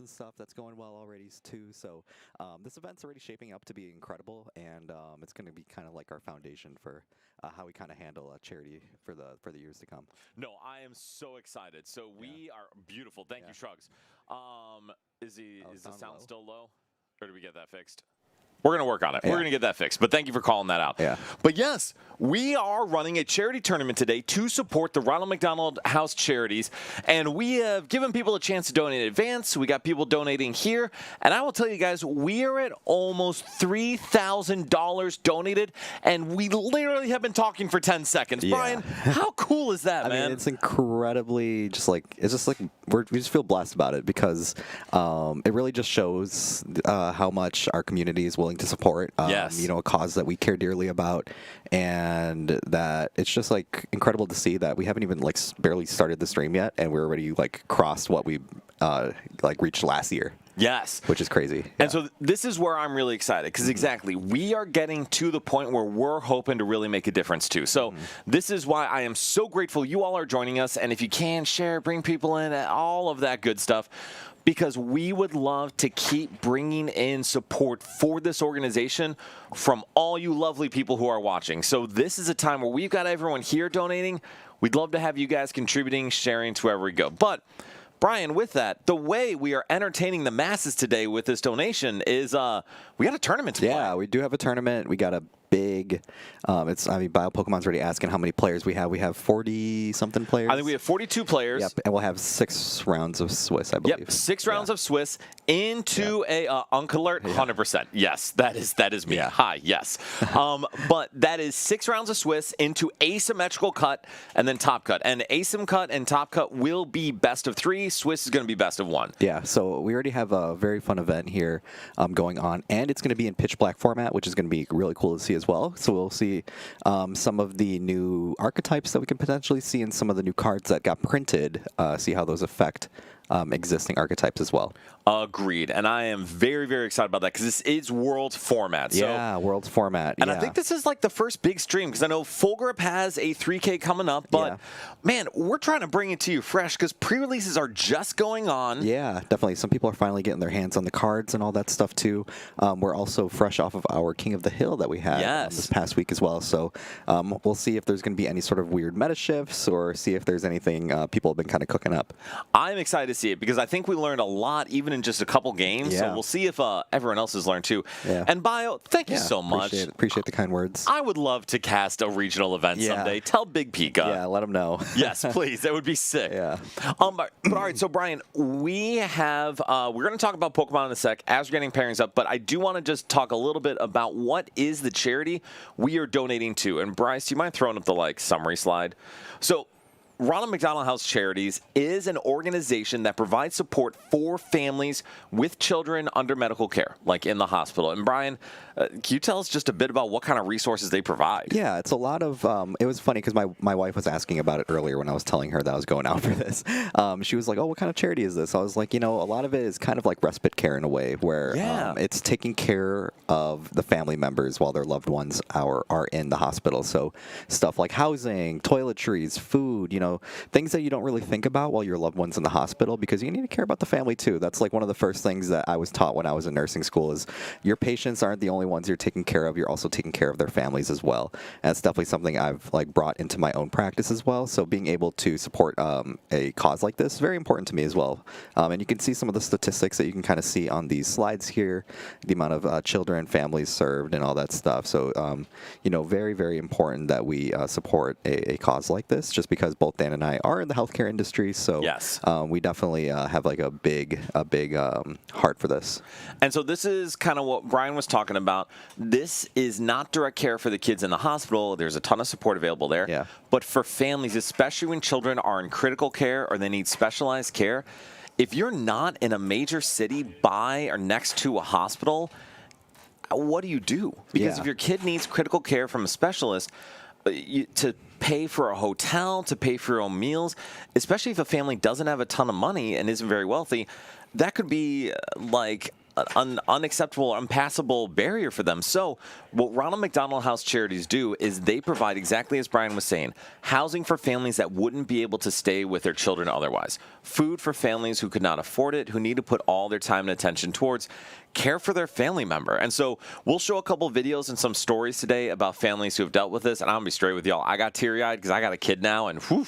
and stuff that's going well already too. So this event's already shaping up to be incredible, and it's going to be kind of like our foundation for how we kind of handle charity for the years to come. No, I am so excited. So we are beautiful. Thank you, Shrugs. Is the sound still low, or did we get that fixed? We're going to work on it. We're going to get that fixed. But thank you for calling that out. Yeah. But yes, we are running a charity tournament today to support the Ronald McDonald House Charities. And we have given people a chance to donate in advance. We got people donating here. And I will tell you guys, we are at almost $3,000 donated. And we literally have been talking for 10 seconds. Yeah. Brian, how cool is that, man? I mean, it's incredibly we just feel blessed about it because it really just shows how much our community is willing to support, a cause that we care dearly about, and that it's just like incredible to see that we haven't even barely started the stream yet, and we're already crossed what we reached last year. Yes. Which is crazy. And so this is where I'm really excited because exactly, we are getting to the point where we're hoping to really make a difference too. So this is why I am so grateful you all are joining us. And if you can, share, bring people in, all of that good stuff, because we would love to keep bringing in support for this organization from all you lovely people who are watching. So this is a time where we've got everyone here donating. We'd love to have you guys contributing, sharing to wherever we go. But Brian, with that, the way we are entertaining the masses today with this donation is we got a tournament to play. Yeah, we do have a tournament. We got a big, Bio Pokemon's already asking how many players we have. We have 40-something players. I think we have 42 players. Yep, and we'll have 6 rounds of Swiss, I believe. Yep, 6 rounds of Swiss into a Unk Alert, 100%. Yes, that is me. Yeah. Hi, yes. But that is 6 rounds of Swiss into asymmetrical cut and then top cut. And asym cut and top cut will be best of 3. Swiss is going to be best of 1. Yeah, so we already have a very fun event here going on, and it's going to be in pitch black format, which is going to be really cool to see as well. So we'll see some of the new archetypes that we can potentially see in some of the new cards that got printed, see how those affect existing archetypes as well. Agreed. And I am very, very excited about that because this is World format. So, yeah, World format. And I think this is like the first big stream because I know Fulgrip has a 3K coming up, but man, we're trying to bring it to you fresh because pre-releases are just going on. Yeah, definitely. Some people are finally getting their hands on the cards and all that stuff too. We're also fresh off of our King of the Hill that we had this past week as well. So we'll see if there's going to be any sort of weird meta shifts or see if there's anything people have been kind of cooking up. I'm excited to see it because I think we learned a lot even in just a couple games. So we'll see if everyone else has learned too. Yeah. And Bio, thank you so much. Appreciate the kind words. I would love to cast a regional event someday. Tell Big Pika. Yeah, let him know. Yes, please. That would be sick. Yeah. But all right, so Brian, we have we're going to talk about Pokemon in a sec as we're getting pairings up, but I do want to just talk a little bit about what is the charity we are donating to. And Bryce, do you mind throwing up the summary slide? So Ronald McDonald House Charities is an organization that provides support for families with children under medical care, like in the hospital. And Brian, can you tell us just a bit about what kind of resources they provide? Yeah, it's a lot of, it was funny because my wife was asking about it earlier when I was telling her that I was going out for this. She was like, oh, what kind of charity is this? I was like, a lot of it is kind of like respite care in a way where it's taking care of the family members while their loved ones are in the hospital. So stuff like housing, toiletries, food, things that you don't really think about while your loved one's in the hospital because you need to care about the family too. That's like one of the first things that I was taught when I was in nursing school is your patients aren't the only ones you're taking care of. You're also taking care of their families as well. And that's definitely something I've brought into my own practice as well. So being able to support a cause like this is very important to me as well. And you can see some of the statistics that you can kind of see on these slides here, the amount of children, families served, and all that stuff. So, very, very important that we support a cause like this just because both Dan and I are in the healthcare industry, so we definitely have a big heart for this. And so this is kind of what Brian was talking about. This is not direct care for the kids in the hospital. There's a ton of support available there. Yeah. But for families, especially when children are in critical care or they need specialized care, if you're not in a major city by or next to a hospital, what do you do? Because if your kid needs critical care from a specialist, to pay for a hotel, to pay for your own meals, especially if a family doesn't have a ton of money and isn't very wealthy, that could be an unacceptable, unpassable barrier for them. So what Ronald McDonald House Charities do is they provide, exactly as Brian was saying, housing for families that wouldn't be able to stay with their children otherwise, food for families who could not afford it, who need to put all their time and attention towards care for their family member. And so we'll show a couple videos and some stories today about families who have dealt with this. And I'm going to be straight with y'all. I got teary-eyed because I got a kid now, and whew.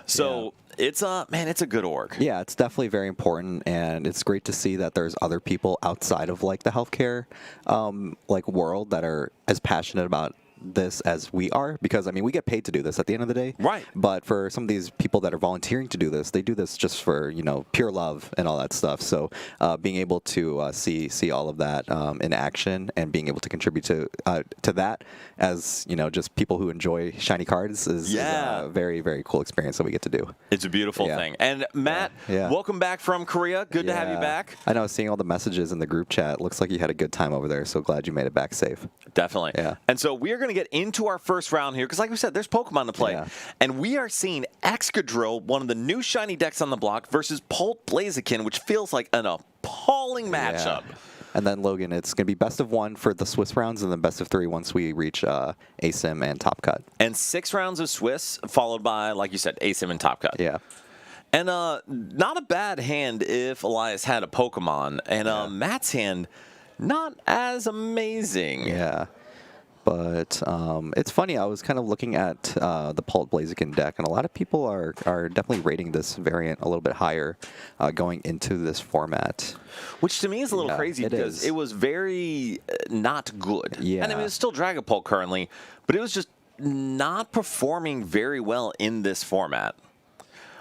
So it's a good org. Yeah, it's definitely very important, and it's great to see that there's other people outside of like the healthcare world that are as passionate about this as we are, because I mean we get paid to do this at the end of the day, right? But for some of these people that are volunteering to do this, they do this just for pure love and all that stuff. So being able to see all of that in action and being able to contribute to that as just people who enjoy shiny cards is a very, very cool experience that we get to do. It's a beautiful thing. And Matt, welcome back from Korea. Good to have you back. I know, seeing all the messages in the group chat, looks like you had a good time over there, so glad you made it back safe. Definitely. Yeah. And so we are going to get into our first round here because, like we said, there's Pokemon to play. And we are seeing Excadrill, one of the new shiny decks on the block, versus Pult Blaziken, which feels like an appalling matchup. And then, Logan, it's going to be best of 1 for the Swiss rounds and then best of 3 once we reach ASIM and Top Cut. And 6 rounds of Swiss, followed by, like you said, ASIM and Top Cut. Yeah. And not a bad hand if Elias had a Pokemon. And Matt's hand, not as amazing. Yeah. But it's funny, I was kind of looking at the Pult Blaziken deck, and a lot of people are definitely rating this variant a little bit higher going into this format. Which to me is a little crazy because it was very not good. Yeah. And I mean, it's still Dragapult currently, but it was just not performing very well in this format.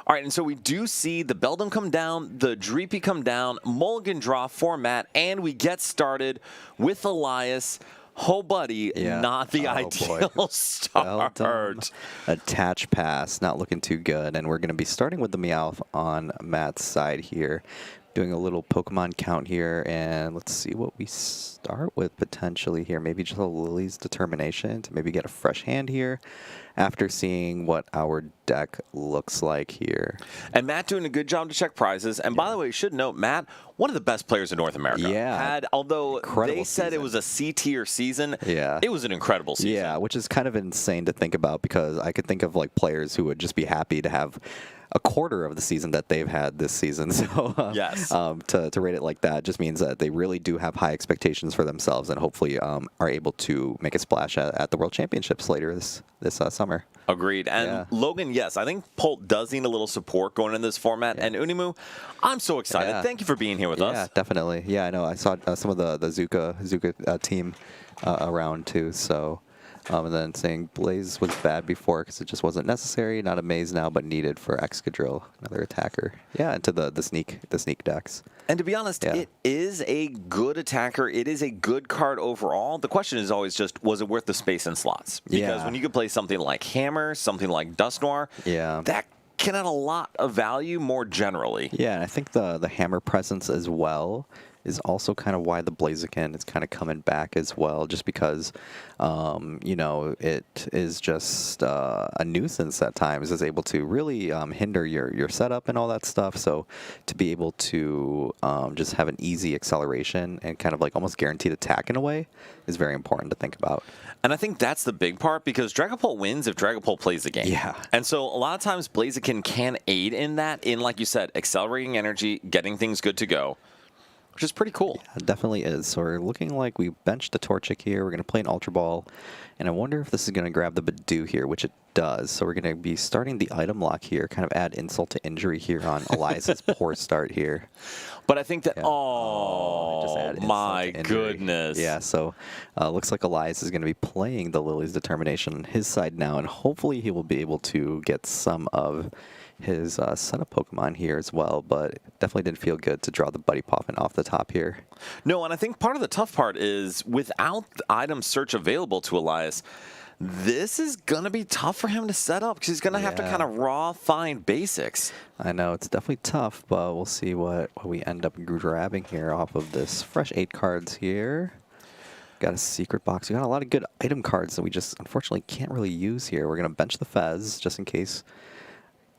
All right, and so we do see the Beldum come down, the Dreepy come down, Mulligan draw for Matt, and we get started with Elias. Oh, buddy, not the ideal start. Attach pass, not looking too good. And we're going to be starting with the Meowth on Matt's side here. Doing a little Pokemon count here, and let's see what we start with potentially here. Maybe just a Lily's Determination to maybe get a fresh hand here after seeing what our deck looks like here. And Matt doing a good job to check prizes. And by the way, you should note, Matt, one of the best players in North America. Although they said it was a C-tier season, it was an incredible season. Yeah, which is kind of insane to think about because I could think of like players who would just be happy to have a quarter of the season that they've had this season. So to rate it like that just means that they really do have high expectations for themselves and hopefully are able to make a splash at the World Championships later this summer. Agreed. And Logan, yes, I think Pult does need a little support going in this format. And Unimu, I'm so excited. Thank you for being here with us. Yeah, definitely. Yeah, I know. I saw some of the Zuka team around too. So. And then saying Blaze was bad before because it just wasn't necessary. Not a maze now, but needed for Excadrill, another attacker. Yeah, into the sneak decks. And to be honest, it is a good attacker. It is a good card overall. The question is always just, was it worth the space and slots? Because when you could play something like Hammer, something like Dusknoir, that can add a lot of value more generally. Yeah, and I think the Hammer presence as well is also kind of why the Blaziken is kind of coming back as well, just because, it is just a nuisance at times, is able to really hinder your setup and all that stuff. So to be able to just have an easy acceleration and kind of like almost guaranteed attack in a way is very important to think about. And I think that's the big part because Dragapult wins if Dragapult plays the game. Yeah. And so a lot of times Blaziken can aid in that, in, like you said, accelerating energy, getting things good to go, which is pretty cool. Yeah, it definitely is. So we're looking like we benched the Torchic here. We're going to play an Ultra Ball. And I wonder if this is going to grab the Badoo here, which it does. So we're going to be starting the item lock here, kind of add insult to injury here on Elias's poor start here. But I think that, oh my goodness. Yeah, so looks like Elias is going to be playing the Lily's Determination on his side now. And hopefully he will be able to get some of his setup Pokemon here as well, but it definitely didn't feel good to draw the Buddy Poffin off the top here. No, and I think part of the tough part is without the item search available to Elias, this is going to be tough for him to set up because he's going to have to kind of raw find basics. I know, it's definitely tough, but we'll see what we end up grabbing here off of this fresh 8 cards here. Got a secret box. We got a lot of good item cards that we just unfortunately can't really use here. We're going to bench the Fez just in case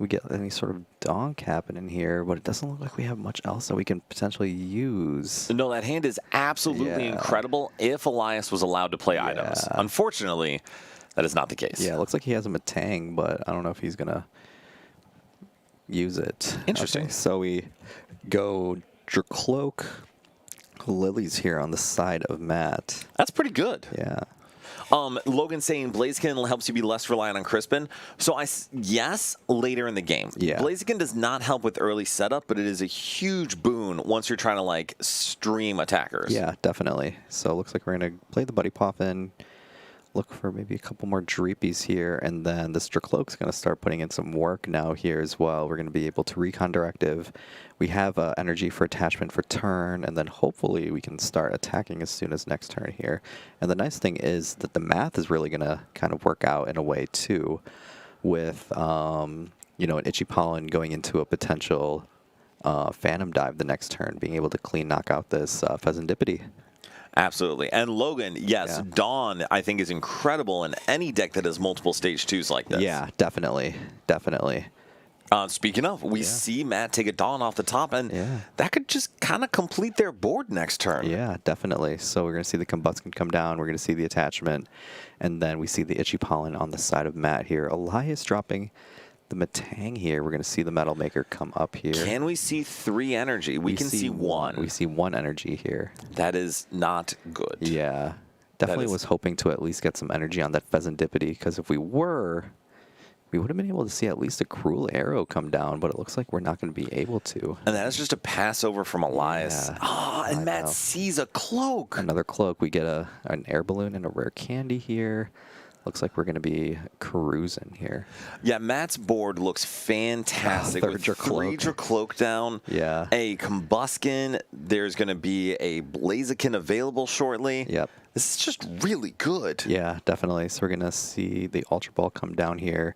we get any sort of donk happening here, but it doesn't look like we have much else that we can potentially use. No, that hand is absolutely incredible if Elias was allowed to play items. Unfortunately, that is not the case. Yeah, it looks like he has a Matang, but I don't know if he's going to use it. Interesting. Okay, so we go Dracloak, Lilies here on the side of Matt. That's pretty good. Yeah. Logan saying Blaziken helps you be less reliant on Crispin. So yes, later in the game. Yeah. Blaziken does not help with early setup, but it is a huge boon once you're trying to like stream attackers. Yeah, definitely. So it looks like we're going to play the Buddy Poffin, look for maybe a couple more Dreepies here, and then this Dracloak's going to start putting in some work now here as well. We're going to be able to Recon Directive. We have energy for attachment for turn, and then hopefully we can start attacking as soon as next turn here. And the nice thing is that the math is really going to kind of work out in a way too, with an Itchy Pollen going into a potential Phantom Dive the next turn, being able to clean knock out this Pheasantipity. Absolutely. And Logan, yes, Dawn, I think, is incredible in any deck that has multiple stage 2s like this. Yeah, definitely. Definitely. Speaking of, we see Matt take a Dawn off the top, and that could just kind of complete their board next turn. Yeah, definitely. So we're going to see the Combustion come down. We're going to see the attachment. And then we see the Itchy Pollen on the side of Matt here. Elias dropping the Matang here. We're going to see the Metal Maker come up here. Can we see 3 energy? We can see 1. We see 1 energy here. That is not good. Yeah. Definitely was hoping to at least get some energy on that Pheasantipity, because if we were, we would have been able to see at least a Cruel Arrow come down, but it looks like we're not going to be able to. And that is just a pass over from Elias. And Matt sees a cloak. Another cloak. We get an air balloon and a rare candy here. Looks like we're going to be cruising here. Yeah, Matt's board looks fantastic. With 3 Dracloak down. Yeah. A Combuskin. There's going to be a Blaziken available shortly. Yep. This is just really good. Yeah, definitely. So we're going to see the Ultra Ball come down here.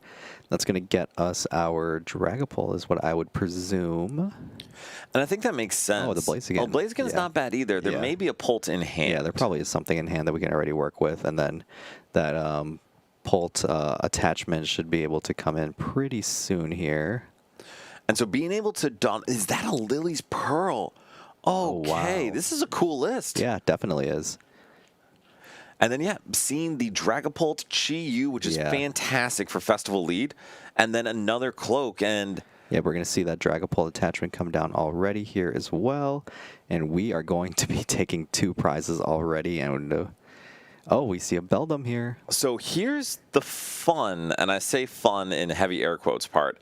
That's going to get us our Dragapult, is what I would presume. And I think that makes sense. Oh, the Blaziken. Oh, Blaziken's not bad either. There may be a Pult in hand. Yeah, there probably is something in hand that we can already work with. And then that Pult attachment should be able to come in pretty soon here. And so being able to don... Is that a Lily's Pearl? Okay, this is a cool list. Yeah, it definitely is. And then, seeing the Dragapult Chi-Yu, which is fantastic for Festival Lead, and then another Cloak, and... Yeah, we're going to see that Dragapult attachment come down already here as well, and we are going to be taking 2 prizes already, and... we see a Beldum here. So here's the fun, and I say fun in heavy air quotes part.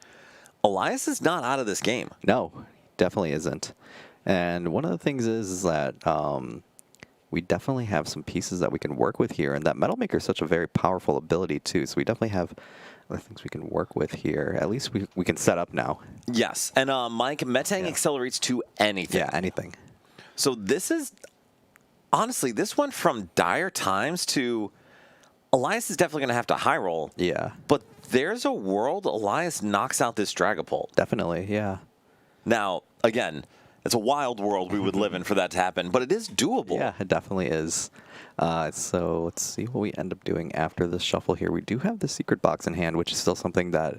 Elias is not out of this game. No, definitely isn't. And one of the things is that... we definitely have some pieces that we can work with here, and that Metal Maker is such a very powerful ability too, so we definitely have other things we can work with here. At least we can set up now. Yes, and Mike, Metang accelerates to anything. Yeah, anything. So this is, honestly, this went from dire times to Elias is definitely going to have to high roll. Yeah. But there's a world Elias knocks out this Dragapult. Definitely, yeah. Now, again... It's a wild world we would live in for that to happen, but it is doable. Yeah, it definitely is. So let's see what we end up doing after this shuffle here. We do have the Secret Box in hand, which is still something that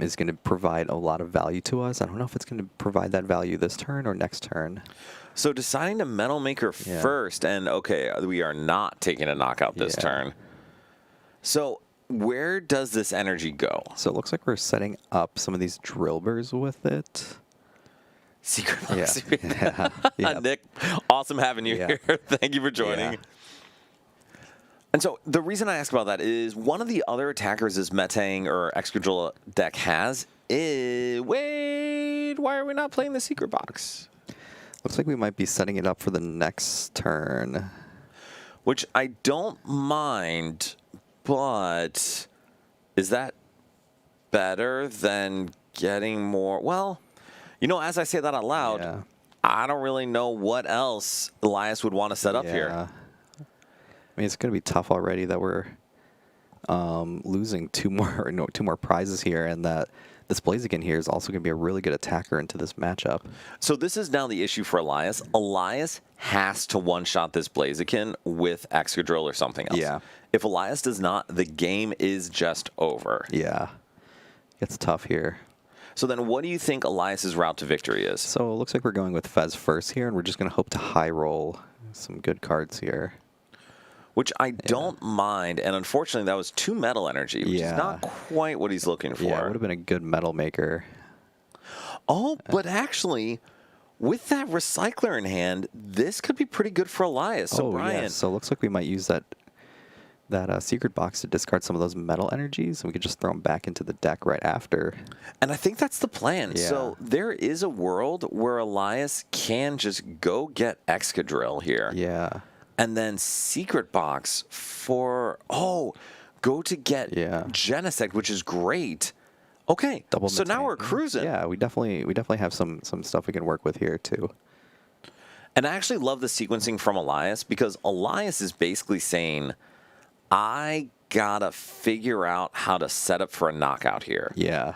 is going to provide a lot of value to us. I don't know if it's going to provide that value this turn or next turn. So deciding to Metal Maker first, and okay, we are not taking a knockout this turn. So where does this energy go? So it looks like we're setting up some of these Drillburs with it. Secret Box. Yeah. Nick, awesome having you here. Thank you for joining. And so the reason I ask about that is one of the other attackers this Metang or Excadrill deck has is, wait, why are we not playing the Secret Box? Looks like we might be setting it up for the next turn. Which I don't mind, but is that better than getting more? Well... You know, as I say that out loud, I don't really know what else Elias would want to set up here. I mean, it's going to be tough already that we're losing two more prizes here, and that this Blaziken here is also going to be a really good attacker into this matchup. So this is now the issue for Elias. Elias has to one-shot this Blaziken with Excadrill or something else. Yeah. If Elias does not, the game is just over. Yeah. It's tough here. So then what do you think Elias's route to victory is? So it looks like we're going with Fez first here, and we're just going to hope to high roll some good cards here. Which I don't mind, and unfortunately that was 2 metal energy, which is not quite what he's looking for. Yeah, it would have been a good metal maker. Oh, but actually, with that recycler in hand, this could be pretty good for Elias. So Brian, yeah. So it looks like we might use that secret box to discard some of those metal energies, and we could just throw them back into the deck right after. And I think that's the plan. Yeah. So there is a world where Elias can just go get Excadrill here. Yeah. And then secret box for, go to get Genesect, which is great. Okay, so now we're cruising. Yeah, we definitely have some stuff we can work with here too. And I actually love the sequencing from Elias, because Elias is basically saying, I gotta figure out how to set up for a knockout here. Yeah.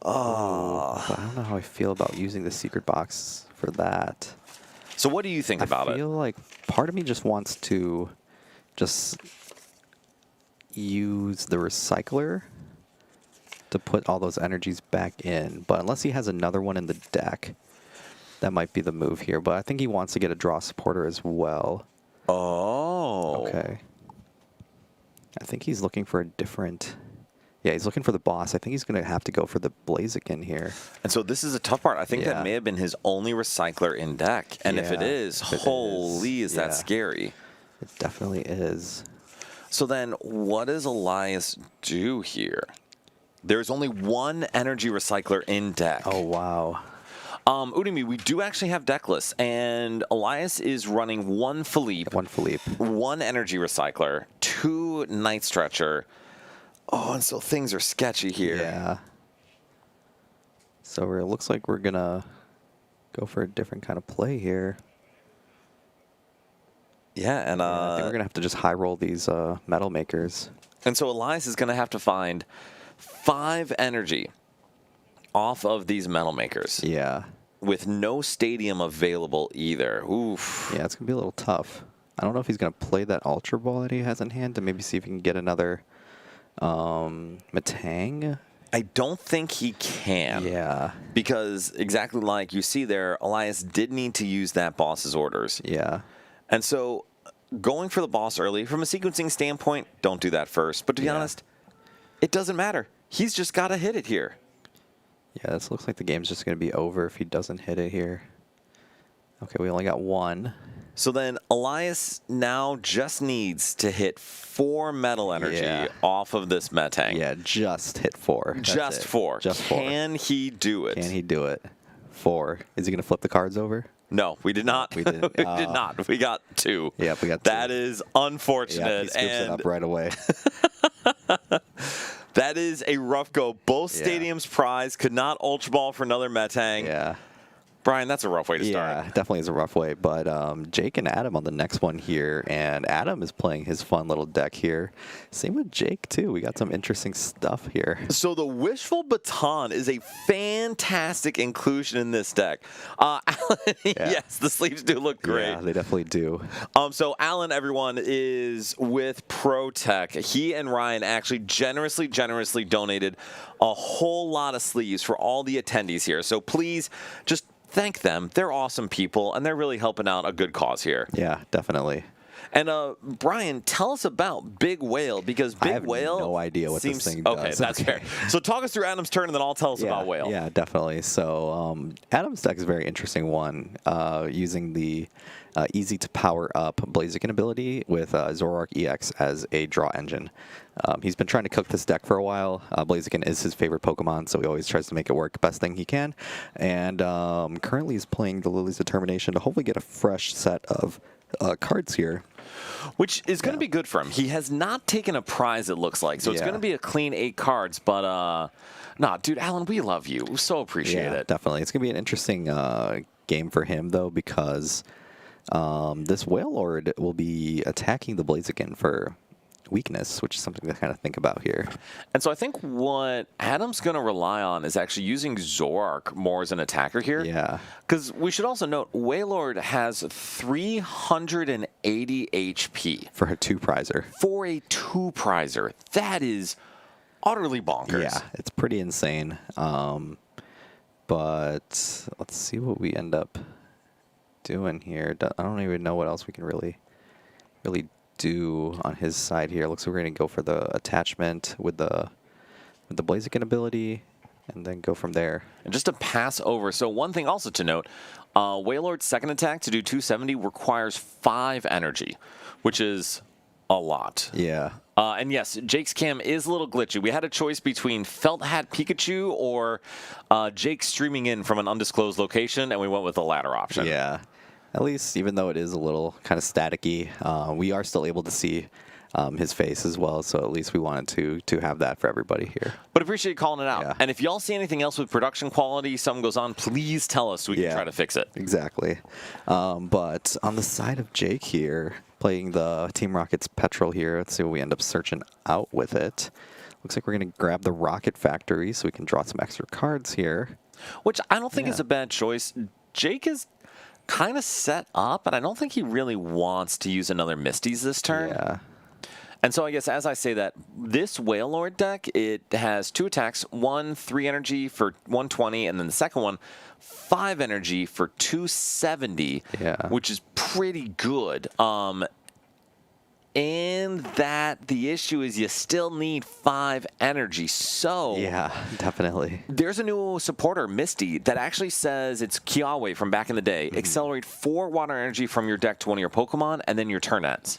Oh, but I don't know how I feel about using the secret box for that. So what do you think about it? I feel like part of me just wants to just use the recycler to put all those energies back in. But unless he has another one in the deck, that might be the move here. But I think he wants to get a draw supporter as well. Oh. Okay. I think he's looking for a different... Yeah, he's looking for the boss. I think he's going to have to go for the Blaziken here. And so this is a tough part. I think that may have been his only recycler in deck. And if it is, is that scary. It definitely is. So then what does Elias do here? There's only 1 energy recycler in deck. Oh, wow. Udemy, we do actually have deck lists, and Elias is running 1 Philippe. 1 energy recycler, 2 Night Stretcher. Oh, and so things are sketchy here. Yeah. So it looks like we're going to go for a different kind of play here. Yeah, and I think we're going to have to just high roll these metal makers. And so Elias is going to have to find 5 energy off of these metal makers. Yeah. With no stadium available either. Oof. Yeah, it's going to be a little tough. I don't know if he's going to play that Ultra Ball that he has in hand to maybe see if he can get another Matang. I don't think he can. Yeah. Because exactly like you see there, Elias did need to use that boss's orders. Yeah. And so going for the boss early, from a sequencing standpoint, don't do that first. But to be honest, it doesn't matter. He's just got to hit it here. Yeah, this looks like the game's just going to be over if he doesn't hit it here. Okay, we only got 1. So then Elias now just needs to hit 4 metal energy off of this Metang. Yeah, just hit 4. Just 4. Just 4. Can he do it? Can he do it? 4. Is he going to flip the cards over? No, we did not. We didn't. We did not. We got 2. Yeah, we got 2. That is unfortunate. Yeah, he scoops it up right away. That is a rough go. Both stadiums prize. Could not Ultra Ball for another Metang. Yeah. Brian, that's a rough way to start. Yeah, definitely is a rough way. But Jake and Adam on the next one here, and Adam is playing his fun little deck here. Same with Jake, too. We got some interesting stuff here. So the Wishful Baton is a fantastic inclusion in this deck. Yes, the sleeves do look great. Yeah, they definitely do. So Alan, everyone, is with ProTech. He and Ryan actually generously donated a whole lot of sleeves for all the attendees here. So please just thank them. They're awesome people, and they're really helping out a good cause here. Yeah, definitely. And Brian, tell us about Big Whale, because Big Whale... I have no idea what this thing does. Okay, that's fair. So talk us through Adam's turn, and then I'll tell us about Whale. Yeah, definitely. So Adam's deck is a very interesting one, using the easy to power up Blaziken ability with Zoroark EX as a draw engine. He's been trying to cook this deck for a while. Blaziken is his favorite Pokemon, so he always tries to make it work best thing he can. And currently he's playing the Lily's Determination to hopefully get a fresh set of cards here. Which is going to be good for him. He has not taken a prize, it looks like. So it's going to be a clean 8 cards. But, no, dude, Alan, we love you. We so appreciate it. Definitely. It's going to be an interesting game for him, though, because this Wailord will be attacking the Blaziken for weakness, which is something to kind of think about here. And so I think what Adam's going to rely on is actually using Zoroark more as an attacker here. Yeah. Because we should also note, Wailord has 380 HP. For a 2-prizer. For a 2-prizer. That is utterly bonkers. Yeah, it's pretty insane. But let's see what we end up doing here. I don't even know what else we can really do on his side here. Looks like we're gonna go for the attachment with the Blaziken ability, and then go from there. And just to pass over, so one thing also to note, Wailord's second attack to do 270 requires 5 energy, which is a lot. Yeah. And yes, Jake's cam is a little glitchy. We had a choice between Felt Hat Pikachu or Jake streaming in from an undisclosed location, and we went with the latter option. Yeah. At least, even though it is a little kind of staticky, we are still able to see his face as well. So at least we wanted to have that for everybody here. But appreciate you calling it out. Yeah. And if y'all see anything else with production quality, something goes on, please tell us so we can try to fix it. Exactly. But on the side of Jake here, playing the Team Rocket's Petrol here, let's see what we end up searching out with it. Looks like we're going to grab the Rocket Factory so we can draw some extra cards here. Which I don't think is a bad choice. Jake is kind of set up, and I don't think he really wants to use another Misty's this turn. Yeah. And so I guess as I say that, this Wailord deck, it has 2 attacks, one 3 energy for 120, and then the second one 5 energy for 270, which is pretty good. And that the issue is you still need 5 energy. So yeah, definitely. There's a new supporter, Misty, that actually says it's Kiawe from back in the day. Accelerate 4 water energy from your deck to one of your Pokemon, and then your turn ends.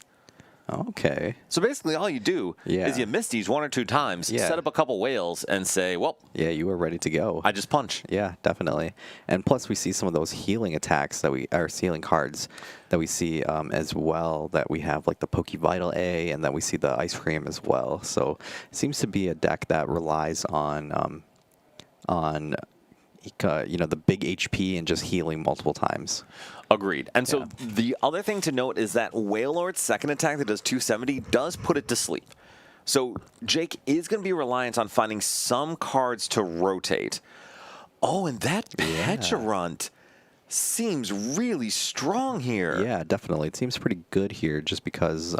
Okay. So basically all you do is you Misties 1 or 2 times, set up a couple whales, and say, well... yeah, you are ready to go. I just punch. Yeah, definitely. And plus we see some of those healing attacks that healing cards that we see as well, that we have like the Pokevital A, and then we see the Ice Cream as well. So it seems to be a deck that relies on the big HP and just healing multiple times. Agreed. And so the other thing to note is that Wailord's second attack that does 270 does put it to sleep. So Jake is going to be reliant on finding some cards to rotate. Oh, and that Pecharunt seems really strong here. Yeah, definitely. It seems pretty good here just because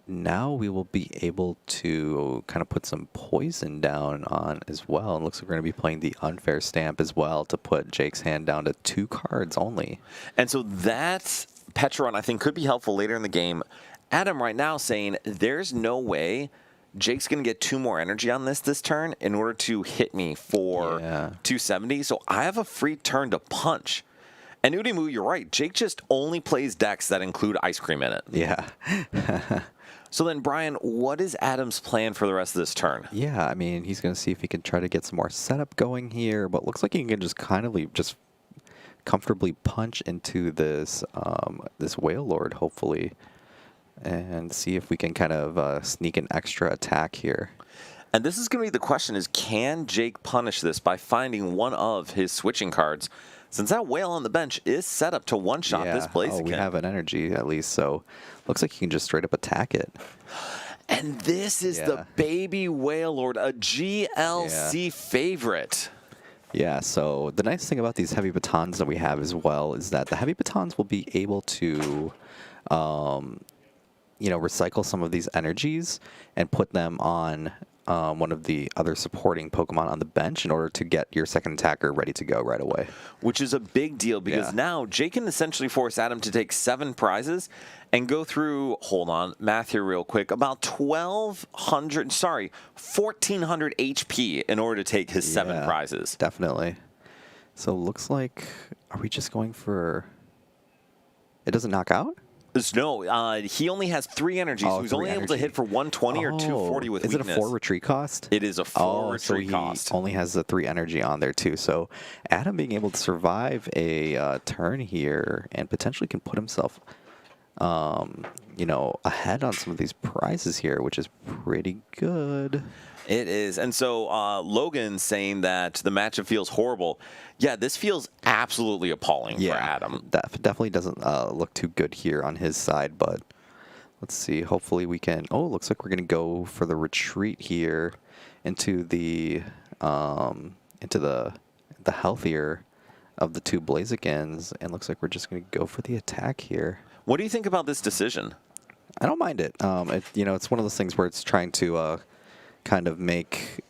now we will be able to kind of put some poison down on as well. It looks like we're going to be playing the unfair stamp as well to put Jake's hand down to 2 cards only. And so that Pecharunt, I think, could be helpful later in the game. Adam right now saying there's no way Jake's going to get 2 more energy on this turn in order to hit me for 270. So I have a free turn to punch. And Udimu, you're right. Jake just only plays decks that include Ice Cream in it. Yeah. So then, Brian, what is Adam's plan for the rest of this turn? Yeah, I mean, he's going to see if he can try to get some more setup going here, but looks like he can just just comfortably punch into this this Wailord, hopefully, and see if we can kind of sneak an extra attack here. And this is going to be the question, is can Jake punish this by finding one of his switching cards? Since that whale on the bench is set up to one-shot this Blaziken. We have an energy at least, so looks like you can just straight up attack it. And this is the baby Wailord, a GLC favorite. Yeah, so the nice thing about these heavy batons that we have as well is that the heavy batons will be able to, recycle some of these energies and put them on one of the other supporting Pokemon on the bench in order to get your second attacker ready to go right away. Which is a big deal because now Jake can essentially force Adam to take 7 prizes and go through, hold on, math here real quick, about 1,400 HP in order to take his 7 prizes. Definitely. So looks like, are we just going for, it doesn't knock out? No, he only has 3 energies. So he's only able to hit for 120 or 240 with weakness. Is it a 4 retreat cost? It is a 4 retreat cost. So he only has the 3 energy on there too. So Adam being able to survive a turn here and potentially can put himself, ahead on some of these prizes here, which is pretty good. It is. And so Logan saying that the matchup feels horrible. Yeah, this feels absolutely appalling for Adam. Definitely doesn't look too good here on his side, but let's see. Hopefully we can... Oh, looks like we're going to go for the retreat here into the healthier of the 2 Blazikens, and looks like we're just going to go for the attack here. What do you think about this decision? I don't mind it. It's one of those things where it's trying to kind of make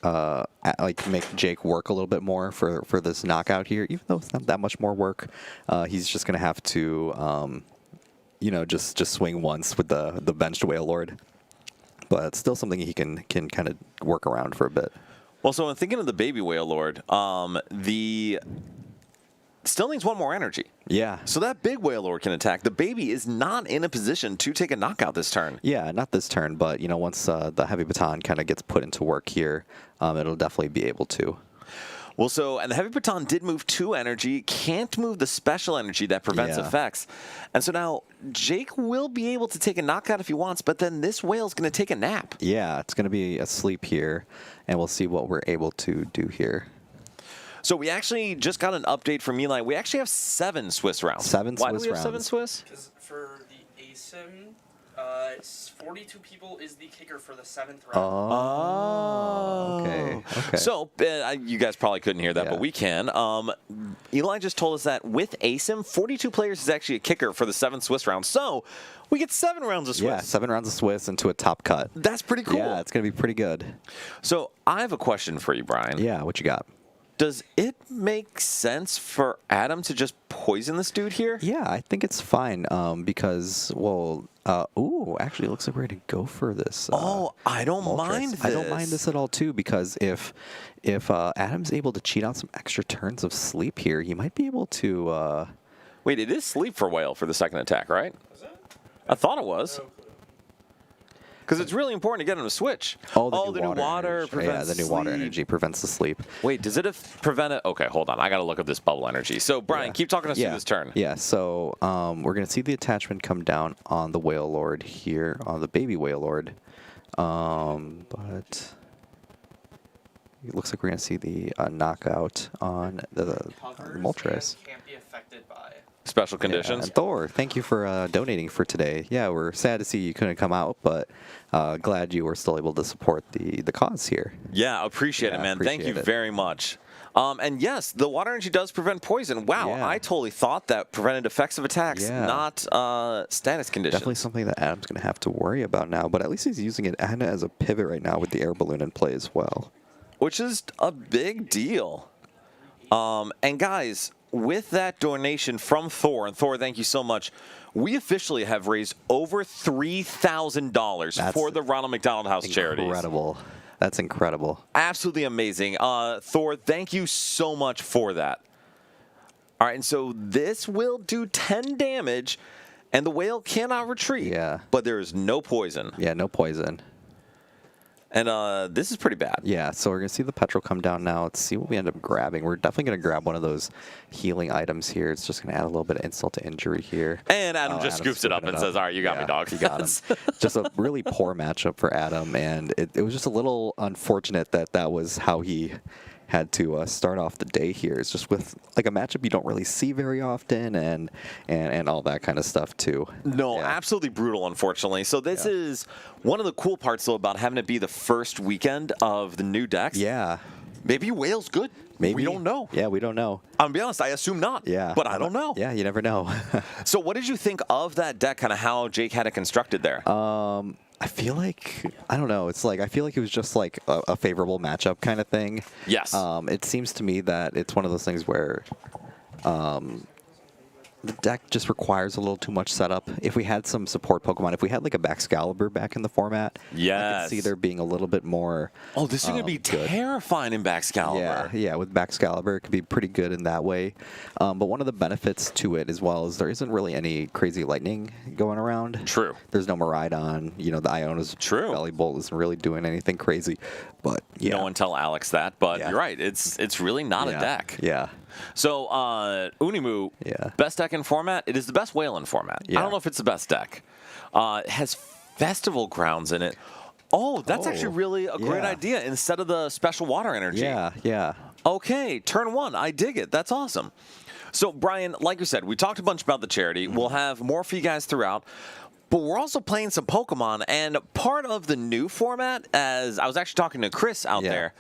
Jake work a little bit more for this knockout here, even though it's not that much more work. He's just going to have to, just swing once with the benched Wailord. But it's still something he can kind of work around for a bit. Well, so in thinking of the baby Wailord, the still needs one more energy. Yeah. So that big Wailord can attack. The baby is not in a position to take a knockout this turn. Yeah, not this turn, but once the heavy baton kind of gets put into work here, it'll definitely be able to. Well, and the heavy baton did move 2 energy, can't move the special energy that prevents effects. And so now Jake will be able to take a knockout if he wants, but then this whale's going to take a nap. Yeah, it's going to be asleep here, and we'll see what we're able to do here. So we actually just got an update from Eli. We actually have 7 Swiss rounds. 7 Swiss rounds. Why do we have 7 Swiss? Because for the ASIM, it's 42 people is the kicker for the 7th round. Oh, okay. So you guys probably couldn't hear that, but we can. Eli just told us that with ASIM, 42 players is actually a kicker for the 7 Swiss rounds. So we get 7 rounds of Swiss. Yeah, 7 rounds of Swiss into a top cut. That's pretty cool. Yeah, it's going to be pretty good. So I have a question for you, Brian. Yeah, what you got? Does it make sense for Adam to just poison this dude here? Yeah, I think it's fine because, actually, it looks like we're going to go for this. I don't Moltres. mind this. I don't mind this at all, too, because if Adam's able to cheat out some extra turns of sleep here, he might be able to... Wait, it is sleep for Whale for the second attack, right? Is it? I thought it was. Because it's really important to get him to switch. The new water prevents the new water energy prevents the sleep. Wait, does it prevent it? Okay, hold on. I got to look up this bubble energy. So, Brian, keep talking us through this turn. Yeah, so we're going to see the attachment come down on the Wailord here, on the baby Wailord. But it looks like we're going to see the knockout on the Moltres. Can't be affected by special conditions. Yeah, Thor, thank you for donating for today. Yeah, we're sad to see you couldn't come out, but glad you were still able to support the cause here. Yeah, appreciate it, man. Thank you very much. And yes, the water energy does prevent poison. Wow, I totally thought that prevented effects of attacks, not status conditions. Definitely something that Adam's going to have to worry about now, but at least he's using it as a pivot right now with the air balloon in play as well. Which is a big deal. And guys, with that donation from Thor, and Thor, thank you so much, we officially have raised over $3,000 for the Ronald McDonald House Charities. Incredible. That's incredible. Absolutely amazing. Thor, thank you so much for that. All right, and so this will do 10 damage, and the whale cannot retreat. Yeah. But there is no poison. Yeah, no poison. And this is pretty bad. Yeah, so we're going to see the petrol come down now. Let's see what we end up grabbing. We're definitely going to grab one of those healing items here. It's just going to add a little bit of insult to injury here. And Adam just scoops it up and says, all right, you got me, dog. You got him. Just a really poor matchup for Adam, and it was just a little unfortunate that was how he had to start off the day here. It's just with like a matchup you don't really see very often and all that kind of stuff too. No, absolutely brutal, unfortunately. So this is one of the cool parts, though, about having it be the first weekend of the new decks. Yeah. Maybe Whale's good. Maybe. We don't know. Yeah, we don't know. I'm going to be honest, I assume not. Yeah. But I don't know. Yeah, you never know. So what did you think of that deck, kind of how Jake had it constructed there? I feel like, I don't know, it's like, I feel like it was just like a favorable matchup kind of thing. Yes. It seems to me that it's one of those things where the deck just requires a little too much setup. If we had some support Pokemon, if we had like a Baxcalibur back in the format, I could see there being a little bit more. Oh, this is going to be terrifying in Baxcalibur. Yeah, with Baxcalibur, it could be pretty good in that way. But one of the benefits to it as well is there isn't really any crazy lightning going around. True. There's no Miraidon. You know, the Iona's Belly Bolt isn't really doing anything crazy. But yeah. No one tell Alex that, but you're right. It's really not a deck. Yeah. So, Unimu, best deck in format. It is the best whale in format. I don't know if it's the best deck. It has Festival Grounds in it. Oh, that's actually really a great idea instead of the special water energy. Yeah. Okay, turn 1. I dig it. That's awesome. So, Brian, like you said, we talked a bunch about the charity. We'll have more for you guys throughout. But we're also playing some Pokemon, and part of the new format, as I was actually talking to Chris out there,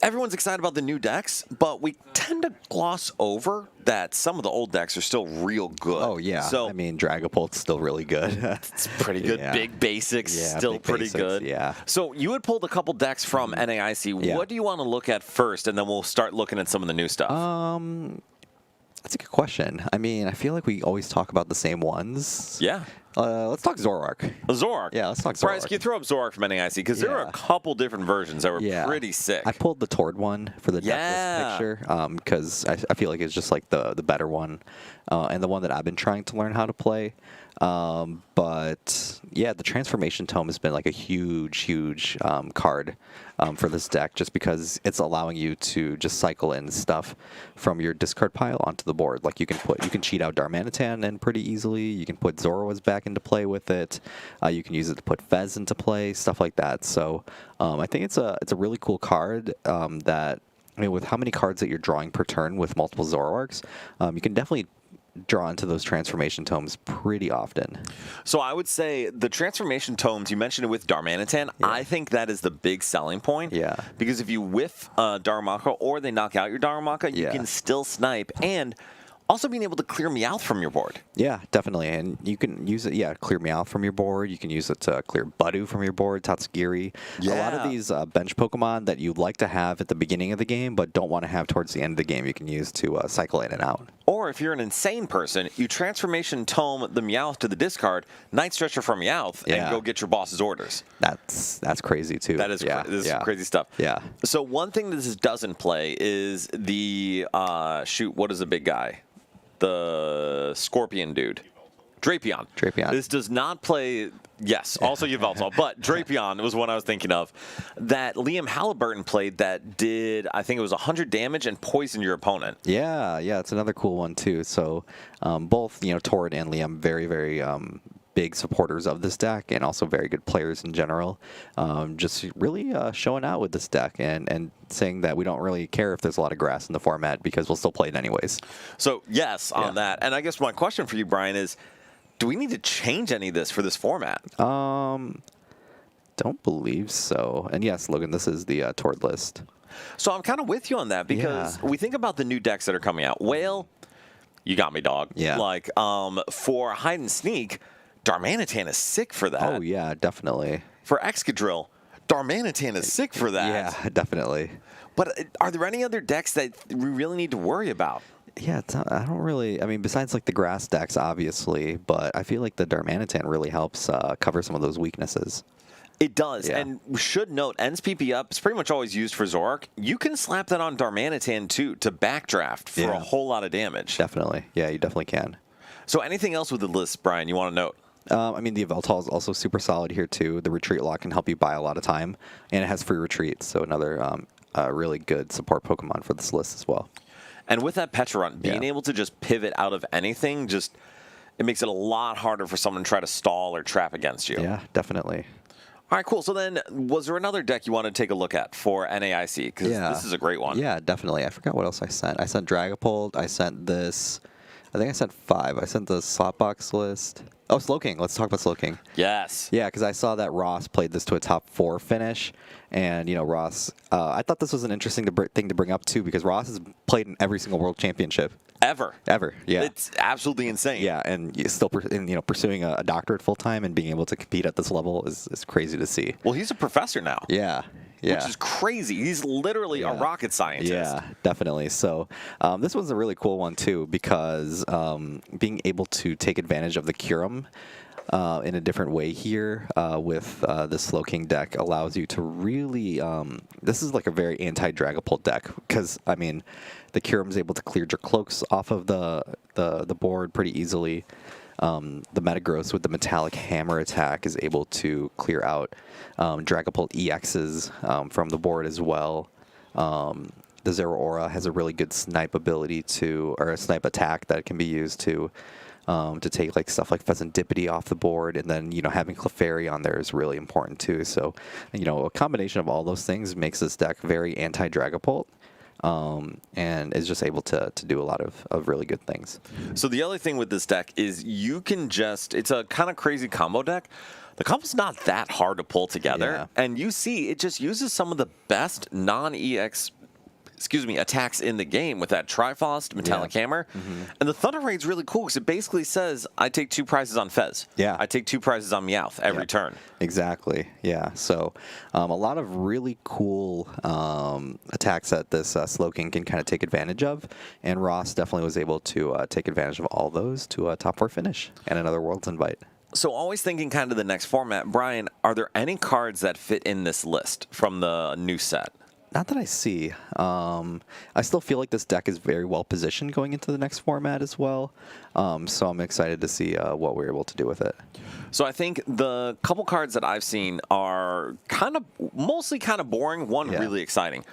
everyone's excited about the new decks, but we tend to gloss over that some of the old decks are still real good. Oh, yeah. So I mean, Dragapult's still really good. it's pretty good. Yeah. Big basics, Yeah, still big pretty basics, good. yeah. So you had pulled a couple decks from NAIC. Yeah. What do you want to look at first, and then we'll start looking at some of the new stuff? That's a good question. I mean, I feel like we always talk about the same ones. Yeah. Let's talk Zoroark. Zoroark. Yeah, let's talk Bryce, Zoroark. can you throw up Zoroark from NAIC? Because there are Yeah. a couple different versions that were Yeah. pretty sick. I pulled the Tord one for the Yeah. decklist picture because I feel like it's just like the better one and the one that I've been trying to learn how to play. But yeah, the Transformation Tome has been like a huge card for this deck, just because it's allowing you to just cycle in stuff from your discard pile onto the board. Like you can cheat out Darmanitan in pretty easily. You can put Zoroark back into play with it. You can use it to put Fez into play, stuff like that. So I think it's a really cool card that. I mean, with how many cards that you're drawing per turn with multiple Zoroarks, you can definitely draw into those transformation tomes pretty often. So I would say the transformation tomes, you mentioned it with Darmanitan. Yeah. I think that is the big selling point. Yeah. Because if you whiff Darumaka or they knock out your Darumaka, you Yeah. can still snipe. And also being able to clear Meowth from your board. Yeah, definitely. And you can use it, clear Meowth from your board. You can use it to clear Budu from your board, Tatsugiri. A lot of Yeah. these bench Pokemon that you'd like to have at the beginning of the game, but don't want to have towards the end of the game, you can use to cycle in and out. Or if you're an insane person, you transformation tome the Meowth to the discard, Night Stretcher from Meowth, and Yeah. go get your boss's orders. That's crazy too. That is this is crazy stuff. Yeah. So one thing that this doesn't play is the what is the big guy? The Scorpion dude. Drapion. Drapion. This does not play. Yes, also Yveltal, but Drapion was one I was thinking of. That Liam Halliburton played that did, I think it was 100 damage and poison your opponent. Yeah, it's another cool one too. So both, Tord and Liam, very big supporters of this deck and also very good players in general. Just really showing out with this deck and saying that we don't really care if there's a lot of grass in the format because we'll still play it anyways. So yes, on that. And I guess my question for you, Brian, is do we need to change any of this for this format? Don't believe so. And yes, Logan, this is the Tord list. So I'm kind of with you on that because we think about the new decks that are coming out. Whale, you got me, dog. Yeah. Like for hide and sneak, Darmanitan is sick for that. Oh yeah, definitely. For Excadrill, Darmanitan is sick for that. Yeah, definitely. But are there any other decks that we really need to worry about? Yeah, I don't really. I mean, besides like the grass decks, obviously, but I feel like the Darmanitan really helps cover some of those weaknesses. It does, Yeah. and we should note, ends PP up is pretty much always used for Zoroark. You can slap that on Darmanitan too to backdraft for a whole lot of damage. Definitely. Yeah, you definitely can. So anything else with the list, Brian, you want to note? I mean, the Yveltal is also super solid here, too. The retreat lock can help you buy a lot of time, and it has free retreat, so another really good support Pokemon for this list as well. And with that Pecharunt, being Yeah. able to just pivot out of anything, it makes it a lot harder for someone to try to stall or trap against you. Yeah, definitely. All right, cool. So then, was there another deck you want to take a look at for NAIC? Because this is a great one. Yeah, definitely. I forgot what else I sent. I sent Dragapult. I sent this. I think I sent 5. I sent the Slotbox list. Oh, Slowking. Let's talk about Slowking. Yes. Yeah, because I saw that Ross played this to a top 4 finish, and Ross. I thought this was an interesting thing to bring up too, because Ross has played in every single World Championship Ever. Yeah. It's absolutely insane. Yeah, and still pursuing a doctorate full time and being able to compete at this level is crazy to see. Well, he's a professor now. Yeah. Which is crazy. He's literally a rocket scientist. Yeah, definitely. So this one's a really cool one too, because being able to take advantage of the Curum in a different way here with the Slowking deck allows you to really. This is like a very anti-Dragapult deck because I mean, the Curum's able to clear your cloaks off of the board pretty easily. The Metagross with the Metallic Hammer attack is able to clear out Dragapult EXs from the board as well. The Zeraora has a really good snipe ability or a snipe attack that can be used to take like stuff like Pheasantipity off the board, and then having Clefairy on there is really important too. So a combination of all those things makes this deck very anti-Dragapult. And is just able to do a lot of really good things. So the other thing with this deck is you can it's a kind of crazy combo deck, The combo's not that hard to pull together, Yeah. and you see it just uses some of the best non-EX attacks in the game with that Trifost Metallic Hammer. And the Thunder Raid's really cool because it basically says, I take 2 prizes on Fez. Yeah. I take 2 prizes on Meowth every turn. Exactly. Yeah. So a lot of really cool attacks that this Slowking can kind of take advantage of. And Ross definitely was able to take advantage of all those to a top 4 finish and another Worlds invite. So always thinking kind of the next format, Brian, are there any cards that fit in this list from the new set? Not that I see. I still feel like this deck is very well positioned going into the next format as well. So I'm excited to see what we're able to do with it. So I think the couple cards that I've seen are mostly kind of boring. One really exciting.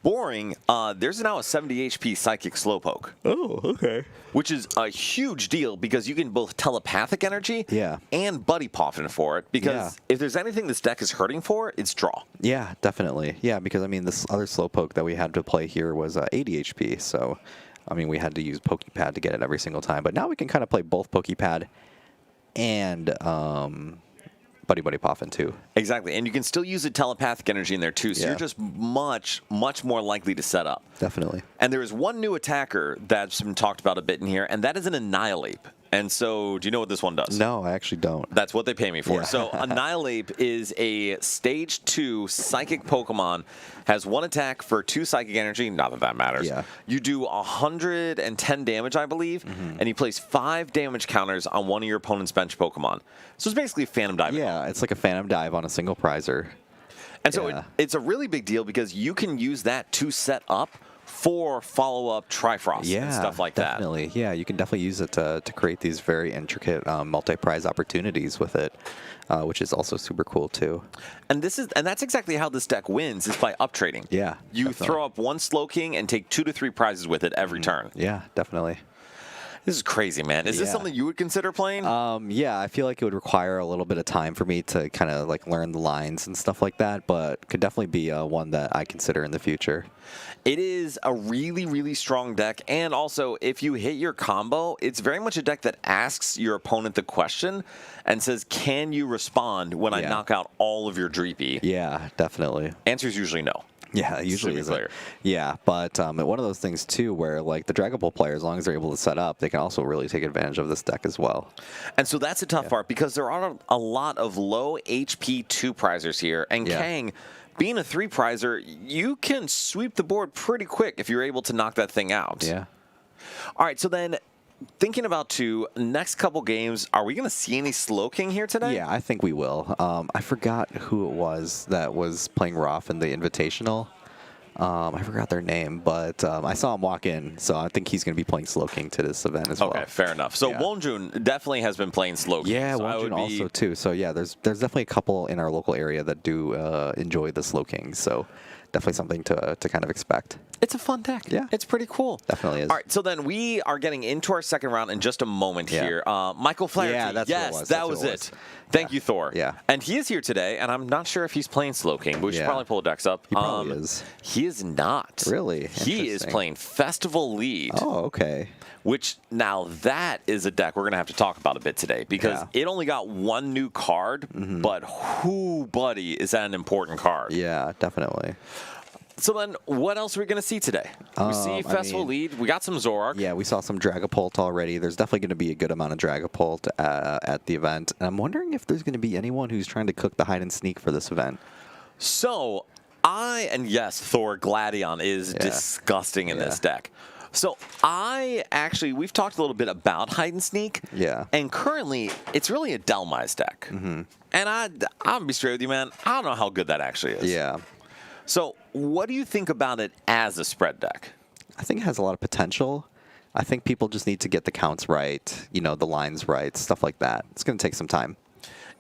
Boring, there's now a 70 HP Psychic Slowpoke. Oh, okay. Which is a huge deal because you can both telepathic energy and buddy poffin for it. Because if there's anything this deck is hurting for, it's draw. Yeah, definitely. Yeah, because I mean, this other Slowpoke that we had to play here was 80 HP. So, I mean, we had to use Pokepad to get it every single time. But now we can kind of play both Pokepad and Buddy Poffin too. Exactly, and you can still use the telepathic energy in there too, so you're just much more likely to set up. Definitely. And there is one new attacker that's been talked about a bit in here, and that is an Annihilate. And so, do you know what this one does? No, I actually don't. That's what they pay me for. So, Annihilate is a Stage 2 Psychic Pokemon, has 1 attack for 2 Psychic Energy, not that that matters. Yeah. You do 110 damage, I believe, and you place 5 damage counters on one of your opponent's bench Pokemon. So it's basically a Phantom Dive. Yeah, it's like a Phantom Dive on a single prizer. And so it's a really big deal because you can use that to set up for follow-up Trifrost and stuff like that. Definitely. Yeah, you can definitely use it to create these very intricate multi-prize opportunities with it, which is also super cool too. And that's exactly how this deck wins, is by up-trading. Yeah, You definitely. throw up one Slowking and take 2 to 3 prizes with it every turn. Yeah, definitely. This is crazy, man. Is this something you would consider playing? Yeah, I feel like it would require a little bit of time for me to kind of like learn the lines and stuff like that, but could definitely be one that I consider in the future. It is a really, really strong deck, and also, if you hit your combo, it's very much a deck that asks your opponent the question and says, can you respond when I knock out all of your Dreepy? Yeah, definitely. Answer is usually no. Yeah, it usually is. Clear. Yeah, but one of those things too, where like the Dragon Ball player, as long as they're able to set up, they can also really take advantage of this deck as well. And so that's a tough part because there are a lot of low HP 2-prizers here, and Kang, being a 3-prizer, you can sweep the board pretty quick if you're able to knock that thing out. Yeah. All right, so then thinking about next couple games, are we going to see any Slowking here today? Yeah, I think we will. I forgot who it was that was playing Roth in the Invitational. I forgot their name, but I saw him walk in, so I think he's going to be playing Slowking to this event as well. Okay, fair enough. So Wonjun definitely has been playing Slowking. Yeah, so Wonjun also too. So yeah, there's definitely a couple in our local area that do enjoy the Slowking. So definitely something to kind of expect. It's a fun deck. Yeah. It's pretty cool. Definitely is. All right, so then we are getting into our second round in just a moment here. Michael Flaherty. Yeah, that's what it was. That was it. Thank you, Thor. Yeah. And he is here today, and I'm not sure if he's playing Slowking, but we should probably pull the decks up. He probably is. He is not. Really? He is playing Festival Lead. Oh, okay. Which, now that is a deck we're going to have to talk about a bit today because it only got 1 new card, but who, buddy, is that an important card? Yeah, definitely. So then, what else are we going to see today? We see Festival Lead. We got some Zoroark. Yeah, we saw some Dragapult already. There's definitely going to be a good amount of Dragapult at the event. And I'm wondering if there's going to be anyone who's trying to cook the hide and sneak for this event. So, yes, Thor Gladion is disgusting in this deck. So we've talked a little bit about hide and sneak. Yeah. And currently, it's really a Delmise deck. And I'm going to be straight with you, man. I don't know how good that actually is. Yeah. So, what do you think about it as a spread deck? I think it has a lot of potential. I think people just need to get the counts right, the lines right, stuff like that. It's going to take some time.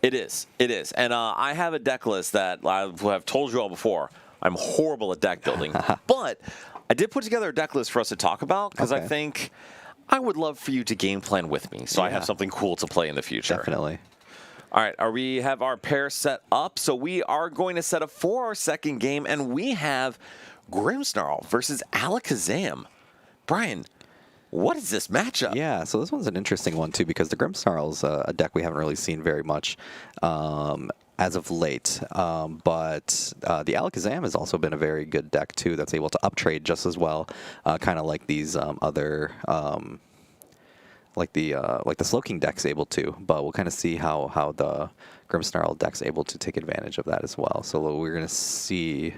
It is. It is. And I have a deck list that I have told you all before. I'm horrible at deck building. But I did put together a deck list for us to talk about because I think I would love for you to game plan with me so I have something cool to play in the future. Definitely. All right, we have our pair set up, so we are going to set up for our second game, and we have Grimmsnarl versus Alakazam. Brian, What is this matchup? Yeah, so this one's an interesting one too because the Grimmsnarl's a deck we haven't really seen very much as of late. But the Alakazam has also been a very good deck too that's able to uptrade just as well, kind of like these other like the Slowking deck's able to. But we'll kind of see how the Grimmsnarl deck's able to take advantage of that as well. So we're gonna see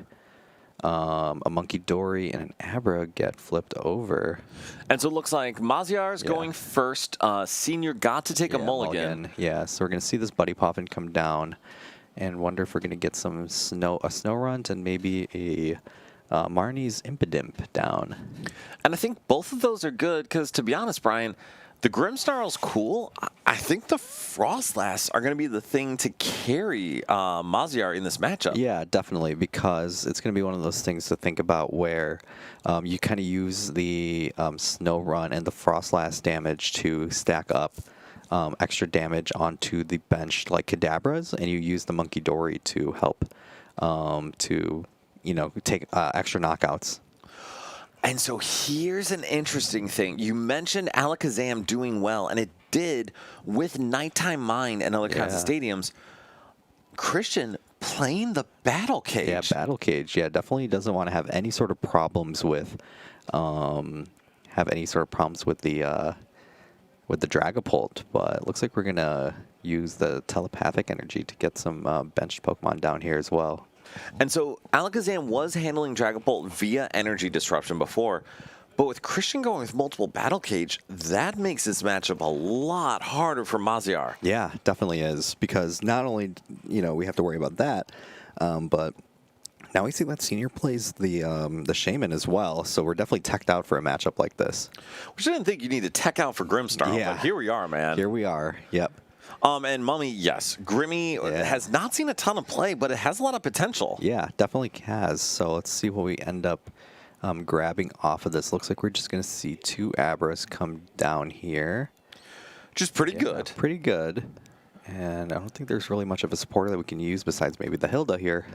a Monkey Dory and an Abra get flipped over. And so it looks like Maziar's going first. Senior got to take a mulligan. Yeah, so we're going to see this Buddy Poffin come down and wonder if we're going to get a Snow Runt and maybe a Marnie's Impidimp down. And I think both of those are good because, to be honest, Brian, the Grimmsnarl's cool. I think the Frostlass are going to be the thing to carry Maziar in this matchup. Yeah, definitely, because it's going to be one of those things to think about where you kind of use the Snow Run and the Frostlass damage to stack up extra damage onto the bench like Kadabras, and you use the Monkey Dory to help to, take extra knockouts. And so here's an interesting thing. You mentioned Alakazam doing well, and it did with Nighttime Mine and other kinds of stadiums. Christian playing the Battle Cage. Yeah, Battle Cage. Yeah, definitely doesn't want to have any sort of problems with the Dragapult, but it looks like we're gonna use the telepathic energy to get some benched Pokemon down here as well. And so Alakazam was handling Dragapult via Energy Disruption before, but with Christian going with multiple Battle Cage, that makes this matchup a lot harder for Maziar. Yeah, definitely is, because not only we have to worry about that, but now we see that Senior plays the Shaman as well, so we're definitely teched out for a matchup like this. Which I didn't think you need to tech out for Grimmsnarl, but here we are, man. Here we are, yep. And Mummy, yes, Grimmy has not seen a ton of play, but it has a lot of potential. Yeah, definitely has. So let's see what we end up grabbing off of this. Looks like we're just going to see two Abras come down here. Just pretty good. Pretty good. And I don't think there's really much of a supporter that we can use besides maybe the Hilda here.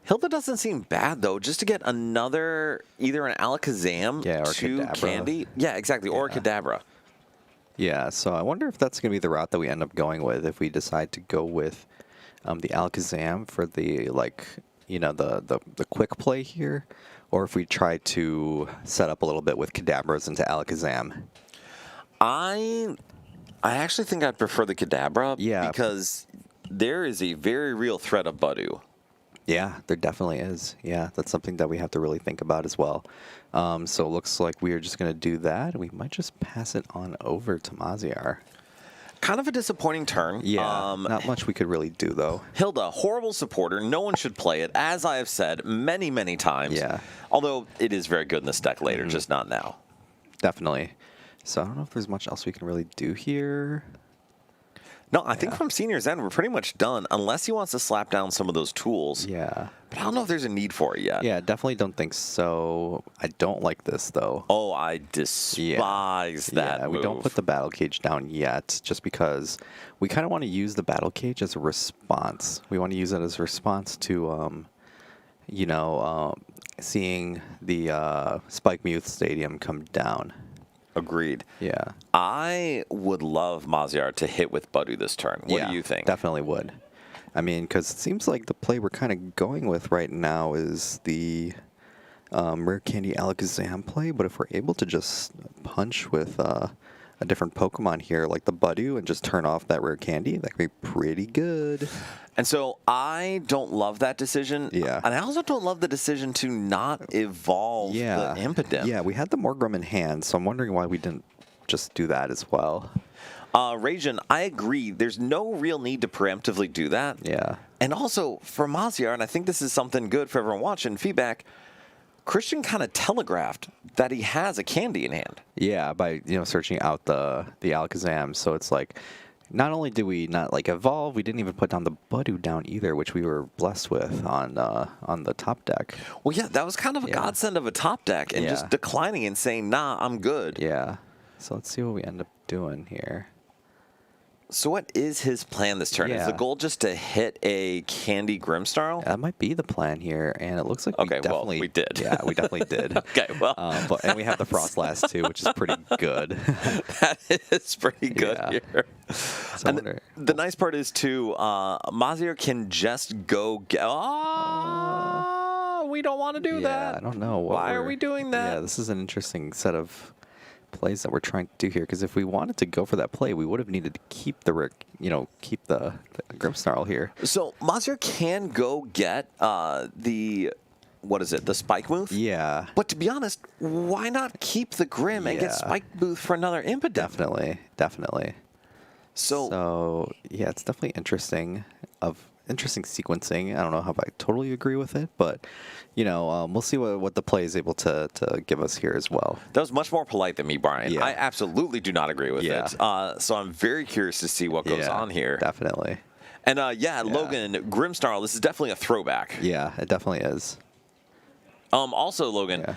Hilda doesn't seem bad, though, just to get another, either an Alakazam or to Kadabra. Candy. Yeah, exactly, or a Kadabra. Yeah, so I wonder if that's going to be the route that we end up going with if we decide to go with the Alakazam for the, the quick play here, or if we try to set up a little bit with Kadabras into Alakazam. I actually think I'd prefer the Kadabra because there is a very real threat of Budu. Yeah, there definitely is. Yeah, that's something that we have to really think about as well. So it looks like we are just going to do that. We might just pass it on over to Maziar. Kind of a disappointing turn. Yeah, not much we could really do, though. Hilda, horrible supporter. No one should play it, as I have said many, many times. Yeah. Although it is very good in this deck later, just not now. Definitely. So I don't know if there's much else we can really do here. No, I think from Senior's end, we're pretty much done, unless he wants to slap down some of those tools. Yeah. But I don't know if there's a need for it yet. Yeah, definitely don't think so. I don't like this, though. Oh, I despise that move. We don't put the Battle Cage down yet, just because we kind of want to use the Battle Cage as a response. We want to use it as a response to, seeing the Spike Muth Stadium come down. Agreed. Yeah. I would love Maziar to hit with Budu this turn. What do you think? Definitely would. I mean, because it seems like the play we're kind of going with right now is the Rare Candy Alakazam play, but if we're able to just punch with a different Pokemon here, like the Budu, and just turn off that Rare Candy, that could be pretty good. And so I don't love that decision. Yeah. And I also don't love the decision to not evolve the Impidimp. Yeah, we had the Morgrem in hand, so I'm wondering why we didn't just do that as well. Rajan, I agree. There's no real need to preemptively do that. Yeah. And also, for Maziar, and I think this is something good for everyone watching, feedback, Christian kind of telegraphed that he has a candy in hand. Yeah, by searching out the Alakazam, so it's like, not only did we not evolve, we didn't even put down the Budu down either, which we were blessed with on the top deck. Well, yeah, that was kind of a godsend of a top deck, and just declining and saying, "Nah, I'm good." Yeah. So let's see what we end up doing here. So what is his plan this turn? Is the Yeah. goal just to hit a Candy Grimmsnarl? That might be the plan here, and it looks like we Okay, well, definitely we did. Yeah, we definitely did. Okay, well. And we have the Frost Last too, which is pretty good. That is pretty good Yeah. here. So I And wonder- the nice part is, too, Mazier can just go get... Oh, we don't want to do that. I don't know. Why are we doing that? Yeah, this is an interesting set of plays that we're trying to do here. Because if we wanted to go for that play, we would have needed to keep the keep the Grimmsnarl here. So Mazier can go get the Spike Move? Yeah, But to be honest, why not keep the Grim and get Yeah. Spike Booth for another Impidimp? definitely. So Yeah, it's definitely interesting sequencing. I don't know if I totally agree with it, but we'll see what the play is able to give us here as well. that was much more polite than me, Brian. Yeah. I absolutely do not agree with Yeah. it. So I'm very curious to see what goes on here. Definitely. And Logan, Grimmsnarl, this is definitely a throwback. Yeah, it definitely is. Also, Logan, Yeah.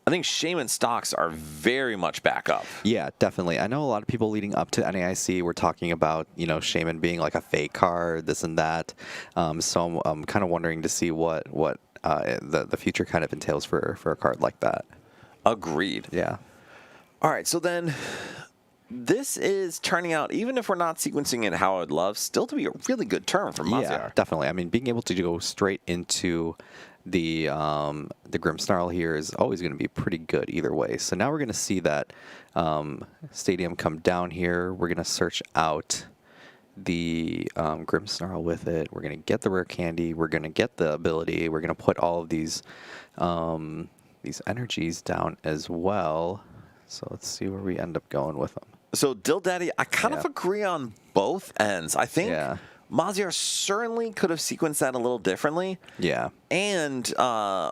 I think Shaman stocks are very much back up. Yeah, definitely. I know a lot of people leading up to NAIC were talking about, Shaman being like a fake card, this and that. So I'm kind of wondering to see what the future kind of entails for a card like that. Agreed. Yeah. All right, so then this is turning out, even if we're not sequencing it how I'd love, still to be a really good turn for Maziar. Yeah, definitely. I mean, being able to go straight into the Grimmsnarl here is always going to be pretty good either way. So now we're going to see that Stadium come down here. We're going to search out the Grimmsnarl with it. We're going to get the rare candy. We're going to get the ability. We're going to put all of these energies down as well. So let's see where we end up going with them. So Dill Daddy, I kind of agree on both ends. I think Yeah. Maziar certainly could have sequenced that a little differently. Yeah. And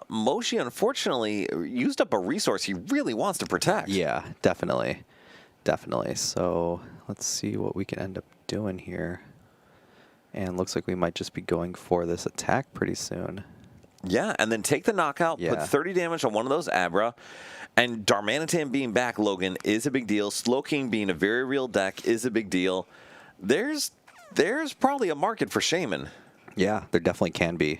Moshi, unfortunately, used up a resource he really wants to protect. Yeah, definitely. Definitely. So let's see what we can end up doing here. And looks like we might just be going for this attack pretty soon. Yeah, and then take the knockout, put Yeah. 30 damage on one of those Abra. And Darmanitan being back, Logan, is a big deal. Slowking being a very real deck is a big deal. There's probably a market for Shaman. Yeah, there definitely can be.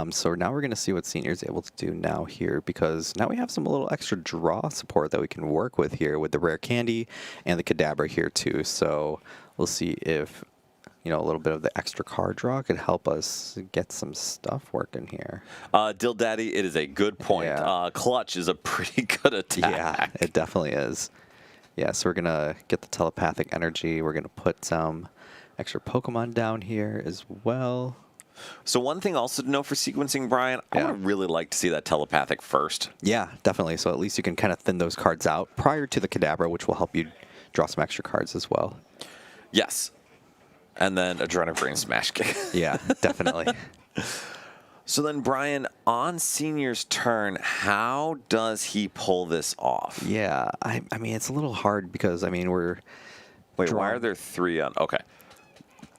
So now we're going to see what Senior's able to do now here, because now we have some little extra draw support that we can work with here with the rare candy and the Kadabra here too. So we'll see if a little bit of the extra card draw could help us get some stuff working here. Dill Daddy, it is a good point. Yeah. Clutch is a pretty good attack. Yeah, it definitely is. Yeah, so we're going to get the telepathic energy. We're going to put some extra Pokemon down here as well. So one thing also to know for sequencing, Brian, I would really like to see that telepathic first. Yeah, definitely. So at least you can kind of thin those cards out prior to the Kadabra, which will help you draw some extra cards as well. Yes. And then Adrenaline Brain Smash Kick. Yeah, definitely. So then, Brian, on Senior's turn, how does he pull this off? Yeah, I mean, it's a little hard because, we're... Wait, why are there 3 on... Okay.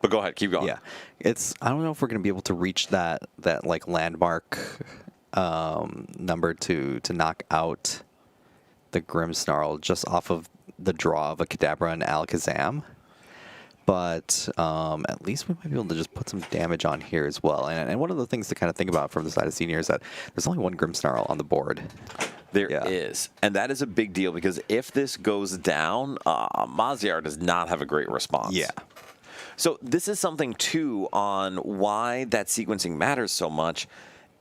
But go ahead, keep going. Yeah, I don't know if we're going to be able to reach that like landmark number to knock out the Grimmsnarl just off of the draw of a Kadabra and Alakazam. But at least we might be able to just put some damage on here as well. And one of the things to kind of think about from the side of Senior is that there's only one Grimmsnarl on the board. There is. And that is a big deal because if this goes down, Maziar does not have a great response. Yeah. So this is something, too, on why that sequencing matters so much.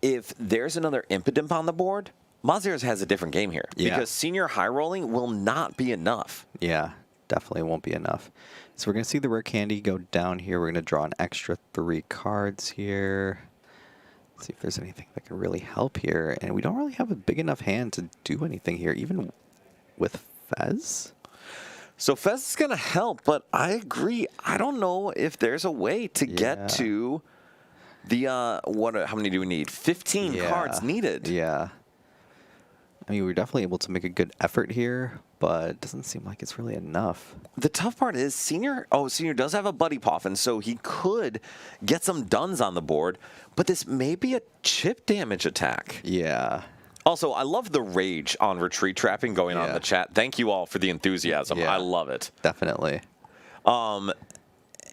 If there's another Impidimp on the board, Maziar has a different game here. Yeah. Because Senior high rolling will not be enough. Yeah, definitely won't be enough. So we're going to see the rare candy go down here. We're going to draw an extra 3 cards here. Let's see if there's anything that can really help here. And we don't really have a big enough hand to do anything here, even with Fez. So Fez is going to help, but I agree. I don't know if there's a way to get to the, how many do we need? 15 cards needed. Yeah. I mean, we're definitely able to make a good effort here, but it doesn't seem like it's really enough. The tough part is Senior does have a Buddy Poffin, so he could get some duns on the board, but this may be a chip damage attack. Yeah. Also, I love the rage on retreat trapping going on in the chat. Thank you all for the enthusiasm. Yeah. I love it. Definitely.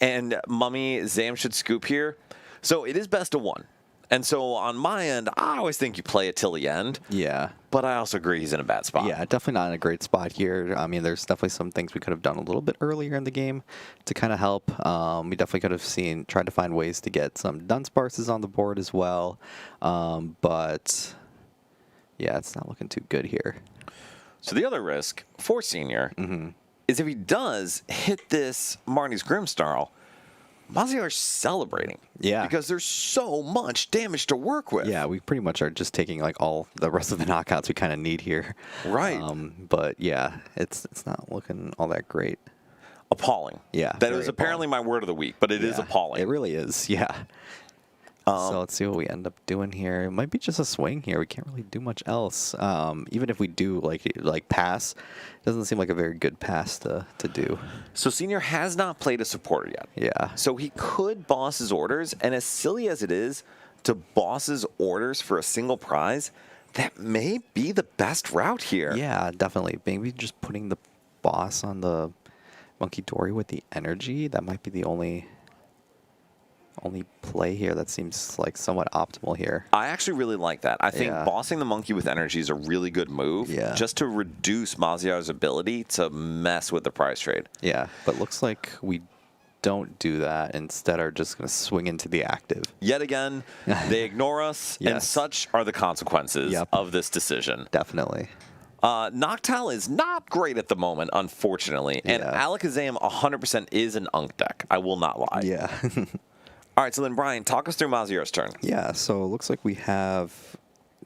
and Mummy Zam should scoop here. So it is best of 1. And so on my end, I always think you play it till the end. Yeah. But I also agree he's in a bad spot. Yeah, definitely not in a great spot here. I mean, there's definitely some things we could have done a little bit earlier in the game to kind of help. We definitely could have tried to find ways to get some Dunsparces on the board as well. But yeah, it's not looking too good here. So the other risk for Senior is if he does hit this Marnie's Grimsnarl, Maziar's celebrating. Yeah. Because there's so much damage to work with. Yeah, we pretty much are just taking like all the rest of the knockouts we kind of need here. Right. But yeah, it's not looking all that great. Appalling. Yeah. That is apparently my word of the week, but it is appalling. It really is, yeah. So let's see what we end up doing here. It might be just a swing here. We can't really do much else. Even if we do like pass, it doesn't seem like a very good pass to do. So Senior has not played a supporter yet. Yeah. So he could boss his orders, and as silly as it is to boss his orders for a single prize, that may be the best route here. Yeah, definitely. Maybe just putting the boss on the Monkey Dory with the energy. That might be the only play here that seems like somewhat optimal here. I actually really like that. I think bossing the monkey with energy is a really good move, just to reduce Maziar's ability to mess with the prize trade. Yeah, but looks like we don't do that. Instead are just going to swing into the active. Yet again, they ignore us, and such are the consequences of this decision. Definitely. Noctowl is not great at the moment, unfortunately, and Alakazam 100% is an Unk deck. I will not lie. Yeah. All right, so then, Brian, talk us through Maziar's turn. Yeah, so it looks like we have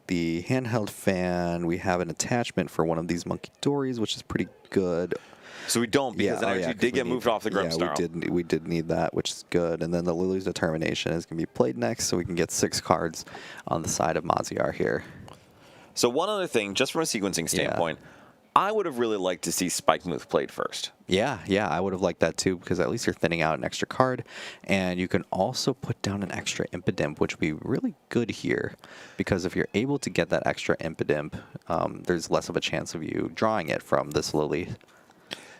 the handheld fan. We have an attachment for one of these Monkey Dories, which is pretty good. So we don't, because energy did get moved off the Grimsnarl. Yeah, we did need that, which is good. And then the Lily's Determination is going to be played next, so we can get 6 cards on the side of Maziar here. So one other thing, just from a sequencing standpoint, I would have really liked to see Spike Move played first. Yeah, I would have liked that too, because at least you're thinning out an extra card, and you can also put down an extra Impidimp, which would be really good here, because if you're able to get that extra Impidimp, there's less of a chance of you drawing it from this Lily.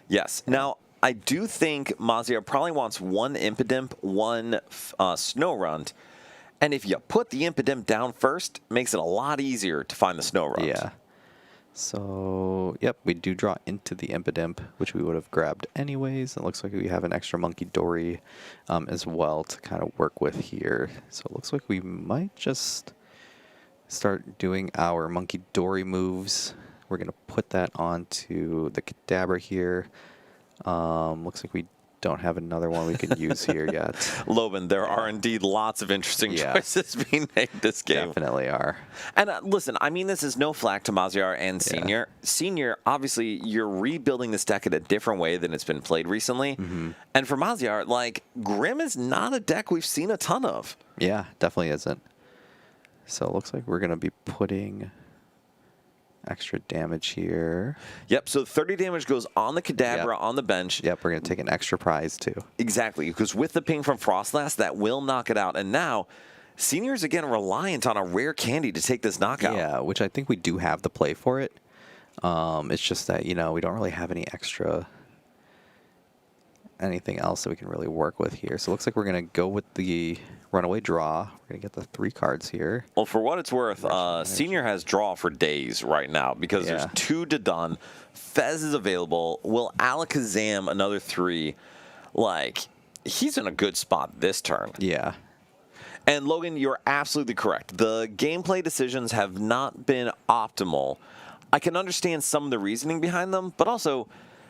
Yes. Now, I do think Maziar probably wants 1 Impidimp, 1 Snorunt, and if you put the Impidimp down first, it makes it a lot easier to find the Snorunt. Yeah. So, yep, we do draw into the Impidimp, which we would have grabbed anyways. It looks like we have an extra Monkey Dory as well to kind of work with here. So it looks like we might just start doing our Monkey Dory moves. We're going to put that onto the Kadabra here. Looks like we don't have another one we can use here yet. Loban, there are indeed lots of interesting choices being made this game. Definitely are. And listen, I mean, this is no flack to Maziar and Senior. Senior, obviously, you're rebuilding this deck in a different way than it's been played recently. And for Maziar, like, Grim is not a deck we've seen a ton of. Yeah, definitely isn't. So it looks like we're going to be putting extra damage here. Yep, so 30 damage goes on the Kadabra on the bench. Yep, we're going to take an extra prize too. Exactly, because with the ping from Frostlass, that will knock it out. And now, Senior's again reliant on a rare candy to take this knockout. Yeah, which I think we do have the play for it. It's just that, we don't really have any extra anything else that we can really work with here. So it looks like we're going to go with the runaway draw. We're going to get the 3 cards here. Well, for what it's worth, Senior has draw for days right now because there's 2 to done. Fez is available. Will Alakazam another 3? Like, he's in a good spot this turn. Yeah. And Logan, you're absolutely correct. The gameplay decisions have not been optimal. I can understand some of the reasoning behind them, but also,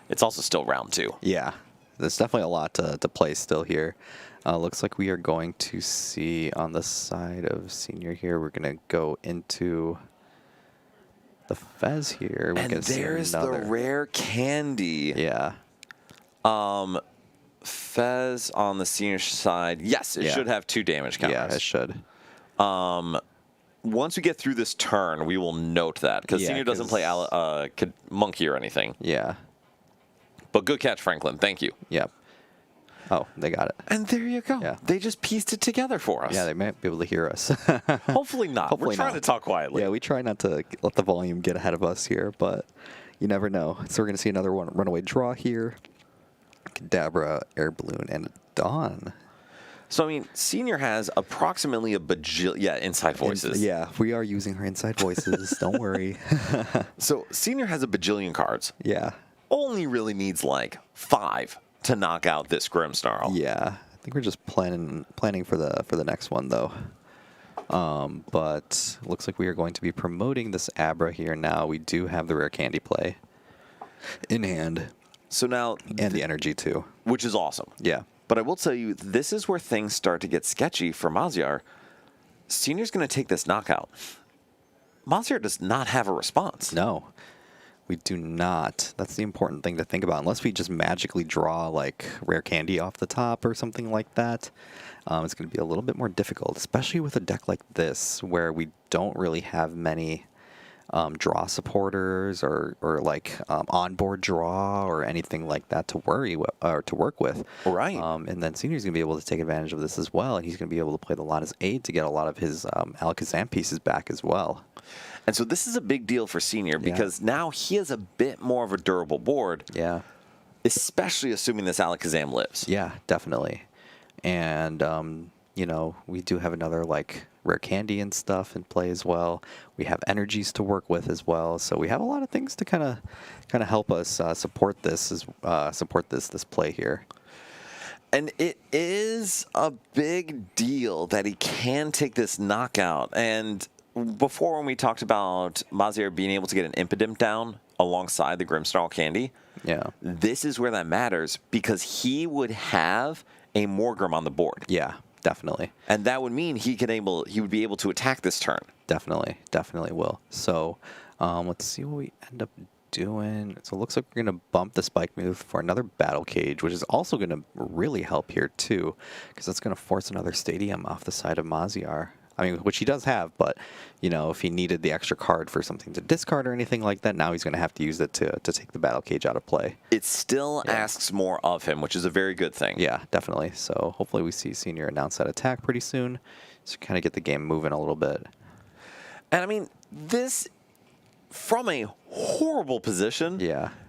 it's also still round 2. Yeah. There's definitely a lot to play still here. Looks like we are going to see on the side of Senior here, we're going to go into the Fez here. And there's the rare candy. Yeah. Fez on the Senior side. Yes, it should have 2 damage counters. Yeah, it should. Once we get through this turn, we will note that, because Senior doesn't play Monkey or anything. Yeah. But good catch, Franklin. Thank you. Yep. Oh, they got it. And there you go. Yeah. They just pieced it together for us. Yeah, they might be able to hear us. Hopefully not. Hopefully We're trying to talk quietly. Yeah, we try not to let the volume get ahead of us here, but you never know. So we're going to see another runaway draw here. Kadabra, Air Balloon, and a Dawn. So, I mean, Senior has approximately a bajillion... Yeah, inside voices. Yeah, we are using her inside voices. Don't worry. So, Senior has a bajillion cards. Yeah. Only really needs, like, 5 to knock out this Grimmsnarl. Yeah. I think we're just planning for the next one, though. But looks like we are going to be promoting this Abra here now. We do have the rare candy play in hand. So now... And the energy, too. Which is awesome. Yeah. But I will tell you, this is where things start to get sketchy for Maziar. Senior's going to take this knockout. Maziar does not have a response. No, we do not. That's the important thing to think about. Unless we just magically draw, like, rare candy off the top or something like that, it's going to be a little bit more difficult, especially with a deck like this, where we don't really have many draw supporters or like onboard draw or anything like that to work with. Right. And then Senior's going to be able to take advantage of this as well, and he's going to be able to play the Lana's Aid to get a lot of his Alakazam pieces back as well. And so this is a big deal for Senior because now he has a bit more of a durable board. Yeah. Especially assuming this Alakazam lives. Yeah, definitely. And, you know, we do have another, like, rare candy and stuff in play as well. We have energies to work with as well. So we have a lot of things to kind of help us support this play here. And it is a big deal that he can take this knockout. And before, when we talked about Maziar being able to get an Impidimp down alongside the Grimmsnarl candy, yeah, this is where that matters because he would have a Morgrim on the board. Yeah, definitely. And that would mean he would be able to attack this turn. Definitely will. So let's see what we end up doing. So it looks like we're going to bump the Spike move for another Battle Cage, which is also going to really help here too, because that's going to force another Stadium off the side of Maziar. I mean, which he does have, but, you know, if he needed the extra card for something to discard or anything like that, now he's going to have to use it to take the Battle Cage out of play. It still asks more of him, which is a very good thing. Yeah, definitely. So hopefully we see Senior announce that attack pretty soon to kind of get the game moving a little bit. And, I mean, this, from a horrible position,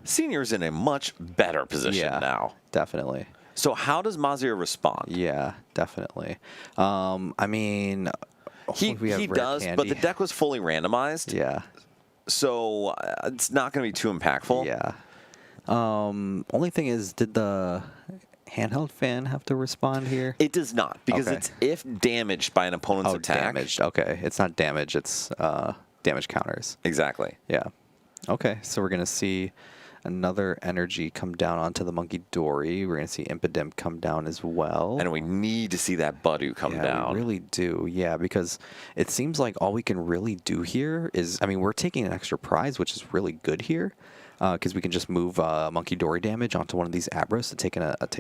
Senior's in a much better position now. Definitely. So how does Maziar respond? Yeah, definitely. I mean... He does, candy. But the deck was fully randomized. Yeah. So it's not going to be too impactful. Yeah. Only thing is, did the handheld fan have to respond here? It does not, because it's if damaged by an opponent's attack. Damaged. Okay. It's not damage, it's damage counters. Exactly. Yeah. Okay, so we're going to see another energy come down onto the Monkey Dory. We're going to see Impidimp come down as well. And we need to see that Budu come down. We really do, because it seems like all we can really do here is, I mean, we're taking an extra prize, which is really good here, because we can just move Monkey Dory damage onto one of these Abras to take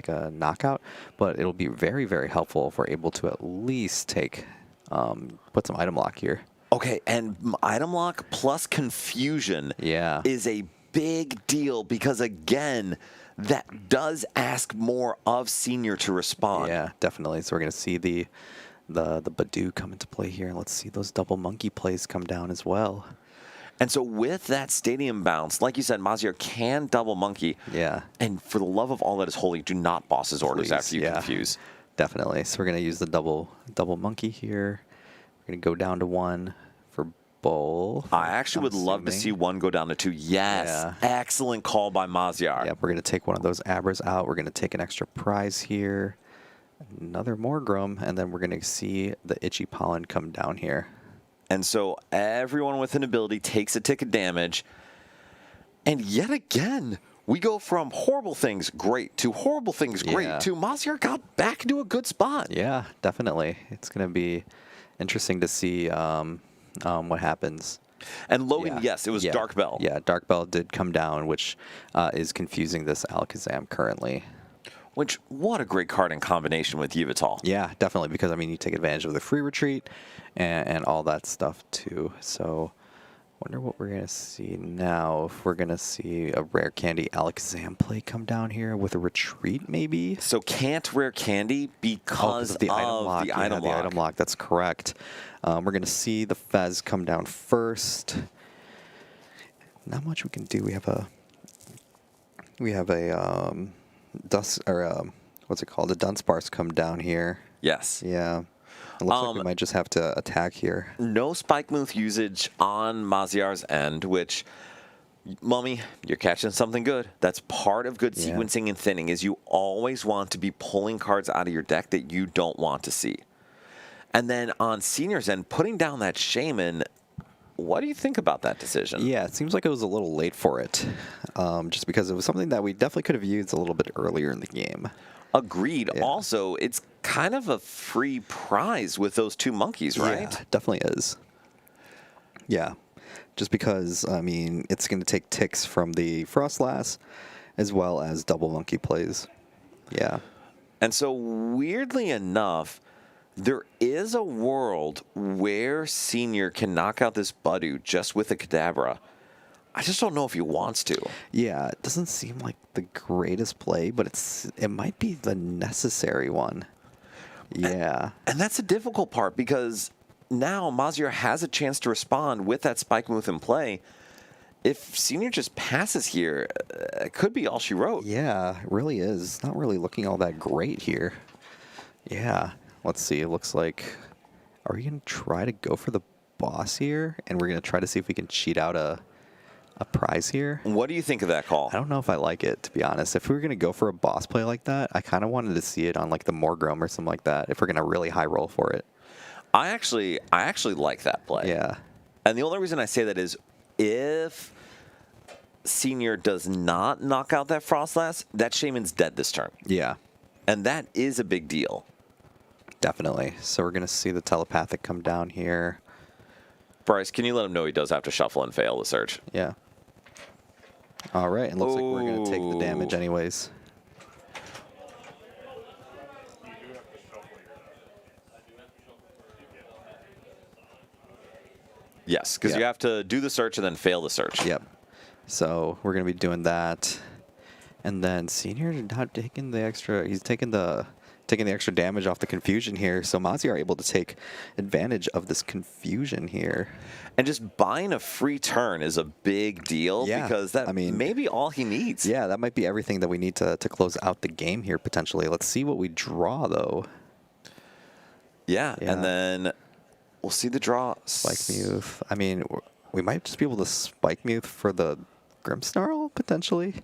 a knockout, but it'll be very, very helpful if we're able to at least put some item lock here. Okay, and item lock plus confusion is a big deal because, again, that does ask more of Senior to respond. Yeah, definitely. So we're going to see the Budu come into play here, and let's see those double monkey plays come down as well. And so with that Stadium bounce, like you said, Maziar can double monkey. Yeah. And for the love of all that is holy, do not boss his orders after you confuse. Definitely. So we're going to use the double monkey here. We're going to go down to 1 for both. I actually would love to see 1 go down to 2. Yes. Excellent call by Maziar. Yep, we're going to take one of those Abras out. We're going to take an extra prize here. Another Morgrim, and then we're going to see the Itchy Pollen come down here. And so everyone with an ability takes a tick of damage. And yet again, we go from horrible things great to horrible things great to Maziar got back into a good spot. Yeah, definitely. It's going to be interesting to see what happens. And Logan, yes, it was Dark Bell. Yeah, Dark Bell did come down, which is confusing this Alakazam currently. Which, what a great card in combination with Yveltal. Yeah, definitely, because, I mean, you take advantage of the free retreat and all that stuff, too. So, wonder what we're going to see now. If we're going to see a Rare Candy Alakazam play come down here with a retreat, maybe? So, can't Rare Candy because of the item lock. The item lock, that's correct. We're going to see the Fez come down first. Not much we can do. We have a what's it called? The Dunsparce come down here. Yes. Yeah. It looks like we might just have to attack here. No Spike Move usage on Maziar's end, which, Mummy, you're catching something good. That's part of good sequencing and thinning, is you always want to be pulling cards out of your deck that you don't want to see. And then on Senior's end, putting down that Shaman, what do you think about that decision? Yeah, it seems like it was a little late for it, just because it was something that we definitely could have used a little bit earlier in the game. Agreed. Yeah. Also, it's kind of a free prize with those 2 monkeys, right? Yeah, it definitely is. Yeah, just because, I mean, it's going to take ticks from the Frostlass as well as double monkey plays. Yeah. And so, weirdly enough, there is a world where Senior can knock out this Budu just with a Kadabra. I just don't know if he wants to. Yeah, it doesn't seem like the greatest play, but it might be the necessary one. Yeah. And that's the difficult part, because now Maziar has a chance to respond with that Spike Move in play. If Senior just passes here, it could be all she wrote. Yeah, it really is. It's not really looking all that great here. Yeah. Let's see. It looks like... Are we going to try to go for the boss here? And we're going to try to see if we can cheat out a prize here? What do you think of that call? I don't know if I like it, to be honest. If we were going to go for a boss play like that, I kind of wanted to see it on like the Morgrum or something like that, if we're going to really high roll for it. I actually like that play. Yeah. And the only reason I say that is if Senior does not knock out that Frostlass, that Shaman's dead this turn. Yeah. And that is a big deal. Definitely. So we're going to see the telepathic come down here. Bryce, can you let him know he does have to shuffle and fail the search? Yeah. All right. It looks like we're going to take the damage anyways. Yes, because you have to do the search and then fail the search. Yep. So we're going to be doing that. And then Senior not taking the extra. He's taking the extra damage off the confusion here. So Maziar able to take advantage of this confusion here. And just buying a free turn is a big deal, because that may be all he needs. Yeah, that might be everything that we need to close out the game here potentially. Let's see what we draw though. Yeah, and then we'll see the draw. Spike Muth. I mean, we might just be able to Spike Muth for the Grimmsnarl potentially.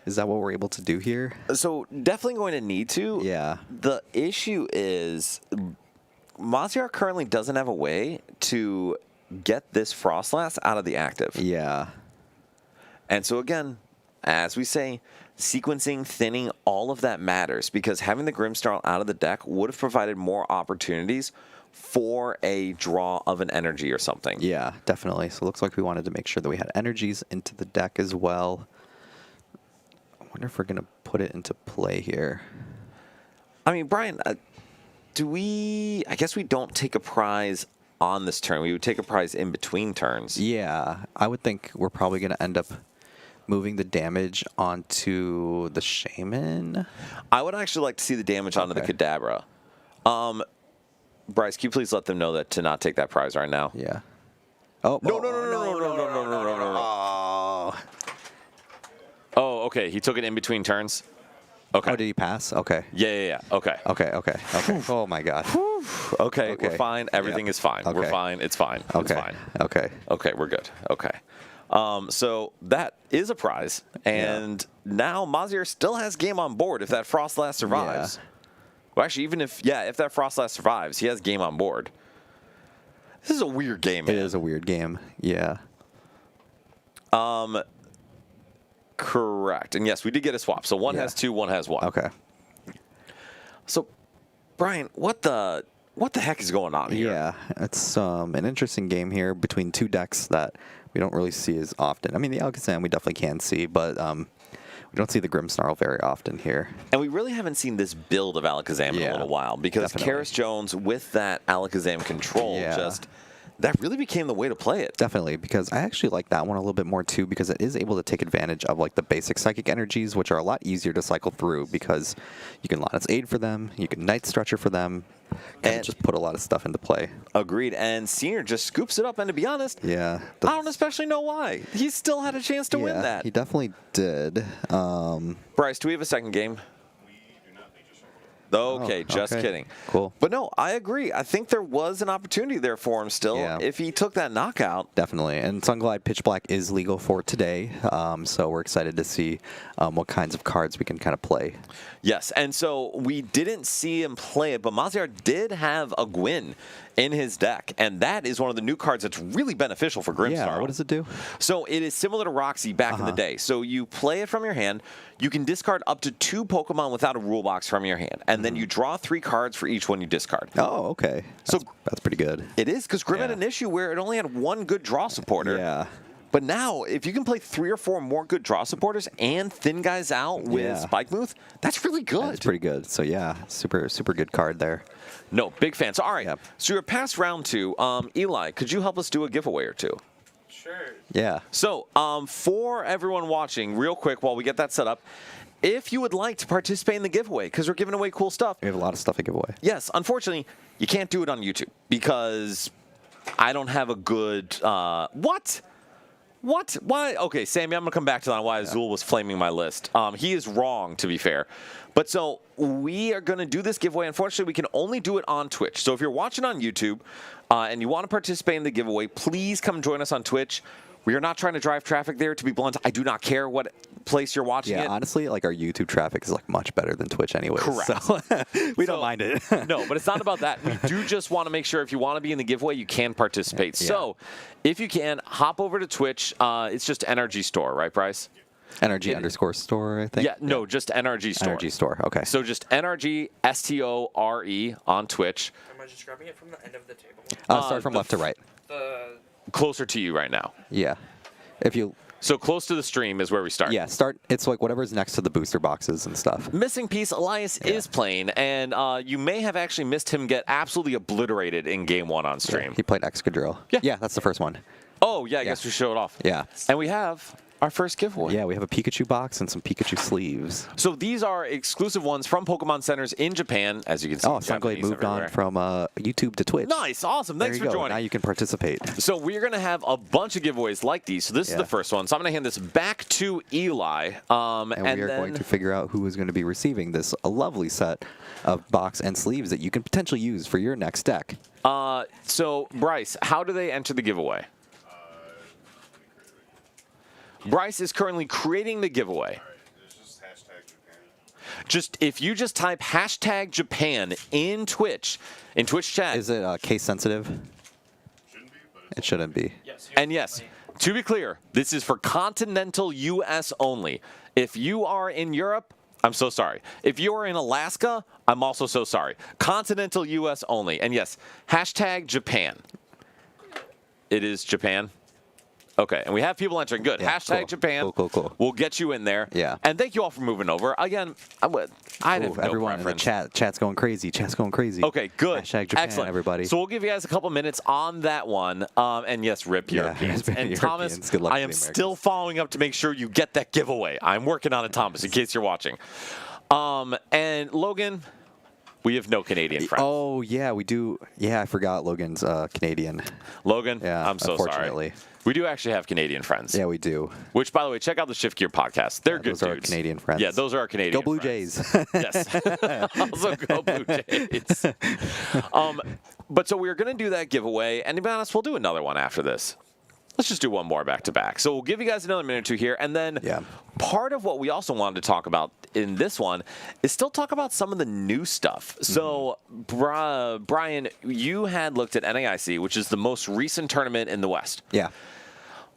Is that what we're able to do here? So definitely going to need to. Yeah. The issue is Maziar currently doesn't have a way to get this Frostlass out of the active. Yeah. And so again, as we say, sequencing, thinning, all of that matters, because having the Grimmsnarl out of the deck would have provided more opportunities for a draw of an energy or something. Yeah, definitely. So it looks like we wanted to make sure that we had energies into the deck as well. I wonder if we're going to put it into play here. I mean, Brian, I guess we don't take a prize on this turn. We would take a prize in between turns. Yeah, I would think we're probably going to end up moving the damage onto the Shaman. I would actually like to see the damage onto the Kadabra. Bryce, can you please let them know that to not take that prize right now? Yeah. Oh, no. Oh, okay. He took it in between turns. Okay. Oh, did he pass? Okay. Yeah. Okay. Oh my God. Okay, we're fine. Everything is fine. Okay. We're fine. It's fine. Okay. It's fine. Okay, we're good. Okay. So that is a prize, and now Maziar still has game on board if that Frostlass survives. Yeah. Well, actually, even if that Frostlass survives, he has game on board. This is a weird game, man. It is a weird game. Yeah. Correct. And yes, we did get a swap. So one has 2, one has 1. Okay. So, Brian, what the heck is going on here? Yeah, it's an interesting game here between 2 decks that we don't really see as often. I mean, the Alakazam we definitely can see, but we don't see the Grimmsnarl very often here. And we really haven't seen this build of Alakazam in a little while, because definitely. Karis Jones with that Alakazam control just that really became the way to play it. Definitely, because I actually like that one a little bit more too, because it is able to take advantage of like the basic psychic energies, which are a lot easier to cycle through because you can Lotus Aid for them, you can Night Stretcher for them, and just put a lot of stuff into play. Agreed. And Senior just scoops it up, and to be honest, Yeah. I don't especially know why. He still had a chance to win that. He definitely did. Bryce, do we have a second game? Okay, just okay. kidding. Cool. But no, I agree. I think there was an opportunity there for him still if he took that knockout. Definitely. And Sunglide Pitch Black is legal for today, so we're excited to see what kinds of cards we can kind of play. Yes, and so we didn't see him play it, but Maziar did have a Gwyn in his deck, and that is one of the new cards that's really beneficial for Grimstar. Yeah, what does it do? So it is similar to Roxy back in the day. So you play it from your hand, you can discard up to 2 Pokemon without a rule box from your hand, and then you draw 3 cards for each one you discard. Oh, okay. That's pretty good. It is, because Grim had an issue where it only had 1 good draw supporter. Yeah. But now, if you can play 3 or 4 more good draw supporters and thin guys out with Spike Move, that's really good. That's pretty good. So yeah, super good card there. No, big fan. So all right, Yep. so you're past round 2. Eli, could you help us do a giveaway or two? Sure. Yeah. So for everyone watching, real quick while we get that set up, if you would like to participate in the giveaway, because we're giving away cool stuff. We have a lot of stuff to give away. Yes, unfortunately, you can't do it on YouTube because I don't have a good What? Why? Okay, Sammy, I'm going to come back to that on why Azul was flaming my list. He is wrong, to be fair. But so we are going to do this giveaway. Unfortunately, we can only do it on Twitch. So if you're watching on YouTube and you want to participate in the giveaway, please come join us on Twitch. We are not trying to drive traffic there. To be blunt, I do not care what place you're watching it. Yeah, honestly, like our YouTube traffic is like much better than Twitch anyway. Correct. So we don't mind it. No, but it's not about that. We do just want to make sure if you want to be in the giveaway, you can participate. Yeah. So if you can, hop over to Twitch. It's just NRG Store, right, Bryce? NRG_store, I think. Yeah, no, just NRG Store. NRG Store, okay. So just NRG STORE on Twitch. Am I just grabbing it from the end of the table? Start from left to right. The Closer to you right now. Yeah. If you... So close to the stream is where we start. Yeah, start. It's like whatever's next to the booster boxes and stuff. Missing piece, Elias is playing, and you may have actually missed him get absolutely obliterated in Game 1 on stream. He played Excadrill. Yeah. Yeah, that's the first one. Oh, yeah, I guess we show it off. Yeah. And we have our first giveaway. Yeah, we have a Pikachu box and some Pikachu sleeves. So these are exclusive ones from Pokemon Centers in Japan, as you can see. Oh, Sunglade moved on from YouTube to Twitch. Nice, awesome. Thanks There you for go. joining. Now you can participate. So we're going to have a bunch of giveaways like these. So this is the first one. So I'm going to hand this back to Eli. And we are going to figure out who is going to be receiving this lovely set of box and sleeves that you can potentially use for your next deck. So, Bryce, how do they enter the giveaway? Bryce is currently creating the giveaway. All right, there's just hashtag Japan. Just if you just type hashtag Japan in Twitch chat. Is it case sensitive? Shouldn't be, but It shouldn't be. yes. And yes, to be clear, this is for continental U.S. only. If you are in Europe, I'm so sorry. If you are in Alaska, I'm also so sorry. Continental U.S. only. And yes, hashtag Japan. It is Japan. Okay, and we have people entering. Good. Yeah, Hashtag cool. Japan. Cool. We'll get you in there. Yeah. And thank you all for moving over. Again, I have no Everyone preference. in the chat's going crazy. Chat's going crazy. Okay, good. Hashtag Japan, Excellent. everybody. So we'll give you guys a couple minutes on that one. And yes, rip Europeans. And Europeans. Thomas, Good luck I to am the still following up to make sure you get that giveaway. I'm working on it, Thomas, in case you're watching. And Logan, we have no Canadian friends. Oh, yeah, we do. Yeah, I forgot Logan's Canadian. Logan, Yeah, I'm so unfortunately. sorry. We do actually have Canadian friends. Yeah, we do. Which, by the way, check out the Shift Gear podcast. They're good Those are our dudes. Canadian friends. Yeah, those are our Canadian Go Blue friends. Jays. Yes. Also go Blue Jays. But so we're going to do that giveaway, and to be honest, we'll do another one after this. Let's just do one more back to back. So we'll give you guys another minute or two here, and then part of what we also wanted to talk about in this one is still talk about some of the new stuff. So, Brian, you had looked at NAIC, which is the most recent tournament in the West. Yeah.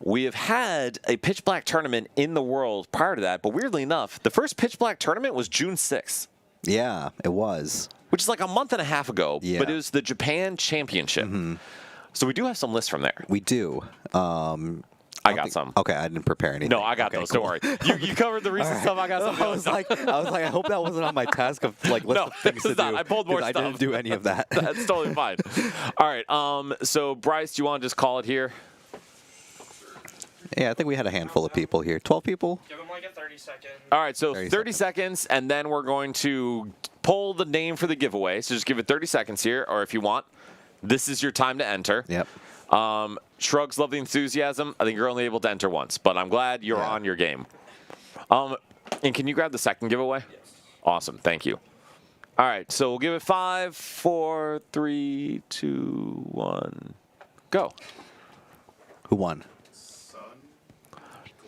We have had a Pitch Black tournament in the world prior to that, but weirdly enough, the first Pitch Black tournament was June 6th. Yeah, it was. Which is like a month and a half ago, Yeah. but it was the Japan Championship. So we do have some lists from there. We do. I got some. Okay, I didn't prepare anything. No, I got Okay, those. cool. Don't worry. You covered the Reese's stuff. I got something else. I was like, I hope that wasn't on my task of like list No, of things to it's not. do. I pulled more 'cause I stuff. didn't do any of that. That's totally fine. All right. So Bryce, do you want to just call it here? Yeah, I think we had a handful of people here. 12 people. Give him like a 30-second. All right. So 30 30 seconds, and then we're going to pull the name for the giveaway. So just give it 30 seconds here, or if you want, this is your time to enter. Yep. Shrugs, love the enthusiasm. I think you're only able to enter once, but I'm glad you're on your game. And can you grab the second giveaway? Yes. Awesome. Thank you. All right. So we'll give it 5, 4, 3, 2, 1, go. Who won? Sun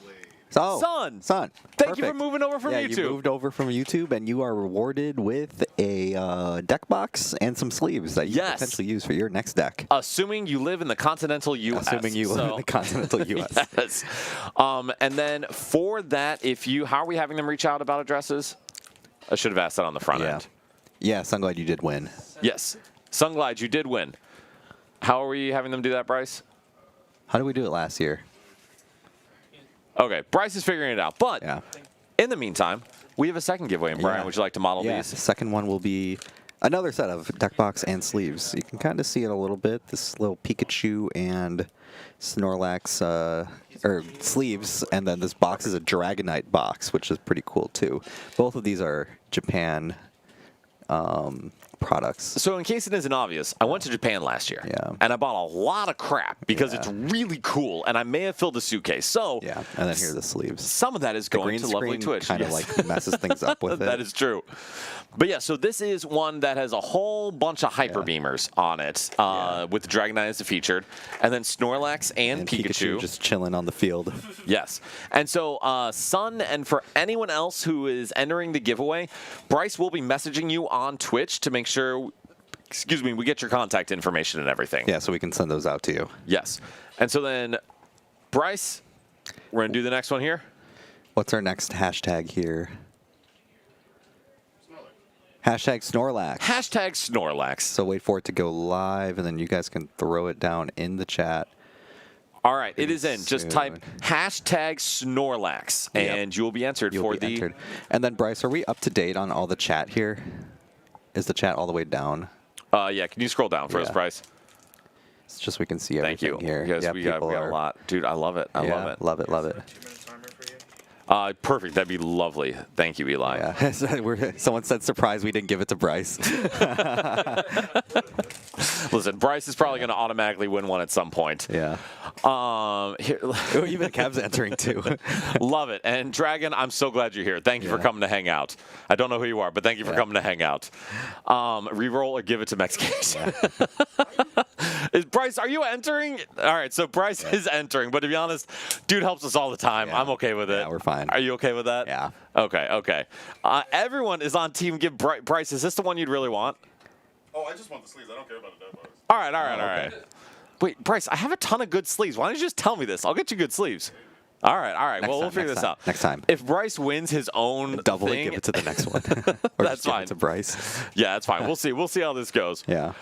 Glade. Oh, Sun. Sun. Thank you for Perfect. moving over from yeah, YouTube. you moved over from YouTube, and you are rewarded with a deck box and some sleeves that you can Yes. potentially use for your next deck. Assuming you live in the continental U.S. Assuming you live in the continental U.S. Yes. And then for that, how are we having them reach out about addresses? I should have asked that on the front Yeah. end. Yeah, so I'm glad you did win. Yes. Sunglide, you did win. How are we having them do that, Bryce? How did we do it last year? Okay, Bryce is figuring it out. But Yeah. in the meantime, we have a second giveaway. And Brian, Yeah. would you like to model Yeah, these? the second one will be another set of deck box and sleeves. You can kind of see it a little bit. This little Pikachu and Snorlax or sleeves, and then this box is a Dragonite box, which is pretty cool too. Both of these are Japan products. So in case it isn't obvious, I went to Japan last year. Yeah. And I bought a lot of crap because it's really cool, and I may have filled a suitcase. So Yeah, and then here are the sleeves. some of that is The going green to lovely screen Twitch. kind of Yes. like messes things up with it. That is true. But yeah, so this is one that has a whole bunch of hyper beamers on it, with Dragonite as the featured, and then Snorlax and Pikachu. just chilling on the field. Yes. And so, Sun, and for anyone else who is entering the giveaway, Bryce will be messaging you on Twitch to make sure, we get your contact information and everything. Yeah, so we can send those out to you. Yes. And so then, Bryce, we're going to do the next one here. What's our next hashtag here? Hashtag Snorlax. Hashtag Snorlax. So wait for it to go live, and then you guys can throw it down in the chat. All right, it is in. Just soon. type hashtag Snorlax, and you will be entered You'll for be the. entered. And then, Bryce, are we up to date on all the chat here? Is the chat all the way down? Yeah, can you scroll down for us, Yeah. Bryce? It's just we can see Thank everything you. here. Because Yeah, we got people a are- lot. Dude, I love it. I yeah, love it. Love it, love it. 2-minute timer for you. Perfect. That'd be lovely. Thank you, Eli. Yeah. Someone said surprise we didn't give it to Bryce. Listen, Bryce is probably going to automatically win one at some point. Yeah. Here, Even Kev's entering too. love it. And Dragon, I'm so glad you're here. Thank you for Yeah. coming to hang out. I don't know who you are, but thank you for coming to hang out. Reroll or give it to Mexication. Is Bryce, are you entering? All right, so Bryce is entering, but to be honest, dude helps us all the time. Yeah. I'm okay with it. Yeah, we're fine. Are you okay with that? Yeah. Okay. Everyone is on team give Bryce. Is this the one you'd really want? Oh, I just want the sleeves. I don't care about the dead box. All right. okay. Wait, Bryce, I have a ton of good sleeves. Why don't you just tell me this? I'll get you good sleeves. All right. Next Well, we'll time, figure next this time, out. next time. If Bryce wins his own Doubly thing, give it to the next one. Or That's just give fine. it to Bryce. yeah, that's fine. We'll see. We'll see how this goes. Yeah.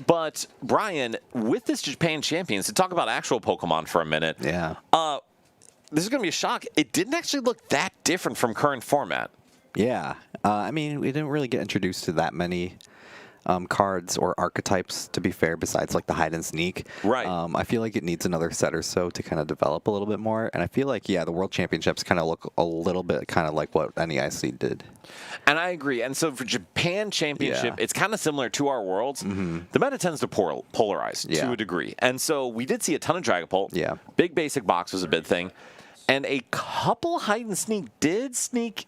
But Brian, with this Japan Champions, to talk about actual Pokemon for a minute, Yeah. this is going to be a shock. It didn't actually look that different from current format. Yeah. I mean, we didn't really get introduced to that many cards or archetypes, to be fair, besides like the hide and sneak. Right. I feel like it needs another set or so to kind of develop a little bit more. And I feel like, the World Championships kind of look a little bit kind of like what NEIC did. And I agree. And so for Japan Championship, Yeah. it's kind of similar to our Worlds. The meta tends to polarize Yeah. to a degree. And so we did see a ton of Dragapult. Yeah. Big basic box was a big thing. And a couple hide and sneak did sneak.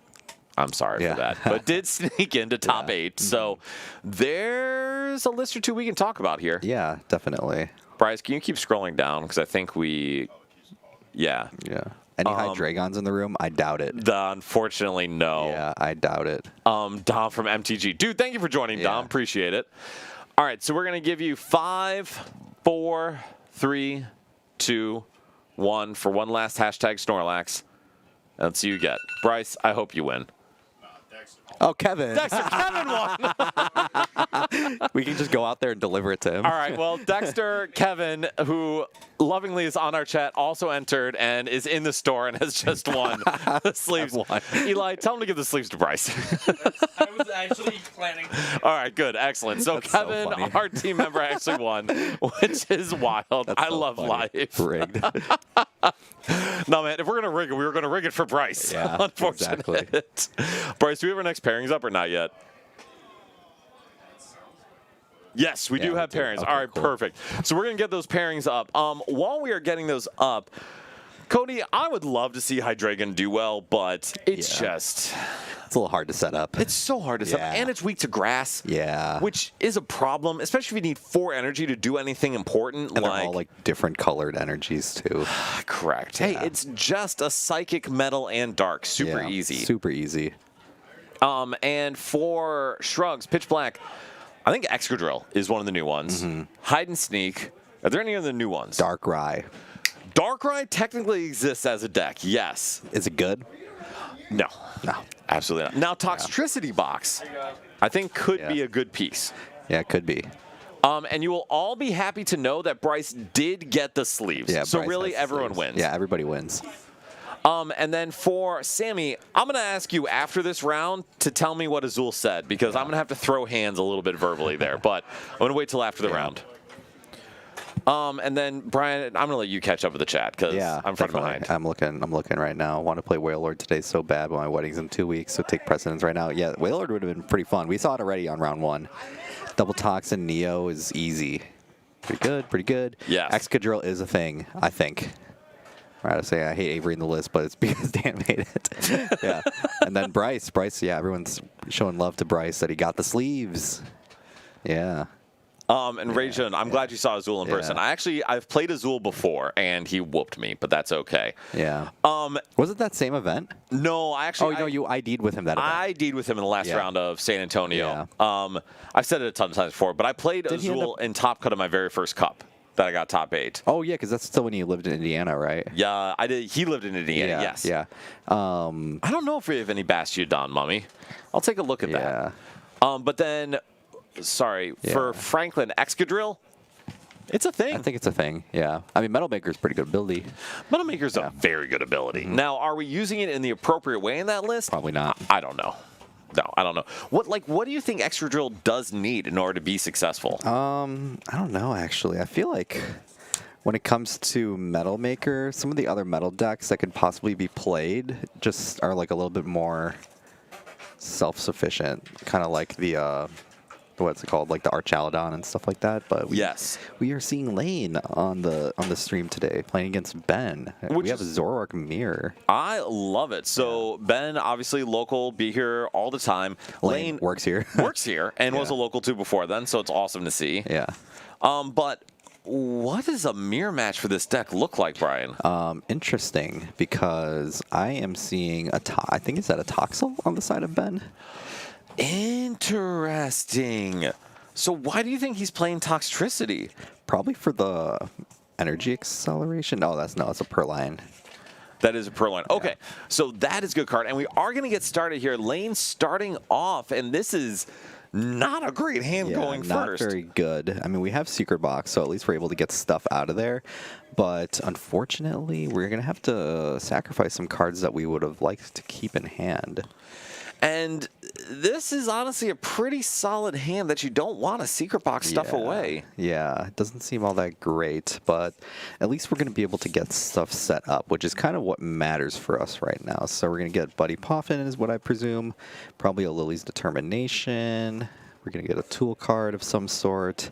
I'm sorry Yeah. for that, but did sneak into top Yeah. 8. So there's a list or two we can talk about here. Yeah, definitely. Bryce, can you keep scrolling down? Because I think we. Yeah. Yeah. Any Hydreigons in the room? I doubt it. Unfortunately, no. Yeah, I doubt it. Dom from MTG. Dude, thank you for joining, Dom. Yeah. Appreciate it. All right, so we're going to give you 5, 4, 3, 2, 1 for one last hashtag Snorlax. And let's see who you get. Bryce, I hope you win. Dexter. Oh, Kevin. Dexter, Kevin won. We can just go out there and deliver it to him. All right. Well, Dexter, Kevin, who lovingly is on our chat, also entered and is in the store and has just won the sleeves. Eli, tell him to give the sleeves to Bryce. I was actually planning. All right. Good. Excellent. So That's so Kevin, funny. our team member, actually won, which is wild. That's I so love funny. life. Rigged. No, man. If we're gonna rig it, we were gonna rig it for Bryce. Yeah, Unfortunate. exactly. Bryce, do we have our next pairings up or not yet? Yes, we Yeah, do we have do. pairings. Okay, All right, cool. perfect. So we're going to get those pairings up. While we are getting those up, Cody, I would love to see Hydreigon do well, but it's Yeah. just, It's a little hard to set up. it's so hard to set up. Yeah. And it's weak to grass, Yeah. which is a problem, especially if you need 4 energy to do anything important. And they're all like different colored energies too. correct. Hey, Yeah. it's just a psychic, metal, and dark. Super Yeah, easy. Super easy. And for Shrugs, Pitch Black, I think Excadrill is one of the new ones. Hide and Sneak. Are there any other new ones? Darkrai. Darkrai technically exists as a deck, yes. Is it good? No. No. Absolutely not. Now, Toxtricity Box, I think, could be Yeah. a good piece. Yeah, it could be. And you will all be happy to know that Bryce did get the sleeves. Yeah. So Bryce really, has everyone sleeves. wins. Yeah, everybody wins. And then for Sammy, I'm going to ask you after this round to tell me what Azul said, because I'm going to have to throw hands a little bit verbally there. But I'm going to wait till after the round. And then, Brian, I'm going to let you catch up with the chat, because Yeah, I'm front definitely. behind. I'm looking right now. I want to play Wailord today so bad, but my wedding's in 2 weeks, so take precedence right now. Yeah, Wailord would have been pretty fun. We saw it already on round 1. Double Toxin Neo is easy. Pretty good, pretty good. Yes. Excadrill is a thing, I think. I gotta say, I hate Avery in the list, but it's because Dan made it. Yeah. And then Bryce, yeah, everyone's showing love to Bryce that he got the sleeves. Yeah. And Rajan, I'm glad you saw Azul in person. Yeah. I've played Azul before, and he whooped me, but that's okay. Yeah. Was it that same event? No, I actually. Oh, no, you ID'd with him that event. I ID'd with him in the last Yeah. round of San Antonio. Yeah. I've said it a ton of times before, but I played Did he end Azul up- in Top Cut of my very first cup that I got top 8. Oh, yeah, because that's still when you lived in Indiana, right? Yeah, I did. He lived in Indiana, Yeah, yes. Yeah. I don't know if we have any Bastiodon, Mummy. I'll take a look at Yeah. that. But then, sorry, for Yeah. Franklin, Excadrill, it's a thing. I think it's a thing, yeah. I mean, Metal Maker's pretty good ability. Metal Maker's a very good ability. Now, are we using it in the appropriate way in that list? Probably not. I don't know. No, I don't know. What do you think Excadrill does need in order to be successful? I don't know, actually. I feel like when it comes to Metal Maker, some of the other metal decks that could possibly be played just are like a little bit more self-sufficient, kind of like the what's it called, like the Archaladon and stuff like that. But Yes. we are seeing Lane on the stream today playing against Ben. Which we have is- Zoroark Mirror. I love it. So Ben, obviously local, be here all the time. Lane works here. works here and was a Yeah. local too before then, so it's awesome to see. Yeah. But what does a mirror match for this deck look like, Brian? Interesting, because I am seeing I think it's a Toxel on the side of Ben. Interesting. So why do you think he's playing Toxtricity? Probably for the energy acceleration. No, it's a Purrloin. That is a Purrloin. Okay, so that is a good card. And we are going to get started here. Lane starting off, and this is not a great hand going not first. very good. I mean, we have Secret Box, so at least we're able to get stuff out of there. But unfortunately, we're going to have to sacrifice some cards that we would have liked to keep in hand. And this is honestly a pretty solid hand that you don't want to secret box stuff away. Yeah, it doesn't seem all that great, but at least we're going to be able to get stuff set up, which is kind of what matters for us right now. So we're going to get Buddy Poffin, is what I presume. Probably a Lily's Determination. We're going to get a tool card of some sort.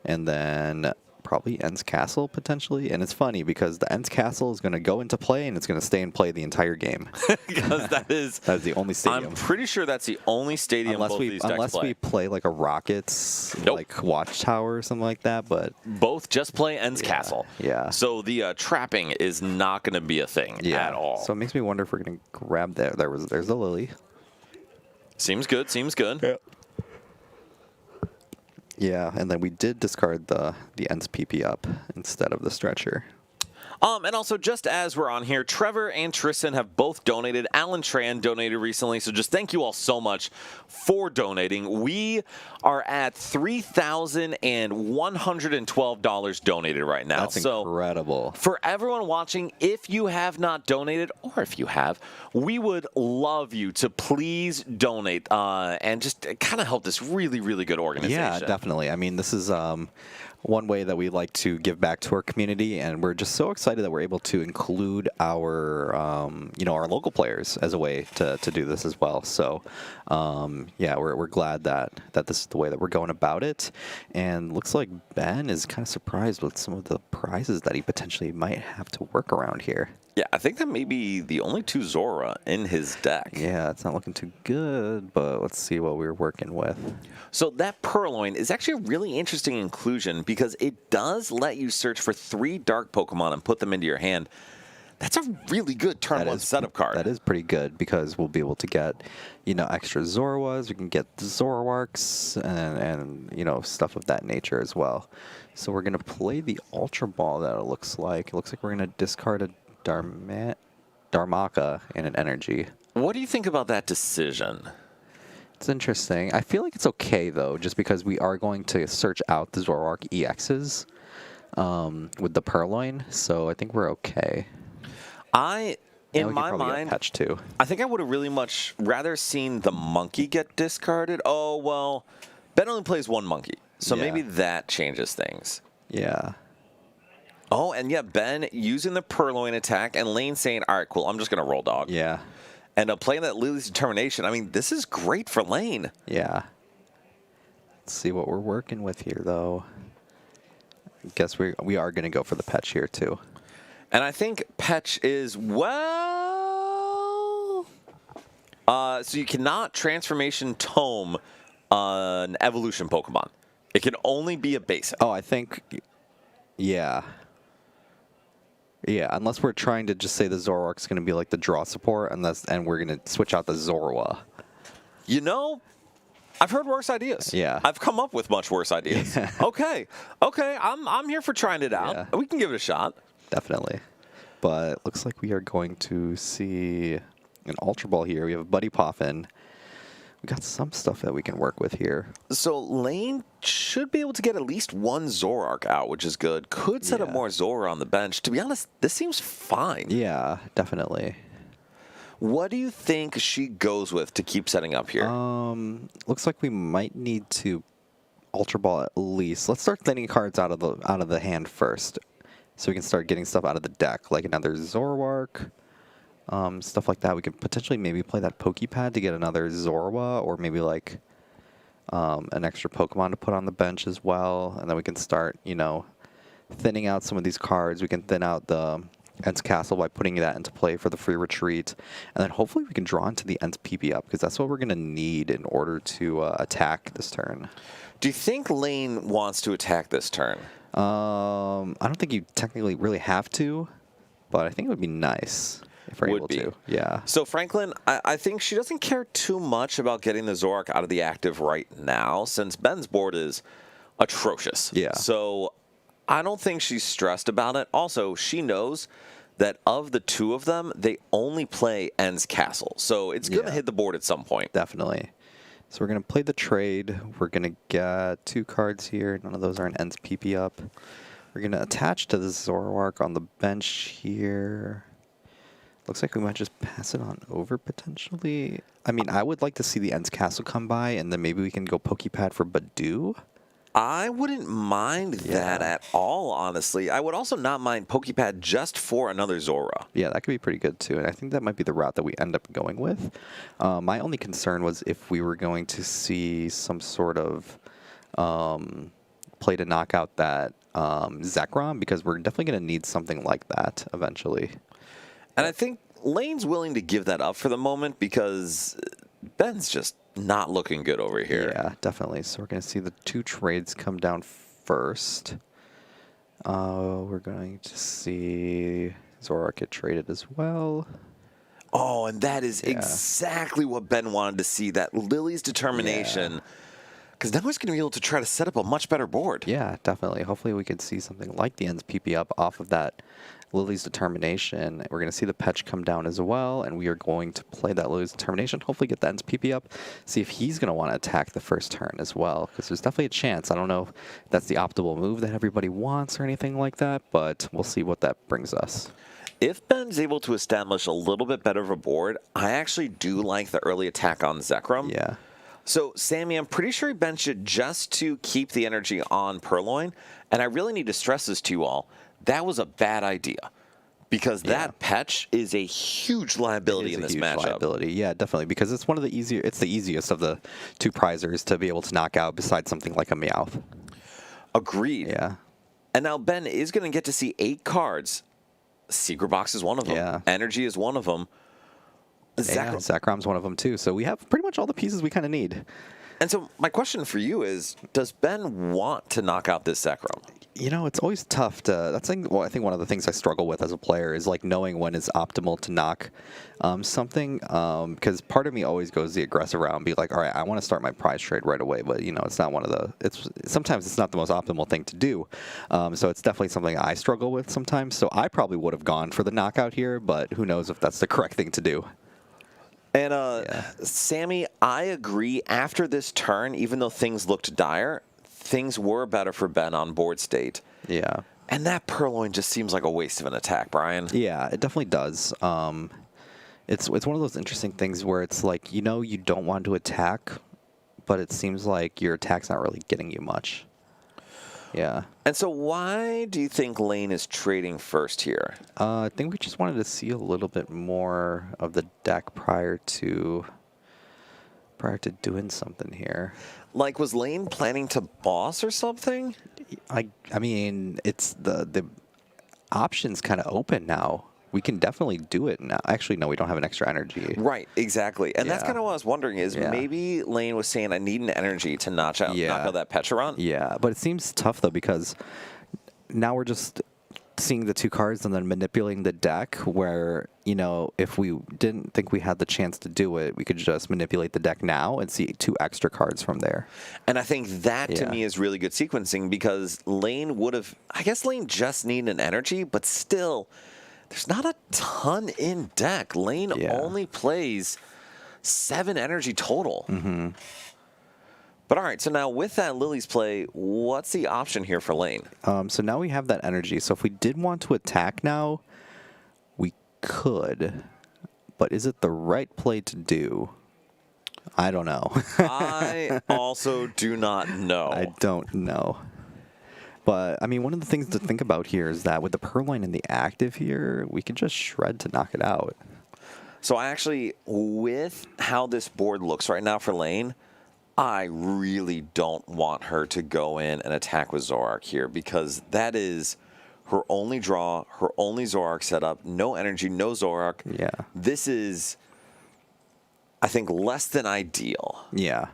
And then probably Ends Castle, potentially. And it's funny because the Ends Castle is going to go into play, and it's going to stay in play the entire game. Because that is the only stadium. I'm pretty sure that's the only stadium both these decks play. We play like a Rockets, Nope. like Watchtower or something like that, but Both just play Ends Castle. yeah. So the trapping is not going to be a thing at all. So it makes me wonder if we're gonna grab that. There's the Lily. Seems good. Seems good. Yeah, and then we did discard the Ends PP up instead of the Stretcher. And also, just as we're on here, Trevor and Tristan have both donated. Alan Tran donated recently, so just thank you all so much for donating. We are at $3,112 donated right now. That's incredible. For everyone watching, if you have not donated, or if you have, we would love you to please donate and just kind of help this really, really good organization. Yeah, definitely. I mean, this is one way that we like to give back to our community, and we're just so excited that we're able to include our, our local players as a way to do this as well. So, yeah, we're glad that this is the way that we're going about it. And looks like Ben is kind of surprised with some of the prizes that he potentially might have to work around here. Yeah, I think that may be the only 2 Zora in his deck. Yeah, it's not looking too good, but let's see what we're working with. So that Purloin is actually a really interesting inclusion because it does let you search for 3 dark Pokemon and put them into your hand. That's a really good turn 1 setup card. That is pretty good because we'll be able to get, extra Zorwas. We can get the Zoroarks and stuff of that nature as well. So we're going to play the Ultra Ball that it looks like. It looks like we're going to discard a Darmaka and an Energy. What do you think about that decision? It's interesting. I feel like it's okay, though, just because we are going to search out the Zoroark EXs with the Purloin, so I think we're okay. In my mind, Patch too. I think I would have really much rather seen the monkey get discarded. Oh, well, Ben only plays 1 monkey, so maybe that changes things. Yeah. Oh, and yeah, Ben using the Purloin attack, and Lane saying, all right, cool, I'm just going to roll dog. Yeah. And playing that Lily's Determination, I mean, this is great for Lane. Yeah. Let's see what we're working with here, though. I guess we are going to go for the Petch here, too. And I think Petch is, so you cannot Transformation Tome an evolution Pokemon. It can only be a basic. Oh, I think, yeah. Yeah, unless we're trying to just say the Zoroark's going to be like the draw support, and we're going to switch out the Zorua. I've heard worse ideas. Yeah. I've come up with much worse ideas. Yeah. Okay, I'm here for trying it out. Yeah. We can give it a shot. Definitely. But it looks like we are going to see an Ultra Ball here. We have a Buddy Poffin. We got some stuff that we can work with here. So Lane should be able to get at least 1 Zoroark out, which is good. Could set up more Zora on the bench. To be honest, this seems fine. Yeah, definitely. What do you think she goes with to keep setting up here? Looks like we might need to Ultra Ball at least. Let's start thinning cards out of the hand first, so we can start getting stuff out of the deck, like another Zoroark. Stuff like that. We could potentially maybe play that Pokepad to get another Zorua, or maybe like an extra Pokemon to put on the bench as well. And then we can start, thinning out some of these cards. We can thin out the Ent's Castle by putting that into play for the free retreat. And then hopefully we can draw into the Ent's PP up, because that's what we're going to need in order to attack this turn. Do you think Lane wants to attack this turn? I don't think you technically really have to, but I think it would be nice. If we're able to. Yeah. So Franklin, I think she doesn't care too much about getting the Zoroark out of the active right now, since Ben's board is atrocious. Yeah. So I don't think she's stressed about it. Also, she knows that of the 2 of them, they only play Ent's Castle. So it's going to hit the board at some point. Definitely. So we're going to play the trade. We're going to get 2 cards here. None of those are an Ent's PP up. We're going to attach to the Zoroark on the bench here. Looks like we might just pass it on over, potentially. I mean, I would like to see the Ent's Castle come by, and then maybe we can go Pokepad for Badoo. I wouldn't mind that at all, honestly. I would also not mind Pokepad just for another Zora. Yeah, that could be pretty good, too. And I think that might be the route that we end up going with. My only concern was if we were going to see some sort of play to knock out that Zekrom, because we're definitely going to need something like that eventually. And I think Lane's willing to give that up for the moment because Ben's just not looking good over here. Yeah, definitely. So we're going to see the 2 trades come down first. We're going to see Zoroark get traded as well. Oh, and that is exactly what Ben wanted to see, that Lily's Determination Because now he's going to be able to try to set up a much better board. Yeah, definitely. Hopefully we could see something like the ends PP up off of that Lily's Determination. We're going to see the Petch come down as well, and we are going to play that Lily's Determination, hopefully get the ends PP up, see if he's going to want to attack the first turn as well, because there's definitely a chance. I don't know if that's the optimal move that everybody wants or anything like that, but we'll see what that brings us. If Ben's able to establish a little bit better of a board, I actually do like the early attack on Zekrom. Yeah. So, Sammy, I'm pretty sure he benched it just to keep the energy on Purloin, and I really need to stress this to you all. That was a bad idea, because that Petch is a huge liability in this matchup. Liability. Yeah, definitely, because it's one of the easier. It's the easiest of the two prizers to be able to knock out, besides something like a Meowth. Agreed. Yeah. And now Ben is going to get to see 8 cards. Secret Box is one of them. Yeah. Energy is one of them. Zekrom's one of them too. So we have pretty much all the pieces we kind of need. And so my question for you is, does Ben want to knock out this Zekrom? You know, it's always tough to. I think one of the things I struggle with as a player is like knowing when it's optimal to knock something. Because part of me always goes the aggressive route and be like, all right, I want to start my prize trade right away. But you know, it's not one of the. Sometimes it's not the most optimal thing to do. So it's definitely something I struggle with sometimes. So I probably would have gone for the knockout here, but who knows if that's the correct thing to do. And Sammy, I agree. After this turn, even though things looked dire, things were better for Ben on board state. Yeah. And that Purloin just seems like a waste of an attack, Brian. Yeah, it definitely does. It's one of those interesting things where it's like, you know, you don't want to attack, but it seems like your attack's not really getting you much. Yeah. And so why do you think Lane is trading first here? I think we just wanted to see a little bit more of the deck prior to doing something here. Like, was Lane planning to boss or something? I mean, it's the options kind of open now. We can definitely do it now. Actually, no, we don't have an extra energy. Right, exactly. And that's Yeah. kind of what I was wondering is maybe Lane was saying, I need an energy to knock out that Pecharon. Yeah, but it seems tough, though, because now we're just seeing the 2 cards and then manipulating the deck where, you know, if we didn't think we had the chance to do it, we could just manipulate the deck now and see 2 extra cards from there. And I think that, to me, is really good sequencing because Lane would have, I guess Lane just needed an energy, but still, there's not a ton in deck. Lane only plays 7 energy total. Mm-hmm. But all right, so now with that Lily's play, what's the option here for Lane? So now we have that energy. So if we did want to attack now, we could. But is it the right play to do? I don't know. I also do not know. I don't know. But, I mean, one of the things to think about here is that with the Purloin in the active here, we can just shred to knock it out. So I actually, with how this board looks right now for Lane, I really don't want her to go in and attack with Zoroark here because that is her only draw, her only Zoroark setup, no energy, no Zoroark. Yeah. This is, I think, less than ideal. Yeah.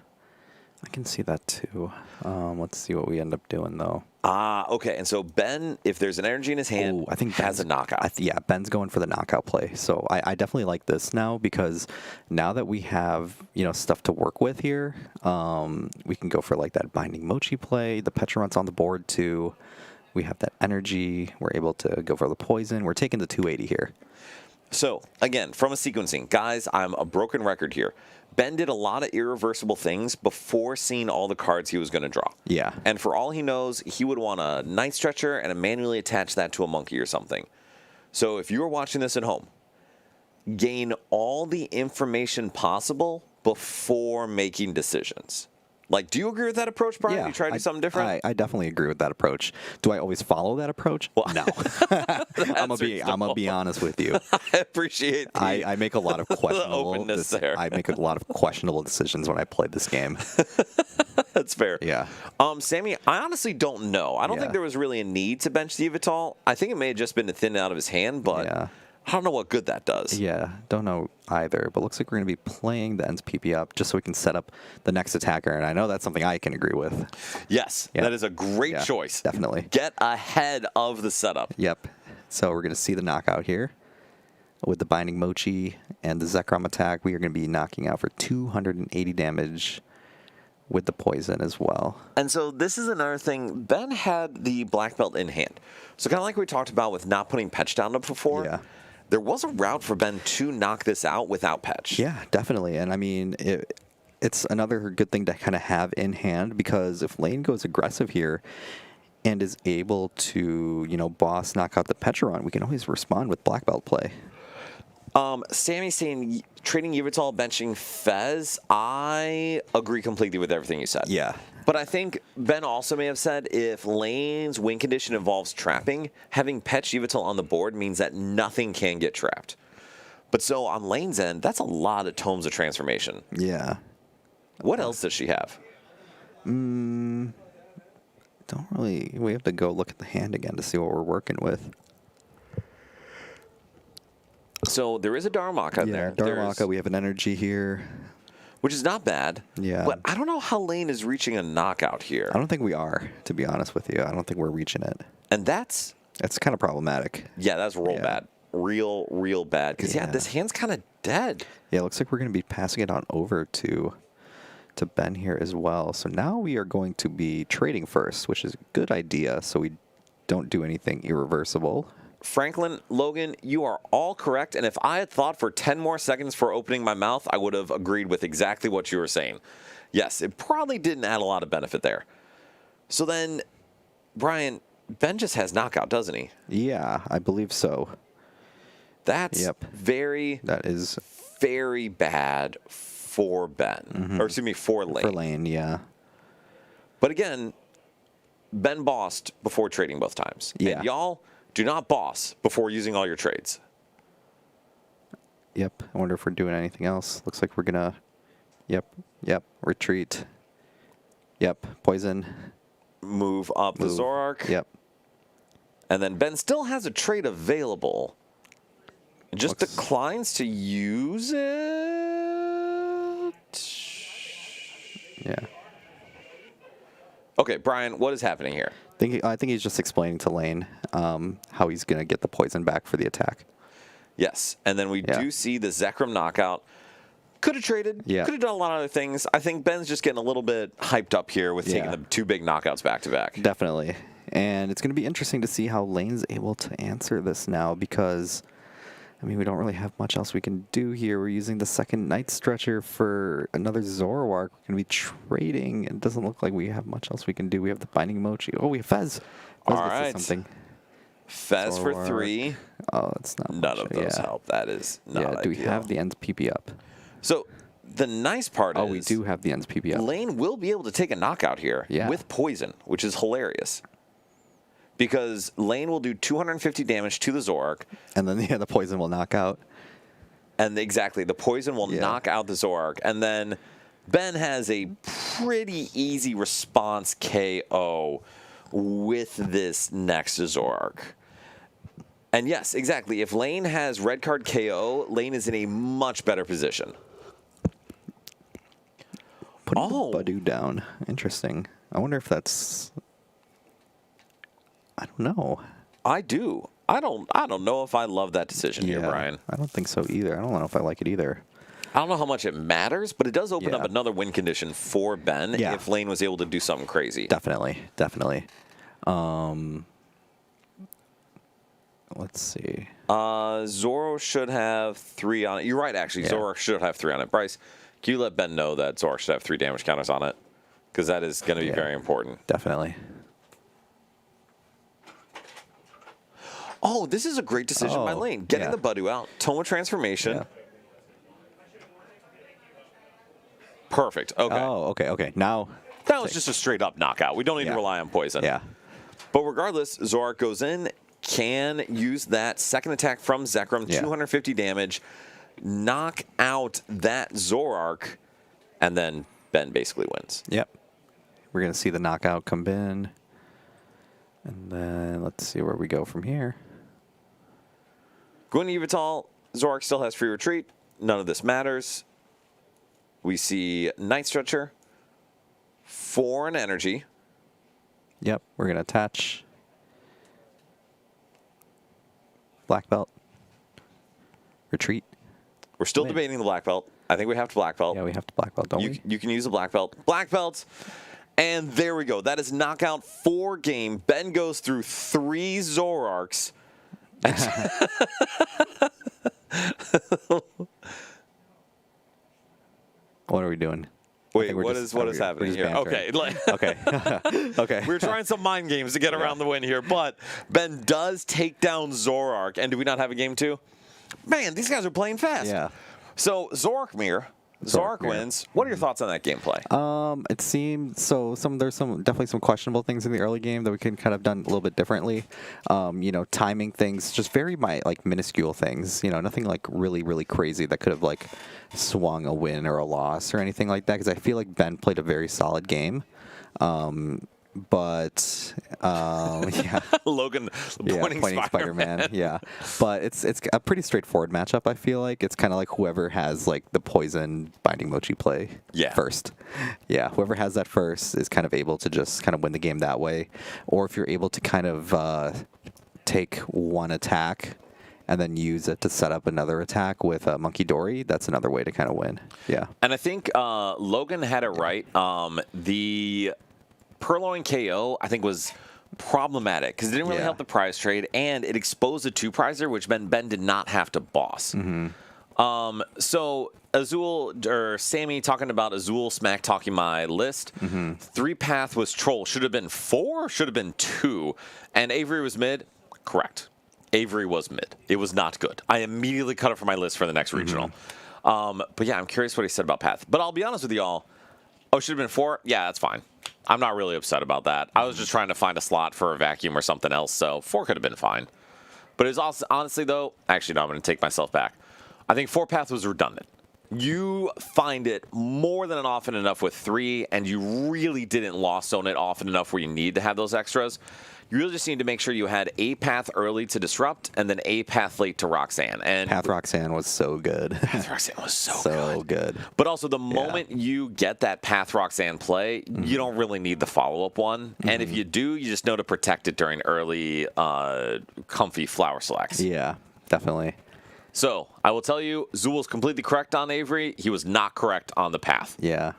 I can see that too. Let's see what we end up doing, though. Okay. And so Ben, if there's an energy in his hand, I think has a knockout. Yeah, Ben's going for the knockout play. So I definitely like this now because now that we have, you know, stuff to work with here, we can go for like that Binding Mochi play. The Pecharunt's on the board too. We have that energy. We're able to go for the poison. We're taking the 280 here. So, again, from a sequencing, guys, I'm a broken record here. Ben did a lot of irreversible things before seeing all the cards he was going to draw. Yeah. And for all he knows, he would want a Night Stretcher and manually attach that to a monkey or something. So if you are watching this at home, gain all the information possible before making decisions. Like, do you agree with that approach, Brian? Yeah, You try to do something different? I definitely agree with that approach. Do I always follow that approach? Well, no. I'm gonna be honest with you. I appreciate the I make a lot of questionable openness there. I make a lot of questionable decisions when I play this game. That's fair. Yeah. Sammy, I honestly don't know. I don't think there was really a need to bench the Yveltal. I think it may have just been to thin it out of his hand, but I don't know what good that does. Yeah, don't know either. But looks like we're going to be playing the ends PP up just so we can set up the next attacker. And I know that's something I can agree with. Yes, that is a great choice. Definitely. Get ahead of the setup. Yep. So we're going to see the knockout here. With the Binding Mochi and the Zekrom attack, we are going to be knocking out for 280 damage with the poison as well. And so this is another thing. Ben had the black belt in hand. So kind of like we talked about with not putting Petch down before, Yeah. there was a route for Ben to knock this out without Petch. Yeah, definitely. And I mean, it's another good thing to kind of have in hand, because if Lane goes aggressive here and is able to, boss knock out the Petcheron, we can always respond with black belt play. Sammy's saying trading Yveltal, benching Fez. I agree completely with everything you said. Yeah. But I think Ben also may have said if Lane's win condition involves trapping, having Petch Yveltal on the board means that nothing can get trapped. But so on Lane's end, that's a lot of tomes of transformation. Yeah. What else does she have? Don't really. We have to go look at the hand again to see what we're working with. So there is a Darumaka in there. Darumaka, we have an energy here. Which is not bad. Yeah. But I don't know how Lane is reaching a knockout here. I don't think we are, to be honest with you. I don't think we're reaching it. And that's kind of problematic. Yeah, that's real bad. Real bad. Because, Yeah. this hand's kind of dead. Yeah, it looks like we're going to be passing it on over to Ben here as well. So now we are going to be trading first, which is a good idea, so we don't do anything irreversible. Franklin, Logan, you are all correct. And if I had thought for 10 more seconds for opening my mouth, I would have agreed with exactly what you were saying. Yes, it probably didn't add a lot of benefit there. So then, Brian, Ben just has knockout, doesn't he? Yeah, I believe so. That's That is very bad for Ben. Or excuse me, for Lane. for Lane, yeah. But again, Ben bossed before trading both times. Yeah. And y'all do not boss before using all your trades. Yep. I wonder if we're doing anything else. Looks like we're gonna. Yep. Retreat. Yep. Poison. Move up the Zoroark. Yep. And then Ben still has a trade available. Just declines to use it. Yeah. Okay, Brian, what is happening here? I think he's just explaining to Lane how he's gonna get the poison back for the attack. Yes, and then we do see the Zekrom knockout. Could have traded. Yeah. Could have done a lot of other things. I think Ben's just getting a little bit hyped up here with taking the two big knockouts back to back. Definitely. And it's going to be interesting to see how Lane's able to answer this now, because, I mean, we don't really have much else we can do here. We're using the second Night Stretcher for another Zoroark. We're going to be trading. It doesn't look like we have much else we can do. We have the Binding Mochi. Oh, we have Fez. All gets us right. something. Fez for Zoroark. 3. Oh, that's not None much. of those help. That is not Yeah, do we ideal. have the ends PP up? So the nice part is... Oh, we do have the ends PP up. Lane will be able to take a knockout here with poison, which is hilarious. Because Lane will do 250 damage to the Zoroark. And then, the poison will knock out. And exactly, the poison will knock out the Zoroark. And then Ben has a pretty easy response KO with this next Zoroark. And yes, exactly. If Lane has red card KO, Lane is in a much better position. Putting the Badoo down. Interesting. I wonder if that's... I don't know. I do. I don't know if I love that decision here, Brian. I don't think so either. I don't know if I like it either. I don't know how much it matters, but it does open up another win condition for Ben if Lane was able to do something crazy. Definitely. Let's see. Zoro should have 3 on it. You're right, actually. Zoro should have 3 on it. Bryce, can you let Ben know that Zoro should have 3 damage counters on it? Because that is going to be very important. Definitely. Oh, this is a great decision by Lane. Getting the Badoo out. Toma transformation. Perfect. Okay. Oh, okay. Now... That was just a straight-up knockout. We don't need to rely on poison. Yeah. But regardless, Zoroark goes in, can use that second attack from Zekrom, 250 damage, knock out that Zoroark, and then Ben basically wins. Yep. We're going to see the knockout come in. And then let's see where we go from here. Going to Yveltal, Zoroark still has free retreat. None of this matters. We see Night Stretcher for an energy. Yep, we're going to attach black belt, retreat. We're still debating the black belt. I think we have to black belt. Yeah, we have to black belt, don't we? You can use a black belt. Black belt. And there we go. That is knockout 4 game. Ben goes through 3 Zoroarks. What are we doing? Wait, what is happening here? Okay. Okay. Okay. We're trying some mind games to get around the win here, but Ben does take down Zoroark. And do we not have a game 2? Man, these guys are playing fast. Yeah. So Zoroark wins. What are your thoughts on that gameplay? It seemed so. There's definitely some questionable things in the early game that we could kind of done a little bit differently. Timing things, just very minuscule things. Nothing like really crazy that could have like swung a win or a loss or anything like that. Because I feel like Ben played a very solid game. But yeah, Logan pointing Spider-Man. Yeah, but it's a pretty straightforward matchup. I feel like it's kind of like whoever has like the poison binding mochi play first. Yeah, whoever has that first is kind of able to just kind of win the game that way. Or if you're able to kind of take one attack and then use it to set up another attack with Monkey Dory, that's another way to kind of win. Yeah, and I think Logan had it right. The Purloin KO, I think, was problematic because it didn't really help the prize trade, and it exposed a 2-prizer, which meant Ben did not have to boss. So Azul, or Sammy talking about Azul smack talking my list. 3-path was Troll. Should have been 4, should have been 2. And Avery was mid. Correct. Avery was mid. It was not good. I immediately cut it from my list for the next regional. But yeah, I'm curious what he said about Path. But I'll be honest with y'all. Oh, should have been 4? Yeah, that's fine. I'm not really upset about that. I was just trying to find a slot for a vacuum or something else, so 4 could have been fine. But it was also, honestly, though, actually, no, I'm going to take myself back. I think 4-path was redundant. You find it more than often enough with 3, and you really didn't lost zone it often enough where you need to have those extras. You really just need to make sure you had a path early to disrupt and then a path late to Roxanne. And Path Roxanne was so good. Path Roxanne was so good. But also the moment you get that Path Roxanne play, you don't really need the follow-up one. And if you do, you just know to protect it during early comfy flower selects. Yeah, definitely. So I will tell you, Zool was completely correct on Avery. He was not correct on the path. Yeah.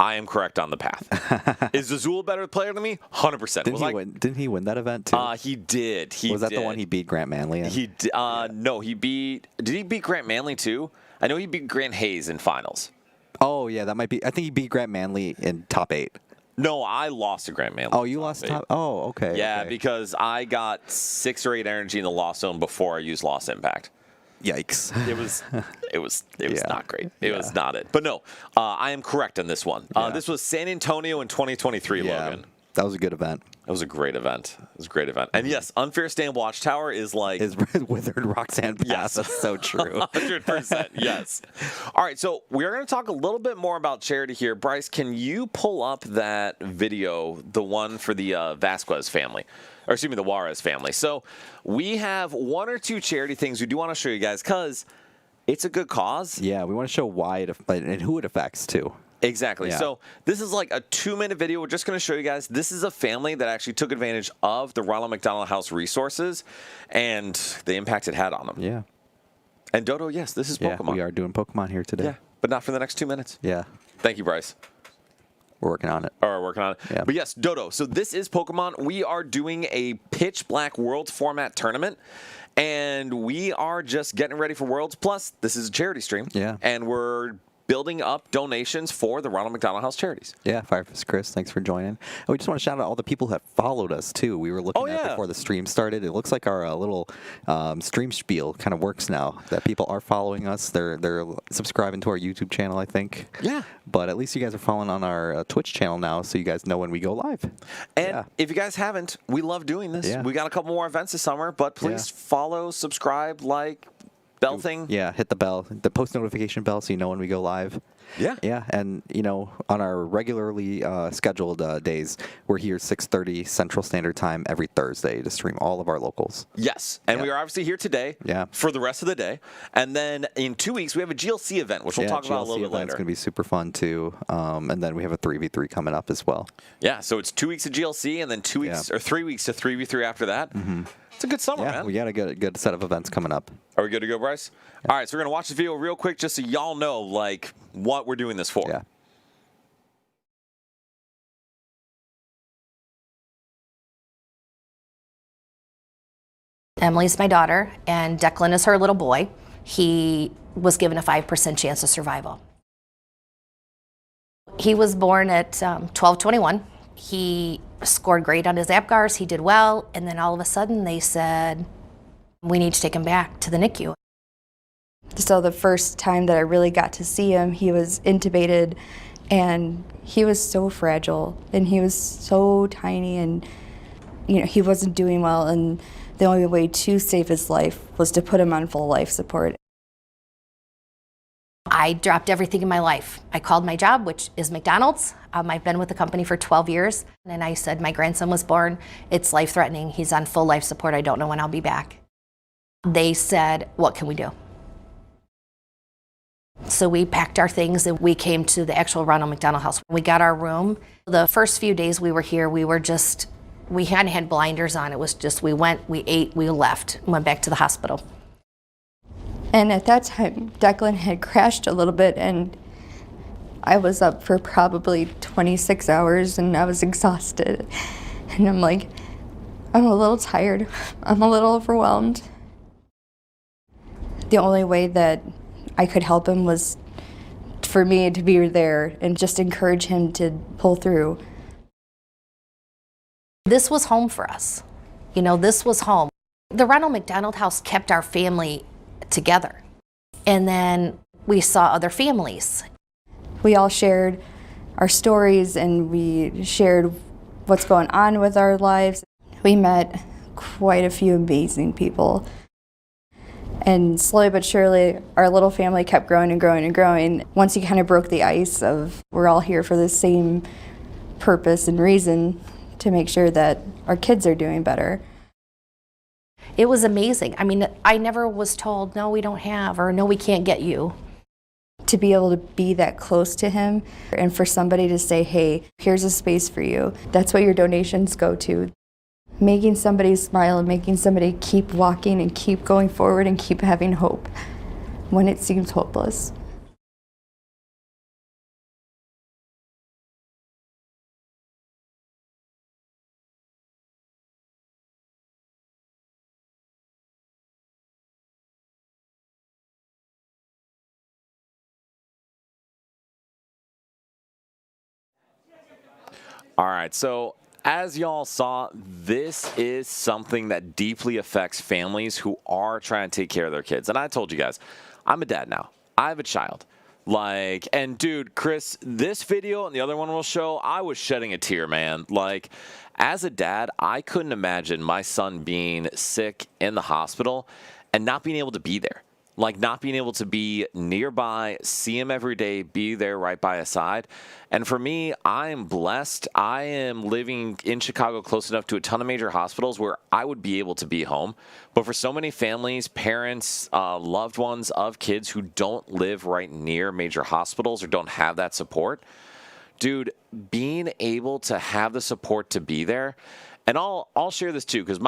I am correct on the path. Is Azul a better player than me? 100%. Didn't he win that event too? He did. Was that the one he beat Grant Manley in? He did. No, he beat. Did he beat Grant Manley too? I know he beat Grant Hayes in finals. Oh yeah, that might be. I think he beat Grant Manley in top 8. No, I lost to Grant Manley. Oh, you lost top. Oh, okay. Yeah, okay. because I got 6 or 8 energy in the lost zone before I used lost impact. Yikes! It was not great. It was not it. But no, I am correct on this one. This was San Antonio in 2023, Logan. That was a good event. It was a great event. It was a great event. And yes, Unfair Stand Watchtower is like... Is Withered Roxanne Path. Yes. That's so true. 100%, yes. All right, so we're going to talk a little bit more about charity here. Bryce, can you pull up that video, the one for the Vasquez family? Or excuse me, the Juarez family. So we have 1 or 2 charity things we do want to show you guys because it's a good cause. Yeah, we want to show why and who it affects too. Exactly. Yeah. So this is like a 2-minute video. We're just going to show you guys. This is a family that actually took advantage of the Ronald McDonald House resources and the impact it had on them. Yeah. And Dodo, yes, this is Pokemon. Yeah, we are doing Pokemon here today. Yeah, but not for the next 2 minutes. Yeah. Thank you, Bryce. We're working on it. Or working on it. Yeah. But yes, Dodo. So this is Pokemon. We are doing a Pitch Black Worlds format tournament. And we are just getting ready for Worlds. Plus, this is a charity stream. Yeah. And we're building up donations for the Ronald McDonald House charities. Yeah, Firefist Chris, thanks for joining. And we just want to shout out all the people who have followed us, too. We were looking at before the stream started. It looks like our little stream spiel kind of works now, that people are following us. They're subscribing to our YouTube channel, I think. Yeah. But at least you guys are following on our Twitch channel now, so you guys know when we go live. And if you guys haven't, we love doing this. Yeah. We got a couple more events this summer, but please follow, subscribe, like, bell thing. Yeah, hit the bell, the post notification bell, so you know when we go live. Yeah. Yeah, and, on our regularly scheduled days, we're here 6:30 Central Standard Time every Thursday to stream all of our locals. Yes, and we are obviously here today for the rest of the day. And then in 2 weeks, we have a GLC event, which we'll talk about a little bit later. It's going to be super fun, too. And then we have a 3v3 coming up as well. Yeah, so it's 2 weeks of GLC and then 2 weeks or 3 weeks to 3v3 after that. It's a good summer, Yeah, man. we got a good set of events coming up. Are we good to go, Bryce? All right, so we're going to watch the video real quick just so y'all know, like, what we're doing this for. Yeah. Emily's my daughter, and Declan is her little boy. He was given a 5% chance of survival. He was born at 12/21. He scored great on his APGARs. He did well, and then all of a sudden they said, we need to take him back to the NICU. So the first time that I really got to see him, he was intubated, and he was so fragile, and he was so tiny, and he wasn't doing well, and the only way to save his life was to put him on full life support. I dropped everything in my life. I called my job, which is McDonald's. I've been with the company for 12 years, and I said, my grandson was born. It's life-threatening. He's on full life support. I don't know when I'll be back. They said, what can we do? So we packed our things and we came to the actual Ronald McDonald House. We got our room. The first few days we were here, we hadn't had blinders on. It was just, we went, we ate, we left, went back to the hospital. And at that time, Declan had crashed a little bit, and I was up for probably 26 hours, and I was exhausted. And I'm like, I'm a little tired. I'm a little overwhelmed. The only way that I could help him was for me to be there and just encourage him to pull through. This was home for us. This was home. The Ronald McDonald House kept our family together. And then we saw other families. We all shared our stories, and we shared what's going on with our lives. We met quite a few amazing people. And slowly but surely, our little family kept growing and growing and growing. Once you kind of broke the ice of we're all here for the same purpose and reason, to make sure that our kids are doing better. It was amazing. I mean, I never was told, no, we don't have, or no, we can't get you. To be able to be that close to him, and for somebody to say, hey, here's a space for you, that's what your donations go to. Making somebody smile and making somebody keep walking and keep going forward and keep having hope when it seems hopeless. All right, so as y'all saw, this is something that deeply affects families who are trying to take care of their kids. And I told you guys, I'm a dad now. I have a child. And dude, Chris, this video and the other one we'll show, I was shedding a tear, man. As a dad, I couldn't imagine my son being sick in the hospital and not being able to be there. Not being able to be nearby, see him every day, be there right by his side. And for me, I am blessed. I am living in Chicago close enough to a ton of major hospitals where I would be able to be home. But for so many families, parents, loved ones of kids who don't live right near major hospitals or don't have that support, dude, being able to have the support to be there, and I'll share this too, because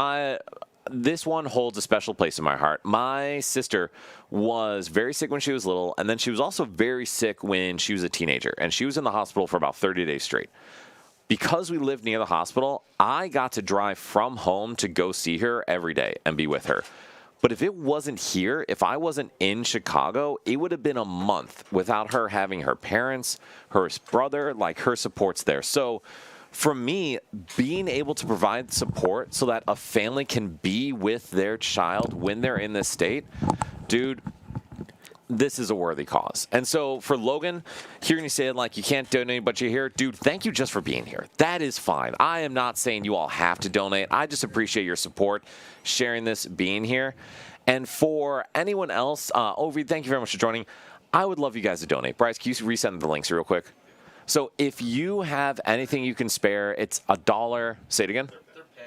this one holds a special place in my heart. My sister was very sick when she was little, and then she was also very sick when she was a teenager, and she was in the hospital for about 30 days straight. Because we lived near the hospital, I got to drive from home to go see her every day and be with her. But if it wasn't here, if I wasn't in Chicago, it would have been a month without her having her parents, her brother, her supports there. So for me, being able to provide support so that a family can be with their child when they're in this state, dude, this is a worthy cause. And so for Logan, hearing you say you can't donate, but you're here, dude, thank you just for being here. That is fine. I am not saying you all have to donate. I just appreciate your support, sharing this, being here. And for anyone else, Ovi, thank you very much for joining. I would love you guys to donate. Bryce, can you resend the links real quick? So if you have anything you can spare, it's $1. Say it again.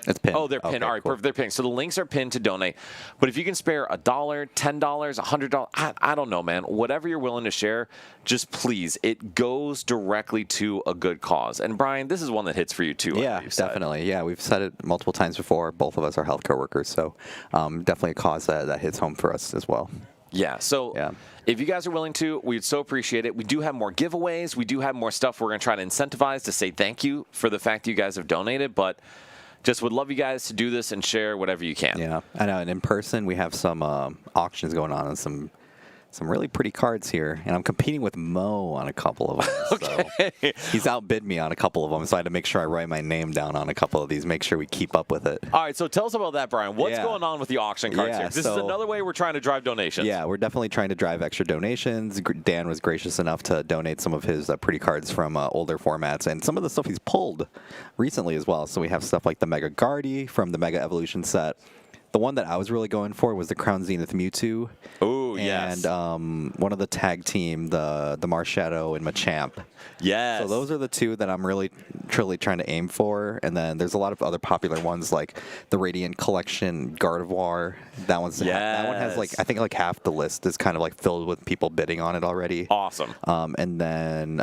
It's pinned. Oh, they're pinned. Okay, All right, cool. perfect. They're pinned. So the links are pinned to donate. But if you can spare $1, $10, $100, I don't know, man. Whatever you're willing to share, just please. It goes directly to a good cause. And Brian, this is one that hits for you too. Yeah, definitely. Yeah, we've said it multiple times before. Both of us are healthcare workers, so definitely a cause that hits home for us as well. Yeah, so if you guys are willing to, we'd so appreciate it. We do have more giveaways. We do have more stuff we're going to try to incentivize to say thank you for the fact that you guys have donated, but just would love you guys to do this and share whatever you can. Yeah, I know. And in person, we have some auctions going on and some really pretty cards here. And I'm competing with Mo on a couple of them. Okay. So he's outbid me on a couple of them, so I had to make sure I write my name down on a couple of these, make sure we keep up with it. All right, so tell us about that, Brian. What's Yeah. going on with the auction cards here? This is another way we're trying to drive donations. Yeah, we're definitely trying to drive extra donations. Dan was gracious enough to donate some of his pretty cards from older formats, and some of the stuff he's pulled recently as well. So we have stuff like the Mega Guardy from the Mega Evolution set. The one that I was really going for was the Crown Zenith Mewtwo. Oh, yes. And one of the tag team, the Marshadow and Machamp. Yes. So those are the two that I'm really, truly trying to aim for. And then there's a lot of other popular ones like the Radiant Collection, Gardevoir. That one has like, I think like half the list is kind of like filled with people bidding on it already. Awesome. And then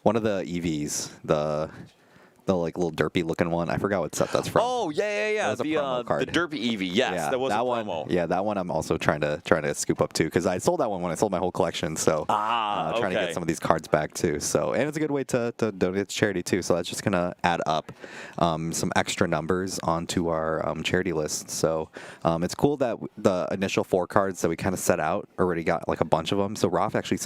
one of the EVs, the like little derpy looking one. I forgot what set that's from. Oh, yeah. That was a promo card. The Derpy Eevee. Yes, that was a promo. Yeah, that one I'm also trying to scoop up too, because I sold that one when I sold my whole collection. So trying to get some of these cards back too. So, and it's a good way to donate to charity too. So that's just gonna add up some extra numbers onto our charity list. So it's cool that the initial 4 cards that we kind of set out already got like a bunch of them. So Roth actually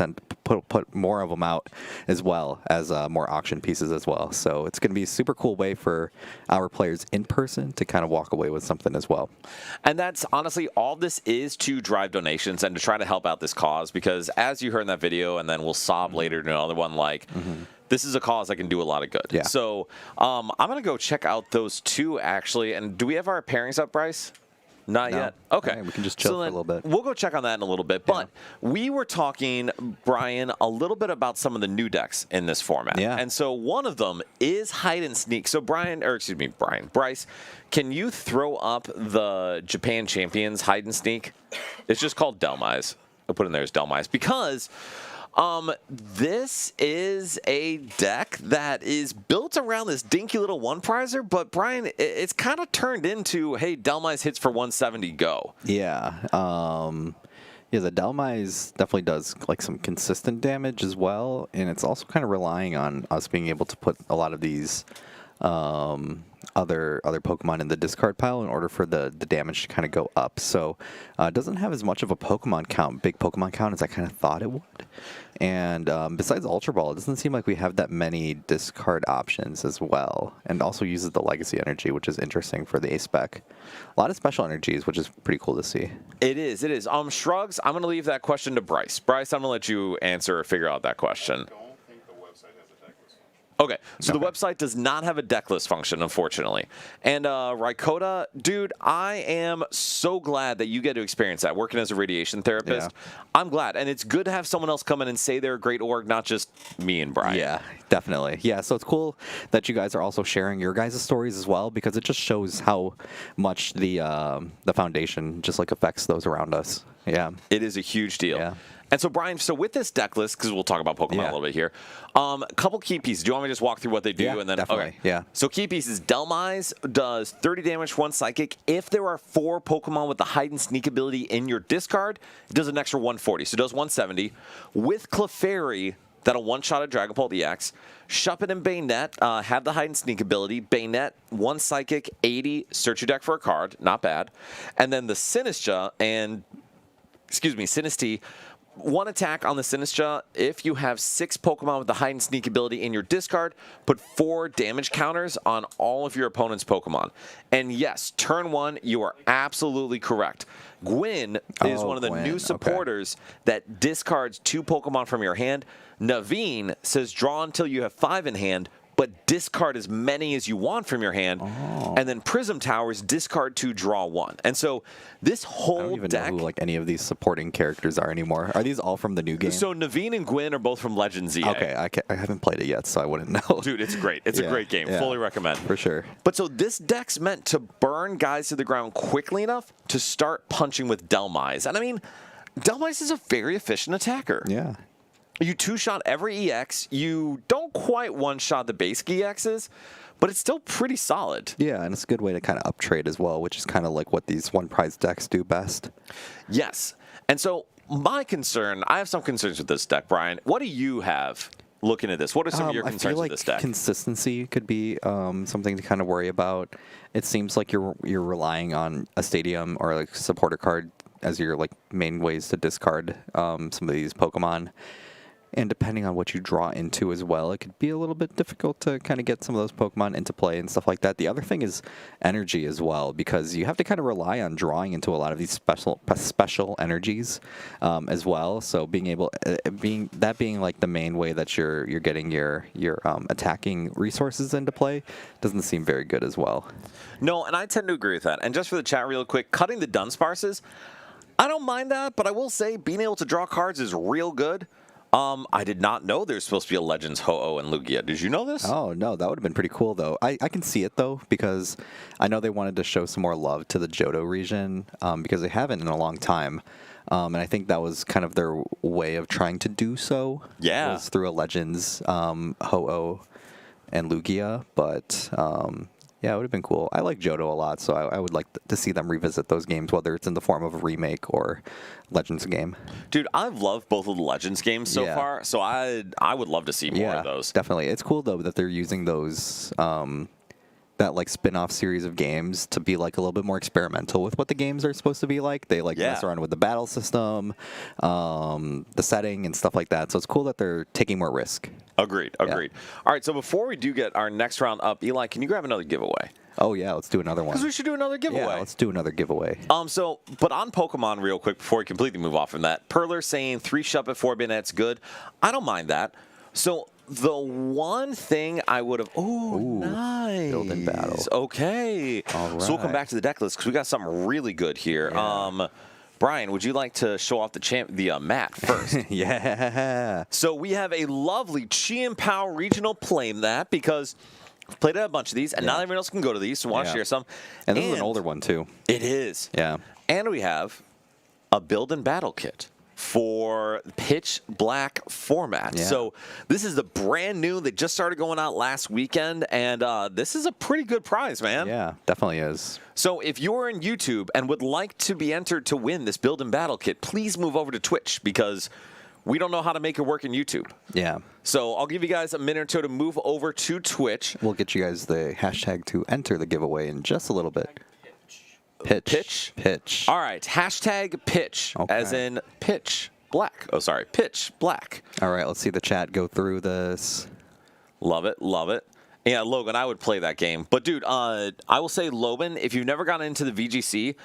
put more of them out as well as more auction pieces as well. So it's gonna be a super cool way for our players in person to kind of walk away with something as well. And that's honestly all this is, to drive donations and to try to help out this cause, because as you heard in that video, and then we'll sob later in another one, like this is a cause that can do a lot of good. Yeah. So I'm going to go check out those 2 actually. And do we have our pairings up, Bryce? Not No. yet. Okay. All right, we can just chill for a little bit. We'll go check on that in a little bit. But we were talking, Brian, a little bit about some of the new decks in this format. Yeah. And so one of them is Hide and Sneak. So Bryce, can you throw up the Japan Champions Hide and Sneak? It's just called Delmise. I'll put in there as Delmise because this is a deck that is built around this dinky little one prizer, but Brian, it's kind of turned into, hey, Delmise hits for 170, go. Yeah. The Delmise definitely does like some consistent damage as well, and it's also kind of relying on us being able to put a lot of these other Pokemon in the discard pile in order for the damage to kind of go up. So it doesn't have as much of a big Pokemon count as I kind of thought it would. And besides Ultra Ball, it doesn't seem like we have that many discard options as well. And also uses the Legacy Energy, which is interesting for the A-Spec. A lot of special energies, which is pretty cool to see. It is. Shrugs, I'm going to leave that question to Bryce. Bryce, I'm going to let you answer or figure out that question. Okay, so the website does not have a deck list function, unfortunately. And Rykota, dude, I am so glad that you get to experience that, working as a radiation therapist. Yeah. I'm glad. And it's good to have someone else come in and say they're a great org, not just me and Brian. Yeah, definitely. Yeah, so it's cool that you guys are also sharing your guys' stories as well, because it just shows how much the foundation just like affects those around us. Yeah. It is a huge deal. Yeah. And so, Brian, with this deck list, because we'll talk about Pokemon a little bit here, a couple key pieces. Do you want me to just walk through what they do? Yeah, and then, definitely. Okay. Yeah. So key pieces, Delmise does 30 damage, 1 Psychic. If there are 4 Pokemon with the Hide and Sneak ability in your discard, it does an extra 140. So it does 170. With Clefairy, that'll one-shot a Dragapult EX. Shuppet and Bayonet have the Hide and Sneak ability. Bayonet, 1 Psychic, 80. Search your deck for a card. Not bad. And then the Sinistea Sinistea, 1 attack on the Sinistea. If you have 6 Pokemon with the Hide and Sneak ability in your discard, put 4 damage counters on all of your opponent's Pokemon. And yes, turn 1, you are absolutely correct. Gwyn is one of the new supporters that discards 2 Pokemon from your hand. Naveen says draw until you have 5 in hand, but discard as many as you want from your hand. And then Prism Towers, discard 2, draw 1. And so this I whole don't even deck. know who like any of these supporting characters are anymore. Are these all from the new game? So Naveen and Gwyn are both from Legends EA. Okay, I haven't played it yet, so I wouldn't know. Dude, it's great. It's a Yeah, great game. yeah. Fully recommend. For sure. But so this deck's meant to burn guys to the ground quickly enough to start punching with Delmise. And I mean, Delmise is a very efficient attacker. Yeah. You 2-shot every EX. You don't quite 1-shot the basic EXs, but it's still pretty solid. Yeah, and it's a good way to kind of uptrade as well, which is kind of like what these one prize decks do best. Yes. And so my concern, I have some concerns with this deck, Brian. What do you have looking at this? What are some of your I concerns feel like with this deck? consistency could be something to kind of worry about. It seems like you're relying on a stadium or like supporter card as your like main ways to discard some of these Pokemon. And depending on what you draw into as well, it could be a little bit difficult to kind of get some of those Pokemon into play and stuff like that. The other thing is energy as well, because you have to kind of rely on drawing into a lot of these special energies as well. So being able, being like the main way that you're getting your attacking resources into play doesn't seem very good as well. No, and I tend to agree with that. And just for the chat real quick, cutting the Dunsparces, I don't mind that, but I will say being able to draw cards is real good. I did not know there's supposed to be a Legends Ho-Oh and Lugia. Did you know this? Oh, no, that would have been pretty cool, though. I can see it, though, because I know they wanted to show some more love to the Johto region, because they haven't in a long time. And I think that was kind of their way of trying to do so. Yeah. Was through a Legends Ho-Oh and Lugia, but yeah, it would have been cool. I like Johto a lot, so I would like to see them revisit those games, whether it's in the form of a remake or Legends game. Dude, I've loved both of the Legends games so Yeah. far, so I would love to see more of those. Definitely. It's cool, though, that they're using those, that like spin-off series of games to be like a little bit more experimental with what the games are supposed to be like. They like mess around with the battle system, the setting and stuff like that. So it's cool that they're taking more risk. Agreed. All right, so before we do get our next round up, Eli, can you grab another giveaway? Oh, yeah, let's do another one. Because we should do another giveaway. Yeah, let's do another giveaway. But on Pokemon real quick before we completely move off from that, Perler saying 3 shove at 4 minutes, good. I don't mind that. So the one thing I would have... Ooh, nice. Build in battle. Okay. All right. So we'll come back to the deck list because we got something really good here. Yeah. Brian, would you like to show off the mat first? Yeah. So we have a lovely Chi-Pao regional play mat because I've played a bunch of these, and not everyone else can go to these, so I want to share some. And this is an older one, too. It is. Yeah. And we have a build and battle kit for pitch black format. Yeah. So this is the brand new. They just started going out last weekend, and this is a pretty good prize, man. Yeah, definitely is. So if you're in YouTube and would like to be entered to win this build and battle kit, please move over to Twitch because we don't know how to make it work in YouTube. Yeah. So I'll give you guys a minute or two to move over to Twitch. We'll get you guys the hashtag to enter the giveaway in just a little bit. Pitch. All right. Hashtag pitch, Okay. as in pitch black. Oh, sorry. Pitch black. All right, let's see the chat go through this. Love it. Love it. Yeah, Logan, I would play that game. But, dude, I will say, Logan, if you've never gotten into the VGC,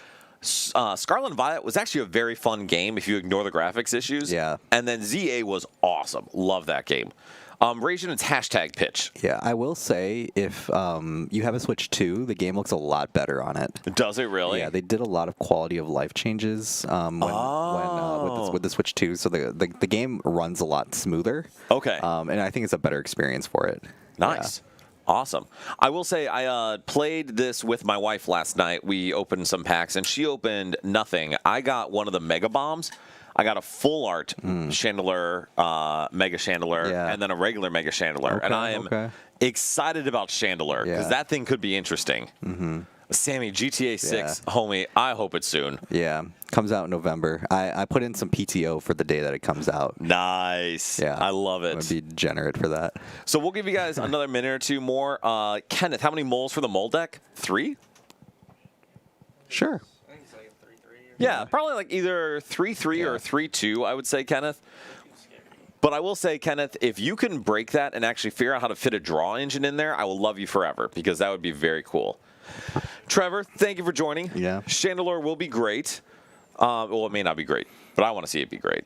Scarlet and Violet was actually a very fun game if you ignore the graphics issues. Yeah. And then ZA was awesome. Love that game. Raging, it's hashtag pitch. Yeah, I will say if you have a Switch 2, the game looks a lot better on it. Does it really? Yeah, they did a lot of quality of life changes with the Switch 2, so the game runs a lot smoother. Okay. And I think it's a better experience for it. Nice. Awesome. I will say I played this with my wife last night. We opened some packs, and she opened nothing. I got one of the Mega Bombs. I got a full art Chandelure, Mega Chandelure, and then a regular Mega Chandelure. And I am excited about Chandelure because that thing could be interesting. Mm-hmm. Sammy, GTA 6, homie, I hope it's soon. Yeah, comes out in November. I put in some PTO for the day that it comes out. Nice. Yeah. I love it. I'm going to be degenerate for that. So we'll give you guys another minute or two more. Kenneth, how many moles for the mole deck? 3? Sure. I think it's like a 3-3. Yeah, probably like either 3-3 or 3-2, I would say, Kenneth. But I will say, Kenneth, if you can break that and actually figure out how to fit a draw engine in there, I will love you forever because that would be very cool. Trevor, thank you for joining. Yeah. Chandelure will be great. Well, it may not be great, but I want to see it be great.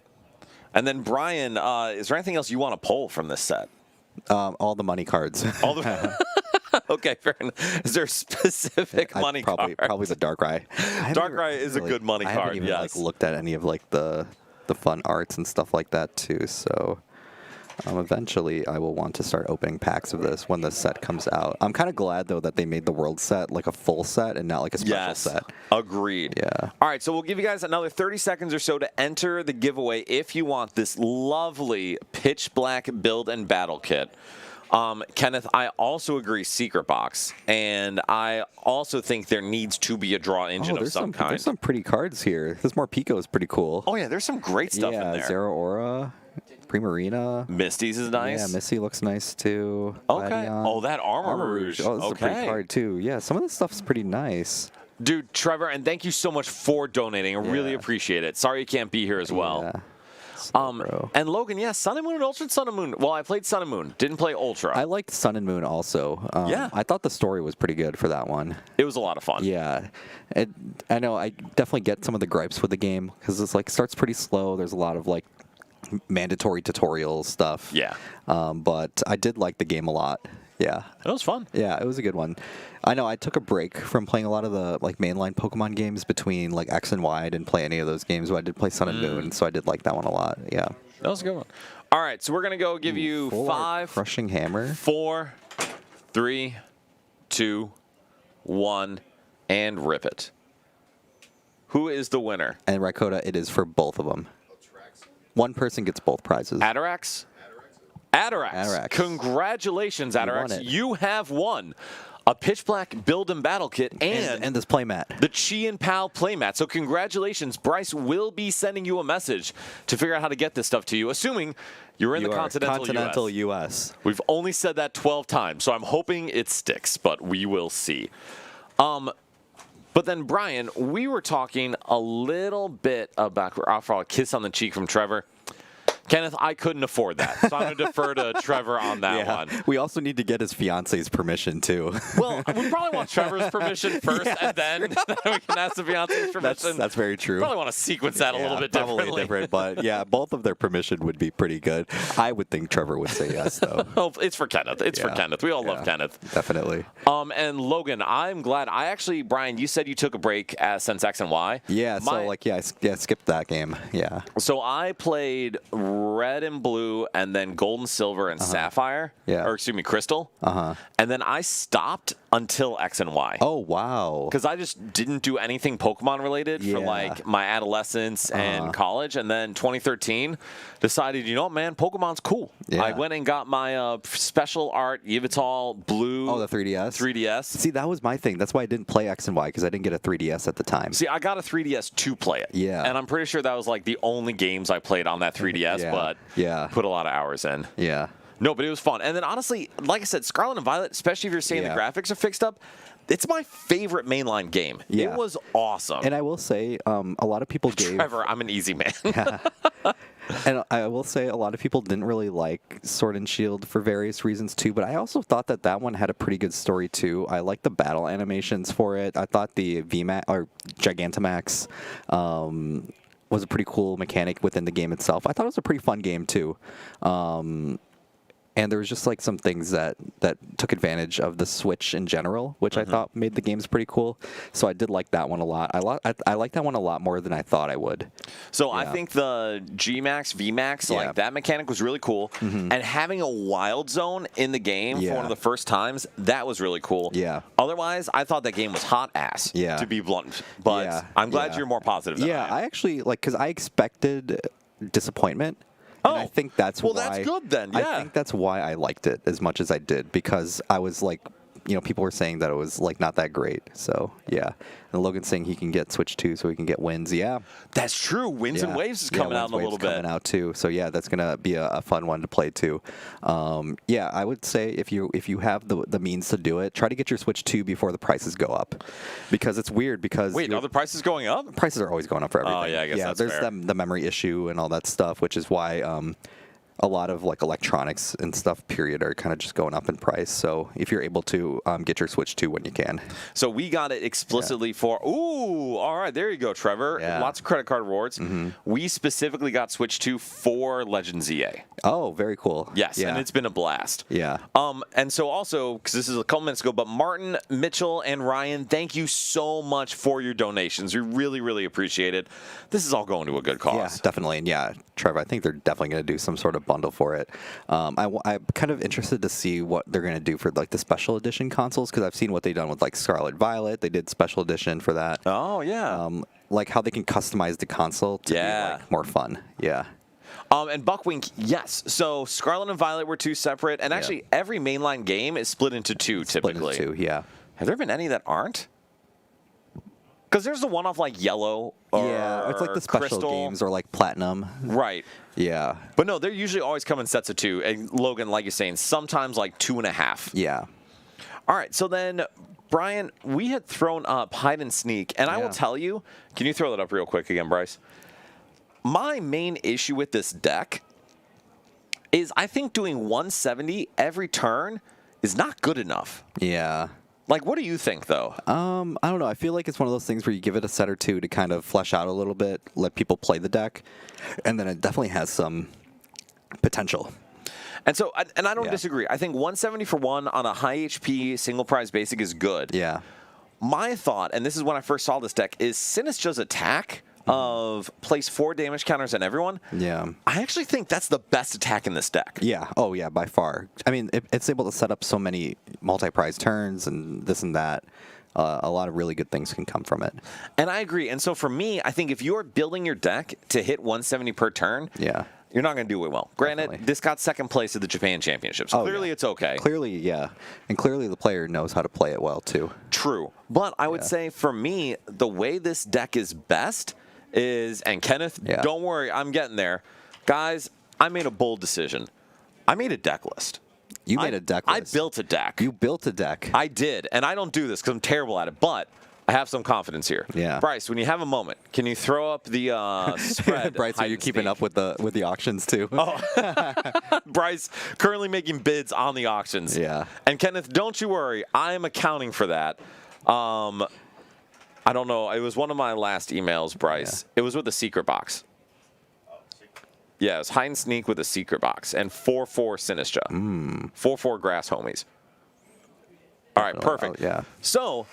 And then, Brian, is there anything else you want to pull from this set? All All the money cards. the. Okay, fair enough. Is there a specific money card? Probably the Darkrai. Darkrai is a good money I card. haven't even Yes. looked at any of the fun arts and stuff like that too. So eventually I will want to start opening packs of this when the set comes out. I'm kind of glad though that they made the world set like a full set and not like a special set. Agreed. Yeah. All right, so we'll give you guys another 30 seconds or so to enter the giveaway if you want this lovely Pitch Black build and battle kit. Kenneth, I also agree secret box, and I also think there needs to be a draw engine of some kind. There's some pretty cards here. This Morpeko is pretty cool. Oh yeah, there's some great stuff in there. Zeraora, Primarina. Misty's is nice. Yeah, Misty looks nice too. Okay. Latios. Oh, that Armor Rouge. Oh, this is a pretty Okay. card too. Yeah, some of this stuff's pretty nice. Dude, Trevor, and thank you so much for donating. I really Yeah. appreciate it. Sorry you can't be here as well. Yeah. Bro. And Logan, yeah, Sun and Moon and Ultra Sun and Moon. Well, I played Sun and Moon, didn't play Ultra. I liked Sun and Moon also. Yeah. I thought the story was pretty good for that one. It was a lot of fun. Yeah. I know I definitely get some of the gripes with the game because it's like starts pretty slow. There's a lot of like mandatory tutorial stuff. Yeah. But I did like the game a lot. Yeah. It was fun. Yeah, it was a good one. I know I took a break from playing a lot of the like mainline Pokemon games between like X and Y. I didn't play any of those games, but I did play Sun and Moon, so I did like that one a lot. Yeah. That was a good one. All right, so we're going to go give you Full art 5, Crushing Hammer. 4, 3, 2, 1, and rip it. Who is the winner? And Rykota, it is for both of them. One person gets both prizes. Atarax? Atarax. Atarax. Congratulations, won Atarax. it. You have won a Pitch Black build and battle kit and this playmat. the Chi and Pal playmat. So congratulations. Bryce will be sending you a message to figure out how to get this stuff to you, assuming you're in the continental US. We've only said that 12 times, so I'm hoping it sticks, but we will see. But then, Brian, we were talking a little bit about a kiss on the cheek from Trevor. Kenneth, I couldn't afford that, so I'm going to defer to Trevor on that one. We also need to get his fiance's permission, too. Well, we probably want Trevor's permission first, and then we can ask the fiance's permission. That's very true. Probably want to sequence that a little bit probably differently. different, but yeah, both of their permission would be pretty good. I would think Trevor would say yes, though. Oh, it's for Kenneth. It's for Kenneth. We all love Kenneth. Definitely. And Logan, I'm glad. Brian, you said you took a break since X and Y. Yeah, I skipped that game. Yeah. So I played Red and Blue, and then Gold and Silver and Sapphire. Yeah. Or excuse me, Crystal. And then I stopped until X and Y. Oh, wow. Because I just didn't do anything Pokemon related for Yeah. like my adolescence and college. And then 2013, decided, you know what, man, Pokemon's cool. Yeah. I went and got my special art Yveltal Blue. Oh, the 3DS? 3DS. See, that was my thing. That's why I didn't play X and Y, because I didn't get a 3DS at the time. See, I got a 3DS to play it. Yeah. And I'm pretty sure that was like the only games I played on that 3DS, Yeah. but Yeah. put a lot of hours in. Yeah. No, but it was fun. And then honestly, like I said, Scarlet and Violet, especially if you're saying Yeah. the graphics are fixed up, it's my favorite mainline game. Yeah. It was awesome. And I will say, a lot of people gave... Trevor, I'm an easy man. And I will say a lot of people didn't really like Sword and Shield for various reasons too, but I also thought that one had a pretty good story too. I liked the battle animations for it. I thought the VMAX or Gigantamax was a pretty cool mechanic within the game itself. I thought it was a pretty fun game too. And there was just like some things that took advantage of the Switch in general, which I thought made the games pretty cool. So I did like that one a lot. I like that one a lot more than I thought I would. So I think the G-Max, V-Max, like that mechanic was really cool. And having a wild zone in the game for one of the first times, that was really cool. Yeah. Otherwise, I thought that game was hot ass, to be blunt. But I'm glad you're more positive than I am. I actually, because I expected disappointment. And I think that's well, why. that's good then. Yeah. I think that's why I liked it as much as I did, because I was like, people were saying that it was like not that great. So yeah, and Logan's saying he can get Switch 2 so he can get Wins. Yeah, that's true. Winds and Waves is coming out in a little bit. Coming out too. So yeah, that's gonna be a fun one to play too. Yeah, I would say if you have the means to do it, try to get your Switch 2 before the prices go up, because it's weird. Because wait, are the prices going up? Prices are always going up for everything. Oh yeah, I guess that's there's fair. the memory issue and all that stuff, which is why a lot of like electronics and stuff, period, are kind of just going up in price. So if you're able to get your Switch 2 when you can. So we got it explicitly for, ooh, all right, there you go, Trevor. Yeah. Lots of credit card rewards. We specifically got Switch 2 for Legends EA. Oh, very cool. Yes, Yeah. and it's been a blast. Yeah. And so also, because this is a couple minutes ago, but Martin, Mitchell, and Ryan, thank you so much for your donations. We really, really appreciate it. This is all going to a good cause. Yeah, definitely. And yeah, Trevor, I think they're definitely going to do some sort of bundle for it. I'm kind of interested to see what they're going to do for like the special edition consoles, because I've seen what they've done with like Scarlet Violet. They did special edition for that. Oh, yeah. Like how they can customize the console to be like more fun. Yeah. And Buckwink, yes. So Scarlet and Violet were 2 separate, and actually every mainline game is split into 2 typically. Split into 2, yeah. Have there been any that aren't? Because there's the one off like Yellow or Yeah, it's like the special Crystal. games or like Platinum. Right. Yeah. But no, they're usually always come in sets of 2. And Logan, like you're saying, sometimes like 2.5. Yeah. All right, so then, Brian, we had thrown up Hide and Sneak, and I will tell you, can you throw that up real quick again, Bryce? My main issue with this deck is I think doing 170 every turn is not good enough. Yeah. Like, what do you think, though? I don't know. I feel like it's one of those things where you give it a set or 2 to kind of flesh out a little bit, let people play the deck, and then it definitely has some potential. And so, and I don't disagree. I think 170 for 1 on a high HP single prize basic is good. Yeah. My thought, and this is when I first saw this deck, is Sinistra's attack of place 4 damage counters on everyone. Yeah. I actually think that's the best attack in this deck. Yeah. Oh, yeah, by far. I mean, it's able to set up so many multi-prize turns and this and that. A lot of really good things can come from it. And I agree. And so for me, I think if you're building your deck to hit 170 per turn, you're not going to do it well. Granted, this got second place at the Japan Championship, so clearly it's okay. Clearly, yeah. And clearly the player knows how to play it well, too. True. But I would say for me, the way this deck is best is, and Kenneth, don't worry, I'm getting there. Guys, I made a bold decision. I made a deck list. You made a deck list. I built a deck. You built a deck. I did, and I don't do this because I'm terrible at it, but I have some confidence here. Yeah. Bryce, when you have a moment, can you throw up the spread? Bryce, are you keeping up with the auctions too? Oh, Bryce currently making bids on the auctions. Yeah. And Kenneth, don't you worry, I am accounting for that. I don't know. It was one of my last emails, Bryce. It was with a secret box. Yeah, it was Hide and Sneak with a secret box and 4/4 Sinistra. 4/4 Grass Homies. All right, perfect. Oh, yeah. So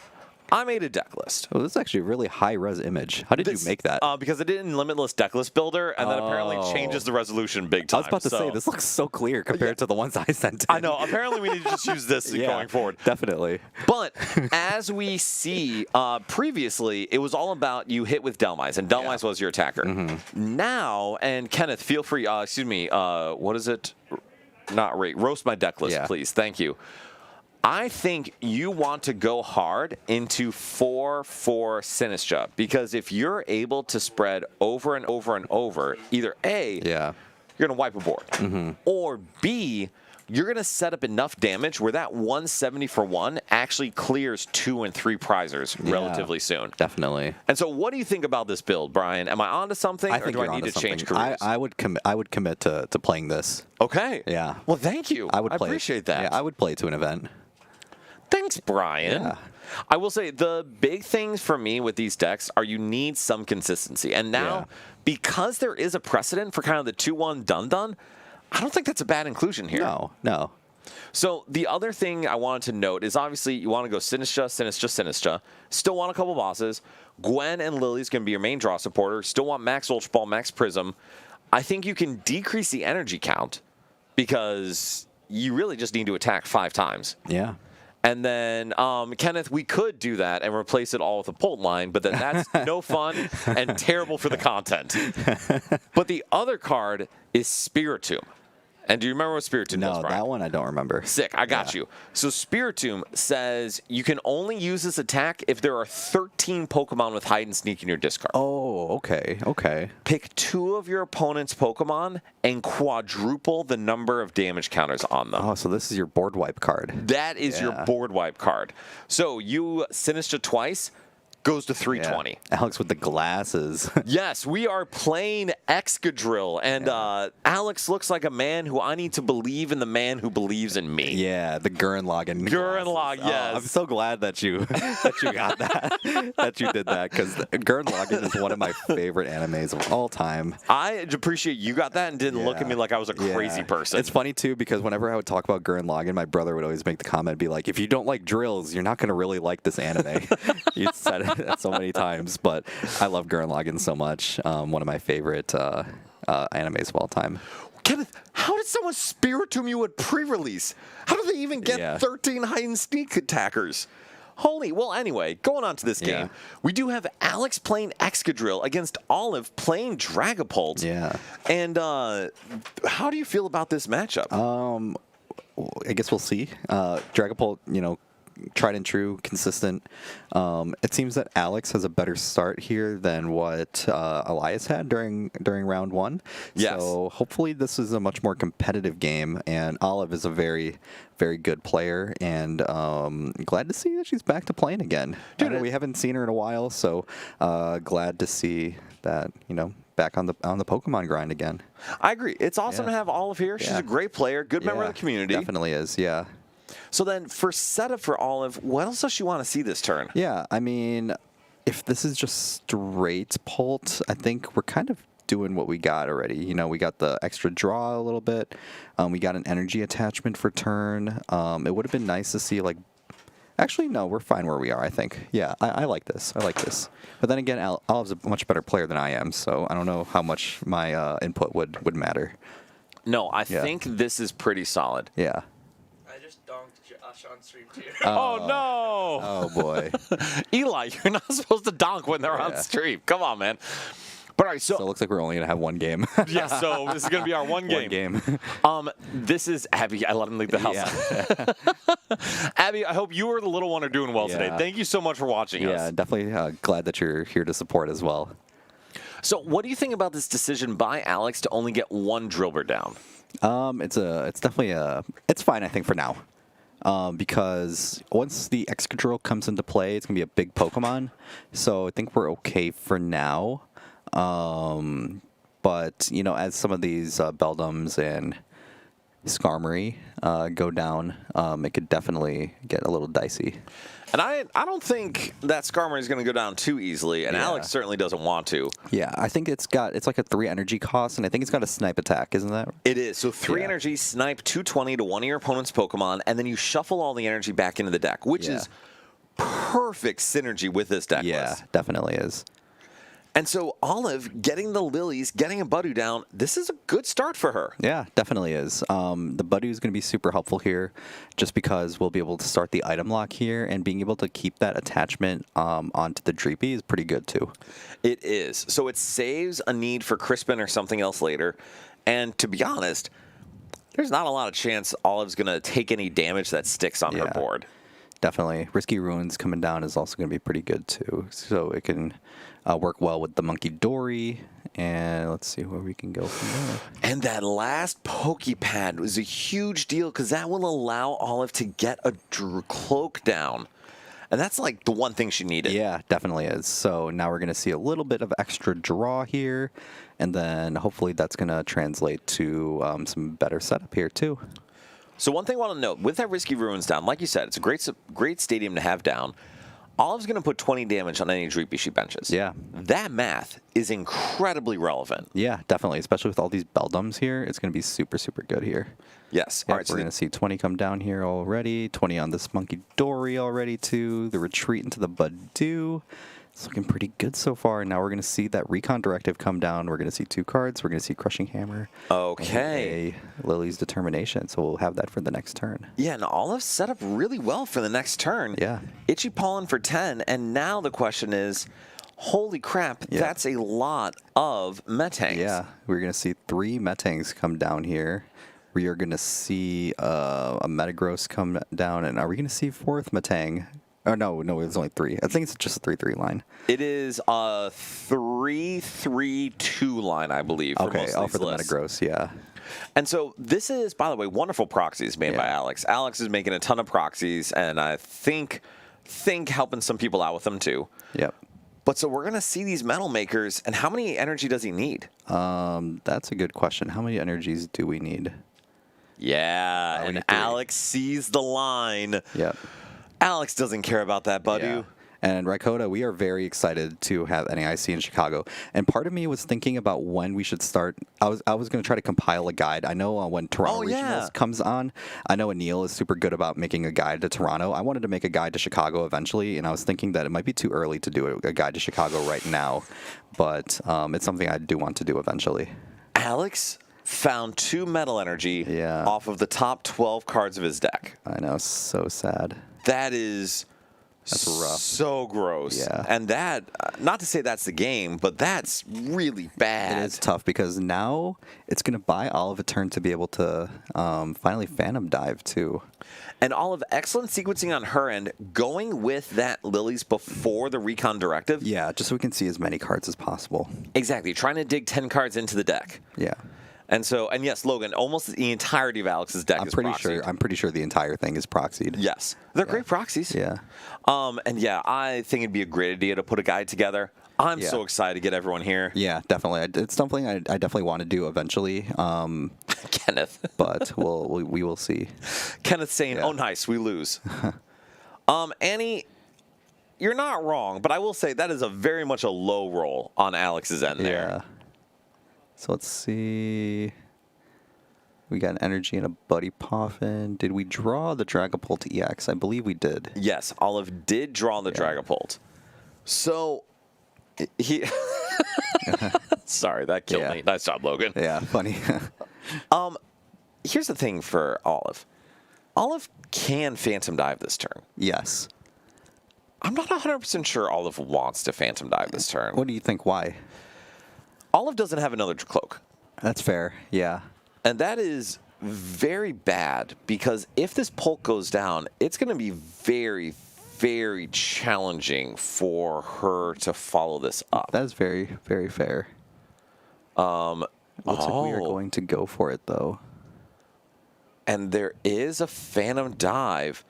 I made a deck list. Oh, this is actually a really high-res image. How did you make that? Because I did it in Limitless Deck List Builder, and then apparently changes the resolution big time. I was about to say, this looks so clear compared to the ones I sent in. I know. Apparently, we need to just use this going forward. Definitely. But as we see previously, it was all about you hit with Delmise, and Delmise was your attacker. Now, and Kenneth, feel free, what is it? Not rate. Roast my deck list, please. Thank you. I think you want to go hard into 4/4 Sinistra, because if you're able to spread over and over and over, either A, you're going to wipe a board, or B, you're going to set up enough damage where that 170 for 1 actually clears 2 and 3 prizers relatively soon. Definitely. And so what do you think about this build, Brian? Am I onto something, I think or do I need to change careers? I would commit to playing this. Okay. Yeah. Well, thank you. I appreciate that. Yeah, I would play to an event. Thanks, Brian. Yeah. I will say the big things for me with these decks are you need some consistency. And now, because there is a precedent for kind of the 2-1 done, I don't think that's a bad inclusion here. No. So the other thing I wanted to note is obviously you want to go Sinistra. Still want a couple bosses. Gwen and Lily's going to be your main draw supporter. Still want Max Ultra Ball, Max Prism. I think you can decrease the energy count because you really just need to attack 5 times. Yeah. And then, Kenneth, we could do that and replace it all with a Polt line, but then that's no fun and terrible for the content. But the other card is Spiritomb. And do you remember what Spiritomb does, No, Brian? that one I don't remember. Sick, I got you. So Spiritomb says you can only use this attack if there are 13 Pokemon with Hide and Sneak in your discard. Oh, okay. Pick 2 of your opponent's Pokemon and quadruple the number of damage counters on them. Oh, so this is your board wipe card. That is your board wipe card. So you Sinistra twice, goes to 320. Yeah. Alex with the glasses. Yes, we are playing Excadrill, and Alex looks like a man who I need to believe in the man who believes in me. Yeah, the Gurren-Lagann. Gurren-Lagann, yes. I'm so glad that you got that, that you did that, because Gurren-Lagann is one of my favorite animes of all time. I appreciate you got that and didn't look at me like I was a crazy person. It's funny, too, because whenever I would talk about Gurren-Lagann, my brother would always make the comment, be like, if you don't like drills, you're not going to really like this anime. He said it so many times, but I love Gurren Lagann so much. One of my favorite animes of all time. Kenneth, how did someone Spiritomb you at pre-release? How did they even get 13 hide and sneak attackers? Holy, well, anyway, going on to this game, we do have Alex playing Excadrill against Olive playing Dragapult. Yeah. And how do you feel about this matchup? I guess we'll see. Dragapult, tried and true, consistent. It seems that Alex has a better start here than what Elias had during round one. Yes. So hopefully this is a much more competitive game, and Olive is a very, very good player, and glad to see that she's back to playing again. Dude, we haven't seen her in a while, so glad to see that, back on the Pokemon grind again. I agree. It's awesome to have Olive here. She's a great player, good member of the community. Definitely is, yeah. So then, for setup for Olive, what else does she want to see this turn? Yeah, I mean, if this is just straight Pult, I think we're kind of doing what we got already. We got the extra draw a little bit. We got an energy attachment for turn. It would have been nice to see, actually, no, we're fine where we are, I think. Yeah, I like this. I like this. But then again, Olive's a much better player than I am, so I don't know how much my input would matter. No, I think this is pretty solid. Yeah. I just donked Josh on stream too. Oh, no. Oh, boy. Eli, you're not supposed to donk when they're on stream. Come on, man. But all right, so it looks like we're only going to have one game. yeah, so this is going to be our one game. This is Abby. I let him leave the house. Yeah. Abby, I hope you or the little one are doing well today. Thank you so much for watching us. Yeah, definitely glad that you're here to support as well. So what do you think about this decision by Alex to only get one Drillbur down? It's definitely it's fine, I think, for now. Because once the Excadrill comes into play, it's going to be a big Pokemon. So I think we're okay for now. But, as some of these Beldums and Skarmory go down, it could definitely get a little dicey. And I don't think that Skarmory is going to go down too easily, and Alex certainly doesn't want to. Yeah, I think it's like a 3 energy cost, and I think it's got a snipe attack, isn't that? It is. So 3 energy, snipe 220 to one of your opponent's Pokemon, and then you shuffle all the energy back into the deck, which is perfect synergy with this deck list. Definitely is. And so Olive getting the Lilies, getting a Budu down, this is a good start for her. Yeah, definitely is. The Budu is going to be super helpful here just because we'll be able to start the item lock here, and being able to keep that attachment onto the Dreepy is pretty good too. It is. So it saves a need for Crispin or something else later. And to be honest, there's not a lot of chance Olive's going to take any damage that sticks on her board. Definitely. Risky Ruins coming down is also going to be pretty good too. So it can work well with the Monkey Dory. And let's see where we can go from there. And that last Pokepad was a huge deal because that will allow Olive to get a Cloak down. And that's like the one thing she needed. Yeah, definitely is. So now we're going to see a little bit of extra draw here. And then hopefully that's going to translate to some better setup here too. So one thing I want to note, with that Risky Ruins down, like you said, it's a great stadium to have down. Olive's going to put 20 damage on any Dreepy she benches. Yeah. That math is incredibly relevant. Yeah, definitely. Especially with all these Beldums here, it's going to be super, super good here. Yes. All right, we're going to see 20 come down here already. 20 on this Monkey Dory already, too. The retreat into the Budu. It's looking pretty good so far. Now we're going to see that Recon Directive come down. We're going to see 2 cards. We're going to see Crushing Hammer. Okay. And Lily's Determination. So we'll have that for the next turn. Yeah, and Olive's set up really well for the next turn. Yeah. Itchy Pollen for 10. And now the question is, holy crap, that's a lot of Metangs. Yeah, we're going to see 3 Metangs come down here. We are going to see a Metagross come down. And are we going to see 4th Metang? Oh, no, it's only 3. I think it's just a 3-3 line. It is a 3-3-2 line, I believe. Okay, for for the Metagross, yeah. And so this is, by the way, wonderful proxies made by Alex. Alex is making a ton of proxies, and I think think helping some people out with them too. Yep. But so we're going to see these metal makers, and how many energy does he need? That's a good question. How many energies do we need? Yeah, we and need 3. Alex sees the line. Yep. Alex doesn't care about that, buddy. Yeah. And Rykota, we are very excited to have NAIC in Chicago. And part of me was thinking about when we should start. I was going to try to compile a guide. I know when Toronto Regionals comes on, I know Anil is super good about making a guide to Toronto. I wanted to make a guide to Chicago eventually, and I was thinking that it might be too early to do a guide to Chicago right now. But it's something I do want to do eventually. Alex found 2 metal energy off of the top 12 cards of his deck. I know, so sad. That's rough. So gross. Yeah. And that, not to say that's the game, but that's really bad. It is tough because now it's going to buy Olive a turn to be able to finally Phantom Dive too. And Olive, excellent sequencing on her end, going with that Lilies before the Recon Directive. Yeah, just so we can see as many cards as possible. Exactly. Trying to dig 10 cards into the deck. Yeah. And yes, Logan, almost the entirety of Alex's deck is proxied. I'm pretty sure the entire thing is proxied. Yes. They're great proxies. Yeah. I think it'd be a great idea to put a guide together. I'm so excited to get everyone here. Yeah, definitely. It's something I definitely want to do eventually. Kenneth. But we will see. Kenneth saying, oh, nice, we lose. Annie, you're not wrong, but I will say that is very much a low roll on Alex's end there. Yeah. So let's see. We got an energy and a Buddy Poffin. Did we draw the Dragapult EX? I believe we did. Yes, Olive did draw the Dragapult. So he. Sorry, that killed me. Nice job, Logan. Yeah, funny. Here's the thing for Olive. Olive can Phantom Dive this turn. Yes. I'm not 100% sure Olive wants to Phantom Dive this turn. What do you think? Why? Olive doesn't have another cloak. That's fair. Yeah. And that is very bad because if this Polk goes down, it's going to be very, very challenging for her to follow this up. That is very, very fair. Looks like we are going to go for it, though. And there is a Phantom Dive.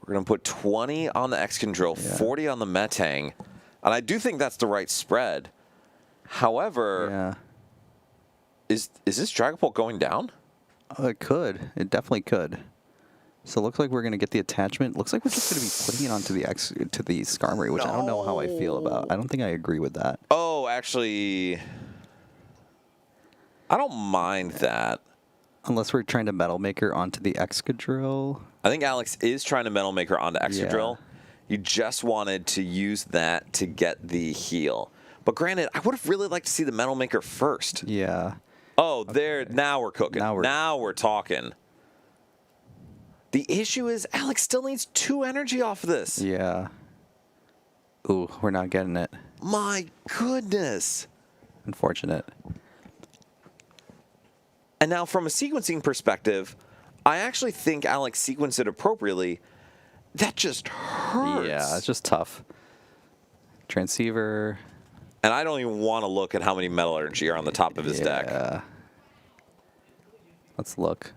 We're going to put 20 on the Excadrill, 40 on the Metang. And I do think that's the right spread. However, is this Dragapult going down? It could. It definitely could. So it looks like we're going to get the attachment. Looks like we're just going to be putting it onto the Skarmory, which I don't know how I feel about. I don't think I agree with that. Oh, actually, I don't mind that. Unless we're trying to Metal Maker onto the Excadrill. I think Alex is trying to Metal Maker onto Excadrill. You just wanted to use that to get the heal. But granted, I would have really liked to see the Metal Maker first. Yeah. Oh, there. Now we're cooking. Now we're talking. The issue is Alex still needs 2 energy off of this. Yeah. Ooh, we're not getting it. My goodness. Unfortunate. And now from a sequencing perspective, I actually think Alex sequenced it appropriately. That just hurts. Yeah, it's just tough. Transceiver. And I don't even want to look at how many metal energy are on the top of his deck. Let's look.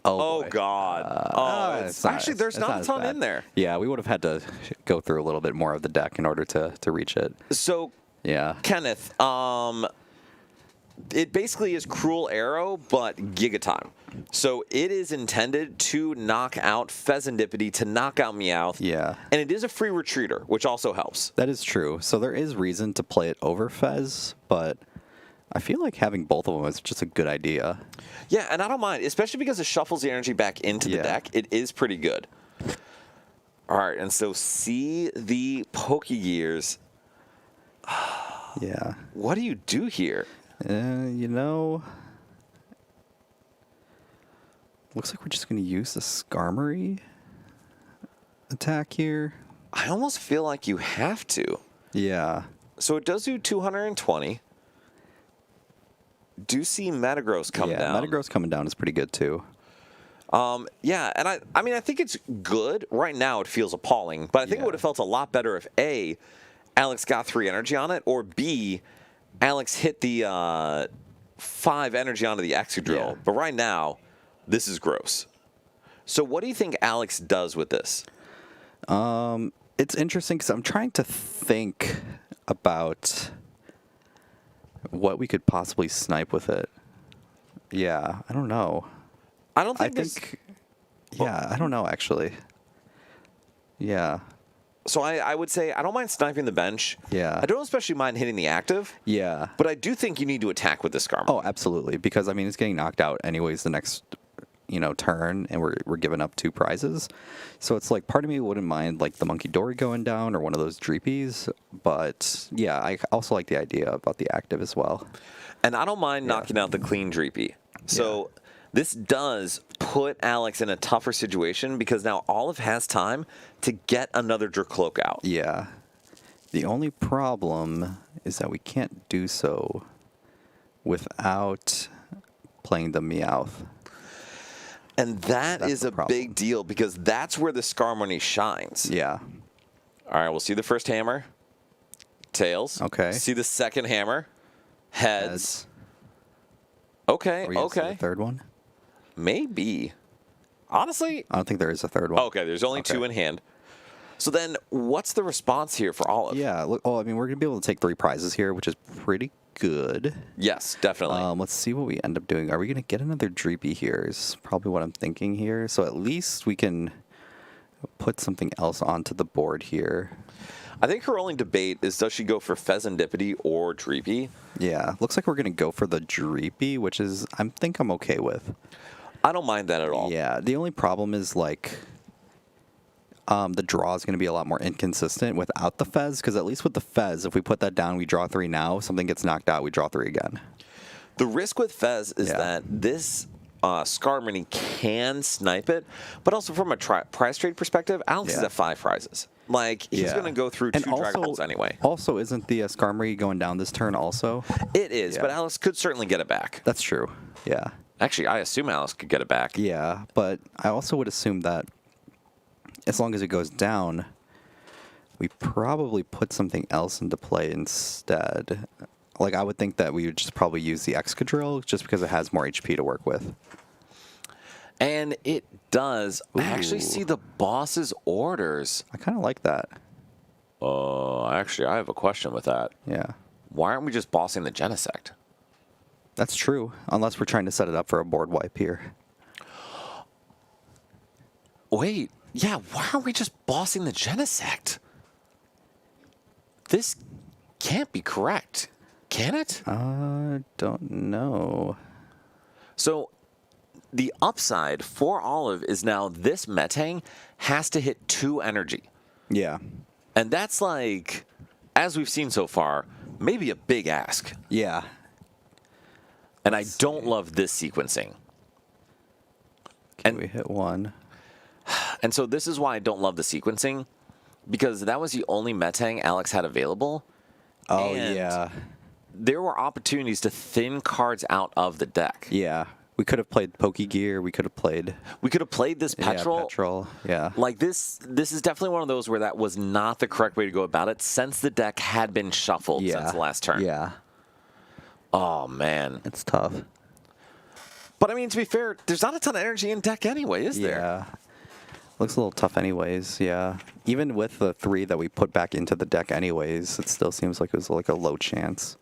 Oh God. Actually, there's not a ton in there. Yeah, we would have had to go through a little bit more of the deck in order to reach it. So, Kenneth, it basically is Cruel Arrow, but Giga Time. So it is intended to knock out Pheasantipity, to knock out Meowth. Yeah. And it is a free retreater, which also helps. That is true. So there is reason to play it over Fez, but I feel like having both of them is just a good idea. Yeah, and I don't mind, especially because it shuffles the energy back into the deck. It is pretty good. All right, and so see the Pokegears. Yeah. What do you do here? You know, looks like we're just going to use the Skarmory attack here. I almost feel like you have to. Yeah. So it does do 220. Do see Metagross come down. Yeah, Metagross coming down is pretty good too. Yeah, and I mean, I think it's good. Right now it feels appalling, but I think it would have felt a lot better if A, Alex got 3 energy on it, or B, Alex hit the 5 energy onto the Excadrill. Yeah. But right now, this is gross. So what do you think Alex does with this? It's interesting because I'm trying to think about what we could possibly snipe with it. Yeah, I don't know. I don't I think there's- think. Yeah, I don't know actually. Yeah. So I would say I don't mind sniping the bench. Yeah. I don't especially mind hitting the active. Yeah. But I do think you need to attack with the Skarmory. Oh, absolutely. Because I mean, it's getting knocked out anyways the next, turn, and we're giving up 2 prizes. So it's like part of me wouldn't mind like the Monkey Dory going down or one of those Dreepies. But yeah, I also like the idea about the active as well. And I don't mind knocking out the clean Dreepy. So this does put Alex in a tougher situation because now Olive has time to get another Dracloak out. Yeah. The only problem is that we can't do so without playing the Meowth. And that's the a problem. big deal because that's where the Skarmory shines. Yeah. All right, we'll see the first hammer. Tails. Okay. See the second hammer. Heads. Okay, Are we gonna see okay. the third one? Maybe. Honestly, I don't think there is a third one. okay, there's only 2 in hand. So then what's the response here for Olive? Yeah. Look. Oh, I mean, we're gonna be able to take 3 prizes here, which is pretty good. Yes, definitely. Let's see what we end up doing. Are we gonna get another Dreepy here? Is probably what I'm thinking here. So at least we can put something else onto the board here. I think her only debate is does she go for Pheasantipity or Dreepy? Yeah. Looks like we're gonna go for the Dreepy, which is I'm okay with. I don't mind that at all. Yeah. The only problem is like. The draw is going to be a lot more inconsistent without the Fez, because at least with the Fez, if we put that down, we draw 3 now. Something gets knocked out, we draw 3 again. The risk with Fez is that this Skarmory can snipe it, but also from a prize trade perspective, Alex is at 5 prizes. Like, he's going to go through 2 Dragon Balls anyway. Also, isn't the Skarmory going down this turn also? It is, but Alex could certainly get it back. That's true, yeah. Actually, I assume Alex could get it back. Yeah, but I also would assume that as long as it goes down, we probably put something else into play instead. Like, I would think that we would just probably use the Excadrill just because it has more HP to work with. And it does. Ooh. I actually see the boss's orders. I kind of like that. Actually, I have a question with that. Yeah. Why aren't we just bossing the Genesect? That's true, unless we're trying to set it up for a board wipe here. Wait, yeah, why aren't we just bossing the Genesect? This can't be correct, can it? Don't know. So, the upside for Olive is now this Metang has to hit 2 energy. Yeah. And that's like, as we've seen so far, maybe a big ask. Yeah. And I don't love this sequencing. Can we hit 1? And so this is why I don't love the sequencing, because that was the only Metang Alex had available. Oh, and yeah. there were opportunities to thin cards out of the deck. Yeah. We could have played Pokegear. We could have played... We could have played this Petrol. Yeah, Petrol. Yeah. Like, this is definitely one of those where that was not the correct way to go about it since the deck had been shuffled since the last turn. Yeah. Oh, man. It's tough. But, I mean, to be fair, there's not a ton of energy in deck anyway, is there? Yeah. Looks a little tough anyways, yeah. Even with the 3 that we put back into the deck anyways, it still seems like it was like a low chance.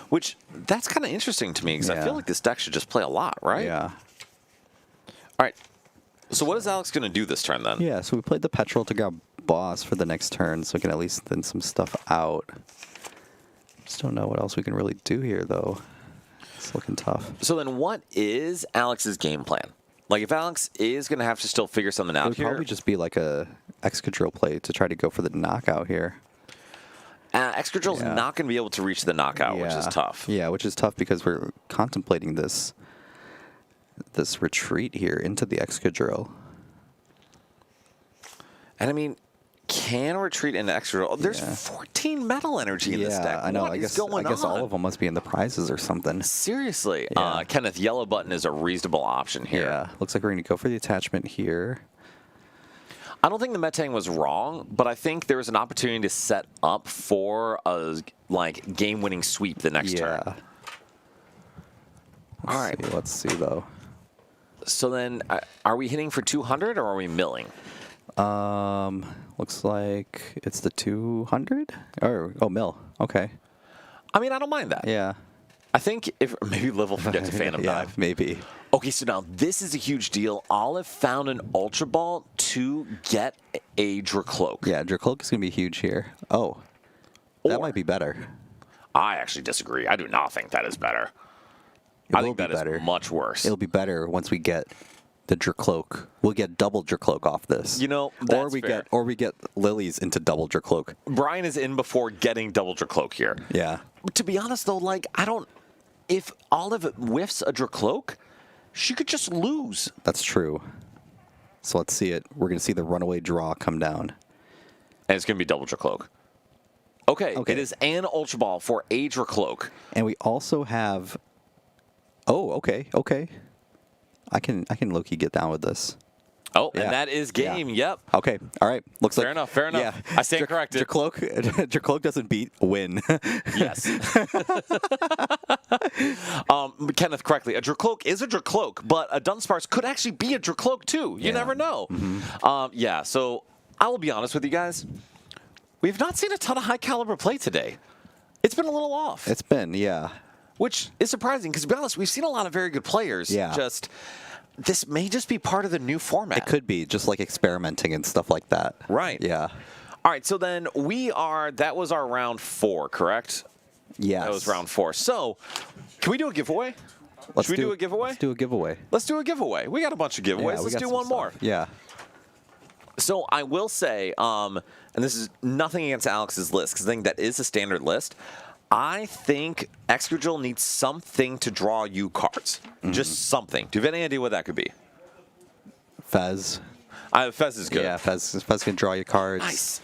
Which, that's kind of interesting to me, because I feel like this deck should just play a lot, right? Yeah. All right. So what is Alex going to do this turn, then? Yeah, so we played the Petrol to grab Boss for the next turn, so we can at least thin some stuff out. Just don't know what else we can really do here, though. It's looking tough. So then what is Alex's game plan? Like, if Alex is going to have to still figure something It out would here... probably just be like a Excadrill play to try to go for the knockout here. Excadrill's not going to be able to reach the knockout, which is tough. Yeah, which is tough because we're contemplating this retreat here into the Excadrill. And I mean, can retreat into Excadrill. Oh, there's 14 metal energy in this deck. I know. What I is guess going on? all of them must be in the prizes or something. Seriously. Yeah. Kenneth, yellow button is a reasonable option here. Yeah, looks like we're going to go for the attachment here. I don't think the Metang was wrong, but I think there was an opportunity to set up for a game-winning sweep the next turn. All right. Let's see, though. So then, are we hitting for 200 or are we milling? Looks like it's the 200 or mil. Okay. I mean, I don't mind that. Yeah. I think if maybe Liv will forget to Phantom Yeah, Dive. maybe. Okay, so now this is a huge deal. Olive found an Ultra Ball to get a Dracloak. Yeah, Dracloak is gonna be huge here. Oh, that might be better. I actually disagree. I do not think that is better. It I will think be that better. is much worse. It'll be better once we get the Dracloak. We'll get double Dracloak off this. You know, or that's we fair. get Lily's into double Dracloak. Brian is in before getting double Dracloak here. Yeah. To be honest, though, like, I don't... If Olive whiffs a Dracloak, she could just lose. That's true. So let's see it. We're gonna see the runaway draw come down. And it's going to be double Dracloak. Okay, it is an Ultra Ball for a Dracloak. And we also have... Oh, okay. I can low-key get down with this. Oh, Yeah. and that is game. Yeah. Yep. Okay, all right. Looks Fair enough. Yeah. I stand corrected. Dracloak doesn't beat win. Yes. Kenneth, correctly. A Dracloak is a Dracloak, but a Dunsparce could actually be a Dracloak too. You never know. Yeah, so I will be honest with you guys. We've not seen a ton of high caliber play today. It's been a little off. It's been, yeah. Which is surprising because, to be honest, we've seen a lot of very good players. Yeah. This may just be part of the new format. It could be just like experimenting and stuff like that. Right. Yeah. All right, so then that was our round 4, correct? Yes. That was round 4. So, can we do a giveaway? Should we do a giveaway? Let's do a giveaway. Let's do a giveaway. We got a bunch of giveaways. Yeah, we Let's got do some one stuff. more. Yeah. So I will say, and this is nothing against Alex's list, because I think that is a standard list. I think Excadrill needs something to draw you cards. Just something. Do you have any idea what that could be? Fez. Fez is good. Yeah, Fez can draw you cards. Nice.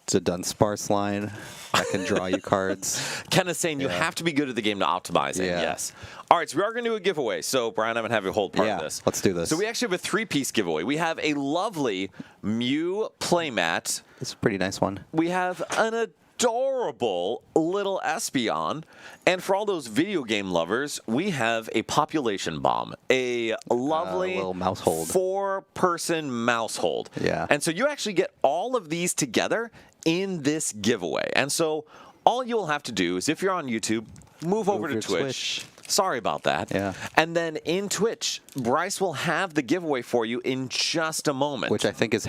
It's a Dunsparce line that can draw you cards. Ken is saying you have to be good at the game to optimize it. Yeah. Yes. All right, so we are going to do a giveaway. So, Brian, I'm going to have you hold part of this. Let's do this. So we actually have a 3-piece giveaway. We have a lovely Mew playmat. It's a pretty nice one. We have an adorable little Espeon. And for all those video game lovers, we have a population bomb. A lovely little mouse hold. 4-person mouse hold. Yeah. And so you actually get all of these together in this giveaway. And so all you'll have to do is, if you're on YouTube, move over to your Twitch. Sorry about that. Yeah. And then in Twitch, Bryce will have the giveaway for you in just a moment. Which I think is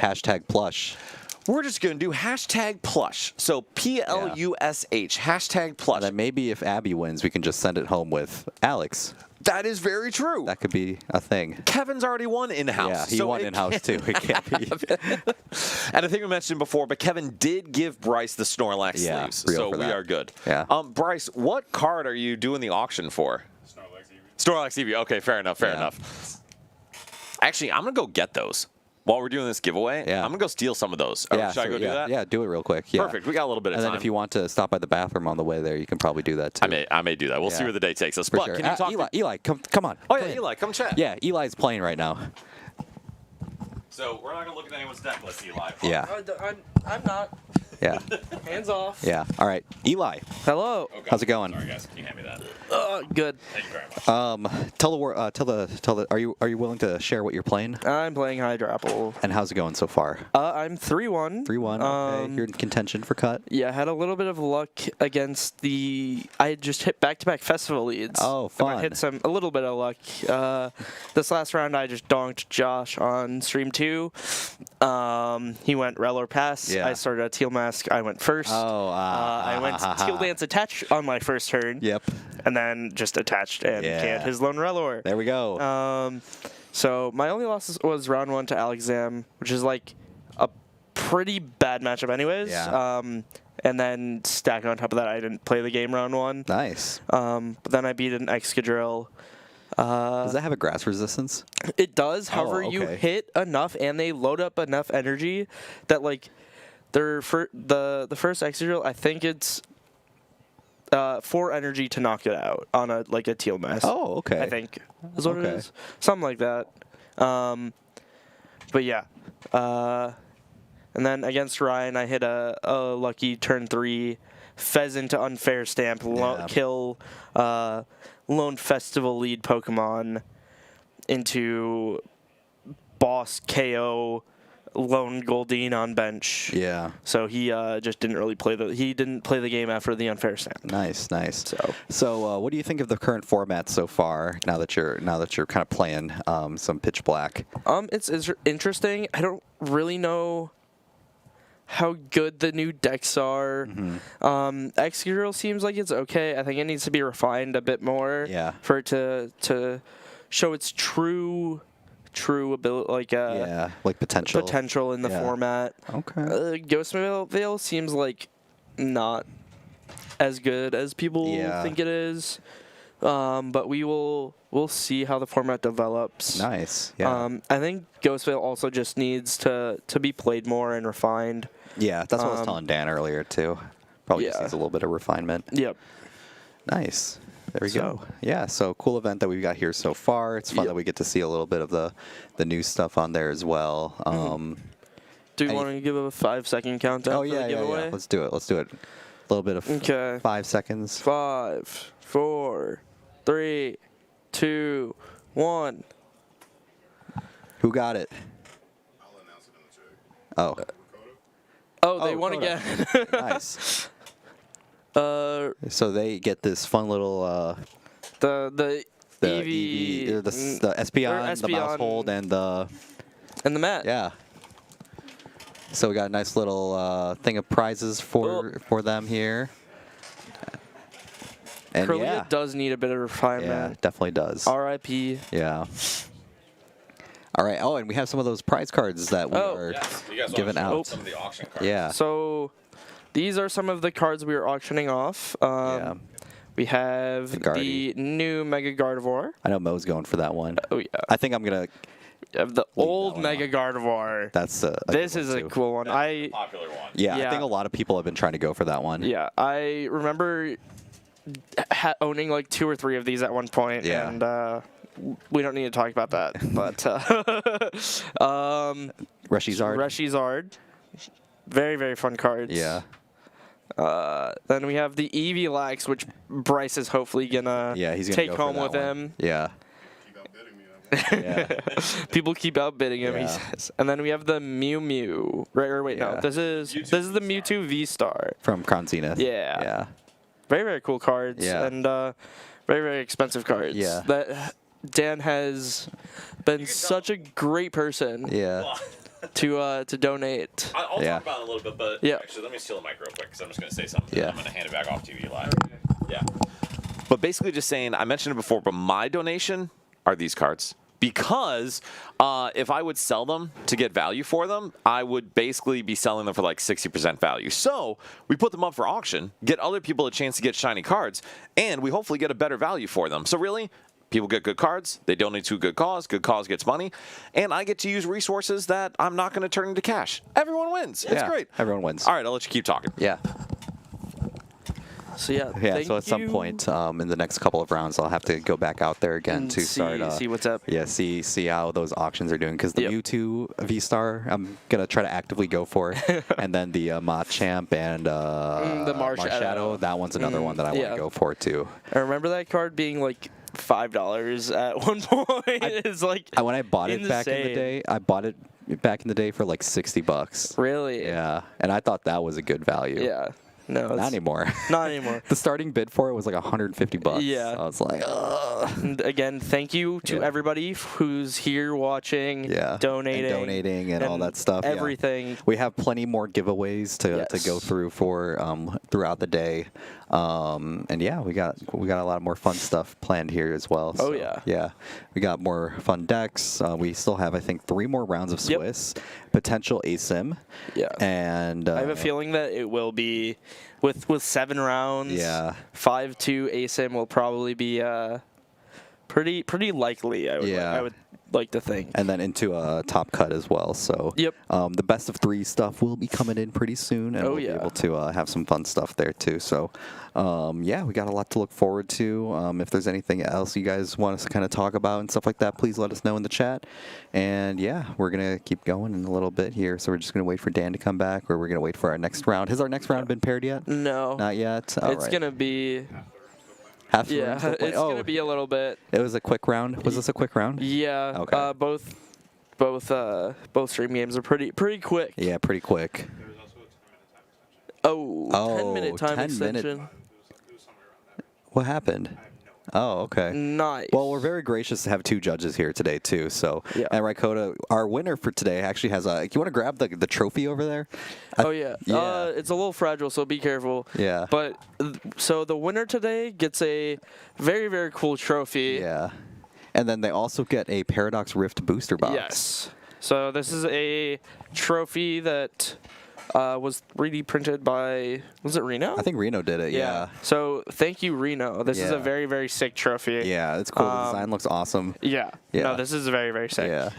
#plush. We're just going to do #plush. So PLUSH, #plush. And then maybe if Abby wins, we can just send it home with Alex. That is very true. That could be a thing. Kevin's already won in-house. Yeah, he so won it in-house too. It can't be. And I think we mentioned before, but Kevin did give Bryce the Snorlax Yeah, sleeves, real so for we that. are good. Yeah. Bryce, what card are you doing the auction for? Snorlax Eevee. Okay, fair enough. Fair Yeah. enough. Actually, I'm gonna go get those while we're doing this giveaway. Yeah. I'm gonna go steal some of those. Or should I go do that? Yeah, do it real quick. Yeah. Perfect. We got a little bit of And time. then if you want to stop by the bathroom on the way there, you can probably do that too. I may do that. We'll see Yeah. where the day takes us. For But sure. can you talk? Eli, come on. Oh yeah, Come in. Eli, come chat. Yeah, Eli's playing right now. So we're not gonna look at anyone's deck list, Eli. Yeah. I'm not. Yeah. Hands off. Yeah. All right. Eli, Hello. Okay. how's it going? Sorry guys, can you hand me that? Good. Thank you very much. Tell the. Are you willing to share what you're playing? I'm playing Hydrapple. And how's it going so far? I'm 3-1. 3-1. Okay. You're in contention for cut. Yeah, I had a little bit of luck against I just hit back-to-back festival leads. Oh, And I fun. hit a little bit of luck. This last round, I just donked Josh on stream 2. He went Rel or Pass. Yeah. I started a Teal Mask. I went first. I went Teal Dance Attach on my first turn. Yep. And then just attached and Yeah. canned his lone Relor. There we go. So my only loss was round 1 to Alexam, which is like a pretty bad matchup anyways. Yeah. And then stacking on top of that, I didn't play the game round 1. Nice. But then I beat an Excadrill. Does that have a grass resistance? It does. However, you okay. hit enough and they load up enough energy that like the first Excadrill, I think it's 4 energy to knock it out on a Teal Mask. Oh, okay. I think is what it Okay. is. Something like that. But yeah. And then against Ryan, I hit a lucky turn 3 Pheasant to Unfair Stamp, Yeah. kill Lone Festival lead Pokemon into boss KO lone Goldeen on bench. Yeah. So he just didn't really play the game after the unfair snap. Nice, nice. So what do you think of the current format so far? Now that you're kind of playing some pitch black. It's interesting. I don't really know how good the new decks are. X-Girl seems like it's okay. I think it needs to be refined a bit more. Yeah. For it to show its true ability, like potential in the format. Okay. Ghostmail Veil seems like not as good as people think it is. But we'll see how the format develops. Nice. Yeah. I think Ghostvale also just needs to be played more and refined. Yeah, that's what I was telling Dan earlier too. Probably just Yeah. needs a little bit of refinement. Yep. Nice. There we go. Yeah, so cool event that we've got here so far. It's fun that we get to see a little bit of the new stuff on there as well. Do you want to give a 5-second countdown for the giveaway? Yeah. Let's do it. A little bit of 5 seconds. 5, 4, 3, 2, 1. Who got it? I'll announce it in the chat. Oh. They won Coda. again. Nice. So they get this fun little the the Espeon, the mouse hold, and the mat. Yeah. So we got a nice little thing of prizes for them here. And Curlia does need a bit of refinement. Yeah, it definitely does. R.I.P. Yeah. All right. Oh, and we have some of those prize cards that we are giving out. Some of the auction cards. Yeah. So these are some of the cards we are auctioning off. We have the new Mega Gardevoir. I know Mo's going for that one. Oh, yeah. I think I'm going to... We have the old Mega Gardevoir. That's this is a cool one. That's a popular one. Yeah, I think a lot of people have been trying to go for that one. Yeah, I remember owning like 2 or 3 of these at one point. Yeah. And we don't need to talk about that. But Reshizard. Very, very fun cards. Yeah. Then we have the Evilax, which Bryce is hopefully he's gonna take home with him. Yeah. Keep outbidding me. Yeah. People keep outbidding him, he Yeah. says. And then we have the Mew. Wait, no. This is the Mewtwo V-Star. From Crown Zenith. Yeah. Yeah. Very, very cool cards. Yeah. And very, very expensive cards. Yeah. That Dan has been such a great person Yeah. to donate. I'll Yeah. talk about it a little bit, but Yeah. actually, let me steal the mic real quick because I'm just going to say something. Yeah. I'm going to hand it back off to you, Eli. Yeah. But basically just saying, I mentioned it before, but my donation are these cards. Because if I would sell them to get value for them, I would basically be selling them for like 60% value. So we put them up for auction, get other people a chance to get shiny cards, and we hopefully get a better value for them. So really, people get good cards, they donate to a good cause gets money, and I get to use resources that I'm not going to turn into cash. Everyone wins. It's great. Everyone wins. All right, I'll let you keep talking. Yeah. So yeah, Yeah, thank so at some you. point in the next couple of rounds, I'll have to go back out there again And to start. see what's up. Yeah, see how those auctions are doing. Because the Yep. Mewtwo V-Star, I'm going to try to actively go for. And then the Machamp and the Marshadow. that one's another one that I want yeah. to go for, too. I remember that card being like $5 at one point. It's like When I bought it back in the insane. day, I bought it back in the day for like $60. Really? Yeah, and I thought that was a good value. Yeah. No, Not it's anymore. not anymore. The starting bid for it was like $150. Yeah. I was like, ugh. And again, thank you to everybody who's here watching, Yeah. donating, and all that stuff. yeah. Everything. We have plenty more giveaways to go through for throughout the day, and yeah, we got a lot more fun stuff planned here as well. Oh, So, yeah. we got more fun decks. We still have, I think, 3 more rounds of Yep. Swiss, potential ASIM. Yeah. And I have a feeling that it will be with 7 rounds. Yeah. 5-2 ASIM will probably be pretty likely. I would like to think. And then into a top cut as well. So Yep. the best of 3 stuff will be coming in pretty soon, and we'll be able to have some fun stuff there too. So yeah, we got a lot to look forward to. If there's anything else you guys want us to kind of talk about and stuff like that, please let us know in the chat. And yeah, we're gonna keep going in a little bit here. So we're just gonna wait for Dan to come back, or we're gonna wait for our next round. Has our next round been paired yet? No. Not yet. All It's right. gonna be Half the yeah. room's still playing? It's gonna be a little bit. It was a quick round. Was this a quick round? Yeah. Okay. Both both stream games are pretty quick. Yeah, pretty quick. There was also a 10-minute time extension. Oh, Oh, 10-minute time 10-minute. extension. It was somewhere around that. What happened? I have no idea. Oh, okay. Nice. Well, we're very gracious to have 2 judges here today too. So, Yeah. and Raikota, our winner for today, actually has a. You want to grab the trophy over there? Oh yeah. Yeah. It's a little fragile, so be careful. Yeah. But so the winner today gets a very, very cool trophy. Yeah. And then they also get a Paradox Rift booster box. Yes. So this is a trophy that was 3D printed by, was it Reno? I think Reno did it. Yeah. So thank you, Reno. This is Yeah. a very, very sick trophy. Yeah, it's cool. The design looks awesome. Yeah. Yeah. No, this is very, very sick. Yeah.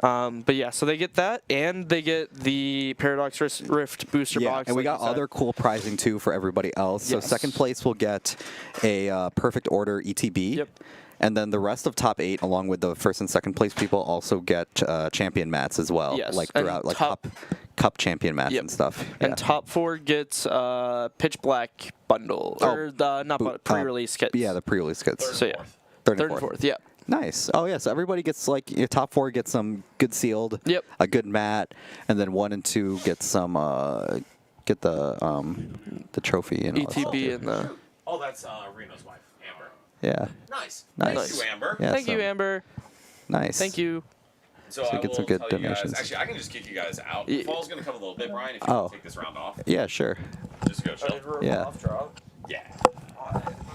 But yeah, so they get that, and they get the Paradox Rift booster Yeah, box. and we like got you said. other cool pricing too for everybody else. So Yes. second place will get a Perfect Order ETB. Yep. And then the rest of top 8, along with the first and second place people, also get champion mats as well. Yes, Like and throughout, like top- cup champion mats Yep. and stuff. And Yeah. top 4 gets Pitch Black bundle, Oh, or the not bundle, pre-release kits. Yeah, the pre-release kits. So yeah, Third third and fourth. Yeah. Nice. Oh yeah, so everybody gets like your top 4 gets some good sealed. Yep. A good mat, and then 1 and 2 get some get the trophy and all that stuff, ETB too. and the. Oh, that's Reno's wife, Amber. Yeah. Nice. Nice. Thank you, Amber. Yeah, Thank you, so- Amber. Nice. Thank you. So So I get will some good tell you guys- donations. actually, I can just kick you guys out. Yeah. Fall's going to come a little bit, Brian, if you Oh. want to take this round off. Yeah, sure. Just go chill. Yeah. Yeah.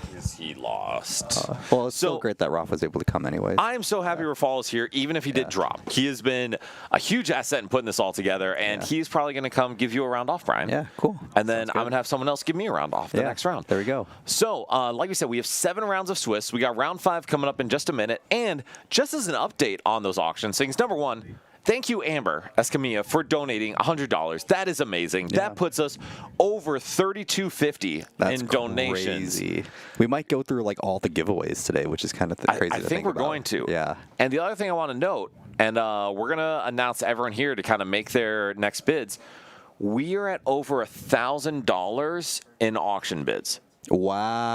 Because he lost. Well, it's so So- great that Roth was able to come anyways. I am so happy Rafal is here, even if he did drop. He has been a huge asset in putting this all together, and he's probably going to come give you a round off, Brian. Yeah, cool. And then I'm going to have someone else give me a round off the next round. There we go. So, like we said, we have 7 rounds of Swiss. We got round 5 coming up in just a minute. And just as an update on those auction things, number 1, thank you, Amber Escamilla, for donating $100. That is amazing. Yeah. That puts us over $32.50 That's in donations. crazy. We might go through like all the giveaways today, which is kind of crazy I to think we're about. going to. Yeah. And the other thing I want to note, and we're going to announce to everyone here to kind of make their next bids, we are at over $1,000 in auction bids.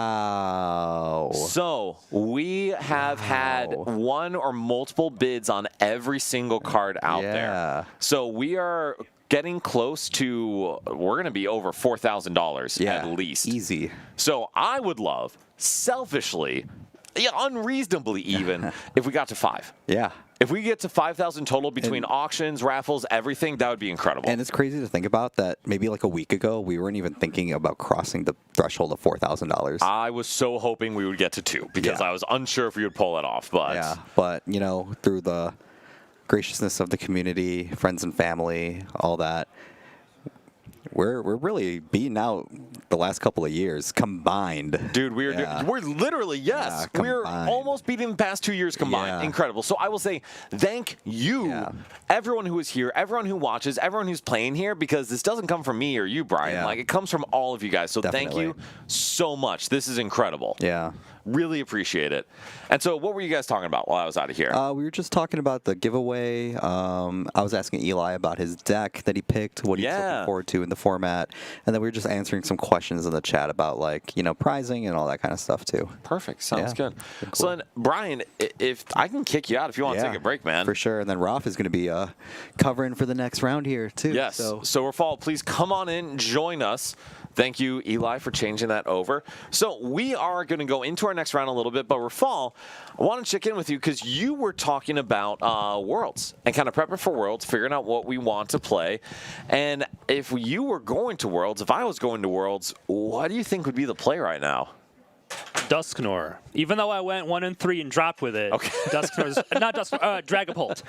Wow. So we have had one or multiple bids on every single card out Yeah. there. So we are getting close to, we're going to be over $4,000 Yeah. at least. Easy. So I would love, selfishly, unreasonably even, if we got to 5. Yeah. If we get to 5,000 total between auctions, raffles, everything, that would be incredible. And it's crazy to think about that maybe like a week ago, we weren't even thinking about crossing the threshold of $4,000. I was so hoping we would get to 2 because I was unsure if we would pull it off. But Yeah. But, you know, through the graciousness of the community, friends and family, all that, we're really beating out the last couple of years combined. dude, we're literally, yes, Yeah, we're combined. almost beating the past 2 years combined. Yeah. Incredible. So I will say thank you, Yeah. everyone who is here, everyone who watches, everyone who's playing here, because this doesn't come from me or you, Brian. Yeah. Like, it comes from all of you guys. So thank Definitely. you so much. This is incredible. Yeah. Really appreciate it. And so what were you guys talking about while I was out of here? We were just talking about the giveaway. I was asking Eli about his deck that he picked, what he's looking forward to in the format, and then we were just answering some questions in the chat about like, you know, prizing and all that kind of stuff too. Perfect. Sounds Yeah. good. So then, Brian, if I can kick you out if you want to take a break, man. For sure. And then Roth is going to be covering for the next round here too. Yes. So Rafal, please come on in, join us. Thank you, Eli, for changing that over. So we are going to go into our next round a little bit, but Rafal, I want to check in with you because you were talking about Worlds and kind of prepping for Worlds, figuring out what we want to play. And if you were going to Worlds, if I was going to Worlds, what do you think would be the play right now? Dusknor. Even though I went 1 and 3 and dropped with it, Okay. Dusknor's not Dusknor, Dragapult.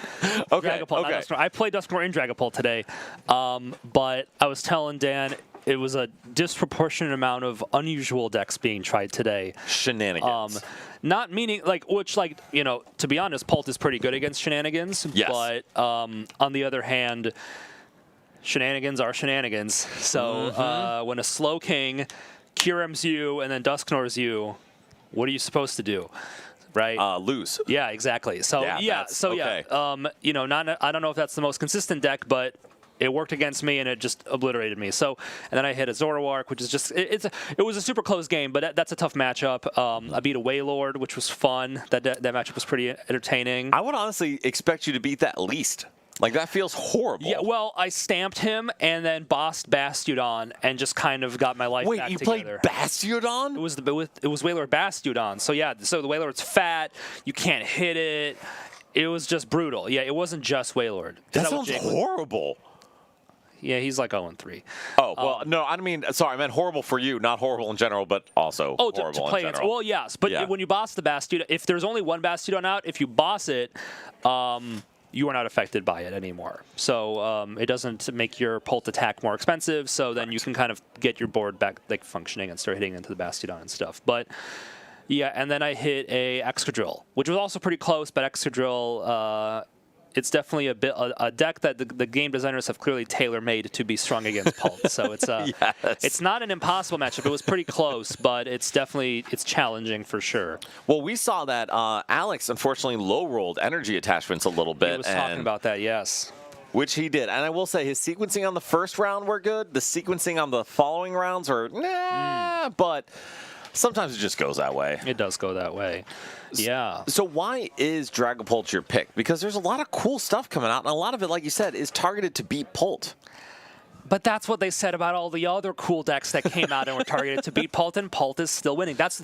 Okay, Dragapult, not okay. Dusknor. I played Dusknor in Dragapult today, but I was telling Dan it was a disproportionate amount of unusual decks being tried today. Shenanigans. Not meaning to be honest, Pult is pretty good against shenanigans. Yes. But on the other hand, shenanigans are shenanigans. So when a slow king Kyurem's you and then Dusknor's you, what are you supposed to do? Right? Lose. Yeah, exactly. So Yeah, yeah, that's so okay. I don't know if that's the most consistent deck, but it worked against me, and it just obliterated me. So, and then I hit a Zoroark, which is just it was a super close game, but that's a tough matchup. I beat a Wailord, which was fun. That matchup was pretty entertaining. I would honestly expect you to beat that at least. Like, that feels horrible. Yeah, well, I stamped him and then bossed Bastiodon and just kind of got my life back together. Wait, you played Bastiodon? It was Wailord Bastiodon. So yeah, so the Wailord's fat. You can't hit it. It was just brutal. Yeah, it wasn't just Wailord. That sounds horrible. Yeah, he's like 0-3. Oh, well, no, I mean, sorry, I meant horrible for you, not horrible in general, but also horrible to play in general. Well, yes, but when you boss the Bastiodon, if there's only one Bastiodon out, if you boss it, you are not affected by it anymore. So it doesn't make your Pult attack more expensive, so then you can kind of get your board back like functioning and start hitting into the Bastiodon and stuff. But yeah, and then I hit a Excadrill, which was also pretty close, but Excadrill, it's definitely a deck that the game designers have clearly tailor-made to be strong against Pult. So it's it's not an impossible matchup. It was pretty close, but it's challenging for sure. Well, we saw that Alex unfortunately low-rolled energy attachments a little bit. He was talking about that, yes. Which he did. And I will say his sequencing on the first round were good. The sequencing on the following rounds are but sometimes it just goes that way. It does go that way. Yeah. So why is Dragapult your pick? Because there's a lot of cool stuff coming out, and a lot of it, like you said, is targeted to beat Pult. But that's what they said about all the other cool decks that came out and were targeted to beat Pult, and Pult is still winning. That's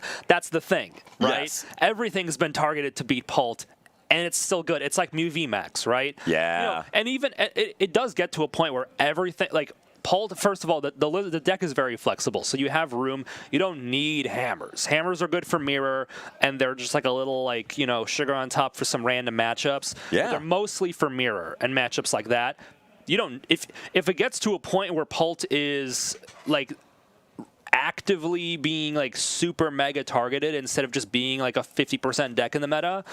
the thing, right? Yes. Everything's been targeted to beat Pult, and it's still good. It's like Mew VMAX, right? Yeah. You know, and even it does get to a point where everything, like, Pult, first of all, the deck is very flexible, so you have room. You don't need hammers. Hammers are good for mirror, and they're just like a little, like, you know, sugar on top for some random matchups. Yeah. But they're mostly for mirror and matchups like that. You don't, if it gets to a point where Pult is like actively being like super mega targeted instead of just being like a 50% deck in the meta,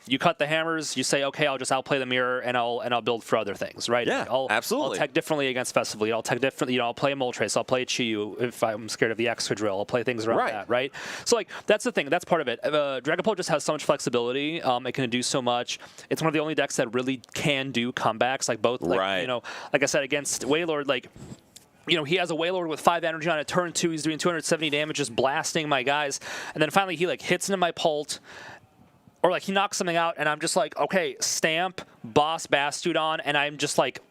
you cut the hammers, you say, okay, I'll just outplay the mirror, and I'll build for other things, right? Yeah, absolutely. I'll tech differently against Festival. I'll tech differently. You know, I'll play a Moltres. I'll play a Chiyu if I'm scared of the Excadrill. I'll play things around that, right? So like that's the thing. That's part of it. Dragapult just has so much flexibility. It can do so much. It's one of the only decks that really can do comebacks, like both. Like, you know, like I said against Wailord, like. You know, he has a Wailord with 5 energy on it. Turn 2, he's doing 270 damage, just blasting my guys. And then finally he like hits into my Pult. Or like he knocks something out, and I'm just like, okay, stamp, boss Bastiodon, and I'm just like,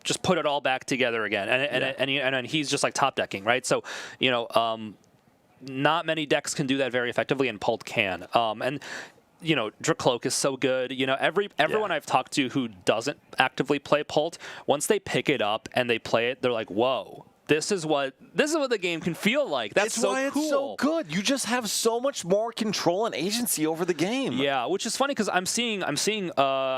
just put it all back together again, and he's just like top decking, right? So, you know, not many decks can do that very effectively, and Pult can. And you know, Dracloak is so good. You know, everyone I've talked to who doesn't actively play Pult, once they pick it up and they play it, they're like, whoa. This is what the game can feel like. That's so why cool. It's so good. You just have so much more control and agency over the game. Yeah, which is funny because I'm seeing. I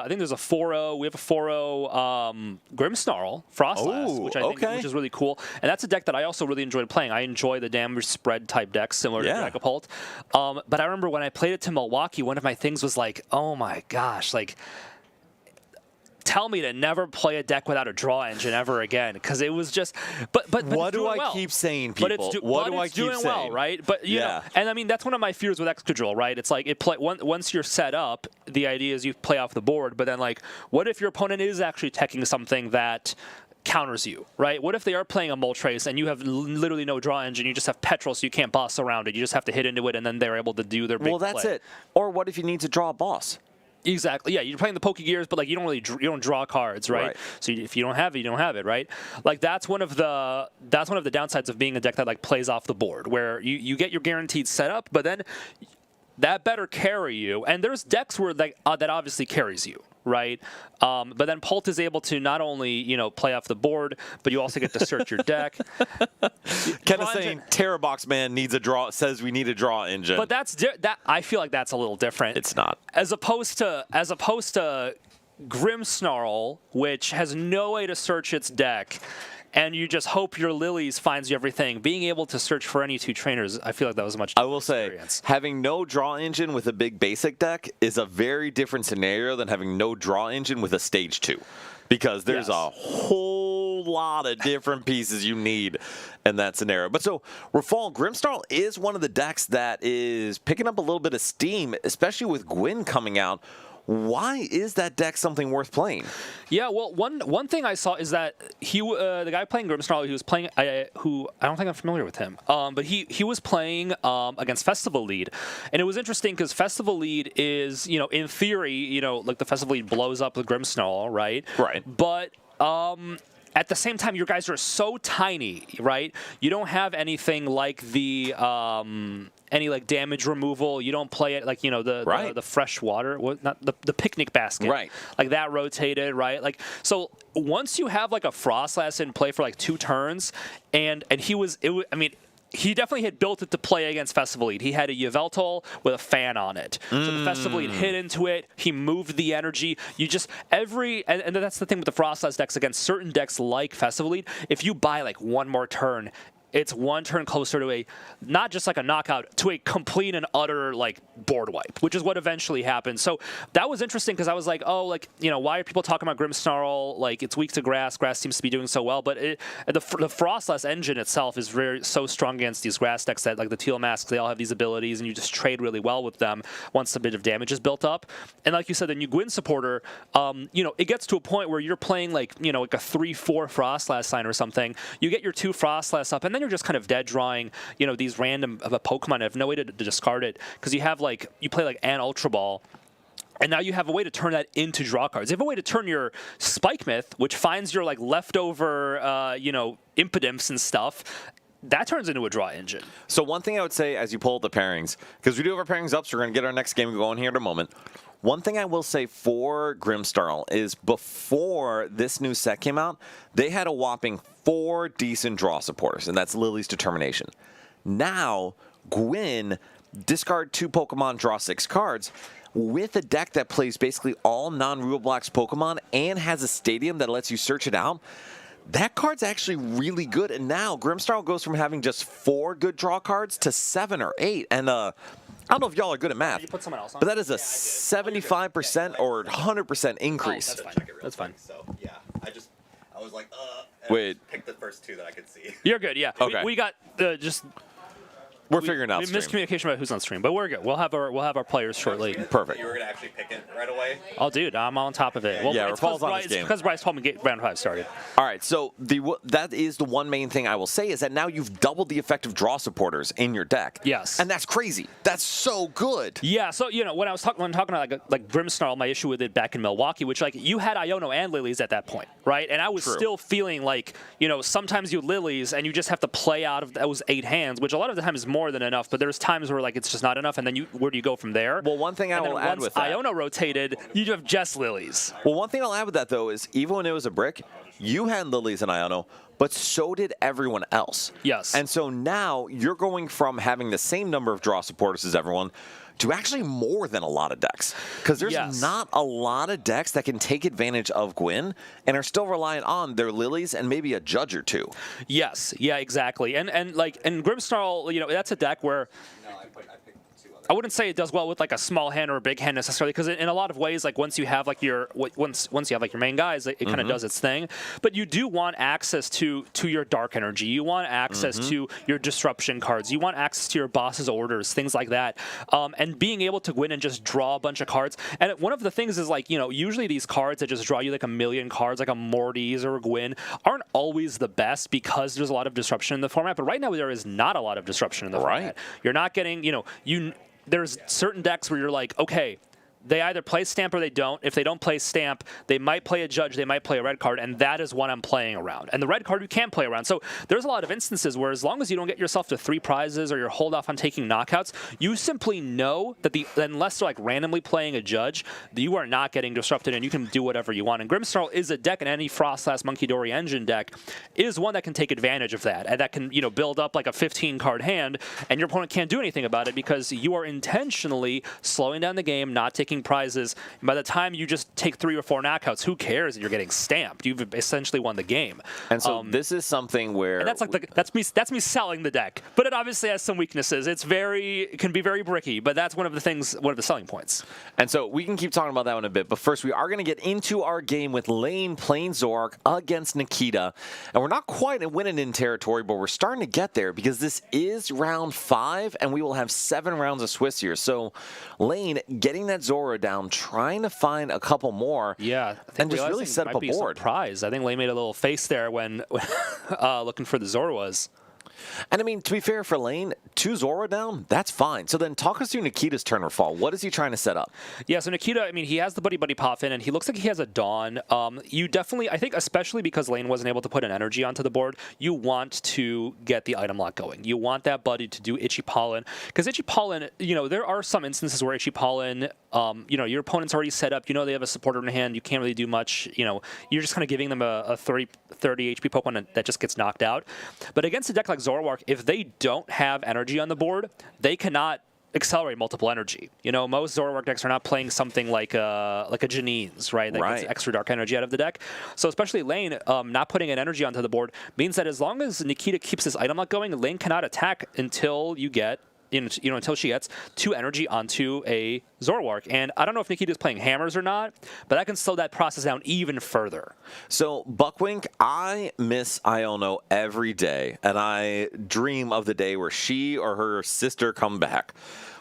think there's a 4-0. We have a 4-0 Grimmsnarl Frostlass, which I think which is really cool. And that's a deck that I also really enjoyed playing. I enjoy the damage spread type decks similar to Dragapult. But I remember when I played it to Milwaukee, one of my things was like, oh my gosh, like. Tell me to never play a deck without a draw engine ever again, because it was just. But what do I keep saying, people? What do I keep saying? Well, right? But you know, and I mean that's one of my fears with Excadrill, right? It's like once you're set up, the idea is you play off the board. But then like, what if your opponent is actually teching something that counters you, right? What if they are playing a Moltres and you have literally no draw engine, you just have Petrol, so you can't boss around it. You just have to hit into it, and then they're able to do their big Well, that's play. it. Or what if you need to draw a boss? Exactly. Yeah, you're playing the Pokegears, but like you don't draw cards, right? So if you don't have it, you don't have it, right? Like that's one of the downsides of being a deck that like plays off the board, where you get your guaranteed setup, but then that better carry you. And there's decks where that obviously carries you, right? But then Pult is able to not only play off the board, but you also get to search your deck. Ken is saying Terrabox Man needs a draw. Says we need a draw engine. But that I feel like that's a little different. It's not. As opposed to Grimmsnarl, which has no way to search its deck. And you just hope your Lilies finds you everything. Being able to search for any two trainers, I feel like that was a much different experience. Having no draw engine with a big basic deck is a very different scenario than having no draw engine with a stage 2. Because there's a whole lot of different pieces you need in that scenario. But so, Rafal, Grimmsnarl is one of the decks that is picking up a little bit of steam, especially with Gwyn coming out. Why is that deck something worth playing? Yeah, well, one thing I saw is that the guy playing Grimmsnarl, he was playing who I don't think I'm familiar with him, but he was playing against Festival Lead, and it was interesting because Festival Lead is, in theory, like the Festival Lead blows up with Grimmsnarl, right? Right. But at the same time, your guys are so tiny, right? You don't have anything like the any like damage removal. You don't play it like the fresh water, not the picnic basket, right? Like that rotated, right? Like so. Once you have like a Frostlass in play for like 2 turns, and he definitely had built it to play against Festival Lead. He had a Yveltal with a fan on it. So the Festival Lead hit into it. He moved the energy. You just, and that's the thing with the Frostlass decks against certain decks like Festival Lead. If you buy like one more turn, it's one turn closer to not just like a knockout, to a complete and utter like board wipe, which is what eventually happened. So that was interesting because I was like, why are people talking about Grimmsnarl? Like, it's weak to grass. Grass seems to be doing so well, but the Frostlass engine itself is so strong against these grass decks that like the Teal Masks, they all have these abilities, and you just trade really well with them once a bit of damage is built up. And like you said, the new Gwyn supporter, it gets to a point where you're playing like a 3/4 Frostlass sign or something. You get your 2 Frostlass up, and then you're just kind of dead drawing, these random Pokemon. I have no way to discard it because you play like an Ultra Ball. And now you have a way to turn that into draw cards. You have a way to turn your Spike Myth, which finds your like leftover, Impidimps and stuff. That turns into a draw engine. So one thing I would say as you pull the pairings, because we do have our pairings up, so we're going to get our next game going here in a moment. One thing I will say for Grimmsnarl is before this new set came out, they had a whopping 4 decent draw supporters, and that's Lily's Determination. Now, Gwyn, discard 2 Pokemon, draw 6 cards. With a deck that plays basically all non-Rubelblocks Pokemon and has a stadium that lets you search it out, that card's actually really good. And now Grimmsnarl goes from having just 4 good draw cards to 7 or 8. And I don't know if y'all are good at math, Did you put someone else on? but that is a 75% or 100% increase. That's fine. That's fine. So yeah, I was like, Wait. pick the first 2 that I could see. You're good, yeah. Okay. We got just... We're figuring out. Miscommunication about who's on stream, but we're good. We'll have our players shortly. Perfect. You were gonna actually pick it right away. Oh, dude, I'm on top of it. Well, Yeah, it's Rafal's on this game. because Bryce told me to get round 5 started. All right, so that is the one main thing I will say is that now you've doubled the effective draw supporters in your deck. Yes. And that's crazy. That's so good. Yeah, so when I was talking about like Grimmsnarl, my issue with it back in Milwaukee, which like you had Iono and Lilies at that point, right? And I was still feeling like sometimes you Lilies and you just have to play out of those 8 hands, which a lot of the time is more than enough. But there's times where like it's just not enough, and then where do you go from there? Well, one thing I will add with that. Iono rotated, you have just Lilies. Well, one thing I'll add with that though is even when it was a brick, you had Lilies and Iono, but so did everyone else. Yes. And so now you're going from having the same number of draw supporters as everyone to actually more than a lot of decks. Because there's not a lot of decks that can take advantage of Gwyn and are still reliant on their Lilies and maybe a Judge or 2. Yes, yeah, exactly. And Grimmsnarl, that's a deck where I wouldn't say it does well with like a small hand or a big hand necessarily, because in a lot of ways, like once you have like your main guys, it kind of does its thing. But you do want access to your dark energy. You want access to your disruption cards. You want access to your boss's orders, things like that. And being able to go in and just draw a bunch of cards. And one of the things is like usually these cards that just draw you like a million cards, like a Morty's or a Gwyn, aren't always the best because there's a lot of disruption in the format. But right now there is not a lot of disruption in the format. You're not getting there's certain decks where you're like, okay, they either play Stamp or they don't. If they don't play Stamp, they might play a Judge, they might play a red card, and that is what I'm playing around. And the red card you can't play around. So there's a lot of instances where as long as you don't get yourself to 3 prizes or you're hold off on taking knockouts, you simply know that unless they're like randomly playing a Judge, you are not getting disrupted and you can do whatever you want. And Grimmsnarl is a deck, and any Frostlass Monkey Dory engine deck is one that can take advantage of that. And that can, build up like a 15-card hand, and your opponent can't do anything about it because you are intentionally slowing down the game, not taking prizes. And by the time you just take 3 or 4 knockouts, who cares that you're getting stamped? You've essentially won the game. And so this is something where, and that's me selling the deck. But it obviously has some weaknesses. It can be very bricky, but that's one of the selling points. And so we can keep talking about that one a bit, but first we are going to get into our game with Lane playing Zoroark against Nikita. And we're not quite in winning territory, but we're starting to get there because this is round 5 and we will have 7 rounds of Swiss here. So Lane getting that Zoroark Zora down, trying to find a couple more. Yeah, I think and just really set up a board. Surprise! I think Lane made a little face there when looking for the Zora was. And I mean, to be fair for Lane, 2 Zora down, that's fine. So then talk us through Nikita's turn or fall. What is he trying to set up? Yeah, so Nikita, I mean, he has the Buddy Buddy Poffin, and he looks like he has a Dawn. You definitely, I think, especially because Lane wasn't able to put an energy onto the board, you want to get the item lock going. You want that Buddy to do Itchy Pollen. Because Itchy Pollen, you know, there are some instances where Itchy Pollen, you know, your opponent's already set up. You know they have a supporter in hand. You can't really do much. You know, you're just kind of giving them a 30 HP Pokemon that just gets knocked out. But against a deck like Zoroark, if they don't have energy on the board, they cannot accelerate multiple energy. You know, most Zoroark decks are not playing something like a Janine's, right? That gets extra dark energy out of the deck. So especially Lane, not putting an energy onto the board means that as long as Nikita keeps this item lock going, Lane cannot attack until you get, you know, until she gets 2 energy onto a Zoroark. And I don't know if Nikita's playing hammers or not, but that can slow that process down even further. So, Buckwink, I miss Iono every day, and I dream of the day where she or her sister come back.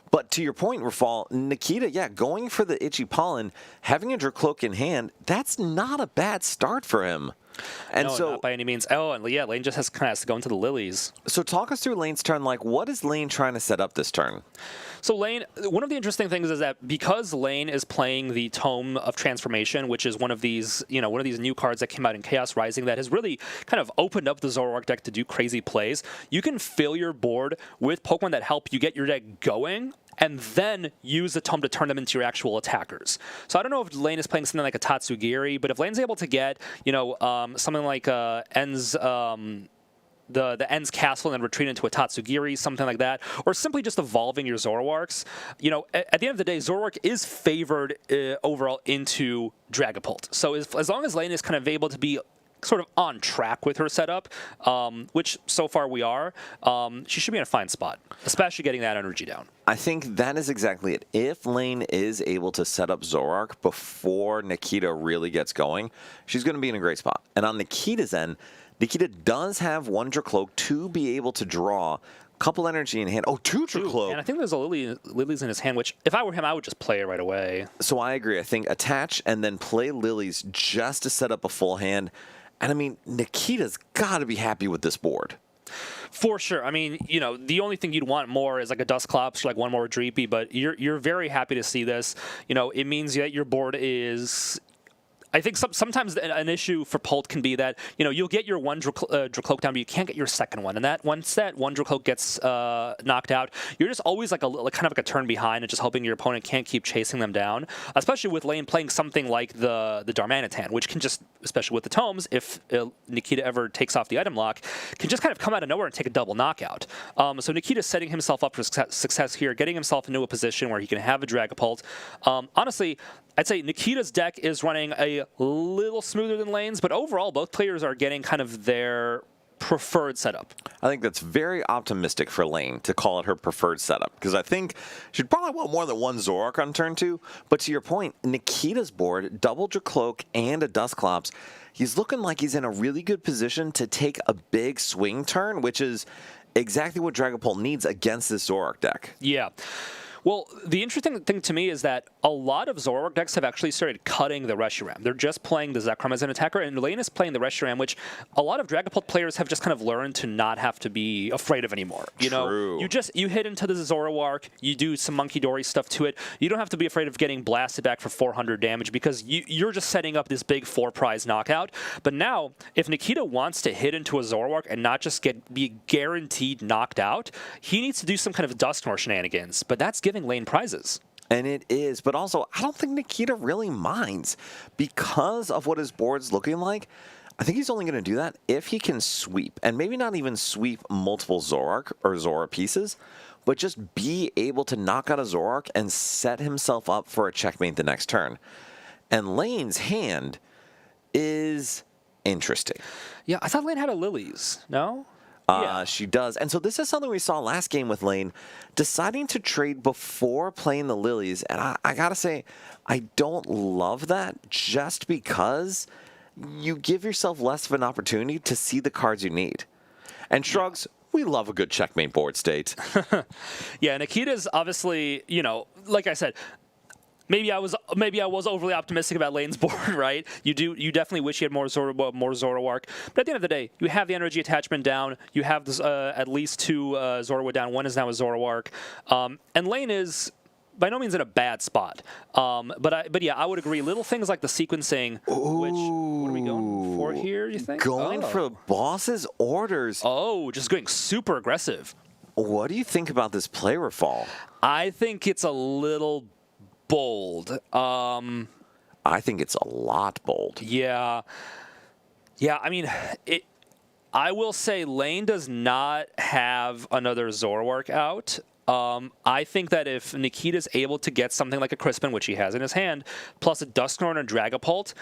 But to your point, Rafal, Nikita, yeah, going for the Itchy Pollen, having a Dracloak in hand, that's not a bad start for him. And no, so, not by any means. Oh, and yeah, Lane just kind of has to go into the lilies. So talk us through Lane's turn. Like, what is Lane trying to set up this turn? So Lane, one of the interesting things is that because Lane is playing the Tome of Transformation, which is one of these, you know, one of these new cards that came out in Chaos Rising that has really kind of opened up the Zoroark deck to do crazy plays, you can fill your board with Pokemon that help you get your deck going, and then use the Tome to turn them into your actual attackers. So I don't know if Lane is playing something like a Tatsugiri, but if Lane's able to get, you know, something like En's the En's Castle and then retreat into a Tatsugiri, something like that, or simply just evolving your Zoroarks, you know, at the end of the day, Zoroark is favored overall into Dragapult. So as long as Lane is kind of able to be sort of on track with her setup, which so far we are, she should be in a fine spot, especially getting that energy down. I think that is exactly it. If Lane is able to set up Zoroark before Nikita really gets going, she's going to be in a great spot. And on Nikita's end, Nikita does have 1 Dracloak to be able to draw couple energy in hand. Oh, 2 Dracloak. And I think there's a Lilies in his hand, which if I were him, I would just play it right away. So I agree. I think attach and then play Lilies just to set up a full hand. And I mean, Nikita's got to be happy with this board. For sure. I mean, you know, the only thing you'd want more is like a Dusclops, like one more Dreepy, but you're very happy to see this. You know, it means that your board is... I think sometimes an issue for Pult can be that, you know, you'll get your 1 Dracloak down, but you can't get your second one. And that once that 1 Dracloak gets knocked out, you're just always like kind of like a turn behind and just hoping your opponent can't keep chasing them down. Especially with Lane playing something like the Darmanitan, which can just, especially with the tomes, if Nikita ever takes off the item lock, can just kind of come out of nowhere and take a double knockout. So Nikita's setting himself up for success here, getting himself into a position where he can have a Dragapult. Honestly, I'd say Nikita's deck is running a little smoother than Lane's, but overall, both players are getting kind of their preferred setup. I think that's very optimistic for Lane to call it her preferred setup, because I think she'd probably want more than 1 Zoroark on turn 2. But to your point, Nikita's board, double Dracloak and a Dusclops, he's looking like he's in a really good position to take a big swing turn, which is exactly what Dragapult needs against this Zoroark deck. Yeah. Well, the interesting thing to me is that a lot of Zoroark decks have actually started cutting the Reshiram. They're just playing the Zekrom as an attacker, and Lane is playing the Reshiram, which a lot of Dragapult players have just kind of learned to not have to be afraid of anymore. You know, you hit into the Zoroark, you do some Monkey Dory stuff to it. You don't have to be afraid of getting blasted back for 400 damage because you're just setting up this big 4-prize knockout. But now, if Nikita wants to hit into a Zoroark and not just be guaranteed knocked out, he needs to do some kind of Dusknoir shenanigans. But that's giving Lane prizes. And it is, but also I don't think Nikita really minds because of what his board's looking like. I think he's only going to do that if he can sweep, and maybe not even sweep multiple Zoroark or Zora pieces, but just be able to knock out a Zoroark and set himself up for a checkmate the next turn. And Lane's hand is interesting. Yeah, I thought Lane had a Lilies. No? Yeah. She does. And so this is something we saw last game with Lane, deciding to trade before playing the Lilies. And I got to say, I don't love that just because you give yourself less of an opportunity to see the cards you need. And Shrugs, we love a good checkmate board state. Yeah, Nikita's obviously, you know, like I said, maybe I was overly optimistic about Lane's board, right? You definitely wish you had more Zoroark, but at the end of the day, you have the energy attachment down. You have this, at least 2 Zoroark down. One is now a Zoroark, and Lane is by no means in a bad spot. But yeah, I would agree. Little things like the sequencing, which what are we going for here? You think going for boss's orders? Oh, just going super aggressive. What do you think about this play, Rafal? I think it's a little bold. I think it's a lot bold. Yeah. I mean, I will say Lane does not have another Zoroark out. I think that if Nikita's able to get something like a Crispin, which he has in his hand, plus a Dusknoir and a Dragapult,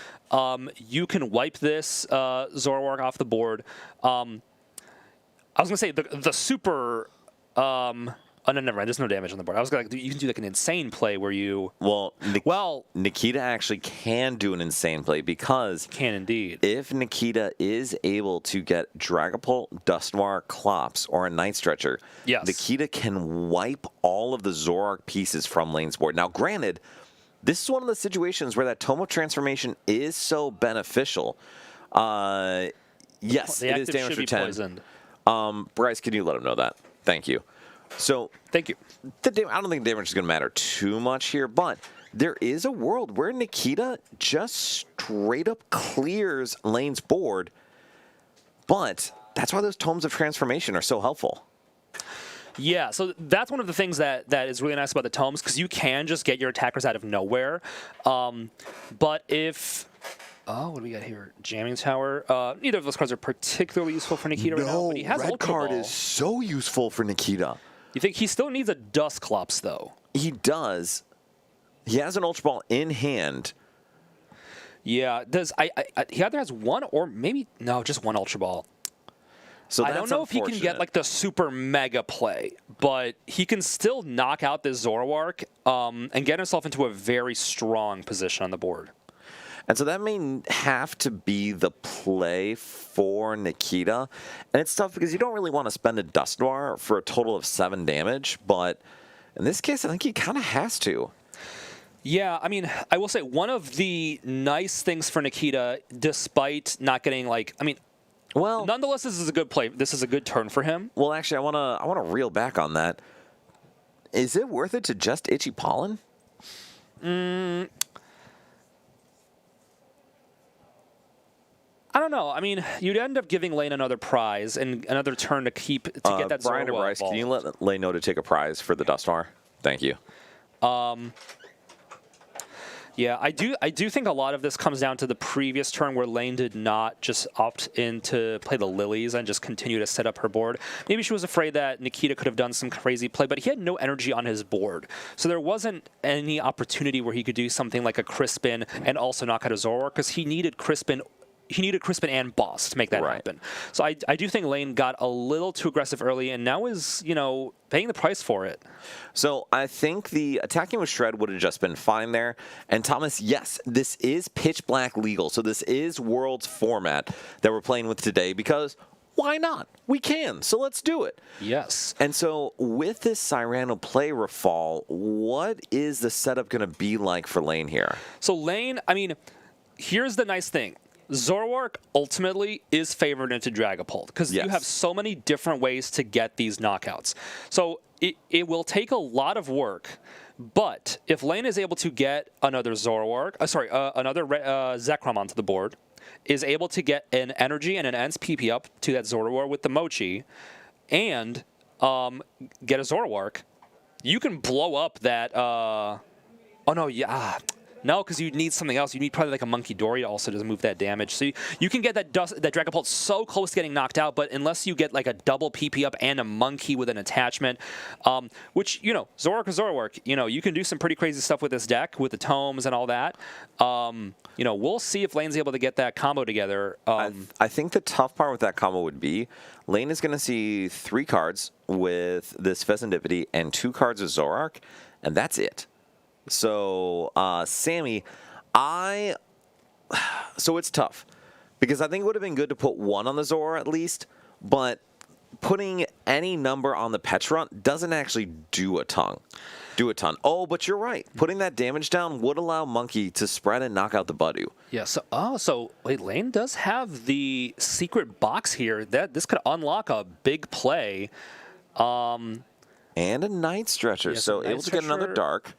you can wipe this Zoroark off the board. I was going to say the super... Oh, no, never mind. There's no damage on the board. I was going to you can do like an insane play where you... Well, Nikita actually can do an insane play because... Can indeed. If Nikita is able to get Dragapult, Dusknoir, Klops, or a Night Stretcher, yes, Nikita can wipe all of the Zoroark pieces from Lane's board. Now, granted, this is one of the situations where that Tome of Transformation is so beneficial. Yes, it is damage for 10. Poisoned. Bryce, can you let him know that? Thank you. So, thank you. I don't think damage is going to matter too much here, but there is a world where Nikita just straight up clears Lane's board, but that's why those Tomes of Transformation are so helpful. Yeah, so that's one of the things that is really nice about the Tomes, because you can just get your attackers out of nowhere. But if... Oh, what do we got here? Jamming Tower. Neither of those cards are particularly useful for Nikita right now, but he has red Ultra card Ball. is so useful for Nikita. You think he still needs a Dusclops, though? He does. He has an Ultra Ball in hand. Yeah, he either has one or maybe just one Ultra Ball. So I don't know if he can get like the super mega play, but he can still knock out this Zoroark and get himself into a very strong position on the board. And so that may have to be the play for Nikita. And it's tough because you don't really want to spend a Dusknoir for a total of 7 damage, but in this case, I think he kind of has to. Yeah, I mean, I will say one of the nice things for Nikita, despite not getting well, nonetheless, this is a good play. This is a good turn for him. Well, actually, I want to reel back on that. Is it worth it to just Itchy Pollen? I don't know. I mean, you'd end up giving Lane another prize and another turn to get that Brian or Bryce, can you let Lane know to take a prize for the Dusknoir? Thank you. Yeah, I do think a lot of this comes down to the previous turn where Lane did not just opt in to play the Lilies and just continue to set up her board. Maybe she was afraid that Nikita could have done some crazy play, but he had no energy on his board. So there wasn't any opportunity where he could do something like a Crispin and also knock out a Zoroark because he needed Crispin and Boss to make that happen. So I do think Lane got a little too aggressive early and now is, paying the price for it. So I think the attacking with Shred would have just been fine there. And Thomas, yes, this is pitch black legal. So this is Worlds format that we're playing with today because why not? We can. So let's do it. Yes. And so with this Cyrano play, Rafal, what is the setup going to be like for Lane here? So Lane, I mean, here's the nice thing. Zoroark ultimately is favored into Dragapult because you have so many different ways to get these knockouts. So it will take a lot of work, but if Lane is able to get another Zoroark, another Zekrom onto the board, is able to get an energy and an Ents PP up to that Zoroark with the Mochi, and get a Zoroark, you can blow up that. No, because you need something else. You need probably like a Monkey Dory also to move that damage. So you can get that Dragapult so close to getting knocked out, but unless you get like a double PP up and a Monkey with an attachment, which, Zoroark is Zoroark, you can do some pretty crazy stuff with this deck, with the Tomes and all that. We'll see if Lane's able to get that combo together. I think the tough part with that combo would be Lane is going to see 3 cards with this Pheasantipity and 2 cards of Zoroark, and that's it. So, Sammy, so it's tough because I think it would have been good to put 1 on the Zora at least, but putting any number on the Petront doesn't actually do a ton. Oh, but you're right. Putting that damage down would allow Monkey to spread and knock out the Budu. Yeah, so wait, Lane does have the secret box here. This could unlock a big play. And a Night Stretcher, Yes, so a Night able to get another Stretcher. Dark.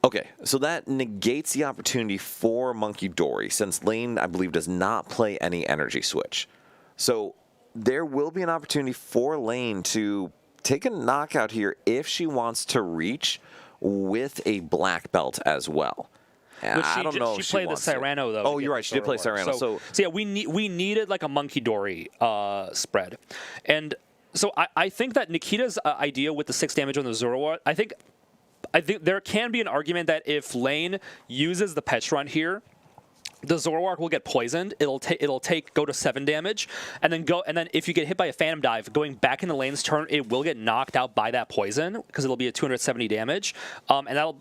Okay, so that negates the opportunity for Monkey Dory, since Lane, I believe, does not play any energy switch. So there will be an opportunity for Lane to take a knockout here if she wants to reach with a black belt as well. But I don't know if she she played the wants to. Cyrano, though. Oh, to you're get right. the She did play Zoroark. Cyrano. So yeah, we needed like a Monkey Dory spread. And so I think that Nikita's idea with the 6 damage on the Zoroark, I think there can be an argument that if Lane uses the Petront here, the Zoroark will get poisoned. It'll go to 7 damage, and then if you get hit by a Phantom Dive, going back into Lane's turn, it will get knocked out by that poison because it'll be a 270 damage. And that'll,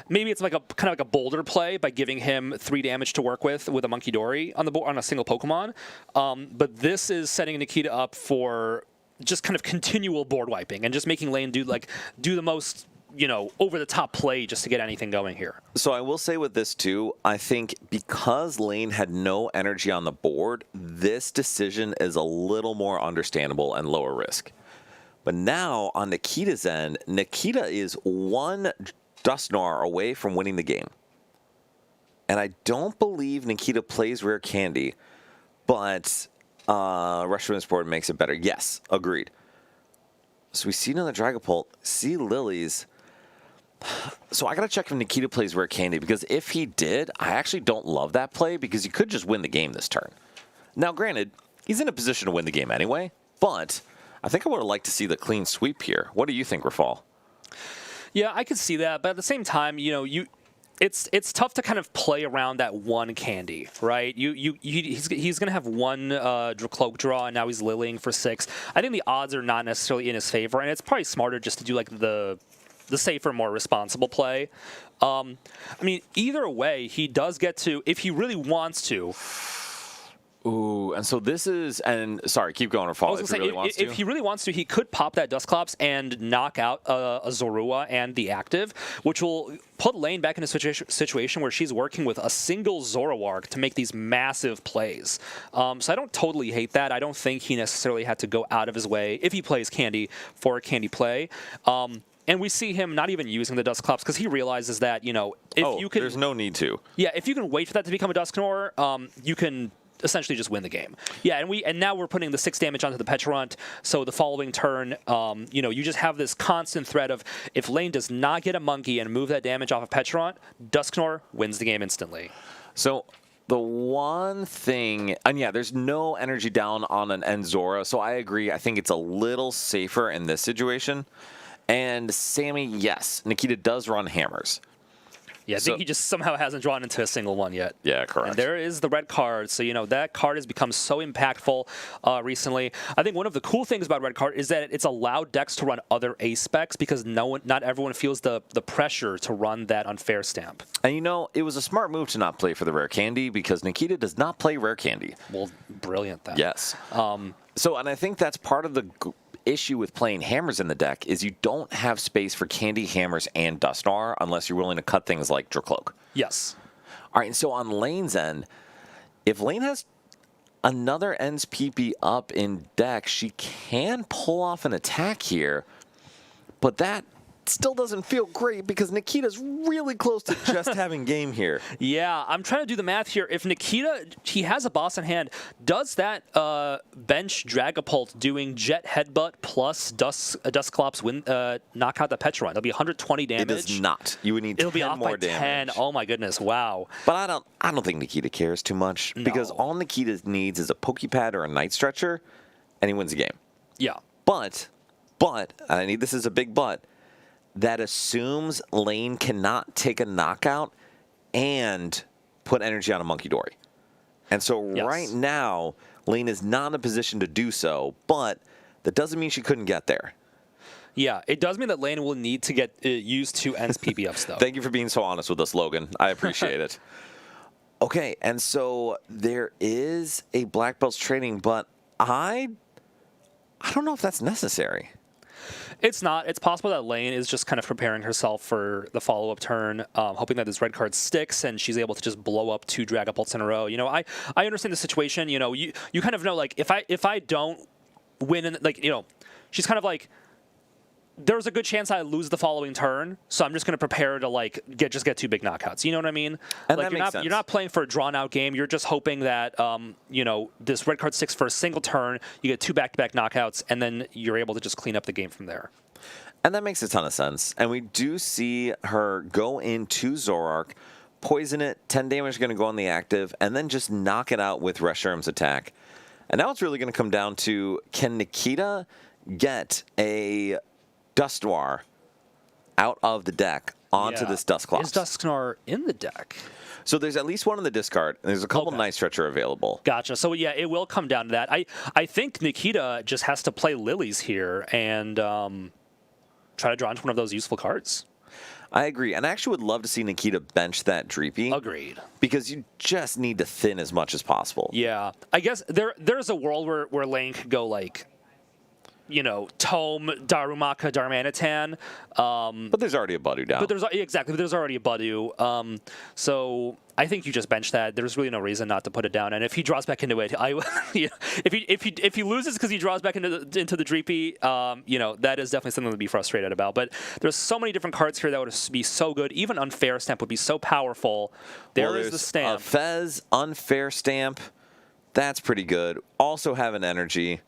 maybe it's like a kind of like a boulder play by giving him 3 damage to work with a Monkey Dory on the board on a single Pokemon. But this is setting Nikita up for just kind of continual board wiping and just making Lane do the most over the top play just to get anything going here. So I will say with this too, I think because Lane had no energy on the board, this decision is a little more understandable and lower risk. But now on Nikita's end, Nikita is 1 Dusknoir away from winning the game. And I don't believe Nikita plays Rare Candy, but Russian Sport makes it better. Yes, agreed. So we see another Dragapult, see Lilies. So I got to check if Nikita plays Rare Candy, because if he did, I actually don't love that play because you could just win the game this turn. Now, granted, he's in a position to win the game anyway, but I think I would have liked to see the clean sweep here. What do you think, Rafal? Yeah, I could see that, but at the same time, it's tough to kind of play around that 1 candy, right? He's going to have 1 cloak draw, and now he's lilying for 6. I think the odds are not necessarily in his favor, and it's probably smarter just to do like the safer, more responsible play. Either way, he does get to, if he really wants to. Ooh, and so this is, and sorry, keep going, Rafal, if he really wants to, he could pop that Dusclops and knock out a Zorua and the active, which will put Lane back in a situation where she's working with a single Zoroark to make these massive plays. So I don't totally hate that. I don't think he necessarily had to go out of his way, if he plays Candy, for a Candy play. And we see him not even using the Dusclops because he realizes that, if you can... there's no need to. Yeah, if you can wait for that to become a Dusknoir, you can essentially just win the game. Yeah, and now we're putting the 6 damage onto the Petront, so the following turn, you just have this constant threat of, if Lane does not get a Monkey and move that damage off of Petront, Dusknoir wins the game instantly. So the one thing, and yeah, there's no energy down on an Enzora, so I agree. I think it's a little safer in this situation. And Sammy, yes, Nikita does run hammers. Yeah, I think he just somehow hasn't drawn into a single one yet. Yeah, correct. And there is the red card. So, that card has become so impactful recently. I think one of the cool things about red card is that it's allowed decks to run other ace specs because not everyone feels the pressure to run that unfair stamp. And it was a smart move to not play for the Rare Candy because Nikita does not play Rare Candy. Well, brilliant then. Yes. And I think that's part of the issue with playing hammers in the deck is you don't have space for Candy, hammers, and Dusknoir unless you're willing to cut things like Dracloak. Yes. All right, and so on Lane's end, if Lane has another Ends PP up in deck, she can pull off an attack here, but that still doesn't feel great because Nikita's really close to just having game here. Yeah, I'm trying to do the math here. If Nikita, he has a boss in hand, does that bench Dragapult doing Jet Headbutt plus Dusclops knock out the Petront? It'll be 120 damage. It does not. You would need It'll 10 be off more by 10. damage. Oh my goodness, wow. But I don't think Nikita cares too much because all Nikita needs is a Pokepad or a Night Stretcher, and he wins the game. Yeah. But, and I need this as a big but, that assumes Lane cannot take a knockout and put energy on a Monkey Dory. And so right now, Lane is not in a position to do so, but that doesn't mean she couldn't get there. Yeah, it does mean that Lane will need to get used to Ends PP ups, though. Thank you for being so honest with us, Logan. I appreciate it. Okay, and so there is a Black Belts training, but I I don't know if that's necessary. It's not. It's possible that Lane is just kind of preparing herself for the follow-up turn, hoping that this red card sticks and she's able to just blow up 2 Dragapults in a row. You know, I understand the situation. You know, you kind of know, like, if I don't win, and like, you know, she's kind of like, there's a good chance I lose the following turn, so I'm just going to prepare to like get 2 big knockouts. You know what I mean? And like that makes sense. You're not playing for a drawn-out game. You're just hoping that you know, this red card sticks for a single turn. You get 2 back-to-back knockouts, and then you're able to just clean up the game from there. And that makes a ton of sense. And we do see her go into Zoroark, poison it, 10 damage is going to go on the active, and then just knock it out with Reshiram's attack. And now it's really going to come down to, can Nikita get a Dusknoir out of the deck onto this Dusclops? Is Dusknoir in the deck? So there's at least one in the discard. There's a couple Night Stretcher available. Gotcha. So yeah, it will come down to that. I think Nikita just has to play Lilies here and try to draw into one of those useful cards. I agree. And I actually would love to see Nikita bench that Dreepy. Agreed. Because you just need to thin as much as possible. Yeah. I guess there's a world where Lane could go like, you know, Tome, Darumaka, Darmanitan. But there's already a Budu down. But there's already a Budu. So I think you just bench that. There's really no reason not to put it down. And if he draws back into it, if he loses because he draws back into the Dreepy, you know, that is definitely something to be frustrated about. But there's so many different cards here that would be so good. Even Unfair Stamp would be so powerful. There's the stamp. Fez, Unfair Stamp. That's pretty good. Also have an energy.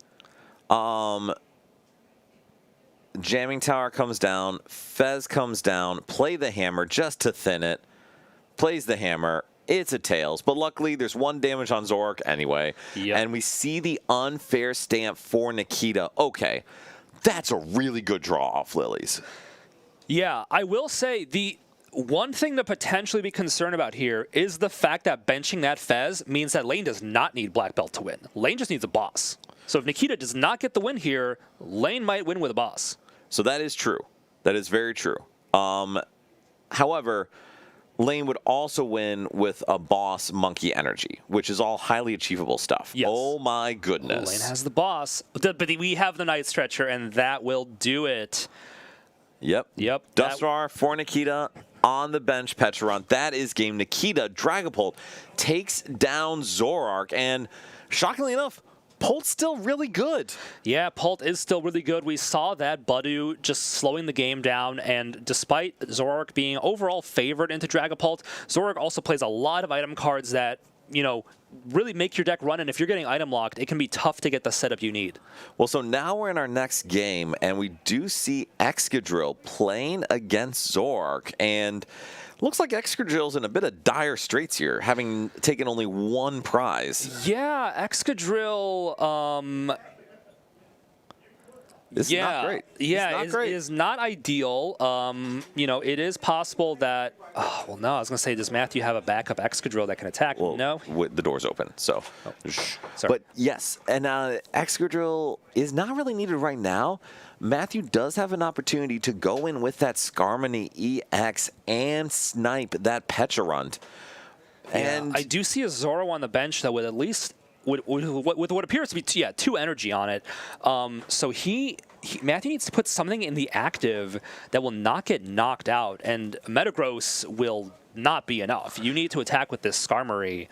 Jamming Tower comes down, Fez comes down, play the hammer just to thin it, plays the hammer, it's a Tails, but luckily there's 1 damage on Zoroark anyway, and we see the Unfair Stamp for Nikita. Okay, that's a really good draw off Lilies. Yeah, I will say the one thing to potentially be concerned about here is the fact that benching that Fez means that Lane does not need Black Belt to win. Lane just needs a boss. So if Nikita does not get the win here, Lane might win with a boss. So that is true. That is very true. However, Lane would also win with a boss Monkey Energy, which is all highly achievable stuff. Yes. Oh my goodness. Lane has the boss. But we have the Night Stretcher, and that will do it. Yep. Dusknoir for Nikita on the bench, Pecharunt. That is game. Nikita, Dragapult, takes down Zoroark, and shockingly enough, Pult's still really good. Yeah, Pult is still really good. We saw that Budu just slowing the game down, and despite Zoroark being overall favored into Dragapult, Zoroark also plays a lot of item cards that, you know, really make your deck run, and if you're getting item locked, it can be tough to get the setup you need. Well, so now we're in our next game, and we do see Excadrill playing against Zoroark, and looks like Excadrill's in a bit of dire straits here, having taken only 1 prize. Yeah, Excadrill, This is not great. Yeah, it's not great. It is not ideal. You know, it is possible that. Oh, well, no, I was going to say, does Matthew have a backup Excadrill that can attack? Well, no. The door's open, so. Sorry. But yes, and Excadrill is not really needed right now. Matthew does have an opportunity to go in with that Skarmory EX and snipe that Pecharunt. And I do see a Zoro on the bench that would at least with what appears to be 2 energy on it. So Matthew needs to put something in the active that will not get knocked out, and Metagross will not be enough. You need to attack with this Skarmory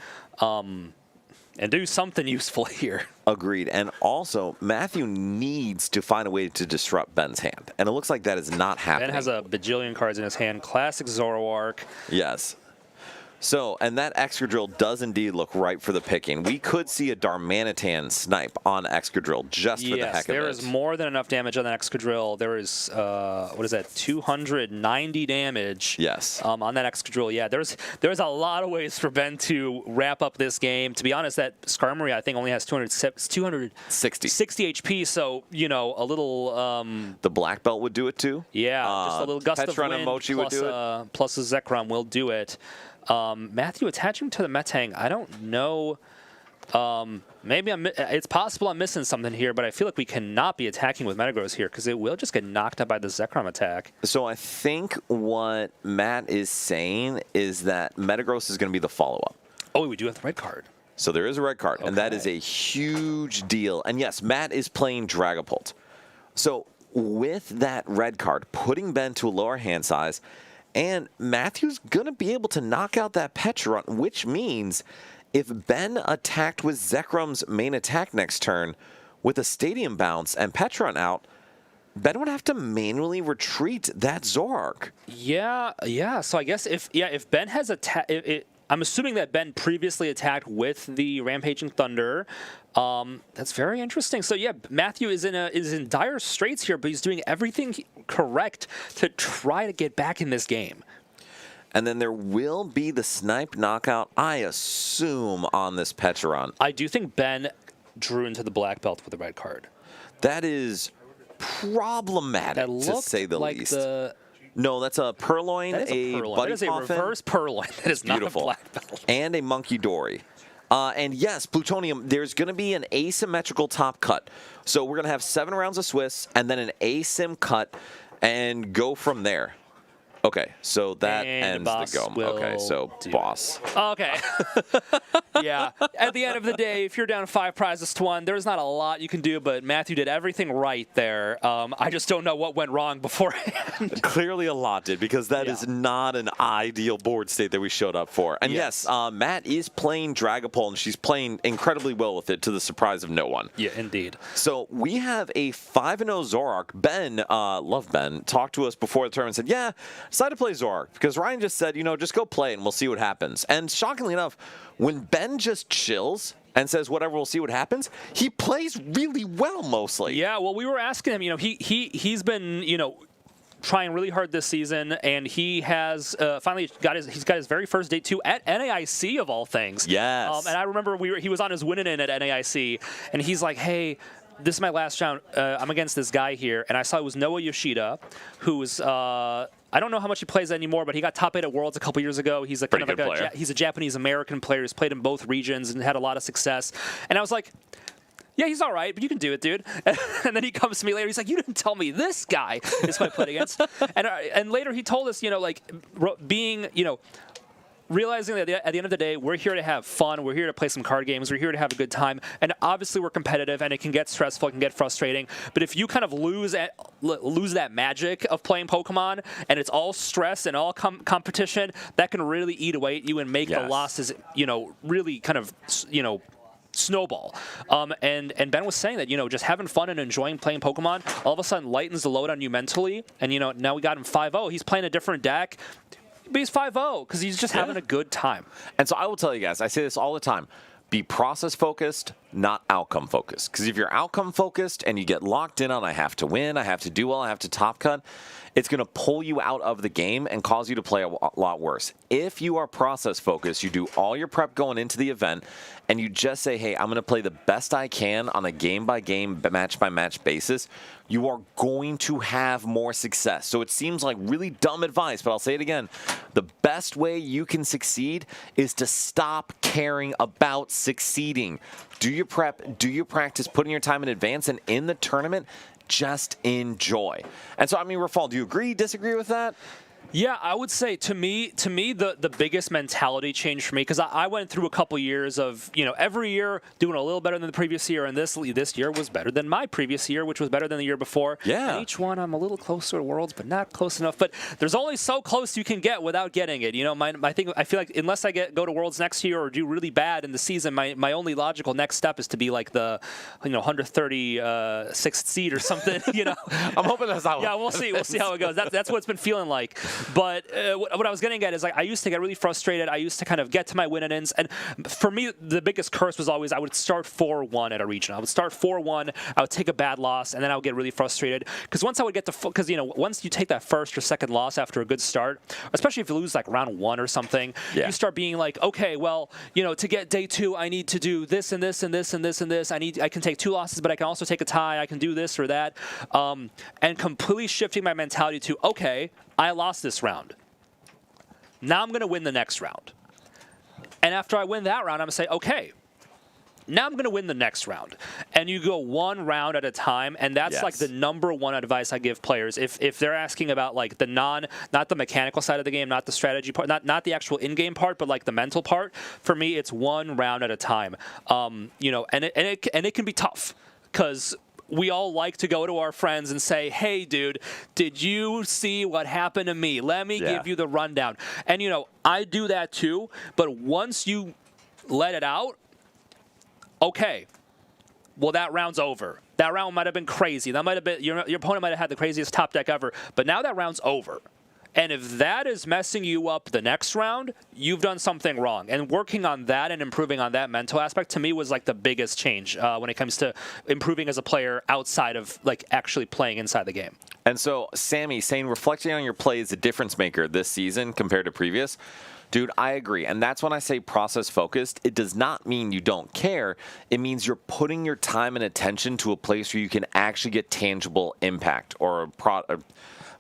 and do something useful here. Agreed. And also, Matthew needs to find a way to disrupt Ben's hand. And it looks like that is not happening. Ben has a bajillion cards in his hand. Classic Zoroark. Yes. So, and that Excadrill does indeed look ripe for the picking. We could see a Darmanitan snipe on Excadrill just for the heck of it. There is more than enough damage on the Excadrill. There is, what is that, 290 damage on that Excadrill. Yeah, there's a lot of ways for Ben to wrap up this game. To be honest, that Skarmory, I think, only has 260 HP, so, you know, a little... the Black Belt would do it too? Yeah, just a little gust of wind and Mochi would do it. Plus a Zekrom will do it. Matthew attaching to the Metang, I don't know. Maybe it's possible I'm missing something here, but I feel like we cannot be attacking with Metagross here because it will just get knocked out by the Zekrom attack. So I think what Matt is saying is that Metagross is going to be the follow-up. Oh, we do have the red card. So there is a red card, and that is a huge deal. And yes, Matt is playing Dragapult. So with that red card, putting Ben to a lower hand size, and Matthew's going to be able to knock out that Pecharunt, which means if Ben attacked with Zekrum's main attack next turn with a Stadium Bounce and Pecharunt out, Ben would have to manually retreat that Zoroark. Yeah. So I guess if Ben has attacked, I'm assuming that Ben previously attacked with the Rampaging Thunder. That's very interesting. So yeah, Matthew is in dire straits here, but he's doing everything correct to try to get back in this game. And then there will be the Snipe knockout, I assume, on this Pecharunt. I do think Ben drew into the black belt with a red card. That is problematic, to say the like least. No, that's a Purloin, that is a Buddy Purloin. That is a Poffin. reverse Purloin. That is Beautiful. not a black belt. And a Monkey Dory. And yes, Plutonium, there's going to be an asymmetrical top cut. So we're going to have 7 rounds of Swiss and then an asym cut and go from there. Okay, so that And ends the go. Okay, so boss. Okay. Yeah. At the end of the day, if you're down 5 prizes to 1, there's not a lot you can do, but Matthew did everything right there. I just don't know what went wrong beforehand. Clearly a lot did, because that is not an ideal board state that we showed up for. And yes, Matt is playing Dragapult, and she's playing incredibly well with it, to the surprise of no one. Yeah, indeed. So we have a 5-0 Zoroark. Ben, love Ben, talked to us before the tournament and said, yeah, decided to play Zoroark, because Ryan just said, just go play and we'll see what happens. And shockingly enough, when Ben just chills and says whatever, we'll see what happens, he plays really well mostly. Yeah, well, we were asking him, he's been, trying really hard this season, and he has finally got his very first day 2 at NAIC of all things. Yes. And I remember he was on his winning in at NAIC, and he's like, hey, this is my last round. I'm against this guy here, and I saw it was Noah Yoshida, who's I don't know how much he plays anymore, but he got top 8 at Worlds a couple years ago. He's he's a Japanese American player who's played in both regions and had a lot of success. And I was like, yeah, he's all right, but you can do it, dude. And then he comes to me later. He's like, you didn't tell me this guy is who I played against. And later he told us, being, realizing that at the end of the day, we're here to have fun. We're here to play some card games. We're here to have a good time. And obviously we're competitive, and it can get stressful. It can get frustrating. But if you kind of lose that magic of playing Pokemon, and it's all stress and all competition, that can really eat away at you and make the losses, really kind of, snowball. And Ben was saying that, just having fun and enjoying playing Pokemon all of a sudden lightens the load on you mentally. And, now we got him 5-0. He's playing a different deck. But he's 5-0 because he's just having a good time. And so I will tell you guys, I say this all the time, be process-focused, not outcome-focused. Because if you're outcome-focused and you get locked in on I have to win, I have to do well, I have to top cut, it's going to pull you out of the game and cause you to play a lot worse. If you are process-focused, you do all your prep going into the event, and you just say, hey, I'm going to play the best I can on a game-by-game, match-by-match basis, you are going to have more success. So it seems like really dumb advice, but I'll say it again. The best way you can succeed is to stop caring about succeeding. Do your prep, do your practice, put in your time in advance, and in the tournament, just enjoy. And so, Rafal, do you agree, disagree with that? Yeah, I would say to me the biggest mentality change for me, because I went through a couple years of every year doing a little better than the previous year, and this year was better than my previous year, which was better than the year before. Yeah. And each one I'm a little closer to Worlds, but not close enough. But there's only so close you can get without getting it. I feel like unless I go to Worlds next year or do really bad in the season, my only logical next step is to be like the 136th seed or something. I'm hoping that's how. Yeah, we'll see. We'll see how it goes. That's what it's been feeling like. But what I was getting at is, like, I used to get really frustrated. I used to kind of get to my win-ins. And for me, the biggest curse was always I would start 4-1 at a region. I would start 4-1. I would take a bad loss, and then I would get really frustrated. Because once I would get to – because, once you take that first or second loss after a good start, especially if you lose, like, round 1 or something, you start being like, okay, well, to get day 2, I need to do this and this and this and this and this. I can take 2 losses, but I can also take a tie. I can do this or that. And completely shifting my mentality to, okay, I lost this round. Now I'm going to win the next round. And after I win that round, I'm going to say, okay, now I'm going to win the next round. And you go one round at a time, and that's like the number one advice I give players. If they're asking about like the not the mechanical side of the game, not the strategy part, not the actual in-game part, but like the mental part, for me, it's one round at a time. You know, and it can be tough because we all like to go to our friends and say, hey, dude, did you see what happened to me? Let me give you the rundown. And, you know, I do that too, but once you let it out, okay, well, that round's over. That round might have been crazy. That might have been your opponent might have had the craziest top deck ever, but now that round's over. And if that is messing you up the next round, you've done something wrong. And working on that and improving on that mental aspect, to me, was like the biggest change when it comes to improving as a player outside of like actually playing inside the game. And so, Sammy, saying reflecting on your play is a difference maker this season compared to previous. Dude, I agree. And that's when I say process focused. It does not mean you don't care. It means you're putting your time and attention to a place where you can actually get tangible impact or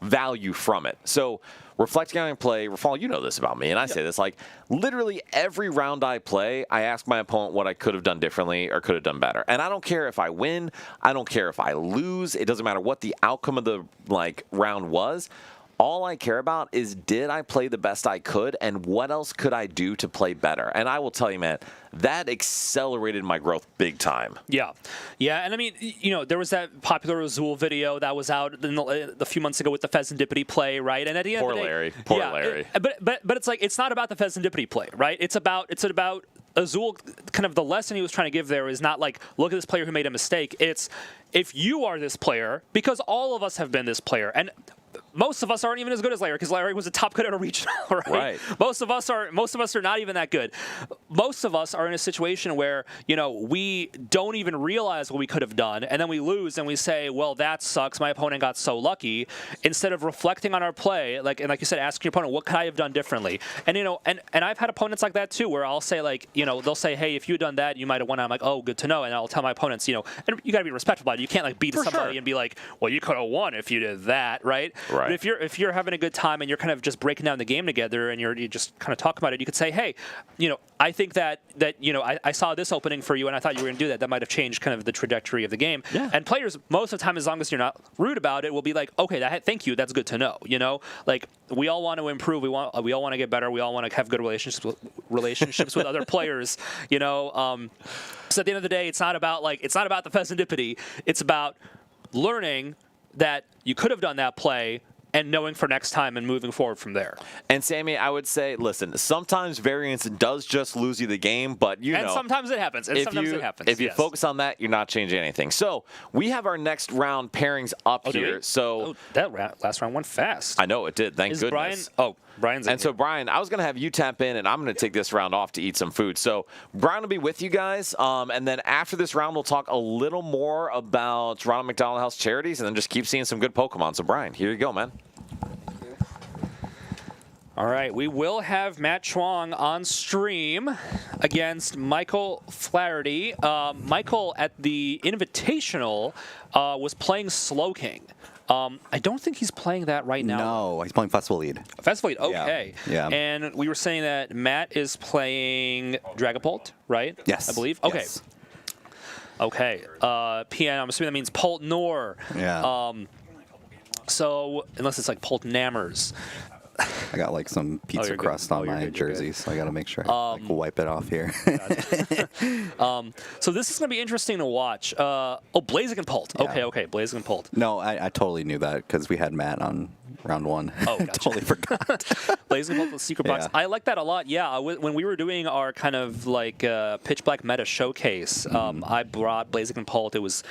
value from it. So reflecting on your play, Rafal, you know this about me, and I say this, like, literally every round I play, I ask my opponent what I could have done differently or could have done better. And I don't care if I win, I don't care if I lose, it doesn't matter what the outcome of the, like, round was. All I care about is, did I play the best I could, and what else could I do to play better? And I will tell you, man, that accelerated my growth big time. Yeah. Yeah, and I mean, you know, there was that popular Azul video that was out a few months ago with the Pheasantipity play, right? And at the end of the day, Poor Larry. But it's like, it's not about the Pheasantipity play, right? It's about Azul, kind of the lesson he was trying to give there is not like, look at this player who made a mistake. It's, if you are this player, because all of us have been this player, and most of us aren't even as good as Larry, because Larry was a top good at a regional, right? Most of us are not even that good. Most of us are in a situation where, you know, we don't even realize what we could have done, and then we lose and we say, well, that sucks, my opponent got so lucky, instead of reflecting on our play, like you said, asking your opponent, what could I have done differently? And, you know, and I've had opponents like that too, where I'll say, like, you know, they'll say, hey, if you had done that, you might have won. I'm like, oh, good to know. And I'll tell my opponents, you know, and you got to be respectful about it. You can't like beat somebody and be like, well, you could have won if you did that, right? But if you're having a good time and you're kind of just breaking down the game together and you just kind of talk about it, you could say, hey, you know, I think that you know, I saw this opening for you and I thought you were going to do that. That might have changed kind of the trajectory of the game. Yeah. And players, most of the time, as long as you're not rude about it, will be like, okay, thank you, that's good to know. You know, like, we all want to improve. We all want to get better. We all want to have good relationships with other players. You know, so at the end of the day, it's not about the Pheasantipity. It's about learning that you could have done that play and knowing for next time and moving forward from there. And Sammy, I would say, listen, sometimes variance does just lose you the game, but you know. And sometimes it happens. If you focus on that, you're not changing anything. So we have our next round pairings up here. So that last round went fast. I know it did. Thank goodness. Brian's in here. So Brian, I was going to have you tap in, and I'm going to take this round off to eat some food. So Brian will be with you guys, and then after this round, we'll talk a little more about Ronald McDonald House Charities, and then just keep seeing some good Pokemon. So Brian, here you go, man. All right, we will have Matt Chuang on stream against Michael Flaherty. Michael, at the Invitational, was playing Slowking. I don't think he's playing that right now. No, he's playing Festival Lead. Festival Lead, okay. Yeah. And we were saying that Matt is playing Dragapult, right? Yes. I believe. Okay. Yes. Okay. PN, I'm assuming that means Pult Nor. Yeah. So, unless it's like Pult Nammers. I got like some pizza crust on my jersey, so I got to make sure I wipe it off here. So this is going to be interesting to watch. Blaziken Pult. Yeah. Okay, Blaziken Pult. No, I totally knew that because we had Matt on round one. Oh, gotcha. Totally forgot. Blaziken Pult with Secret Box. I like that a lot. Yeah, when we were doing our kind of like Pitch Black meta showcase, I brought Blaziken Pult. It was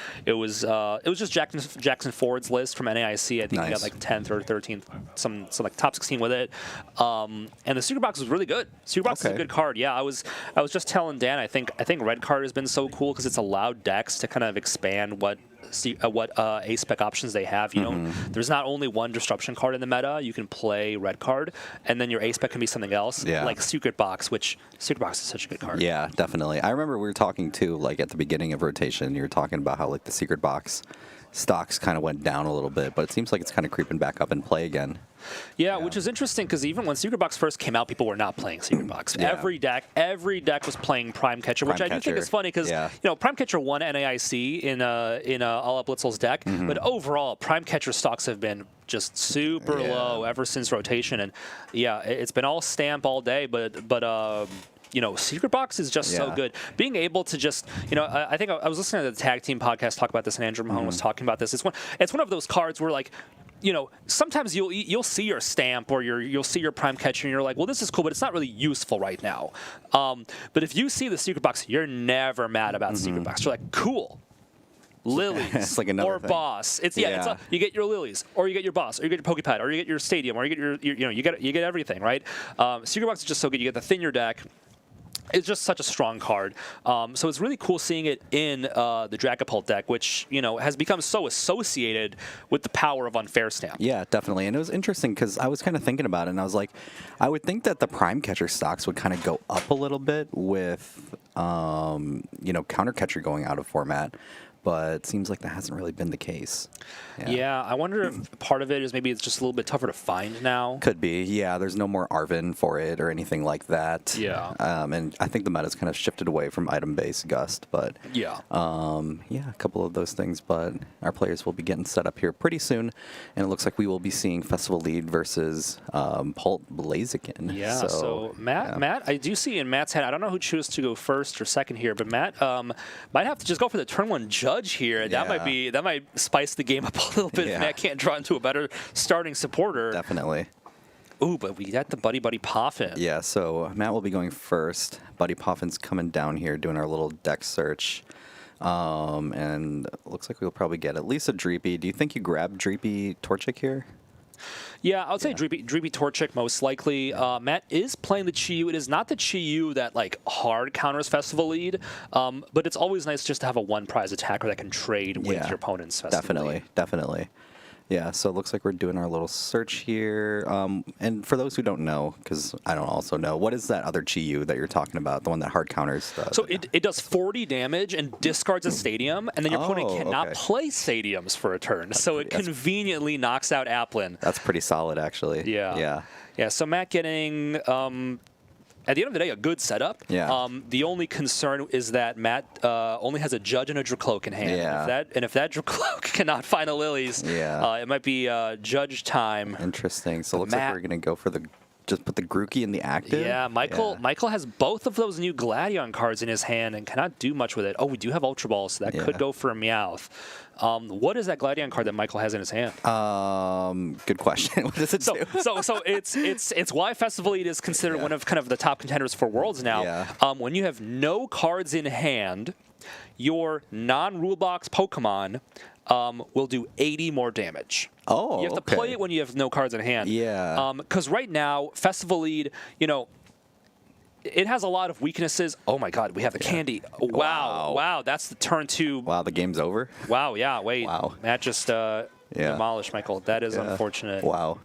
just Jackson Ford's list from NAIC. I think he got like 10th or 13th, some like top 16 with it. And the Secret Box was really good. Secret Box is a good card. Yeah, I was just telling Dan, I think Red Card has been so cool because it's allowed decks to kind of expand what A-spec options they have. You know, there's not only one disruption card in the meta. You can play Red Card, and then your A-spec can be something else, like Secret Box, which Secret Box is such a good card. Yeah, definitely. I remember we were talking too, like at the beginning of rotation, you were talking about how like the Secret Box stocks kind of went down a little bit, but it seems like it's kind of creeping back up in play again. Yeah, which is interesting because even when Secret Box first came out, people were not playing Secret Box. Yeah. Every deck was playing Prime Catcher, which I do think is funny because Prime Catcher won NAIC in All Out Blitzel's deck, but overall Prime Catcher stocks have been just super low ever since rotation, and it's been all stamp all day, but Secret Box is just so good. Being able to just, I think I was listening to the Tag Team podcast talk about this, and Andrew Mahone was talking about this. It's one of those cards where, like, sometimes you'll see your stamp or you'll see your Prime Catcher and you're like, well, this is cool, but it's not really useful right now. But if you see the Secret Box, you're never mad about Secret Box. You're like, cool. Lilies It's like another or thing. boss. It's you get your Lilies, or you get your boss, or you get your Pokepad, or you get your stadium, or you get you get everything, right? Secret Box is just so good. You get the thin your deck. It's just such a strong card. So it's really cool seeing it in the Dragapult deck, which, has become so associated with the power of Unfair Stamp. Yeah, definitely. And it was interesting because I was kind of thinking about it, and I was like, I would think that the Prime Catcher stocks would kind of go up a little bit with, Counter Catcher going out of format. But it seems like that hasn't really been the case. Yeah, I wonder if part of it is maybe it's just a little bit tougher to find now. Could be, yeah. There's no more Arvin for it or anything like that. Yeah. And I think the meta's kind of shifted away from item-based Gust, but a couple of those things. But our players will be getting set up here pretty soon, and it looks like we will be seeing Festival Lead versus Pult Blaziken. Yeah. So Matt, I do see in Matt's hand. I don't know who chose to go first or second here, but Matt might have to just go for the turn one judge here. That might spice the game up a little bit if Matt can't draw into a better starting supporter. Definitely. Ooh, but we got the Buddy Poffin. Yeah, so Matt will be going first. Buddy Poffin's coming down here doing our little deck search. And it looks like we'll probably get at least a Dreepy. Do you think you grab Dreepy Torchic here? Yeah, I would say Dreepy Torchic most likely. Matt is playing the Chi-Yu. It is not the Chi-Yu that hard counters Festival Lead, but it's always nice just to have a one prize attacker that can trade with your opponent's Festival Lead. Definitely. Yeah, so it looks like we're doing our little search here. And for those who don't know, because I don't also know, what is that other Chi-Yu that you're talking about, the one that hard counters? It does 40 damage and discards a stadium, and then your opponent cannot play stadiums for a turn. So it conveniently knocks out Applin. That's pretty solid, actually. Yeah. So Matt getting... at the end of the day, a good setup. Yeah. The only concern is that Matt only has a Judge and a Dracloak in hand. Yeah. And if that Dracloak cannot find a Lilies, it might be Judge time. Interesting. So it looks like we're going to go for just put the Grookey in the active. Yeah, Michael has both of those new Gladion cards in his hand and cannot do much with it. Oh, we do have Ultra Balls, so that could go for a Meowth. What is that Gladion card that Michael has in his hand? Good question. What does it do? So it's why Festival Lead is considered one of kind of the top contenders for Worlds now. Yeah. When you have no cards in hand, your non-rule box Pokemon will do 80 more damage. Oh, you have to play it when you have no cards in hand. Yeah. Because right now, Festival Lead, it has a lot of weaknesses. Oh my God, we have the candy. Wow, that's the turn two. Wow, the game's over. Wow, yeah, wait. Wow. Matt just demolished Michael. That is unfortunate. Wow.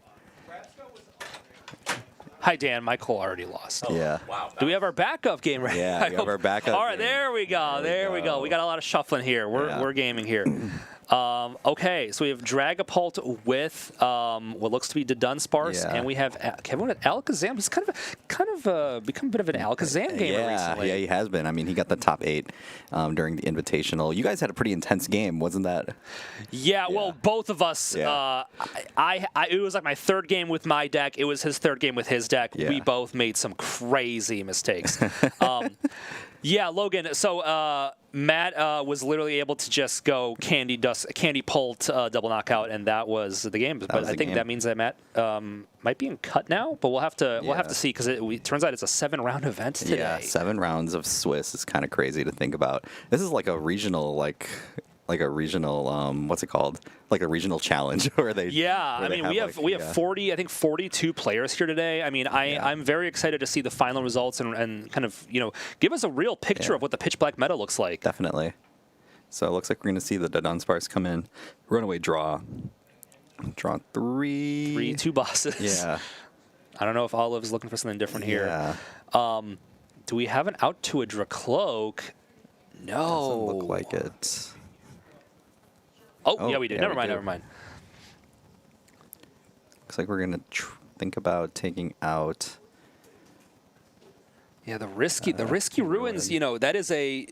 Hi, Dan. Michael already lost. Yeah. Wow. Do we have our backup game ready? Yeah, we have our backup All right, game. there we go. There we go. We got a lot of shuffling here. We're gaming here. Okay, so we have Dragapult with what looks to be the Dunsparce, and we have Kevin with Alakazam. He's kind of become a bit of an Alakazam gamer recently. Yeah, he has been. I mean, he got the top 8 during the Invitational. You guys had a pretty intense game, wasn't that? Yeah, well, both of us. Yeah. It was like my third game with my deck. It was his third game with his deck. Yeah. We both made some crazy mistakes. Yeah, Logan. So Matt was literally able to just go Candy Pult double knockout, and that was the game. But I think that means that Matt might be in cut now. But we'll have to see because it turns out it's a 7-round event today. Yeah, 7 rounds of Swiss is kind of crazy to think about. This is like a regional what's it called? Like a regional challenge where they. Yeah, I mean we have 40, I think 42 players here today. I mean I'm very excited to see the final results and kind of give us a real picture of what the pitch black meta looks like. Definitely. So it looks like we're going to see the Dunsparce come in, runaway draw 3. 2 bosses. Yeah. I don't know if Olive's looking for something different here. Yeah. Do we have an out to a Dracloak? No. Doesn't look like it. Oh, yeah, we do. yeah, Never we mind, do. never mind. Looks like we're gonna think about taking out. Yeah, the risky ruins. You know, that is a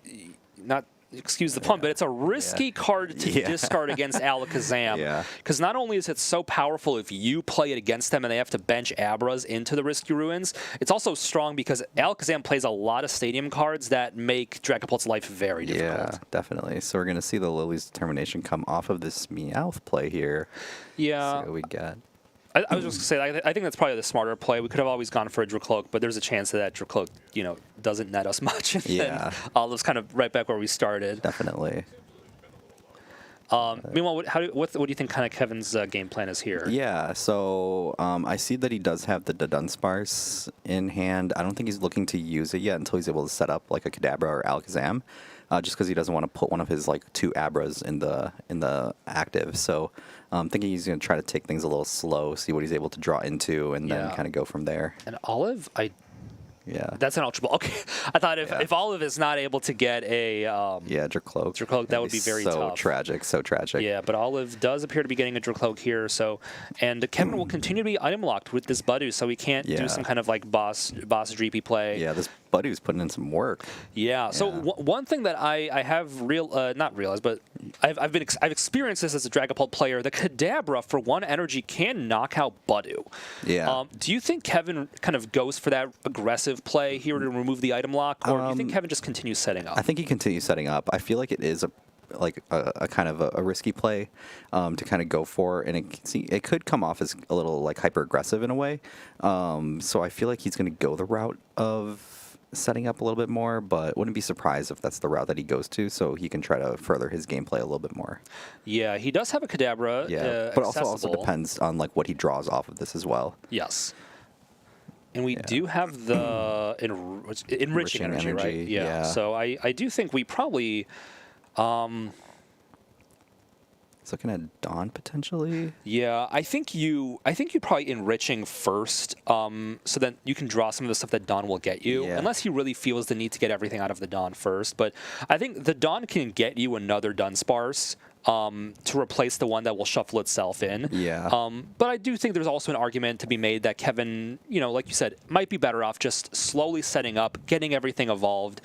not. Excuse the pun, but it's a risky card to discard against Alakazam. Yeah. Because not only is it so powerful if you play it against them and they have to bench Abras into the Risky Ruins, it's also strong because Alakazam plays a lot of stadium cards that make Dragapult's life very difficult. Yeah, definitely. So we're going to see the Lily's Determination come off of this Meowth play here. Yeah. See what we got. I was just going to say, I think that's probably the smarter play. We could have always gone for a Dracloak, but there's a chance that Dracloak, doesn't net us much. And Yeah. Olive's kind of right back where we started. Definitely. Meanwhile, what do you think kind of Kevin's game plan is here? Yeah, so I see that he does have the Dunsparce in hand. I don't think he's looking to use it yet until he's able to set up like a Kadabra or Alakazam, just because he doesn't want to put one of his like 2 Abras in the active. So I'm thinking he's going to try to take things a little slow, see what he's able to draw into, and then kind of go from there. And Olive, Yeah. That's an Ultra Ball. Okay, I thought if Olive is not able to get a Dracloak, that would be very tough. So tragic. Yeah, but Olive does appear to be getting a Dracloak here. So, and Kevin will continue to be item locked with this Budu, so he can't do some kind of like boss Dreepy play. Yeah, this Budu's putting in some work. Yeah. So one thing that I have not realized, but I've experienced this as a Dragapult player. The Kadabra for 1 energy can knock out Budu. Yeah. Do you think Kevin kind of goes for that aggressive play here to remove the item lock, or do you think Kevin just continues setting up? I think he continues setting up. I feel like it is a kind of a risky play to kind of go for, and it could come off as a little like hyper aggressive in a way. So I feel like he's going to go the route of setting up a little bit more, but wouldn't be surprised if that's the route that he goes to, so he can try to further his gameplay a little bit more. Yeah, he does have a Kadabra. Yeah, but also accessible. depends on like what he draws off of this as well. Yes. And we do have the enriching energy, right? Yeah. So I do think we probably. It's looking at Dawn potentially. Yeah, I think you probably enriching first, so that you can draw some of the stuff that Dawn will get you, unless he really feels the need to get everything out of the Dawn first. But I think the Dawn can get you another Dunsparce to replace the one that will shuffle itself in. Yeah. But I do think there's also an argument to be made that Kevin, like you said, might be better off just slowly setting up, getting everything evolved.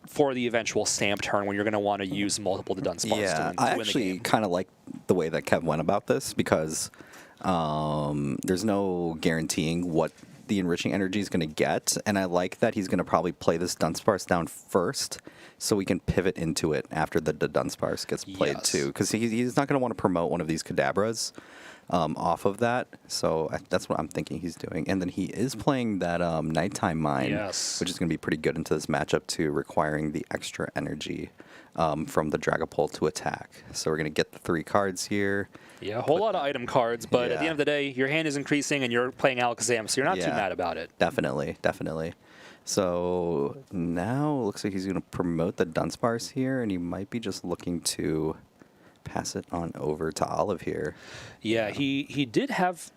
For the eventual stamp turn when you're going to want to use multiple Dunsparce to win the game. I actually kind of like the way that Kev went about this because there's no guaranteeing what the enriching energy is going to get, and I like that he's going to probably play this Dunsparce down first so we can pivot into it after the Dunsparce gets played too, because he's not going to want to promote one of these Kadabras off of that, so that's what I'm thinking he's doing. And then he is playing that Nighttime Mine, which is going to be pretty good into this matchup too, requiring the extra energy from the Dragapult to attack. So we're going to get the 3 cards here. Yeah, a whole lot of item cards, but at the end of the day, your hand is increasing and you're playing Alakazam, so you're not too mad about it. Definitely. So now it looks like he's going to promote the Dunsparce here, and he might be just looking to pass it on over to Olive here. Yeah, he did have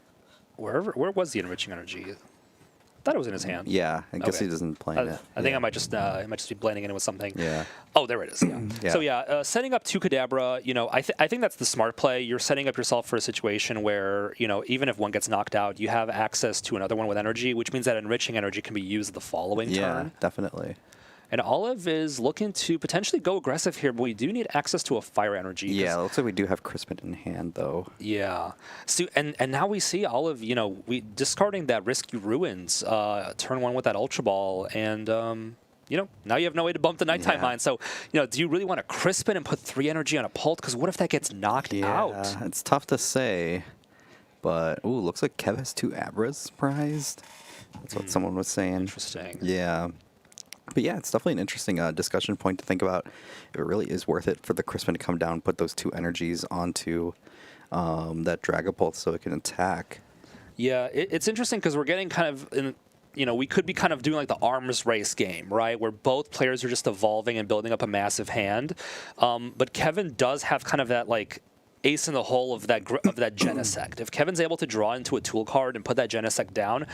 where was the enriching energy? I thought it was in his hand. Yeah, I guess he doesn't play it. I think I might just be blending it in with something. Yeah. Oh, there it is. Yeah. So setting up 2 Kadabra, I think that's the smart play. You're setting up yourself for a situation where even if one gets knocked out, you have access to another one with energy, which means that enriching energy can be used the following turn. Yeah, definitely. And Olive is looking to potentially go aggressive here, but we do need access to a fire energy. Yeah, it looks like we do have Crispin in hand, though. Yeah. So, and now we see Olive, we discarding that Risky Ruins, turn 1 with that Ultra Ball, and, now you have no way to bump the Nighttime Mine. So, do you really want to Crispin and put 3 energy on a Pult? Because what if that gets knocked out? Yeah, it's tough to say, but, looks like Kev has 2 Abras prized. That's what someone was saying. Interesting. Yeah. But yeah, it's definitely an interesting discussion point to think about. If it really is worth it for the Crispin to come down, put those 2 energies onto that Dragapult so it can attack. Yeah, it's interesting because we're getting kind of in. We could be kind of doing like the arms race game, right? Where both players are just evolving and building up a massive hand. But Kevin does have kind of that like ace in the hole of that Genesect. If Kevin's able to draw into a tool card and put that Genesect down,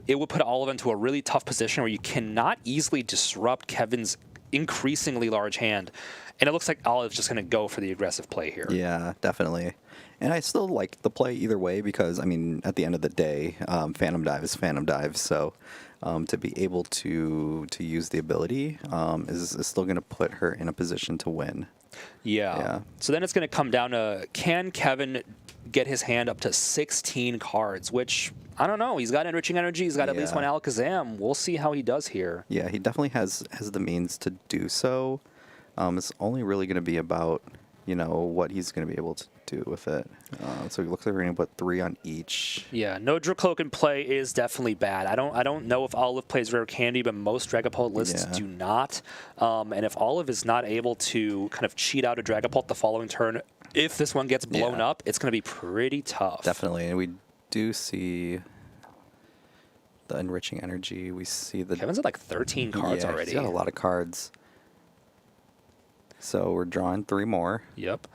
it would put Olive into a really tough position where you cannot easily disrupt Kevin's increasingly large hand. And it looks like Olive's just going to go for the aggressive play here. Yeah, definitely. And I still like the play either way because, I mean, at the end of the day, Phantom Dive is Phantom Dive. So to be able to use the ability is still going to put her in a position to win. Yeah. So then it's going to come down to, can Kevin get his hand up to 16 cards, which, I don't know. He's got Enriching Energy. He's got at least one Alakazam. We'll see how he does here. Yeah, he definitely has the means to do so. It's only really going to be about, what he's going to be able to do with it. So it looks like we're going to put 3 on each. Yeah, no Dracloak in play is definitely bad. I don't know if Olive plays Rare Candy, but most Dragapult lists do not. And if Olive is not able to kind of cheat out a Dragapult the following turn, if this one gets blown up, it's going to be pretty tough. Definitely, and we do see the Enriching Energy. We see the... Kevin's at like 13 cards already. He's got a lot of cards. So we're drawing 3 more. Yep.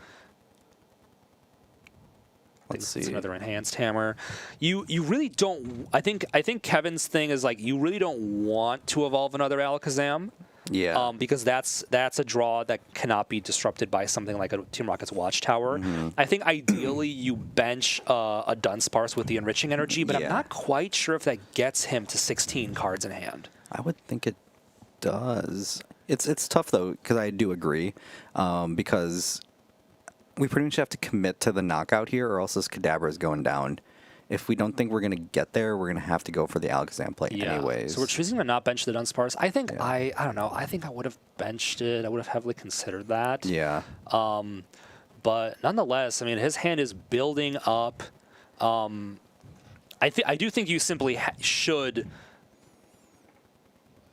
Let's see. It's another enhanced hammer. You really don't. I think Kevin's thing is like you really don't want to evolve another Alakazam. Yeah. Because that's a draw that cannot be disrupted by something like a Team Rocket's Watchtower. I think ideally you bench a Dunsparce with the Enriching Energy, but I'm not quite sure if that gets him to 16 cards in hand. I would think it does. It's tough though because I do agree because we pretty much have to commit to the knockout here, or else this Kadabra is going down. If we don't think we're going to get there, we're going to have to go for the Alakazam play anyways. So we're choosing to not bench the Dunsparce. I think I don't know. I think I would have benched it. I would have heavily considered that. Yeah. But nonetheless, I mean, his hand is building up. I do think you simply should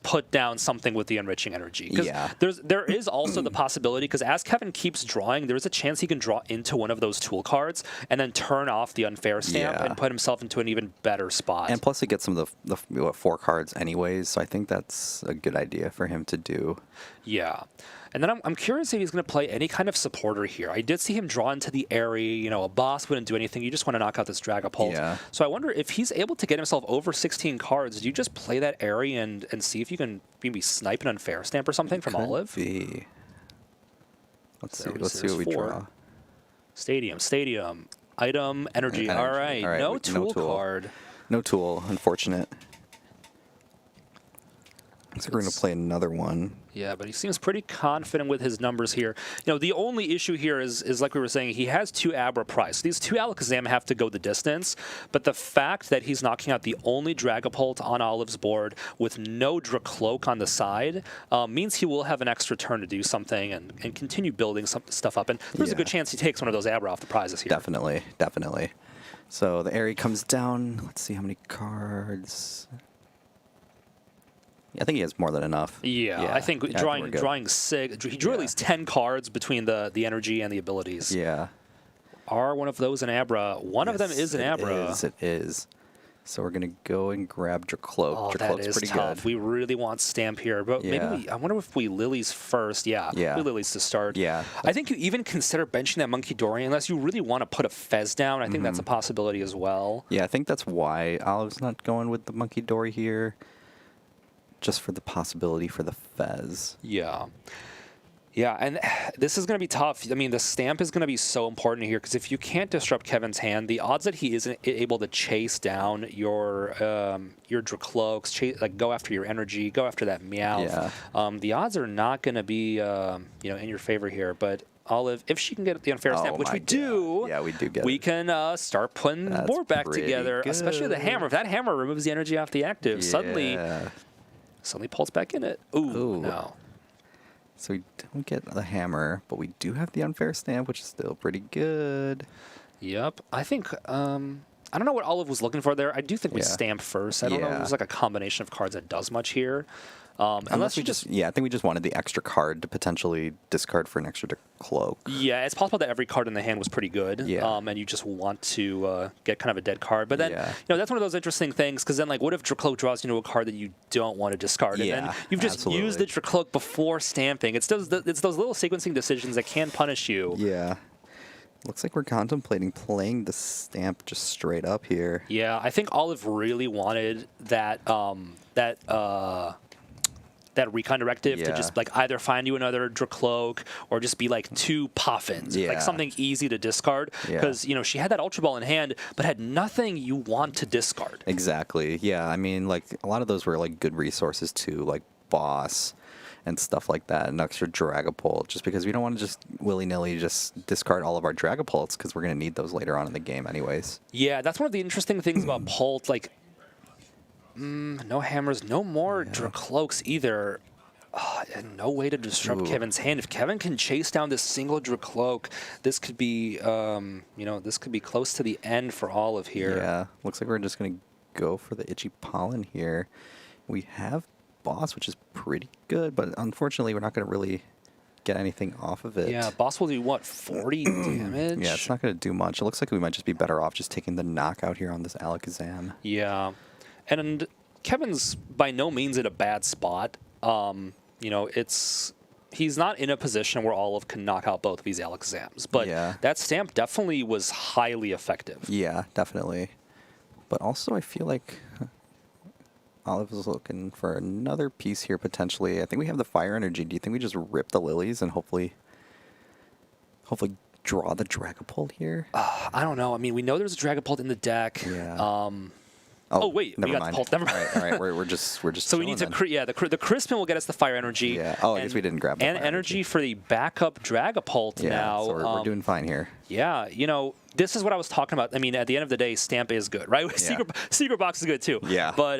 put down something with the Enriching Energy. Because there is also the possibility, because as Kevin keeps drawing, there's a chance he can draw into one of those tool cards and then turn off the Unfair Stamp and put himself into an even better spot. And plus, it gets some of the 4 cards anyways, so I think that's a good idea for him to do. Yeah. And then I'm curious if he's going to play any kind of supporter here. I did see him draw into the area. A boss wouldn't do anything. You just want to knock out this Dragapult. Yeah. So I wonder if he's able to get himself over 16 cards. Do you just play that area and see if you can maybe snipe an Unfair Stamp or something from Olive? Be. Let's see what we draw. Stadium. Item, energy. All right. No tool card. No tool. Unfortunate. Looks like we're going to play another one. Yeah, but he seems pretty confident with his numbers here. The only issue here is like we were saying, he has 2 Abra Price. These 2 Alakazam have to go the distance, but the fact that he's knocking out the only Dragapult on Olive's board with no Dracloak on the side means he will have an extra turn to do something and continue building some stuff up. And there's a good chance he takes one of those Abra off the prizes here. Definitely. So the area comes down. Let's see how many cards. I think he has more than enough. Yeah, I think drawing 6. He drew at least 10 cards between the energy and the abilities. Yeah. Are one of those an Abra? One of them is an Abra. It is. So we're going to go and grab Dracloak. Oh, Dracloak's that is pretty tough. good. We really want Stamp here, but maybe I wonder if we Lilies first. Yeah. We Lilies to start. Yeah. I think you even consider benching that Monkey Dory unless you really want to put a Fez down. I think that's a possibility as well. Yeah, I think that's why Olive's not going with the Monkey Dory here. Just for the possibility for the Fez. Yeah. Yeah, and this is going to be tough. I mean, the Stamp is going to be so important here because if you can't disrupt Kevin's hand, the odds that he isn't able to chase down your Dracloaks, go after your energy, go after that Meowth, the odds are not going to be in your favor here. But Olive, if she can get the Unfair Stamp, which we do, we can start putting the board back together, especially the hammer. If that hammer removes the energy off the active, suddenly pulls back in it. Ooh, no. So we don't get the hammer, but we do have the Unfair Stamp, which is still pretty good. Yep. I think, I don't know what Olive was looking for there. I do think we Stamp first. I don't know if there's like a combination of cards that does much here. Unless we just I think we just wanted the extra card to potentially discard for an extra Dracloak. Yeah, it's possible that every card in the hand was pretty good. And you just want to get kind of a dead card. But then, that's one of those interesting things, because then, like, what if Dracloak draws you into a card that you don't want to discard? And then you've just used the Dracloak before stamping. It's those little sequencing decisions that can punish you. Yeah. Looks like we're contemplating playing the Stamp just straight up here. Yeah, I think Olive really wanted that that recon directive to Yeah. just like either find you another Dracloak or just be like 2 Poffins, Yeah. like something easy to discard. Yeah. Because she had that Ultra Ball in hand, but had nothing you want to discard. Exactly. Yeah. I mean, like a lot of those were like good resources too, like Boss and stuff like that, and extra Dragapult, just because we don't want to just willy-nilly just discard all of our Dragapults because we're going to need those later on in the game anyways. Yeah, that's one of the interesting things about Pult. Like, no hammers, no more Dracloaks either. And no way to disrupt Kevin's hand. If Kevin can chase down this single Dracloak, this could be, this could be close to the end for Olive here. Yeah. Looks like we're just going to go for the Itchy Pollen here. We have Boss, which is pretty good, but unfortunately we're not going to really get anything off of it. Yeah, Boss will do what, 40 damage? Yeah, it's not going to do much. It looks like we might just be better off just taking the knockout here on this Alakazam. Yeah, and Kevin's by no means in a bad spot. He's not in a position where Olive can knock out both of these Alakazams, but that stamp definitely was highly effective. Yeah, definitely. But also I feel like Olive is looking for another piece here potentially. I think we have the Fire Energy. Do you think we just rip the Lilies and hopefully draw the Dragapult here? I don't know. I mean, we know there's a Dragapult in the deck. Yeah. Oh wait, never we got mind. the Pult. Never mind. All right, we're just. So we need to, the Crispin will get us the Fire Energy. Yeah. Oh, I guess we didn't grab the and Fire energy for the backup Dragapult now. So we're doing fine here. Yeah, this is what I was talking about. I mean, at the end of the day, Stamp is good, right? Yeah. Secret Box is good too. Yeah. But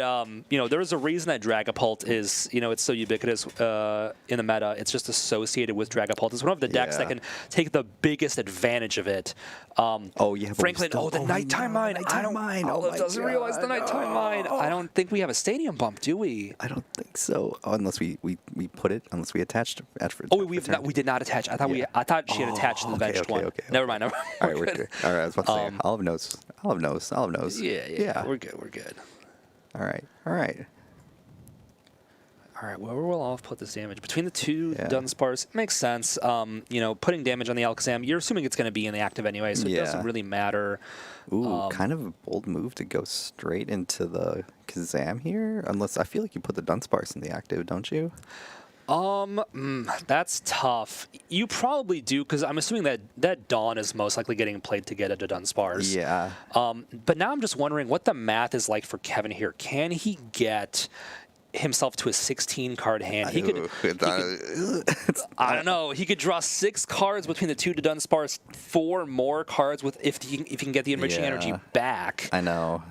there's a reason that Dragapult is, it's so ubiquitous in the meta. It's just associated with Dragapult. It's one of the decks that can take the biggest advantage of it. Franklin. The Nighttime Mine. Olive doesn't realize the Nighttime Mine. I don't think we have a Stadium Bump, do we? I don't think so. Unless we put it, unless we attached. We did not attach. I thought she had attached the benched one. Okay. Never mind. All right, we're good. All right, I was about to say Olive knows. Yeah. We're good. All right. Where will Olive put this damage? Between the two Dunsparce, makes sense. Putting damage on the Alakazam, you're assuming it's going to be in the active anyway, so it doesn't really matter. Ooh, kind of a bold move to go straight into the Kazam here. Unless I feel like you put the Dunsparce in the active, don't you? That's tough. You probably do, because I'm assuming that Dawn is most likely getting played to get it to Dunsparce. Yeah. But now I'm just wondering what the math is like for Kevin here. Can he get himself to a 16-card hand? I don't know. He could draw 6 cards between the two to Dunsparce, 4 more cards if he can get the enriching energy back. I know.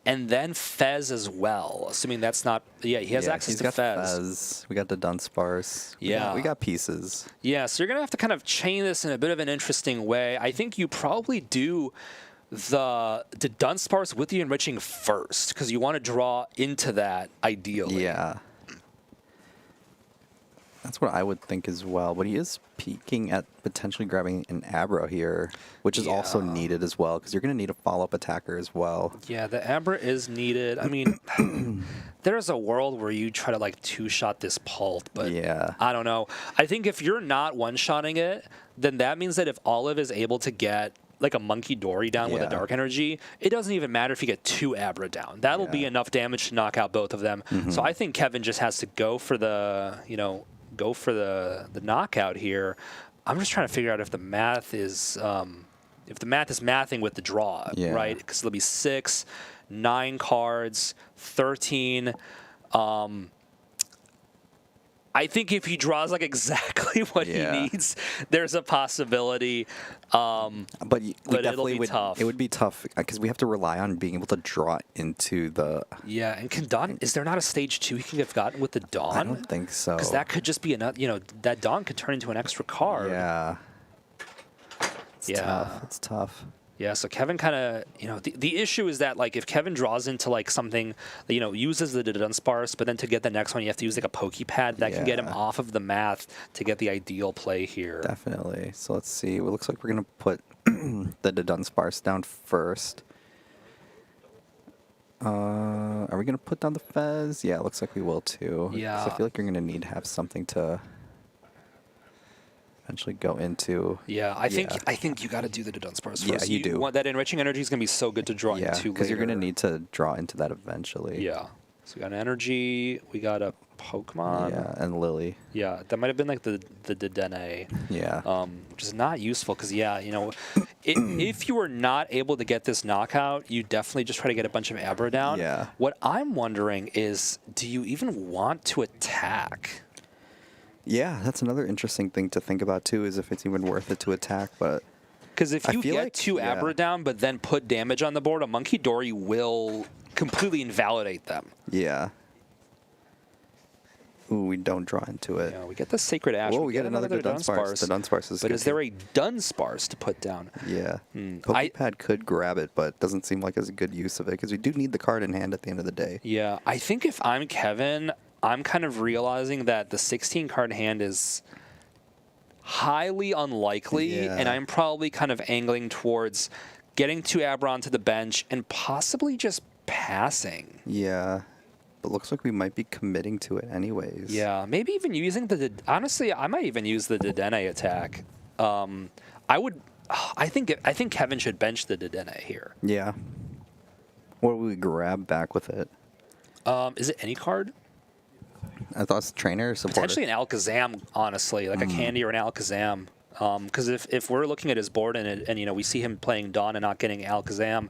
And then Fez as well, assuming that's not. Yeah, he has access to Fez. We got the Dunsparce. We got pieces. Yeah, so you're gonna have to kind of chain this in a bit of an interesting way. I think you probably do the Dunsparce with the enriching first, because you want to draw into that ideally. Yeah. That's what I would think as well. But he is peeking at potentially grabbing an Abra here, which is also needed as well, because you're going to need a follow-up attacker as well. Yeah, the Abra is needed. I mean, there's a world where you try to like two-shot this Pult, but I don't know. I think if you're not one-shotting it, then that means that if Olive is able to get like a Monkey Dory down with a Dark Energy, it doesn't even matter if you get 2 Abra down. That'll be enough damage to knock out both of them. So I think Kevin just has to go for the, the knockout here. I'm just trying to figure out if the math is mathing with the draw, right? Because it'll be 6, 9 cards, 13. I think if he draws like exactly what he needs, there's a possibility. But it'll be tough. It would be tough because we have to rely on being able to draw into the. Yeah, and can Dawn? Is there not a stage 2 he can have gotten with the Dawn? I don't think so. Because that could just be another. That Dawn could turn into an extra card. Yeah. It's tough. Yeah, so Kevin kind of, the issue is that, like, if Kevin draws into, like, something, uses the Dunsparce, but then to get the next one, you have to use, like, a Pokepad that can get him off of the math to get the ideal play here. Definitely. So let's see. It looks like we're going to put the Dunsparce down first. Are we going to put down the Fez? Yeah, it looks like we will, too. Yeah. So I feel like you're going to need to have something to eventually go into. Yeah, I think you got to do the Dunsparce first. Yeah, you do. Want that enriching energy is going to be so good to draw into because you're going to need to draw into that eventually. Yeah. So we got an energy. We got a Pokemon. Yeah, and Lily. Yeah, that might have been like the Dedenne. Yeah. Which is not useful because, yeah, you know, if you were not able to get this knockout, you definitely just try to get a bunch of Abra down. Yeah. What I'm wondering is, do you even want to attack? Yeah, that's another interesting thing to think about, too, is if it's even worth it to attack, but... Because if I you feel get like- 2 yeah. Abra down but then put damage on the board, a Monkey Dory will completely invalidate them. Yeah. Ooh, we don't draw into it. You know, we get the Sacred Ash. Whoa, we get another Dunsparce. The Dunsparce is But good is there too. a Dunsparce to put down? Yeah. I- Pokepad could grab it, but doesn't seem like it's a good use of it because we do need the card in hand at the end of the day. Yeah, I think if I'm Kevin, I'm kind of realizing that the 16 card hand is highly unlikely, Yeah. and I'm probably kind of angling towards getting 2 Abra onto the bench and possibly just passing. Yeah. But looks like we might be committing to it anyways. Yeah, maybe even using honestly, I might even use the Dedenne attack. I think Kevin should bench the Dedenne here. Yeah. What do we grab back with it? Is it any card? I thought it's trainer or supporter. Potentially an Alakazam, honestly, like a Candy or an Alakazam. Because if we're looking at his board and you know we see him playing Dawn and not getting Alakazam,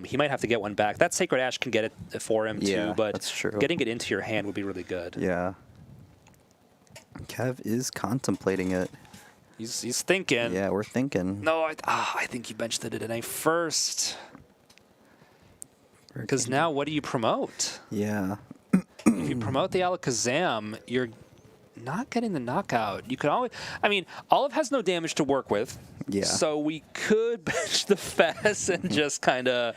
he might have to get one back. That Sacred Ash can get it for him Yeah, too, but that's true. getting it into your hand would be really good. Yeah. Kev is contemplating it. He's thinking. Yeah, we're thinking. No, I think you benched the Dedenne first. Because now what do you promote? Yeah. If you promote the Alakazam, you're not getting the knockout. You could always... I mean, Olive has no damage to work with. Yeah. So we could bench the Fez and just kind of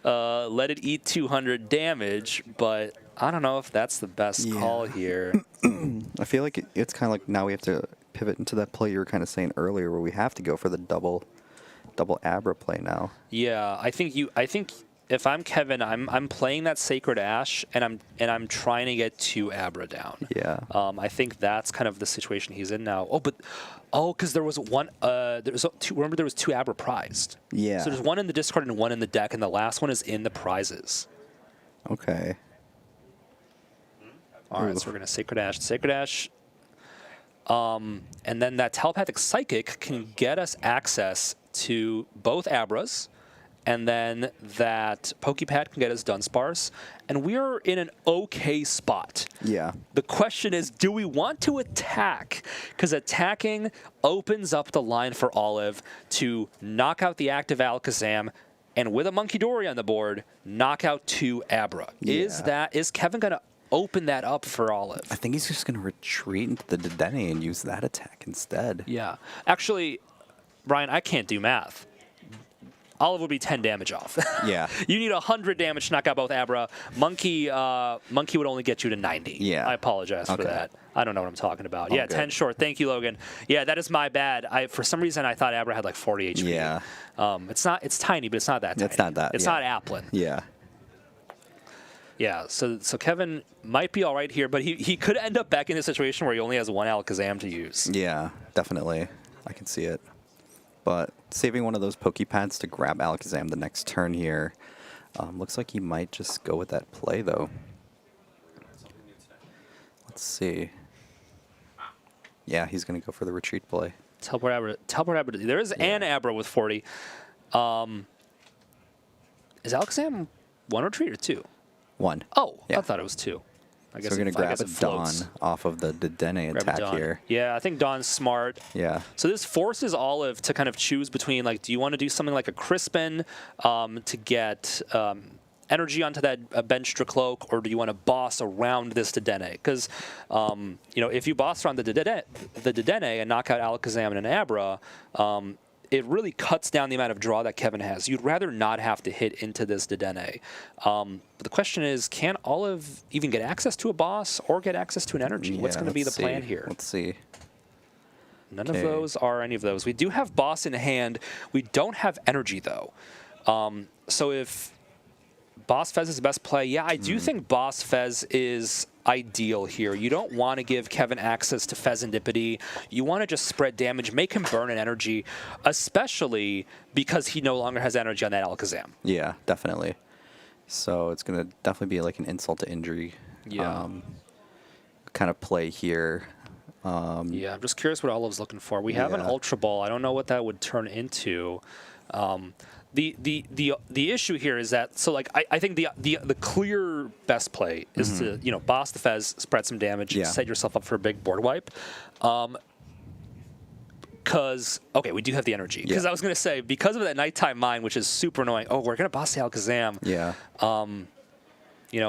let it eat 200 damage, but I don't know if that's the best call here. I feel like it's kind of like now we have to pivot into that play you were kind of saying earlier where we have to go for the double Abra play now. Yeah, I think if I'm Kevin, I'm playing that Sacred Ash and I'm trying to get 2 Abra down. Yeah. I think that's kind of the situation he's in now. Because there was one. Remember, there was 2 Abra prized. Yeah. So there's one in the discard and one in the deck, and the last one is in the prizes. Okay. All right, so we're gonna Sacred Ash. And then that Telepathic Psychic can get us access to both Abras. And then that Pokepad can get us Dunsparce. And we're in an okay spot. Yeah. The question is, do we want to attack? Because attacking opens up the line for Olive to knock out the active Alakazam, and with a Monkey Dory on the board, knock out 2 Abra. Yeah. Is Kevin going to open that up for Olive? I think he's just going to retreat into the Dedenne and use that attack instead. Yeah. Actually, Brian, I can't do math. Olive would be 10 damage off. Yeah. You need 100 damage to knock out both Abra. Monkey would only get you to 90. Yeah. I apologize for Okay. that. I don't know what I'm talking about. All Yeah, good. 10 short. Thank you, Logan. Yeah, that is my bad. For some reason, I thought Abra had like 40 HP. Yeah. It's tiny, but it's not that tiny. It's not that, It's yeah. not Applin. Yeah. Yeah, so Kevin might be all right here, but he could end up back in a situation where he only has 1 Alakazam to use. Yeah, definitely. I can see it. But saving one of those Pokepads to grab Alakazam the next turn here. Looks like he might just go with that play, though. Let's see. Yeah, he's going to go for the retreat play. Teleport Abra. There is an Abra with 40. Is Alakazam 1 retreat or 2? 1. Oh, Yeah. I thought it was 2. I guess So we're going to I grab guess a it Dawn floats. off of the Dedenne Grab a attack Dawn. here. Yeah, I think Dawn's smart. Yeah. So this forces Olive to kind of choose between, like, do you want to do something like a Crispin to get energy onto that bench Dracloak, or do you want to boss around this Dedenne? Because, if you boss around the Dedenne and knock out Alakazam and an Abra, it really cuts down the amount of draw that Kevin has. You'd rather not have to hit into this Dedenne. But the question is, can Olive even get access to a boss or get access to an energy? What's Yeah, going to be the let's plan see. here? Let's see. None of Okay. those are any of those. We do have boss in hand. We don't have energy, though. So if Boss Fez is the best play, yeah, I do think Boss Fez is ideal here. You don't want to give Kevin access to Fezandipity. You want to just spread damage, make him burn an energy, especially because he no longer has energy on that Alakazam. Yeah, definitely. So it's going to definitely be like an insult to injury. Yeah. kind of play here. Yeah, I'm just curious what Olive's looking for. We have an Yeah. Ultra Ball. I don't know what that would turn into. The issue here is that, so like I think the clear best play is to boss the Fez, spread some damage, Yeah. set yourself up for a big board wipe. Because we do have the energy. Because Yeah. I was gonna say, because of that nighttime mine, which is super annoying. Oh, we're gonna boss the Alakazam. Yeah.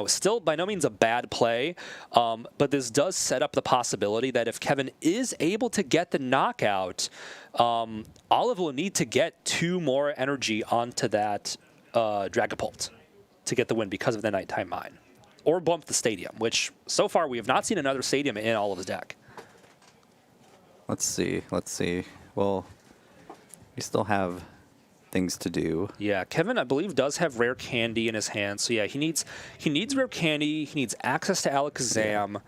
Still by no means a bad play, but this does set up the possibility that if Kevin is able to get the knockout, Olive will need to get 2 more energy onto that Dragapult to get the win because of the nighttime mine. Or bump the stadium, which so far we have not seen another stadium in Olive's deck. Let's see. Well, we still have things to do. Yeah, Kevin, I believe, does have rare candy in his hand. So yeah, he needs rare candy. He needs access to Alakazam.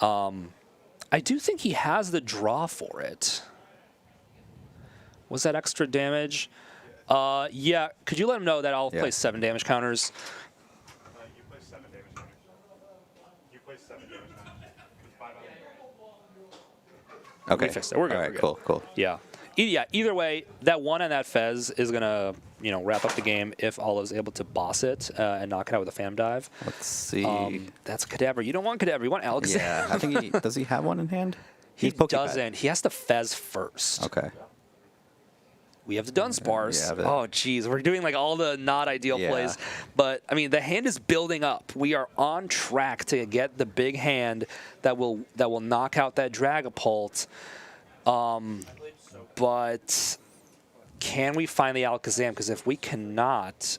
I do think he has the draw for it. Was that extra damage? Yeah. Could you let him know that I'll place 7 damage counters? You place 7 damage counters. You place 7 damage counters. 5 out of Okay. We fixed it. We're good. All we're right. good. Cool. Yeah. Either way, that 1 on that Fez is gonna wrap up the game if Olive's able to boss it and knock it out with a Phantom Dive. Let's see. That's Kadabra. You don't want Kadabra. You want Alakazam. Yeah. I think does he have one in hand? He He's Pokepad. doesn't. He has to Fez first. Okay. We have the Dunsparce. Yeah, Oh, geez. We're doing like all the not ideal plays. But, I mean, the hand is building up. We are on track to get the big hand that will knock out that Dragapult. But can we find the Alakazam? Because if we cannot,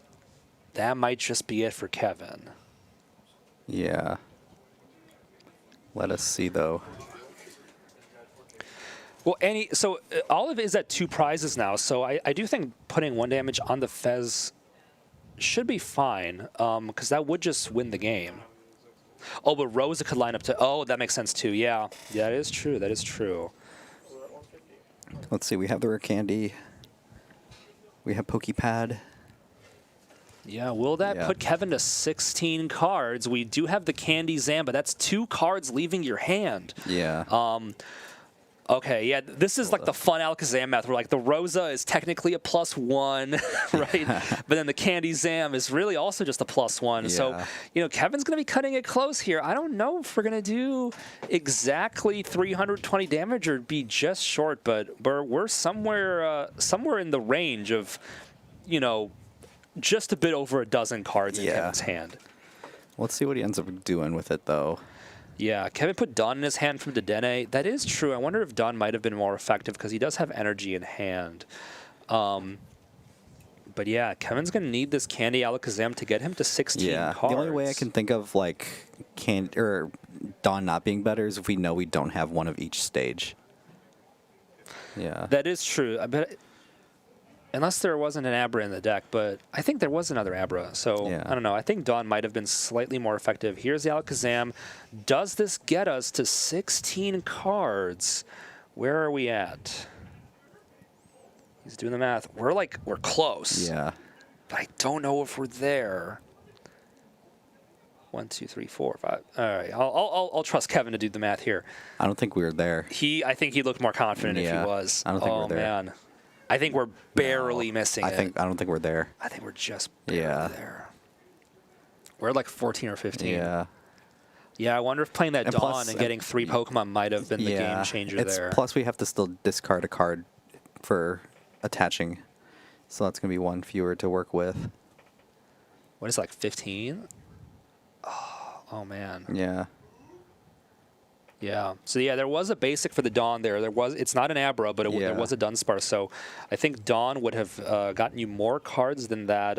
that might just be it for Kevin. Yeah. Let us see, though. Well, Olive is at 2 prizes now, so I do think putting 1 damage on the Fez should be fine, because that would just win the game. Oh, but Rosa could line up to... Oh, that makes sense, too. Yeah, that is true. That is true. Let's see. We have the rare candy. We have Pokepad. Yeah, will that put Kevin to 16 cards? We do have the Candy Zam, but that's 2 cards leaving your hand. Yeah. Okay, yeah, this is like the fun Alakazam math where like the Rosa is technically a +1, right? But then the Candy Zam is really also just a +1. So, Kevin's going to be cutting it close here. I don't know if we're going to do exactly 320 damage or be just short, but we're somewhere in the range of, just a bit over a dozen cards in Kevin's hand. Let's see what he ends up doing with it, though. Yeah, Kevin put Dawn in his hand from Dedenne. That is true. I wonder if Dawn might have been more effective because he does have energy in hand. But yeah, Kevin's going to need this Candy Alakazam to get him to 16 cards. The only way I can think of like Dawn not being better is if we know we don't have one of each stage. Yeah. That is true. I bet, unless there wasn't an Abra in the deck, but I think there was another Abra. So, I don't know. I think Dawn might have been slightly more effective. Here's the Alakazam. Does this get us to 16 cards? Where are we at? He's doing the math. We're close. Yeah. But I don't know if we're there. 1, 2, 3, 4, 5. All right, I'll trust Kevin to do the math here. I don't think we were there. I think he looked more confident if he was. I don't think we're there. Man. I think we're barely missing it. I don't think we're there. I think we're just barely there. We're at like 14 or 15. Yeah. Yeah, I wonder if playing that And Dawn plus, and getting 3 Pokemon might have been the game changer there. Plus, we have to still discard a card for attaching. So that's going to be 1 fewer to work with. What is it, like 15? Oh, man. Yeah. Yeah. So yeah, there was a basic for the Dawn there. It's not an Abra, but there was a Dunsparce. So I think Dawn would have gotten you more cards than that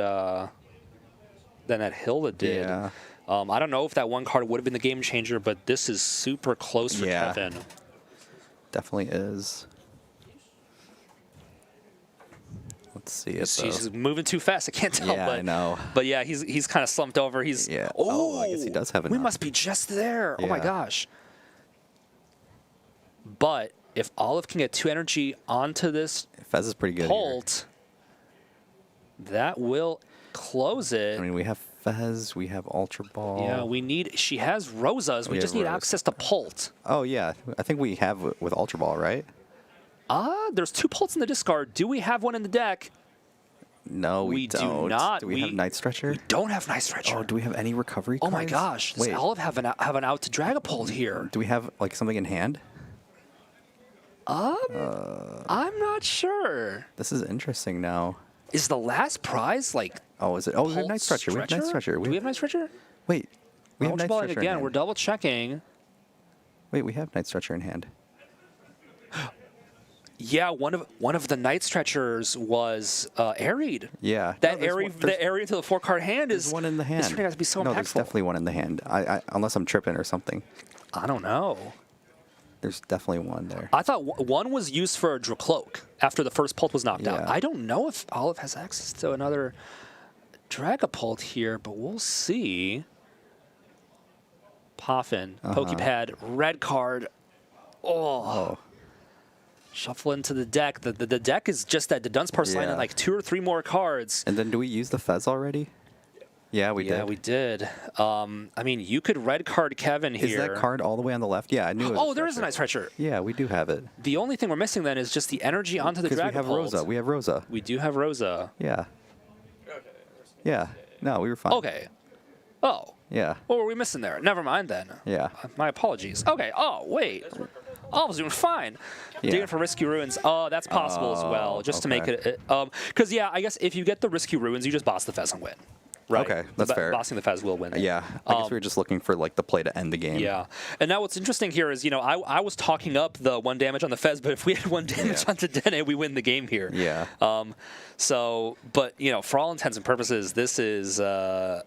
Hilda did. Yeah. I don't know if that 1 card would have been the game changer, but this is super close for Kevin. Definitely is. Let's see it. He's moving too fast. I can't tell. Yeah, but, I know. But yeah, he's kind of slumped over. He's Oh, I guess he does have enough. We must be just there. Oh my Yeah. gosh. But if Olive can get 2 energy onto this Fez is pretty good. Bolt, that will close it. I mean, we have Fez. We have Ultra Ball. Yeah, we need. She has Rosas. We We just have need Rose. access to Pult. Oh yeah, I think we have with Ultra Ball, right? There's 2 Pults in the discard. Do we have one in the deck? No, we do don't. not. Do we have Night Stretcher? We don't have Night Stretcher. Oh, do we have any recovery Oh cards? my gosh! Does Wait, Olive have an out to Dragapult here? do we have like something in hand? I'm not sure. This is interesting now. Is the last prize like? Oh, is it? Oh, we have Pult Night Stretcher. We have Night Stretcher. Do we have Night Stretcher? Wait, we have Ultra Night Balling Stretcher in again. hand. We're double checking. Wait, we have Night Stretcher in hand. Yeah, one of the Night Stretchers was Aeried. Yeah. That No, Aeried, the Aeried into the 4-card hand is There's one in the hand. This turning out to be so no, impactful. there's definitely one in the hand. Unless I'm tripping or something. I don't know. There's definitely one there. I thought one was used for a Dracloak after the first Pult was knocked out. Yeah. I don't know if Olive has access to another Dragapult here, but we'll see. Poffin, Pokepad, red card. Oh. Shuffle into the deck. The deck is just that the Dunsparce line Yeah. and like 2 or 3 more cards. And then do we use the Fez already? Yeah, we did. Yeah, we did. I mean, you could red card Kevin here. Is that card all the way on the left? Yeah, I knew it was Oh, there is a Night Stretcher. Yeah, we do have it. The only thing we're missing then is just the energy onto the Because Dragapult. we have Rosa. We have Rosa. We do have Rosa. Yeah. Yeah. No, we were fine. Okay. Oh. Yeah. What were we missing there? Never mind then. Yeah. My apologies. Okay. Oh, wait. Oh, I was doing fine. Yeah. Digging for Risky Ruins. Oh, that's possible as well. Just to make okay. it. Because, yeah, I guess if you get the Risky Ruins, you just boss the Fez and win. Right? Okay, that's fair. Bossing the Fez will win. Yeah. I guess we were just looking for like the play to end the game. Yeah. And now what's interesting here is, I was talking up the 1 damage on the Fez, but if we had 1 damage on Dedenne, we win the game here. Yeah. But, for all intents and purposes, this is, what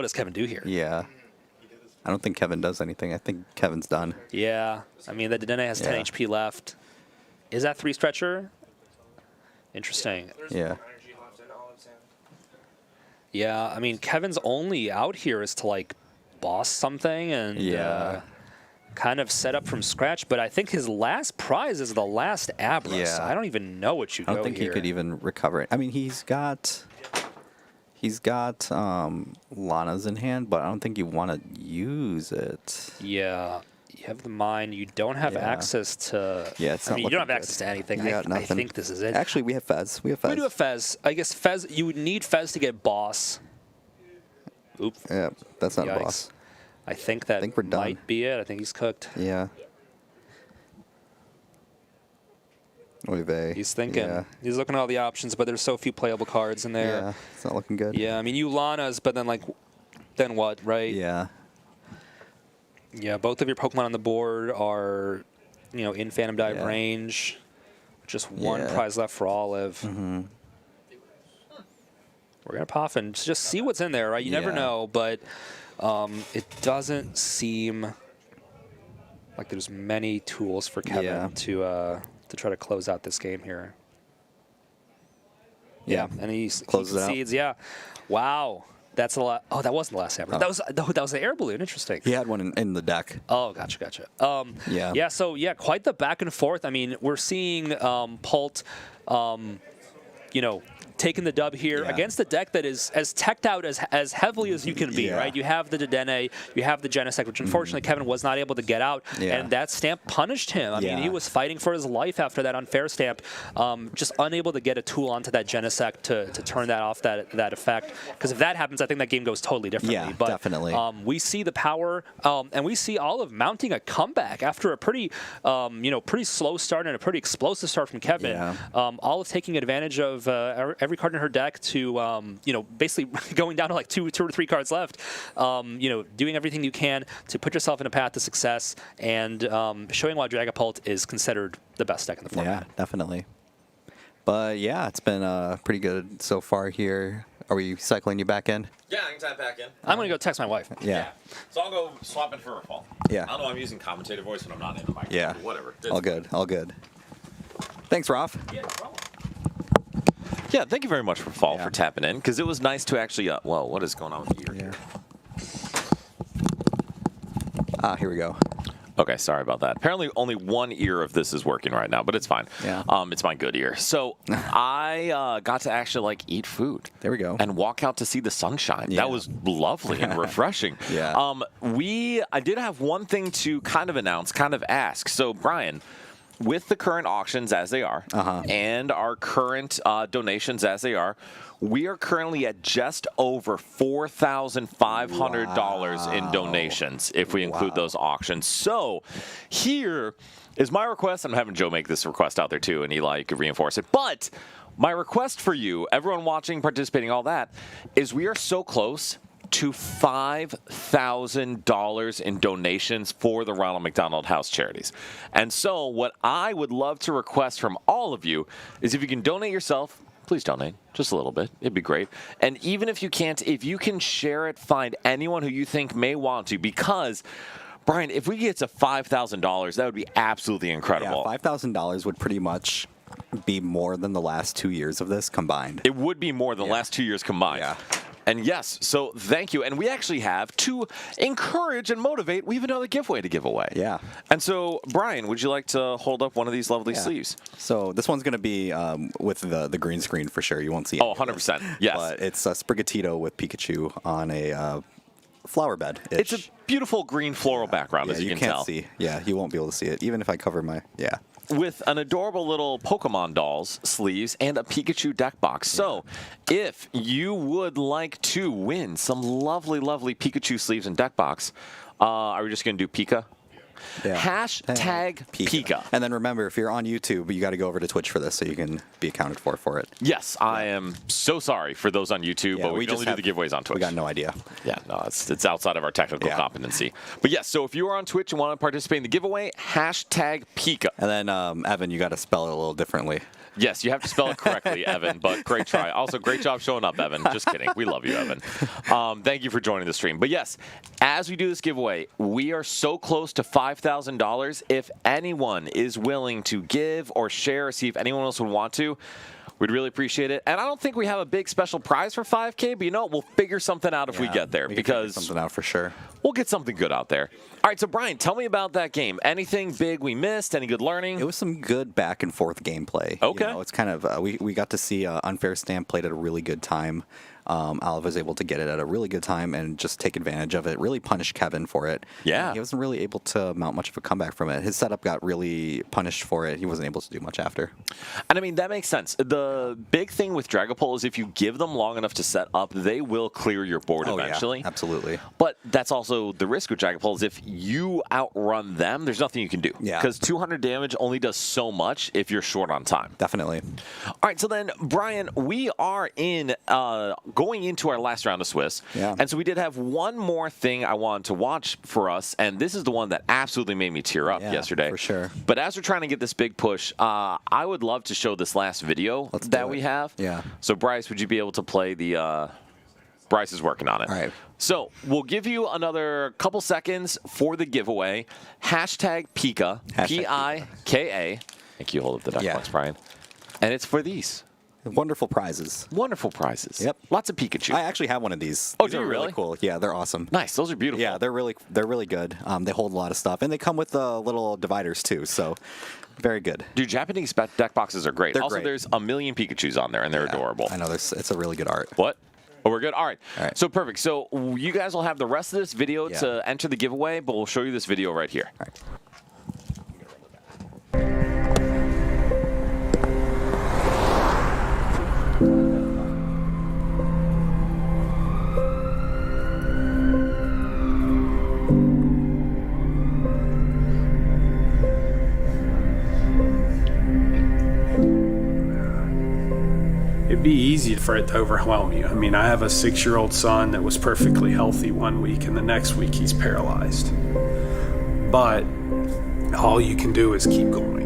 does Kevin do here? Yeah. I don't think Kevin does anything. I think Kevin's done. Yeah. I mean, the Dedenne has 10 Yeah. HP left. Is that 3 stretcher? Interesting. Yeah. Yeah, I mean, Kevin's only out here is to, boss something and Yeah. kind of set up from scratch. But I think his last prize is the last Abra. Yeah. So I don't even know what you I go don't think here. he could even recover it. I mean, he's got Lana's in hand, but I don't think you want to use it. Yeah. You have the mine. You don't have Yeah. access to... Yeah, it's I not mean, you don't have looking access good. to anything. We got I nothing. think this is it. Actually, we have Fez. We have Fez. We do have Fez. I guess Fez, you would need Fez to get boss. Oop. Yeah, that's not a Yikes. boss. I think that think we're done. might be it. I think he's cooked. Yeah. Oy vey. He's thinking. Yeah. He's looking at all the options, but there's so few playable cards in there. Yeah, it's not looking good. Yeah, I mean, you Lana's, but then, then what, right? Yeah. Yeah, both of your Pokemon on the board are, in Phantom Dive Yeah. range. Just one Yeah. prize left for Olive. Mm-hmm. We're going to pop and just see what's in there, right? You never Yeah. know, but it doesn't seem like there's many tools for Kevin Yeah. to try to close out this game here. Yeah. And he Closes it out. concedes. Yeah. Wow. That's the last. Oh, that wasn't the last Abra. Oh. That was the air balloon. Interesting. He had one in the deck. Oh, gotcha. Yeah. Yeah. So quite the back and forth. I mean, we're seeing Pult, taking the dub here Yeah. against a deck that is as teched out as heavily as you can be, Yeah. right? You have the Dedenne, you have the Genesect, which unfortunately Kevin was not able to get out, Yeah. and that stamp punished him. I mean, Yeah. he was fighting for his life after that unfair stamp, just unable to get a tool onto that Genesect to turn that off, that effect. Because if that happens, I think that game goes totally differently. Yeah, but, definitely. We see the power, and we see Olive mounting a comeback after a pretty slow start and a pretty explosive start from Kevin. Yeah. Olive taking advantage of every card in her deck to, basically going down to two or three cards left. Doing everything you can to put yourself in a path to success and showing why Dragapult is considered the best deck in the format. Yeah, definitely. But yeah, it's been pretty good so far here. Are we cycling you back in? Yeah, I can type back in. I'm going to go text my wife. Yeah. So I'll go swap it for a fall. Yeah. I don't know, I'm using commentator voice when I'm not in the microphone. Yeah. but Whatever. All good. All good. Thanks, Rolf. Yeah, no problem. Yeah, thank you very much for Fall Yeah. for tapping in, because it was nice to actually, what is going on here? Yeah. Here we go. Okay, sorry about that. Apparently, only one ear of this is working right now, but it's fine. Yeah. It's my good ear. So I got to actually like eat food. There we go. And walk out to see the sunshine. Yeah. That was lovely and refreshing. Yeah. I did have one thing to kind of announce, kind of ask. So Brian, with the current auctions as they are, and our current donations as they are, we are currently at just over $4,500 in donations if we include those auctions. So here is my request. I'm having Joe make this request out there too, and Eli could reinforce it. But my request for you, everyone watching, participating, all that, is we are so close to $5,000 in donations for the Ronald McDonald House Charities. And so what I would love to request from all of you is if you can donate yourself, please donate just a little bit. It'd be great. And even if you can't, if you can share it, find anyone who you think may want to, because Brian, if we get to $5,000, that would be absolutely incredible. Yeah, $5,000 would pretty much be more than the last 2 years of this combined. It would be more than the last 2 years combined. Yeah. And yes, so thank you. And we actually have, to encourage and motivate, we have another giveaway to give away. Yeah. And so, Brian, would you like to hold up one of these lovely sleeves? So this one's going to be with the green screen for sure. You won't see it. Oh, 100%. Yes. But it's a Sprigatito with Pikachu on a flower bed. It's a beautiful green floral background, as you can can't tell. see. Yeah, you won't be able to see it, even if I cover my, With an adorable little Pokemon dolls sleeves and a Pikachu deck box. So if you would like to win some lovely, lovely Pikachu sleeves and deck box, are we just going to do Pika? Yeah. Hashtag Pika. And then remember, if you're on YouTube, you got to go over to Twitch for this so you can be accounted for it. Yes, I am so sorry for those on YouTube, but we can only do the giveaways on Twitch. We got no idea. Yeah, no, it's outside of our technical competency. But yes, so if you are on Twitch and want to participate in the giveaway, hashtag Pika. And then, Evan, you got to spell it a little differently. Yes, you have to spell it correctly, Evan, but great try. Also, great job showing up, Evan. Just kidding. We love you, Evan. Thank you for joining the stream. But yes, as we do this giveaway, we are so close to $5,000. If anyone is willing to give or share or see if anyone else would want to, we'd really appreciate it. And I don't think we have a big special prize for 5K, but you know what? We'll figure something out if we get there, because something out for sure. We'll get something good out there. All right, so Brian, tell me about that game. Anything big we missed? Any good learning? It was some good back and forth gameplay. Okay. You know, it's kind of we got to see Unfair Stamp played at a really good time. Olive was able to get it at a really good time and just take advantage of it. Really punish Kevin for it. Yeah. He wasn't really able to mount much of a comeback from it. His setup got really punished for it. He wasn't able to do much after. And I mean, that makes sense. The big thing with Dragapult is if you give them long enough to set up, they will clear your board eventually. Yeah, absolutely. But that's also the risk with Dragapult is if you outrun them, there's nothing you can do. Yeah. Because 200 damage only does so much if you're short on time. Definitely. All right, so then, Brian, we are going into our last round of Swiss. Yeah. And so we did have one more thing I wanted to watch for us, and this is the one that absolutely made me tear up yesterday. For sure. But as we're trying to get this big push, I would love to show this last video that we have. Yeah. So, Bryce, would you be able to play the... Bryce is working on it. All right. So we'll give you another couple seconds for the giveaway. Hashtag Pika. P-I-K-A. Thank you. Hold up the duck box, Brian. And it's for these. Wonderful prizes. Wonderful prizes. Yep. Lots of Pikachu. I actually have one of these. Oh, These do are you really? Cool. Yeah, they're awesome. Nice. Those are beautiful. Yeah, they're really good. They hold a lot of stuff, and they come with little dividers too. So, very good. Dude, Japanese deck boxes are great. They're also, great. there's a million Pikachus on there, and they're adorable. I know. It's a really good art. What? Oh, we're good? All right. All right. So, perfect. So, you guys will have the rest of this video Yeah. to enter the giveaway, but we'll show you this video right here. All right. It'd be easy for it to overwhelm you. I mean, I have a 6-year-old son that was perfectly healthy one week, and the next week he's paralyzed. But all you can do is keep going.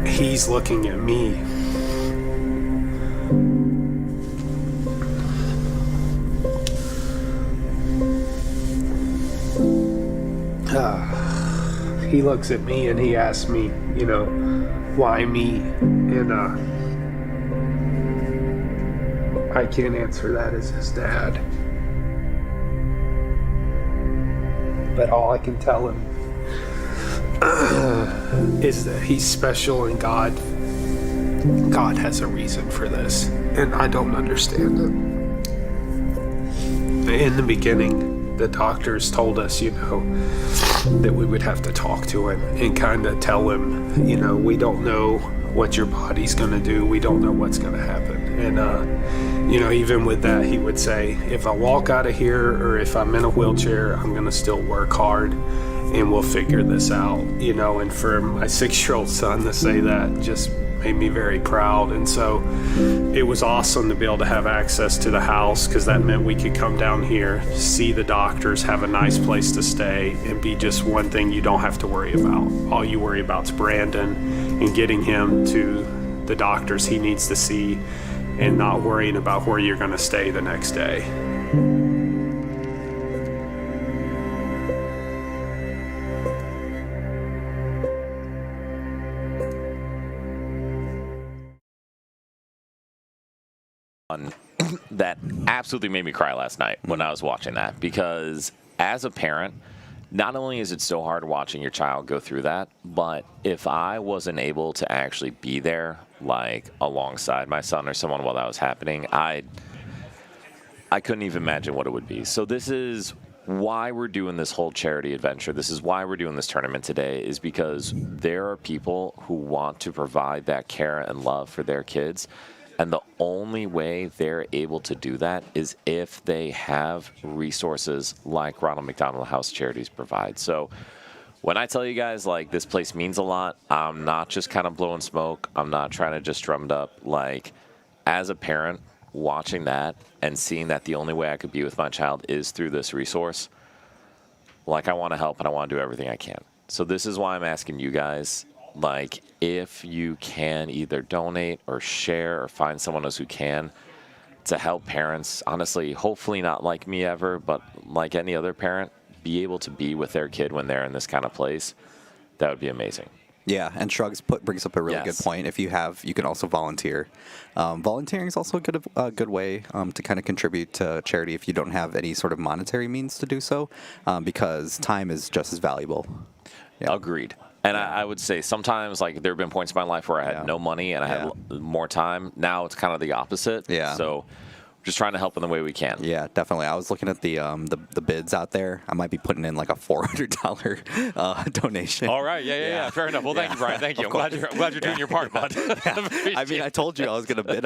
He's looking at me. He looks at me and he asks me, why me? And I can't answer that as his dad. but all I can tell him is that he's special and God has a reason for this, and I don't understand it. In the beginning, the doctors told us, that we would have to talk to him and kind of tell him, we don't know what your body's going to do. We don't know what's going to happen. And, even with that, he would say, if I walk out of here or if I'm in a wheelchair, I'm going to still work hard and we'll figure this out, and for my 6-year-old son to say that just made me very proud. And so it was awesome to be able to have access to the house, because that meant we could come down here, see the doctors, have a nice place to stay, and be just one thing you don't have to worry about. All you worry about is Brandon and getting him to the doctors he needs to see, and not worrying about where you're going to stay the next day. That absolutely made me cry last night when I was watching that, because as a parent, not only is it so hard watching your child go through that, but if I wasn't able to actually be there, like alongside my son or someone while that was happening, I couldn't even imagine what it would be. So this is why we're doing this whole charity adventure. This is why we're doing this tournament today, is because there are people who want to provide that care and love for their kids. And the only way they're able to do that is if they have resources like Ronald McDonald House Charities provide. So when I tell you guys, like, this place means a lot, I'm not just kind of blowing smoke. I'm not trying to just drum it up. Like, as a parent, watching that and seeing that the only way I could be with my child is through this resource, like, I want to help and I want to do everything I can. So this is why I'm asking you guys, like, if you can either donate or share or find someone else who can to help parents, honestly, hopefully not like me ever, but like any other parent, be able to be with their kid when they're in this kind of place, that would be amazing. Yeah, and Shrugs brings up a really good point. If you can also volunteer. Volunteering is also a good way to kind of contribute to charity if you don't have any sort of monetary means to do so, because time is just as valuable. Yeah. Agreed. And I would say sometimes, like, there have been points in my life where I had no money and I had more time. Now it's kind of the opposite. Yeah. So just trying to help in the way we can. Yeah, definitely. I was looking at the bids out there. I might be putting in like a $400 donation. All right. Yeah. Fair enough. Well, thank you, Brian. Thank you. I'm glad you're doing your part, bud. I mean, I told you I was gonna bid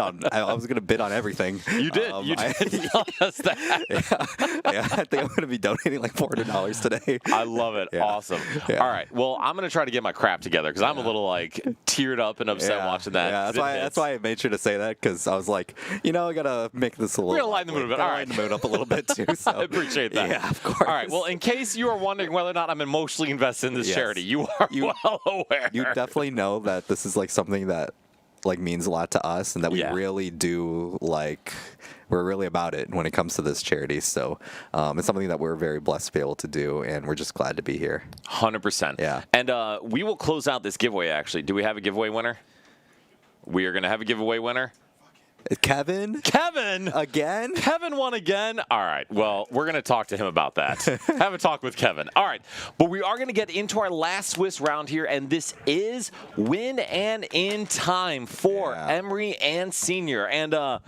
on everything. You did. You did tell us that. Yeah, I think I'm gonna be donating like $400 today. I love it. Yeah. Awesome. Yeah. All right. Well, I'm gonna try to get my crap together, because I'm a little like teared up and upset watching that. Yeah, that's why I made sure to say that, because I was like, I gotta make this a little. We're gonna lighten the mood a bit. All right, lighten the mood up a little bit too. So. I appreciate that. Yeah, of course. All right. Well, in case you are wondering whether or not I'm emotionally invested in this charity, you are well aware. You definitely know that this is like something that like means a lot to us, and that we really do like. We're really about it when it comes to this charity. So it's something that we're very blessed to be able to do, and we're just glad to be here. 100%. Yeah. And we will close out this giveaway. Actually, do we have a giveaway winner? We are gonna have a giveaway winner. Kevin again? Kevin won again? All right. Well, we're going to talk to him about that. Have a talk with Kevin. All right. But we are going to get into our last Swiss round here, and this is Win and In Time for Emery and Senior. And,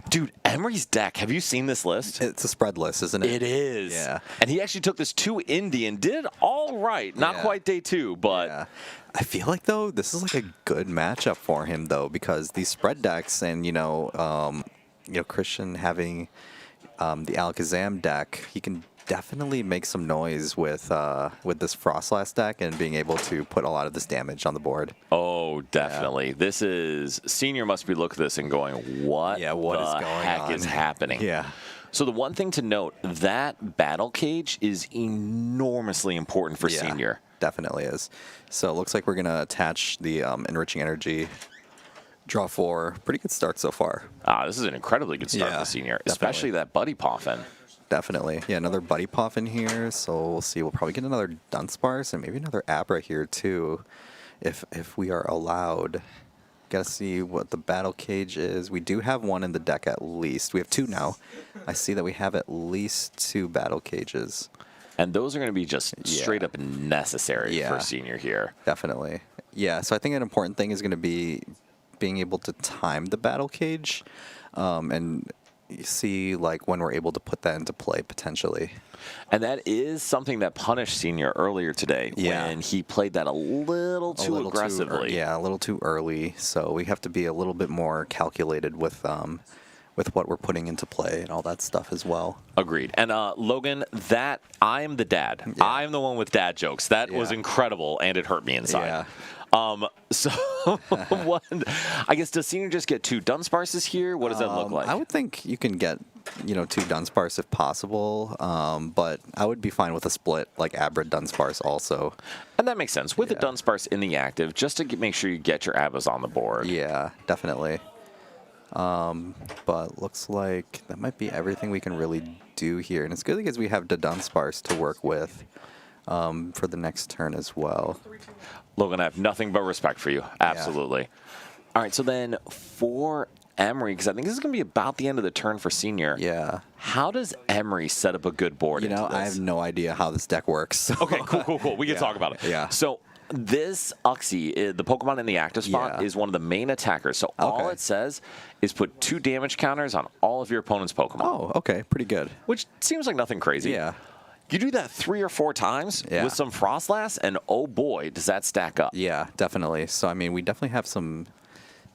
dude, Emery's deck, have you seen this list? It's a spread list, isn't it? It is. Yeah. And he actually took this to Indy and did all right. Not quite day two, but... Yeah. I feel like, though, this is like a good matchup for him, though, because these spread decks and, Christian having the Alakazam deck, he can definitely make some noise with this Frostlass deck and being able to put a lot of this damage on the board. Oh, definitely. Yeah. This is... Senior must be looking at this and going, what is going on? Is happening? Yeah. So the one thing to note, that battle cage is enormously important for Senior. Definitely is. So it looks like we're going to attach the Enriching Energy. Draw 4. Pretty good start so far. This is an incredibly good start for Senior, especially that Buddy Poffin. Definitely. Yeah, another Buddy Poffin here. So we'll see. We'll probably get another Dunsparce and maybe another Abra here too, if we are allowed. Got to see what the battle cage is. We do have one in the deck at least. We have 2 now. I see that we have at least 2 battle cages. And those are going to be just straight up necessary Yeah. for Senior here. Definitely. Yeah, so I think an important thing is going to be being able to time the battle cage and see like when we're able to put that into play potentially. And that is something that punished Senior earlier today when he played that a little too aggressively. A little too early. So we have to be a little bit more calculated with what we're putting into play and all that stuff as well. Agreed. And Logan, that I am the dad. Yeah. I am the one with dad jokes. That was incredible, and it hurt me inside. Yeah. So, what, I guess, does Senior just get 2 Dunsparces here? What does that look like? I would think you can get, 2 Dunsparce if possible, but I would be fine with a split, like Abra Dunsparce also. And that makes sense. With the Dunsparce in the active, just to make sure you get your Abras on the board. Yeah, definitely. But looks like that might be everything we can really do here. And it's good because we have the Dunsparce to work with for the next turn as well. Logan, I have nothing but respect for you. Absolutely. All right, so then for Emery, because I think this is going to be about the end of the turn for Senior. Yeah. How does Emery set up a good board into this? I have no idea how this deck works. So. Okay, cool. We can talk about it. Yeah. So this Uxie, the Pokemon in the active spot, is one of the main attackers. So all it says is put 2 damage counters on all of your opponent's Pokemon. Oh, okay. Pretty good. Which seems like nothing crazy. Yeah. You do that 3 or 4 times with some Frostlass, and oh boy, does that stack up. Yeah, definitely. So, I mean, we definitely have some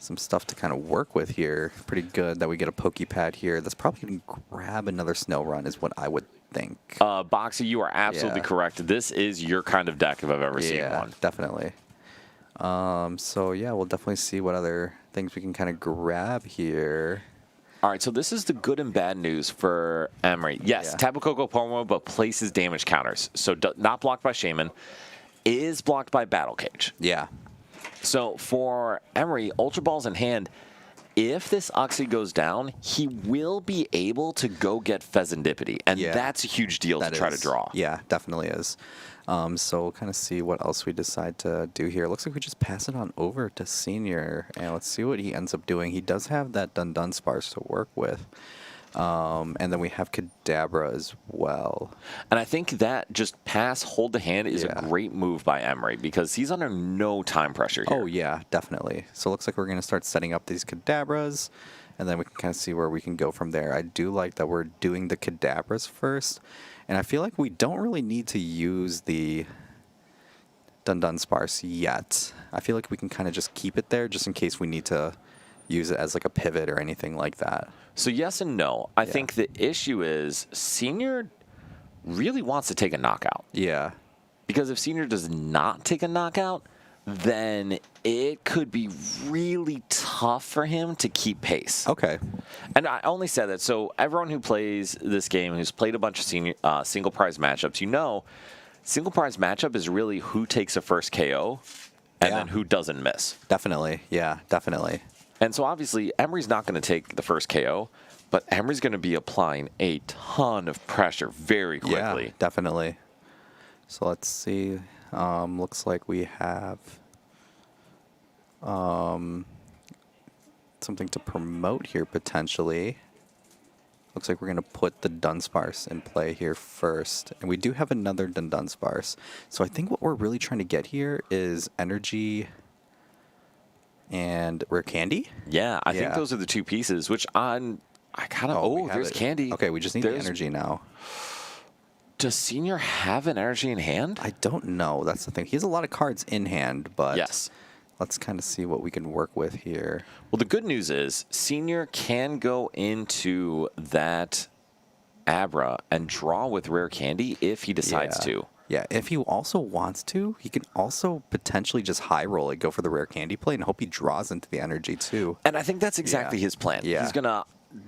stuff to kind of work with here. Pretty good that we get a Pokepad here. That's probably going to grab another Snow Run is what I would think. Boxy, you are absolutely correct. This is your kind of deck if I've ever seen one. Definitely. So, yeah, we'll definitely see what other things we can kind of grab here. All right, so this is the good and bad news for Emery. Yes, Tapu Koko Pomo, but places damage counters. So not blocked by Shaman, is blocked by Battle Cage. Yeah. So for Emery, Ultra Ball's in hand. If this Uxie goes down, he will be able to go get Pheasantipity, and that's a huge deal to try to draw. Yeah, definitely is. So we'll kind of see what else we decide to do here. Looks like we just pass it on over to Senior, and let's see what he ends up doing. He does have that Dunsparce to work with. And then we have Kadabra as well. And I think that just pass, hold the hand is a great move by Emery because he's under no time pressure here. Oh, yeah, definitely. So it looks like we're going to start setting up these Kadabras, and then we can kind of see where we can go from there. I do like that we're doing the Kadabras first, and I feel like we don't really need to use the Dunsparce yet. I feel like we can kind of just keep it there just in case we need to use it as like a pivot or anything like that. So yes and no. I think the issue is Senior really wants to take a knockout. Yeah. Because if Senior does not take a knockout, then it could be really tough for him to keep pace. Okay. And I only said that so everyone who plays this game, who's played a bunch of single prize matchups, single prize matchup is really who takes a first KO and then who doesn't miss. Definitely. Yeah, definitely. And so obviously Emery's not going to take the first KO, but Emery's going to be applying a ton of pressure very quickly. Yeah, definitely. So let's see. Looks like we have something to promote here potentially. Looks like we're going to put the Dunsparce in play here first. And we do have another Dunsparce. So I think what we're really trying to get here is energy and rare candy. Yeah, I think those are the 2 pieces, which I kind of, there's candy. Okay, we just need the energy now. Does Senior have an energy in hand? I don't know. That's the thing. He has a lot of cards in hand, but yes. Let's kind of see what we can work with here. Well, the good news is Senior can go into that Abra and draw with rare candy if he decides to. Yeah, if he also wants to, he can also potentially just high roll it, go for the rare candy play, and hope he draws into the energy too. And I think that's exactly his plan. Yeah. He's going to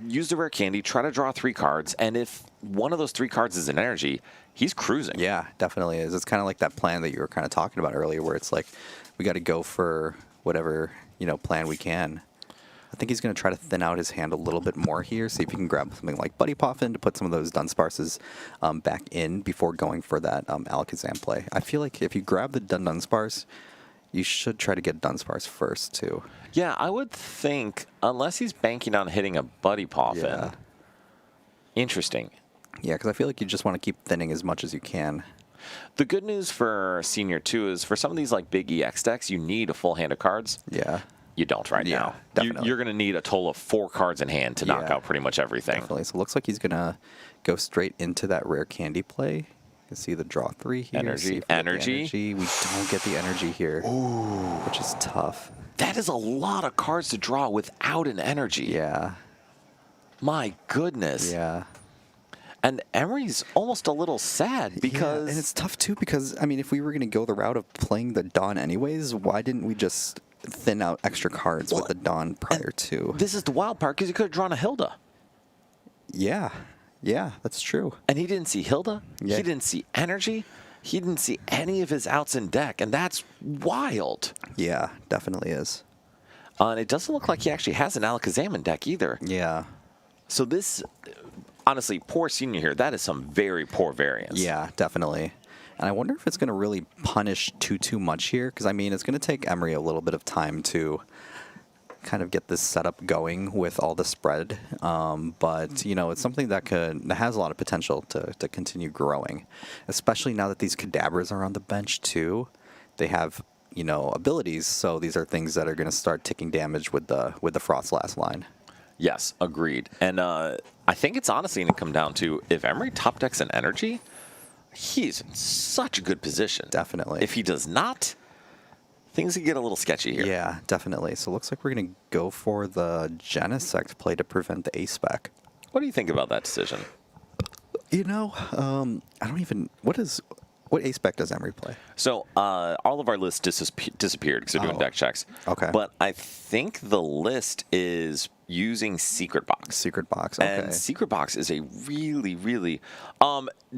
use the rare candy, try to draw 3 cards, and if one of those 3 cards is an energy, he's cruising. Yeah, definitely is. It's kind of like that plan that you were kind of talking about earlier, where it's like we got to go for whatever plan we can. I think he's going to try to thin out his hand a little bit more here, see if he can grab something like Buddy Poffin to put some of those Dunsparces back in before going for that Alakazam play. I feel like if you grab the Dunsparce, you should try to get Dunsparce first, too. Yeah, I would think, unless he's banking on hitting a Buddy Poffin. Yeah. Interesting. Yeah, because I feel like you just want to keep thinning as much as you can. The good news for Senior, too, is for some of these like big EX decks, you need a full hand of cards. Yeah. You don't right Yeah, now. definitely. You're going to need a total of 4 cards in hand to knock Yeah, out pretty much everything. Definitely. So it looks like he's going to go straight into that rare candy play. You can see the draw 3 here. Energy. See if we get the Energy. energy. We don't get the energy here, which is tough. That is a lot of cards to draw without an energy. Yeah. My goodness. Yeah. And Emery's almost a little sad because... Yeah, and it's tough, too, because, I mean, if we were going to go the route of playing the Dawn anyways, why didn't we just thin out extra cards with the Dawn prior to? This is the wild part, because he could have drawn a Hilda. Yeah. Yeah, that's true. And he didn't see Hilda. Yeah. He didn't see energy. He didn't see any of his outs in deck, and that's wild. Yeah, definitely is. And it doesn't look like he actually has an Alakazam in deck either. Yeah. So this, honestly, poor Senior here, that is some very poor variance. Yeah, definitely. And I wonder if it's going to really punish too much here, because, I mean, it's going to take Emery a little bit of time to kind of get this setup going with all the spread. But, you know, it's something that has a lot of potential to continue growing, especially now that these Kadabras are on the bench, too. They have, you know, abilities, so these are things that are going to start ticking damage with the Frostlass line. Yes, agreed. And I think it's honestly going to come down to if Emery top decks an energy, he's in such a good position. Definitely. If he does not, things can get a little sketchy here. Yeah, definitely. So it looks like we're going to go for the Genesect play to prevent the A-Spec. What do you think about that decision? You know, I don't even... What A-Spec does Emery play? So all of our lists disappeared because they're doing deck checks. Okay. But I think the list is using Secret Box. Secret Box, okay. And Secret Box is a really, really...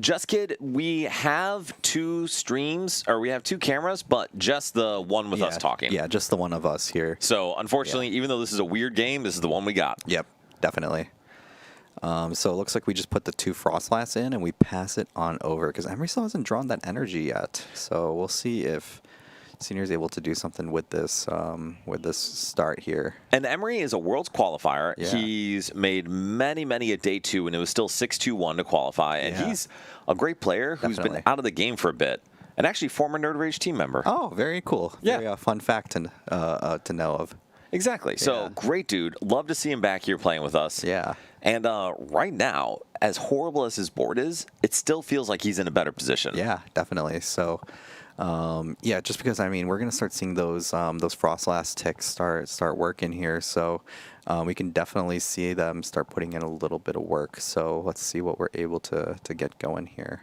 Just Kid, we have 2 streams, or we have 2 cameras, but just the one with us talking. Yeah, just the one of us here. So, unfortunately, even though this is a weird game, this is the one we got. Yep, definitely. So it looks like we just put the 2 Frostlass in and we pass it on over, because Emery still hasn't drawn that energy yet. So we'll see if Senior's able to do something with this start here. And Emery is a Worlds qualifier. Yeah. He's made many a day 2, and it was still 6-2-1 to qualify. And he's a great player who's been out of the game for a bit. And actually former Nerd Rage team member. Oh, very cool. Yeah. Very fun fact to know of. Exactly. So, great dude. Love to see him back here playing with us. Yeah. And right now, as horrible as his board is, it still feels like he's in a better position. Yeah, definitely. So, yeah, just because, I mean, we're going to start seeing those Frostlass ticks start working here. So we can definitely see them start putting in a little bit of work. So let's see what we're able to get going here.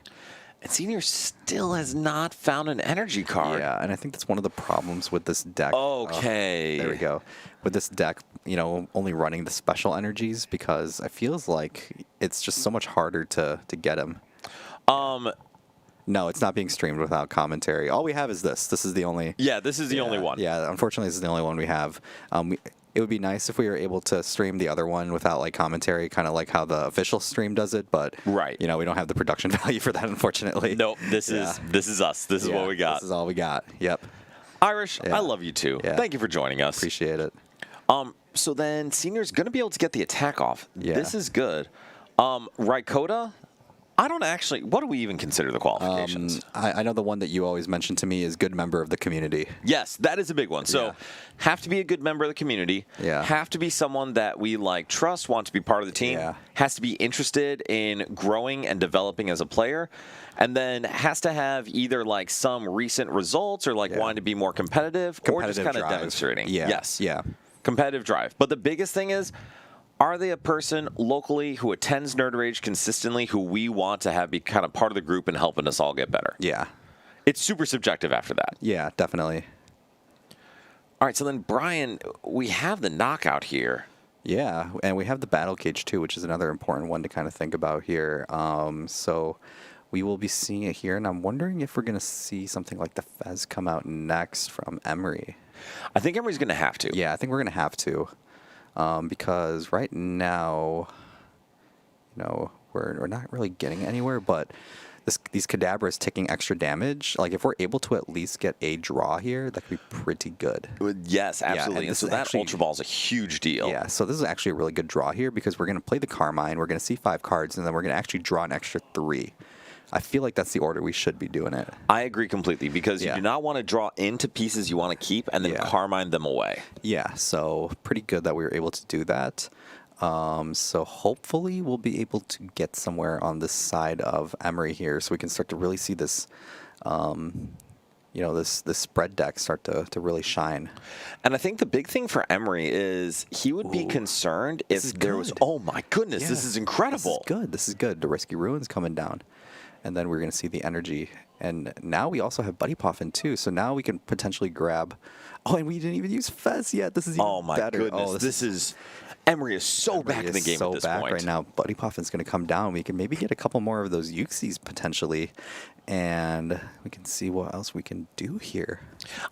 And Senior still has not found an energy card. Yeah, and I think that's one of the problems with this deck. Okay. There we go. With this deck, you know, only running the special energies, because it feels like it's just so much harder to get them. No, it's not being streamed without commentary. All we have is this. This is the only... Yeah, this is the only one. Yeah, unfortunately, this is the only one we have. It would be nice if we were able to stream the other one without like commentary, kind of like how the official stream does it. But you know, we don't have the production value for that, unfortunately. Nope. This is us. This is what we got. This is all we got. Yep. Irish, I love you too. Yeah. Thank you for joining us. Appreciate it. So then Senior's going to be able to get the attack off. Yeah. This is good. Raikkoda, I don't actually... What do we even consider the qualifications? I know the one that you always mention to me is good member of the community. Yes, that is a big one. So have to be a good member of the community. Yeah. Have to be someone that we like, trust, want to be part of the team. Yeah. Has to be interested in growing and developing as a player. And then has to have either like some recent results or like wanting to be more competitive or just kind of demonstrating. Yeah. Yes. Yeah. Competitive drive. But the biggest thing is, are they a person locally who attends Nerd Rage consistently who we want to have be kind of part of the group and helping us all get better? Yeah. It's super subjective after that. Yeah, definitely. All right, so then, Brian, we have the knockout here. Yeah, and we have the battle cage too, which is another important one to kind of think about here. So we will be seeing it here, and I'm wondering if we're going to see something like the Fez come out next from Emery. I think Emery's going to have to. Yeah, I think we're going to have to. Because right now, you know, we're not really getting anywhere, but the these Kadabras taking extra damage, like if we're able to at least get a draw here, that could be pretty good. Yes, absolutely. and And so that actually, Ultra Ball is a huge deal. Yeah, so this is actually a really good draw here because we're going to play the Carmine, we're going to see 5 cards, and then we're going to actually draw an extra 3. I feel like that's the order we should be doing it. I agree completely because you do not want to draw into pieces you want to keep and then Carmine them away. Yeah, so pretty good that we were able to do that. So hopefully we'll be able to get somewhere on this side of Emery here so we can start to really see this, this spread deck start to really shine. And I think the big thing for Emery is he would be concerned if there was, oh my goodness, this is incredible. This is good. The Risky Ruin's coming down. And then we're going to see the energy. And now we also have Buddy Poffin too. So now we can potentially grab, and we didn't even use Fez yet. This is even better. Goodness. Oh, this is... Emery is so back in the game at this point. Right now. Buddy Puffin's going to come down. We can maybe get a couple more of those Uxies potentially, and we can see what else we can do here.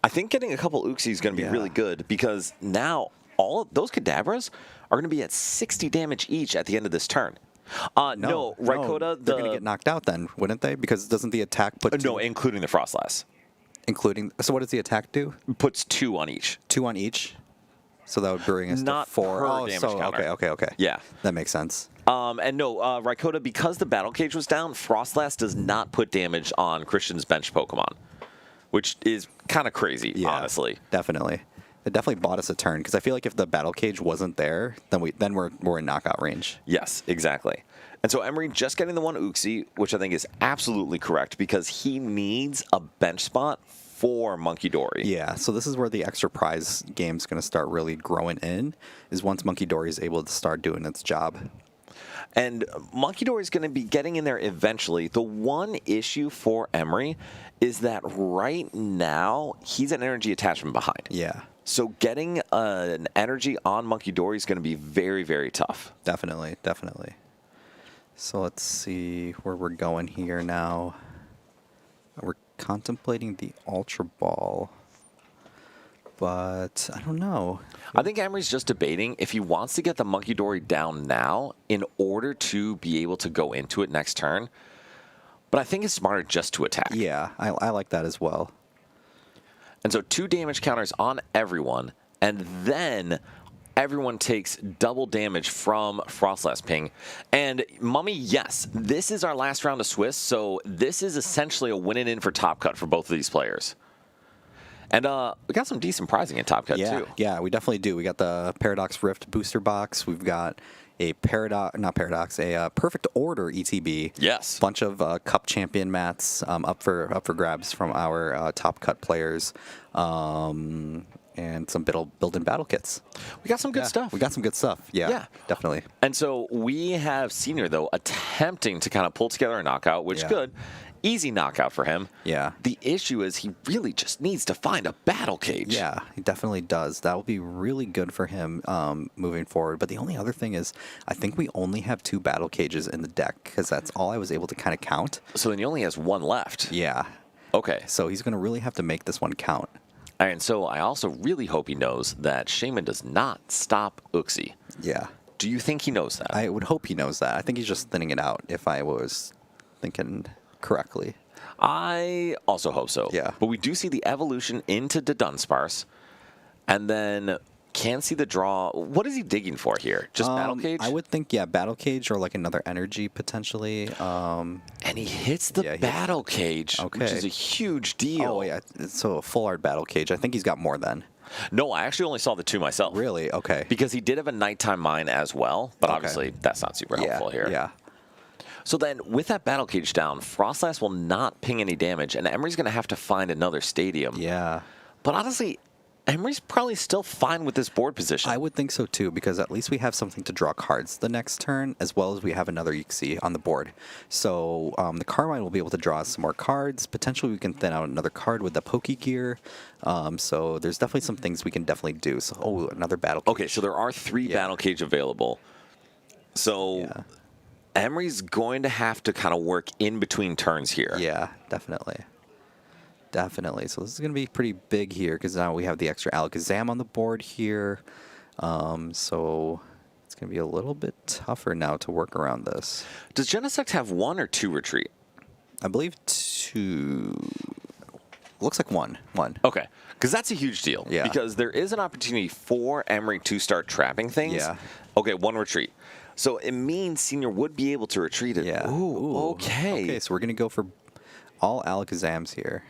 I think getting a couple Uxies is going to be really good because now all of those Kadabras are going to be at 60 damage each at the end of this turn. No, Raikkoda, they're going to get knocked out then, wouldn't they? Because doesn't the attack put no, including the Frostlass. So what does the attack do? Puts 2 on each. 2 on each? So that would bring us to 4. Per damage counter. Okay. Yeah. That makes sense. And no, Raikkoda, because the battle cage was down, Frostlass does not put damage on Christian's bench Pokemon, which is kind of crazy, honestly. Definitely. It definitely bought us a turn because I feel like if the battle cage wasn't there, then we're in knockout range. Yes, exactly. And so Emery just getting the 1 Uxie, which I think is absolutely correct because he needs a bench spot for Monkey Dory. Yeah, so this is where the extra prize game's going to start really growing in, is once Monkey Dory is able to start doing its job. And Monkey Dory is going to be getting in there eventually. The one issue for Emery is that right now he's an energy attachment behind. Yeah. So getting an energy on Monkey Dory is going to be very, very tough. Definitely. So let's see where we're going here now. We're contemplating the Ultra Ball, but I don't know. I think Emery's just debating if he wants to get the Monkey Dory down now in order to be able to go into it next turn. But I think it's smarter just to attack. Yeah, I like that as well. And so 2 damage counters on everyone, and then everyone takes double damage from Frostlass Ping. And Mummy, yes, this is our last round of Swiss, so this is essentially a win and in for Top Cut for both of these players. And we got some decent prizing in Top Cut, too. Yeah, we definitely do. We got the Paradox Rift booster box. We've got a Perfect Order ETB. Yes. Bunch of Cup Champion mats up for grabs from our Top Cut players. And some built-in battle kits. We got some good stuff. We got some good stuff. Yeah, definitely. And so we have Senior, though, attempting to kind of pull together a knockout, which good. Easy knockout for him. Yeah. The issue is he really just needs to find a battle cage. Yeah, he definitely does. That will be really good for him moving forward. But the only other thing is I think we only have 2 battle cages in the deck because that's all I was able to kind of count. So then he only has 1 left. Yeah. Okay. So he's going to really have to make this one count. And so I also really hope he knows that Shaman does not stop Uxie. Yeah. Do you think he knows that? I would hope he knows that. I think he's just thinning it out, if I was thinking correctly. I also hope so. Yeah. But we do see the evolution into the Dunsparce, and then can see the draw. What is he digging for here? Just Battle Cage? I would think, Battle Cage or like another energy potentially. And he hits the Battle Cage, which is a huge deal. Oh, yeah. So a full art Battle Cage. I think he's got more then. No, I actually only saw the 2 myself. Really? Okay. Because he did have a nighttime mine as well, but obviously that's not super helpful here. Yeah. So then, with that Battle Cage down, Frostlass will not ping any damage, and Emery's going to have to find another stadium. Yeah. But honestly, Emery's probably still fine with this board position. I would think so too, because at least we have something to draw cards the next turn, as well as we have another Uxie on the board. So the Carmine will be able to draw us some more cards. Potentially, we can thin out another card with the Poke Gear. So there's definitely some things we can definitely do. So, another Battle Cage. Okay, so there are 3 Battle Cage available. So Emery's going to have to kind of work in between turns here. Yeah, definitely. Definitely. So this is going to be pretty big here because now we have the extra Alakazam on the board here. So it's going to be a little bit tougher now to work around this. Does Genesect have 1 or 2 retreat? I believe 2. Looks like 1. 1. Okay, because that's a huge deal. Yeah. Because there is an opportunity for Emery to start trapping things. Yeah. Okay, 1 retreat. So it means Senior would be able to retreat it. Yeah. Ooh, okay. Okay, so we're going to go for all Alakazams here.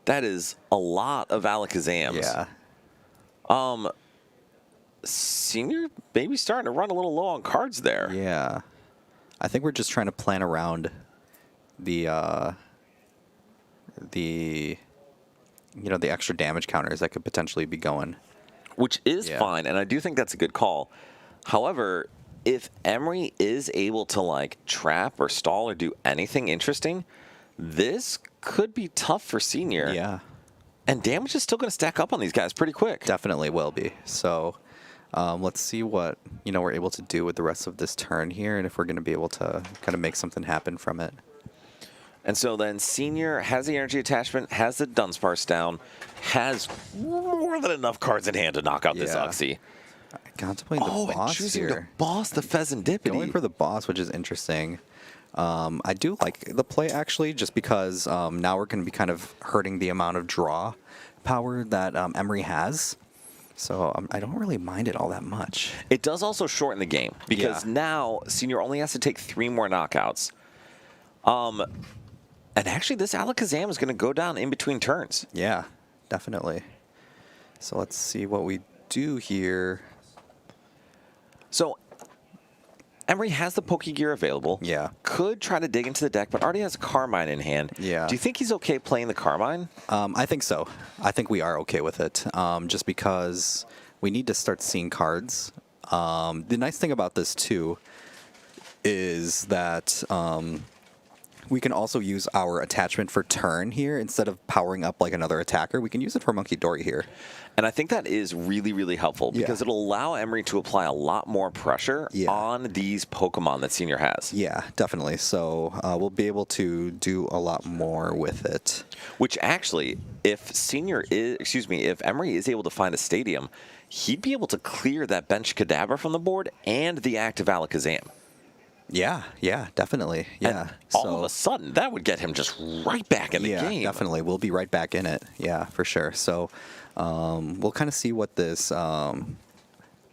That is a lot of Alakazams. Yeah. Senior maybe starting to run a little low on cards there. Yeah. I think we're just trying to plan around the the extra damage counters that could potentially be going. Which is Yeah. fine, and I do think that's a good call. However, if Emery is able to like trap or stall or do anything interesting, this could be tough for Senior. Yeah. And damage is still going to stack up on these guys pretty quick. Definitely will be. So let's see what we're able to do with the rest of this turn here, and if we're going to be able to kind of make something happen from it. And so then Senior has the energy attachment, has the Dunsparce down, has more than enough cards in hand to knock out this Yeah. Uxie. Contemplating the And boss choosing here. the boss, the Pheasantipity. Going for the boss, which is interesting. I do like the play, actually, just because now we're going to be kind of hurting the amount of draw power that Emery has. So I don't really mind it all that much. It does also shorten the game, because Yeah. now Senior only has to take 3 more knockouts. And actually, this Alakazam is going to go down in between turns. Yeah, definitely. So let's see what we do here. So Emery has the Pokegear available. Yeah. Could try to dig into the deck, but already has a Carmine in hand. Yeah. Do you think he's okay playing the Carmine? I think so. I think we are okay with it, just because we need to start seeing cards. The nice thing about this, too, is that we can also use our attachment for turn here. Instead of powering up like another attacker, we can use it for Monkey Dory here. And I think that is really, really helpful, because Yeah. it'll allow Emery to apply a lot more pressure Yeah. on these Pokemon that Senior has. Yeah, definitely. So we'll be able to do a lot more with it. Which actually, if Emery is able to find a stadium, he'd be able to clear that bench Kadabra from the board and the active Alakazam. Yeah, definitely. Yeah. And all of a sudden, that would get him just right back in the game. Yeah, definitely. We'll be right back in it. Yeah, for sure. So we'll kind of see what this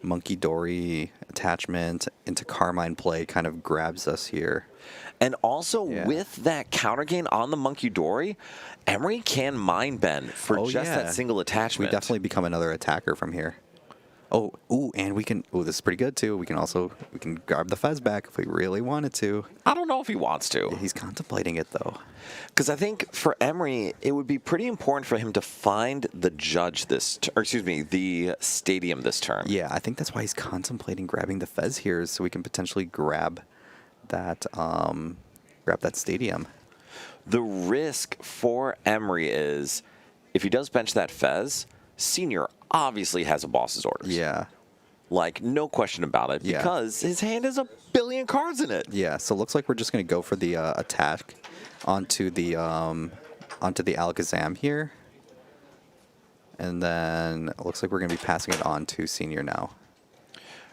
Monkey Dory attachment into Carmine play kind of grabs us here. And also, Yeah. with that counter gain on the Monkey Dory, Emery can mind bend for just yeah. that single We attachment. definitely become another attacker from here. Oh, ooh, and we can. Oh, this is pretty good too. We can grab the Fez back if we really wanted to. I don't know if he wants to. He's contemplating it though. Because I think for Emery, it would be pretty important for him to find the judge the stadium this turn. Yeah, I think that's why he's contemplating grabbing the Fez here, so we can potentially grab that stadium. The risk for Emery is, if he does bench that Fez, Senior obviously has a boss's orders. Yeah. Like, no question about it, Yeah. because his hand has a billion cards in it. Yeah, so it looks like we're just going to go for the attack onto the Alakazam here. And then it looks like we're going to be passing it on to Senior now.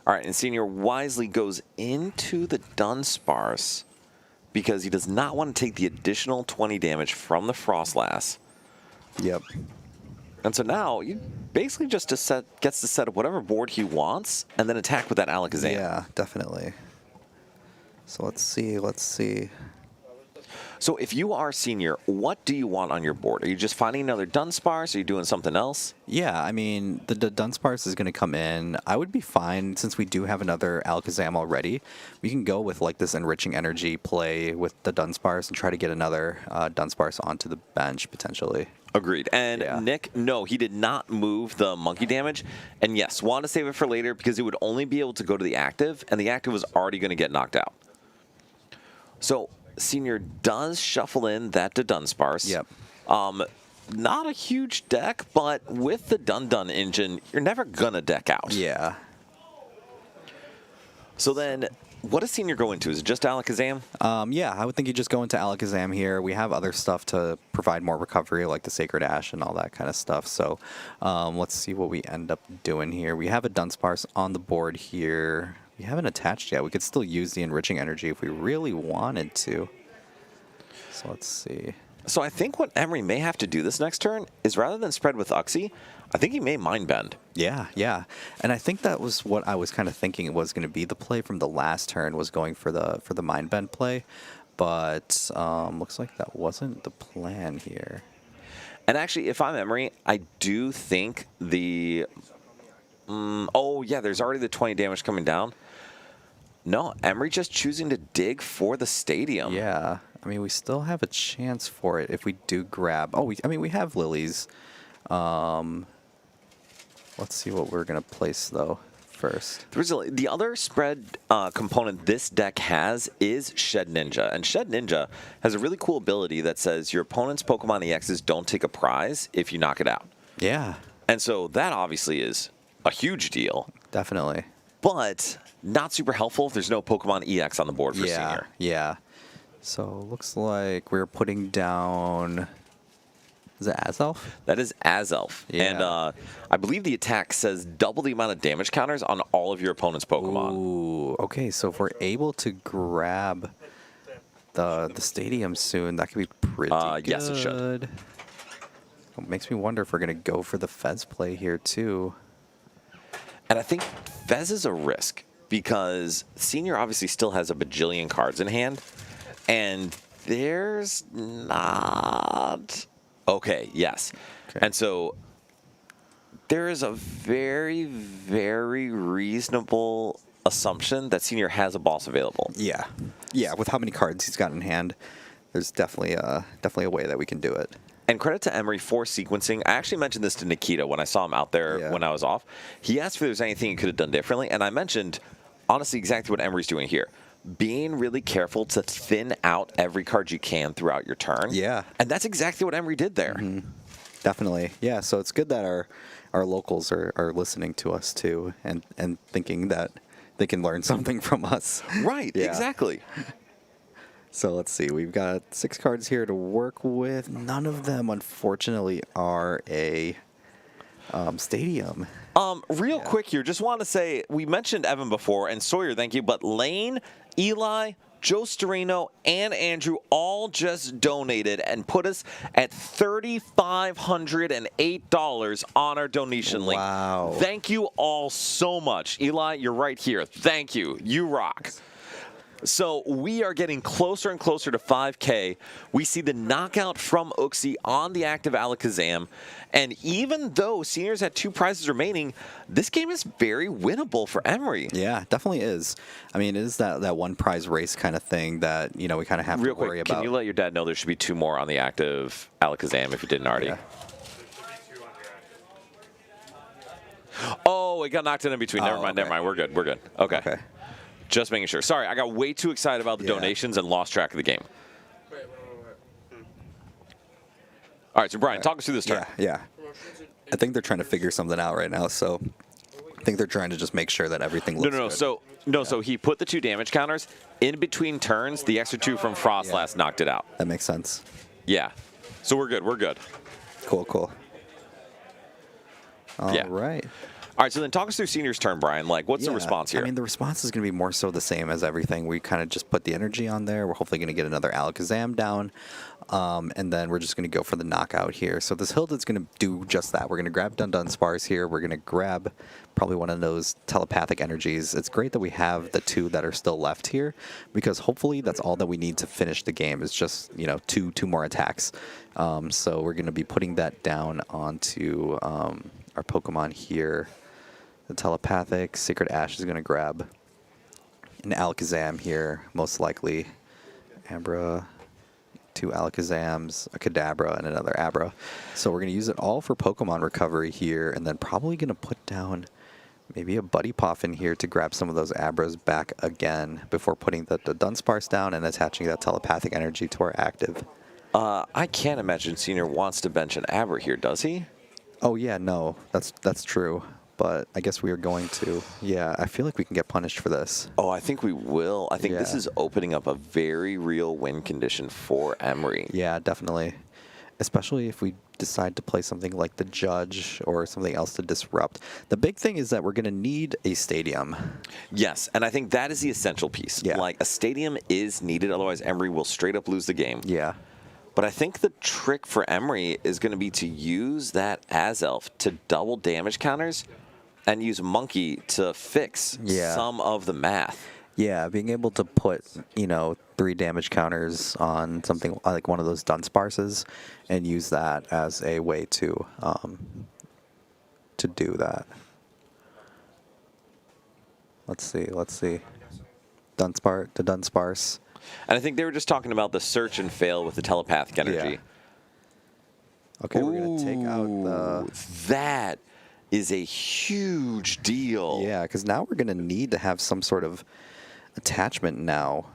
All right, and Senior wisely goes into the Dunsparce because he does not want to take the additional 20 damage from the Frostlass. Yep. And so now he basically just gets to set up whatever board he wants and then attack with that Alakazam. Yeah, definitely. So let's see. So if you are Senior, what do you want on your board? Are you just finding another Dunsparce? Are you doing something else? Yeah, I mean, the Dunsparce is going to come in. I would be fine, since we do have another Alakazam already. We can go with like this Enriching Energy play with the Dunsparce and try to get another Dunsparce onto the bench, potentially. Agreed. And Yeah. Nick, no, he did not move the monkey damage. And yes, wanted to save it for later because it would only be able to go to the active, and the active was already going to get knocked out. So Senior does shuffle in that to Dunsparce. Yep. Not a huge deck, but with the Dun Dun engine, you're never going to deck out. Yeah. So then, what does Senior go into? Is it just Alakazam? Yeah, I would think you just go into Alakazam here. We have other stuff to provide more recovery, like the Sacred Ash and all that kind of stuff. So let's see what we end up doing here. We have a Dunsparce on the board here. We haven't attached yet. We could still use the Enriching Energy if we really wanted to. So let's see. So I think what Emery may have to do this next turn is rather than spread with Uxie, I think he may mind bend. Yeah, yeah. And I think that was what I was kind of thinking it was going to be the play from the last turn was going for the mind bend play. But looks like that wasn't the plan here. And actually, if I'm Emery, I do think the... oh, yeah, there's already the 20 damage coming down. No, Emery just choosing to dig for the stadium. Yeah. I mean, we still have a chance for it if we do grab... Oh, we have lilies. Let's see what we're going to place, though, first. The other spread component this deck has is Shed Ninja. And Shed Ninja has a really cool ability that says your opponent's Pokemon EXs don't take a prize if you knock it out. Yeah. And so that obviously is a huge deal. Definitely. But not super helpful if there's no Pokemon EX on the board for Senior. Yeah. So looks like we're putting down... Is it Azelf? That is Azelf. Yeah. And I believe the attack says double the amount of damage counters on all of your opponent's Pokemon. Ooh, okay, so if we're able to grab the stadium soon, that could be pretty good. Yes, it should. It makes me wonder if we're going to go for the Fez play here, too. And I think Fez is a risk because Senior obviously still has a bajillion cards in hand. And there's not... Okay, yes. Okay. And so there is a very, very reasonable assumption that Senior has a boss available. Yeah. Yeah, with how many cards he's got in hand, there's definitely a way that we can do it. And credit to Emery for sequencing. I actually mentioned this to Nikita when I saw him out there when I was off. He asked if there was anything he could have done differently, and I mentioned, honestly, exactly what Emery's doing here. Being really careful to thin out every card you can throughout your turn. Yeah. And that's exactly what Emery did there. Mm-hmm. Definitely. Yeah, so it's good that our locals are listening to us, too, and thinking that they can learn something from us. Right, Yeah. exactly. So let's see. We've got 6 cards here to work with. None of them, unfortunately, are a stadium. Real quick here, just want to say, we mentioned Evan before, and Sawyer, thank you, but Lane, Eli, Joe Storino, and Andrew all just donated and put us at $3,508 on our donation link. Wow. Thank you all so much. Eli, you're right here. Thank you. You rock. So we are getting closer and closer to 5K. We see the knockout from Uxie on the active Alakazam. And even though Seniors had 2 prizes remaining, this game is very winnable for Emery. Yeah, definitely is. I mean, it is that one prize race kind of thing that, we kind of have Real to worry quick, about. can you let your dad know there should be 2 more on the active Alakazam if you didn't already? Yeah. Oh, it got knocked in between. Never mind, never mind. We're good. We're good. Okay. Just making sure. Sorry, I got way too excited about the donations and lost track of the game. All right, so Brian, talk us through this turn. Yeah. I think they're trying to figure something out right now, so I think they're trying to just make sure that everything looks good. So he put the 2 damage counters in between turns. The extra 2 from Frostlass knocked it out. That makes sense. Yeah. So we're good. We're good. Cool. All right. All right, so then talk us through Senior's turn, Brian. Like, what's the response here? I mean, the response is going to be more so the same as everything. We kind of just put the energy on there. We're hopefully going to get another Alakazam down, and then we're just going to go for the knockout here. So this Hildred's going to do just that. We're going to grab Dunsparce here. We're going to grab probably one of those telepathic energies. It's great that we have the 2 that are still left here, because hopefully that's all that we need to finish the game is just, two more attacks. So we're going to be putting that down onto our Pokemon here. The telepathic Secret Ash is going to grab an Alakazam here, most likely. Ambra, 2 Alakazams, a Kadabra, and another Abra. So we're going to use it all for Pokemon recovery here, and then probably going to put down maybe a Buddy Poff in here to grab some of those Abras back again before putting the Dunsparce down and attaching that telepathic energy to our active. I can't imagine Senior wants to bench an Abra here, does he? Oh, yeah, no, that's true. But I guess we are going to. Yeah, I feel like we can get punished for this. Oh, I think we will. I think this is opening up a very real win condition for Emery. Yeah, definitely. Especially if we decide to play something like the Judge or something else to disrupt. The big thing is that we're going to need a stadium. Yes, and I think that is the essential piece. Yeah. Like, a stadium is needed, otherwise Emery will straight up lose the game. Yeah. But I think the trick for Emery is going to be to use that Azelf to double damage counters and use Monkey to fix some of the math. Yeah, being able to put, 3 damage counters on something like one of those Dunsparces and use that as a way to do that. Let's see. Dunsparce. And I think they were just talking about the search and fail with the telepathic energy. Yeah. Okay, we're going to take out the... That is a huge deal. Yeah, because now we're going to need to have some sort of attachment now.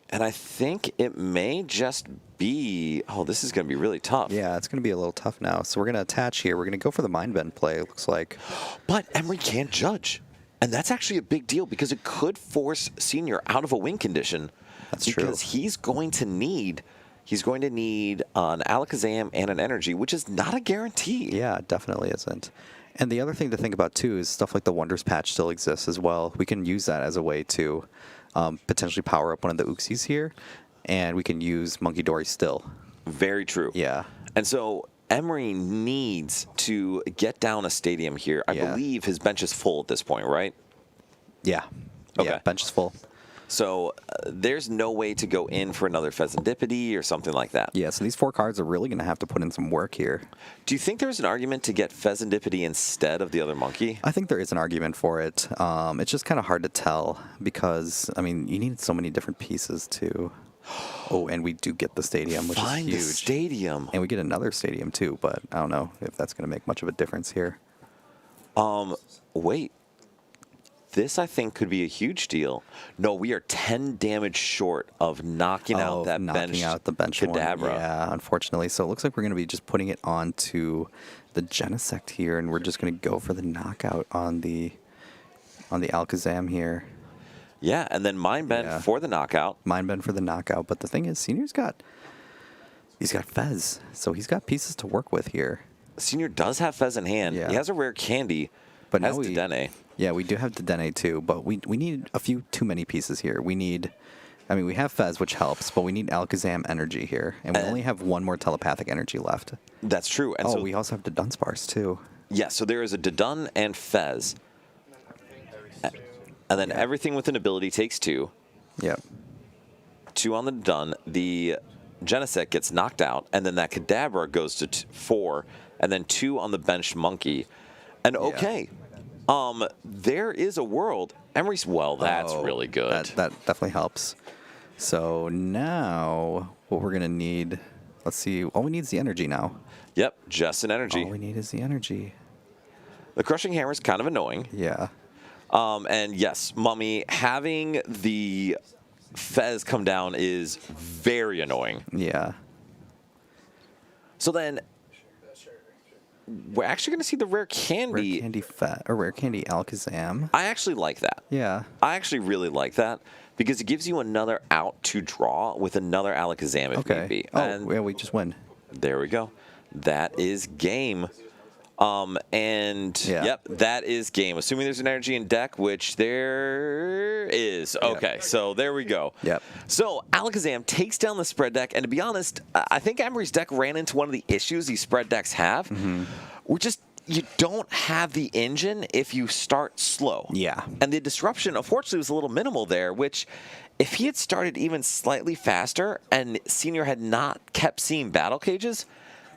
And I think it may just be... Oh, this is going to be really tough. Yeah, it's going to be a little tough now. So we're going to attach here. We're going to go for the Mind Bend play, it looks like. But Emery can't judge. And that's actually a big deal because it could force Senior out of a win condition. That's true. Because he's going to need an Alakazam and an Energy, which is not a guarantee. Yeah, it definitely isn't. And the other thing to think about, too, is stuff like the Wonders patch still exists as well. We can use that as a way to potentially power up one of the Uxies here, and we can use Monkey Dory still. Very true. Yeah. And so Emery needs to get down a stadium here. I believe his bench is full at this point, right? Yeah. Okay. Yeah, bench is full. So there's no way to go in for another Pheasantipede or something like that. Yeah, so these 4 cards are really going to have to put in some work here. Do you think there's an argument to get Pheasantipede instead of the other monkey? I think there is an argument for it. It's just kind of hard to tell because, you need so many different pieces to... Oh, and we do get the stadium, which is huge. The stadium. And we get another stadium, too, but I don't know if that's going to make much of a difference here. Wait. This, I think, could be a huge deal. No, we are 10 damage short of knocking out that knocking out the bench Kadabra. One. Yeah, unfortunately. So it looks like we're going to be just putting it onto the Genesect here, and we're just going to go for the knockout on the Alakazam here. Yeah, and then Mind Bend for the knockout. Mind Bend for the knockout. But the thing is, Senior's got Fez, so he's got pieces to work with here. Senior does have Fez in hand. Yeah. He has a rare candy, but has now Dedenne. Yeah, we do have Dedenne too, but we need a few too many pieces here. We need, we have Fez, which helps, but we need Alakazam energy here, and we only have 1 more telepathic energy left. That's true. And so we also have the Dunsparce too. Yeah, so there is a Dedenne and Fez. And then everything with an ability takes 2. Yep. 2 on the Dedenne. The Genesect gets knocked out, and then that Kadabra goes to 4, and then 2 on the benched monkey. And there is a world. Emery's, that's really good. That definitely helps. So now what we're going to need, let's see, all we need is the energy now. Yep, just an energy. All we need is the energy. The Crushing Hammer is kind of annoying. Yeah. And yes, Mummy, having the Fez come down is very annoying. Yeah. So then we're actually going to see the rare candy. Rare candy Alakazam. I actually like that. Yeah. I actually really like that because it gives you another out to draw with another Alakazam if need be. Oh, we just win. There we go. That is game. Yep, that is game. Assuming there's an energy in deck, which there is. Okay, so there we go. Yep. So Alakazam takes down the spread deck, and to be honest, I think Emery's deck ran into one of the issues these spread decks have, which is you don't have the engine if you start slow. Yeah. And the disruption, unfortunately, was a little minimal there, which if he had started even slightly faster and Senior had not kept seeing battle cages,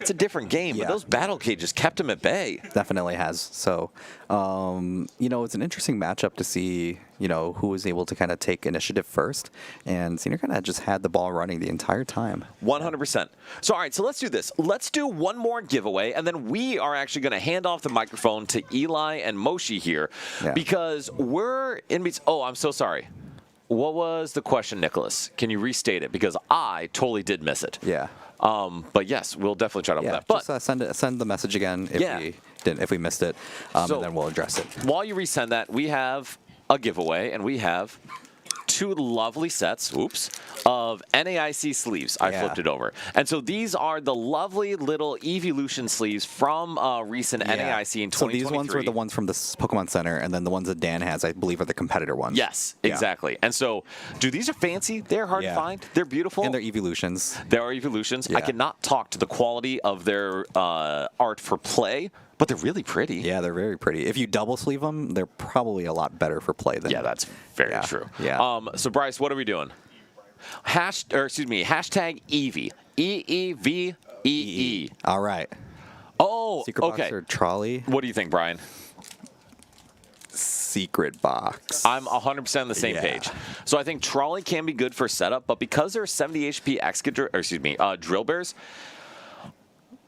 it's a different game, but those battle cages kept him at bay. Definitely has. So, it's an interesting matchup to see, who was able to kind of take initiative first. And Senior kind of just had the ball running the entire time. 100%. So, all right, so let's do this. Let's do one more giveaway, and then we are actually going to hand off the microphone to Eli and Moshi here because we're in between. Oh, I'm so sorry. What was the question, Nicholas? Can you restate it? Because I totally did miss it. Yeah. But yes, we'll definitely try to open that. But just send the message again if we missed it, and then we'll address it. While you resend that, we have a giveaway, and we have two lovely sets, of NAIC sleeves. I flipped it over. And so these are the lovely little Evolution sleeves from recent NAIC in 2023. So these ones were the ones from the Pokemon Center, and then the ones that Dan has, I believe, are the competitor ones. Yes, exactly. And so, dude, these are fancy. They're hard to find. They're beautiful. And they're Evolutions. They are Evolutions. I cannot talk to the quality of their art for play, but they're really pretty. Yeah, they're very pretty. If you double sleeve them, they're probably a lot better for play than. Yeah, that's very true. Yeah. So Bryce, what are we doing? Hashtag Eevee. EEVEE. All right. Oh, Secret okay. box or trolley? What do you think, Brian? Secret box. I'm 100% on the same page. So I think trolley can be good for setup, but because they're 70 HP drill bears,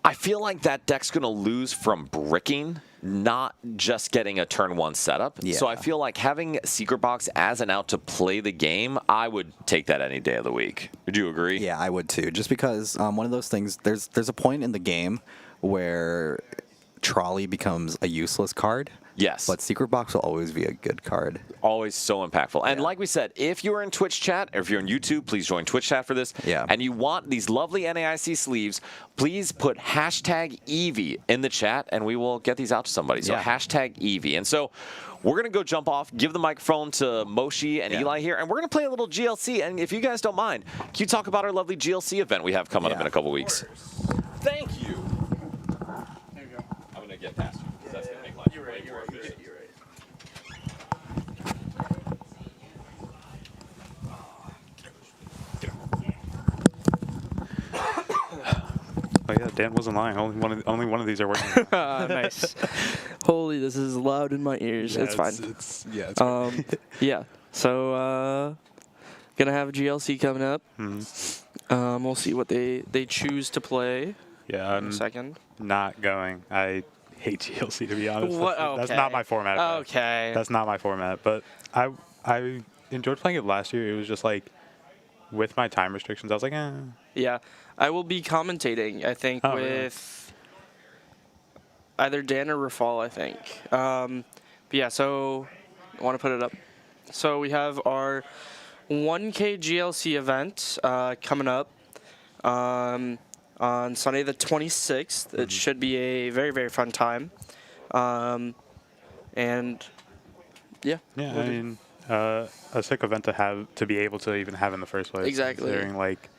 I feel like that deck's going to lose from bricking, not just getting a turn one setup. Yeah. So I feel like having Secret Box as an out to play the game, I would take that any day of the week. Would you agree? Yeah, I would too. Just because one of those things, there's a point in the game where trolley becomes a useless card. Yes. But Secret Box will always be a good card. Always so impactful. And like we said, if you're in Twitch chat, or if you're in YouTube, please join Twitch chat for this. Yeah. And you want these lovely NAIC sleeves, please put hashtag Eevee in the chat, and we will get these out to somebody. So hashtag Eevee. And so we're going to go jump off, give the microphone to Moshi and Eli here, and we're going to play a little GLC. And if you guys don't mind, can you talk about our lovely GLC event we have coming up in a couple weeks? Thank you. There you go. I'm going to get past you, because that's going to make life way more efficient. You're right. Oh yeah, Dan wasn't lying. Only one of these are working. Nice. Holy, this is loud in my ears. It's fine. It's Yeah. So, gonna have a GLC coming up. We'll see what they choose to play yeah, in a second. Not going. I hate GLC, to be honest. What? That's Okay. not my format. bro. Okay. That's not my format. But I enjoyed playing it last year. It was just like, with my time restrictions, I was like, eh. Yeah, I will be commentating, I think, with either Dan or Rafal, I think. But yeah, so I want to put it up. So we have our 1K GLC event coming up on Sunday the 26th. It should be a very, very fun time. And yeah. Yeah, I mean, a sick event to be able to even have in the first place. Exactly. Considering, like,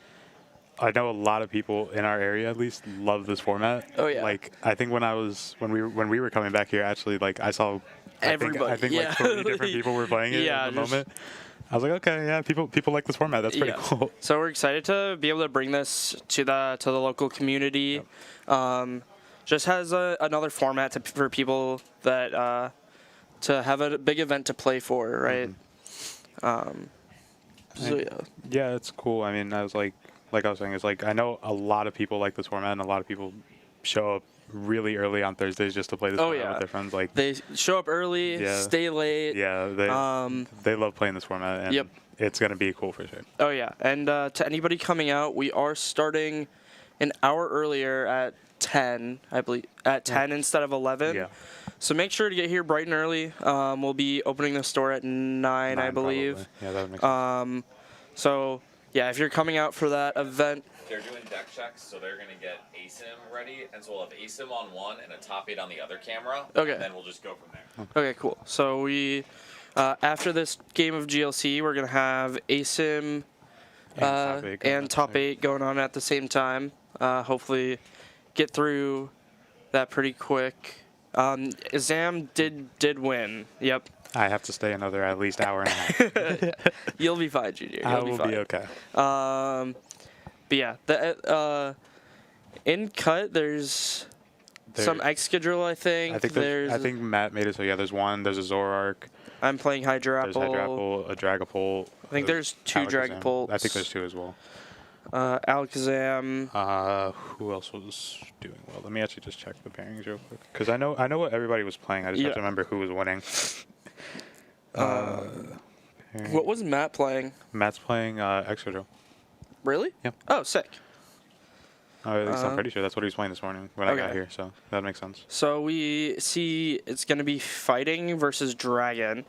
I know a lot of people in our area, at least, love this format. Oh yeah. Like, I think when we were coming back here, actually, like, I saw Everybody. I think like 30 different people were playing it Yeah, at the just- moment. I was like, okay, yeah, people like this format. That's pretty cool. So we're excited to be able to bring this to the local community. Just has another format for people that to have a big event to play for, right? So yeah. Yeah, it's cool. I mean, I was like I was saying, it's like I know a lot of people like this format, and a lot of people show up really early on Thursdays just to play this format with their friends. Like, they show up early, stay late. Yeah, they love playing this format, and it's gonna be cool for sure. Oh yeah, and to anybody coming out, we are starting an hour earlier at 10, I believe, at 10 instead of 11. Yeah. So make sure to get here bright and early. We'll be opening the store at 9, I believe. Probably. Yeah, that would make sense. So yeah, if you're coming out for that event. They're doing deck checks, so they're going to get ASIM ready, and so we'll have ASIM on one and a top 8 on the other camera, Okay. and then we'll just go from there. Okay, cool. So we, after this game of GLC, we're going to have ASIM and top 8 going on at the same time. Hopefully get through that pretty quick. Zam did win. Yep. I have to stay another at least hour and a half. You'll be fine, Junior. I You'll will be be okay. But yeah, in cut there's some X schedule. I think. I think Matt made it so. Yeah, there's one. There's a Zoroark. I'm playing Hydrapple. There's Hydrapple, a Dragapult. I think there's 2 Dragapults. I think there's 2 as well. Alakazam. Who else was doing well? Let me actually just check the pairings real quick, because I know what everybody was playing. I just have to remember who was winning. What was Matt playing? Matt's playing Excadrill. Really? Yeah. Oh, sick. At least I'm pretty sure that's what he was playing this morning when I got here, so that makes sense. So we see it's going to be fighting versus dragon.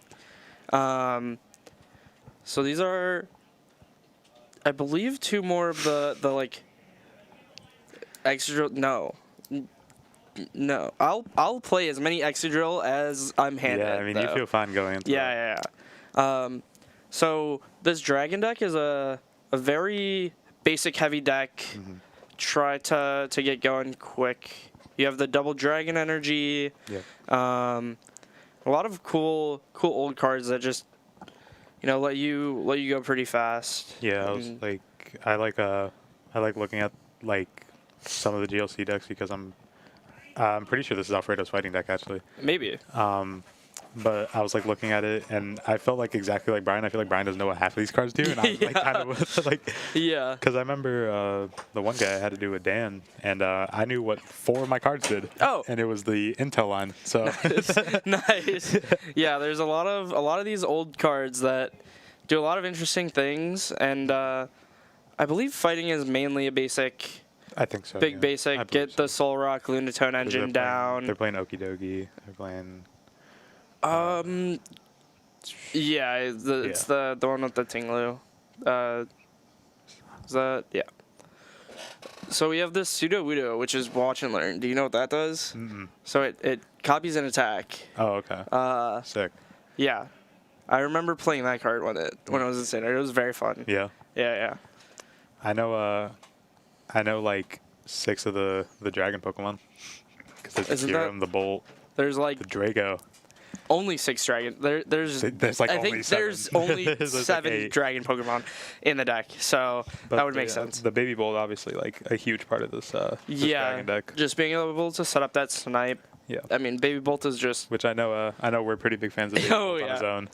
So these are, I believe, 2 more of the like extra. No, I'll play as many Excadrill as I'm handed. Yeah, I mean, though. you feel fine going into Yeah. So this Dragon deck is a very basic heavy deck. Mm-hmm. Try to get going quick. You have the double Dragon energy. Yeah. A lot of cool old cards that just let you go pretty fast. Yeah, I like looking at like some of the GLC decks because I'm pretty sure this is Alfredo's fighting deck actually. Maybe. But I was like looking at it and I felt like exactly like Brian. I feel like Brian doesn't know what half of these cards do, and I'm like kind of like Yeah. because I remember the one guy I had to do with Dan, and I knew what 4 of my cards did. Oh. And it was the Intel line. So Nice. Yeah, there's a lot of these old cards that do a lot of interesting things, and I believe fighting is mainly a basic. I think so. Big yeah. basic. I Get believe the so. Solrock Lunatone engine down. They're playing Okie Dokie. They're playing. Yeah, it's the one with the Tinglu. Is that yeah? So we have this Sudowoodo, which is Watch and Learn. Do you know what that does? Mm-mm. So it copies an attack. Oh, okay. Sick. Yeah, I remember playing that card when it was in Standard. It was very fun. Yeah. Yeah. I know like 6 of the dragon Pokemon. Because there's the Isn't Kyurem, the Bolt, There's like the Drago. only 6 dragon. There's like I only think 7. there's only There's like 7 8. dragon Pokemon in the deck, so But that would make the, sense. The Baby Bolt, obviously, like a huge part of this dragon deck. Just being able to set up that snipe. Yeah. I mean, Baby Bolt is just. Which I know we're pretty big fans of Baby Oh, Bolt on yeah. his own.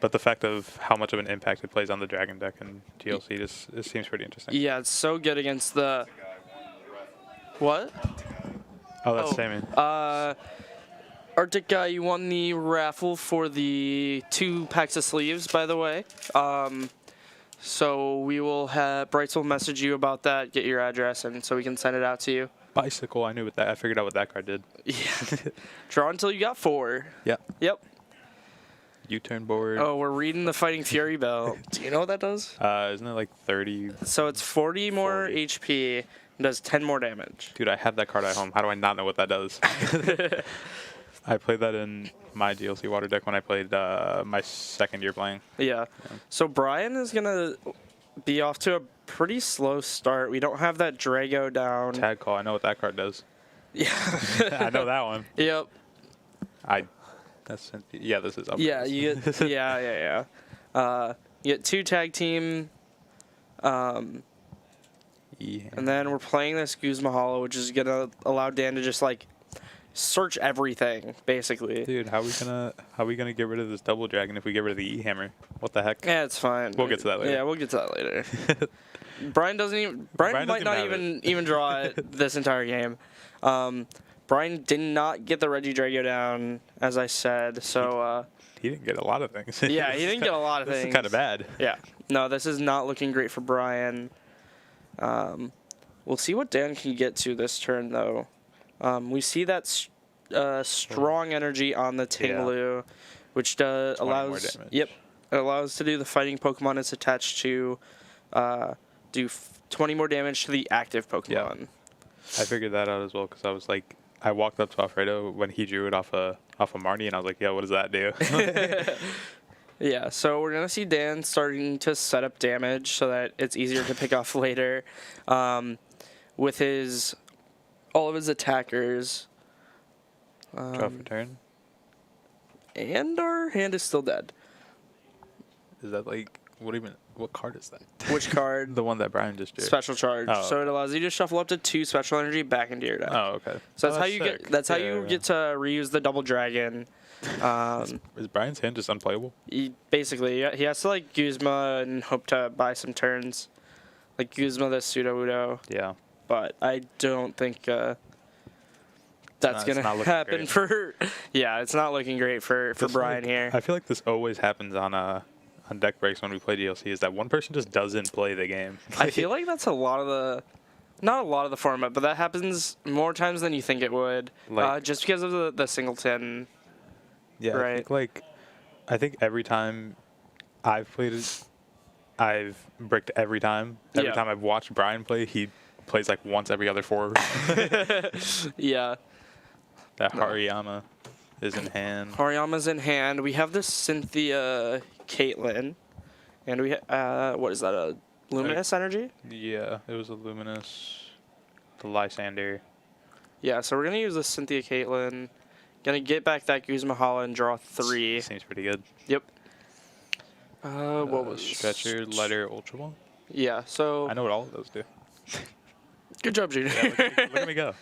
But the fact of how much of an impact it plays on the dragon deck and GLC just it seems pretty interesting. Yeah, it's so good against the. What? Oh, that's Oh. Damien. Arctic Guy, you won the raffle for the 2 packs of sleeves, by the way. So we will have Brights will message you about that, get your address, and so we can send it out to you. Bicycle, I knew what that. I figured out what that card did. Yeah. Draw until you got 4. Yeah. Yep. U-turn board. Oh, we're reading the Fighting Fury Bell. Do you know what that does? Isn't it like 30? So it's 40 more 40. HP and does 10 more damage. Dude, I have that card at home. How do I not know what that does? I played that in my GLC water deck when I played my second year playing. Yeah. So Brian is going to be off to a pretty slow start. We don't have that Drago down. Tag call. I know what that card does. Yeah. I know that one. Yep. This is up. Yeah, you get yeah. You get 2 tag team, and then we're playing this Guzma Hollow, which is gonna allow Dan to just like search everything, basically. Dude, how are we gonna get rid of this double dragon if we get rid of the E-hammer? What the heck? Yeah, it's fine. We'll get to that later. Yeah, we'll get to that later. Brian might doesn't not have even draw it this entire game. Brian did not get the Regidrago down, as I said, so... he didn't get a lot of things. Yeah, he didn't get a lot of this things. is kind of bad. Yeah. No, this is not looking great for Brian. We'll see what Dan can get to this turn, though. We see that strong energy on the Tinglu, which allows... more damage. Yep. It allows to do the fighting Pokemon it's attached to, do 20 more damage to the active Pokemon. Yeah. I figured that out as well because I was like... I walked up to Alfredo when he drew it off of Marnie, and I was like, "Yeah, what does that do?" Yeah, so we're gonna see Dan starting to set up damage so that it's easier to pick off later, with all of his attackers. Draw for turn. And our hand is still dead. Is that like what card is that? Which card? The one that Brian just drew. Special charge. Oh. So it allows you to shuffle up to 2 special energy back into your deck. Oh, okay. So that's how you sick. get. That's how Yeah, you yeah. get to reuse the double dragon. Is Brian's hand just unplayable? Basically, he has to like Guzma and hope to buy some turns, like Guzma the Sudowoodo. Yeah. But I don't think that's it's gonna not looking happen great. for. Yeah, it's not looking great for Brian here. I feel like this always happens on deck breaks when we play DLC. Is that one person just doesn't play the game? I feel like that's not a lot of the format, but that happens more times than you think it would, just because of the singleton. Yeah, Right. I think every time I've played it. I've bricked every time. Every Yeah. time I've watched Brian play, he plays like once every other 4. Yeah. That Hariyama is in hand. Hariyama's in hand. We have this Cynthia Caitlyn. And we what is that, a Luminous energy? Yeah, it was a Luminous, the Lysander. Yeah, so we're going to use the Cynthia Caitlyn. Going to get back that Guzmahala and draw 3. Seems pretty good. Yep. What was Stretcher, Lighter, Ultra Ball? Yeah, so I know what all of those do. good job, Junior. Yeah, look at me go.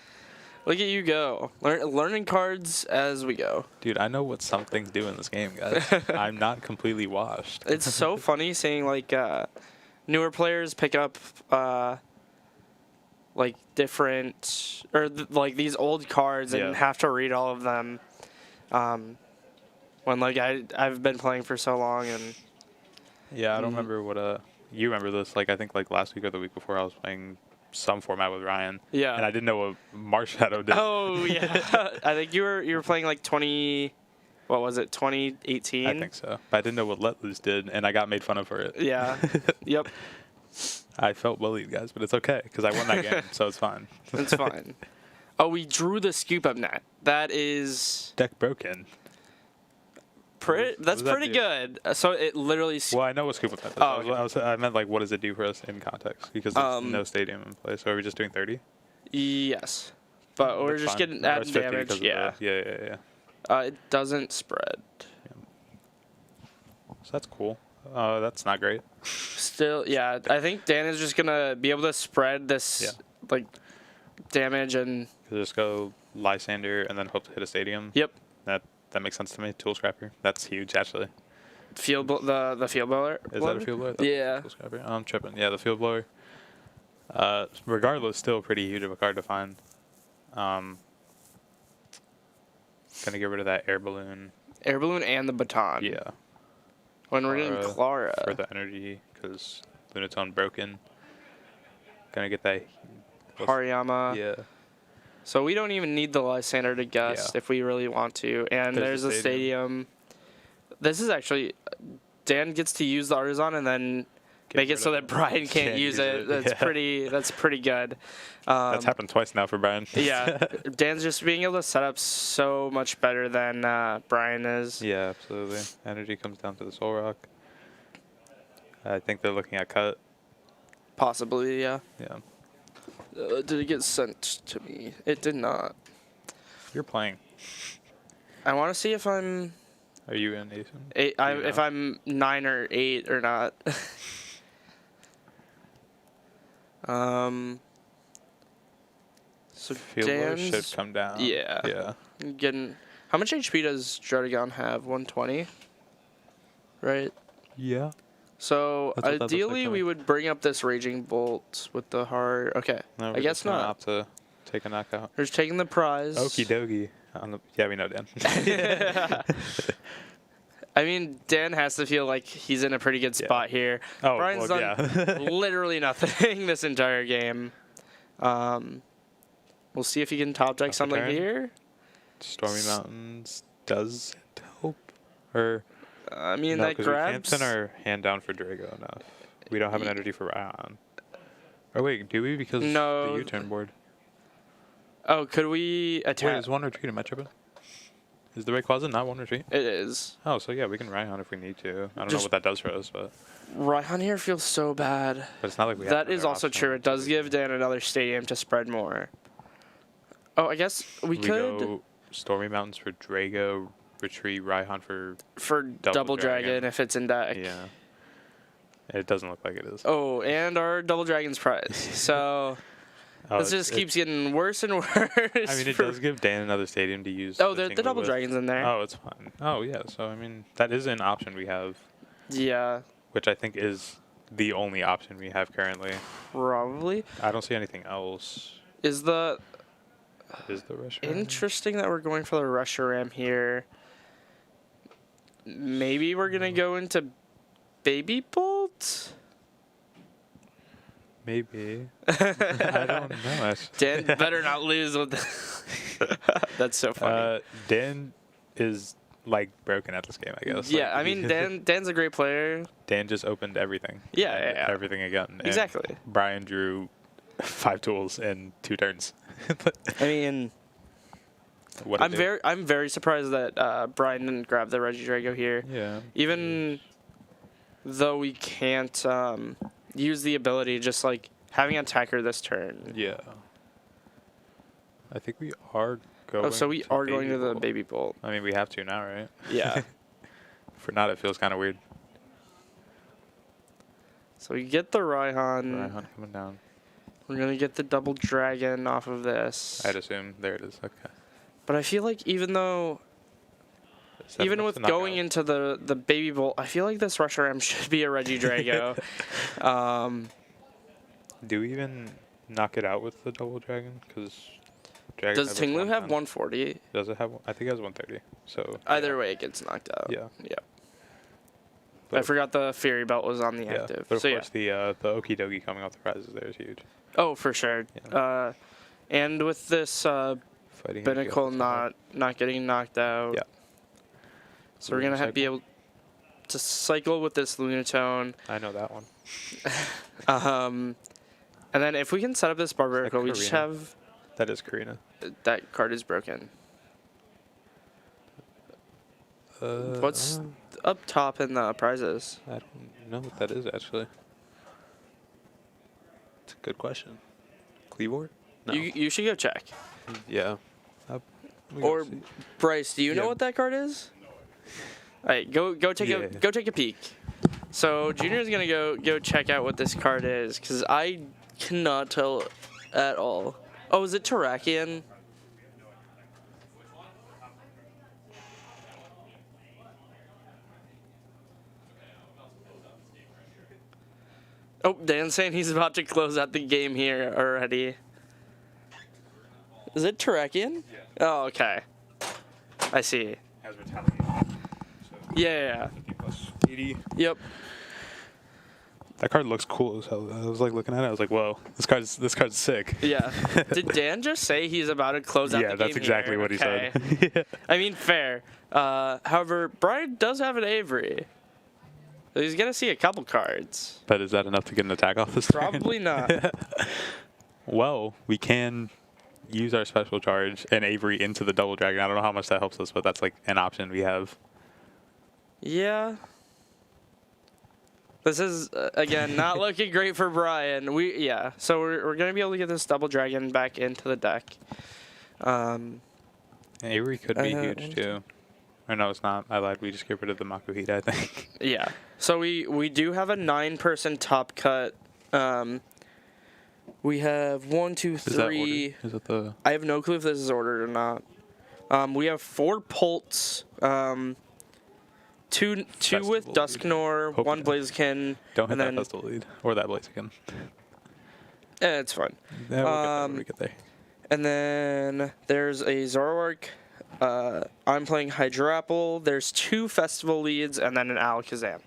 Look at you go. Learning cards as we go. Dude, I know what some things do in this game, guys. I'm not completely washed. It's so funny seeing like newer players pick up like different or like these old cards and Yeah. have to read all of them. When like I've been playing for so long and Yeah, I don't remember what you remember this. Like I think like last week or the week before I was playing some format with Ryan. Yeah. And I didn't know what Marsh Shadow did. oh yeah, I think you were playing like 2018? I think so. But I didn't know what Let Loose did, and I got made fun of for it. Yeah. Yep. I felt bullied, guys, but it's okay because I won that game, so it's fine. It's fine. Oh, we drew the scoop up net. That is Deck broken. that's does that pretty do? good. So it literally Well, I know what Scoop Up is. Oh, okay. I meant like, what does it do for us in context? Because there's no stadium in play. So are we just doing 30? yes, but we're That's just fine. getting Or added it's 50 damage. because of Yeah. Yeah. It doesn't spread. So that's cool. That's not great. Still, yeah. I think Dan is just gonna be able to spread this like damage and. Just go Lysander and then hope to hit a stadium. Yep. That makes sense to me. Tool Scrapper. That's huge, actually. The field blower. Is that a field blower? That's Yeah. Tool Scrapper. I'm tripping. Yeah, the field blower. Regardless, still pretty huge of a card to find. Gonna get rid of that air balloon. Air balloon and the baton. Yeah. When we're getting Clara. For the energy, because Lunatone broken. Gonna get that. Hariyama. Yeah. So we don't even need the Lysander to gust if we really want to. And there's a stadium. This is actually Dan gets to use the Artisan and then make it so that Brian can't use it. That's pretty good. That's happened twice now for Brian. Yeah. Dan's just being able to set up so much better than Brian is. Yeah, absolutely. Energy comes down to the Soul Rock. I think they're looking at cut. Possibly, yeah. Yeah. Did it get sent to me? It did not. You're playing. I want to see if I'm Are you in Nathan? if I'm 9 or 8 or not. So Field Blow Dan's should come down. Yeah. Yeah. getting. How much HP does Drotagon have? 120. Right. Yeah. So That's what that looks ideally, like to we me. would bring up this Raging Bolt with the hard. Okay. No, I guess not. Opt to take a knockout. We're just taking the prize. Okie dokie. Yeah, we know Dan. I mean, Dan has to feel like he's in a pretty good spot here. Oh, Brian's well, done literally nothing this entire game. We'll see if he can top deck Top something turn. here. Stormy Mountains does it help? Or I mean, no, that 'cause we can't grabs. send our hand down for Drago enough. We don't have an energy for Ryan. Oh wait, do we? Because No. the U-turn board. Oh, could we Wait, attack? is one retreat? Am I tripping? Is the Rayquaza not one retreat? It is. Oh, so yeah, we can Ryan if we need to. I don't know Just- what that does for us, but Raihan here feels so bad. it's not like we have That is another also option. true. It does give Dan another stadium to spread more. Oh, I guess we could go Stormy Mountains for Drago, retreat Raihan for for Double Dragon if it's in deck. yeah. It doesn't look like it is. Oh, and our Double Dragon's prize. So Oh, this just keeps getting worse and worse. I mean, it does give Dan another stadium to use. Oh, to the tingle Double with. Dragon's in there. Oh, it's fine. Oh, yeah. So, I mean, that is an option we have, Yeah, which I think is the only option we have currently. probably. I don't see anything else. Is the Is the rush? interesting that we're going for the Reshiram here. Maybe we're going to go into Baby Bolt? Maybe. I don't know. Dan better not lose with the That's so funny. Dan is like broken at this game, I guess. Yeah, Like, I mean, Dan's a great player. Dan just opened everything. Yeah, And yeah. everything again. And Exactly. Brian drew 5 tools in 2 turns. I mean, What I'm very surprised that Brian didn't grab the Regidrago here. Yeah. Even though we can't use the ability, just like having an attacker this turn. Yeah. I think we are going. Oh, so we are going to the Bolt. Baby Bolt. I mean, we have to now, right? Yeah. For not, it feels kind of weird. So we get the Raihan. Raihan coming down. We're gonna get the double dragon off of this. I'd assume. There it is. Okay. But I feel like even enough with to knock going out? into the Baby Bolt, I feel like this Rush RM should be a Regidrago. Do we even knock it out with the double dragon? Because Does Tinglu have 140? Does it have? I think it has 130. So Either way, it gets knocked out. Yeah. Yeah. But I forgot the Fury Belt was on the Yeah. active. But of So course, the Okie Dokie coming off the prizes there is huge. Oh, for sure. Yeah. And with this Fighting Binnacle against the not getting knocked out. Yeah. So we're gonna be able to cycle with this Lunatone. I know that one. And then if we can set up this Barbarical, we just Karina? have That is Karina. that card is broken. What's up top in the prizes? I don't know what that is actually. It's a good question. Cleaveboard? No. You should go check. Yeah. We Or gotta see. Bryce, do you know Yeah. what that card is? All right, go take a peek. So Junior's gonna go check out what this card is because I cannot tell at all. Oh, is it Terrakion? Oh, Dan's saying he's about to close out the game here already. Is it Terrakion? Yeah. Oh, okay. I see. Has retaliation. Yeah. 50 plus 80. Yep. That card looks cool as hell. I was like looking at it. I was like, whoa, this card's sick. Yeah. Did Dan just say he's about to close out the game? Yeah, that's exactly here? what he Okay. said. Yeah. I mean, fair. However, Brian does have an Avery. So he's going to see a couple cards. But is that enough to get an attack off this turn? Probably not. Well, we can use our special charge and Avery into the double dragon. I don't know how much that helps us, but that's like an option we have. Yeah. This is, again, not looking great for Brian. So we're going to be able to get this double dragon back into the deck. Avery could be huge too. Or no, it's not. I lied. We just get rid of the Makuhita, I think. Yeah. So we do have a 9-person top cut. We have 1, 2, 3. Is that ordered? Is it the? I have no clue if this is ordered or not. We have 4 Pults. Two with Festival Dusknor, lead. 1 Blaziken. Don't hit and that then, festival lead or that Blaziken. it's fine. Yeah, we'll get there when we get there. And then there's a Zoroark. I'm playing Hydrapple. There's 2 Festival leads and then an Alakazam.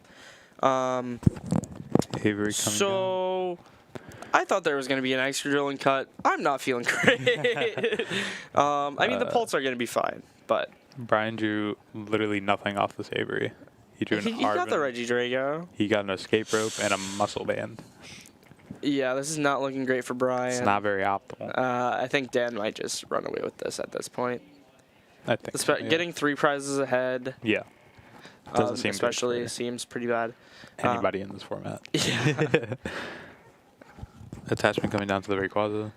Avery coming So I thought there was going to be an extra drilling cut. I'm not feeling great. I mean, the Pults are going to be fine, but down. Brian drew literally nothing off this Avery. He drew an he got the Arven. Regidrago. He got an escape rope and a muscle band. Yeah, this is not looking great for Brian. It's not very optimal. I think Dan might just run away with this at this point. I think. So, yeah. Getting 3 prizes ahead, Yeah. Doesn't seem good especially, for seems pretty bad. anybody in this format. Yeah. Attachment coming down to the Rayquaza.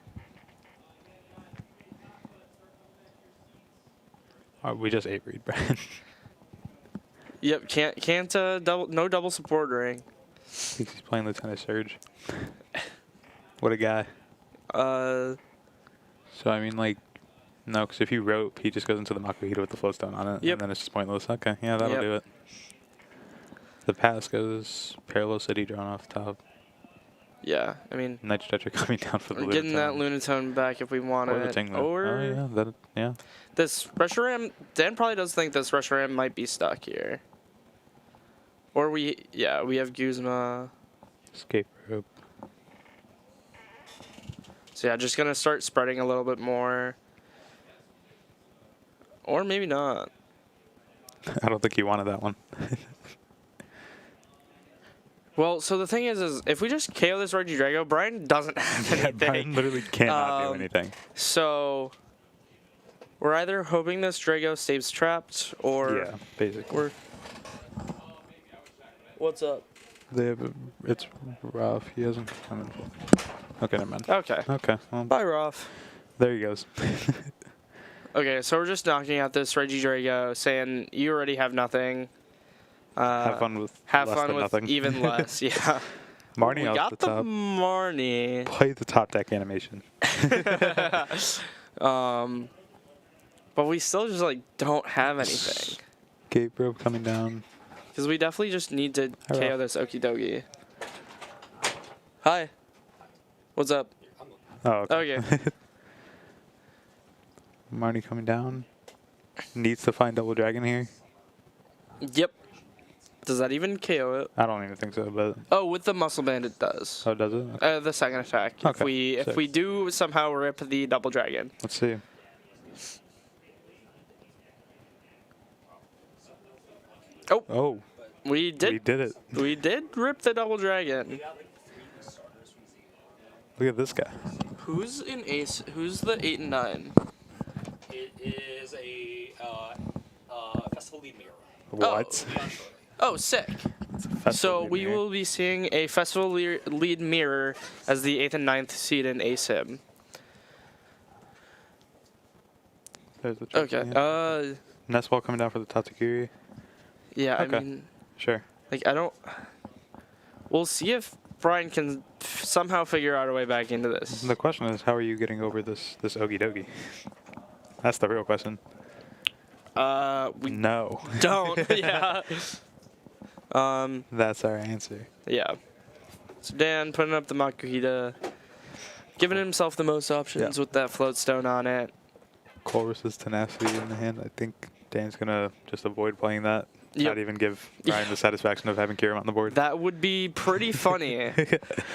We just Avery'd, Brian. Yep. Can't no double support ring. He's playing Lieutenant Surge. What a guy. Uh. So, I mean, like, no, because if you rope, he just goes into the Makuhita with the Flowstone on it, Yep. and then it's just pointless. Okay, yeah, that'll Yep. do it. The pass goes Parallel City drawn off top. Yeah. I mean, Nitro Tetra coming down for the we're getting that Lunatone. Lunatone back if we want Or the it. Tingler. Or Oh, yeah, yeah. this Reshiram. Dan probably does think this Reshiram might be stuck here. Or we have Guzma. Escape rope. So yeah, just gonna start spreading a little bit more. Or maybe not. I don't think he wanted that one. Well, so the thing is if we just KO this Regidrago, Brian doesn't have anything. Brian literally cannot do anything. So we're either hoping this Drago stays trapped, or Yeah, basically. What's up? It's rough. He hasn't come in. Okay, never mind. Okay. Okay. Well, Bye, Roth. there he goes. Okay, so we're just knocking out this Regidrago, saying you already have nothing. Have fun with Have less fun than with nothing. even less. Yeah. Marnie We off got the the top. Marnie. Play the top deck animation. But we still just like don't have anything. Gate rope coming down. Because we definitely just need to Hi, KO Rob. this Okidogi. Hi. What's up? Oh, okay. Okay. Marnie coming down. Needs to find double dragon here. Yep. Does that even KO it? I don't even think so, but Oh, with the Muscle Band it does. oh, does it? Okay. The second attack. Okay, If we do somehow rip the double dragon. Let's see. Oh, Oh, we did. we did it. We did rip the double dragon. Look at this guy. Who's in ace? Who's the 8 and 9? It is a festival lead mirror. What? Oh, sick. Festival So lead we mirror. will be seeing a festival lead mirror as the 8th and 9th seed in ASIM. There's the Okay. champion. Nestwall coming down for the Tatsukiri. Yeah, Okay. I mean, Sure. like, I don't. We'll see if Brian can somehow figure out a way back into this. The question is, how are you getting over this Okie dokie? That's the real question. We No. don't. Yeah. That's our answer. Yeah. So Dan putting up the Makuhita, giving himself the most options Yeah. with that float stone on it. Colress's tenacity in the hand. I think Dan's gonna just avoid playing that. Yep. Not even give Ryan the satisfaction of having Kiram on the board. That would be pretty funny.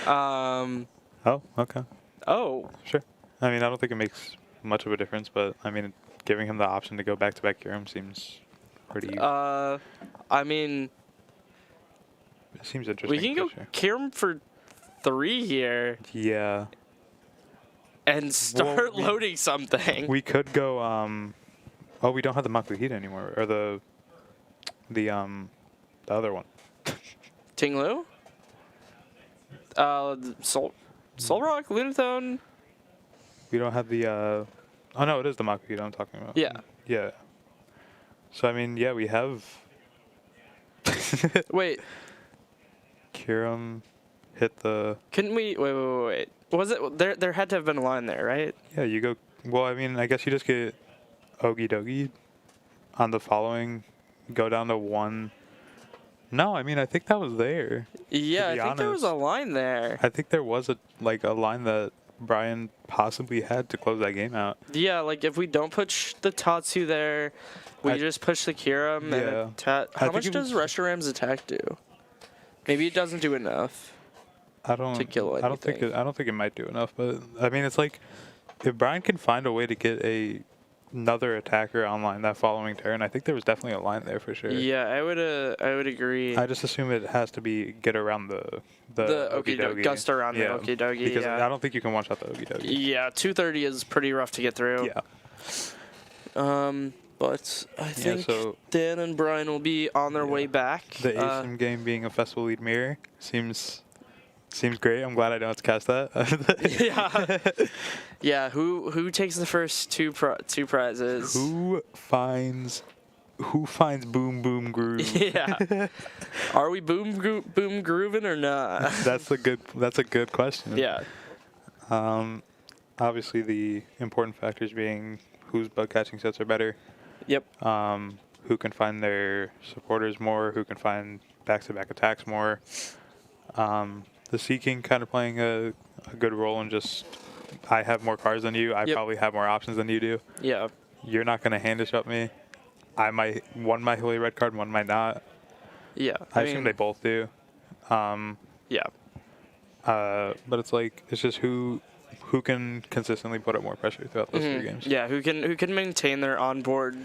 Oh, okay. Oh, Sure. I mean, I don't think it makes much of a difference, but I mean, giving him the option to go back-to-back Kiram seems pretty. I mean, It seems interesting. we can go for sure. Kiram for 3 here Yeah. and start we- loading something. We could go. Oh, we don't have the Makuhita anymore, or the other one. Tinglu? Soul Rock, Lunatone? We don't have the. Oh no, it is the Makuhita I'm talking about. Yeah. Yeah. So I mean, yeah, we have. Wait, Kiram hit the. couldn't we? Wait. Was it there? There had to have been a line there, right? Yeah, you go. Well, I mean, I guess you just get Ogie Dogie on the following. Go down to 1. No, I mean, I think that was there. Yeah, I be think there was a honest. line there. I think there was a line that Brian possibly had to close that game out. Yeah, like if we don't push the Tatsu there, we I- just push the Kiram Yeah. and attack. I How think much it does was- Reshiram's attack do? Maybe it doesn't do enough. I don't. To kill I don't think anything. I don't think it might do enough. But I mean, it's like if Brian can find a way to get another attacker online that following turn, I think there was definitely a line there for sure. Yeah, I would agree. I just assume it has to be get around the Okie Dokie. gust around Yeah, the Okie Dokie. because Yeah. I don't think you can one shot the Okie Dokie. Yeah, 230 is pretty rough to get through. Yeah. But I think so- Dan and Brian will be on their way back. The ASIM game being a festival lead mirror seems great. I'm glad I don't have to cast that. Yeah. Yeah. Who takes the first two prizes? Who finds boom boom groove? Yeah. Are we boom grooving or not? That's a good question. Yeah. Obviously the important factors being whose bug catching sets are better. Yep. Who can find their supporters more, who can find back-to-back attacks more. The Seeking kind of playing a good role in just, I have more cards than you, I Yep. probably have more options than you do. Yeah. You're not going to hand dish up me. One might play red card, one might not. Yeah. I assume they both do. Yeah. But it's just who can consistently put up more pressure throughout those 3 games. Yeah. Who can maintain their onboard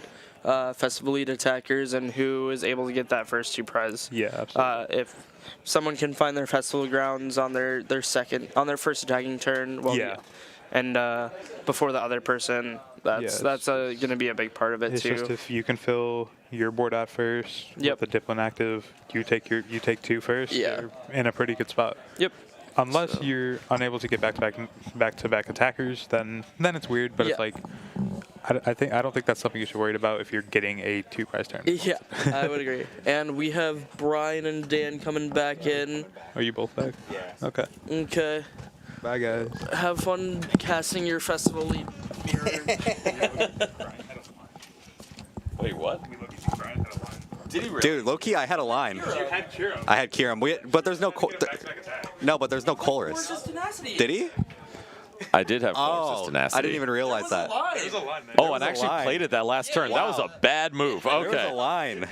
Festival Lead attackers and who is able to get that first 2 prize. Yeah, absolutely. If someone can find their festival grounds on their first attacking turn, and before the other person, that's going to be a big part of it It's too. just if you can fill your board out first Yep. with the Diplin active, you take 2 first. Yeah. You're in a pretty good spot. Yep. Unless you're unable to get back-to-back attackers, then it's weird. But it's like, I don't think that's something you should worry about if you're getting a 2 prize turn. Yeah, I would agree. And we have Brian and Dan coming back in. Are you both back? Yeah. Okay. Okay. Bye, guys. Have fun casting your Festival Lead mirror. Wait, what? Did he really? Dude, low-key, I had a line. I had Kieran. But there's no... but there's no chorus. Did he? I did have Colossus Tenacity. I didn't even realize that. There's a line there. Oh, and actually played it that last turn. That was a bad move. There was a Okay. line.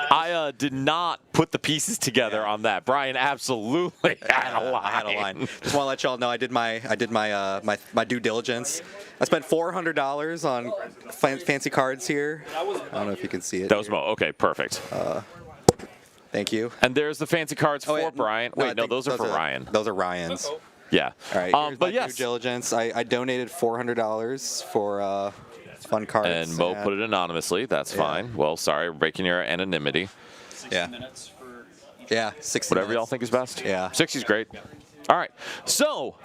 I did not put the pieces together on that. Brian absolutely had a line. I had a line. Just want to let y'all know I did my due diligence. I spent $400 on fancy cards here. I don't know if you can see it. That was Mo. Okay, perfect. Thank you. And there's the fancy cards for Brian. Wait, no, those are for Ryan. Those are Ryan's. Yeah. All right. Here's my due diligence. I donated $400 for fun cards. And Mo put it anonymously. That's fine. Well, sorry, we're breaking your anonymity. 60 minutes for each. Yeah, 60 Whatever minutes. y'all think is best. Yeah. 60's great. All right. So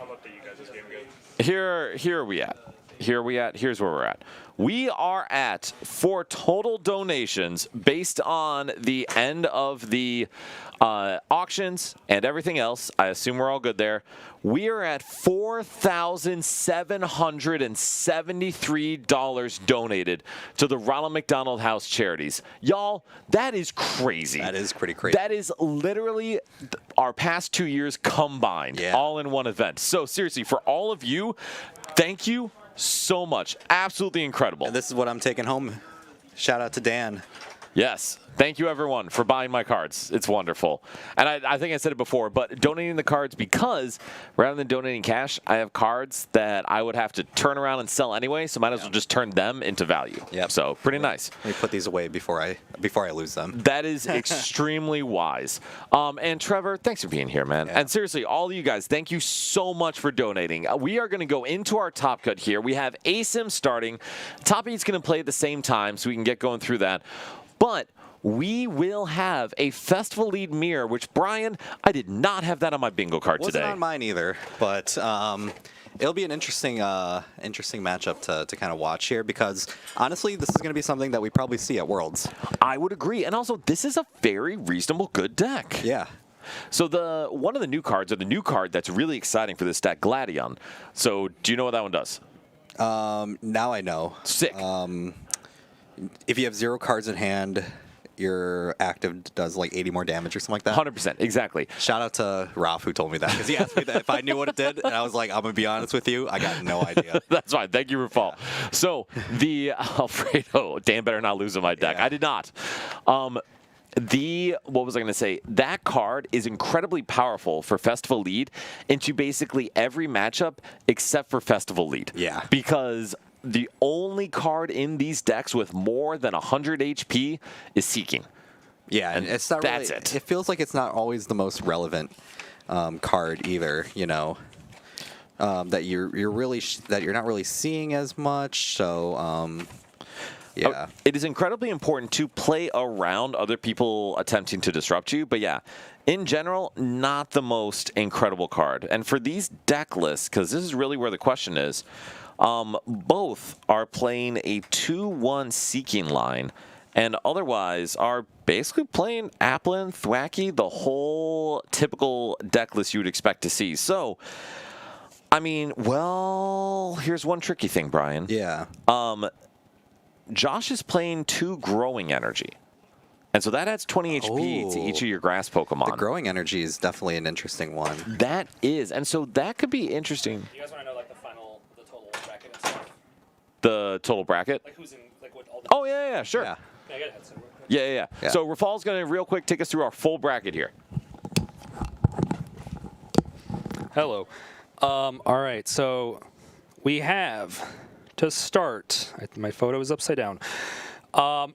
here we at. Here's where we're at. We are at, for total donations, based on the end of the auctions and everything else, I assume we're all good there, we are at $4,773 donated to the Ronald McDonald House Charities. Y'all, that is crazy. That is pretty crazy. That is literally our past 2 years combined, all in one event. So seriously, for all of you, thank you so much. Absolutely incredible. And this is what I'm taking home. Shout out to Dan. Yes. Thank you, everyone, for buying my cards. It's wonderful. And I think I said it before, but donating the cards because rather than donating cash, I have cards that I would have to turn around and sell anyway, so might as well just turn them into value. Yep. So pretty nice. Let me put these away before I lose them. That is extremely wise. And Trevor, thanks for being here, man. Yeah. And seriously, all of you guys, thank you so much for donating. We are going to go into our top cut here. We have ASIM starting. Top 8's going to play at the same time, so we can get going through that. But we will have a Festival Lead mirror, which, Brian, I did not have that on my bingo card today. Wasn't on mine either, but it'll be an interesting matchup to kind of watch here because, honestly, this is going to be something that we probably see at Worlds. I would agree. And also, this is a very reasonable, good deck. Yeah. So one of the new cards, or the new card that's really exciting for this deck, Gladion. So do you know what that one does? Now I know. Sick. If you have 0 cards in hand, your active does like 80 more damage or something like that. 100%, exactly. Shout out to Ralph who told me that because he asked me that if I knew what it did, and I was like, I'm gonna be honest with you, I got no idea. That's fine. Thank you, Rafal. So the Alfredo, Dan better not lose in my deck. Yeah. I did not. What was I going to say? That card is incredibly powerful for Festival Lead into basically every matchup except for Festival Lead. Yeah. Because the only card in these decks with more than 100 HP is Seeking. Yeah, and it's not that's really, it. It feels like it's not always the most relevant card either. You know, that you're not really seeing as much. So. Yeah. It is incredibly important to play around other people attempting to disrupt you, but yeah, in general, not the most incredible card. And for these deck lists, because this is really where the question is, both are playing a 2-1 Seeking line, and otherwise are basically playing Applin, Thwacky, the whole typical deck list you would expect to see. So, I mean, well, here's one tricky thing, Brian. Yeah. Josh is playing 2 Growing Energy. And so that adds 20 HP to each of your grass Pokemon. The Growing Energy is definitely an interesting one. That is. And so that could be interesting. You guys want to know like the total bracket and stuff? The total bracket? Like who's in, like what all the... Oh, yeah, sure. Yeah. Yeah, go ahead. So Yeah. So Rafal's going to real quick take us through our full bracket here. Hello. All right, so we have to start. My photo is upside down.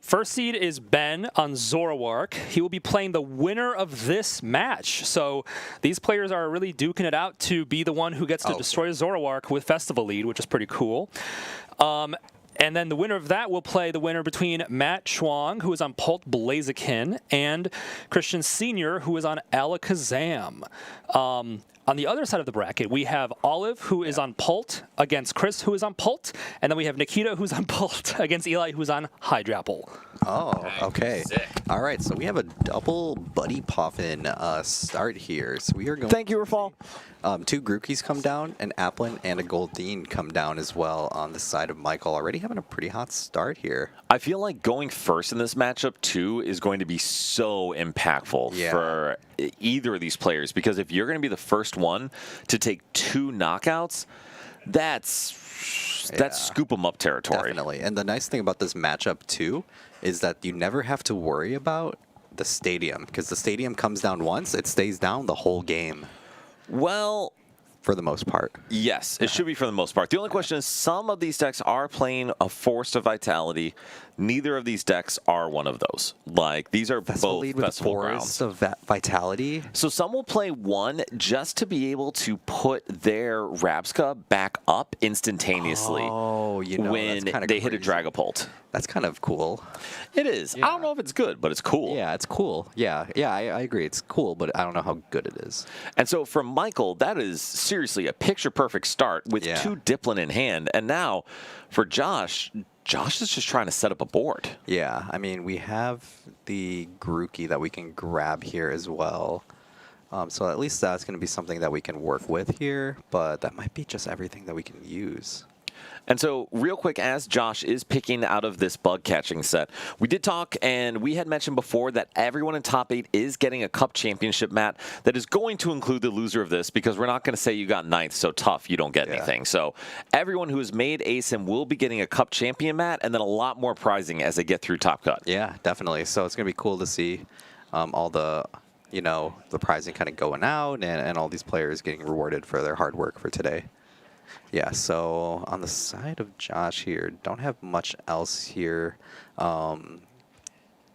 First seed is Ben on Zoroark. He will be playing the winner of this match. So these players are really duking it out to be the one who gets to destroy Zoroark with Festival lead, which is pretty cool. And then the winner of that will play the winner between Matt Schwang, who is on Pult Blaziken, and Christian Sr., who is on Alakazam. On the other side of the bracket, we have Olive, who is on Pult, against Chris, who is on Pult, and then we have Nikita, who's on Pult, against Eli, who's on Hydrapple. Oh, okay. All right, so we have a double Buddy Poffin start here. So we are going. Thank you, Rafal. 2 Grookys come down, an Applin and a Goldeen come down as well on the side of Michael. Already having a pretty hot start here. I feel like going first in this matchup, too, is going to be so impactful for either of these players. Because if you're going to be the first one to take 2 knockouts, that's scoop 'em up territory. Definitely. And the nice thing about this matchup, too, is that you never have to worry about the stadium. Because the stadium comes down once, it stays down the whole game. Well, for the most part. Yes, it should be for the most part. The only question is some of these decks are playing a Force of Vitality. Neither of these decks are one of those. Like, these are both Festival Grounds. Force of Vitality? So some will play one just to be able to put their Rabsca back up instantaneously when they hit a Dragapult. That's kind of cool. It is. I don't know if it's good, but it's cool. Yeah, it's cool. Yeah, I agree. It's cool, but I don't know how good it is. And so for Michael, that is seriously a picture-perfect start with 2 Diplin in hand. And now for Josh is just trying to set up a board. Yeah, I mean, we have the Grookey that we can grab here as well. So at least that's going to be something that we can work with here, but that might be just everything that we can use. And so, real quick, as Josh is picking out of this bug catching set, we did talk and we had mentioned before that everyone in top 8 is getting a cup championship mat that is going to include the loser of this, because we're not going to say you got 9th, so tough, you don't get anything. So everyone who has made ASIM will be getting a cup champion mat and then a lot more prizing as they get through Top Cut. Yeah, definitely. So it's going to be cool to see all the, the prizing kind of going out and all these players getting rewarded for their hard work for today. Yeah, so on the side of Josh here, don't have much else here. I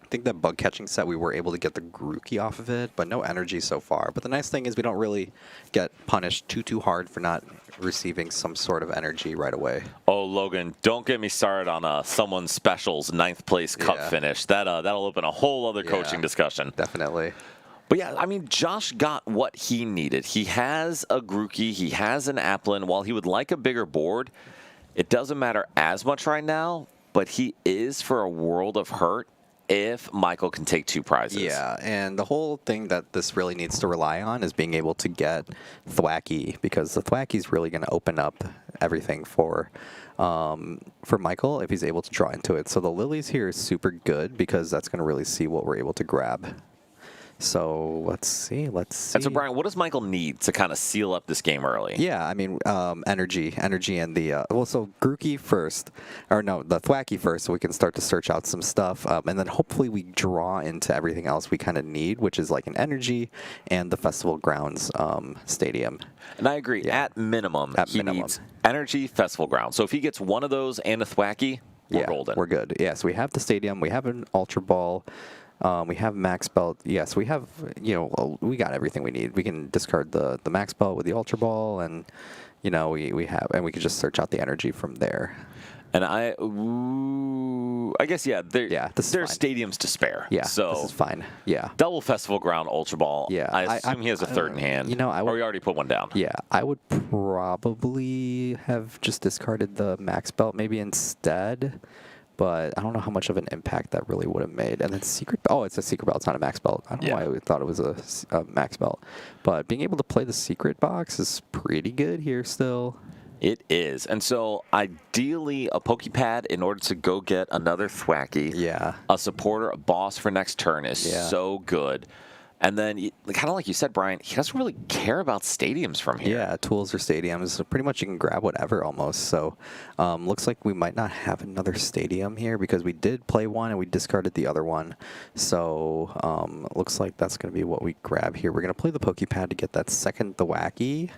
think that bug catching set, we were able to get the Grookey off of it, but no energy so far. But the nice thing is we don't really get punished too hard for not receiving some sort of energy right away. Oh, Logan, don't get me started on someone's specials 9th place cup finish. That'll open a whole other coaching discussion. Definitely. But yeah, I mean, Josh got what he needed. He has a Grookey, he has an Applin. While he would like a bigger board, it doesn't matter as much right now, but he is for a world of hurt if Michael can take 2 prizes. Yeah, and the whole thing that this really needs to rely on is being able to get Thwacky, because the Thwacky's really going to open up everything for Michael if he's able to draw into it. So the Lilies here is super good because that's going to really see what we're able to grab. So let's see. And so, Brian, what does Michael need to kind of seal up this game early? Yeah, I mean, energy, and the so Grookey first, or no, the Thwacky first, so we can start to search out some stuff, and then hopefully we draw into everything else we kind of need, which is like an energy and the Festival Grounds stadium. And I agree. Yeah. At minimum, he needs energy, Festival Grounds. So if he gets one of those and a Thwacky, we're golden. We're good. Yeah. So we have the stadium, we have an Ultra Ball. We have Max Belt. Yes, we have, we got everything we need. We can discard the Max Belt with the Ultra Ball, and, we can just search out the energy from there. And I guess, there's stadiums to spare. Yeah, so this is fine. Yeah. Double Festival Ground Ultra Ball. Yeah. I assume he has a 3rd in hand. Or we already put one down. Yeah, I would probably have just discarded the Max Belt maybe instead. But I don't know how much of an impact that really would have made. And then Secret... Oh, it's a Secret Belt. It's not a Max Belt. I don't know why I thought it was a Max Belt. But being able to play the Secret Box is pretty good here still. It is. And so, ideally, a Pokepad in order to go get another Thwacky. Yeah. A supporter, a boss for next turn is so good. And then, kind of like you said, Brian, he doesn't really care about stadiums from here. Yeah, tools or stadiums. So pretty much you can grab whatever almost. So looks like we might not have another stadium here because we did play one and we discarded the other one. So looks like that's going to be what we grab here. We're going to play the Pokepad to get that second Thwacky.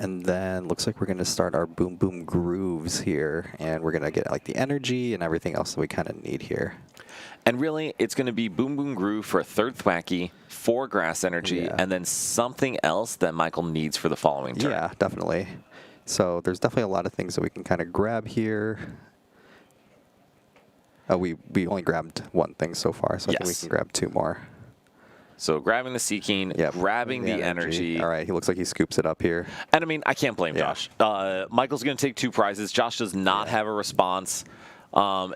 And then looks like we're going to start our Boom Boom Grooves here, and we're going to get like the energy and everything else that we kind of need here. And really, it's going to be Boom Boom Groove for a third Thwacky, 4 Grass Energy, Yeah. and then something else that Michael needs for the following turn. Yeah, definitely. So there's definitely a lot of things that we can kind of grab here. We only grabbed one thing so far, so I think we Yes. can grab 2 more. So grabbing the Seeking, Yep, grabbing the energy. All right, he looks like he scoops it up here. And I mean, I can't blame Yeah. Josh. Michael's going to take 2 prizes. Josh does not have a response.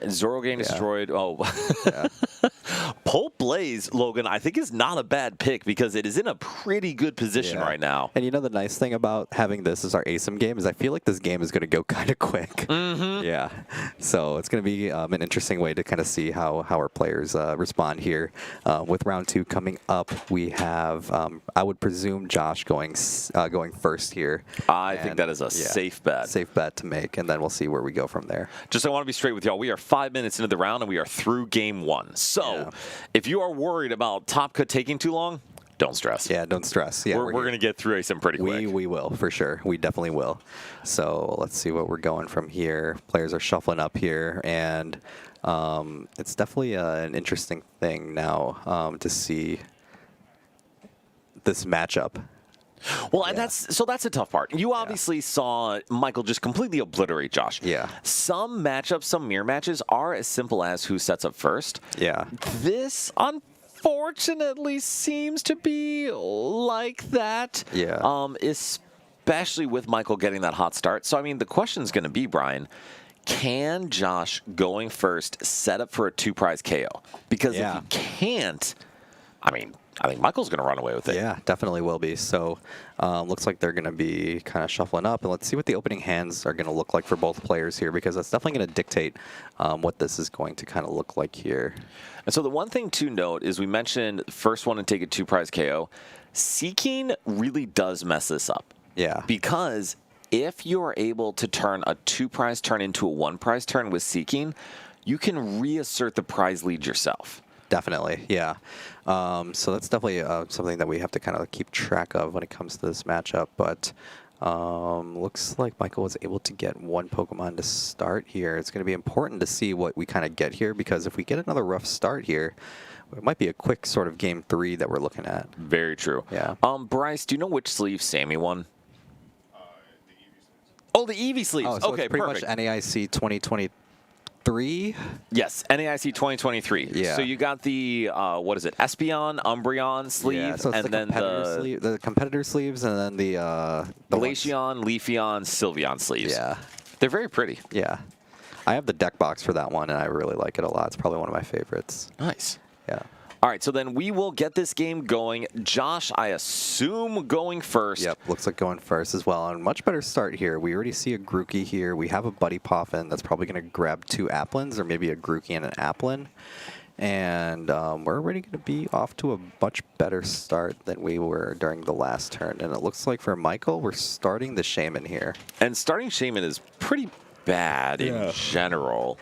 Zoro game destroyed. Oh, Yeah. Pulp Blaze, Logan, I think is not a bad pick because it is in a pretty good position Yeah. right now. And you know the nice thing about having this as our ASIM game is I feel like this game is going to go kind of quick. Mm-hmm. Yeah. So it's going to be an interesting way to kind of see how our players respond here. With round 2 coming up, we have, I would presume, Josh going first here. I think that is a safe bet. Safe bet to make, and then we'll see where we go from there. Just I want to be straight with y'all. We are 5 minutes into the round, and we are through game 1. So if you are worried about Top Cut taking too long, don't stress. Yeah, don't stress. Yeah, we're going to get through ASIM pretty quick. We will, for sure. We definitely will. So let's see what we're going from here. Players are shuffling up here, and it's definitely an interesting thing now to see this matchup. Well, and that's a tough part. You obviously saw Michael just completely obliterate Josh. Yeah. Some matchups, some mirror matches are as simple as who sets up first. Yeah. This, unfortunately, seems to be like that. Yeah. Especially with Michael getting that hot start. So, I mean, the question is going to be, Brian, can Josh going first set up for a 2-prize KO? Because if he can't, I mean, I think Michael's going to run away with it. Yeah, definitely will be. So looks like they're going to be kind of shuffling up. And let's see what the opening hands are going to look like for both players here, because that's definitely going to dictate what this is going to kind of look like here. And so the one thing to note is we mentioned first one to take a 2-prize KO. Seeking really does mess this up. Yeah. Because if you're able to turn a 2-prize turn into a 1-prize turn with Seeking, you can reassert the prize lead yourself. Definitely, yeah. So that's definitely something that we have to kind of keep track of when it comes to this matchup. But looks like Michael was able to get 1 Pokemon to start here. It's going to be important to see what we kind of get here, because if we get another rough start here, it might be a quick sort of game 3 that we're looking at. Very true. Yeah. Bryce, do you know which sleeve Sammy won? Oh, the Eevee sleeves. Oh, so okay, it's pretty perfect. much NAIC 2023. Yes, NAIC 2023. Yeah. So you got the, what is it, Espeon, Umbreon sleeve, Yeah, so it's and then the competitor sleeves, and then the Glaceon, Leafeon, Sylveon sleeves. Yeah. They're very pretty. Yeah. I have the deck box for that one, and I really like it a lot. It's probably one of my favorites. Nice. Yeah. All right, so then we will get this game going. Josh, I assume going first. Yep, looks like going first as well. And much better start here. We already see a Grookey here. We have a Buddy Poffin that's probably going to grab 2 Applins, or maybe a Grookey and an Applin. And we're already going to be off to a much better start than we were during the last turn. And it looks like for Michael, we're starting the Shaman here. And starting Shaman is pretty bad in general.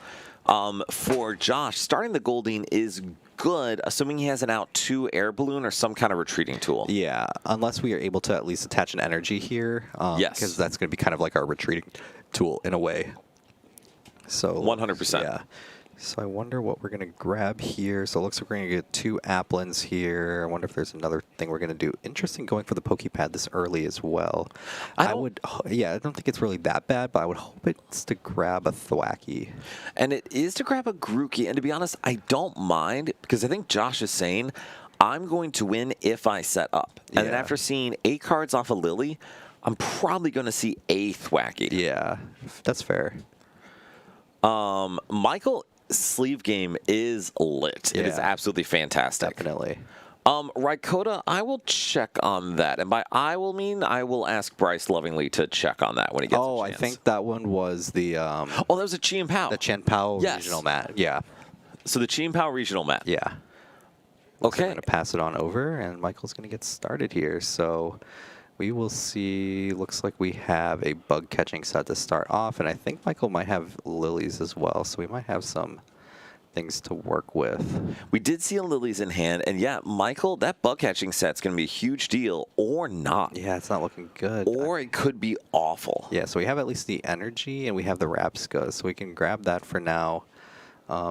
For Josh, starting the Goldeen is good, assuming he has an out 2 air balloon or some kind of retreating tool. Yeah, unless we are able to at least attach an energy here. Yes. Because that's going to be kind of like our retreating tool in a way. So 100%. Yeah. So I wonder what we're going to grab here. So it looks like we're going to get 2 Applins here. I wonder if there's another thing we're going to do. Interesting going for the Pokepad this early as well. I don't think it's really that bad, but I would hope it's to grab a Thwacky. And it is to grab a Grookey. And to be honest, I don't mind, because I think Josh is saying, I'm going to win if I set up. And then after seeing 8 cards off a Lily, I'm probably going to see a Thwacky. Yeah, that's fair. Michael sleeve game is lit. It is absolutely fantastic. Definitely. Raikkoda, I will check on that. And by I will mean I will ask Bryce lovingly to check on that when he gets a chance. I think that one was the... oh, that was a Chi and Pao. The Chen Pao regional mat. Yeah. So the Chi and Pao regional mat. Yeah. Okay. I'm going to pass it on over, and Michael's going to get started here. So we will see. Looks like we have a bug catching set to start off, and I think Michael might have lilies as well, so we might have some things to work with. We did see a Lilies in hand, and yeah, Michael, that bug catching set's going to be a huge deal, or not. Yeah, it's not looking good. Or it could be awful. Yeah, so we have at least the energy, and we have the Rapska, so we can grab that for now.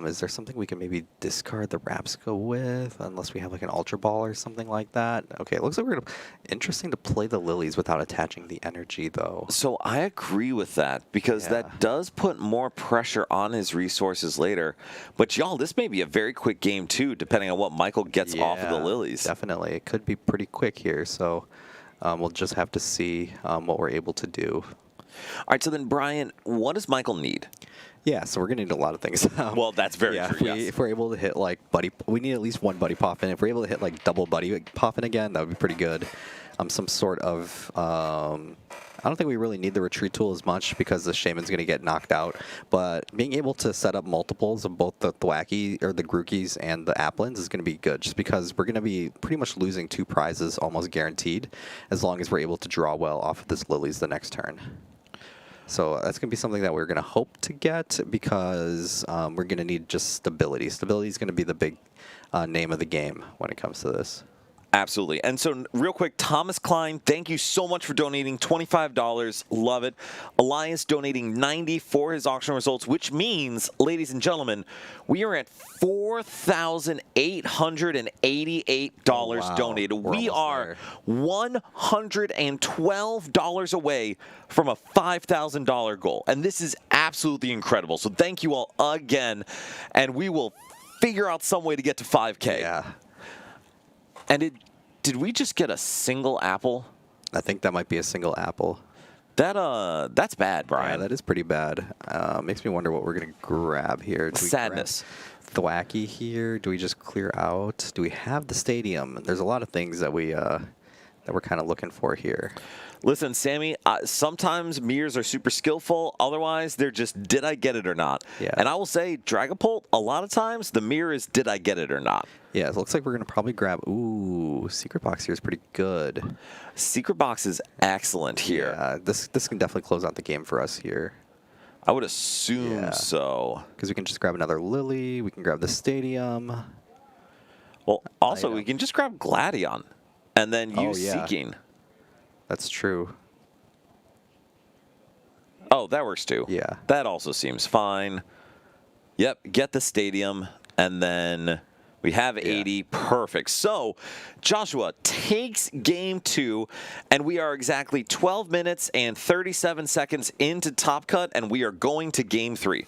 Is there something we can maybe discard the Rapska with, unless we have like an Ultra Ball or something like that? Okay, it looks like we're gonna. Interesting to play the Lilies without attaching the energy, though. So I agree with that, because that does put more pressure on his resources later. But y'all, this may be a very quick game too, depending on what Michael gets off of the Lilies. Definitely, it could be pretty quick here. So we'll just have to see what we're able to do. All right, so then Brian, what does Michael need? Yeah, so we're gonna need a lot of things. Well, that's very true. If we're able to hit like Buddy, we need at least one Buddy Poppin. If we're able to hit like double Buddy Poppin again, that would be pretty good. Some sort of. I don't think we really need the retreat tool as much because the Shaman's gonna get knocked out. But being able to set up multiples of both the Thwacky or the Grookies and the Applins is gonna be good, just because we're gonna be pretty much losing 2 prizes almost guaranteed, as long as we're able to draw well off of this Lilies the next turn. So that's going to be something that we're going to hope to get, because we're going to need just stability. Stability is going to be the big name of the game when it comes to this. Absolutely. And so real quick, Thomas Klein, thank you so much for donating $25. Love it. Elias donating $90 for his auction results, which means, ladies and gentlemen, we are at $4,888 donated. We are $112 away from a $5,000 goal. And this is absolutely incredible. So thank you all again. And we will figure out some way to get to 5K. Yeah. And did we just get a single apple? I think that might be a single apple. That's bad, Brian. Yeah, that is pretty bad. Makes me wonder what we're going to grab here. Do we Sadness. grab Thwacky here? Do we just clear out? Do we have the stadium? There's a lot of things that we're kind of looking for here. Listen, Sammy, sometimes mirrors are super skillful. Otherwise, they're just, did I get it or not? Yeah. And I will say, Dragapult, a lot of times, the mirror is, did I get it or not? Yeah, it looks like we're going to probably grab... Ooh, Secret Box here is pretty good. Secret Box is excellent here. Yeah, this can definitely close out the game for us here. I would assume so. Because we can just grab another Lily. We can grab the stadium. Well, also, we can just grab Gladion and then use Seeking. That's true. Oh, that works too. Yeah. That also seems fine. Yep, get the stadium, and then we have 80. Perfect. So, Joshua takes game 2, and we are exactly 12 minutes and 37 seconds into Top Cut, and we are going to game 3.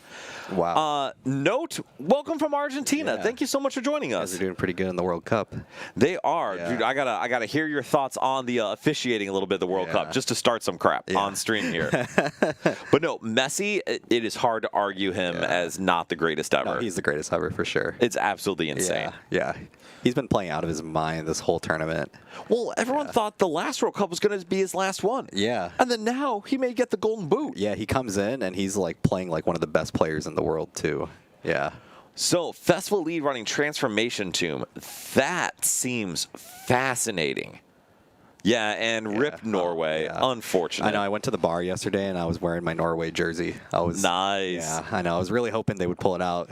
Wow. Note, welcome from Argentina. Yeah. Thank you so much for joining us. They're doing pretty good in the World Cup. They are. Yeah. Dude, I gotta hear your thoughts on the officiating a little bit of the World Cup, just to start some crap on stream here. But no, Messi, it is hard to argue him as not the greatest ever. No, he's the greatest ever for sure. It's absolutely insane. Yeah. He's been playing out of his mind this whole tournament. Well, everyone thought the last World Cup was going to be his last one. Yeah. And then now he may get the golden boot. Yeah, he comes in and he's like playing like one of the best players in the world too. Yeah. So, Festival lead running Transformation Tomb. That seems fascinating. Yeah, and RIP Norway, unfortunate. I know, I went to the bar yesterday and I was wearing my Norway jersey. Nice. Yeah, I know. I was really hoping they would pull it out.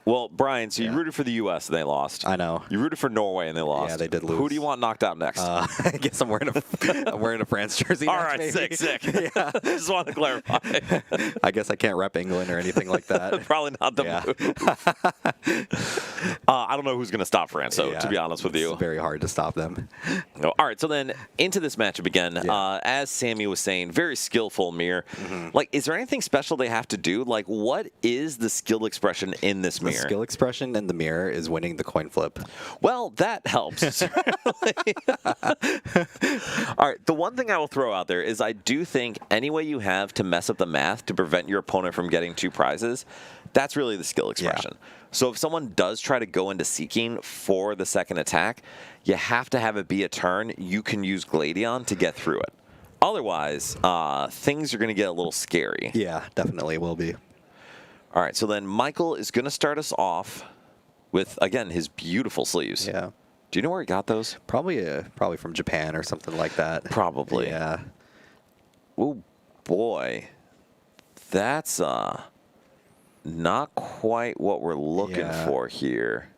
Well, Brian, so you rooted for the U.S. and they lost. I know. You rooted for Norway and they lost. Yeah, they did lose. Who do you want knocked out next? I guess I'm wearing a France jersey. All next, right, maybe. sick. Yeah. Just want to clarify. I guess I can't rep England or anything like that. Probably not the move. I don't know who's going to stop France, so to be honest with you. It's very hard to stop them. No. All right, so then into this matchup again. As Sammy was saying, very skillful mirror. Like, is there anything special they have to do? Like, what is the skill expression in this mirror? The skill expression in the mirror is winning the coin flip. Well, that helps. All right, the one thing I will throw out there is I do think any way you have to mess up the math to prevent your opponent from getting 2 prizes, that's really the skill expression. Yeah. So if someone does try to go into Seeking for the second attack, you have to have it be a turn. You can use Gladion to get through it. Otherwise, things are going to get a little scary. Yeah, definitely will be. All right, so then Michael is going to start us off with, again, his beautiful sleeves. Yeah. Do you know where he got those? Probably from Japan or something like that. Probably. Yeah. Oh, boy. That's not quite what we're looking for here.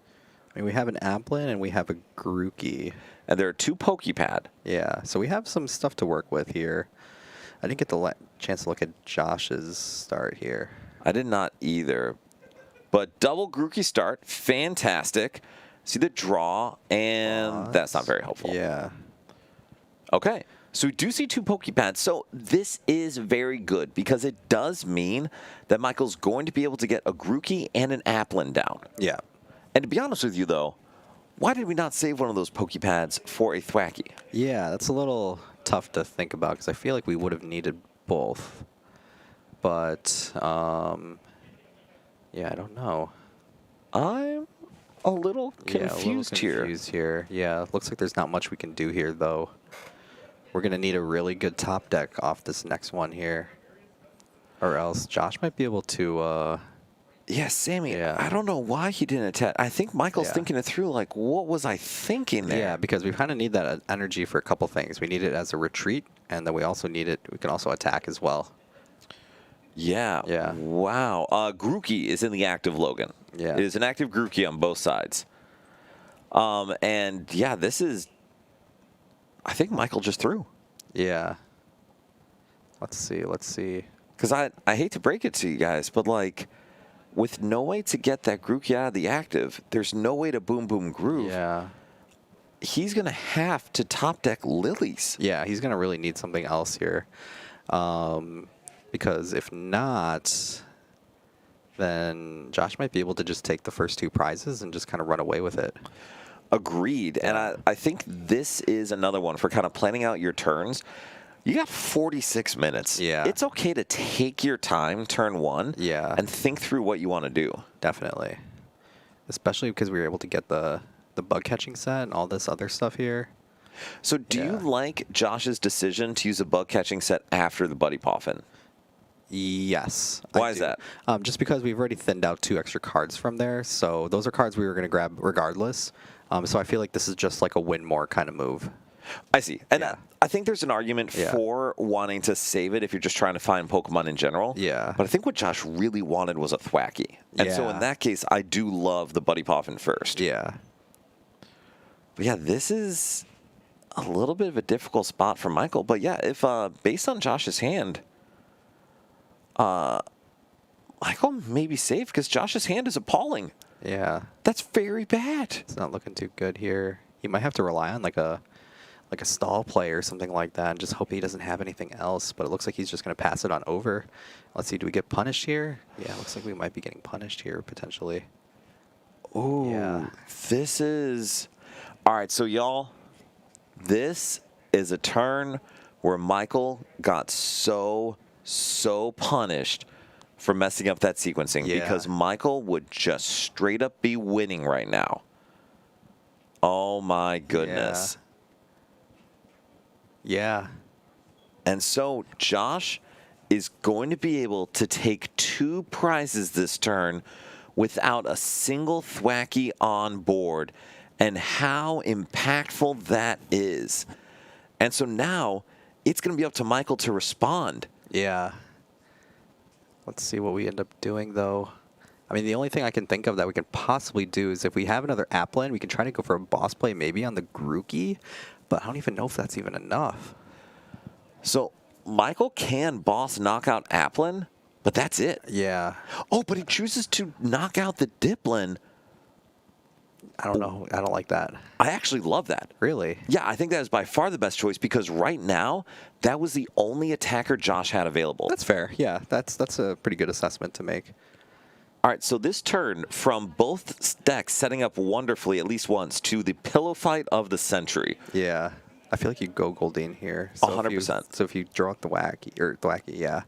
I mean, we have an Applin and we have a Grookey. And there are 2 Poképad. Yeah, so we have some stuff to work with here. I didn't get the chance to look at Josh's start here. I did not either. But double Grookey start, fantastic. See the draw, and that's not very helpful. Yeah. Okay, so we do see 2 Poképads. So this is very good because it does mean that Michael's going to be able to get a Grookey and an Applin down. Yeah. And to be honest with you, though, why did we not save one of those Poképads for a Thwackey? Yeah, that's a little tough to think about because I feel like we would have needed both. But, yeah, I don't know. I'm a little confused here. Yeah, looks like there's not much we can do here, though. We're going to need a really good top deck off this next one here. Or else Josh might be able to... Yeah, Sammy, I don't know why he didn't attack. I think Michael's thinking it through, like, what was I thinking there? Yeah, because we kind of need that energy for a couple things. We need it as a retreat, and then we also need it, we can also attack as well. Yeah. Yeah. Wow. Grookey is in the active Logan. Yeah. It is an active Grookey on both sides. And, yeah, this is... I think Michael just threw. Yeah. Let's see. Because I hate to break it to you guys, but, like... With no way to get that Grookey out of the active, there's no way to boom boom groove. Yeah. He's going to have to top deck Lilies. Yeah, he's going to really need something else here. Because if not, then Josh might be able to just take the first 2 prizes and just kind of run away with it. Agreed. And I think this is another one for kind of planning out your turns. You got 46 minutes. Yeah. It's okay to take your time, turn 1, and think through what you want to do. Definitely. Especially because we were able to get the bug catching set and all this other stuff here. So do you like Josh's decision to use a bug catching set after the Buddy Poffin? Yes. Why is that? Just because we've already thinned out 2 extra cards from there. So those are cards we were going to grab regardless. So I feel like this is just like a win more kind of move. I see. And I think there's an argument for wanting to save it if you're just trying to find Pokemon in general. Yeah. But I think what Josh really wanted was a Thwackey. And so in that case, I do love the Buddy Poffin first. Yeah. But yeah, this is a little bit of a difficult spot for Michael. But yeah, if based on Josh's hand, Michael may be safe because Josh's hand is appalling. Yeah. That's very bad. It's not looking too good here. He might have to rely on like a stall play or something like that and just hope he doesn't have anything else. But it looks like he's just going to pass it on over. Let's see, do we get punished here? Yeah, it looks like we might be getting punished here potentially. Ooh, yeah. This is... All right, so y'all, this is a turn where Michael got so punished for messing up that sequencing because Michael would just straight up be winning right now. Oh, my goodness. Yeah. And so Josh is going to be able to take 2 prizes this turn without a single Thwackey on board. And how impactful that is. And so now it's going to be up to Michael to respond. Yeah. Let's see what we end up doing, though. I mean, the only thing I can think of that we could possibly do is if we have another Applin, we can try to go for a boss play maybe on the Grookey, but I don't even know if that's even enough. So Michael can boss knockout Applin, but that's it. Yeah. Oh, but he chooses to knock out the Diplin. I don't know. I don't like that. I actually love that. Really? Yeah, I think that is by far the best choice because right now, that was the only attacker Josh had available. That's fair. Yeah, that's a pretty good assessment to make. All right, so this turn from both decks setting up wonderfully at least once to the pillow fight of the century. Yeah. I feel like you go Goldeen here. So 100%. So if you draw out the Thwackey, yeah.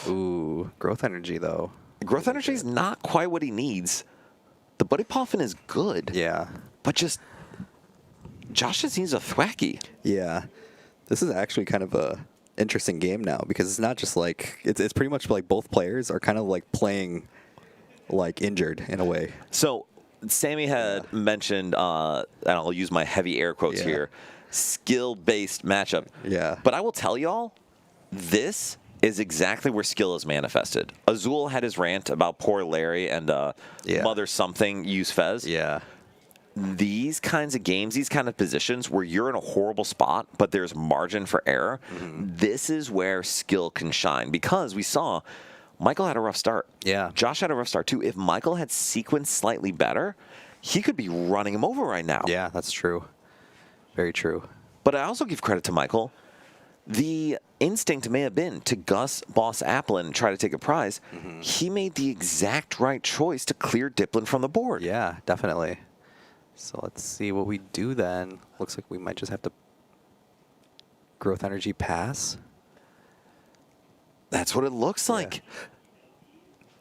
Ooh, growth energy, though. Growth energy is not quite what he needs. The Buddy Poffin is good. Yeah. But just, Josh just needs a Thwackey. Yeah. This is actually kind of a interesting game now because it's not just like, it's pretty much like both players are kind of like playing like injured in a way. So Sammy had mentioned, and I'll use my heavy air quotes here, skill-based matchup. Yeah. But I will tell y'all, this is exactly where skill is manifested. Azul had his rant about poor Larry and Mother Something use Fez. Yeah. These kinds of games, these kind of positions where you're in a horrible spot, but there's margin for error, this is where skill can shine. Because we saw Michael had a rough start. Yeah. Josh had a rough start, too. If Michael had sequenced slightly better, he could be running him over right now. Yeah, that's true. Very true. But I also give credit to Michael. The instinct may have been to Gus Boss Applin and try to take a prize. He made the exact right choice to clear Diplin from the board. Yeah, definitely. So let's see what we do then. Looks like we might just have to growth energy pass. That's what it looks like.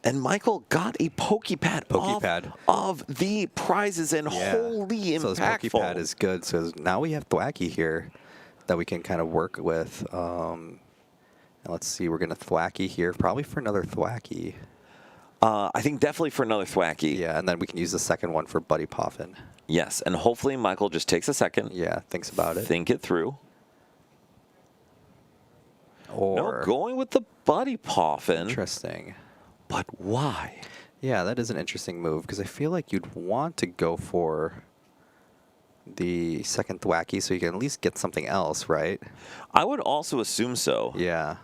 And Michael got a Pokepad of the prizes, and holy impactful. So this Pokepad is good. So now we have Thwacky here that we can kind of work with. And let's see, we're going to Thwacky here, probably for another Thwacky. I think definitely for another Thwacky. Yeah, and then we can use the second one for Buddy Poffin. Yes, and hopefully Michael just takes a second. Yeah, thinks about it. Think it through. Or no, going with the Buddy Poffin. Interesting. But why? Yeah, that is an interesting move, because I feel like you'd want to go for the second Thwacky so you can at least get something else, right? I would also assume so. Yeah.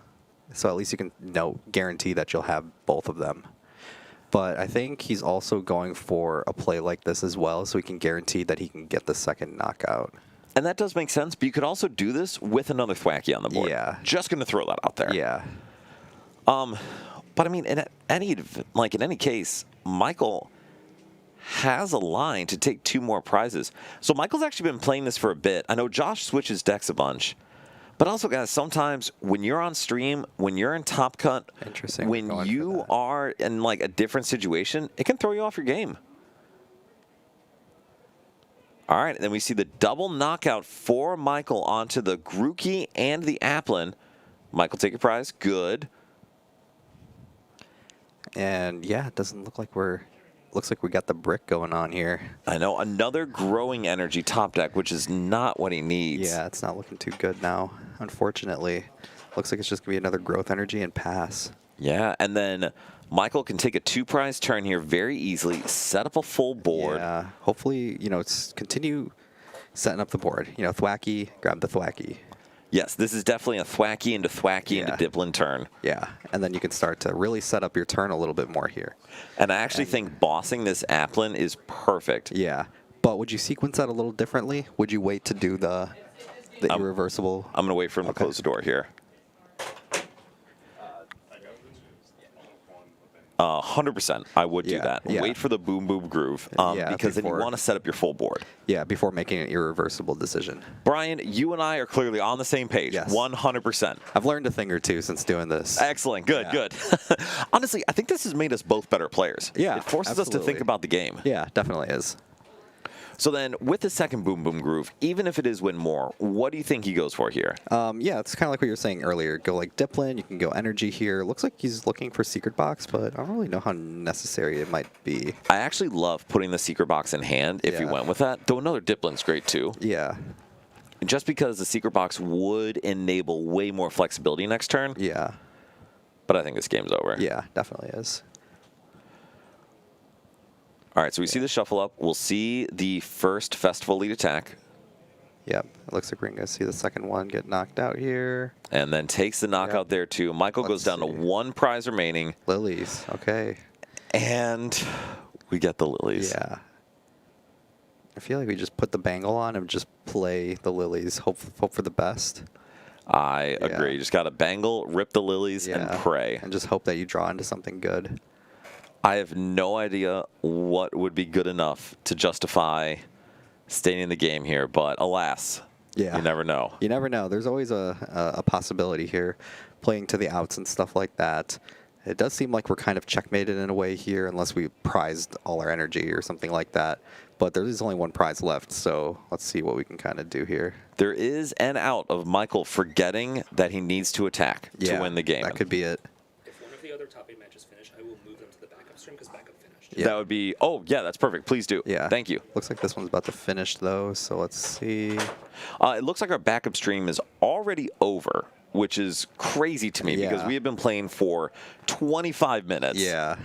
So at least you can guarantee that you'll have both of them. But I think he's also going for a play like this as well, so he can guarantee that he can get the second knockout. And that does make sense, but you could also do this with another Thwacky on the board. Yeah. Just going to throw that out there. Yeah. But I mean, in any case, Michael has a line to take 2 more prizes. So Michael's actually been playing this for a bit. I know Josh switches decks a bunch. But also, guys, sometimes when you're on stream, when you're in Top Cut, when you are in like a different situation, it can throw you off your game. All right, and then we see the double knockout for Michael onto the Grookey and the Applin. Michael, take your prize. Good. And yeah, it doesn't look like looks like we got the brick going on here. I know, another growing energy top deck, which is not what he needs. Yeah, it's not looking too good now, unfortunately. Looks like it's just going to be another growth energy and pass. Yeah, and then Michael can take a 2-prize turn here very easily, set up a full board. Yeah, hopefully, continue setting up the board. Thwacky, grab the Thwacky. Yes, this is definitely a Thwacky into Thwacky into Diplin turn. Yeah, and then you can start to really set up your turn a little bit more here. And I actually think bossing this Applin is perfect. Yeah, but would you sequence that a little differently? Would you wait to do the irreversible? I'm going to wait for him to close the door here. 100%. I would do that. Yeah. Wait for the boom boom groove because then you want to set up your full board. Yeah, before making an irreversible decision. Brian, you and I are clearly on the same page. Yes. 100%. I've learned a thing or two since doing this. Excellent. Good, good. Honestly, I think this has made us both better players. Yeah, it forces us to think about the game. Yeah, definitely is. So then, with the second boom boom groove, even if it is win more, what do you think he goes for here? Yeah, it's kind of like what you were saying earlier. Go like Diplin, you can go energy here. Looks like he's looking for secret box, but I don't really know how necessary it might be. I actually love putting the secret box in hand if you went with that, though another Diplin's great too. Yeah. Just because the secret box would enable way more flexibility next turn. Yeah. But I think this game's over. Yeah, definitely is. All right, so we see the shuffle up. We'll see the first Festival lead attack. Yep, it looks like we're going to see the second one get knocked out here. And then takes the knockout there, too. Michael goes down to 1 prize remaining. Lilies, okay. And we get the Lilies. Yeah. I feel like we just put the bangle on and just play the Lilies, hope for the best. I agree. You just got to bangle, rip the Lilies, and pray. And just hope that you draw into something good. I have no idea what would be good enough to justify staying in the game here, but alas, you never know. You never know. There's always a possibility here, playing to the outs and stuff like that. It does seem like we're kind of checkmated in a way here, unless we prized all our energy or something like that. But there is only 1 prize left, so let's see what we can kind of do here. There is an out of Michael forgetting that he needs to attack to win the game. That could be it. If one of the other top 8 matches finish, I will move them to the backup stream because backup finished. That would be, oh, yeah, that's perfect. Please do. Yeah. Thank you. Looks like this one's about to finish, though, so let's see. It looks like our backup stream is already over. which is crazy to me because we have been playing for 25 minutes. Yeah.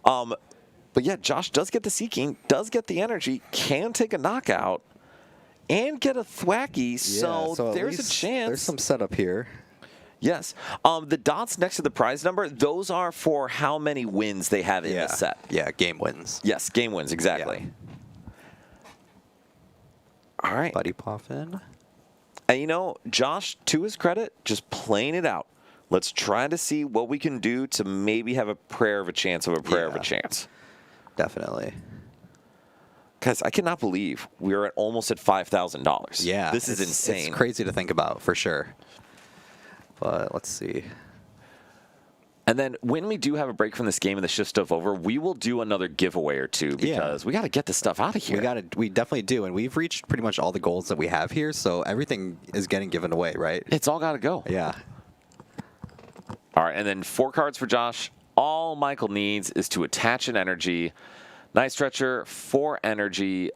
But yeah, Josh does get the Seeking, does get the energy, can take a knockout, and get a thwacky. Yeah, so at there's a least chance. There's some setup here. Yes. The dots next to the prize number, those are for how many wins they have in the set. Yeah, game wins. Yes, game wins, exactly. All right. Buddy Poffin. And you know, Josh, to his credit, just playing it out. Let's try to see what we can do to maybe have a prayer of a chance of a prayer of a chance. Definitely. Guys, I cannot believe we're almost at $5,000. Yeah. This is insane. It's crazy to think about, for sure. But let's see. And then when we do have a break from this game and the shift stuff over, we will do another giveaway or two because we got to get this stuff out of here. We definitely do, and we've reached pretty much all the goals that we have here, so everything is getting given away, right? It's all got to go. Yeah. All right, and then 4 cards for Josh. All Michael needs is to attach an energy. Night Stretcher, 4 energy,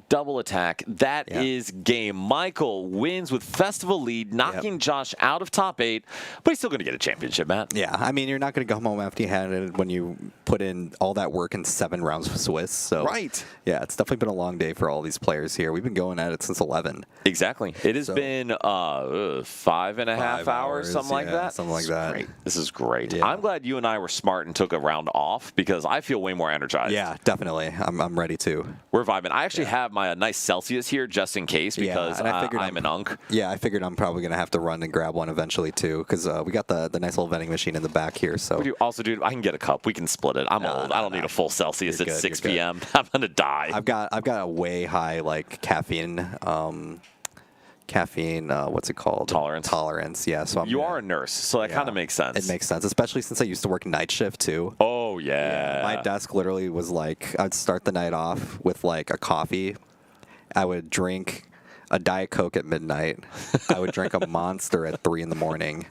double attack. That is game. Michael wins with Festival lead, knocking Josh out of top 8, but he's still going to get a championship, Matt. Yeah, I mean, you're not going to go home empty-handed when you put in all that work in 7 rounds of Swiss. So Right. Yeah, it's definitely been a long day for all these players here. We've been going at it since 11. Exactly. It has been 5.5 hours, something like that. Something like that. Great. This is great. Yeah. I'm glad you and I were smart and took a round off because I feel way more energized. Yeah, definitely. I'm ready to. We're vibing. I actually have my nice Celsius here just in case because and I figured I'm an unk. Yeah, I figured I'm probably going to have to run and grab one eventually too because we got the nice little vending machine in the back here. So Also, dude, I can get a cup. We can split it. I'm old. I don't need a full Celsius You're at good, 6 you're good. p.m. I'm going to die. I've got a way high like caffeine what's it called? Tolerance, yeah. So you are a nurse, so that kind of makes sense. It makes sense, especially since I used to work night shift too. Oh, yeah. My desk literally was like, I'd start the night off with like a coffee. I would drink a Diet Coke at midnight. I would drink a Monster at 3 in the morning.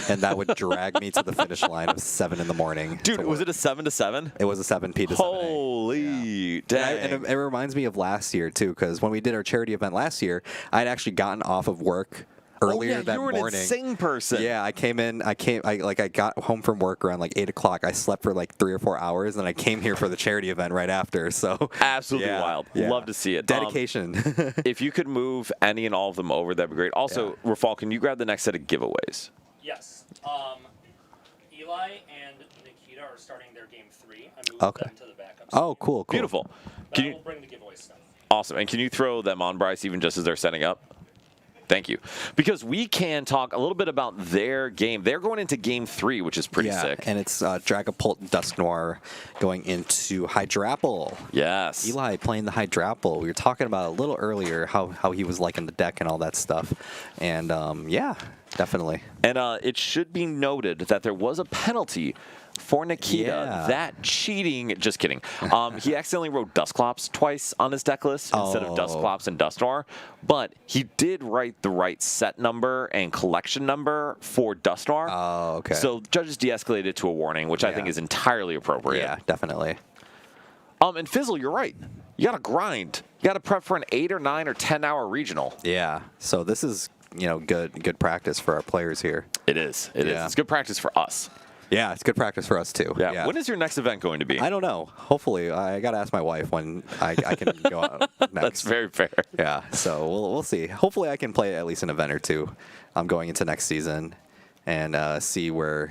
And that would drag me to the finish line of 7 in the morning. Dude, was it a 7 to 7? It was a 7P to 7A. Holy dang. And it reminds me of last year, too, because when we did our charity event last year, I'd actually gotten off of work earlier that you were morning. an insane person. Yeah, I got home from work around like 8 o'clock. I slept for like 3 or 4 hours, and I came here for the charity event right after. So absolutely wild. Love to see it. Dedication. If you could move any and all of them over, that'd be great. Also, Rafal, can you grab the next set of giveaways? Yes. Eli and Nikita are starting their game 3. I moved them to the backup. Oh, cool. Beautiful. But I will bring the giveaway stuff. Awesome. And can you throw them on, Bryce, even just as they're setting up? Thank you. Because we can talk a little bit about their game. They're going into game 3, which is pretty sick. And it's Dragapult Dusk Noir going into Hydrapple. Yes. Eli playing the Hydrapple. We were talking about a little earlier how he was liking the deck and all that stuff. And yeah, definitely. And it should be noted that there was a penalty for Nikita. Yeah. That cheating, just kidding. He accidentally wrote Dusclops twice on his deck list instead of Dusclops and Dustnoir, but he did write the right set number and collection number for Dustnoir. Oh, okay. So judges de-escalated it to a warning, which I think is entirely appropriate. Yeah, definitely. And Fizzle, you're right. You got to grind. You got to prep for an 8 or 9 or 10-hour regional. Yeah. So this is, good practice for our players here. It is. It is. It's good practice for us. Yeah, it's good practice for us too. Yeah. When is your next event going to be? I don't know. Hopefully, I got to ask my wife when I can go out next. That's very fair. Yeah, so we'll see. Hopefully, I can play at least an event or two. I'm going into next season and see where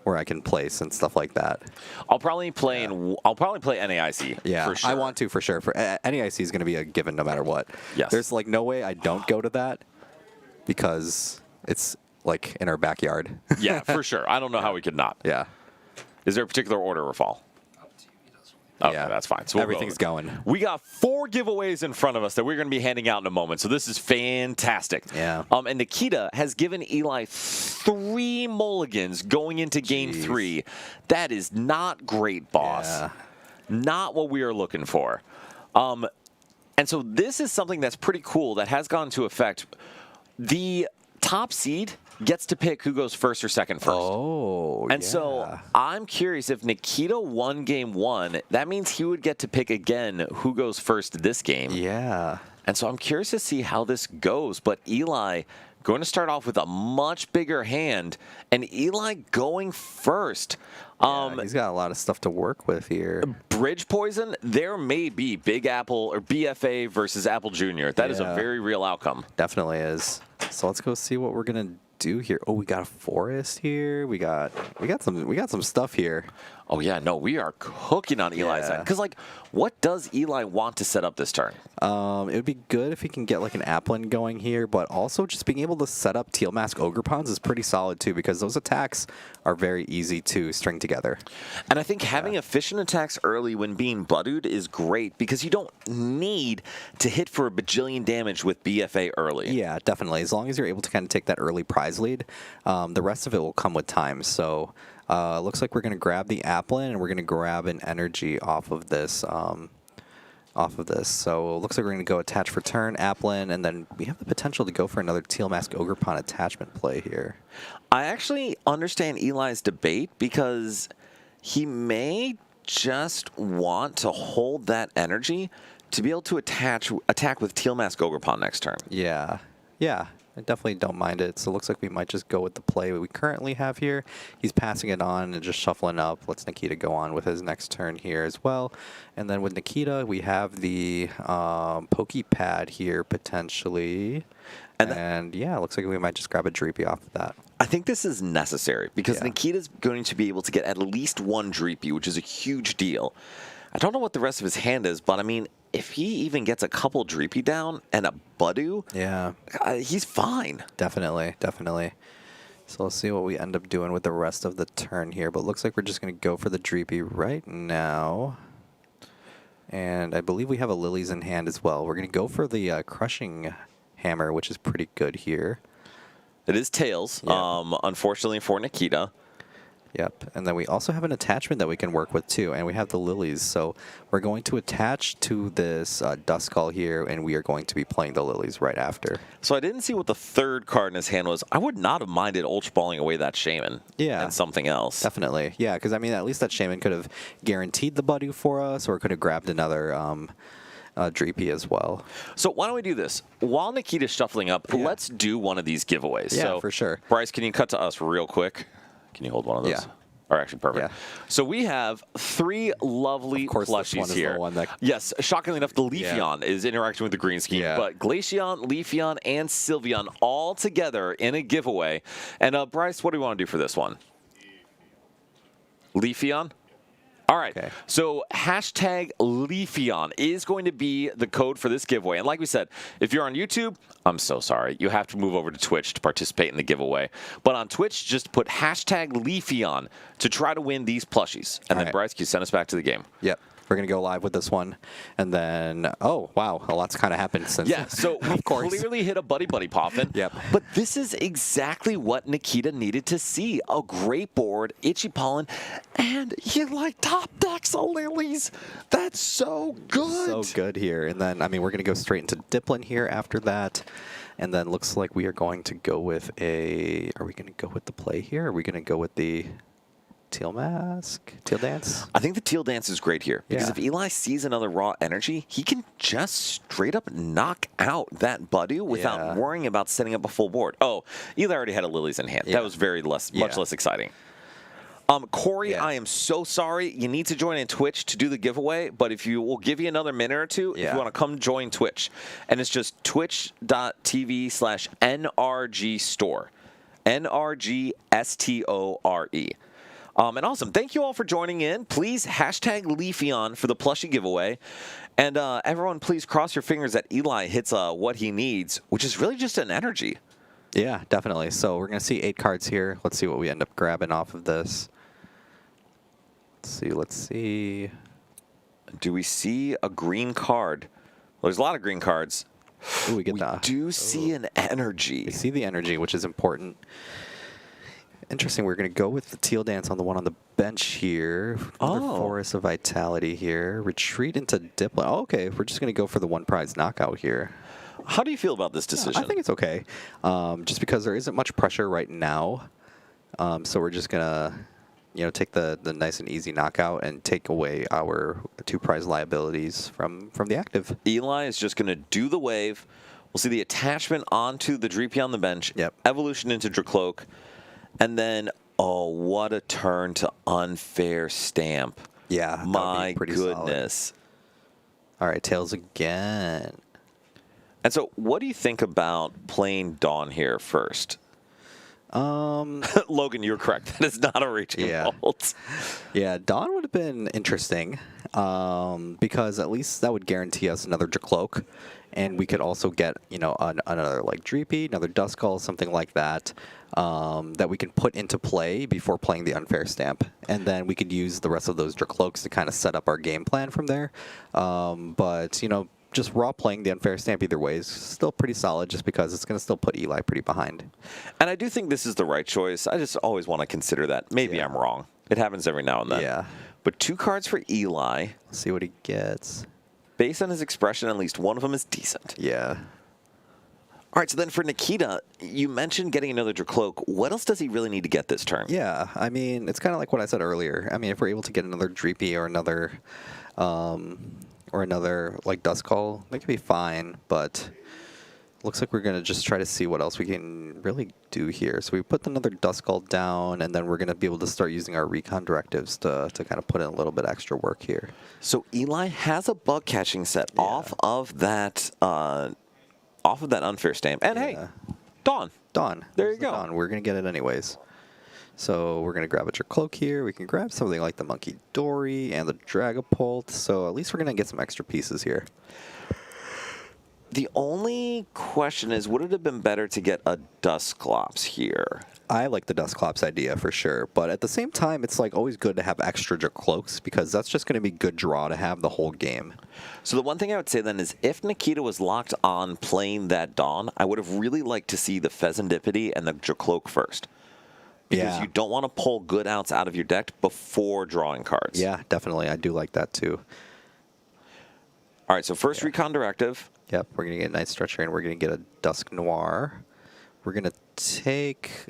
where I can place and stuff like that. I'll probably play NAIC. Yeah, for sure. I want to for sure. For NAIC is going to be a given no matter what. Yes. There's like no way I don't go to that because it's like in our backyard. Yeah, for sure. I don't know how we could not. Yeah. Is there a particular order, Rafal? Okay, that's fine. So everything's going. We got 4 giveaways in front of us that we're going to be handing out in a moment. So this is fantastic. Yeah. And Nikita has given Eli 3 mulligans going into game 3. That is not great, boss. Yeah. Not what we are looking for. And so this is something that's pretty cool that has gone into effect. The top seed gets to pick who goes first or second first. Oh, and so I'm curious if Nikita won game 1, that means he would get to pick again who goes first this game. Yeah. And so I'm curious to see how this goes. But Eli going to start off with a much bigger hand, and Eli going first. He's got a lot of stuff to work with here. Bridge poison, there may be Big Apple or BFA versus Apple Jr. That is a very real outcome. Definitely is. So let's go see what we're gonna do here. Oh, we got a forest here. We got some stuff here. Oh yeah, no, we are cooking on Eli's end. Because like, what does Eli want to set up this turn? It would be good if he can get like an Applin going here, but also just being able to set up Teal Mask Ogrepons is pretty solid too, because those attacks are very easy to string together. And I think having efficient attacks early when being Budded is great, because you don't need to hit for a bajillion damage with BFA early. Yeah, definitely. As long as you're able to kind of take that early prize lead, the rest of it will come with time. So looks like we're going to grab the Applin, and we're going to grab an energy off of this. So it looks like we're going to go attach for turn, Applin, and then we have the potential to go for another Teal Mask Ogrepon attachment play here. I actually understand Eli's debate, because he may just want to hold that energy to be able to attack with Teal Mask Ogrepon next turn. Yeah. I definitely don't mind it. So it looks like we might just go with the play we currently have here. He's passing it on and just shuffling up. Lets Nikita go on with his next turn here as well. And then with Nikita, we have the Pokepad here potentially. And yeah, it looks like we might just grab a Dreepy off of that. I think this is necessary, because Nikita's going to be able to get at least one Dreepy, which is a huge deal. I don't know what the rest of his hand is, but I mean, if he even gets a couple Dreepy down and a Budu, he's fine. Definitely. So let's see what we end up doing with the rest of the turn here. But it looks like we're just going to go for the Dreepy right now. And I believe we have a Lilies in hand as well. We're going to go for the Crushing Hammer, which is pretty good here. It is Tails, unfortunately for Nikita. Yep, and then we also have an attachment that we can work with too, and we have the Lilies. So we're going to attach to this Duskull here, and we are going to be playing the Lilies right after. So I didn't see what the third card in his hand was. I would not have minded Ultra Balling away that Shaman and something else. Definitely, yeah, because I mean, at least that Shaman could have guaranteed the Budu for us, or could have grabbed another Dreepy as well. So why don't we do this? While Nikita's shuffling up, let's do one of these giveaways. Yeah, so, for sure. Bryce, can you cut to us real quick? Can you hold one of those? Yeah. Or actually, perfect. Yeah. So we have three lovely plushies here. The one that... Yes, shockingly enough, the Leafeon is interacting with the green scheme. But Glaceon, Leafeon, and Sylveon all together in a giveaway. And Bryce, what do you want to do for this one? Leafeon? All right, so hashtag Leafeon is going to be the code for this giveaway. And like we said, if you're on YouTube, I'm so sorry. You have to move over to Twitch to participate in the giveaway. But on Twitch, just put hashtag Leafeon to try to win these plushies. And then, Bryce, can you send us back to the game? Yep. We're going to go live with this one. And then, oh, wow, a lot's kind of happened since. Yeah, so we clearly hit a Buddy Poppin'. Yep. But this is exactly what Nikita needed to see. A great board, Itchy Pollen, and he like top decks of Lilies. That's so good. So good here. And then, I mean, we're going to go straight into Diplin here after that. And then looks like we are going to go with a, are we going to go with the play here? Are we going to go with the Teal Mask? Teal Dance? I think the Teal Dance is great here, because if Eli sees another raw energy, he can just straight up knock out that Budu without worrying about setting up a full board. Oh, Eli already had a Lilies in hand. That was much less exciting. Corey, I am so sorry. You need to join in Twitch to do the giveaway, but if you will give you another minute or two if you want to come join Twitch. And it's just twitch.tv/NRG store. NRGSTORE. And awesome. Thank you all for joining in. Please hashtag Leafeon for the plushie giveaway. And everyone, please cross your fingers that Eli hits what he needs, which is really just an energy. Yeah, definitely. So we're going to see 8 cards here. Let's see what we end up grabbing off of this. Let's see. Do we see a green card? Well, there's a lot of green cards. Ooh, we do see an energy. We see the energy, which is important. Interesting. We're going to go with the Teal Dance on the one on the bench here. Another Forest of Vitality here. Retreat into Diplin. Oh, okay. We're just going to go for the one prize knockout here. How do you feel about this decision? I think it's okay. Just because there isn't much pressure right now. So we're just going to, take the nice and easy knockout and take away our 2 prize liabilities from the active. Eli is just going to do the wave. We'll We'll see the attachment onto the Dreepy on the bench. Yep. Evolution into Dracloak. And then, oh, what a turn to Unfair Stamp. Yeah, that would be My pretty solid. goodness. All right, Tails again. And so, what do you think about playing Dawn here first? Logan, you're correct. That is not a Raging Bolt. Yeah, Dawn would have been interesting because at least that would guarantee us another Dracloak, and we could also get another like Dreepy, another Duskull, something like that that we can put into play before playing the Unfair Stamp, and then we could use the rest of those Dracloaks to kind of set up our game plan from there. But just raw playing the Unfair Stamp either way is still pretty solid just because it's going to still put Eli pretty behind. And I do think this is the right choice. I just always want to consider that. Maybe I'm wrong. It happens every now and then. Yeah. But 2 cards for Eli. Let's see what he gets. Based on his expression, at least one of them is decent. Yeah. All right, so then for Nikita, you mentioned getting another Dracloak. What else does he really need to get this turn? Yeah, I mean, it's kind of like what I said earlier. I mean, if we're able to get another Dreepy or another like Duskull, that could be fine, but looks like we're going to just try to see what else we can really do here. So we put another Duskull down, and then we're going to be able to start using our recon directives to kind of put in a little bit extra work here. So Eli has a bug catching set off of that Unfair Stamp. And hey, Dawn. Dawn. There you go. Dawn. We're going to get it anyways. So we're going to grab a Dracloak here. We can grab something like the Monkey Dory and the Dragapult. So at least we're going to get some extra pieces here. The only question is, would it have been better to get a Dusclops here? I like the Dusclops idea for sure, but at the same time, it's like always good to have extra Dracloaks because that's just going to be good draw to have the whole game. So the one thing I would say then is if Nikita was locked on playing that Dawn, I would have really liked to see the Pheasantipity and the Dracloak first. Because you don't want to pull good outs out of your deck before drawing cards. Yeah, definitely. I do like that too. All right, so first recon directive. Yep, we're going to get Night Stretcher and we're going to get a Dusk Noir. We're going to take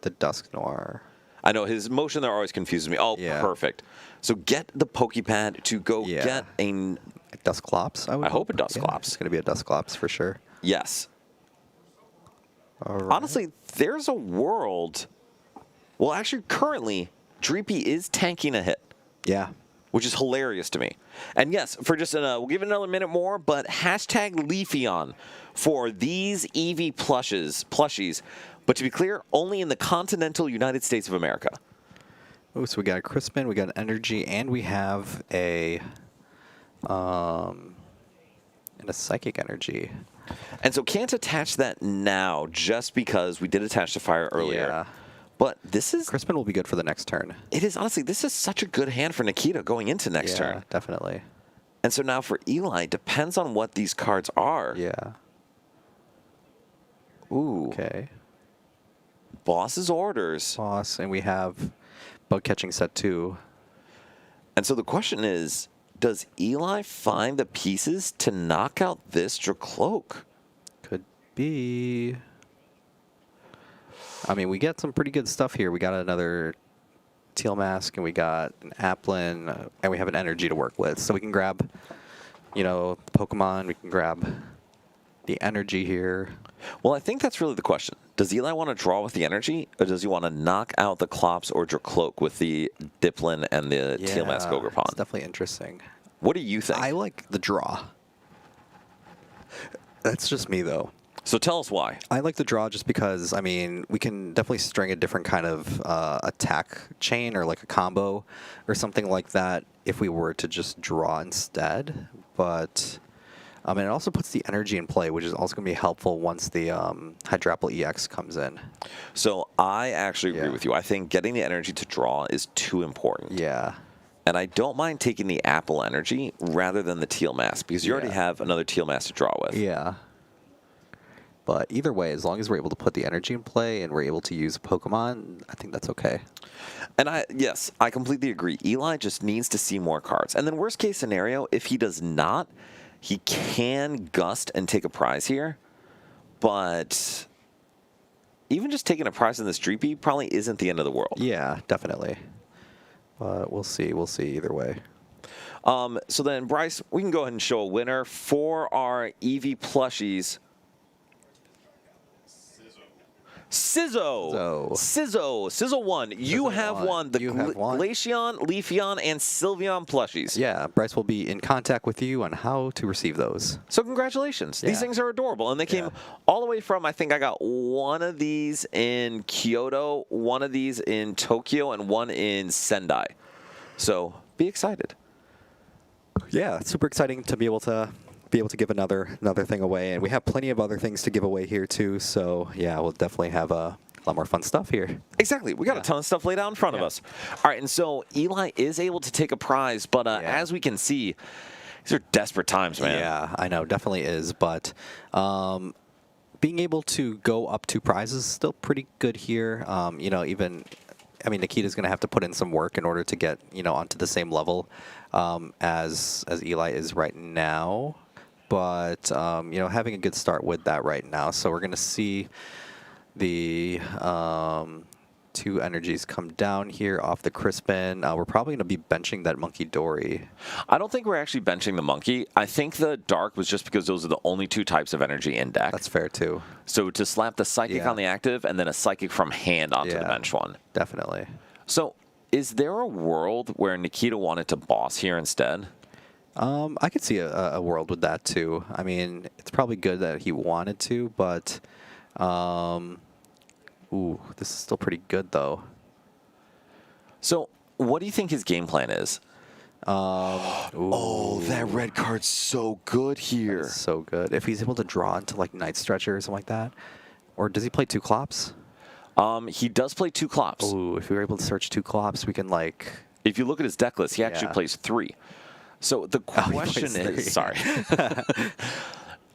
the Dusk Noir. I know his motion there always confuses me. Oh, perfect. So get the Pokepad to go get a Dusclops. I hope a Dusclops. Yeah, it's going to be a Dusclops for sure. Yes. All right. Honestly, there's a world. Well, actually, currently, Dreepy is tanking a hit. Yeah. Which is hilarious to me. And yes, for just we'll give it another minute more, but hashtag Leafeon for these Eevee plushies. But to be clear, only in the continental United States of America. Oh, so we got a Crispin, we got an Energy, and we have a Psychic Energy. And so can't attach that now just because we did attach the fire earlier. Yeah. But this is... Crispin will be good for the next turn. It is, honestly, this is such a good hand for Nikita going into next turn. Yeah, definitely. And so now for Eli, depends on what these cards are. Yeah. Ooh. Okay. Boss's Orders. Boss, and we have Bug Catching Set 2. And so the question is, does Eli find the pieces to knock out this Dracloak? Could be... I mean, we get some pretty good stuff here. We got another Teal Mask, and we got an Applin, and we have an Energy to work with. So we can grab, Pokemon. We can grab the Energy here. Well, I think that's really the question. Does Eli want to draw with the Energy, or does he want to knock out the Clops or Dracloak with the Diplin and the Teal Mask Ogerpon? It's definitely interesting. What do you think? I like the draw. That's just me, though. So tell us why. I like the draw just because, I mean, we can definitely string a different kind of attack chain or like a combo or something like that if we were to just draw instead. But and it also puts the Energy in play, which is also going to be helpful once the Hydrapple EX comes in. So I actually agree with you. I think getting the Energy to draw is too important. Yeah. And I don't mind taking the Apple Energy rather than the Teal Mask because you already have another Teal Mask to draw with. Yeah. But either way, as long as we're able to put the Energy in play and we're able to use Pokemon, I think that's okay. And yes, I completely agree. Eli just needs to see more cards. And then worst case scenario, if he does not, he can gust and take a prize here. But even just taking a prize in this Dreepy probably isn't the end of the world. Yeah, definitely. But we'll see. We'll see either way. So then, Bryce, we can go ahead and show a winner for our Eevee plushies. Sizzle 1. You have won the Glaceon, Leafeon, and Sylveon plushies. Yeah, Bryce will be in contact with you on how to receive those. So congratulations. These things are adorable. And they came all the way from, I think I got one of these in Kyoto, one of these in Tokyo, and one in Sendai. So be excited. Yeah, it's super exciting to be able to give another thing away, and we have plenty of other things to give away here too. So yeah, we'll definitely have a lot more fun stuff here. Exactly. We got a ton of stuff laid out in front of us. All right, and so Eli is able to take a prize, but as we can see, these are desperate times, man. Yeah, I know, definitely is, but being able to go up 2 prizes is still pretty good here. You know, Nikita's going to have to put in some work in order to get, onto the same level as Eli is right now. But, having a good start with that right now. So we're going to see the 2 energies come down here off the Crispin. We're probably going to be benching that Monkey Dory. I don't think we're actually benching the Monkey. I think the Dark was just because those are the only 2 types of energy in deck. That's fair, too. So to slap the Psychic on the active and then a Psychic from hand onto the bench one. Definitely. So is there a world where Nikita wanted to boss here instead? I could see a world with that, too. I mean, it's probably good that he wanted to, but... ooh, this is still pretty good, though. So, what do you think his game plan is? Oh, that red card's so good here. So good. If he's able to draw into, like, Night Stretcher or something like that. Or does he play 2 Clops? He does play 2 Clops. Ooh, if we were able to search 2 Clops, we can, like... If you look at his deck list, he actually plays 3. So, the question is... Sorry.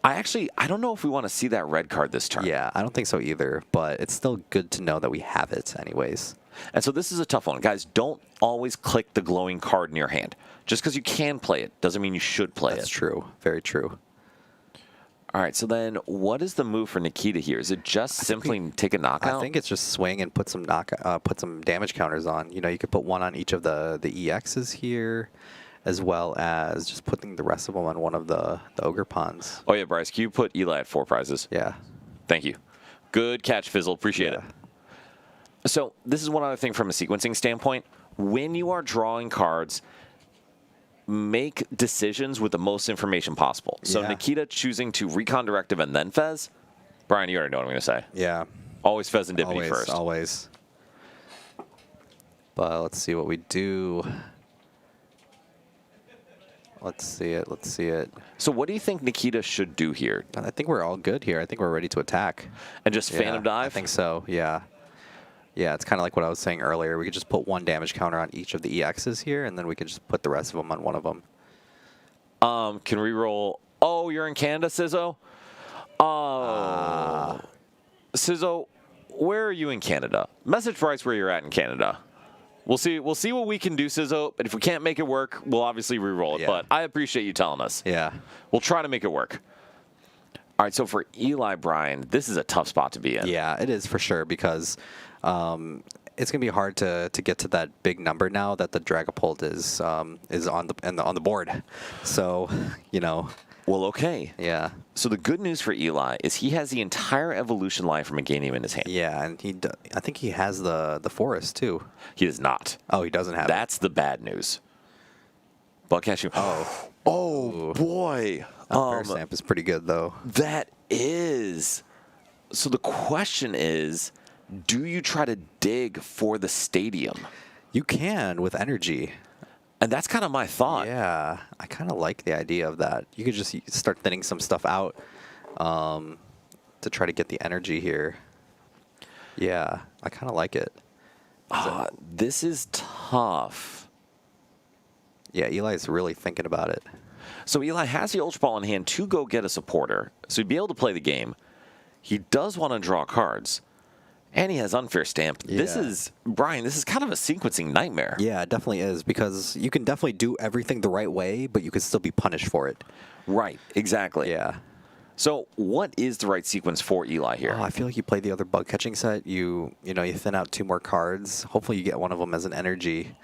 I don't know if we want to see that red card this turn. Yeah, I don't think so either, but it's still good to know that we have it anyways. And so this is a tough one. Guys, don't always click the glowing card in your hand. Just because you can play it doesn't mean you should play it. That's true. Very true. All right, so then what is the move for Nikita here? Is it just simply take a knockout? I think it's just swing and put some damage counters on. You could put 1 on each of the EXs here, as well as just putting the rest of them on one of the Ogre Pawns. Oh, yeah, Bryce, can you put Eli at 4 prizes? Yeah. Thank you. Good catch, Fizzle. Appreciate it. So this is one other thing from a sequencing standpoint. When you are drawing cards, make decisions with the most information possible. So Nikita choosing to Recon Directive and then Fez. Brian, you already know what I'm going to say. Yeah. Always Fez and Divinity first. Always. But let's see what we do. Let's see it. So what do you think Nikita should do here? I think we're all good here. I think we're ready to attack. And just Phantom Dive? I think so, yeah. Yeah, it's kind of like what I was saying earlier. We could just put 1 damage counter on each of the EXs here, and then we could just put the rest of them on one of them. Can we roll... Oh, you're in Canada, Sizzo? Oh. Sizzo, where are you in Canada? Message Bryce where you're at in Canada. We'll see what we can do, Sizzo, but if we can't make it work, we'll obviously re-roll it. But I appreciate you telling us. Yeah. We'll try to make it work. All right, so for Eli, Brian, this is a tough spot to be in. Yeah, it is for sure, because it's going to be hard to get to that big number now that the Dragapult is on the board. So, Well, okay. Yeah. So the good news for Eli is he has the entire evolution line from Meganium in his hand. Yeah, and I think he has the forest too. He does not. Oh, he doesn't have That's the bad news. Bug catching. Oh boy. Fair Stamp is pretty good though. That is. So the question is, do you try to dig for the stadium? You can with energy. And that's kind of my thought. Yeah, I kind of like the idea of that. You could just start thinning some stuff out to try to get the energy here. Yeah, I kind of like it. This is tough. Yeah, Eli's really thinking about it. So Eli has the Ultra Ball in hand to go get a supporter, so he'd be able to play the game. He does want to draw cards. And he has Unfair Stamp. Yeah. This is, Brian, this is kind of a sequencing nightmare. Yeah, it definitely is, because you can definitely do everything the right way, but you can still be punished for it. Right, exactly. Yeah. So what is the right sequence for Eli here? I feel like you play the other bug catching set. You thin out 2 more cards. Hopefully you get one of them as an energy,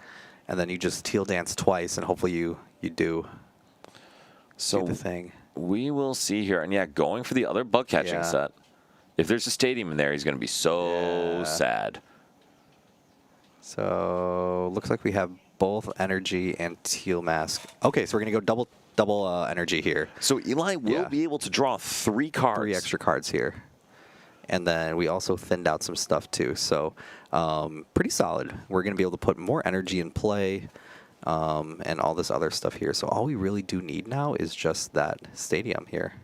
and then you just Teal Dance twice, and hopefully you do the thing. We will see here. And yeah, going for the other bug catching set. If there's a stadium in there, he's going to be so sad. So looks like we have both energy and teal mask. Okay, so we're gonna go double energy here. So Eli will be able to draw 3 cards. 3 extra cards here. And then we also thinned out some stuff too. So pretty solid. We're gonna be able to put more energy in play and all this other stuff here. So all we really do need now is just that stadium here.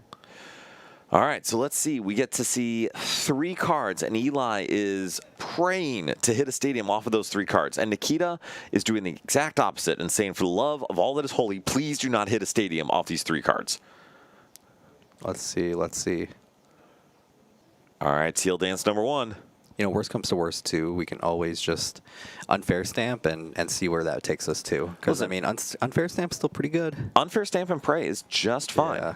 All right, so let's see. We get to see 3 cards, and Eli is praying to hit a stadium off of those 3 cards. And Nikita is doing the exact opposite and saying, for the love of all that is holy, please do not hit a stadium off these 3 cards. Let's see. All right, Teal Dance number 1. You know, worst comes to worst, too, we can always just unfair stamp and see where that takes us to. Because, I mean, unfair stamp's still pretty good. Unfair stamp and pray is just fine. Yeah.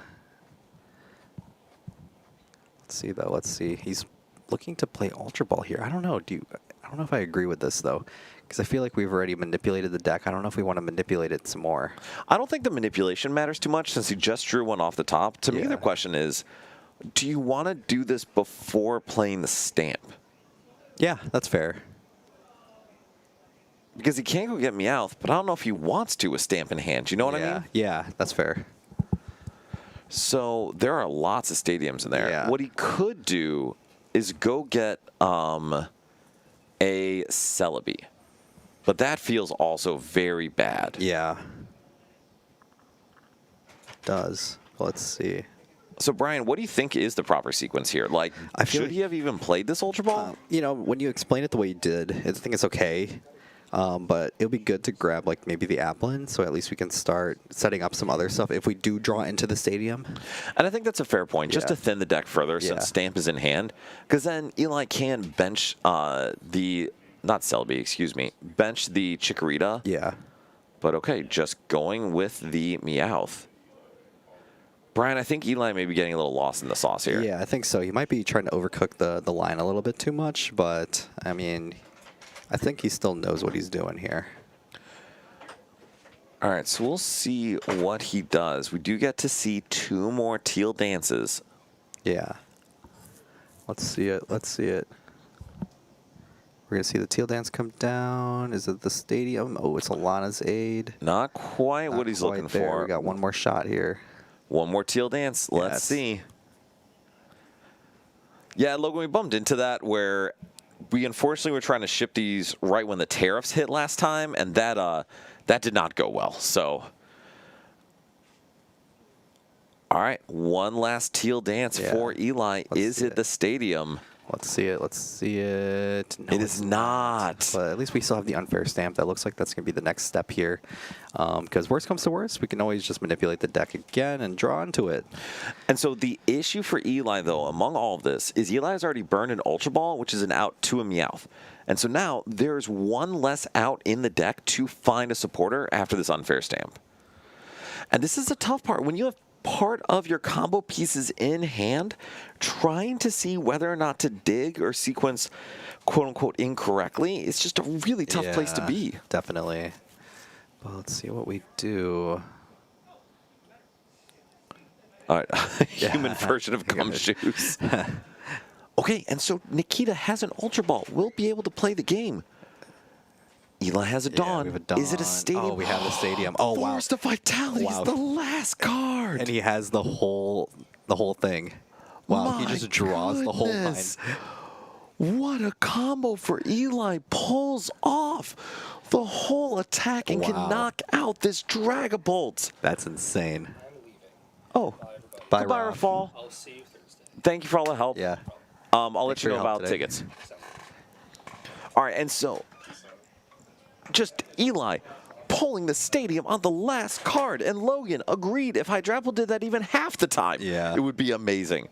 Let's see, though. Let's see. He's looking to play Ultra Ball here. I don't know. I don't know if I agree with this, though, because I feel like we've already manipulated the deck. I don't know if we want to manipulate it some more. I don't think the manipulation matters too much since he just drew one off the top. To me, the question is, do you want to do this before playing the stamp? Yeah, that's fair. Because he can't go get Meowth, but I don't know if he wants to with stamp in hand. You know what I mean? Yeah, that's fair. So there are lots of stadiums in there. Yeah. What he could do is go get a Celebi. But that feels also very bad. Yeah. It does. Let's see. So, Brian, what do you think is the proper sequence here? Like, should he have even played this Ultra Ball? You know, when you explain it the way you did, I think it's okay. But it'll be good to grab, like, maybe the Applin, so at least we can start setting up some other stuff if we do draw into the stadium. And I think that's a fair point, just to thin the deck further since Stamp is in hand. Because then Eli can bench not Celebi, excuse me, bench the Chikorita. Yeah. But okay, just going with the Meowth. Brian, I think Eli may be getting a little lost in the sauce here. Yeah, I think so. He might be trying to overcook the line a little bit too much, but, I mean, I think he still knows what he's doing here. All right, so we'll see what he does. We do get to see 2 more Teal Dances. Yeah. Let's see it. We're going to see the Teal Dance come down. Is it the stadium? Oh, it's Alana's Aid. Not quite what he's looking for. We got one more shot here. One more Teal Dance. Let's see. Yeah, Logan, we bumped into that where we unfortunately were trying to ship these right when the tariffs hit last time, and that did not go well. So, all right, one last Teal Dance for Eli. Is it the stadium? Let's see it. No, it is not. But at least we still have the unfair stamp. That looks like that's going to be the next step here. Because worst comes to worst, we can always just manipulate the deck again and draw into it. And so the issue for Eli, though, among all of this, is Eli has already burned an Ultra Ball, which is an out to a Meowth. And so now there's one less out in the deck to find a supporter after this unfair stamp. And this is a tough part. When you have part of your combo pieces in hand, trying to see whether or not to dig or sequence quote-unquote incorrectly, it's just a really tough place to be. Definitely. Well, let's see what we do. All right, human version of gumshoes. Okay, and so Nikita has an Ultra Ball. We'll be able to play the game. Eli has a Dawn. We have a Dawn. Is it a stadium? Oh, we have the stadium. Oh, wow. Force of Vitality is the last card. And he has the whole thing. Wow, he just draws the whole line. What a combo for Eli. Pulls off the whole attack and can knock out this Dragapult. That's insane. Oh, Bye, goodbye, Rob. Rafal. I'll see you Thursday. Thank you for all the help. Yeah. I'll let you know about tickets. All right, and so just Eli pulling the stadium on the last card, and Logan agreed if Hydrapple did that even half the time, it would be amazing.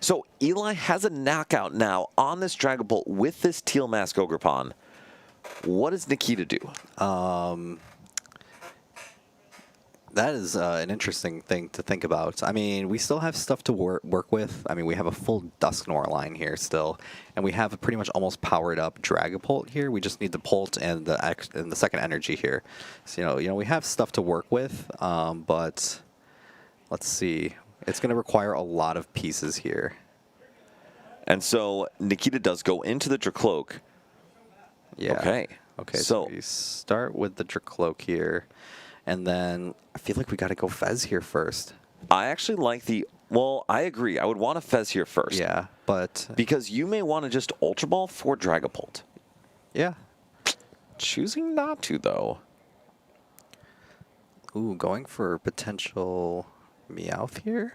So Eli has a knockout now on this Dragapult with this Teal Mask Ogrepon. What does Nikita do? That is an interesting thing to think about. I mean, we still have stuff to work with. I mean, we have a full Dusknoir line here still, and we have a pretty much almost powered up Dragapult here. We just need the Pult and the second energy here. So, you know, we have stuff to work with, but let's see. It's going to require a lot of pieces here. And so Nikita does go into the Dracloak. Yeah. Okay. Okay, So so we start with the Dracloak here, and then I feel like we got to go Fez here first. I actually like the... Well, I agree. I would want a Fez here first. Yeah, but... Because you may want to just Ultra Ball for Dragapult. Yeah. Choosing not to, though. Ooh, going for potential Meowth here?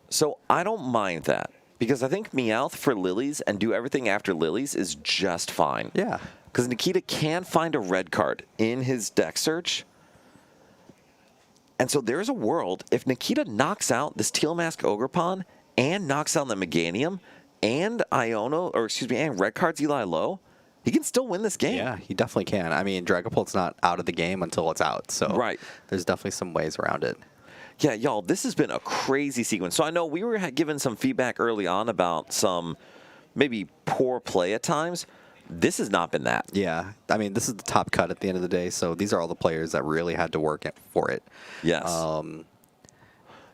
So I don't mind that. Because I think Meowth for Lilies and do everything after Lilies is just fine. Yeah. Because Nikita can find a red card in his deck search. And so there's a world, if Nikita knocks out this Teal Mask Ogerpon and knocks out the Meganium and and red cards Eli Low, he can still win this game. Yeah, he definitely can. I mean, Dragapult's not out of the game until it's out, so Right. there's definitely some ways around it. Yeah, y'all, this has been a crazy sequence. So I know we were given some feedback early on about some maybe poor play at times. This has not been that. Yeah, I mean, this is the top cut at the end of the day, so these are all the players that really had to work for it. Yes.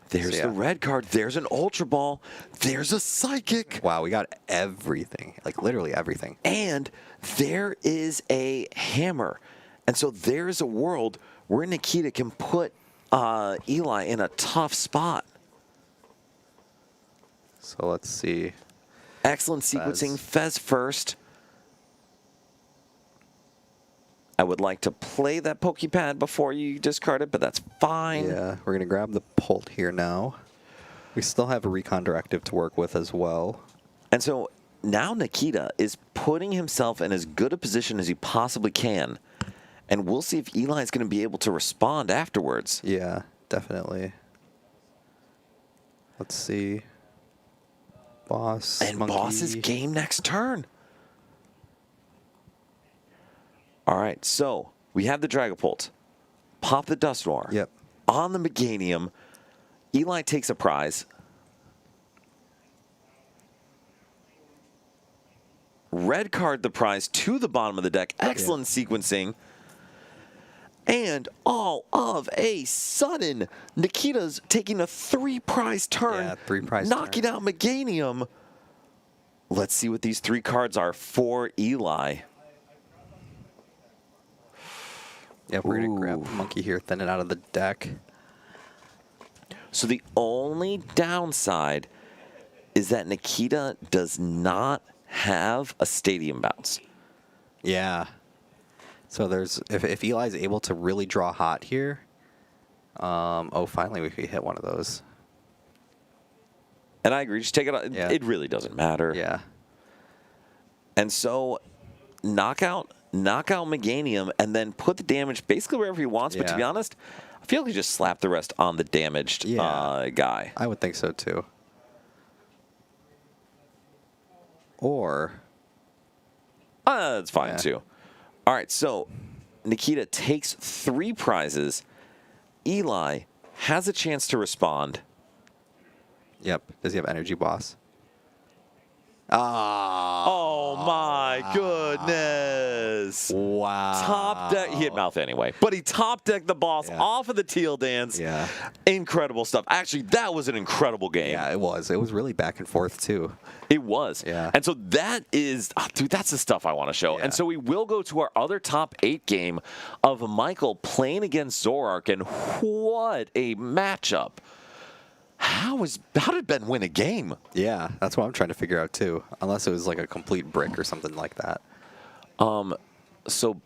There's so yeah. the red card. There's an Ultra Ball. There's a Psychic. Wow, we got everything, like literally everything. And there is a Hammer. And so there's a world where Nikita can put Eli in a tough spot. So let's see. Excellent sequencing. Fez first. I would like to play that Pokepad before you discard it, but that's fine. Yeah, we're going to grab the Pult here now. We still have a Recon Directive to work with as well. And so now Nikita is putting himself in as good a position as he possibly can. And we'll see if Eli is going to be able to respond afterwards. Yeah, definitely. Let's see. Boss. And Monkey. Boss's game next turn. All right, so we have the Dragapult. Pop the Dusknoir. Yep. On the Meganium, Eli takes a prize. Red card the prize to the bottom of the deck. Excellent sequencing. And all of a sudden, Nikita's taking a 3-prize turn. Yeah, 3-prize knocking turn. out Meganium. Let's see what these 3 cards are for Eli. Yeah, we're going to grab the Monkey here, thin it out of the deck. So the only downside is that Nikita does not have a Stadium Bounce. Yeah. So there's if Eli's able to really draw hot here, finally we could hit one of those. And I agree, just take it out. Yeah. It really doesn't matter. Yeah. And so knockout Meganium, and then put the damage basically wherever he wants. But to Yeah. be honest, I feel like he just slapped the rest on the damaged guy. I would think so too. Or That's fine Yeah. too. All right, so Nikita takes 3 prizes. Eli has a chance to respond. yep. Does he have Energy Boss? Oh my goodness. Wow. Top deck. He had mouth anyway, but he top decked the boss Yeah. off of the Teal Dance. Yeah. Incredible stuff. Actually, that was an incredible game. Yeah, it was. It was really back and forth too. It was. Yeah. And so that is, dude, that's the stuff I want to show. Yeah. And so we will go to our other top 8 game of Michael playing against Zorark, and what a matchup. How did Ben win a game? Yeah, that's what I'm trying to figure out too. Unless it was like a complete brick or something like that. So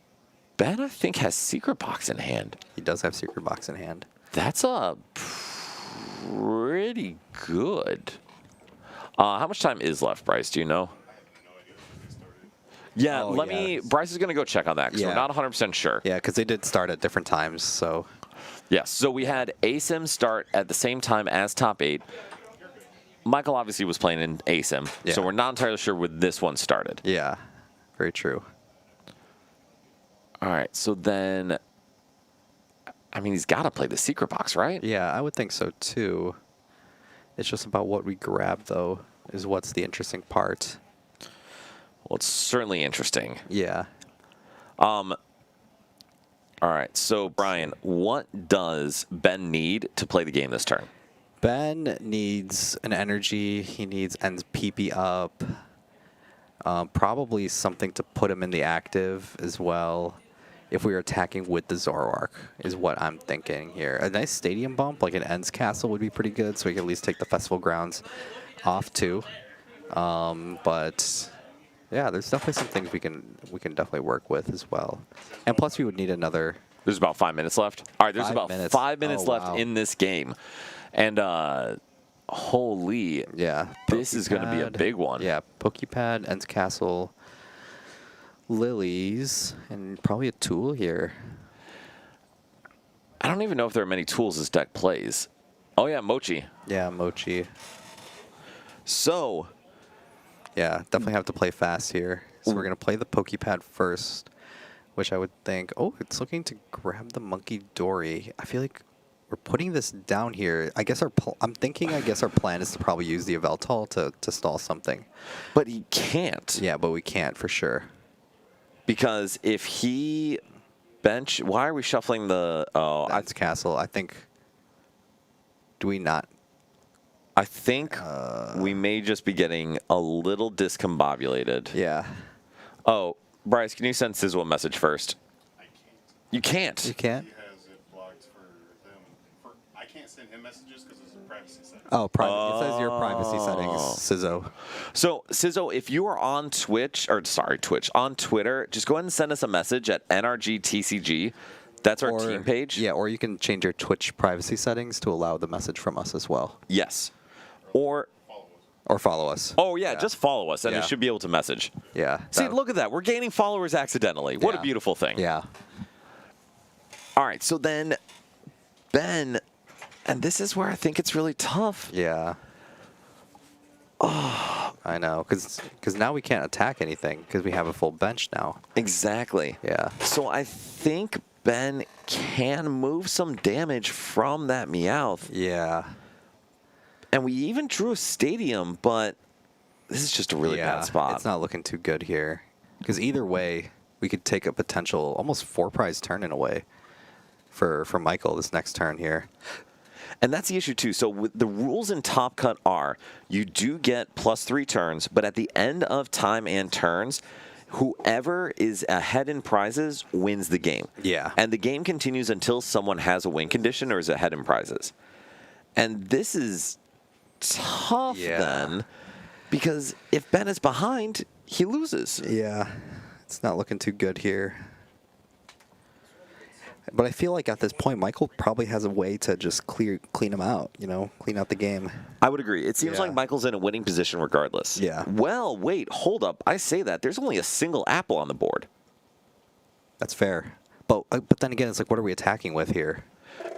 Ben, I think, has Secret Box in hand. He does have Secret Box in hand. That's a pretty good. How much time is left, Bryce? Do you know? Yeah, Oh, yeah. Bryce is going to go check on that because we're Yeah. not 100% sure. Yeah, because they did start at different times, so. Yes, so we had ASIM start at the same time as top 8. Michael obviously was playing in ASIM, Yeah. so we're not entirely sure when this one started. Yeah, very true. All right, so then, I mean, he's got to play the Secret Box, right? Yeah, I would think so too. It's just about what we grab, though, is what's the interesting part. Well, it's certainly interesting. Yeah. All right, so Brian, what does Ben need to play the game this turn? Ben needs an energy. He needs ends PP up. Probably something to put him in the active as well. If we were attacking with the Zoroark, is what I'm thinking here. A nice stadium bump, like an Ends Castle, would be pretty good, so we can at least take the Festival Grounds off too. But yeah, there's definitely some things we can definitely work with as well. And plus, we would need another. There's about 5 minutes left. All right, there's 5 about minutes. 5 minutes Oh, left wow. in this game. And holy, Yeah. this is going to be a Pokepad. big one. Yeah, Pokepad, Ends Castle, Lilies, and probably a tool here. I don't even know if there are many tools this deck plays. Oh, yeah, Mochi. Yeah, Mochi. So, Yeah, definitely have to play fast here. So we're going to play the Pokepad first, which I would think, oh, it's looking to grab the Monkey Dory. I feel like we're putting this down here. I guess I'm thinking, I guess our plan is to probably use the Yveltal to stall something. but he can't. Yeah, but we can't for sure. Because if he bench, why are we shuffling the? Oh, That's Castle. I think. Do we not? I think we may just be getting a little discombobulated. Yeah. Oh, Bryce, can you send Sizzle a message first? I can't. You can't. You can't? He has it blocked for them. I can't send him messages because it's a privacy setting. Oh, it says your privacy settings, Sizzo. So, Sizzo, if you are on Twitch, on Twitter, just go ahead and send us a message at NRGTCG. That's our team page. Yeah, or you can change your Twitch privacy settings to allow the message from us as well. Yes. Or Follow us. Oh, yeah, just follow us, and Yeah. it should be able to message. Yeah. See, that- look at that. We're gaining followers accidentally. What a Yeah. beautiful thing. Yeah. All right, so then Ben, and this is where I think it's really tough. Yeah. Oh, I know, because now we can't attack anything because we have a full bench now. Exactly. Yeah. So I think Ben can move some damage from that Meowth. Yeah. And we even drew a stadium, but this is just a really bad spot. It's not looking too good here. Because either way, we could take a potential almost 4-prize turn in a way for Michael this next turn here. And that's the issue, too. So with the rules in Top Cut are you do get +3 turns, but at the end of time and turns, whoever is ahead in prizes wins the game. Yeah. And the game continues until someone has a win condition or is ahead in prizes. And this is tough then, because if Ben is behind, he loses. Yeah. It's not looking too good here. But I feel like at this point, Michael probably has a way to just clean him out, clean out the game. I would agree. It seems Yeah. like Michael's in a winning position regardless. Yeah. Well, wait, hold up. I say that. There's only a single apple on the board. That's fair. But then again, it's like, what are we attacking with here?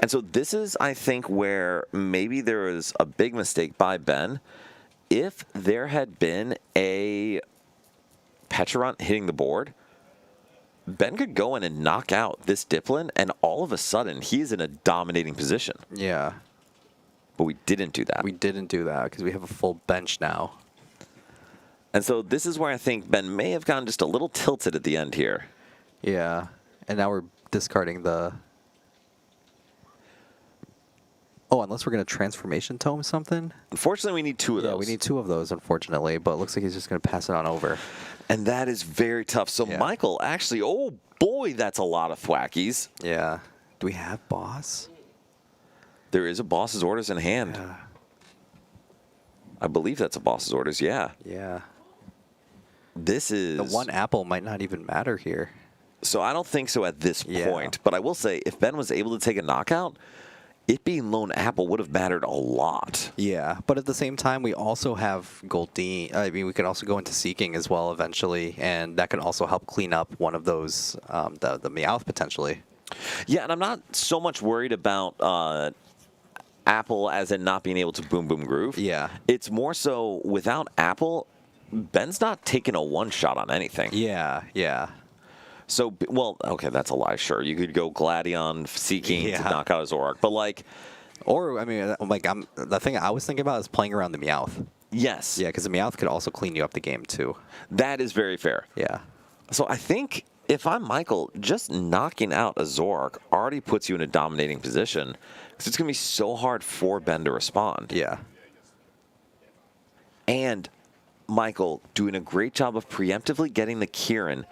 And so this is, I think, where maybe there was a big mistake by Ben. If there had been a Pecharunt hitting the board, Ben could go in and knock out this Diplin, and all of a sudden, he's in a dominating position. Yeah. But we didn't do that. We didn't do that because we have a full bench now. And so this is where I think Ben may have gotten just a little tilted at the end here. Yeah. And now we're discarding the... Oh, unless we're going to Transformation Tome something? Unfortunately, we need 2 of those. Yeah, we need 2 of those, unfortunately. But it looks like he's just going to pass it on over. And that is very tough. So Yeah. Michael actually, oh boy, that's a lot of thwackies. Yeah. Do we have boss? There is a boss's orders in hand. Yeah. I believe that's a boss's orders, yeah. Yeah. This is... The one apple might not even matter here. So I don't think so at this Yeah. point. But I will say, if Ben was able to take a knockout, it being lone apple would have mattered a lot. Yeah, but at the same time, we also have Goldeen. I mean, we could also go into Seeking as well eventually, and that can also help clean up one of those, the Meowth potentially. Yeah, and I'm not so much worried about Apple as in not being able to boom, boom, groove. Yeah. It's more so without Apple, Ben's not taking a one-shot on anything. Yeah, yeah. So, well, okay, that's a lie, sure. You could go Gladion Seeking Yeah. to knock out his Zoroark, but like... Or, I mean, like, the thing I was thinking about is playing around the Meowth. Yes. Yeah, because the Meowth could also clean you up the game, too. That is very fair. Yeah. So I think if I'm Michael, just knocking out a Zoroark already puts you in a dominating position because it's going to be so hard for Ben to respond. Yeah. And Michael doing a great job of preemptively getting the Kieran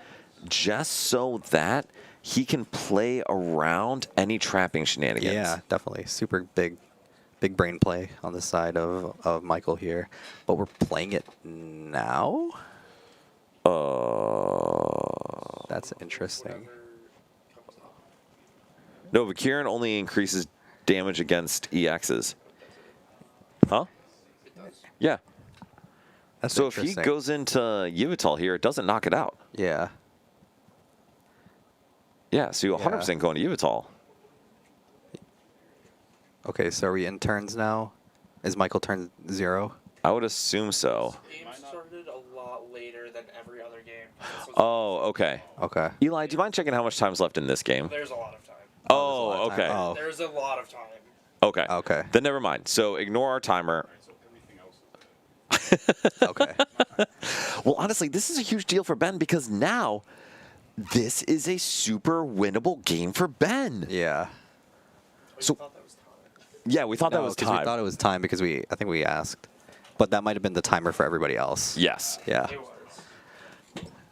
just so that he can play around any trapping shenanigans. Yeah, definitely. Super big brain play on the side of Michael here. But we're playing it now? That's interesting. No, but Kieran only increases damage against EXs. Huh? Yeah. That's So if he interesting. goes into Yveltal here, it doesn't knock it out. Yeah. Yeah, so you 100% go into Yveltal. Okay, so are we in turns now? Is Michael turn 0? I would assume so. Game started a lot later than every other game. Oh, okay. Okay. Eli, do you mind checking how much time's left in this game? There's a lot of time. Oh, okay. Oh. There's a lot of time. Okay. Okay. Then never mind. So ignore our timer. Okay. Well, honestly, this is a huge deal for Ben because now this is a super winnable game for Ben. Yeah. So, yeah, we thought that was 'cause time. we thought it was time because I think we asked. But that might have been the timer for everybody else. Yes. Yeah. It was.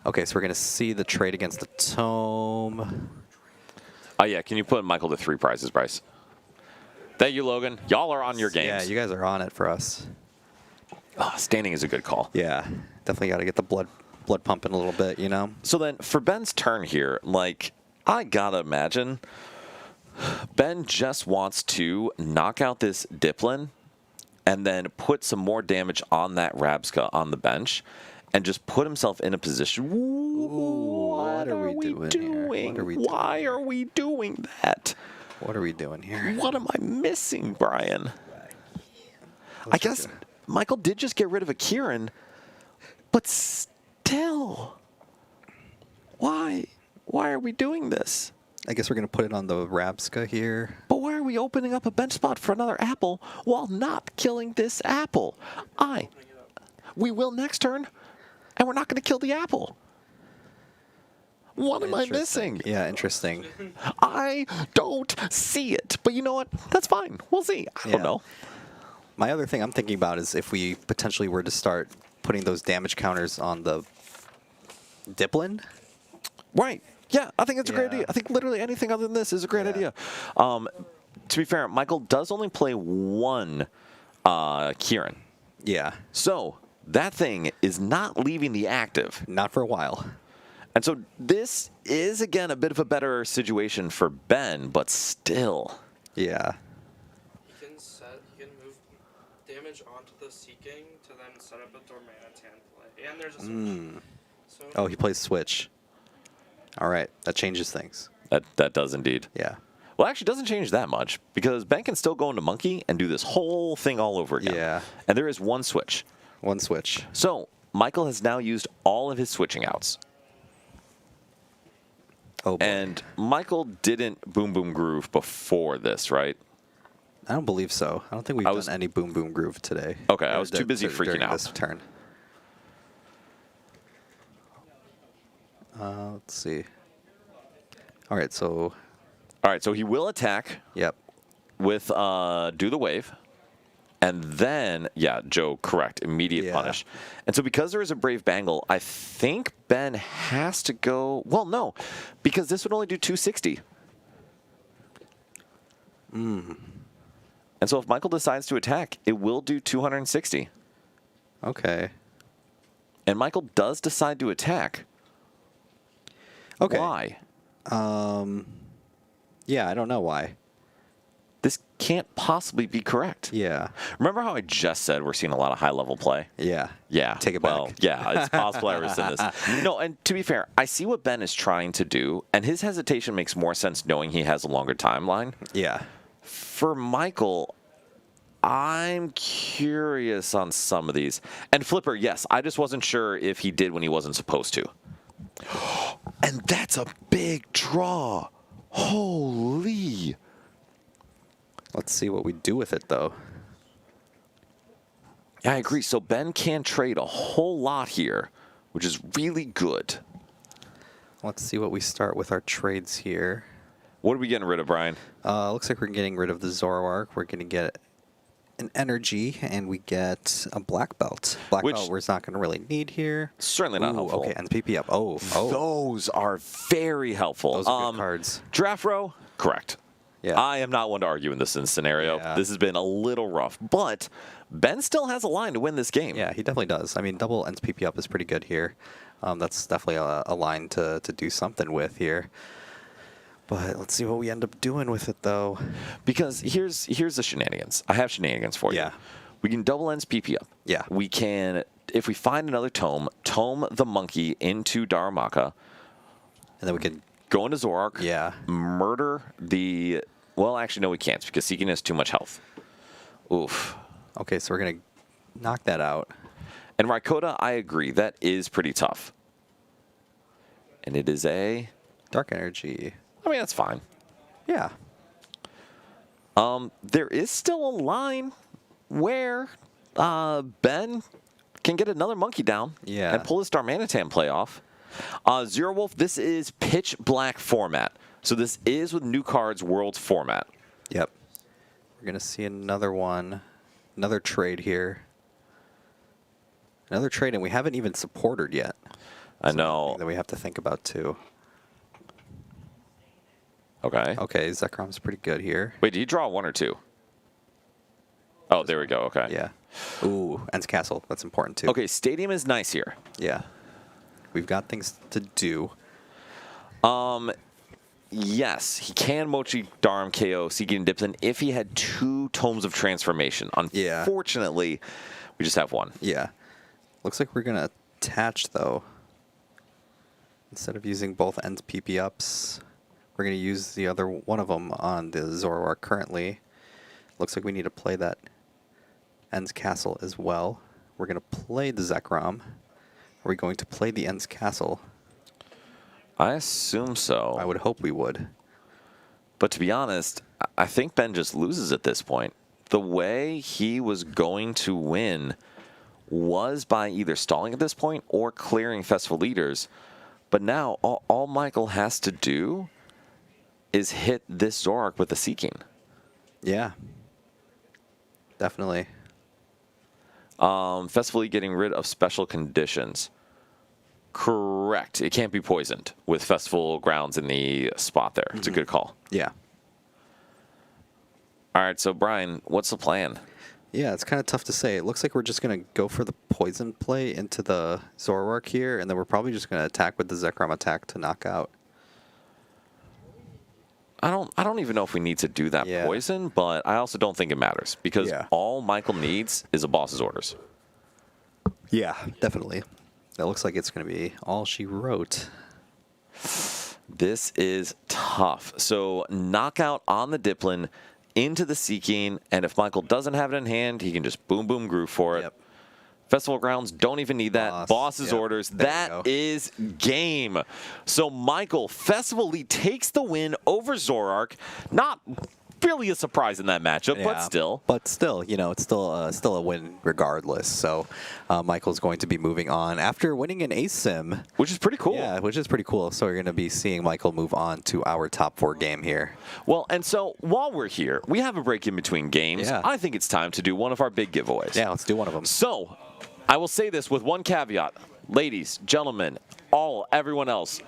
Okay, so we're going to see the trade against the Tome. Oh, yeah. Can you put Michael to 3 prizes, Bryce? Thank you, Logan. Y'all are on your games. Yeah, you guys are on it for us. Oh, standing is a good call. Yeah. Definitely got to get the blood pumping a little bit, you know? So then for Ben's turn here, like, I got to imagine Ben just wants to knock out this Diplin and then put some more damage on that Rabska on the bench and just put himself in a position. What are we doing here? What are we Why are we doing that? What are we doing here? What am I missing, Brian? I guess Michael did just get rid of a Kieran, but still, why are we doing this? I guess we're going to put it on the Rabska here. But why are we opening up a bench spot for another apple while not killing this apple? We will next turn, and we're not going to kill the apple. What am I missing? Yeah, interesting. I don't see it. But you know what? That's fine. We'll see. I don't know. My other thing I'm thinking about is if we potentially were to start putting those damage counters on the Diplin. Right. Yeah, I think it's a great Yeah. idea. I think literally anything other than this is a great idea. To be fair, Michael does only play one Kieran. Yeah. So that thing is not leaving the active. Not for a while. And so this is, again, a bit of a better situation for Ben, but still. Yeah. He can move damage onto the Seeking to then set up a Dormanitan play. And there's a switch. So Oh, he plays Switch. All right. That changes things. That does indeed. Yeah. Well, actually, it doesn't change that much because Ben can still go into Monkey and do this whole thing all over again. Yeah. And there is one switch. One switch. So Michael has now used all of his switching outs. Oh, boy. And Michael didn't Boom Boom Groove before this, right? I don't believe so. I don't think we've done any Boom Boom Groove today. Okay, I was too busy freaking during out. this turn. Let's see. All right, so... All right, so he will attack Yep. with Do the Wave. And then, yeah, Joe, correct, immediate Yeah. punish. And so because there is a Brave Bangle, I think Ben has to go... Well, no, because this would only do 260. And so if Michael decides to attack, it will do 260. Okay. And Michael does decide to attack. Okay. Why? Yeah, I don't know why. This can't possibly be correct. Yeah. Remember how I just said we're seeing a lot of high-level play? Yeah. Yeah. Take it well, back. Yeah, it's possible I rescind this. No, and to be fair, I see what Ben is trying to do, and his hesitation makes more sense knowing he has a longer timeline. Yeah. For Michael, I'm curious on some of these. And Flipper, yes, I just wasn't sure if he did when he wasn't supposed to. And that's a big draw. Holy. Let's see what we do with it, though. Yeah, I agree. So Ben can trade a whole lot here, which is really good. Let's see what we start with our trades here. What are we getting rid of, Brian? Looks like we're getting rid of the Zoroark. We're going to get an energy, and we get a black belt. Black belt we're not going to really need here. Certainly not helpful. Okay, and PP up. Oh. Those are very helpful. Those are good cards. Draft row, correct. Yeah. I am not one to argue in this scenario. Yeah. This has been a little rough, but Ben still has a line to win this game. Yeah, he definitely does. I mean, double ends PP up is pretty good here. That's definitely a line to do something with here. But let's see what we end up doing with it, though. Because here's the shenanigans. I have shenanigans for you. Yeah. We can double ends PP up. Yeah. We can, if we find another tome the monkey into Darumaka. And then we can go into Zoroark. Yeah. Murder the... Well, actually, no, we can't because Seeking has too much health. Oof. Okay, so we're going to knock that out. And Raikkoda, I agree. That is pretty tough. And it is a... Dark Energy. I mean, that's fine. Yeah. There is still a line where Ben can get another monkey down and pull his Darmanitan play off. Zero Wolf, this is pitch black format. So this is with new cards world format. Yep. We're going to see another one. Another trade here. Another trade, and we haven't even supported yet. I know. That we have to think about, too. Okay. Okay, Zekrom's pretty good here. Wait, did you draw one or two? Oh, there we go. Okay. Yeah. Ooh, Ents Castle. That's important, too. Okay, Stadium is nice here. Yeah. We've got things to do. Yes, he can Mochi Darm KO Seeking Dipson if he had 2 Tomes of Transformation. Unfortunately, we just have 1. Yeah. Looks like we're going to attach, though. Instead of using both ends PP ups, we're going to use the other one of them on the Zoroark currently. Looks like we need to play that Ends Castle as well. We're going to play the Zekrom. Are we going to play the Ends Castle? I assume so. I would hope we would. But to be honest, I think Ben just loses at this point. The way he was going to win was by either stalling at this point or clearing Festival Leaders. But now, all Michael has to do is hit this Zoroark with a Seeking. Yeah. Definitely. Festival League getting rid of special conditions. Correct. It can't be poisoned with Festival Grounds in the spot there. It's a good call. Yeah. All right, so Brian, what's the plan? Yeah, it's kind of tough to say. It looks like we're just going to go for the poison play into the Zoroark here, and then we're probably just going to attack with the Zekrom attack to knock out. I don't even know if we need to do that poison, but I also don't think it matters because all Michael needs is a boss's orders. Yeah, definitely. That looks like it's going to be all she wrote. This is tough. So knockout on the Diplin into the Seeking, and if Michael doesn't have it in hand, he can just boom, boom, groove for it. Festival Grounds don't even need that. Boss's orders. That is game. So Michael, Festival League takes the win over Zoroark. Not really a surprise in that matchup, but still. But still, you know, it's still a win regardless. So Michael's going to be moving on after winning an Ace Sim. Which is pretty cool. Yeah, which is pretty cool. So we're going to be seeing Michael move on to our top 4 game here. Well, and so while we're here, we have a break in between games. Yeah. I think it's time to do one of our big giveaways. Yeah, let's do one of them. So I will say this with one caveat. Ladies, gentlemen, everyone else,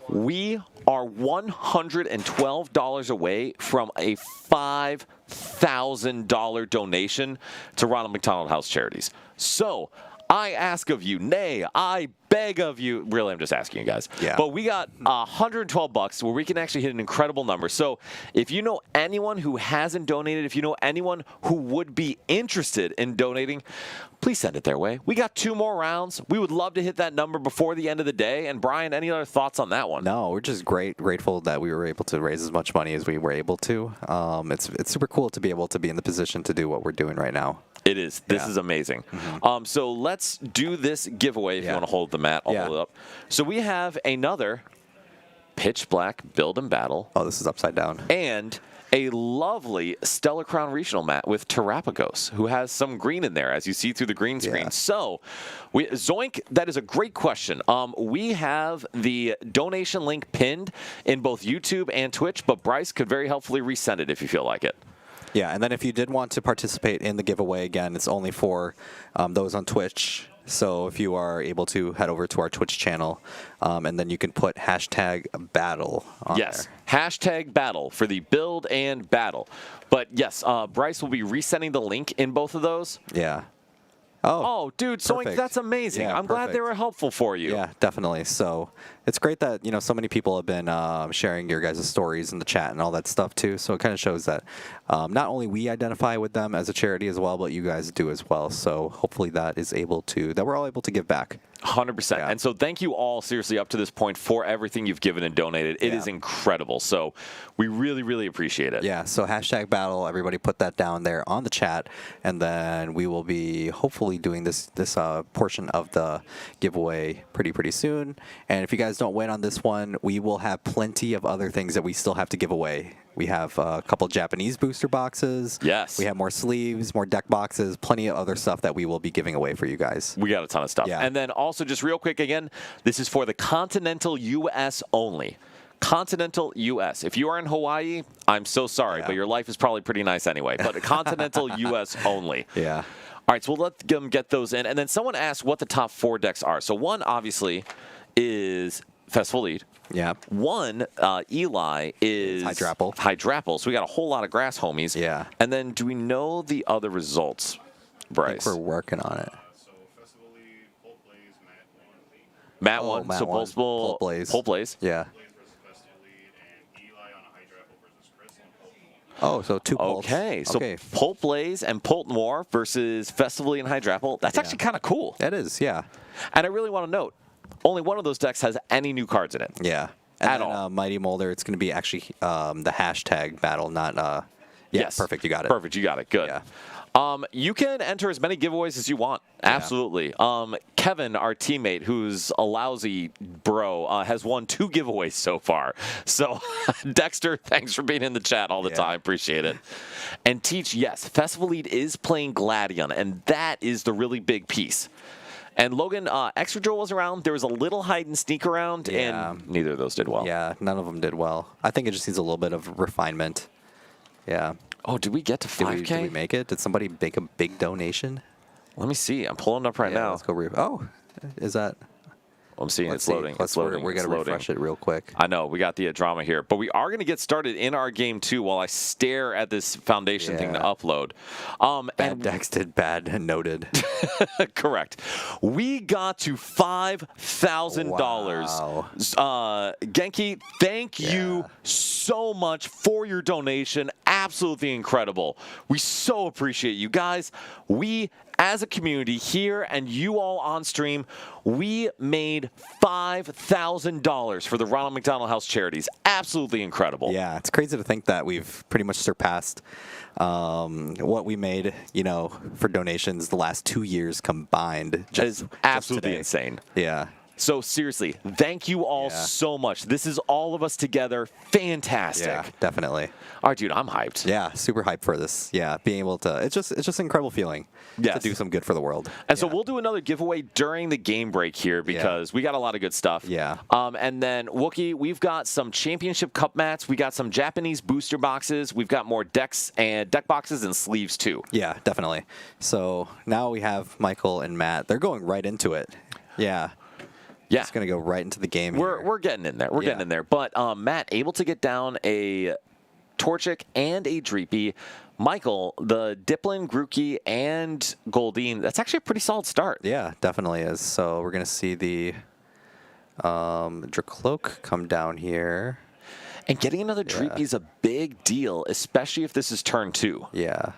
we are $112 away from a $5,000 donation to Ronald McDonald House Charities. So I ask of you, nay, I beg of you, really, I'm just asking you guys. Yeah. But we got $112 where we can actually hit an incredible number. So if you know anyone who hasn't donated, if you know anyone who would be interested in donating, please send it their way. We got 2 more rounds. We would love to hit that number before the end of the day. And Brian, any other thoughts on that one? No, we're just grateful that we were able to raise as much money as we were able to. It's super cool to be able to be in the position to do what we're doing right now. It is. This is amazing. So let's do this giveaway. If you want to hold the mat, I'll hold it up. So we have another Pitch Black Build and Battle. Oh, this is upside down. And a lovely Stellar Crown Regional mat with Terrapagos, who has some green in there, as you see through the green screen. Yeah. So, Zoink, that is a great question. We have the donation link pinned in both YouTube and Twitch, but Bryce could very helpfully resend it if you feel like it. Yeah, and then if you did want to participate in the giveaway, again, it's only for those on Twitch. So if you are able to head over to our Twitch channel, and then you can put #battle on Yes, there. #battle for the build and battle. But yes, Bryce will be resending the link in both of those. Yeah. Oh, dude, Zoink, perfect. that's amazing. Yeah, I'm glad they perfect. were helpful for you. Yeah, definitely. So it's great that so many people have been sharing your guys' stories in the chat and all that stuff too. So it kind of shows that not only we identify with them as a charity as well, but you guys do as well. So hopefully that we're all able to give back. 100%. Yeah. And so thank you all, seriously, up to this point for everything you've given and donated. It is incredible. So we really, really appreciate it. Yeah, so #battle, everybody put that down there on the chat, and then we will be hopefully doing this portion of the giveaway pretty soon. And if you guys don't win on this one, we will have plenty of other things that we still have to give away. We have a couple Japanese booster boxes. Yes. We have more sleeves, more deck boxes, plenty of other stuff that we will be giving away for you guys. We got a ton of stuff. Yeah. And then also, just real quick again, this is for the continental U.S. only. Continental U.S. If you are in Hawaii, I'm so sorry, but your life is probably pretty nice anyway. But continental U.S. only. Yeah. All right, so we'll let them get those in. And then someone asked what the top 4 decks are. So one, obviously, is Festival Lead. Yeah. One, Eli, is Hydrapple. Hydrapple. So we got a whole lot of grass homies. Yeah. And then do we know the other results, I Bryce? think we're working on it. So Festival League, Pulp Blaze, Matt 1. Matt one. Matt So one. Pulp Blaze. Pulp Blaze. Yeah. Blaze versus Festival Lead, and Eli on a Hydrapple versus Chris on Pulp. Oh, so 2 Pulps. Okay, so Okay. Pulp Blaze and Pult Noir versus Festival League and Hydrapple. That's actually kind of cool. That is, yeah. And I really want to note, only one of those decks has any new cards in it. Yeah. And At then, all. Mighty Molder, it's going to be actually the #battle, not. Yeah, Yes. perfect. You got it. Perfect. You got it. Good. Yeah. You can enter as many giveaways as you want. Absolutely. Kevin, our teammate, who's a lousy bro, has won 2 giveaways so far. So, Dexter, thanks for being in the chat all the time. Appreciate it. And Teach, yes, Festival Lead is playing Gladion, and that is the really big piece. And Logan, Extra Joel was around. There was a little hide and sneak around, and neither of those did well. Yeah, none of them did well. I think it just needs a little bit of refinement. Yeah. Oh, did we get to 5K? Did we make it? Did somebody make a big donation? Let me see. I'm pulling it up right now. Let's go. Oh, is that? I'm seeing Let's it's see. loading. It's loading. We're It's going to loading. refresh it real quick. I know. We got the drama here. But we are going to get started in our game, too, while I stare at this foundation thing to Yeah. upload. Bad decks did bad, noted. Correct. We got to $5,000. Genki, thank you so much for your donation. Absolutely incredible. We so appreciate you guys. We, as a community here and you all on stream, we made $5,000 for the Ronald McDonald House Charities. Absolutely incredible. Yeah, it's crazy to think that we've pretty much surpassed what we made, for donations the last 2 years combined. That is absolutely today. insane. Yeah. So seriously, thank you all so much. This is all of us together. Fantastic. Yeah, definitely. All right, dude, I'm hyped. Yeah, super hyped for this. Yeah, being able to, it's just an incredible feeling to do some good for the world. And so we'll do another giveaway during the game break here because we got a lot of good stuff. Yeah. And then Wookie, we've got some championship cup mats. We got some Japanese booster boxes. We've got more decks and deck boxes and sleeves too. Yeah, definitely. So now we have Michael and Matt. They're going right into it. Yeah. Yeah. It's going to go right into the game here. We're getting in there. We're getting in there. But Matt, able to get down a Torchic and a Dreepy. Michael, the Diplin, Grookey, and Goldeen, that's actually a pretty solid start. Yeah, definitely is. So we're going to see the Dracloak come down here. And getting another Dreepy is a big deal, especially if this is turn 2. Yeah.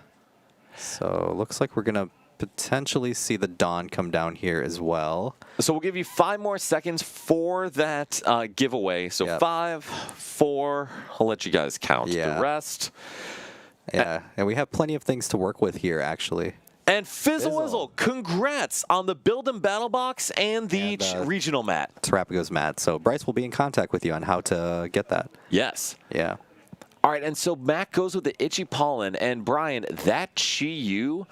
So it looks like we're going to potentially see the Dawn come down here as well. So we'll give you 5 more seconds for that giveaway. So 5, 4, I'll let you guys count the rest. Yeah, and we have plenty of things to work with here, actually. And Fizzle Wizzle, congrats on the Build and Battle Box and the regional mat. Terrapagos mat. So Bryce will be in contact with you on how to get that. Yes. Yeah. All right, and so Matt goes with the Itchy Pollen, and Brian, that Chi-Yu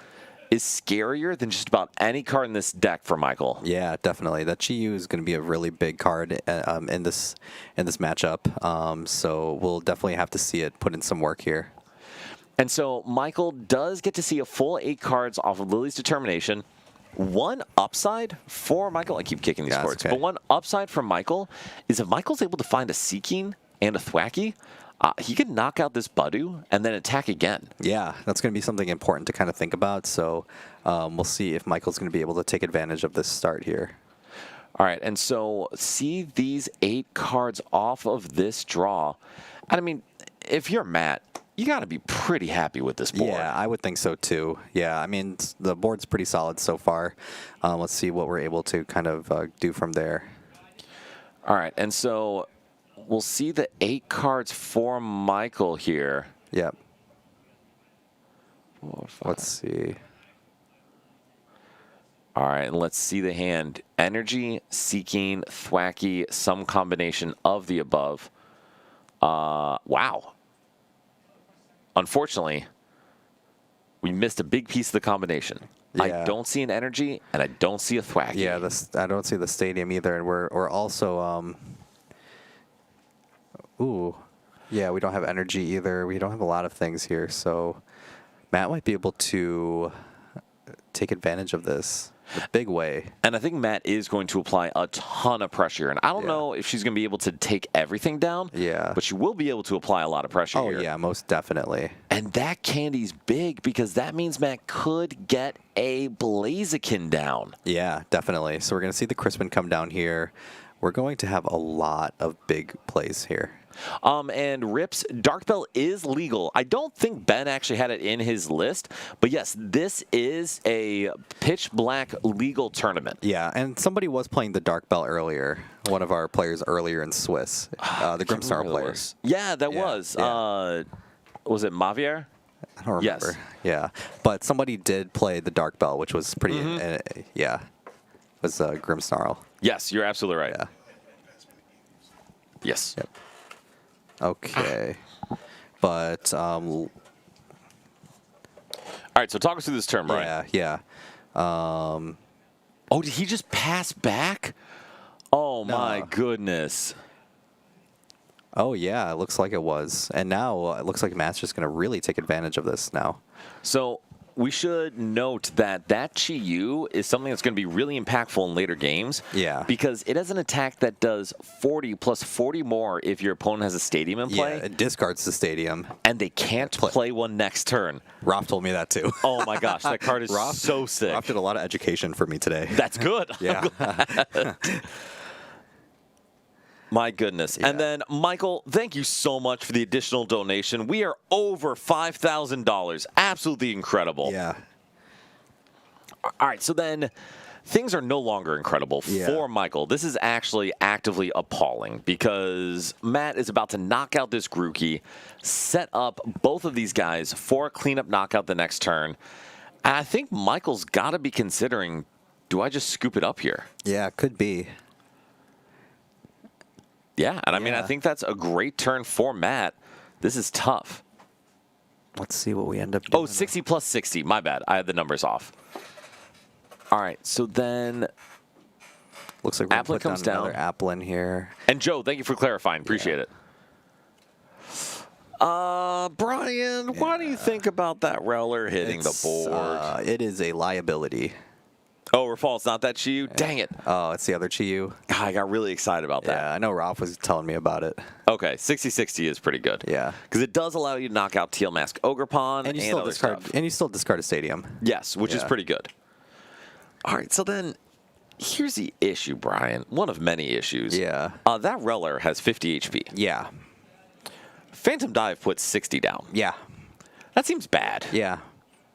is scarier than just about any card in this deck for Michael. Yeah, definitely. That Chi-Yu is going to be a really big card in this matchup. So we'll definitely have to see it put in some work here. And so Michael does get to see a full 8 cards off of Lily's Determination. One upside for Michael, I keep kicking these cords, okay. but one upside for Michael is if Michael's able to find a Seeking and a Thwacky, he can knock out this Budu and then attack again. Yeah, that's going to be something important to kind of think about. So we'll see if Michael's going to be able to take advantage of this start here. All right, and so see these 8 cards off of this draw. And I mean, if you're Matt, you got to be pretty happy with this board. Yeah, I would think so too. Yeah, I mean, the board's pretty solid so far. Let's see what we're able to kind of do from there. All right, and so we'll see the 8 cards for Michael here. Yep. 4, 5. Let's see. All right, and let's see the hand. Energy, Seeking, Thwacky, some combination of the above. Wow. Unfortunately, we missed a big piece of the combination. Yeah. I don't see an Energy, and I don't see a Thwacky. Yeah, I don't see the stadium either, and we're also ooh, yeah, we don't have energy either. We don't have a lot of things here, so Matt might be able to take advantage of this in a big way. And I think Matt is going to apply a ton of pressure. And I don't know if she's going to be able to take everything down. Yeah. But she will be able to apply a lot of pressure here. Oh, yeah, most definitely. And that candy's big because that means Matt could get a Blaziken down. Yeah, definitely. So we're going to see the Crispin come down here. We're going to have a lot of big plays here. And Rips, Dark Bell is legal. I don't think Ben actually had it in his list, but yes, this is a pitch black legal tournament. Yeah, and somebody was playing the Dark Bell earlier. One of our players earlier in Swiss, the Grimsnarl players. Yeah, that was. Yeah. Was it Mavier? I don't remember. Yes. Yeah, but somebody did play the Dark Bell, which was pretty. Yeah, was Grimsnarl. Yes, you're absolutely right. Yeah. Yes. Yep. Okay, but all right. So talk us through this turn, Brian. yeah. Oh, did he just pass back? Oh my goodness. Oh yeah, it looks like it was, and now it looks like Matt's just going to really take advantage of this now. So we should note that Chi-Yu is something that's going to be really impactful in later games. Yeah. Because it has an attack that does 40 plus 40 more if your opponent has a stadium in play. Yeah, it discards the stadium. And they can't play one next turn. Roth told me that too. Oh my gosh, that card is so sick. Roth did a lot of education for me today. That's good. Yeah. My goodness. Yeah. And then, Michael, thank you so much for the additional donation. We are over $5,000. Absolutely incredible. Yeah. All right, so then things are no longer incredible for Michael. This is actually actively appalling because Matt is about to knock out this Grookey, set up both of these guys for a cleanup knockout the next turn. And I think Michael's got to be considering, do I just scoop it up here? Yeah, could be. Yeah, and I mean, I think that's a great turn for Matt. This is tough. Let's see what we end up doing. Oh, 60 plus 60. My bad. I had the numbers off. All right, so then looks like we're Applin comes down. Another Applin here. And Joe, thank you for clarifying. Appreciate it. Brian, why do you think about that Rowler hitting the board? It is a liability. Oh, Rafal, it's not that Chi-Yu? Dang it. Oh, it's the other Chi-Yu. I got really excited about that. Yeah, I know Ralph was telling me about it. Okay, 60-60 is pretty good. Yeah. Because it does allow you to knock out Teal Mask Ogrepon And you still other discard stuff. and you still discard a stadium. Yes, which is pretty good. All right, so then here's the issue, Brian. One of many issues. Yeah. That Reller has 50 HP. Yeah. Phantom Dive puts 60 down. Yeah. That seems bad. Yeah.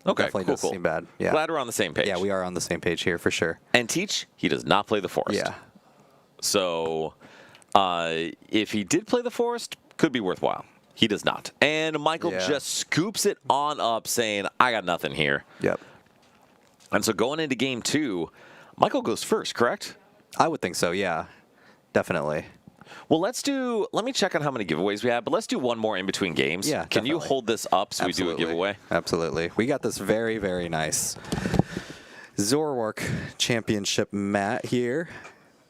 Okay, Definitely cool, does cool. seem bad. Yeah. Glad we're on the same page. Yeah, we are on the same page here for sure. And Teach, he does not play the Forest. Yeah. So if he did play the Forest, could be worthwhile. He does not. And Michael just scoops it on up saying, I got nothing here. Yep. And so going into game 2, Michael goes first, correct? I would think so, yeah. Definitely. Well, let me check on how many giveaways we have, but let's do one more in between games. Yeah, Can you definitely. hold this up so we do a giveaway? Absolutely. We got this very, very nice Zoroark Championship mat here.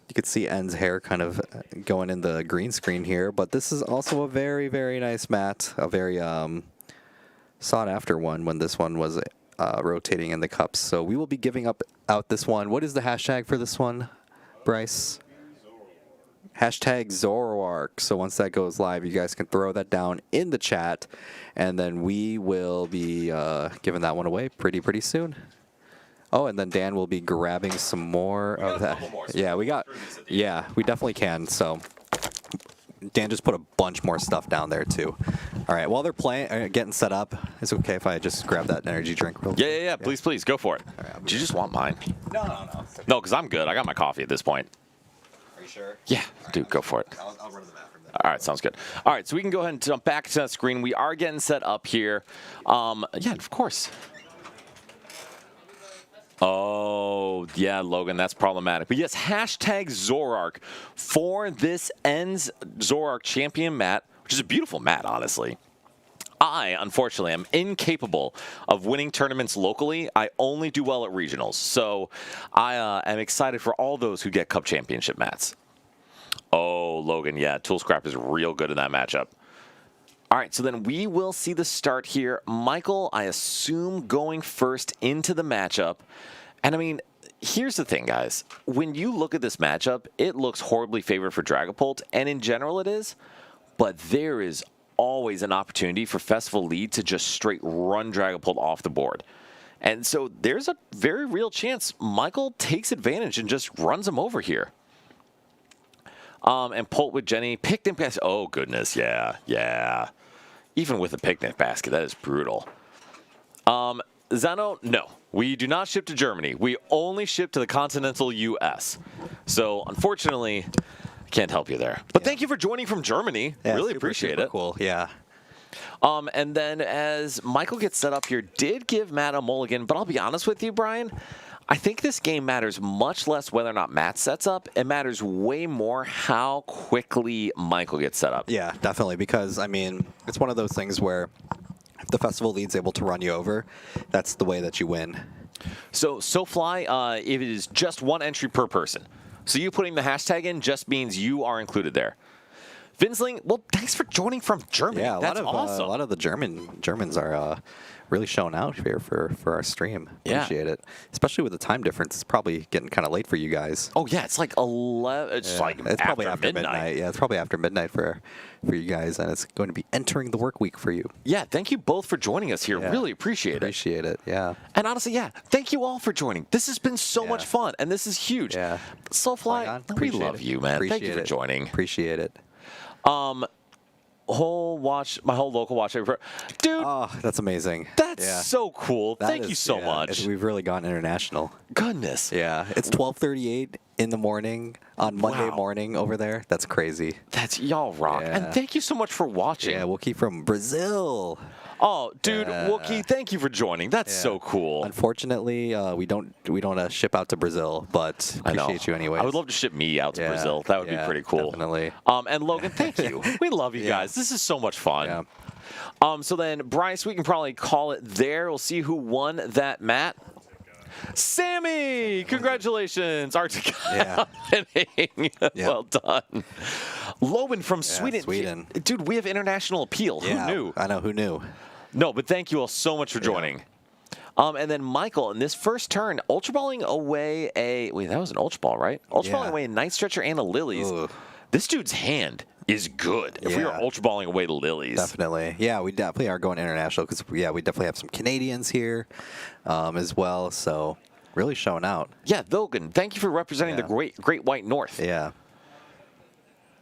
You can see N's hair kind of going in the green screen here, but this is also a very, very nice mat, a very sought after one when this one was rotating in the cups. So we will be giving out this one. What is the hashtag for this one, Bryce? Hashtag Zoroark. So once that goes live, you guys can throw that down in the chat, and then we will be giving that one away pretty soon. Oh, and then Dan will be grabbing some more of that. Yeah, we definitely can. So Dan just put a bunch more stuff down there too. All right, while they're playing, getting set up, it's okay if I just grab that energy drink real quick. Yeah. Please, go for it. Right, Do you just want mine? No. No, because I'm good. I got my coffee at this point. Are you sure? Yeah, dude, go for it. I'll run to the bathroom then. All right, sounds good. All right, so we can go ahead and jump back to that screen. We are getting set up here. Yeah, of course. Oh, yeah, Logan, that's problematic. But yes, hashtag Zoroark for this ends Zoroark champion mat, which is a beautiful mat, honestly. I, unfortunately, am incapable of winning tournaments locally. I only do well at regionals. So I am excited for all those who get Cup Championship mats. Oh, Logan, yeah, Tool Scrap is real good in that matchup. All right, so then we will see the start here. Michael, I assume, going first into the matchup. And, I mean, here's the thing, guys. When you look at this matchup, it looks horribly favored for Dragapult, and in general it is. But there is always an opportunity for Festival Lead to just straight run Dragapult off the board. And so there's a very real chance Michael takes advantage and just runs him over here. And Pult with Jenny, picnic basket. Oh, goodness, yeah. Even with a picnic basket, that is brutal. Zano, no. We do not ship to Germany. We only ship to the continental U.S. So, unfortunately, I can't help you there. But thank you for joining from Germany. Yeah, really super, appreciate super it. Cool, yeah. And then as Michael gets set up here, did give Matt a mulligan. But I'll be honest with you, Brian, I think this game matters much less whether or not Matt sets up. It matters way more how quickly Michael gets set up. Yeah, definitely, because, I mean, it's one of those things where if the Festival Lead's able to run you over, that's the way that you win. So SoFly, it is just one entry per person. So you putting the hashtag in just means you are included there. Vinsling, well, thanks for joining from Germany. Yeah, That's awesome. a lot of the Germans are really showing out here for our stream. Appreciate it. Especially with the time difference. It's probably getting kind of late for you guys. Oh, yeah, it's like 11. It's like it's probably after midnight. Yeah, it's probably after midnight for you guys, and it's going to be entering the work week for you. Yeah, thank you both for joining us here. Yeah. Really appreciate it, yeah. And honestly, yeah, thank you all for joining. This has been so much fun, and this is huge. Yeah. SoFly, we love you, man. Thank you for joining. Appreciate it. My whole local watch, dude. Oh, that's amazing. That's so cool. Thank you so much. We've really gone international. Goodness. Yeah, it's 12:38 in the morning on Monday morning over there. That's crazy. That's y'all rock. Yeah. And thank you so much for watching. Yeah, Wookie from Brazil. Oh, dude, Wookie, thank you for joining. That's so cool. Unfortunately, we don't ship out to Brazil, but appreciate you anyway. I would love to ship me out to Brazil. That would be pretty cool. Definitely. And Logan, thank you. We love you guys. This is so much fun. Yeah. So then, Bryce, we can probably call it there. We'll see who won that mat. Sammy! Congratulations! Arctic. Yeah. Well done. Logan from Sweden. Dude, we have international appeal. Yeah, who knew? I know, who knew? No, but thank you all so much for joining. And then Michael, in this first turn, Ultra Balling away wait, that was an Ultra Ball, right? Ultra Balling away a Night Stretcher and a Lilies. Ooh. This dude's hand is good if we are Ultra Balling away the Lilies. Definitely. Yeah, we definitely are going international because, we definitely have some Canadians here as well. So really showing out. Yeah, Logan, thank you for representing the Great White North. Yeah.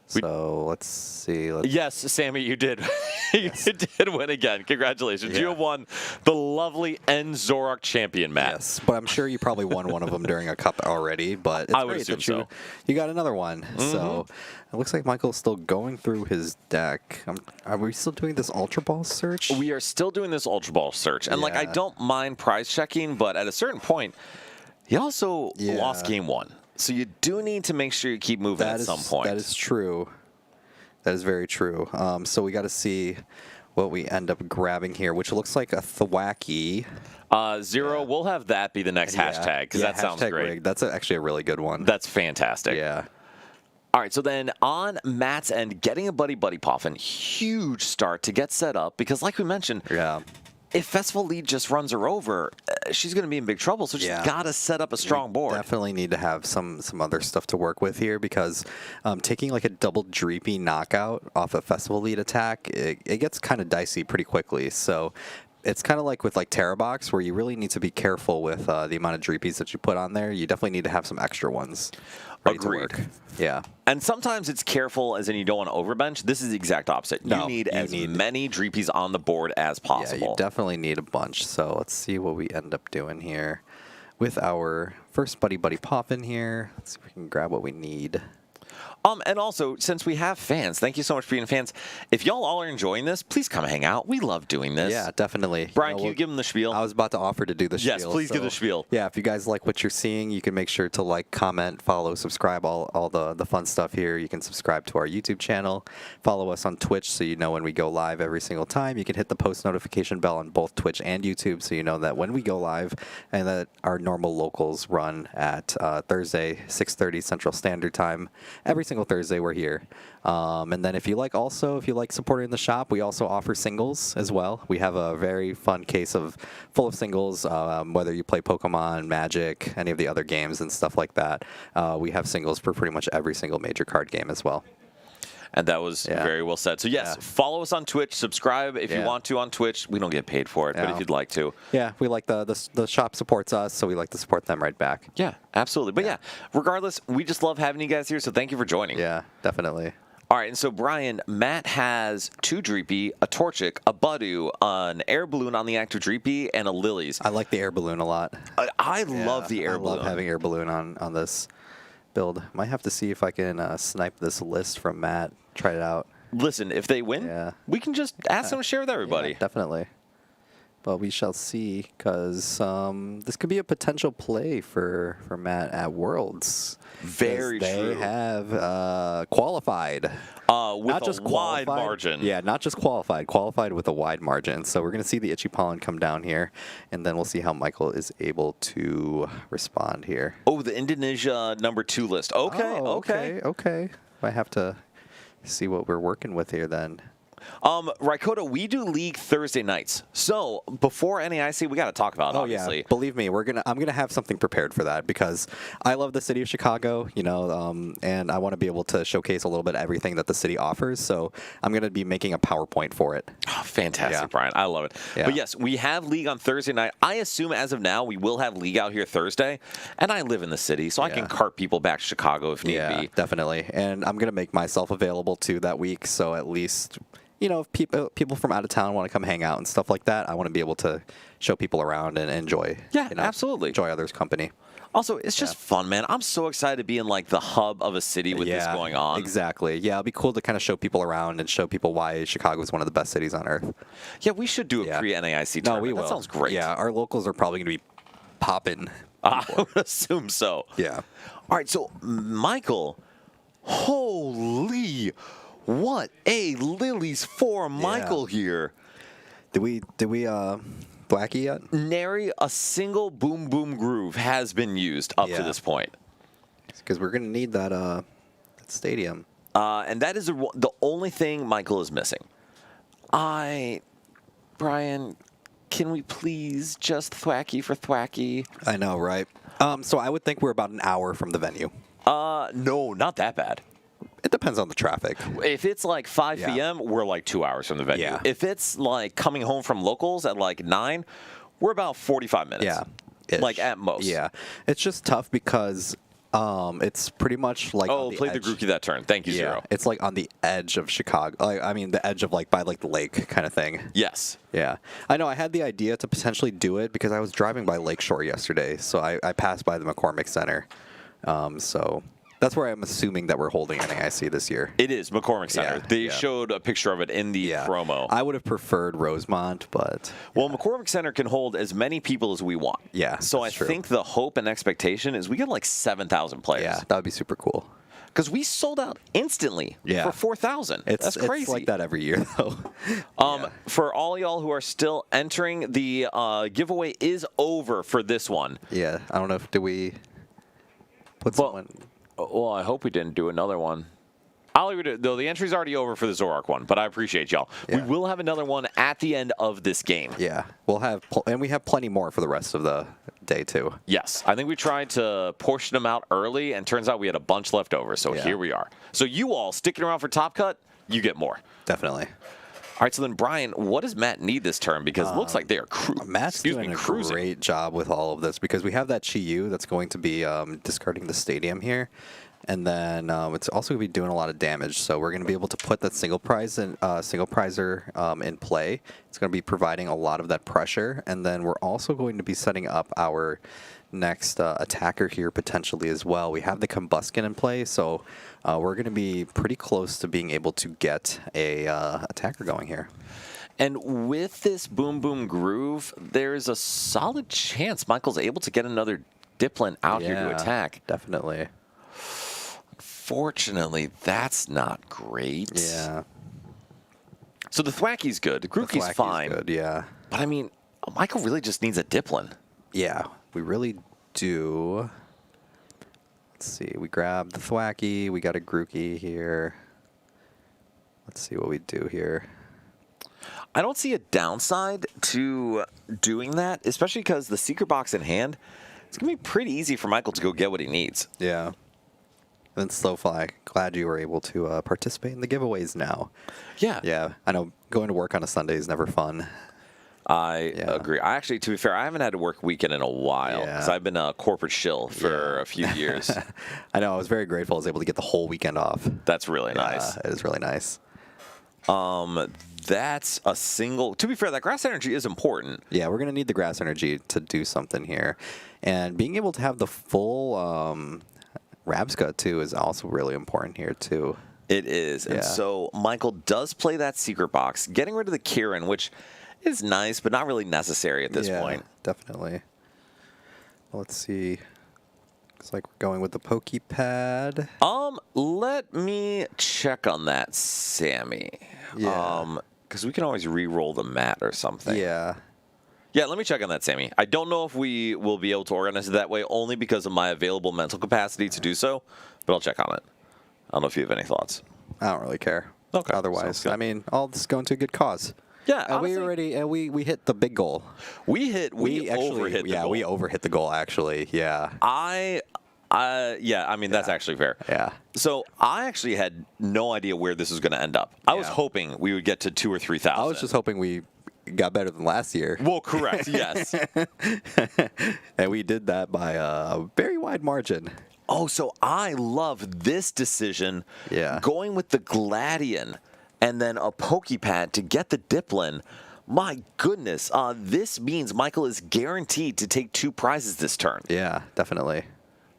So let's see. Yes, Sammy, you did. You did win again. Congratulations. You have won the lovely N Zoroark champion mat. Yes, but I'm sure you probably won one of them during a cup already. But it's I would great assume that so. you got another one. So it looks like Michael's still going through his deck. Are we still doing this Ultra Ball search? We are still doing this Ultra Ball search. And I don't mind prize checking, but at a certain point, he also lost game one. So you do need to make sure you keep moving at some point. That is true. That is very true. So we got to see what we end up grabbing here, which looks like a thwacky. Zero, we'll have that be the next hashtag, because that sounds great. Rigged. That's actually a really good one. That's fantastic. Yeah. All right, so then on Matt's end, getting a Buddy Poffin, huge start to get set up, because like we mentioned, if Festival Lead just runs her over, she's going to be in big trouble, so she's got to set up a strong board. Definitely need to have some other stuff to work with here, because taking like a double Dreepy knockout off a Festival Lead attack, it gets kind of dicey pretty quickly. So it's kind of like with like Terrabox, where you really need to be careful with the amount of Dreepies that you put on there. You definitely need to have some extra ones ready to work. Yeah. And sometimes it's careful, as in you don't want to overbench. This is the exact opposite. You need as many Dreepies on the board as possible. Yeah, you definitely need a bunch. So let's see what we end up doing here with our first Buddy Poffin here. Let's see if we can grab what we need. And also, since we have fans, thank you so much for being fans. If y'all all are enjoying this, please come hang out. We love doing this. Yeah, definitely. Brian, can you give them the spiel? I was about to offer to do the spiel. Yes, please give the spiel. Yeah, if you guys like what you're seeing, you can make sure to like, comment, follow, subscribe, all the fun stuff here. You can subscribe to our YouTube channel. Follow us on Twitch so you know when we go live every single time. You can hit the post notification bell on both Twitch and YouTube so you know that when we go live, and that our normal locals run at Thursday, 6:30 Central Standard Time. Every single Thursday we're here. And then if you like supporting the shop, we also offer singles as well. We have a very fun case full of singles, whether you play Pokemon, Magic, any of the other games and stuff like that. We have singles for pretty much every single major card game as well. And that was very well said. So, yes, follow us on Twitch. Subscribe if you want to on Twitch. We don't get paid for it, but if you'd like to. Yeah, we like the shop supports us, so we like to support them right back. Yeah, absolutely. But, regardless, we just love having you guys here, so thank you for joining. Yeah, definitely. All right, and so, Brian, Matt has 2 Dreepy, a Torchic, a Budu, an Air Balloon on the active Dreepy, and a Lilies. I like the Air Balloon a lot. I love the Air Balloon. I love having Air Balloon on this build. Might have to see if I can snipe this list from Matt. Try it out. Listen, if they win, we can just ask them to share with everybody. Yeah, definitely. But we shall see, because this could be a potential play for Matt at Worlds. Very true. They have qualified. With not just a wide qualified, margin. Yeah, not just qualified with a wide margin. So we're going to see the Itchy Pollen come down here, and then we'll see how Michael is able to respond here. Oh, the Indonesia #2 list. Okay, okay. I have to see what we're working with here then. Raikota, we do League Thursday nights. So before NAIC, we got to talk about it, obviously. Yeah. Believe me, I'm gonna have something prepared for that, because I love the city of Chicago, and I want to be able to showcase a little bit of everything that the city offers. So I'm gonna be making a PowerPoint for it. Oh, fantastic, Brian. I love it. Yeah. But yes, we have League on Thursday night. I assume as of now we will have League out here Thursday, and I live in the city, so I can cart people back to Chicago if need be. Definitely. And I'm gonna make myself available too that week, so at least, if people from out of town want to come hang out and stuff like that, I want to be able to show people around and enjoy. Yeah, absolutely. Enjoy others' company. Also, it's just fun, man. I'm so excited to be in like the hub of a city with this going on. Exactly. Yeah, it'd be cool to kind of show people around and show people why Chicago is one of the best cities on earth. Yeah, we should do a pre-NAIC tournament. No, we will. That sounds great. Yeah, our locals are probably going to be popping. I would assume so. Yeah. All right, so Michael, holy, what a Lilies for Michael here. Did we Thwacky yet? Nary a single boom boom groove has been used up to this point. Because we're going to need that stadium. And that is the only thing Michael is missing. Brian, can we please just Thwacky for Thwacky? I know, right? So I would think we're about an hour from the venue. No, not that bad. It depends on the traffic. If it's like 5 p.m., we're like 2 hours from the venue. Yeah. If it's like coming home from locals at like 9, we're about 45 minutes. Yeah. Like at most. Yeah. It's just tough because it's pretty much like play the Grookey that turn. Thank you, Zero. It's like on the edge of Chicago. The edge of by the lake kind of thing. Yes. Yeah. I know I had the idea to potentially do it because I was driving by Lakeshore yesterday. So I passed by the McCormick Center. So that's where I'm assuming that we're holding NAIC this year. It is McCormick Center. They showed a picture of it in the promo. I would have preferred Rosemont, but... Well, McCormick Center can hold as many people as we want. Yeah, So I think the hope and expectation is we get like 7,000 players. Yeah, that would be super cool. because we sold out instantly for 4,000. That's crazy. It's like that every year, though. For all y'all who are still entering, the giveaway is over for this one. Yeah, I don't know if we put someone. Well, I hope we didn't do another one. I'll leave it, though the entry's already over for the Zoroark one, but I appreciate y'all. Yeah. We will have another one at the end of this game. Yeah, we'll have, and we have plenty more for the rest of the day too. Yes, I think we tried to portion them out early, and turns out we had a bunch left over, so here we are. So you all sticking around for Top Cut, you get more. Definitely. All right, so then, Brian, what does Matt need this turn? Because it looks like they are Matt's doing a great job with all of this, because we have that Chi-Yu that's going to be discarding the stadium here. And then it's also going to be doing a lot of damage, so we're going to be able to put that single prizer in play. It's going to be providing a lot of that pressure, and then we're also going to be setting up our next attacker here potentially as well. We have the Combuskin in play, so we're going to be pretty close to being able to get a attacker going here. And with this Boom Boom Groove, there's a solid chance Michael's able to get another Dipplin out here to attack. Definitely. Fortunately, that's not great. Yeah. So the Thwacky's good. The Grookey's fine. Good, yeah. But I mean, Michael really just needs a Dipplin. Yeah, we really do. Let's see. We grab the Thwacky. We got a Grookey here. Let's see what we do here. I don't see a downside to doing that, especially because the Secret Box in hand, it's going to be pretty easy for Michael to go get what he needs. Yeah. And Slowfly, glad you were able to participate in the giveaways now. Yeah. Yeah, I know going to work on a Sunday is never fun. I agree. I actually, to be fair, I haven't had to work weekend in a while because I've been a corporate shill for a few years. I know. I was very grateful I was able to get the whole weekend off. That's really nice. It is really nice. That's a single. To be fair, that grass energy is important. Yeah, we're going to need the grass energy to do something here. And being able to have the full Rabsca, too, is also really important here, too. It is. And so Michael does play that Secret Box, getting rid of the Kieran, which is nice, but not really necessary at this point. Definitely. Let's see. Looks like we're going with the Pokepad. Let me check on that, Sammy. Yeah. Because we can always re-roll the mat or something. Yeah. Yeah, let me check on that, Sammy. I don't know if we will be able to organize it that way, only because of my available mental capacity to do so, but I'll check on it. I don't know if you have any thoughts. I don't really care. Okay. Otherwise, I mean, all this is going to a good cause. Yeah, and we hit the big goal. We overhit the goal. We overhit the goal, actually. Yeah. I mean, that's actually fair. Yeah. So I actually had no idea where this was going to end up. I was hoping we would get to 2,000 or 3,000. I was just hoping we got better than last year. Well, correct, yes. And we did that by a very wide margin. Oh, so I love this decision. Yeah. Going with the Gladion and then a Pokepad to get the Dipplin. My goodness, this means Michael is guaranteed to take 2 prizes this turn. Yeah, definitely.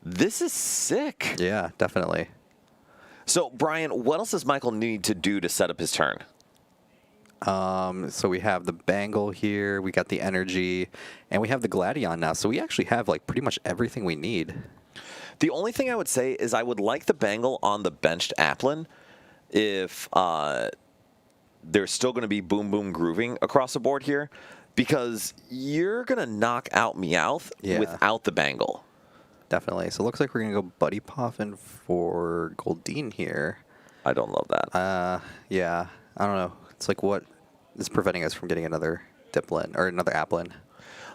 This is sick. Yeah, definitely. So, Brian, what else does Michael need to do to set up his turn? So we have the Bangle here, we got the Energy, and we have the Gladion now. So we actually have like pretty much everything we need. The only thing I would say is I would like the Bangle on the benched Applin if there's still going to be Boom Boom Grooving across the board here, because you're going to knock out Meowth without the Bangle. Definitely. So it looks like we're going to go Buddy Poffin for Goldeen here. I don't love that. Yeah. I don't know. It's like what is preventing us from getting another Dipplin or another Applin.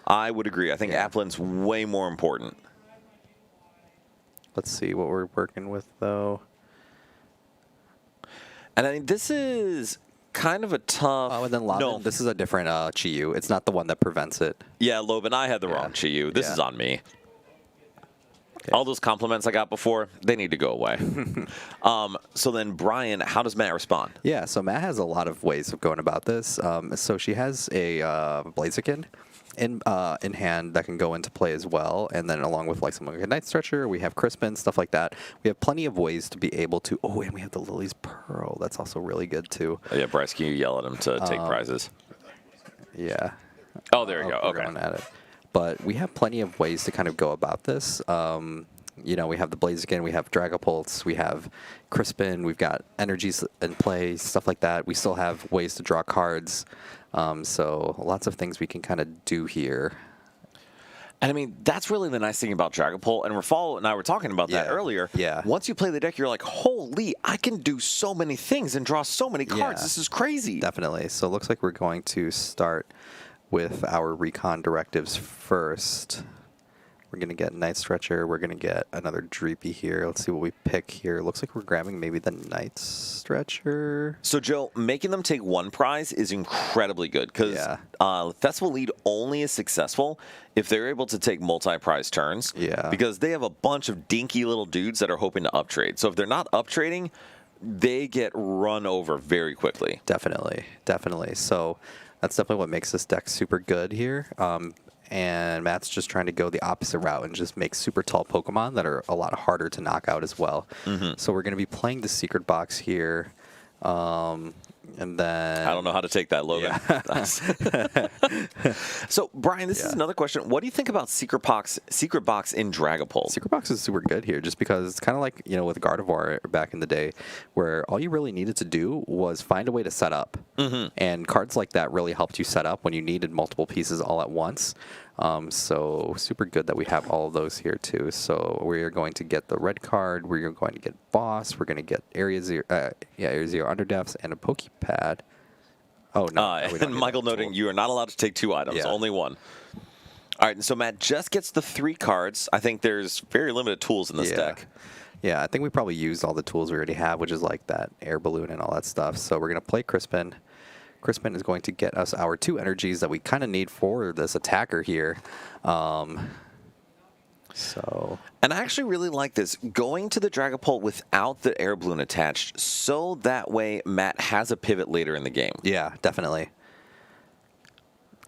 I would agree. I think Applin's way more important. Let's see what we're working with, though. And I mean, this is kind of a tough... Oh, and then Loban, this is a different Chi-Yu. It's not the one that prevents it. Yeah, Loban, I had the wrong Chi-Yu. This is on me. Okay. All those compliments I got before, they need to go away. So then, Brian, how does Matt respond? Yeah, so Matt has a lot of ways of going about this. So she has a Blaziken in hand that can go into play as well, and then along with like something like a Night Stretcher, we have Crispin, stuff like that. We have plenty of ways to be able to. Oh, and we have the Lily's Pearl. That's also really good too. Oh, yeah, Bryce, can you yell at him to take prizes? Yeah. Oh, there you go. Okay. Going at it. But we have plenty of ways to kind of go about this. you know, we have the Blaziken, we have Dragapults, we have Crispin, we've got energies in play, stuff like that. We still have ways to draw cards. So lots of things we can kind of do here. And I mean, that's really the nice thing about Dragapult. And Rafal and I were talking about that earlier. Yeah. Once you play the deck, you're like, holy, I can do so many things and draw so many cards. Yeah. This is crazy. Definitely. So it looks like we're going to start with our recon directives first. We're going to get Night Stretcher. We're going to get another Dreepy here. Let's see what we pick here. Looks like we're grabbing maybe the Night Stretcher. So, Joe, making them take one prize is incredibly good because Festival Lead only is successful if they're able to take multi-prize turns. Yeah. Because they have a bunch of dinky little dudes that are hoping to uptrade. So if they're not uptrading, they get run over very quickly. Definitely. Definitely. So that's definitely what makes this deck super good here. And Matt's just trying to go the opposite route and just make super tall Pokemon that are a lot harder to knock out as well. So we're going to be playing the Secret Box here. And then... I don't know how to take that, Logan. So, Brian, this is another question. What do you think about Secret Box in Dragapult? Secret Box is super good here just because it's kind of like, you know, with Gardevoir back in the day where all you really needed to do was find a way to set up. And cards like that really helped you set up when you needed multiple pieces all at once. So super good that we have all of those here too. So we're going to get the red card. We're going to get Boss. We're going to get Area Zero Underdefs and a Pokepad. Oh no! And Michael noting you are not allowed to take 2 items, only 1. All right, and so Matt just gets the 3 cards. I think there's very limited tools in this deck. Yeah, I think we probably used all the tools we already have, which is like that air balloon and all that stuff. So we're going to play Crispin. Crispin is going to get us our 2 energies that we kind of need for this attacker here. And I actually really like this, going to the Dragapult without the air balloon attached, so that way Matt has a pivot later in the game. Yeah, definitely.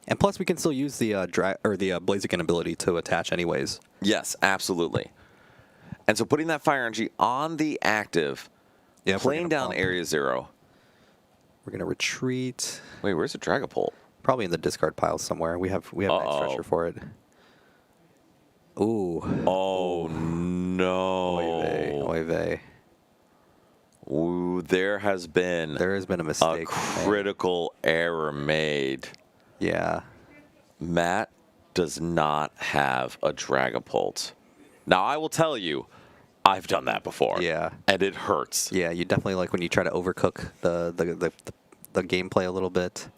And plus, we can still use the Blaziken ability to attach anyways. Yes, absolutely. And so putting that fire energy on the active, playing down Area Zero. We're gonna retreat. Wait, where's the Dragapult? Probably in the discard pile somewhere. We have Night Stretcher for it. Ooh. Oh no. Oy vey. Ooh, there has been a mistake. A critical error made. Yeah. Matt does not have a Dragapult. Now I will tell you, I've done that before. Yeah. And it hurts. Yeah, you definitely like when you try to overcook the gameplay a little bit.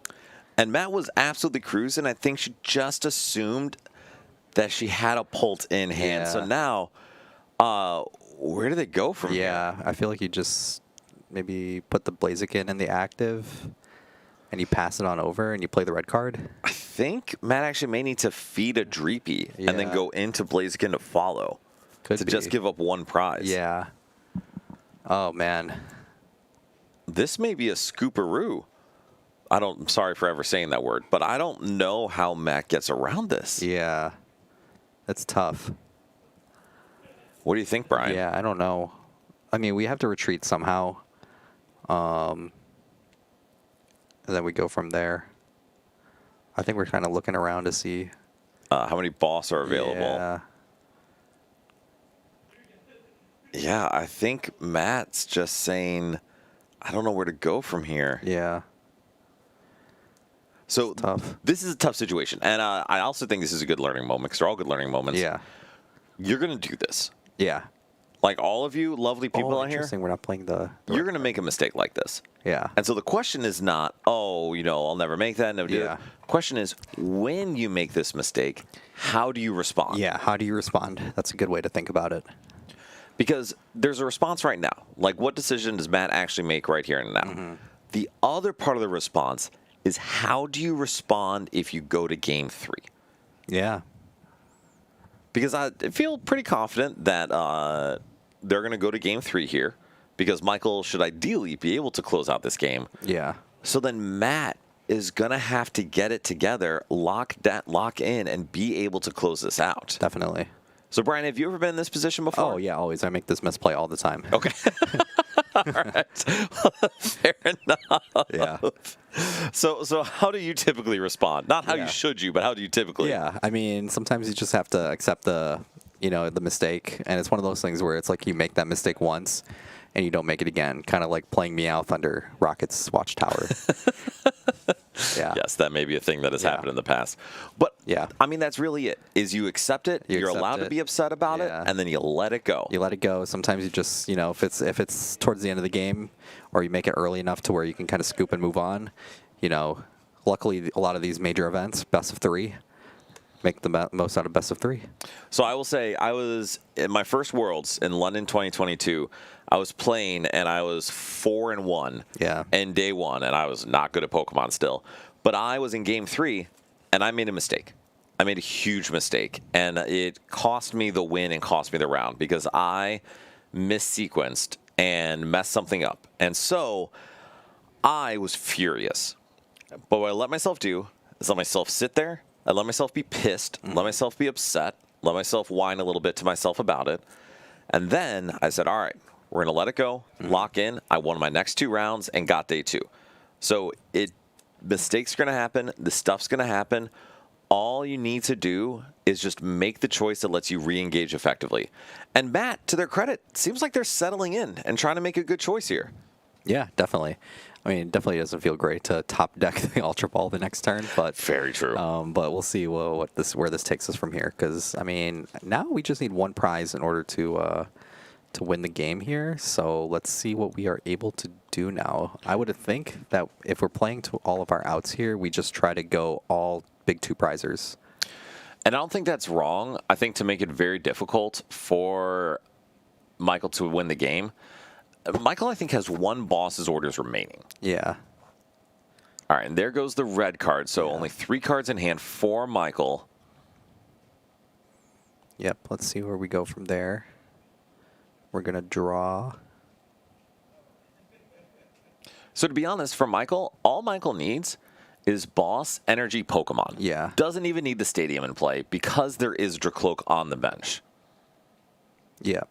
And Matt was absolutely cruising. I think she just assumed that she had a Pult in hand. Yeah. So now, where do they go from here? Yeah, I feel like you just maybe put the Blaziken in the active and you pass it on over and you play the red card. I think Matt actually may need to feed a Dreepy and then go into Blaziken to follow. Could be. Just give up 1 prize. Yeah. Oh, man. This may be a scooperoo. I'm sorry for ever saying that word, but I don't know how Matt gets around this. Yeah. That's tough. What do you think, Brian? Yeah, I don't know. I mean, we have to retreat somehow. And then we go from there. I think we're kind of looking around to see how many boss are available. Yeah. Yeah, I think Matt's just saying, I don't know where to go from here. Yeah. So tough. This is a tough situation. And I also think this is a good learning moment because they're all good learning moments. Yeah. You're going to do this. Yeah. Like all of you lovely people out here. Interesting. We're not playing the You're going to make a mistake like this. Yeah. And so the question is not, I'll never make that, never do that. The question is, when you make this mistake, how do you respond? Yeah, how do you respond? That's a good way to think about it. Because there's a response right now. Like, what decision does Matt actually make right here and now? The other part of the response is, how do you respond if you go to game 3? Yeah. Because I feel pretty confident that they're going to go to game 3 here, because Michael should ideally be able to close out this game. Yeah. So then Matt is going to have to get it together, lock in, and be able to close this out. Definitely. So, Brian, have you ever been in this position before? Oh, yeah, always. I make this misplay all the time. Okay. All right. Fair enough. Yeah. So how do you typically respond? Not how you should but how do you typically? Yeah, I mean, sometimes you just have to accept the the mistake. And it's one of those things where it's like you make that mistake once and you don't make it again. Kind of like playing Meowth under Rocket's watchtower. Yeah. Yes, that may be a thing that has happened in the past. But, yeah, I mean, that's really it, is you accept it, you're accept allowed to it. be upset about it, and then you let it go. You let it go. Sometimes you just, if it's towards the end of the game or you make it early enough to where you can kind of scoop and move on, luckily a lot of these major events, best of 3, make the most out of best of 3. So I will say, I was in my first Worlds in London 2022. I was playing and I was 4-1 in day 1, and I was not good at Pokemon still. But I was in game 3 and I made a mistake. I made a huge mistake, and it cost me the win and cost me the round because I missequenced and messed something up. And so I was furious. But what I let myself do is let myself sit there. I let myself be pissed, let myself be upset, let myself whine a little bit to myself about it. And then I said, all right, we're going to let it go, lock in. I won my next 2 rounds and got day 2. So mistakes are going to happen. The stuff's going to happen. All you need to do is just make the choice that lets you re-engage effectively. And Matt, to their credit, seems like they're settling in and trying to make a good choice here. Yeah, definitely. I mean, it definitely doesn't feel great to top deck the Ultra Ball the next turn, but very true. But we'll see where this takes us from here. Because I mean, now we just need 1 prize in order to win the game here. So let's see what we are able to do now. I would think that if we're playing to all of our outs here, we just try to go all big 2 prizers. And I don't think that's wrong. I think to make it very difficult for Michael to win the game. Michael, I think, has 1 boss's orders remaining. Yeah. All right, and there goes the red card. So only 3 cards in hand for Michael. Yep, let's see where we go from there. We're going to draw. So to be honest, for Michael, all Michael needs is boss energy Pokemon. Yeah. Doesn't even need the stadium in play because there is Dracloak on the bench. Yeah.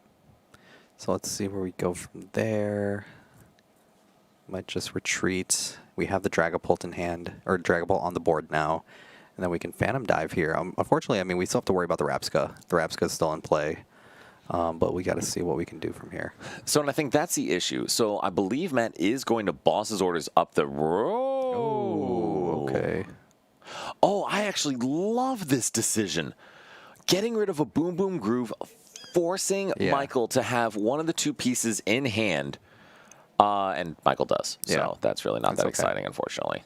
So let's see where we go from there. Might just retreat. We have the Dragapult in hand, or Dragapult on the board now. And then we can Phantom Dive here. Unfortunately, I mean, we still have to worry about the Rapska. The Rapska is still in play. But we got to see what we can do from here. So, and I think that's the issue. So I believe Matt is going to boss's orders up the road. Oh, okay. Oh, I actually love this decision. Getting rid of a Boom Boom Groove, forcing Michael to have one of the 2 pieces in hand. And Michael does. So that's really not that exciting, unfortunately.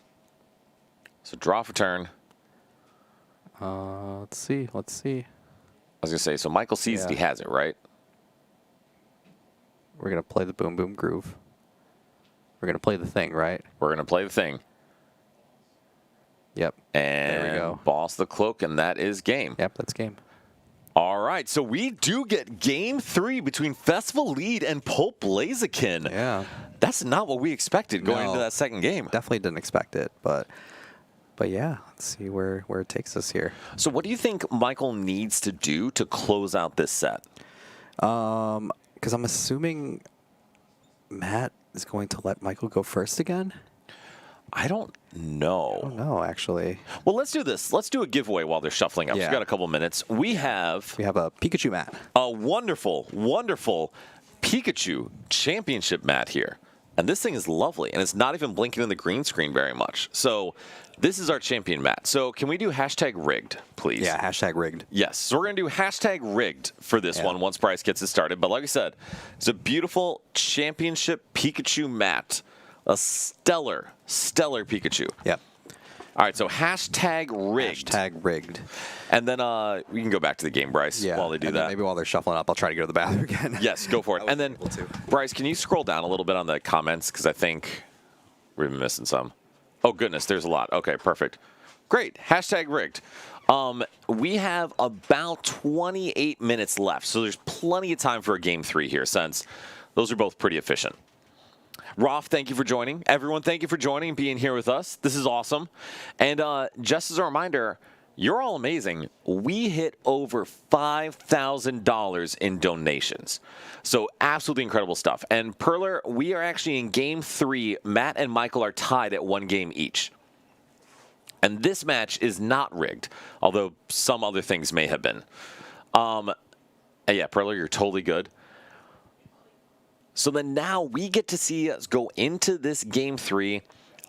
So draw for turn. Let's see. Let's see. I was going to say, so Michael sees that he has it, right? We're going to play the Boom Boom Groove. We're going to play the thing, right? We're going to play the thing. Yep. And there we go. Boss the Cloak, and that is game. Yep, that's game. All right, so we do get game 3 between Festival Lead and Pulp Blaziken. Yeah. That's not what we expected going into that second game. Definitely didn't expect it, but yeah, let's see where it takes us here. So what do you think Michael needs to do to close out this set? Because I'm assuming Matt is going to let Michael go first again? I don't know. I don't know, actually. Well, let's do this. Let's do a giveaway while they're shuffling up. Yeah. We've got a couple minutes. We have a Pikachu mat. A wonderful, wonderful Pikachu championship mat here. And this thing is lovely, and it's not even blinking in the green screen very much. So this is our champion mat. So can we do hashtag rigged, please? Yeah, hashtag rigged. Yes. So we're going to do hashtag rigged for this one once Bryce gets it started. But like I said, it's a beautiful championship Pikachu mat. A stellar Pikachu. Yep. All right, so hashtag rigged. Hashtag rigged. And then we can go back to the game, Bryce, while they do that. Maybe while they're shuffling up, I'll try to go to the bathroom again. Yes, go for it. And then, Bryce, can you scroll down a little bit on the comments? Because I think we've been missing some. Oh, goodness, there's a lot. Okay, perfect. Great. Hashtag rigged. We have about 28 minutes left, so there's plenty of time for a game 3 here, since those are both pretty efficient. Rolf, thank you for joining. Everyone, thank you for joining and being here with us. This is awesome. And just as a reminder, you're all amazing. We hit over $5,000 in donations. So absolutely incredible stuff. And Perler, we are actually in game 3. Matt and Michael are tied at 1 game each. And this match is not rigged, although some other things may have been. Yeah, Perler, you're totally good. So then now we get to see us go into this game 3.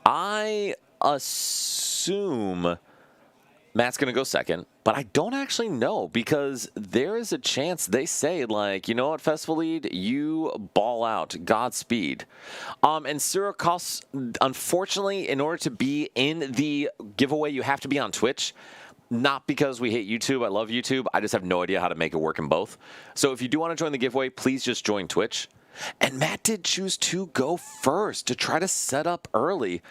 I assume Matt's going to go second, but I don't actually know because there is a chance they say, like, you know what, Festival Lead, you ball out. Godspeed. And Syracuse, unfortunately, in order to be in the giveaway, you have to be on Twitch. Not because we hate YouTube. I love YouTube. I just have no idea how to make it work in both. So if you do want to join the giveaway, please just join Twitch. And Matt did choose to go first to try to set up early,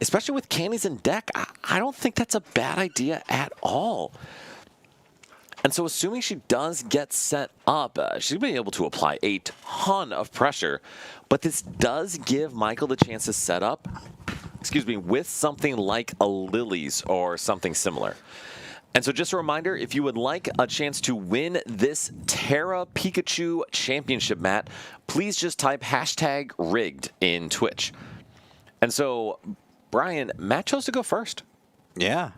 especially with candies in deck. I don't think that's a bad idea at all. And so assuming she does get set up, she'll be able to apply a ton of pressure. But this does give Michael the chance to set up, with something like a Lily's or something similar. And so just a reminder, if you would like a chance to win this Terra Pikachu Championship, Matt, please just type #rigged in Twitch. And so, Brian, Matt chose to go first. Yeah.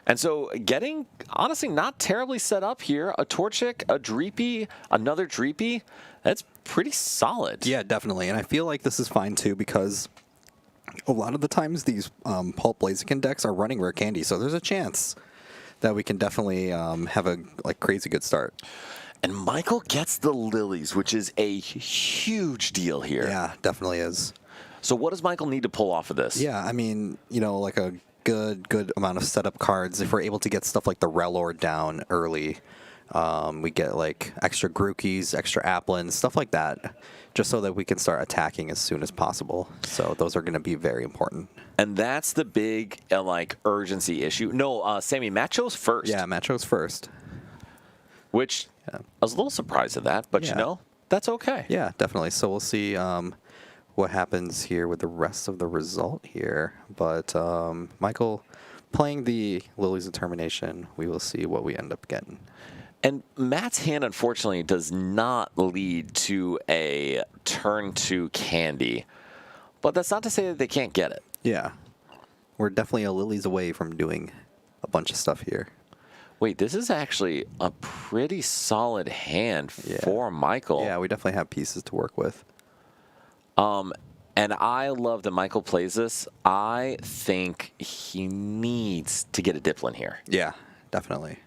And so getting, honestly, not terribly set up here. A Torchic, a Dreepy, another Dreepy. That's pretty solid. Yeah, definitely. And I feel like this is fine, too, because a lot of the times these Pulp Blaziken decks are running rare candy, so there's a chance that we can definitely have a crazy good start. And Michael gets the Lilies, which is a huge deal here. Yeah, definitely is. So what does Michael need to pull off of this? Yeah, I mean, like a good amount of setup cards. If we're able to get stuff like the Relord down early, we get like extra Grookies, extra Applins, stuff like that, just so that we can start attacking as soon as possible. So those are going to be very important. And that's the big urgency issue. No, Sammy, Matt chose first. Yeah, Matt chose first. Which I was a little surprised at that, but that's okay. Yeah, definitely. So we'll see what happens here with the rest of the result here. But Michael playing the Lily's Determination, we will see what we end up getting. And Matt's hand, unfortunately, does not lead to a turn 2 candy. But that's not to say that they can't get it. Yeah. We're definitely a Lily's away from doing a bunch of stuff here. Wait, this is actually a pretty solid hand for Michael. Yeah, we definitely have pieces to work with. And I love that Michael plays this. I think he needs to get a Diplin here. Yeah, definitely.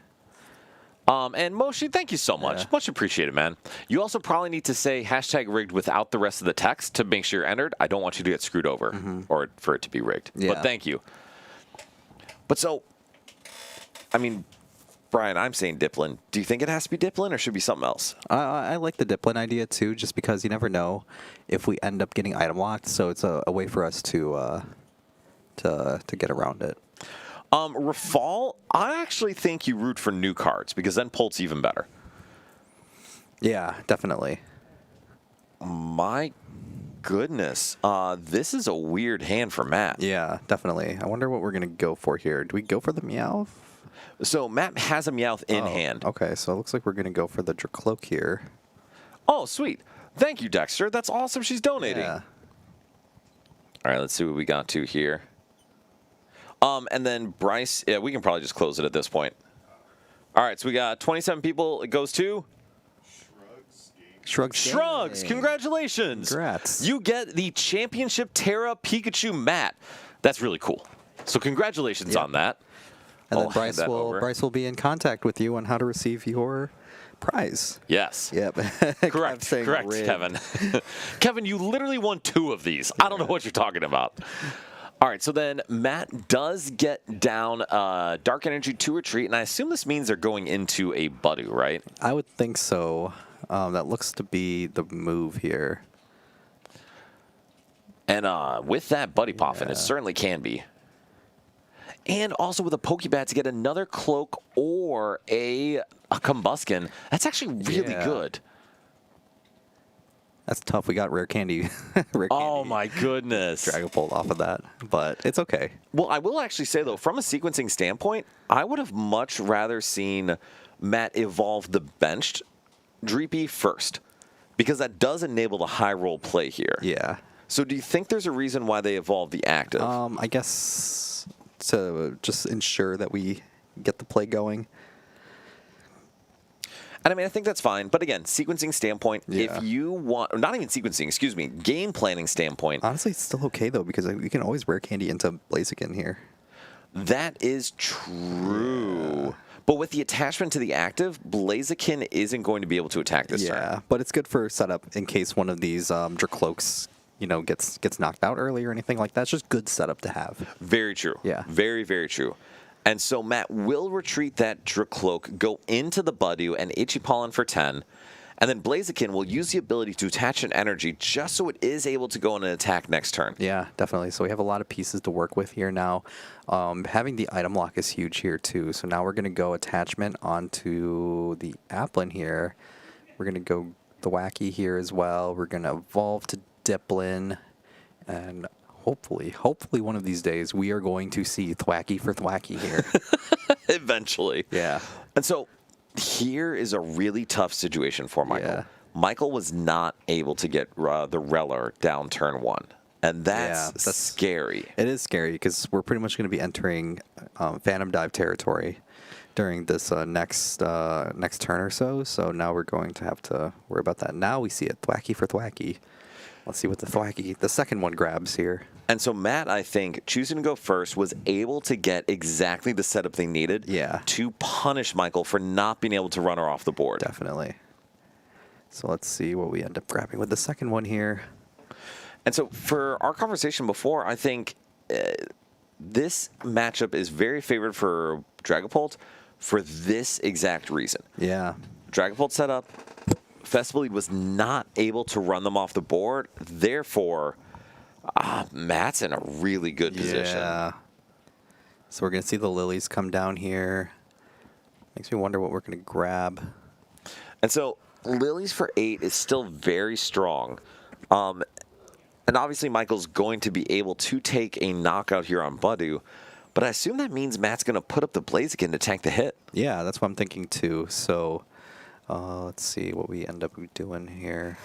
And Moshi, thank you so much. Much appreciated, man. You also probably need to say #rigged without the rest of the text to make sure you're entered. I don't want you to get screwed over or for it to be rigged. Yeah. But thank you. But so, I mean, Brian, I'm saying Diplin. Do you think it has to be Diplin or should it be something else? I like the Diplin idea too, just because you never know if we end up getting item locked. So it's a way for us to get around it. Rafal, I actually think you root for new cards because then Pult's even better. Yeah, definitely. My goodness. This is a weird hand for Matt. Yeah, definitely. I wonder what we're going to go for here. Do we go for the Meowth? So Matt has a Meowth in hand. Okay, so it looks like we're going to go for the Dracloak here. Oh, sweet. Thank you, Dexter. That's awesome. She's donating. Yeah. All right, let's see what we got to here. And then Bryce, we can probably just close it at this point. All right, so we got 27 people. It goes to Shrugs. Congratulations. Congrats. You get the Championship Terra Pikachu Matt. That's really cool. So congratulations on that. And then Bryce will be in contact with you on how to receive your prize. Yes. Yep. Correct, Kevin. Kevin, you literally won 2 of these. I don't know what you're talking about. All right, so then Matt does get down Dark Energy to retreat, and I assume this means they're going into a Budu, right? I would think so. That looks to be the move here. And with that Buddy Poffin, it certainly can be. And also with a Pokeball to get another Cloak or a Combuskin, that's actually really good. That's tough. We got rare candy. Oh, my goodness. Dragapult off of that, but it's okay. Well, I will actually say, though, from a sequencing standpoint, I would have much rather seen Matt evolve the benched Dreepy first, because that does enable the high roll play here. Yeah. So do you think there's a reason why they evolved the active? I guess to just ensure that we get the play going. And I mean, I think that's fine. But again, sequencing standpoint, Yeah. if you want, or not even sequencing, excuse me, game planning standpoint, Honestly, it's still okay though because we can always rare candy into Blaziken here. that is true. But with the attachment to the active, Blaziken isn't going to be able to attack this turn. Yeah, but it's good for setup in case one of these Dracloaks, gets knocked out early or anything like that. It's just good setup to have. Very true. Yeah. Very, very true. And so Matt will retreat that Dracloak, go into the Budew and Itchy Pollen for 10. And then Blaziken will use the ability to attach an energy just so it is able to go on an attack next turn. Yeah, definitely. So we have a lot of pieces to work with here now. Having the item lock is huge here too. So now we're going to go attachment onto the Applin here. We're going to go Thwacky here as well. We're going to evolve to Diplin. And hopefully one of these days, we are going to see Thwacky for Thwacky here. Eventually. Yeah. And so here is a really tough situation for Michael. Yeah. Michael was not able to get the Reller down turn 1. And that's scary. It is scary because we're pretty much going to be entering Phantom Dive territory during this next turn or so. So now we're going to have to worry about that. Now we see it, Thwacky for Thwacky. Let's see what the second one grabs here. And so Matt, I think, choosing to go first, was able to get exactly the setup they needed to punish Michael for not being able to run her off the board. Definitely. So let's see what we end up grabbing with the second one here. And so for our conversation before, I think this matchup is very favored for Dragapult for this exact reason. Yeah. Dragapult setup, Festival was not able to run them off the board. Therefore, Matt's in a really good position. Yeah. So we're going to see the lilies come down here. Makes me wonder what we're going to grab. And so lilies for 8 is still very strong. And obviously Michael's going to be able to take a knockout here on Budew. But I assume that means Matt's going to put up the Blaziken to tank the hit. Yeah, that's what I'm thinking too. So let's see what we end up doing here.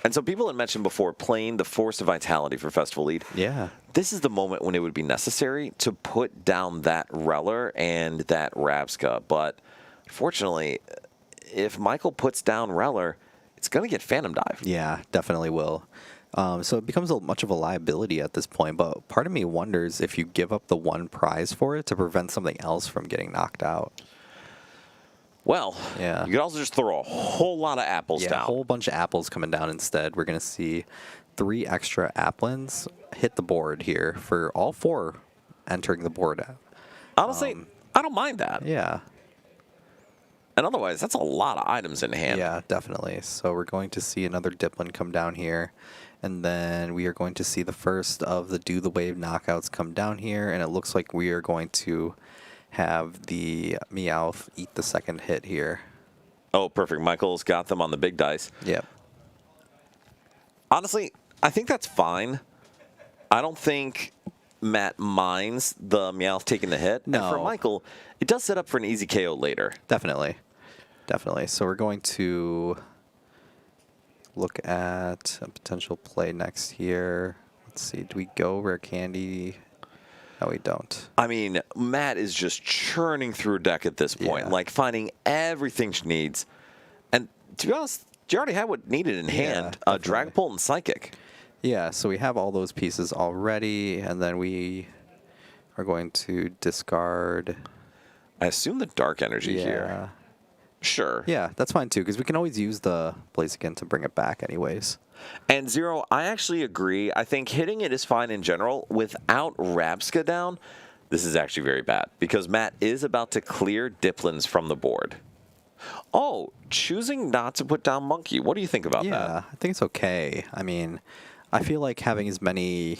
And so people had mentioned before playing the Force of Vitality for Festival Lead. Yeah. This is the moment when it would be necessary to put down that Reller and that Rabska. But fortunately, if Michael puts down Reller, it's going to get Phantom Dive. Yeah, definitely will. So it becomes much of a liability at this point. But part of me wonders if you give up the one prize for it to prevent something else from getting knocked out. Well, yeah. You could also just throw a whole lot of apples down. A whole bunch of apples coming down instead. We're going to see 3 extra Applins hit the board here for all 4 entering the board. Honestly, I don't mind that. Yeah. And otherwise, that's a lot of items in hand. Yeah, definitely. So we're going to see another Diplin come down here. And then we are going to see the first of the Do the Wave knockouts come down here. And it looks like we are going to have the Meowth eat the second hit here. Oh, perfect. Michael's got them on the big dice. Yep. Honestly, I think that's fine. I don't think Matt minds the Meowth taking the hit. No. And for Michael, it does set up for an easy KO later. Definitely. Definitely. So we're going to look at a potential play next here. Let's see. Do we go Rare Candy? No, we don't. I mean, Matt is just churning through a deck at this point, like finding everything she needs. And to be honest, she already had what needed in hand, Dragapult and Psychic. Yeah, so we have all those pieces already, and then we are going to discard. I assume the Dark Energy here. Sure. Yeah, that's fine too, because we can always use the Blaziken to bring it back anyways. And Zero, I actually agree. I think hitting it is fine in general. Without Rabska down, this is actually very bad, because Matt is about to clear Diplins from the board. Oh, choosing not to put down Monkey. What do you think about that? Yeah, I think it's okay. I mean, I feel like having as many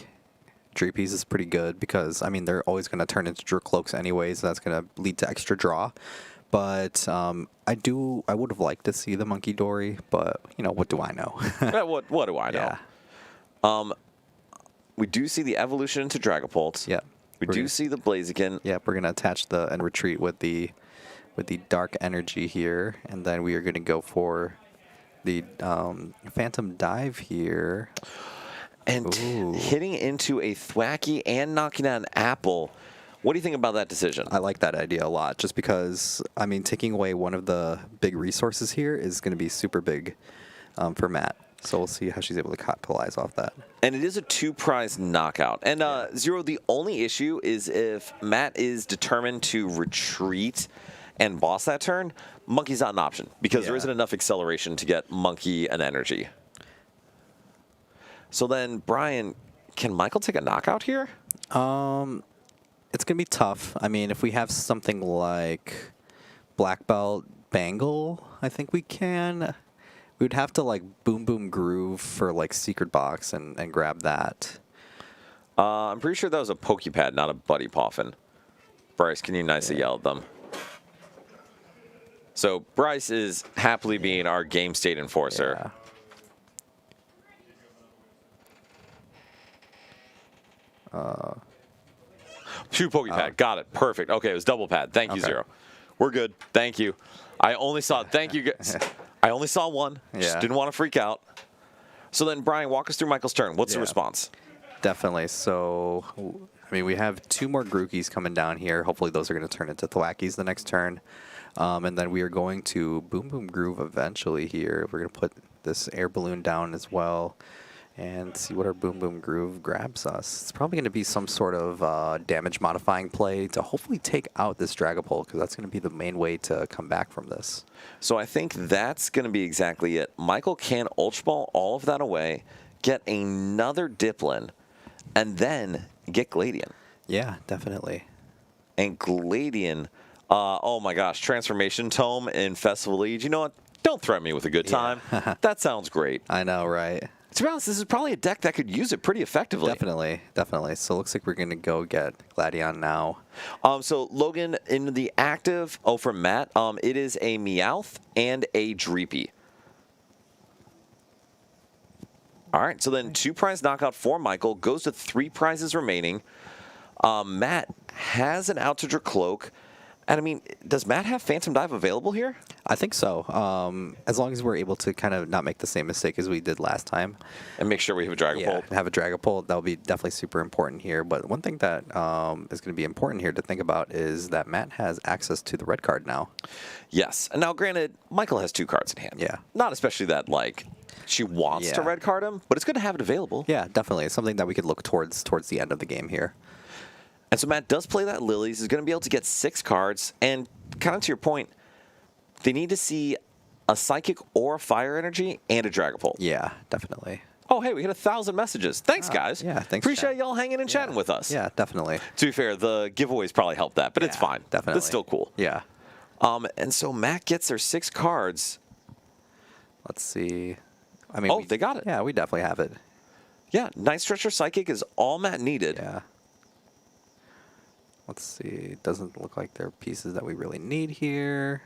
Dreepies is pretty good because, I mean, they're always going to turn into Dracloaks anyways, so that's going to lead to extra draw. But I would have liked to see the Monkey Dory, but, what do I know? What do I know? Yeah. We do see the evolution into Dragapult. Yeah. We do see the Blaziken. Yeah, we're going to attach and retreat with the Dark Energy here, and then we are going to go for the Phantom Dive here. And hitting into a Thwacky and knocking out an Apple What do you think about that decision? I like that idea a lot, just because, I mean, taking away one of the big resources here is going to be super big for Matt. So we'll see how she's able to capitalize off that. And it is a 2-prize knockout. And Zero, the only issue is if Matt is determined to retreat and boss that turn, Monkey's not an option because there isn't enough acceleration to get Monkey an energy. So then, Brian, can Michael take a knockout here? It's going to be tough. I mean, if we have something like Black Belt Bangle, I think we can. We'd have to, like, Boom Boom Groove for, like, Secret Box and grab that. I'm pretty sure that was a Pokepad, not a Buddy Poffin. Bryce, can you nicely yell at them? So Bryce is happily being our game state enforcer. Two Pokepad. Got it. Perfect. Okay, it was double pad. Thank you, Zero. We're good. Thank you. I only saw, thank you guys. I only saw one. Just didn't want to freak out. So then, Brian, walk us through Michael's turn. What's the response? Definitely. So, I mean, we have 2 more Grookies coming down here. Hopefully those are going to turn into Thwackies the next turn. And then we are going to Boom Boom Groove eventually here. We're going to put this air balloon down as well and see what our Boom Boom Groove grabs us. It's probably going to be some sort of damage modifying play to hopefully take out this Dragapult, because that's going to be the main way to come back from this. So I think that's going to be exactly it. Michael can Ultra Ball all of that away, get another Diplin, and then get Gladian. Yeah, definitely. And Gladian, oh my gosh, Transformation Tome in Festival League. You know what? Don't threaten me with a good time. That sounds great. I know, right? To be honest, this is probably a deck that could use it pretty effectively. Definitely, definitely. So it looks like we're going to go get Gladion now. So Logan, in the active, from Matt, it is a Meowth and a Dreepy. All right, so then 2-prize knockout for Michael, goes to 3 prizes remaining. Matt has an Altidra Cloak. And I mean, does Matt have Phantom Dive available here? I think so. As long as we're able to kind of not make the same mistake as we did last time. And make sure we have a Dragapult. Yeah, have a Dragapult. That'll be definitely super important here. But one thing that is going to be important here to think about is that Matt has access to the red card now. Yes. And now, granted, Michael has 2 cards in hand. Yeah. Not especially that, like, she wants to red card him, but it's good to have it available. Yeah, definitely. It's something that we could look towards the end of the game here. And so Matt does play that Lilies, is going to be able to get 6 cards, and kind of to your point, they need to see a Psychic or a Fire Energy and a Dragapult. Yeah, definitely. Oh, hey, we hit 1,000 messages. Thanks, guys. Yeah, thanks. Appreciate y'all hanging and chatting with us. Yeah, definitely. To be fair, the giveaways probably helped that, but it's fine. Definitely. It's still cool. Yeah. And so Matt gets their 6 cards. Let's see. I mean, they got it. Yeah, we definitely have it. Yeah, Night Stretcher Psychic is all Matt needed. Yeah. Let's see. It doesn't look like there are pieces that we really need here.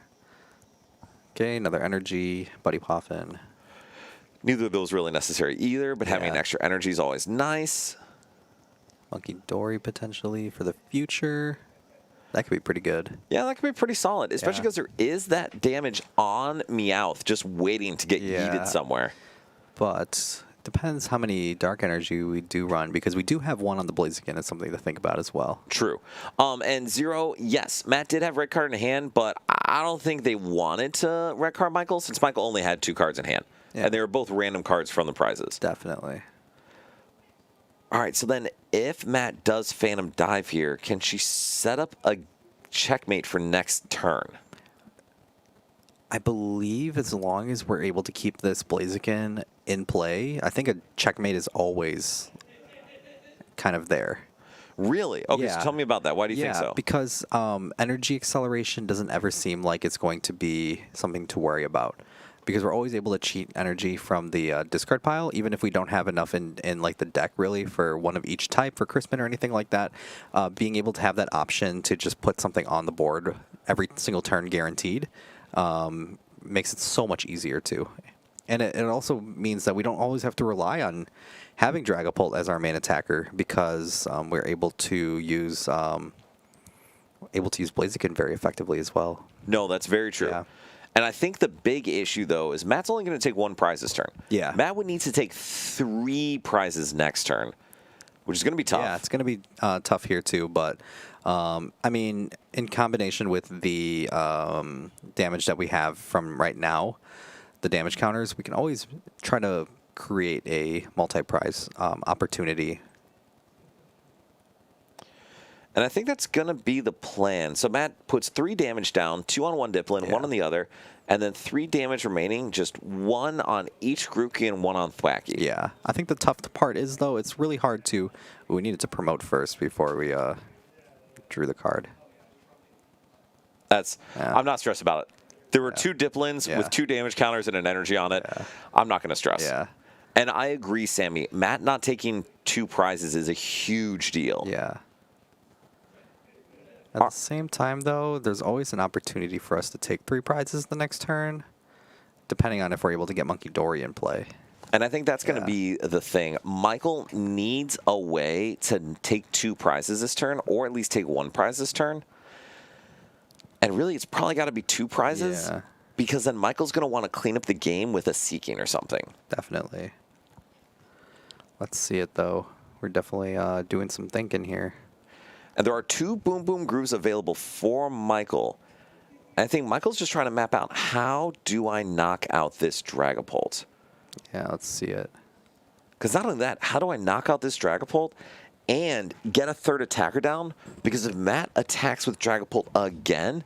Okay, another energy, Buddy Poffin. Neither of those really necessary either, but having an extra energy is always nice. Monkey Dory potentially for the future. That could be pretty good. Yeah, that could be pretty solid, especially because there is that damage on Meowth just waiting to get yeeted somewhere. But depends how many dark energy we do run, because we do have one on the Blaziken. It's something to think about as well. True. And Zero, yes, Matt did have red card in hand, but I don't think they wanted to red card Michael, since Michael only had 2 cards in hand. Yeah. And they were both random cards from the prizes. Definitely. All right, so then if Matt does Phantom Dive here, can she set up a checkmate for next turn? I believe as long as we're able to keep this Blaziken in play, I think a checkmate is always kind of there. Really? Okay, so tell me about that. Why do you think so? Because energy acceleration doesn't ever seem like it's going to be something to worry about. Because we're always able to cheat energy from the discard pile, even if we don't have enough in like the deck really for one of each type for Crispin or anything like that. Being able to have that option to just put something on the board every single turn guaranteed makes it so much easier too. And it also means that we don't always have to rely on having Dragapult as our main attacker, because we're able to use Blaziken very effectively as well. No, that's very true. Yeah. And I think the big issue, though, is Matt's only going to take 1 prize this turn. Yeah. Matt would need to take 3 prizes next turn, which is going to be tough. Yeah, it's going to be tough here too. But I mean, in combination with the damage that we have from right now, the damage counters, we can always try to create a multi-prize opportunity. And I think that's going to be the plan. So Matt puts 3 damage down, 2 on one Diplin, 1 on the other, and then 3 damage remaining, just 1 on each Grookey and 1 on Thwacky. Yeah, I think the tough part is, though, it's really hard to... We needed to promote first before we drew the card. I'm not stressed about it. There were 2 Diplins with 2 damage counters and an energy on it. I'm not going to stress. Yeah. And I agree, Sammy. Matt not taking 2 prizes is a huge deal. Yeah. At the same time, though, there's always an opportunity for us to take 3 prizes the next turn, depending on if we're able to get Monkey Dory in play. And I think that's going to be the thing. Michael needs a way to take 2 prizes this turn, or at least take 1 prize this turn. And really, it's probably got to be 2 prizes, because then Michael's going to want to clean up the game with a Seeking or something. Definitely. Let's see it, though. We're definitely doing some thinking here. And there are 2 Boom Boom Grooves available for Michael. And I think Michael's just trying to map out, how do I knock out this Dragapult? Yeah, let's see it. Because not only that, how do I knock out this Dragapult and get a 3rd attacker down? Because if Matt attacks with Dragapult again,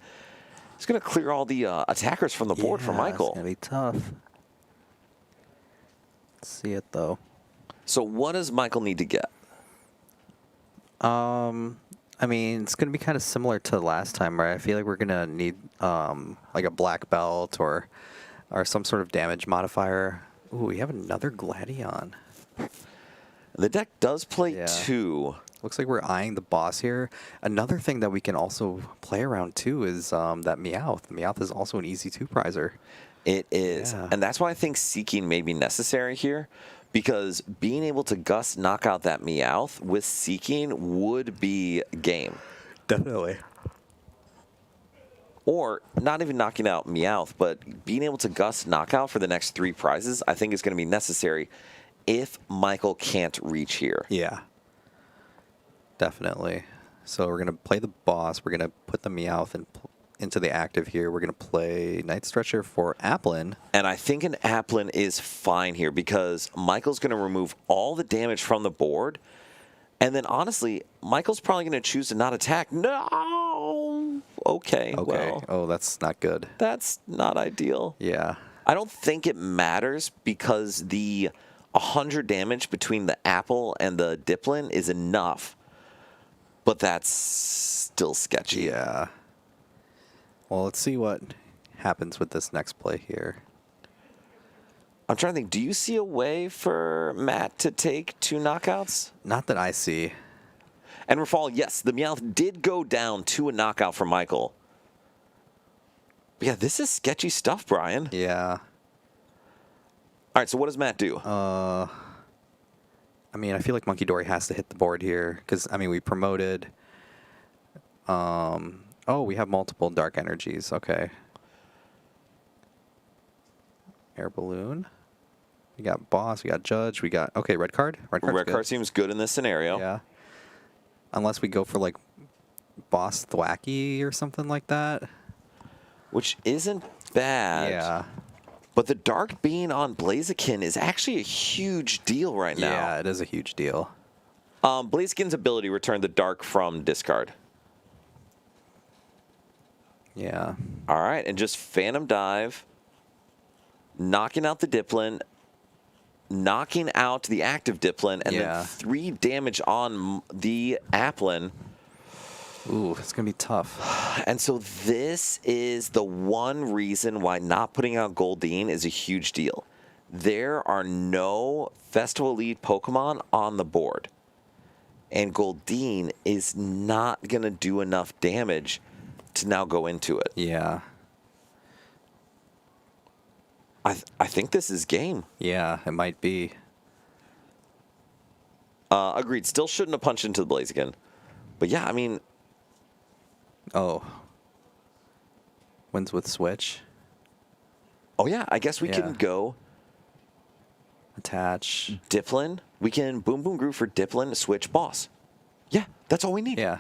it's going to clear all the attackers from the board for Michael. It's going to be tough. Let's see it, though. So what does Michael need to get? I mean, it's going to be kind of similar to last time, right? I feel like we're going to need like a black belt or some sort of damage modifier. Ooh, we have another Gladion. The deck does play 2. Looks like we're eyeing the boss here. Another thing that we can also play around, too, is that Meowth. Meowth is also an easy 2-prizer. It is. Yeah. And that's why I think Seeking may be necessary here. Because being able to Gust knock out that Meowth with Seeking would be game. Definitely. Or not even knocking out Meowth, but being able to Gust knockout for the next 3 prizes, I think is going to be necessary if Michael can't reach here. Yeah. Definitely. So we're going to play the boss. We're going to put the Meowth into the active here. We're going to play Night Stretcher for Applin. And I think an Applin is fine here because Michael's going to remove all the damage from the board. And then, honestly, Michael's probably going to choose to not attack. No! Okay, well. Oh, that's not good. That's not ideal. Yeah. I don't think it matters because the 100 damage between the Apple and the Diplin is enough. But that's still sketchy. Yeah. Well, let's see what happens with this next play here. I'm trying to think, do you see a way for Matt to take 2 knockouts? Not that I see. And Rafal, yes, the Meowth did go down to a knockout for Michael. But yeah, this is sketchy stuff, Brian. Yeah. All right, so what does Matt do? I mean, I feel like Monkey Dory has to hit the board here because, I mean, we promoted. Oh, we have multiple dark energies. Okay. Air Balloon. We got Boss. We got Judge. We got... Okay, red card? Red card seems good in this scenario. Yeah. Unless we go for, like, Boss Thwacky or something like that. Which isn't bad. Yeah. But the Dark Being on Blaziken is actually a huge deal right now. Yeah, it is a huge deal. Blaziken's ability returned the Dark from discard. Yeah. All right, and just Phantom Dive, knocking out the Diplin, knocking out the active Diplin, and then 3 damage on the Applin. Ooh, it's going to be tough. And so this is the one reason why not putting out Goldeen is a huge deal. There are no Festival Elite Pokemon on the board. And Goldeen is not going to do enough damage to now go into it. Yeah. I think this is game. Yeah, it might be. Agreed. Still shouldn't have punched into the Blaziken. But yeah, I mean... Oh. Wins with Switch. Oh yeah, I guess we can go... Attach. Diplin, we can Boom Boom Groove for Dipplin, switch boss. Yeah, that's all we need. Yeah.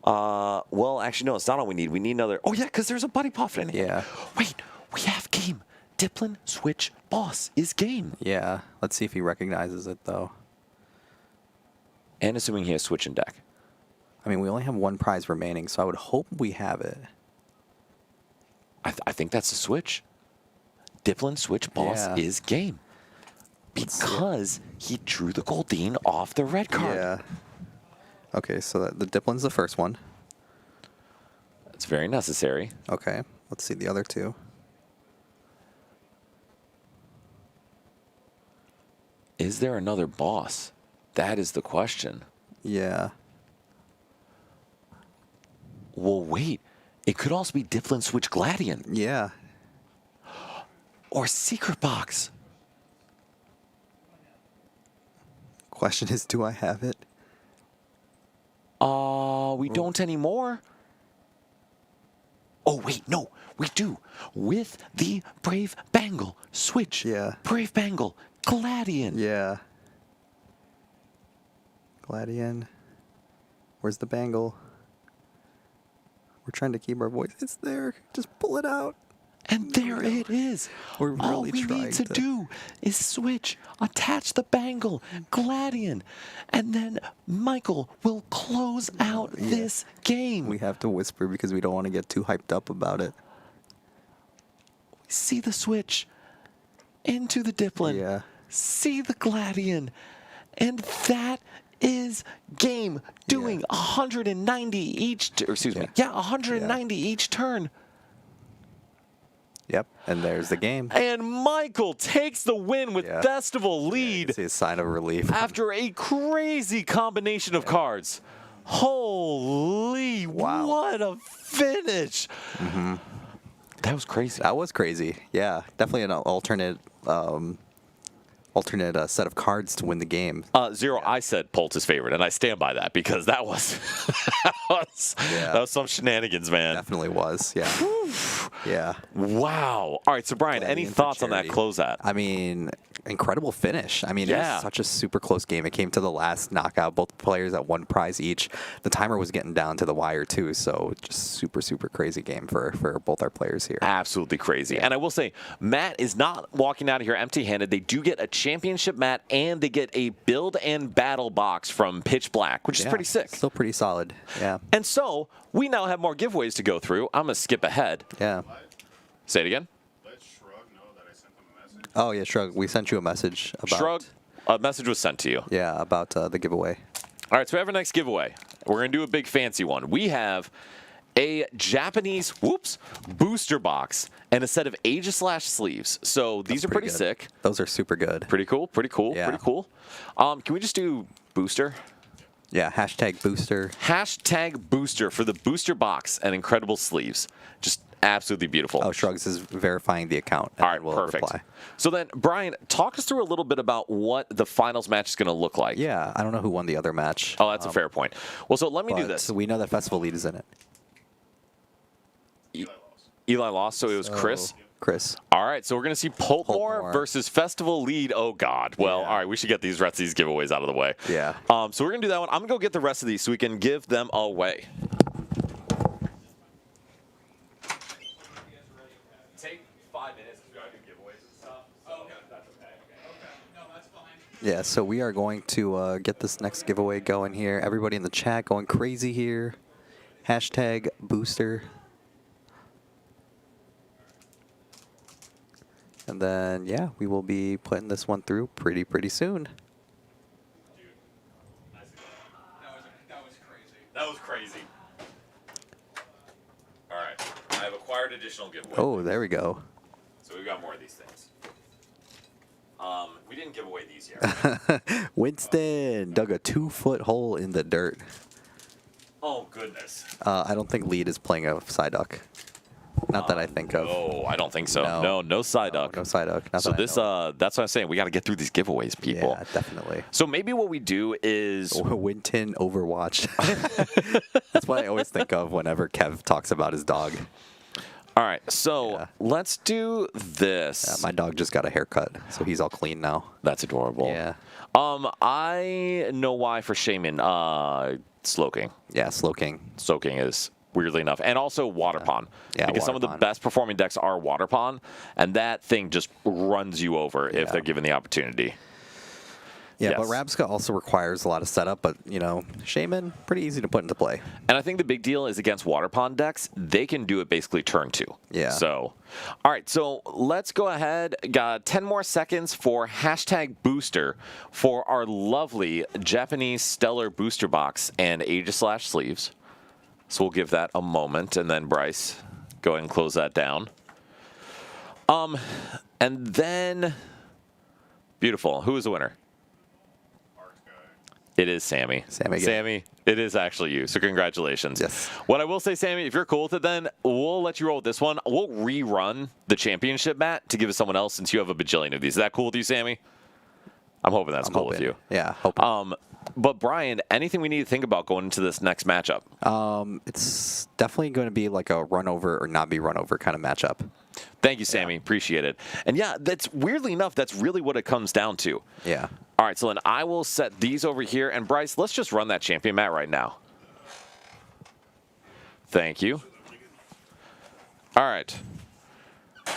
Well, actually, no, it's not all we need. We need another. Oh, yeah, because there's a Buddy Puff in it. Yeah. Wait, we have game. Dipplin, switch, boss is game. Yeah. Let's see if he recognizes it, though. And assuming he has switch in deck. I mean, we only have one prize remaining, so I would hope we have it. I think that's a switch. Dipplin, switch, boss Yeah. is game. Because he drew the Goldeen off the red card. Yeah. Okay, so the Diplin's the first one. It's very necessary. Okay, let's see the other two. Is there another boss? That is the question. Yeah. Well, wait. It could also be Dipplin, switch, Gladian. Yeah. Or Secret Box. Question is, do I have it? We don't anymore. Oh, wait, no, we do. With the Brave Bangle, switch. Yeah. Brave Bangle, Gladian. Yeah. Gladian. Where's the bangle? We're trying to keep our voice. It's there. Just pull it out. And there it is. We're really All we trying need to to- do is switch, attach the bangle, Gladian, and then Michael will close out this game. We have to whisper because we don't want to get too hyped up about it. See the switch into the Dipplin. Yeah. See the Gladian. And that is game doing 190 each, or excuse me, 190 each turn. Yep. And there's the game. And Michael takes the win with Yeah. Festival lead It's a sign of relief. after a crazy combination of cards. Holy, Wow. what a finish. That was crazy. That was crazy. Yeah. Definitely an alternate set of cards to win the game. Zero, I said Polt's favorite, and I stand by that because that was that was some shenanigans, man. Definitely was. Yeah. Yeah. Wow. All right, so Brian, any Gladian for thoughts on that charity. closeout? I mean, incredible finish. I mean, it Yeah. was such a super close game. It came to the last knockout. Both players at one prize each. The timer was getting down to the wire too. So just super, super crazy game for both our players here. Absolutely crazy. And I will say, Matt is not walking out of here empty-handed. They do get a championship mat, and they get a build and battle box from Pitch Black, which is Yeah, pretty sick. Still pretty solid. Yeah. And so, we now have more giveaways to go through. I'm going to skip ahead. Yeah. Say it again. Let Shrug know that I sent them a message. Oh yeah, Shrug. We sent you a message about. Shrug, a message was sent to you. Yeah, about the giveaway. All right, so we have our next giveaway. We're going to do a big fancy one. We have a Japanese, booster box and a set of Aegislash sleeves. So these are pretty good. sick. Those are super good. Pretty cool, pretty cool, Yeah. pretty cool. Can we just do booster? Yeah. Hashtag booster. Hashtag booster for the booster box and incredible sleeves. Just absolutely beautiful. Oh, Shrugs is verifying the account. And All right, then we'll perfect. reply. So then, Brian, talk us through a little bit about what the finals match is going to look like. Yeah, I don't know who won the other match. Oh, that's a fair point. Well, so let me do but this. We know that Festival Lead is in it. Eli lost, so it was Chris. Chris. All right, so we're going to see Poltmore Poltmore. versus Festival Lead. Oh, God. Well, Yeah. all right, we should get these rest of these giveaways out of the way. Yeah. So we're going to do that one. I'm going to go get the rest of these so we can give them away. Take 5 minutes because we got to do giveaways and stuff. So that's okay. No, that's fine. Yeah, so we are going to get this next giveaway going here. Everybody in the chat going crazy here. Hashtag booster. And then, yeah, we will be putting this one through pretty soon. That was crazy. All right, I have acquired additional giveaways. Oh, there we go. So we've got more of these things. We didn't give away these yet. Winston dug a 2-foot hole in the dirt. Oh, goodness. I don't think Lead is playing a Psyduck. Not that I think of. Oh, I don't think so. No. No Psyduck. No Psyduck. Not So that I this, know of. that's what I'm saying. We got to get through these giveaways, people. Yeah, definitely. So maybe what we do is Winton Overwatch. That's what I always think of whenever Kev talks about his dog. All right, so let's do this. Yeah, my dog just got a haircut, so he's all clean now. That's adorable. Yeah. I know why for Shaman. Slowking. Yeah, Slowking. Slowking is weirdly enough, and also Water Pond. Yeah, because Water some of the Pond. best performing decks are Water Pond, and that thing just runs you over if they're given the opportunity. Yeah, but Yes. Rabska also requires a lot of setup, but, you know, Shaman, pretty easy to put into play. And I think the big deal is against Water Pond decks, they can do it basically turn 2. Yeah. So, all right, so let's go ahead. Got 10 more seconds for hashtag booster for our lovely Japanese Stellar booster box and Aegis/sleeves. So we'll give that a moment, and then Bryce, go ahead and close that down. And then, beautiful. Who is the winner? It is Sammy. Sammy again. Sammy, it is actually you. So congratulations. Yes. What I will say, Sammy, if you're cool with it, then we'll let you roll with this one. We'll rerun the championship mat to give it to someone else since you have a bajillion of these. Is that cool with you, Sammy? I'm hoping that's cool with you. Yeah, hoping. But Brian, anything we need to think about going into this next matchup? It's definitely going to be like a run over or not be run over kind of matchup. Thank you, Sammy. Appreciate it. And yeah, that's weirdly enough, that's really what it comes down to. Yeah. All right, so then I will set these over here. And Bryce, let's just run that champion mat right now. Thank you. All right.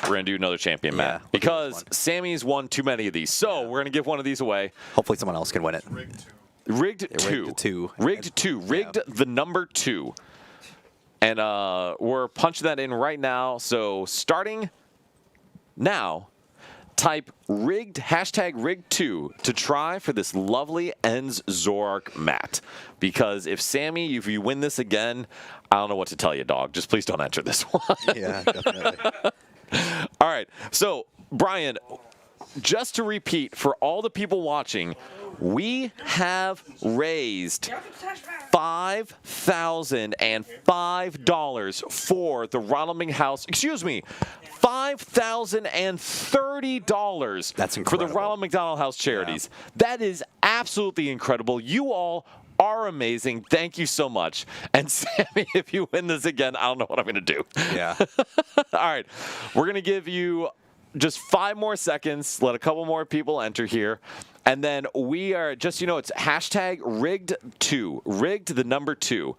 We're going to do another champion mat we'll do because this one. Sammy's won too many of these. So we're going to give one of these away. Hopefully someone else can win it. Rigged 2. rigged 2. Rigged 2. Rigged the number 2. And we're punching that in right now. So starting now, type rigged, hashtag rigged 2 to try for this lovely Ends Zorark mat. Because if Sammy, if you win this again, I don't know what to tell you, dog. Just please don't enter this one. Yeah, definitely. All right. So, Brian, just to repeat for all the people watching, we have raised $5,005 for the Ronald McHouse. Excuse me, $5,030. That's for the incredible. Ronald McDonald House charities. That is absolutely incredible. You all are amazing. Thank you so much. And Sammy, if you win this again, I don't know what I'm going to do. Yeah. All right. We're going to give you just 5 more seconds. Let a couple more people enter here. And then we are just, you know, it's hashtag rigged 2. Rigged the number 2.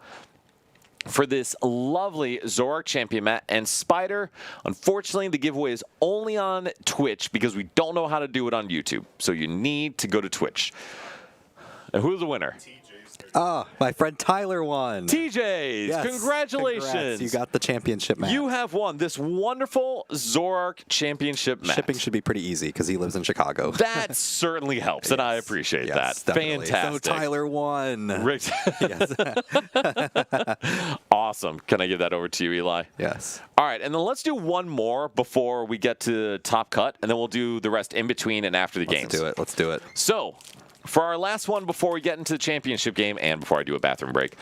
For this lovely Zorark champion mat. And Spider, unfortunately, the giveaway is only on Twitch because we don't know how to do it on YouTube. So you need to go to Twitch. And who's the winner? Oh, my friend Tyler won. TJ's. Yes. Congratulations. Congrats. You got the championship match. You have won this wonderful Zorark championship match. Shipping should be pretty easy because he lives in Chicago. That certainly helps, and I appreciate Yes, that. definitely. Fantastic. So Tyler won. Rick- Yes. Awesome. Can I give that over to you, Eli? Yes. All right, and then let's do one more before we get to top cut, and then we'll do the rest in between and after the games. Let's do it. Let's do it. So, for our last one before we get into the championship game and before I do a bathroom break,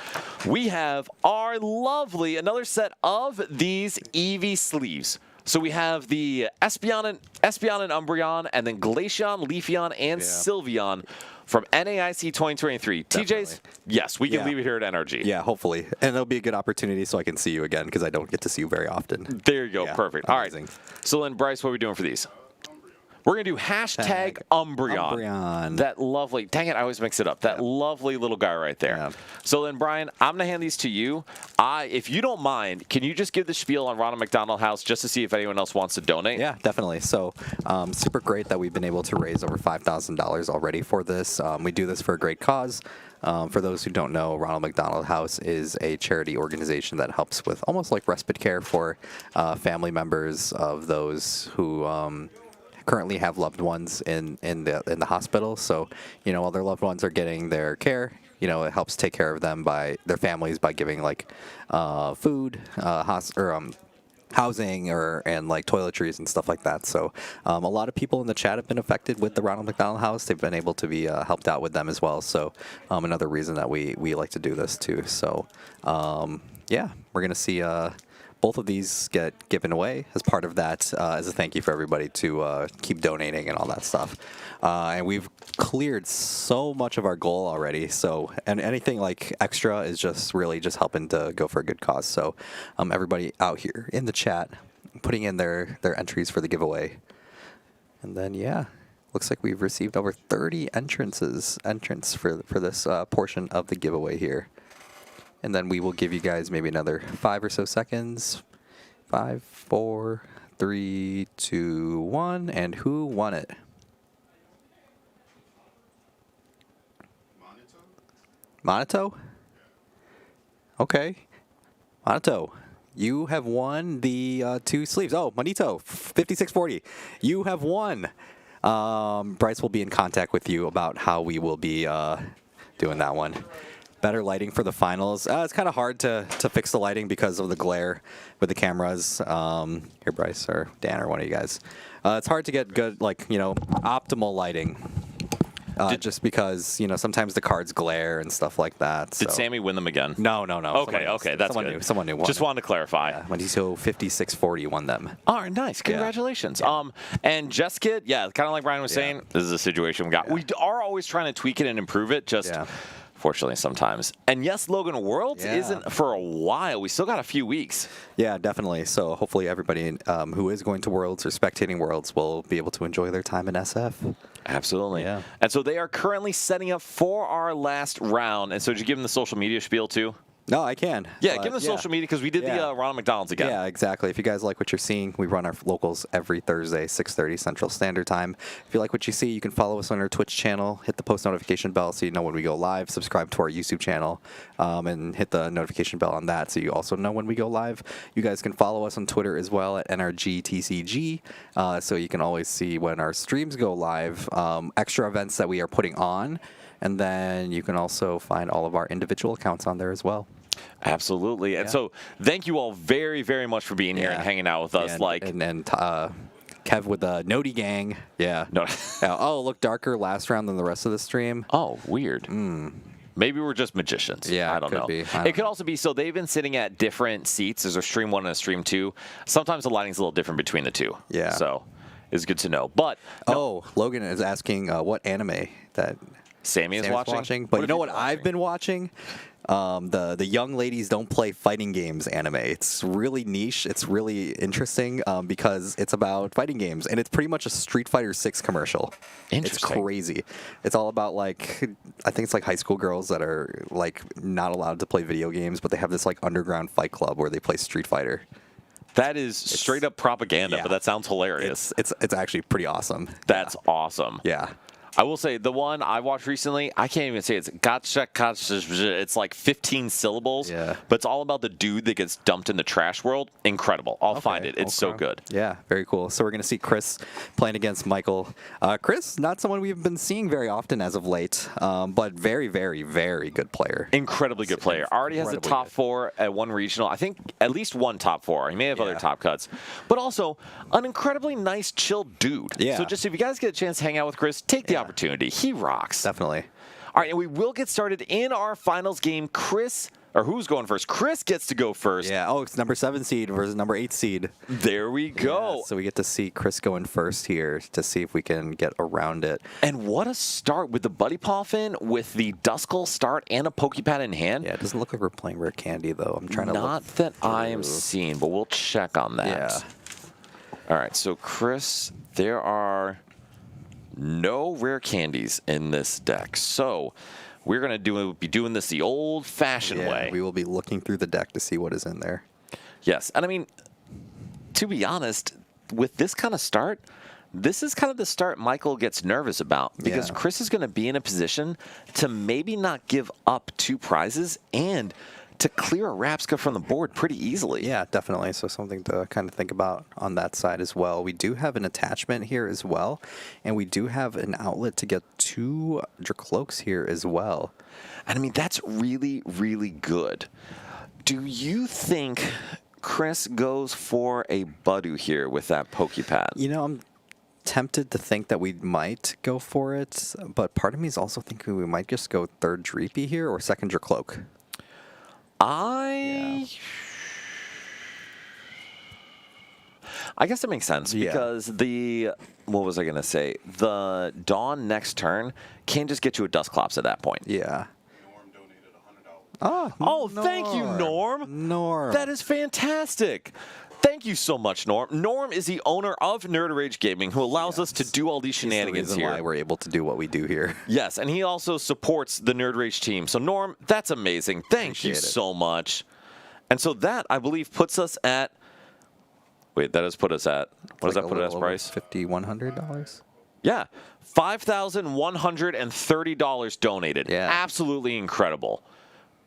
we have our lovely, another set of these Eevee sleeves. So we have the Espeon and Umbreon, and then Glaceon, Leafeon, and Sylveon from NAIC 2023. TJ's? Yes, we can leave it here at NRG. Yeah, hopefully. And it'll be a good opportunity so I can see you again because I don't get to see you very often. There you go. Yeah, Perfect. amazing. All right. So then, Bryce, what are we doing for these? We're going to do hashtag Umbreon. Umbreon. That lovely, dang it, I always mix it up. That lovely little guy right there. Yeah. So then, Brian, I'm going to hand these to you. If you don't mind, can you just give the spiel on Ronald McDonald House just to see if anyone else wants to donate? Yeah, definitely. So super great that we've been able to raise over $5,000 already for this. We do this for a great cause. For those who don't know, Ronald McDonald House is a charity organization that helps with almost like respite care for family members of those who currently have loved ones in the hospital. So, you know, while their loved ones are getting their care, you know, it helps take care of them by their families by giving like food, housing, and like toiletries and stuff like that. So a lot of people in the chat have been affected with the Ronald McDonald House. They've been able to be helped out with them as well. So another reason that we like to do this too. So yeah, we're gonna see both of these get given away as part of that, as a thank you for everybody to keep donating and all that stuff. And we've cleared so much of our goal already. So, and anything like extra is just really just helping to go for a good cause. So, everybody out here in the chat putting in their entries for the giveaway. And then, yeah, looks like we've received over 30 entrants for this portion of the giveaway here. And then we will give you guys maybe another 5 or so seconds. 5, 4, 3, 2, 1. And who won it? Monito? Okay. Monito, you have won the 2 sleeves. Oh, Monito, 5640. You have won. Bryce will be in contact with you about how we will be doing that one. Better lighting for the finals. It's kind of hard to fix the lighting because of the glare with the cameras. Here, Bryce or Dan or one of you guys. It's hard to get good, optimal lighting. Just because, sometimes the cards glare and stuff like that. Did Sammy win them again? No. Okay, that's someone good. Someone new won. Just wanted to clarify. Yeah, when he's 5640 won them. All right, nice. Congratulations. Yeah. And Jessica, kind of like Brian was saying, this is a situation we got. We are always trying to tweak it and improve it, fortunately sometimes. And yes, Logan Worlds isn't for a while. We still got a few weeks. Yeah, definitely. So hopefully everybody who is going to Worlds or spectating Worlds will be able to enjoy their time in SF. Absolutely. Yeah. And so they are currently setting up for our last round. And so did you give them the social media spiel too? No, I can. Yeah, give them the social media because we did the Ronald McDonald's again. Yeah, exactly. If you guys like what you're seeing, we run our locals every Thursday, 6:30 Central Standard Time. If you like what you see, you can follow us on our Twitch channel, hit the post notification bell so you know when we go live, subscribe to our YouTube channel, and hit the notification bell on that so you also know when we go live. You guys can follow us on Twitter as well at NRGTCG, so you can always see when our streams go live, extra events that we are putting on. And then you can also find all of our individual accounts on there as well. Absolutely. And so thank you all very, very much for being here and hanging out with us. And Kev with the Noti Gang. Yeah. No. Oh, look darker last round than the rest of the stream. Oh, weird. Maybe we're just magicians. Yeah, I don't know. It could also be, so they've been sitting at different seats. There's a stream 1 and a stream 2. Sometimes the lighting's a little different between the two. Yeah. So it's good to know. But Logan is asking what anime that Sammy is watching. But you know what I've been watching? The Young Ladies Don't Play Fighting Games anime. It's really niche. It's really interesting because it's about fighting games, and it's pretty much a Street Fighter 6 commercial. It's crazy. It's all about I think it's high school girls that are not allowed to play video games, but they have this underground fight club where they play Street Fighter. That is straight up propaganda, but that sounds hilarious. It's actually pretty awesome. That's awesome. Yeah. I will say, the one I watched recently, I can't even say it's gotcha. It's like 15 syllables, but it's all about the dude that gets dumped in the trash world. Incredible. I'll find it. It's so good. Yeah, very cool. So we're going to see Chris playing against Michael. Chris, not someone we've been seeing very often as of late, but very, very, very good player. Incredibly good player. Already has a top 4 at one regional. I think at least one top 4. He may have other top cuts. But also, an incredibly nice, chill dude. Yeah. So just if you guys get a chance to hang out with Chris, take the opportunity. He rocks. Definitely. All right, and we will get started in our finals game. Who's going first? Chris gets to go first. Yeah. Oh, it's number 7 seed versus number 8 seed. There we go. Yeah, so we get to see Chris going first here to see if we can get around it. And what a start with the Buddy Poffin with the Duskull start and a Pokepad in hand. Yeah, it doesn't look like we're playing Rare Candy, though. I'm trying to Not that I am seeing, but we'll check on that. Yeah. All right, so Chris, there are no rare candies in this deck. So we're going to be doing this the old-fashioned way. We will be looking through the deck to see what is in there. Yes. And I mean, to be honest, with this kind of start, this is kind of the start Michael gets nervous about because Chris is going to be in a position to maybe not give up 2 prizes and to clear a Rapska from the board pretty easily. Yeah, definitely. So something to kind of think about on that side as well. We do have an attachment here as well, and we do have an outlet to get 2 Dracloaks here as well. And I mean, that's really, really good. Do you think Chris goes for a Budu here with that Pokepad? You know, I'm tempted to think that we might go for it, but part of me is also thinking we might just go 3rd Dreepy here or 2nd Dracloak. I guess it makes sense because what was I going to say? The Dawn next turn can just get you a Dusclops at that point. Yeah. Norm donated $100. Thank you, Norm. Norm. That is fantastic. Thank you so much, Norm. Norm is the owner of Nerd Rage Gaming, who allows us to do all these shenanigans He's the reason why we're able to do what we do here. Yes, and he also supports the Nerd Rage team. So, Norm, that's amazing. Thank you so much. And so that, I believe, puts us at... Wait, that does put us at... What does that put us, Bryce? $5,100? Yeah, $5,130 donated. Yeah. Absolutely incredible.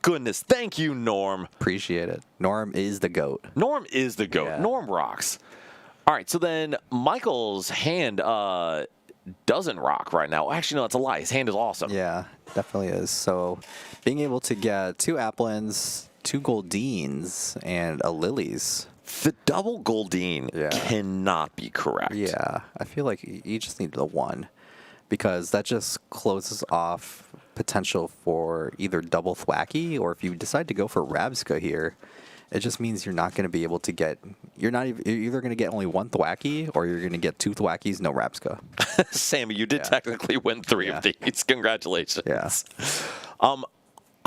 Goodness, thank you, Norm. Appreciate it. Norm is the GOAT. Norm is the GOAT. Yeah. Norm rocks. All right, so then Michael's hand doesn't rock right now. Actually, no, it's a lie. His hand is awesome. Yeah, definitely is. So being able to get 2 Applins, 2 Goldines, and a Lilies. The double Goldine cannot be correct. Yeah, I feel like you just need the 1 because that just closes off potential for either double Thwacky, or if you decide to go for Rabsca here, it just means you're not going to be able to get, you're either going to get only 1 Thwacky or you're going to get 2 Thwackies, no Rabsca. Sammy, you did technically win 3 of these. Congratulations. Yeah.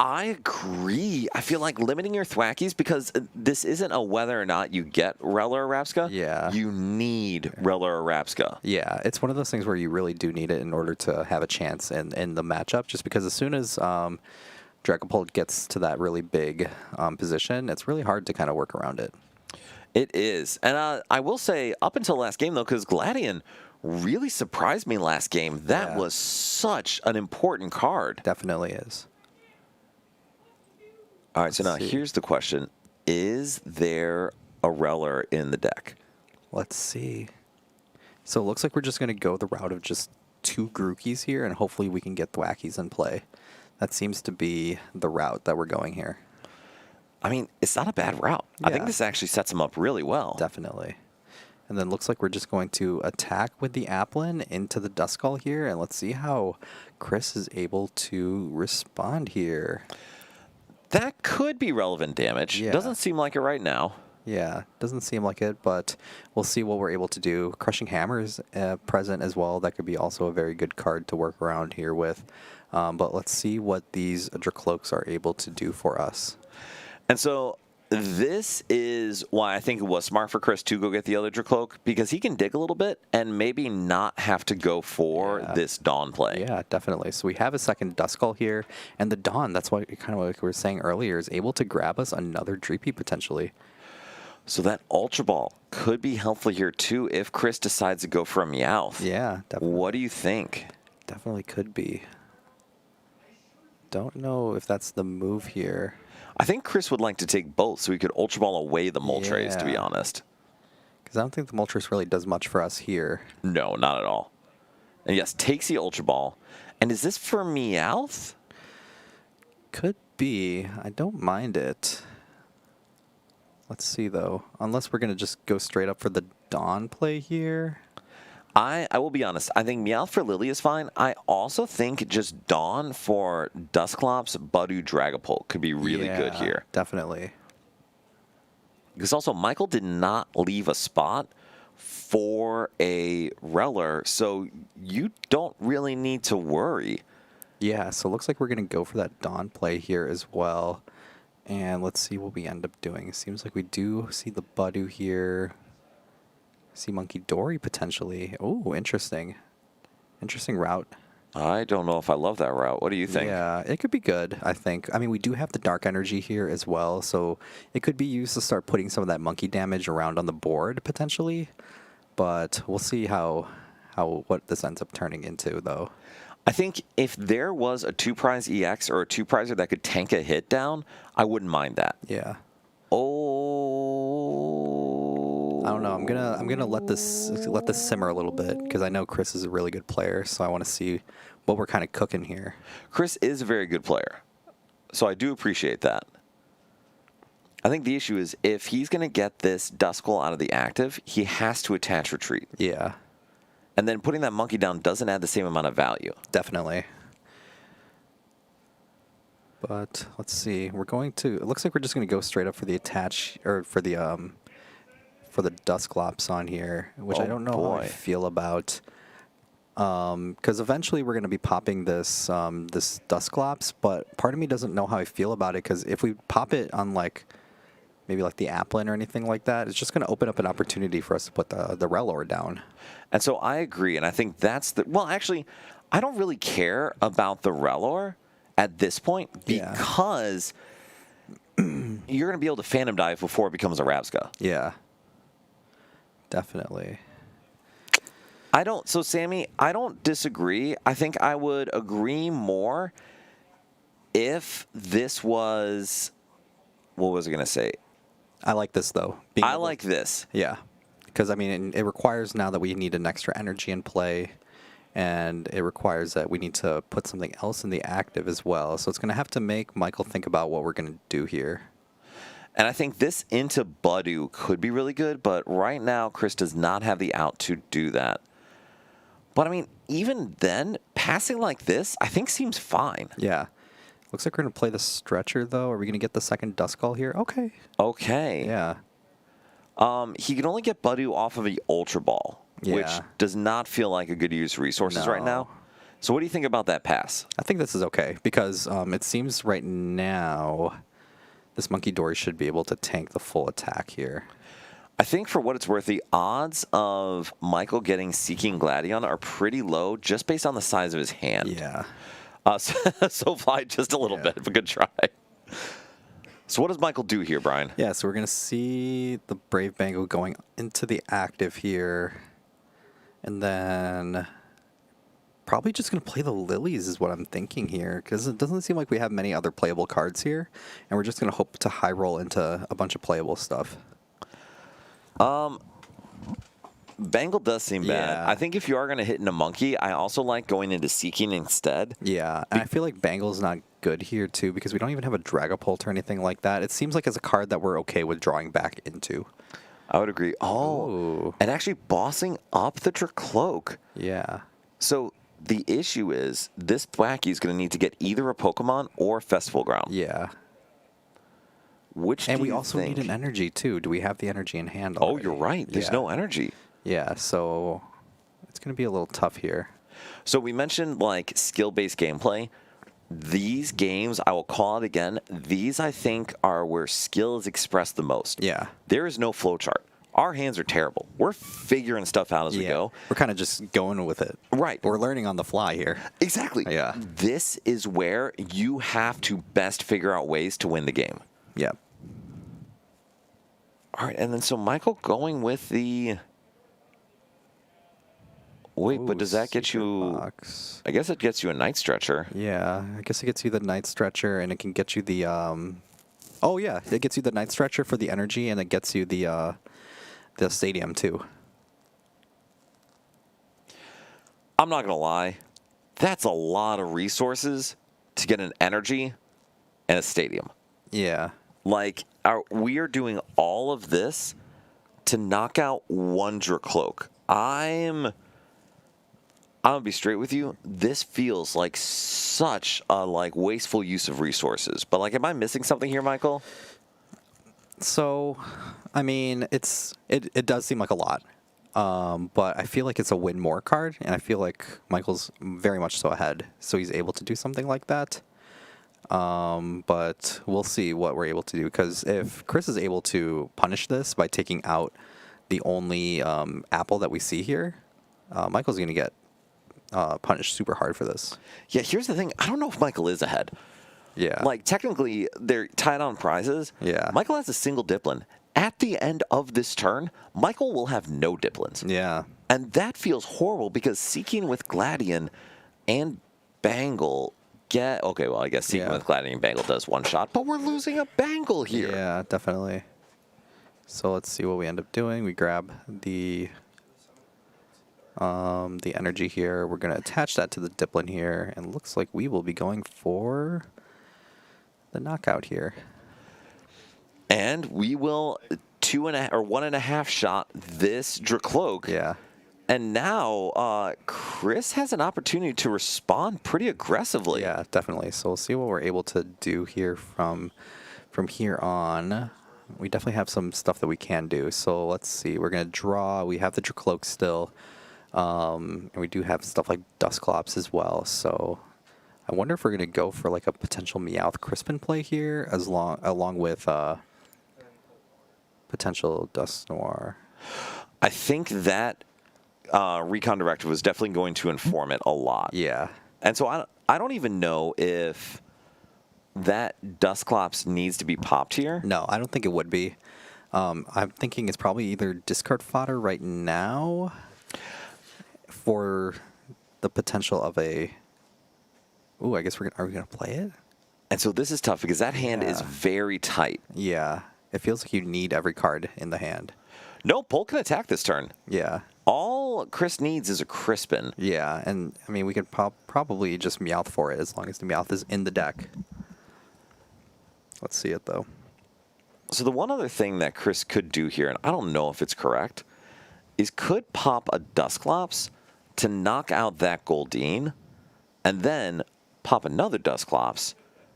I agree. I feel like limiting your Thwackies, because this isn't a whether or not you get Rella or Rapska. Yeah. You need Rella or Rapska. Yeah, it's one of those things where you really do need it in order to have a chance in the matchup, just because as soon as Dragapult gets to that really big position, it's really hard to kind of work around it. It is. And I will say, up until last game, though, because Gladion really surprised me last game. That was such an important card. Definitely is. All right, so now here's the question. Is there a Reller in the deck? Let's see. So it looks like we're just going to go the route of just 2 Grookis here, and hopefully we can get Thwackies in play. That seems to be the route that we're going here. I mean, it's not a bad route. I think this actually sets him up really well. Definitely. And then looks like we're just going to attack with the Applin into the Duskull here, and let's see how Chris is able to respond here. That could be relevant damage. Yeah. Doesn't seem like it right now. Yeah, doesn't seem like it, but we'll see what we're able to do. Crushing Hammer is present as well. That could be also a very good card to work around here with. But let's see what these Dracloaks are able to do for us. And so this is why I think it was smart for Chris to go get the other Dracloak, because he can dig a little bit and maybe not have to go for this Dawn play. Yeah, definitely. So we have a second Duskull here, and the Dawn, that's what kind of like we were saying earlier, is able to grab us another Dreepy potentially. So that Ultra Ball could be helpful here too if Chris decides to go for a Meowth. Yeah, definitely. What do you think? Definitely could be. Don't know if that's the move here. I think Chris would like to take both so he could Ultra Ball away the Moltres, to be Yeah. honest. Because I don't think the Moltres really does much for us here. No, not at all. And yes, takes the Ultra Ball. And is this for Meowth? Could be. I don't mind it. Let's see, though. Unless we're going to just go straight up for the Dawn play here. I will be honest. I think Meowth for Lily is fine. I also think just Dawn for Dusclops, Budu, Dragapult could be really good here. Definitely. Because also, Michael did not leave a spot for a Reller, so you don't really need to worry. Yeah, so it looks like we're going to go for that Dawn play here as well. And let's see what we end up doing. It seems like we do see the Budu here. See Monkey Dory potentially. Oh, interesting. Interesting route. I don't know if I love that route. What do you think? Yeah, it could be good, I think. I mean, we do have the Dark Energy here as well, so it could be used to start putting some of that monkey damage around on the board potentially. But we'll see what this ends up turning into, though. I think if there was a 2-prize EX or a 2-prizer that could tank a hit down, I wouldn't mind that. Yeah. Oh. I don't know. I'm gonna let this simmer a little bit because I know Chris is a really good player, so I want to see what we're kind of cooking here. Chris is a very good player, so I do appreciate that. I think the issue is if he's going to get this Duskull out of the active, he has to attach retreat. Yeah. And then putting that monkey down doesn't add the same amount of value. Definitely. But let's see. We're going to. It looks like we're just going to go straight up for the attach or for the for the Dusclops on here, which I Oh, don't know how I boy. feel about. Because eventually we're going to be popping this this Dusclops, but part of me doesn't know how I feel about it, because if we pop it on like maybe like the Applin or anything like that, it's just going to open up an opportunity for us to put the Relor down. And so I agree, and I think that's the... Well, actually, I don't really care about the Relor at this point Yeah. because you're going to be able to Phantom Dive before it becomes a Rabsca. Yeah, definitely. So Sammy, I don't disagree. I think I would agree more if this was... What was I going to say? I like this though. I like this. Yeah, because I mean, it requires now that we need an extra energy in play, and it requires that we need to put something else in the active as well. So it's going to have to make Michael think about what we're going to do here. And I think this into Budu could be really good, but right now Chris does not have the out to do that. But I mean, even then, passing like this, I think seems fine. Yeah. Looks like we're going to play the Stretcher, though. Are we going to get the second Duskull here? Okay. Okay. Yeah. He can only get Budu off of the Ultra Ball, which Yeah. does not feel like a good use of resources right now. No. So what do you think about that pass? I think this is okay, because it seems right now this Monkey Dory should be able to tank the full attack here. I think for what it's worth, the odds of Michael getting Seeking Gladion are pretty low just based on the size of his hand. Yeah. So fly just a little bit, but good try. So what does Michael do here, Brian? Yeah, so we're going to see the Brave Bangle going into the active here. And then probably just going to play the Lilies is what I'm thinking here, because it doesn't seem like we have many other playable cards here. And we're just going to hope to high roll into a bunch of playable stuff. Bangle does seem bad. Yeah. I think if you are going to hit into Monkey, I also like going into Seeking instead. Yeah, and I feel like Bangle's not good here, too, because we don't even have a Dragapult or anything like that. It seems like it's a card that we're okay with drawing back into. I would agree. Oh, Ooh. and actually bossing up the Dracloak. Yeah. So the issue is this Thwacky is going to need to get either a Pokemon or Festival Ground. Yeah. Which And do we you also think? need an energy, too. Do we have the energy in hand Oh, already? you're right. There's Yeah. no energy. Yeah, so it's going to be a little tough here. So we mentioned like skill-based gameplay. These games, I will call it again, these I think are where skill is expressed the most. Yeah. There is no flowchart. Our hands are terrible. We're figuring stuff out as we go. We're kind of just going with it. Right. We're learning on the fly here. Exactly. Yeah. This is where you have to best figure out ways to win the game. Yeah. All right, and then so Michael going with the... Wait, but does that get you... Box. I guess it gets you a Night Stretcher. Yeah, I guess it gets you the Night Stretcher, and it can get you the... Oh, yeah, it gets you the Night Stretcher for the energy, and it gets you the Stadium, too. I'm not going to lie. That's a lot of resources to get an energy and a Stadium. Yeah. Like, we are doing all of this to knock out one Dracloak. I'm going to be straight with you. This feels like such a wasteful use of resources. But am I missing something here, Michael? So, I mean, it does seem like a lot. But I feel like it's a win more card, and I feel like Michael's very much so ahead, so he's able to do something like that. But we'll see what we're able to do, because if Chris is able to punish this by taking out the only apple that we see here, Michael's going to get punished super hard for this. Yeah, here's the thing. I don't know if Michael is ahead. Yeah. Technically, they're tied on prizes. Yeah. Michael has a single Diplin. At the end of this turn, Michael will have no Diplins. Yeah. And that feels horrible because Seeking with Gladion and Bangle get... Okay, well, I guess Seeking with Gladion and Bangle does one shot, but we're losing a Bangle here. Yeah, definitely. So let's see what we end up doing. We grab the energy here. We're going to attach that to the Diplin here, and it looks like we will be going for the knockout here. And we will 1.5 shot this Dracloak. Yeah. And now Chris has an opportunity to respond pretty aggressively. Yeah, definitely. So we'll see what we're able to do here from here on. we definitely have some stuff that we can do. So let's see. We're going to draw. We have the Dracloak still. And we do have stuff like Dusclops as well. So I wonder if we're going to go for like a potential Meowth Crispin play here along with potential Dusknoir. I think that Recon Directive was definitely going to inform it a lot. Yeah. And so I don't even know if that Dusclops needs to be popped here. No, I don't think it would be. I'm thinking it's probably either discard fodder right now for the potential of a... Ooh, I guess are we going to play it? And so this is tough because that hand is very tight. Yeah. It feels like you need every card in the hand. No, Polt can attack this turn. Yeah. All Chris needs is a Crispin. Yeah, and I mean, we could probably just Meowth for it as long as the Meowth is in the deck. Let's see it, though. So the one other thing that Chris could do here, and I don't know if it's correct, is could pop a Dusclops to knock out that Goldeen, and then pop another Dusclops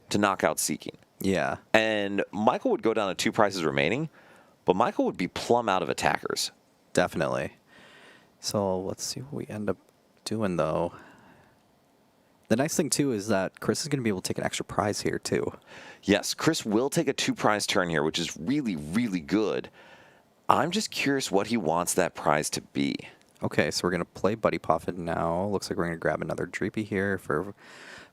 to knock out Seeking. Yeah. And Michael would go down to 2 prices remaining, but Michael would be plumb out of attackers. Definitely. So let's see what we end up doing, though. The nice thing, too, is that Chris is going to be able to take an extra prize here, too. Yes, Chris will take a 2-prize turn here, which is really, really good. I'm just curious what he wants that prize to be. Okay, so we're going to play Buddy Poffin now. Looks like we're going to grab another Dreepy here for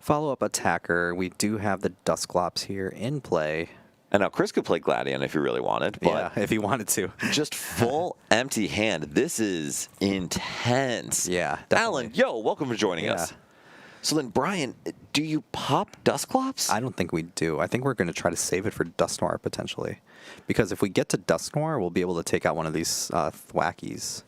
follow-up attacker. We do have the Dusclops here in play. And now Chris could play Gladion if he really wanted. But yeah, if he wanted to. Just full empty hand. This is intense. Yeah, definitely. Alan, yo, welcome for joining us. So then, Brian, do you pop Dusclops? I don't think we do. I think we're going to try to save it for Dusknoir, potentially. Because if we get to Dusknoir, we'll be able to take out one of these Thwackies.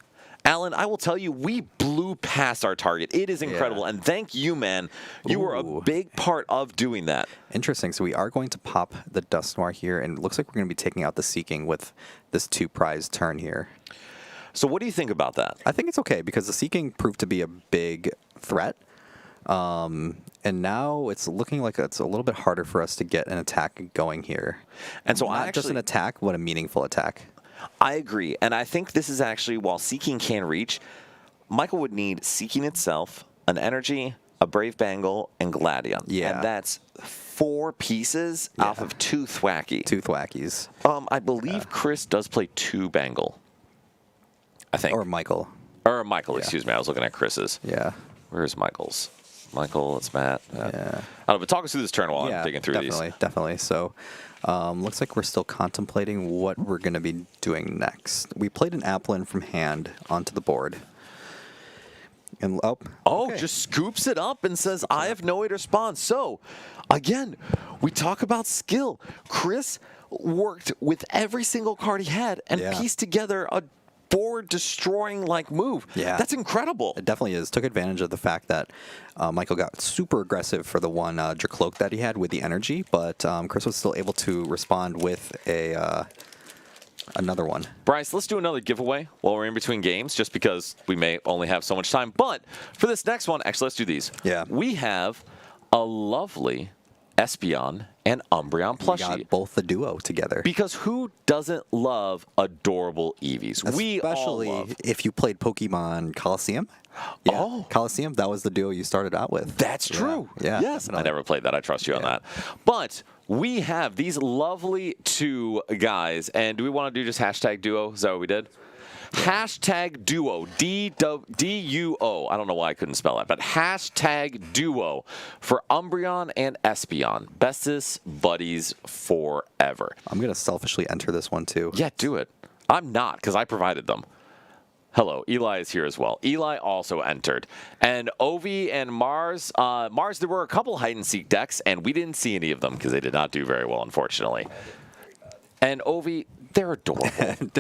Alan, I will tell you, we blew past our target. It is incredible. Yeah. And thank you, man. You were a big part of doing that. Interesting. So we are going to pop the Dusknoir here, and it looks like we're going to be taking out the Seeking with this 2-prize turn here. So what do you think about that? I think it's okay, because the Seeking proved to be a big threat. And now it's looking like it's a little bit harder for us to get an attack going here. And so not just an attack, but a meaningful attack. I agree. And I think this is actually, while Seeking can reach, Michael would need Seeking itself, an Energy, a Brave Bangle, and Gladion. Yeah. And that's 4 pieces off of 2 Thwacky. 2 Thwackies. I believe Chris does play 2 Bangle. I think. Or Michael. Or Michael, excuse me. I was looking at Chris's. Yeah. Where's Michael's? Michael, it's Matt. Yeah. I don't know, but talk us through this turn while I'm digging through these. Definitely. So, looks like we're still contemplating what we're going to be doing next. We played an Applin from hand onto the board. And just scoops it up and says, I have no way to respond. So, again, we talk about skill. Chris worked with every single card he had and pieced together a board-destroying like move. Yeah. That's incredible. It definitely is. Took advantage of the fact that Michael got super aggressive for the one Dracloak that he had with the energy, but Chris was still able to respond with another one. Bryce, let's do another giveaway while we're in between games, just because we may only have so much time. But for this next one, actually, let's do these. Yeah. We have a lovely Espeon and Umbreon plushie. We got both the duo together. Because who doesn't love adorable Eevees? We all love. Especially if you played Pokemon Coliseum. Yeah. Oh. Coliseum, that was the duo you started out with. That's true. Yeah. Yes. I never played that. I trust you on that. But we have these lovely 2 guys. And do we want to do just hashtag duo? Is that what we did? Hashtag duo, D-U-O. I don't know why I couldn't spell that, but hashtag duo for Umbreon and Espeon. Bestest buddies forever. I'm going to selfishly enter this one, too. Yeah, do it. I'm not, because I provided them. Hello, Eli is here as well. Eli also entered. And Ovi and Mars, there were a couple hide-and-seek decks, and we didn't see any of them because they did not do very well, unfortunately. And Ovi, they're adorable.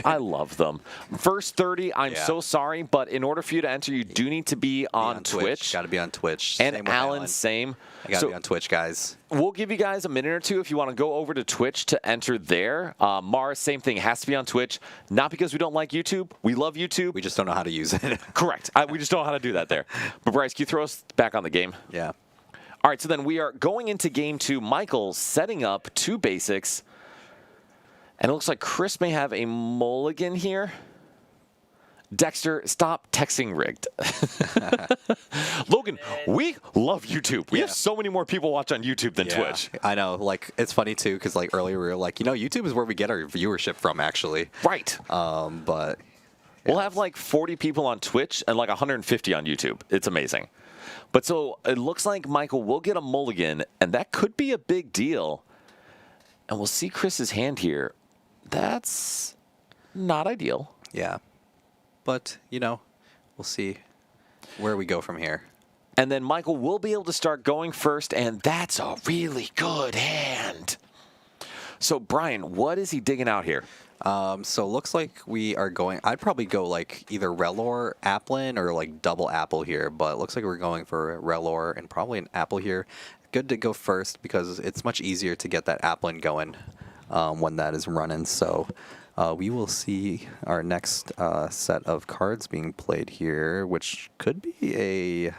I love them. First 30, I'm so sorry, but in order for you to enter, you do need to be on Twitch. Got to be on Twitch. And same Alan, same. I got to be on Twitch, guys. We'll give you guys a minute or two if you want to go over to Twitch to enter there. Mars, same thing, has to be on Twitch. Not because we don't like YouTube. We love YouTube. We just don't know how to use it. Correct. We just don't know how to do that there. But Bryce, can you throw us back on the game? Yeah. All right, so then we are going into game 2. Michael setting up 2 basics. And it looks like Chris may have a mulligan here. Dexter, stop texting rigged. Logan, we love YouTube. We have so many more people watch on YouTube than Twitch. I know. Like, it's funny, too, because, like, earlier we were like, YouTube is where we get our viewership from, actually. Right. But... We'll have like 40 people on Twitch and like 150 on YouTube. It's amazing. But so it looks like Michael will get a mulligan, and that could be a big deal. And we'll see Chris's hand here. That's not ideal. Yeah. But, we'll see where we go from here. And then Michael will be able to start going first, and that's a really good hand. So, Brian, what is he digging out here? So it looks like we are going, I'd probably go like either Relor, Applin, or like double Apple here, but it looks like we're going for Relor and probably an Apple here. Good to go first because it's much easier to get that Applin going when that is running. So we will see our next set of cards being played here, which could be a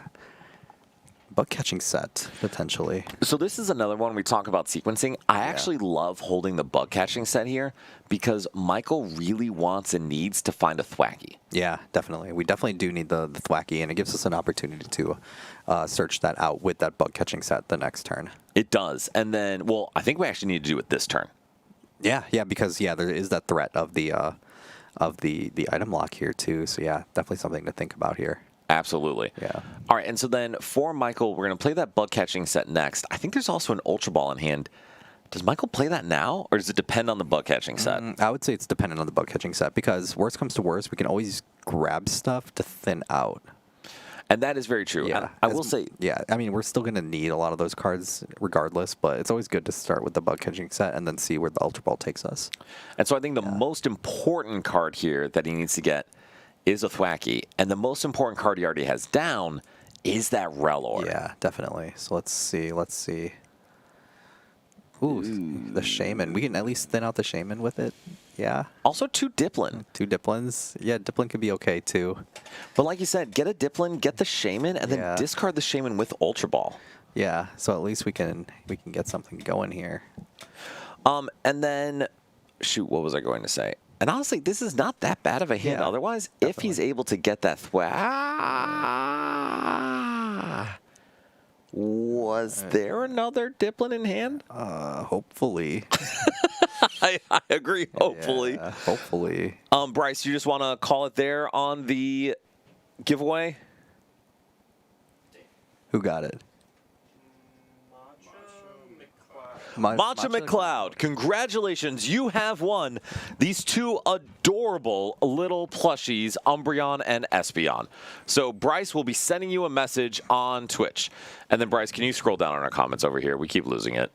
bug catching set, potentially. So this is another one we talk about sequencing. I actually love holding the bug catching set here because Michael really wants and needs to find a Thwacky. Yeah, definitely. We definitely do need the Thwacky, and it gives us an opportunity to search that out with that bug catching set the next turn. It does. And then, well, I think we actually need to do it this turn. Yeah, because there is that threat of the item lock here too. So yeah, definitely something to think about here. Absolutely. Yeah. All right, and so then for Michael, we're going to play that bug catching set next. I think there's also an Ultra Ball in hand. Does Michael play that now, or does it depend on the bug catching set? I would say it's dependent on the bug catching set because worst comes to worst, we can always grab stuff to thin out. And that is very true. Yeah. I will say... Yeah, I mean, we're still going to need a lot of those cards regardless, but it's always good to start with the bug catching set and then see where the Ultra Ball takes us. And so I think the most important card here that he needs to get is a Thwacky, and the most important card he already has down is that Relor. Yeah, definitely. So let's see. Ooh, the Shaman. We can at least thin out the Shaman with it. Yeah. Also 2 Diplin. 2 Diplins. Yeah, Diplin could be okay too. But like you said, get a Diplin, get the Shaman, and then discard the Shaman with Ultra Ball. Yeah, so at least we can get something going here. And then, shoot, what was I going to say? And honestly, this is not that bad of a hand otherwise, definitely. If he's able to get that Was there another Diplin in hand? Hopefully. I agree, hopefully. Yeah, hopefully. Bryce, you just want to call it there on the giveaway? Who got it? Matcha McCloud, congratulations. You have won these 2 adorable little plushies, Umbreon and Espeon. So Bryce will be sending you a message on Twitch. And then, Bryce, can you scroll down on our comments over here? We keep losing it.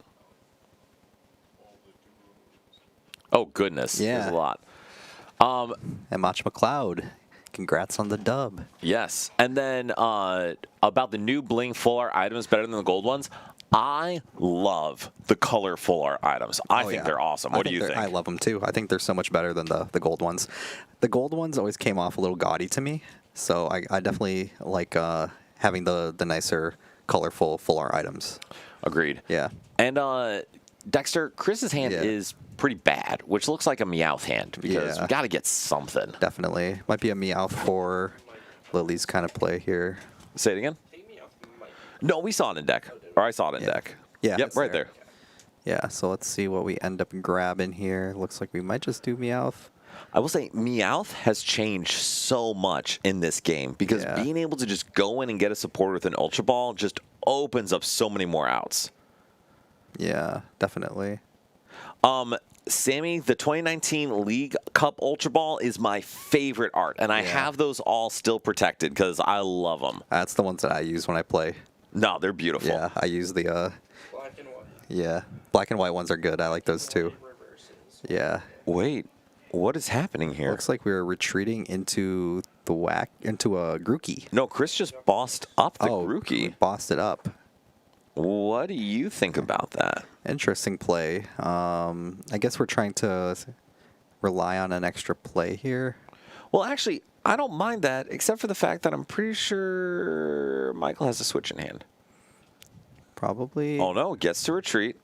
Oh, goodness. Yeah. There's a lot. And Matcha McCloud, congrats on the dub. Yes. And then about the new bling full art items better than the gold ones. I love the color full art items. I think they're awesome. What do you think? I love them too. I think they're so much better than the gold ones. The gold ones always came off a little gaudy to me, so I definitely like having the nicer, colorful full art items. Agreed. Yeah. And Dexter, Chris's hand is pretty bad, which looks like a Meowth hand because we got to get something. Definitely. Might be a Meowth for Lily's kind of play here. Say it again? No, we saw it in deck. Or I saw it in deck. Yeah. Yep, right there. Yeah, so let's see what we end up grabbing here. Looks like we might just do Meowth. I will say Meowth has changed so much in this game because being able to just go in and get a supporter with an Ultra Ball just opens up so many more outs. Yeah, definitely. Sammy, the 2019 League Cup Ultra Ball is my favorite art, and I have those all still protected because I love them. That's the ones that I use when I play. No, they're beautiful. Yeah, I use the Black and white. Yeah, black and white ones are good. I like those too. Yeah. Wait, what is happening here? Looks like we're retreating into a Grookey. No, Chris just bossed up the Grookey. Bossed it up. What do you think about that? Interesting play. I guess we're trying to rely on an extra play here. Well, actually, I don't mind that, except for the fact that I'm pretty sure Michael has a switch in hand. Probably. Oh, no, gets to retreat.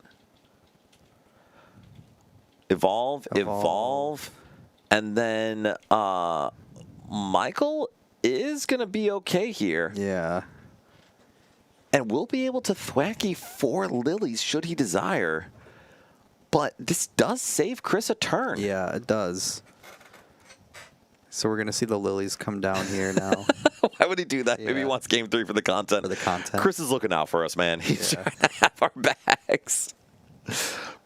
Evolve. And then Michael is going to be okay here. Yeah. And will be able to thwacky 4 lilies should he desire. But this does save Chris a turn. Yeah, it does. So we're going to see the lilies come down here now. Why would he do that? Maybe he Yeah. wants game 3 for the content. For the content. Chris is looking out for us, man. He's Yeah. trying to have our backs.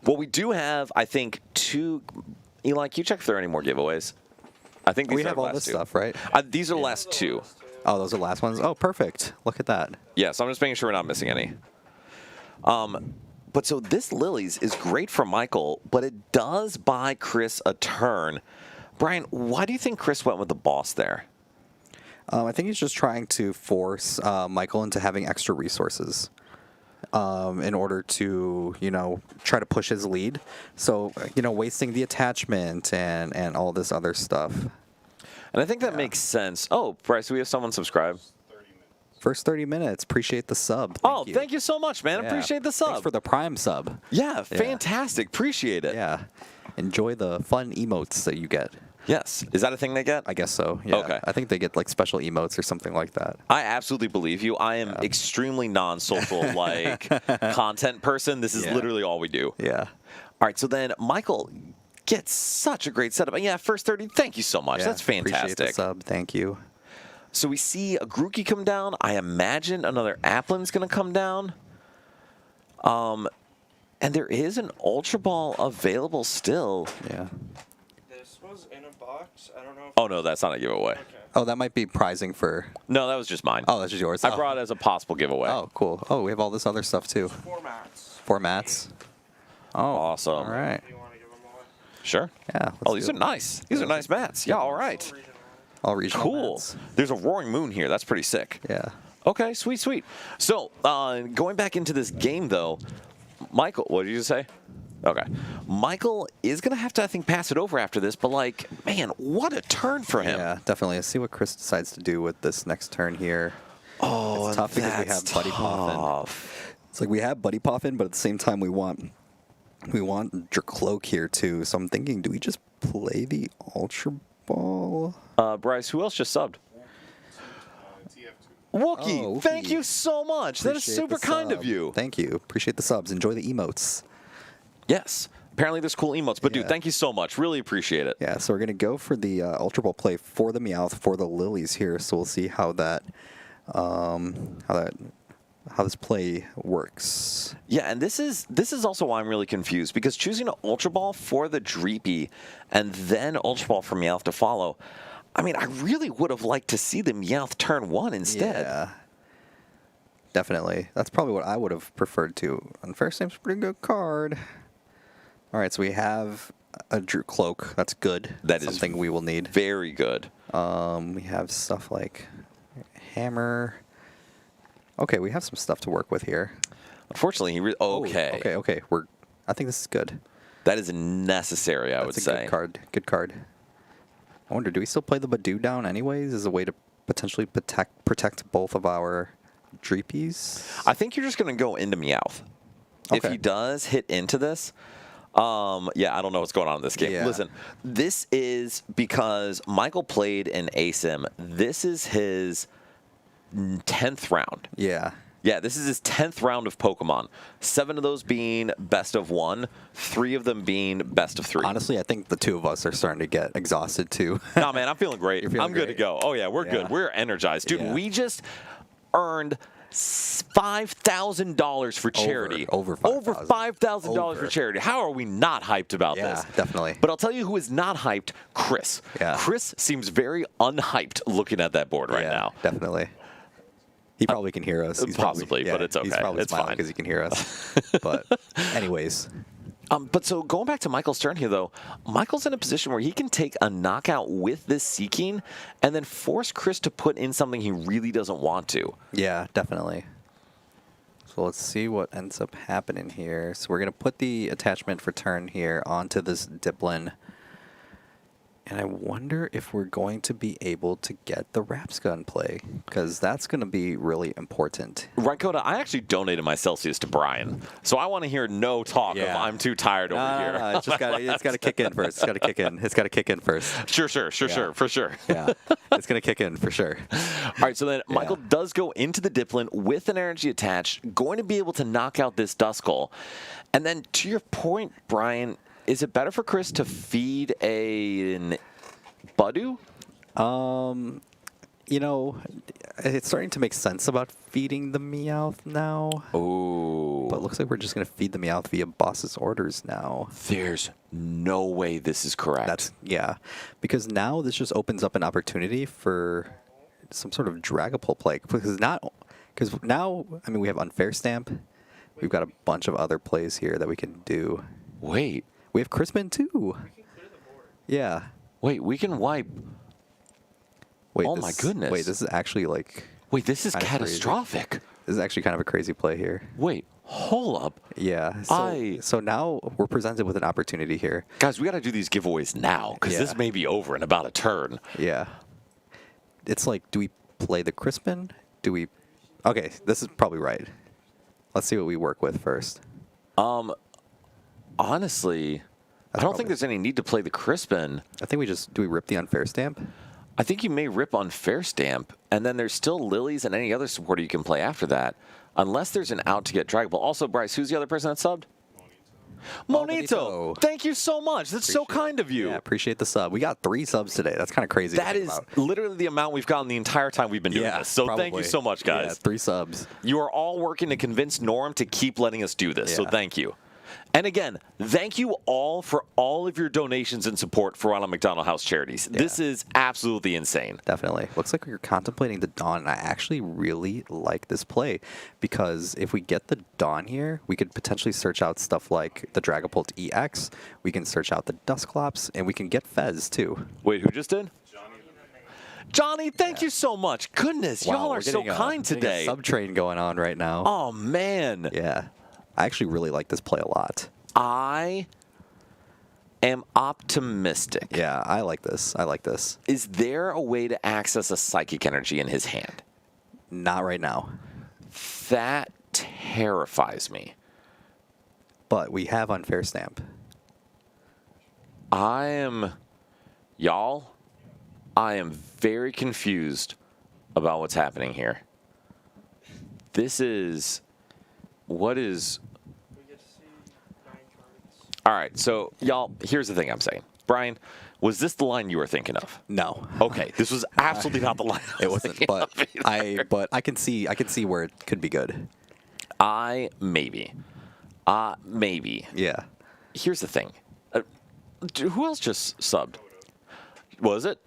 Well, we do have, I think, 2. Eli, can you check if there are any more giveaways? I think these We are have the all last this 2. stuff, right? These are the last 2. Oh, those are the last ones? Oh, perfect. Look at that. Yeah, so I'm just making sure we're not missing any. But so this lilies is great for Michael, but it does buy Chris a turn. Brian, why do you think Chris went with the boss there? I think he's just trying to force Michael into having extra resources in order to, try to push his lead. So, wasting the attachment and all this other stuff. And I think that makes sense. Oh, Bryce, we have someone subscribe. First 30 minutes. Appreciate the sub. Thank you so much, man. Yeah. Appreciate the sub. Thanks for the Prime sub. Yeah, fantastic. Appreciate it. Yeah. Enjoy the fun emotes that you get. Yes. Is that a thing they get? I guess so. Yeah. Okay. I think they get like special emotes or something like that. I absolutely believe you. I am extremely non-social content person. This is literally all we do. Yeah. All right, so then Michael gets such a great setup. And yeah, first 30, thank you so much. Yeah, That's fantastic. Appreciate the sub. Thank you. So we see a Grookey come down. I imagine another Applin's going to come down. And there is an Ultra Ball available still. Yeah. This was in a box. I don't know if Oh, no, that's not a giveaway. Oh, that might be prizing for... No, that was just mine. Oh, that's just yours. I brought it as a possible giveaway. Oh, cool. Oh, we have all this other stuff, too. 4 mats. 4 mats. Oh, Awesome. all right. If you want to give them away. Sure. Yeah. Oh, these are nice. These are nice mats. Yeah, all right. all regional Cool. mats. There's a roaring moon here. That's pretty sick. Yeah. Okay, sweet, sweet. So, going back into this game, though, Michael, what did you say? Okay. Michael is going to have to, I think, pass it over after this, but, man, what a turn for him. Yeah, definitely. Let's see what Chris decides to do with this next turn here. Oh, it's tough because we have that's Buddy Poffin. tough. It's like we have Buddy Poffin, but at the same time we want Dracloak here too. So I'm thinking, do we just play the Ultra Ball? Bryce, who else just subbed? TF2. Wookie, Oh, thank Wookie. you so much. That is Appreciate super the kind of sub. you. Thank you. Appreciate the subs. Enjoy the emotes. Yes. Apparently there's cool emotes, but dude, Yeah. thank you so much. Really appreciate it. Yeah, so we're gonna go for the Ultra Ball play for the Meowth for the Lilies here. So we'll see how this play works. Yeah, and this is also why I'm really confused, because choosing an Ultra Ball for the Dreepy and then Ultra Ball for Meowth to follow, I mean, I really would have liked to see the Meowth turn 1 instead. Yeah. Definitely. That's probably what I would have preferred to. And Fair Same's a pretty good card. All right, so we have a Cloak. That's good. That is something we will need. Very good. We have stuff like Hammer. Okay, we have some stuff to work with here. Unfortunately, okay. Okay. I think this is good. That is necessary, I would That's a say. good card. Good card. I wonder, do we still play the Badoo down anyways as a way to potentially protect both of our Dreepies? I think you're just going to go into Meowth. If Okay. he does hit into this, yeah, I don't know what's going on in this game. Yeah. Listen, this is because Michael played an ASIM. This is his 10th round. Yeah. Yeah, this is his 10th round of Pokemon. 7 of those being best of 1, 3 of them being best of 3. Honestly, I think the two of us are starting to get exhausted too. Nah, man, I'm feeling great. You're feeling I'm good to great. go. Oh, yeah, we're Yeah. good. We're energized. Dude, Yeah. we just earned $5,000 for charity. Over Over $5,000. $5,000 for Over. charity. How are we not hyped about Yeah, this? definitely. But I'll tell you who is not hyped, Chris. Yeah. Chris seems very unhyped looking at that board right Yeah, now. Definitely. He probably can hear us. He's possibly, but it's He's okay. probably It's smiling fine. because he can hear us. But anyways, But so going back to Michael's turn here, though, Michael's in a position where he can take a knockout with this Seeking and then force Chris to put in something he really doesn't want to. yeah, definitely. So let's see what ends up happening here. So we're going to put the attachment for turn here onto this Diplin. And I wonder if we're going to be able to get the Raps gun play, because that's going to be really important. Right, Coda, I actually donated my Celsius to Brian, so I want to hear no talk of I'm too tired over here. No, it's just got to kick in first. It's got to kick in. It's got to kick in first. Sure, for sure. Yeah, it's going to kick in for sure. All right, so then Michael does go into the Dipplin with an energy attached, going to be able to knock out this Duskull. And then to your point, Brian, is it better for Chris to feed an Budu? You know, it's starting to make sense about feeding the Meowth now. Oh. But it looks like we're just going to feed the Meowth via boss's orders now. There's no way this is correct. Yeah, because now this just opens up an opportunity for some sort of Dragapult play. Because now, I mean, we have Unfair Stamp. We've got a bunch of other plays here that we can do. Wait. We have Crispin too. Yeah. Wait, we can wipe. Wait, oh my goodness. Wait, this is actually like. Wait, this is catastrophic. Crazy. This is actually kind of a crazy play here. Wait, hold up. Yeah. So now we're presented with an opportunity here. Guys, we got to do these giveaways now, because this may be over in about a turn. Yeah. It's like, do we play the Crispin? Do we? Okay, this is probably right. Let's see what we work with first. Honestly, I don't think there's any need to play the Crispin. I think do we rip the Unfair Stamp? I think you may rip Unfair Stamp, and then there's still Lilies and any other supporter you can play after that, unless there's an out to get Dragon Ball. Also, Bryce, who's the other person that subbed? Monito. Thank you so much. That's so kind of you. Yeah, appreciate the sub. We got 3 subs today. That's kind of crazy. That is literally the amount we've gotten the entire time we've been doing this. So thank you so much, guys. Yeah, 3 subs. You are all working to convince Norm to keep letting us do this. So thank you. And again, thank you all for all of your donations and support for Ronald McDonald House Charities. Yeah. This is absolutely insane. Definitely. Looks like we're contemplating the Dawn, and I actually really like this play, because if we get the Dawn here, we could potentially search out stuff like the Dragapult EX, we can search out the Dusclops, and we can get Fez too. Wait, who just did? Johnny, thank you so much. Goodness, wow, y'all are so kind today. A sub-train going on right now. Oh, man. Yeah. I actually really like this play a lot. I am optimistic. Yeah, I like this. I like this. Is there a way to access a psychic energy in his hand? Not right now. That terrifies me. But we have Unfair Stamp. I am very confused about what's happening here. What is... All right, so, y'all, here's the thing I'm saying. Brian, was this the line you were thinking of? No. Okay, this was absolutely not the line it wasn't, but I can see where it could be good. Maybe. Yeah. Here's the thing. Who else just subbed? Was it?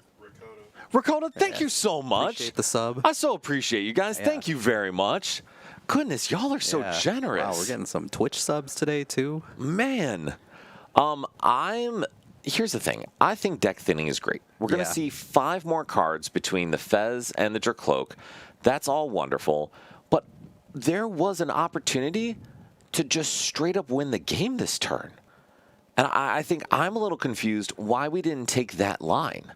Ricotta, thank you so much. Appreciate the sub. I so appreciate you guys. Yeah. Thank you very much. Goodness, y'all are so generous. Wow, we're getting some Twitch subs today too. Man, here's the thing. I think deck thinning is great. We're going to see 5 more cards between the Fez and the Jerkloak. That's all wonderful. But there was an opportunity to just straight up win the game this turn. And I think I'm a little confused why we didn't take that line.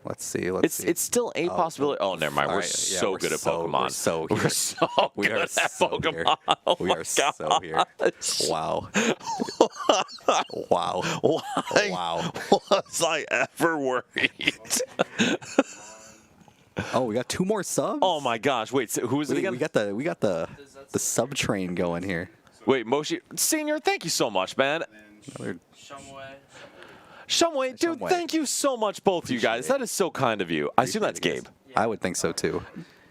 Let's see. It's still a possibility. Oh, never mind. We're so good at Pokemon. We're so good at Pokemon. Oh we are so here. Wow. Wow. Why wow. was I ever worried? Oh, we got 2 more subs? Oh my gosh. Wait, so who is it again? We got the sub train going here. Wait, Moshi Senior, thank you so much, man. Shumway, dude, thank you so much, both of you guys. That is so kind of you. I assume that's Gabe. I would think so, too.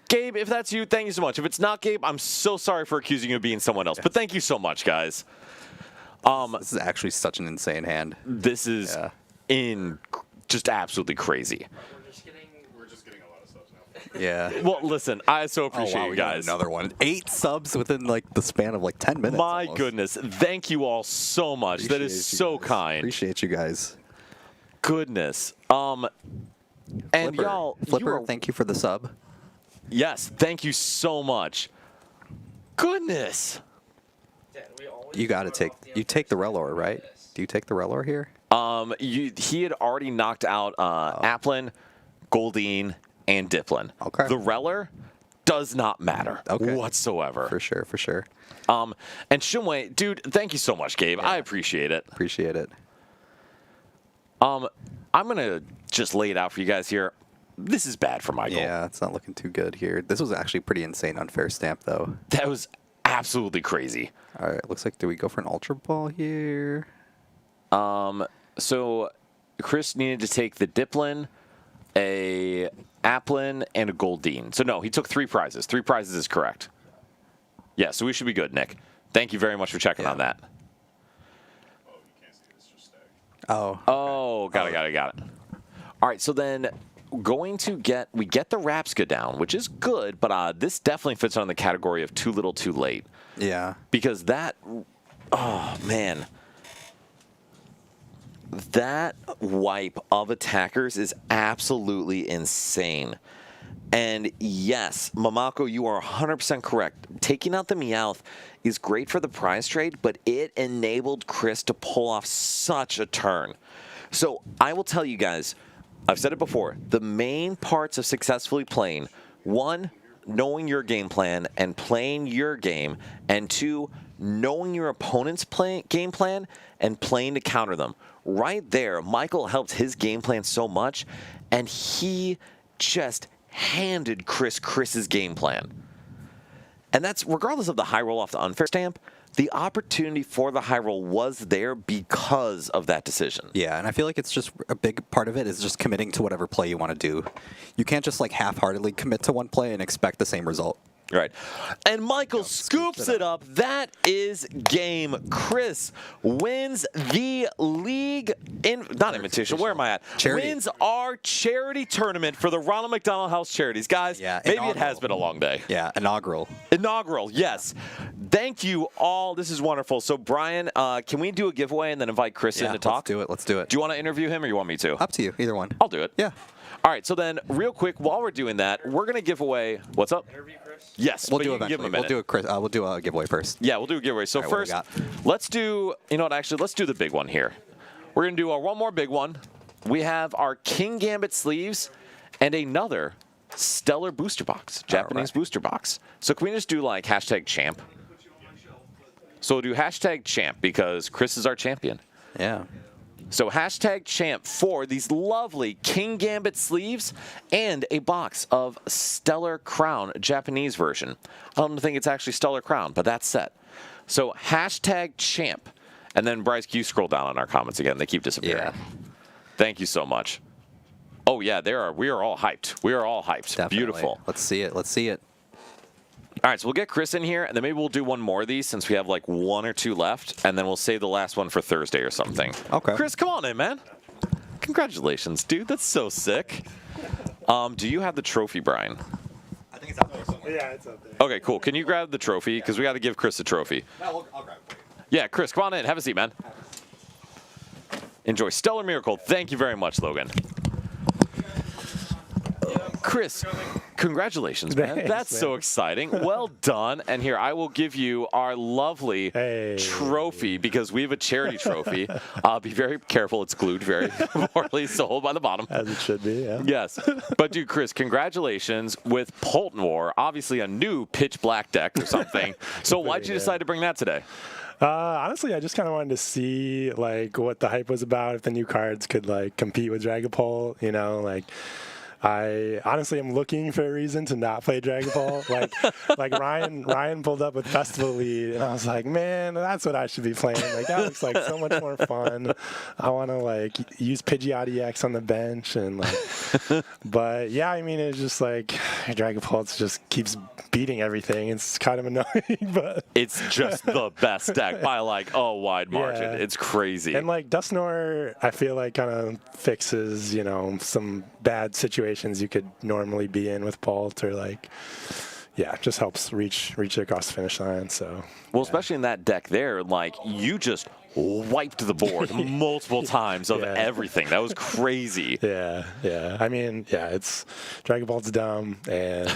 Gabe, if that's you, thank you so much. If it's not Gabe, I'm so sorry for accusing you of being someone else. But thank you so much, guys. This is actually such an insane hand. This is just absolutely crazy. We're just getting a lot of subs now. Yeah. Well, listen, I so appreciate you guys. Another one. 8 subs within like the span of like 10 minutes. My almost. goodness. Thank you all so much. That is so kind. Appreciate you guys. Goodness. And Flipper. y'all, Flipper, thank you for the sub. Yes, thank you so much. Goodness. You got to take the Relor, right? Do you take the Relor here? He had already knocked out Applin, Goldeen, and Diplin. Okay. The Reller does not matter whatsoever. For sure, for sure. And Shinwei, dude, thank you so much, Gabe. I appreciate it. Appreciate it. I'm going to just lay it out for you guys here. This is bad for Michael. Yeah, it's not looking too good here. This was actually pretty insane unfair stamp, though. That was absolutely crazy. All right, looks like, do we go for an Ultra Ball here? So Chris needed to take the Diplin, a Applin, and a Goldeen. So no, he took 3 prizes. 3 prizes is correct. Yeah, so we should be good, Nick. Thank you very much for checking on that. Oh, you can't see it. It's just stacked. Oh, got it. All right, so then we get the Rapska down, which is good, but this definitely fits on the category of too little, too late. Yeah. Because that, oh man, that wipe of attackers is absolutely insane. And yes, Mamako, you are 100% correct. Taking out the Meowth is great for the prize trade, but it enabled Chris to pull off such a turn. So I will tell you guys, I've said it before, the main parts of successfully playing, 1, knowing your game plan and playing your game, and 2, knowing your opponent's game plan and playing to counter them. Right there, Michael helped his game plan so much, and he just handed Chris's game plan. And that's regardless of the high roll off the unfair stamp, the opportunity for the high roll was there because of that decision. Yeah, and I feel like it's just a big part of it is just committing to whatever play you want to do. You can't just like half-heartedly commit to one play and expect the same result. Right. And Michael scoops it up. That is game. Chris wins the league not invitation. Where am I at? Charity. Wins our charity tournament for the Ronald McDonald House Charities. Guys, maybe it has been a long day. Yeah, inaugural. Inaugural, yes. Thank you all. This is wonderful. So, Brian, can we do a giveaway and then invite Chris in to talk? Let's do it. Do you want to interview him or you want me to? Up to you, either one. I'll do it. Yeah. All right, so then real quick, while we're doing that, we're going to give away, what's up? Interview Chris? Yes, We'll but do you it can give him a eventually. minute. We'll do a giveaway first. Yeah, we'll do a giveaway. So All right, first, let's do, you know what, actually, let's do the big one here. We're going to do one more big one. We have our King Gambit sleeves and another Stellar booster box, Japanese booster box. So can we just do like #champ? So we'll do #champ because Chris is our champion. Yeah. So #champ for these lovely King Gambit sleeves and a box of Stellar Crown Japanese version. I don't think it's actually Stellar Crown, but that's set. So #champ. And then Bryce, can you scroll down on our comments again? They keep disappearing. Yeah. Thank you so much. Oh yeah, we are all hyped. We are all hyped. Definitely. Beautiful. Let's see it. Let's see it. All right, so we'll get Chris in here, and then maybe we'll do one more of these since we have like 1 or 2 left, and then we'll save the last one for Thursday or something. Okay. Chris, come on in, man. Congratulations, dude. That's so sick. Do you have the trophy, Brian? I think it's out there somewhere. Yeah, it's up there. Okay, cool. Can you grab the trophy? Because we got to give Chris the trophy. No, I'll grab it for you. Yeah, Chris, come on in. Have a seat, man. Enjoy Stellar Miracle. Thank you very much, Logan. Chris, congratulations, man. Thanks, That's man. so exciting. Well done. And here, I will give you our lovely trophy because we have a charity trophy. Be very careful. It's glued very poorly, so hold by the bottom. As it should be, yeah. Yes. But, dude, Chris, congratulations with Polton War, obviously a new pitch black deck or something. So why'd you decide to bring that today? Honestly, I just kind of wanted to see like what the hype was about, if the new cards could like compete with Dragapult, you know, like I honestly am looking for a reason to not play Dragon Ball. like Ryan pulled up with Festival Lead, and I was like, man, that's what I should be playing. Like that looks like so much more fun. I want to like use Pidgeot EX on the bench and like, but yeah, I mean it's just like Dragon Ball just keeps beating everything. It's kind of annoying, but it's just the best deck by like a wide margin. Yeah. It's crazy. And like Dusknoir, I feel like kind of fixes, you know, some bad situations you could normally be in with Bolt, or like, yeah, just helps reach across the finish line. So well, especially in that deck there, like you just wiped the board multiple times of everything. That was crazy. Yeah. I mean, it's Dragon Ball's dumb, and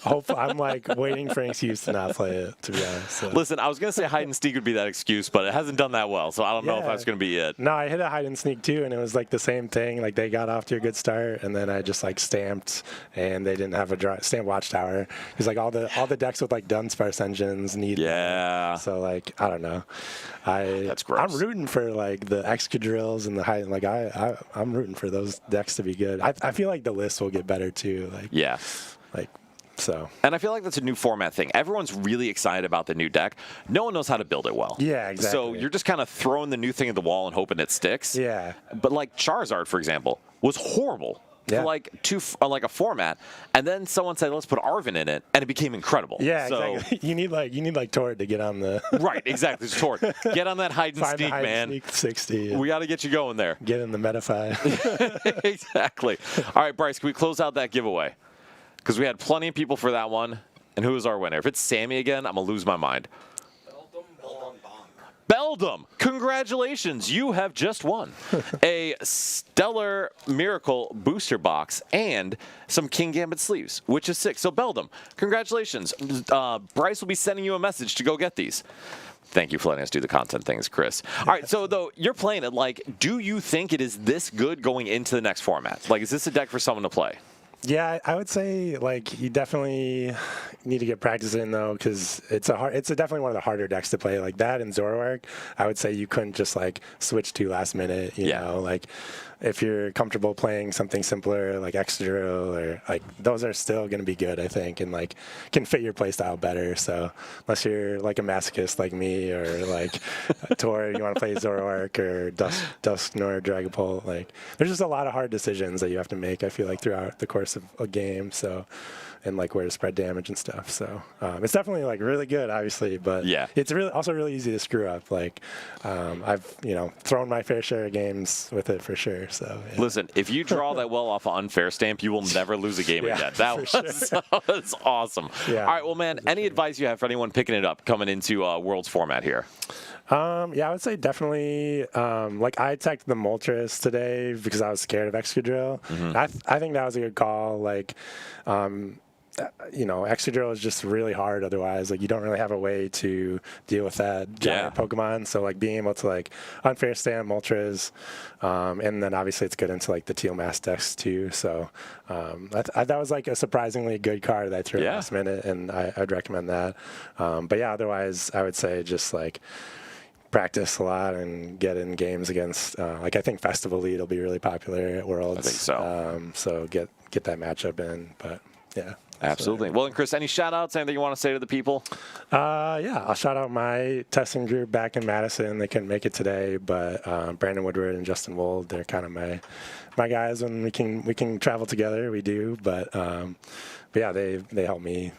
hopefully I'm like waiting for an excuse to not play it, to be honest. So. Listen, I was going to say hide and seek would be that excuse, but it hasn't done that well, so I don't know if that's going to be it. No, I hit a hide and sneak too, and it was like the same thing. Like they got off to a good start, and then I just like stamped, and they didn't have a stamp Watchtower. Because like all the decks with like Dunsparce engines need. Yeah. So like I don't know. That's gross. I'm rooting for like the Excadrills and the high. Like I'm rooting for those decks to be good. I feel like the list will get better too. Like like so. And I feel like that's a new format thing. Everyone's really excited about the new deck. No one knows how to build it well. Yeah, exactly. So you're just kind of throwing the new thing at the wall and hoping it sticks. Yeah. But like Charizard, for example, was horrible. Yeah. For like a format, and then someone said, "Let's put Arvin in it," and it became incredible. Yeah, so, exactly. You need like Tord to get on the right, exactly. It's Tord. Get on that hide and Find sneak, the hide man. And sneak 60. We got to get you going there. Get in the Metafy. Exactly. All right, Bryce, can we close out that giveaway? Because we had plenty of people for that one. And who is our winner? If it's Sammy again, I'm gonna lose my mind. Beldum, congratulations. You have just won a Stellar Miracle booster box and some King Gambit sleeves, which is sick. So, Beldum, congratulations. Bryce will be sending you a message to go get these. Thank you for letting us do the content things, Chris. All right, so, though, you're playing it, like, do you think it is this good going into the next format? Like, is this a deck for someone to play? Yeah, I would say like you definitely need to get practice in though, because it's definitely one of the harder decks to play. Like that and Zoroark, I would say you couldn't just like switch to last minute. You know, like if you're comfortable playing something simpler like Excadrill or like those are still going to be good, I think, and like can fit your playstyle better. So unless you're like a masochist like me or like Tor, you want to play Zoroark or Dusknoir, Dragapult, like there's just a lot of hard decisions that you have to make. I feel like throughout the course of a game. So. And like where to spread damage and stuff. So it's definitely like really good, obviously, but it's also really easy to screw up. Like I've thrown my fair share of games with it for sure. So listen, if you draw that well off an unfair stamp, you will never lose a game again. That was awesome. Yeah. All right, well, man, any advice you have for anyone picking it up coming into Worlds format here? I would say definitely. Like I teched the Moltres today because I was scared of Excadrill. I think that was a good call. Like. Excadrill is just really hard otherwise. Like, you don't really have a way to deal with that giant Pokemon. So, like, being able to, like, unfair stamp Moltres, and then obviously it's good into, like, the Teal Mass decks, too. So, that was, like, a surprisingly good card that I threw last minute, and I'd recommend that. But, yeah, otherwise, I would say just, like, practice a lot and get in games against, I think Festival Lead will be really popular at Worlds. I think so. So get that matchup in, but, yeah. Absolutely. Well, and Chris, any shout-outs, anything you want to say to the people? I'll shout out my testing group back in Madison. They couldn't make it today, but Brandon Woodward and Justin Wold, they're kind of my guys when we can travel together. We do, but yeah, they help me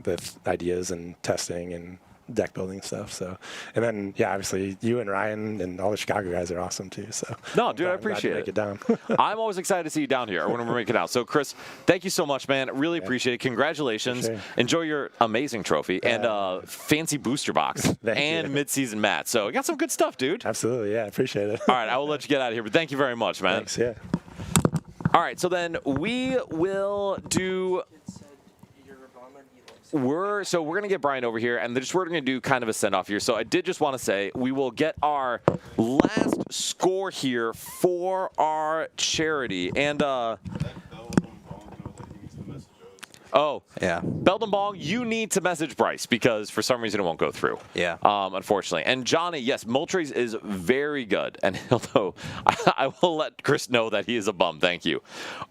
with ideas and testing and deck building stuff. So, and then obviously you and Ryan and all the Chicago guys are awesome too. So no, dude, I appreciate it. Make it down. I'm always excited to see you down here when we make it out. So, Chris, thank you so much, man. Really appreciate it. Congratulations. Sure. Enjoy your amazing trophy and fancy booster box and mid-season mat. So, you got some good stuff, dude. Absolutely, yeah, appreciate it. All right, I will let you get out of here, but thank you very much, man. Thanks. Yeah. All right, so then we will do. We're going to get Brian over here, and we're going to do kind of a send-off here. So I did just want to say we will get our last score here for our charity. And, Beldum Bong, you need to message Bryce because for some reason it won't go through. Yeah. Unfortunately. And Johnny, yes, Moltres is very good. And he'll know. I will let Chris know that he is a bum. Thank you.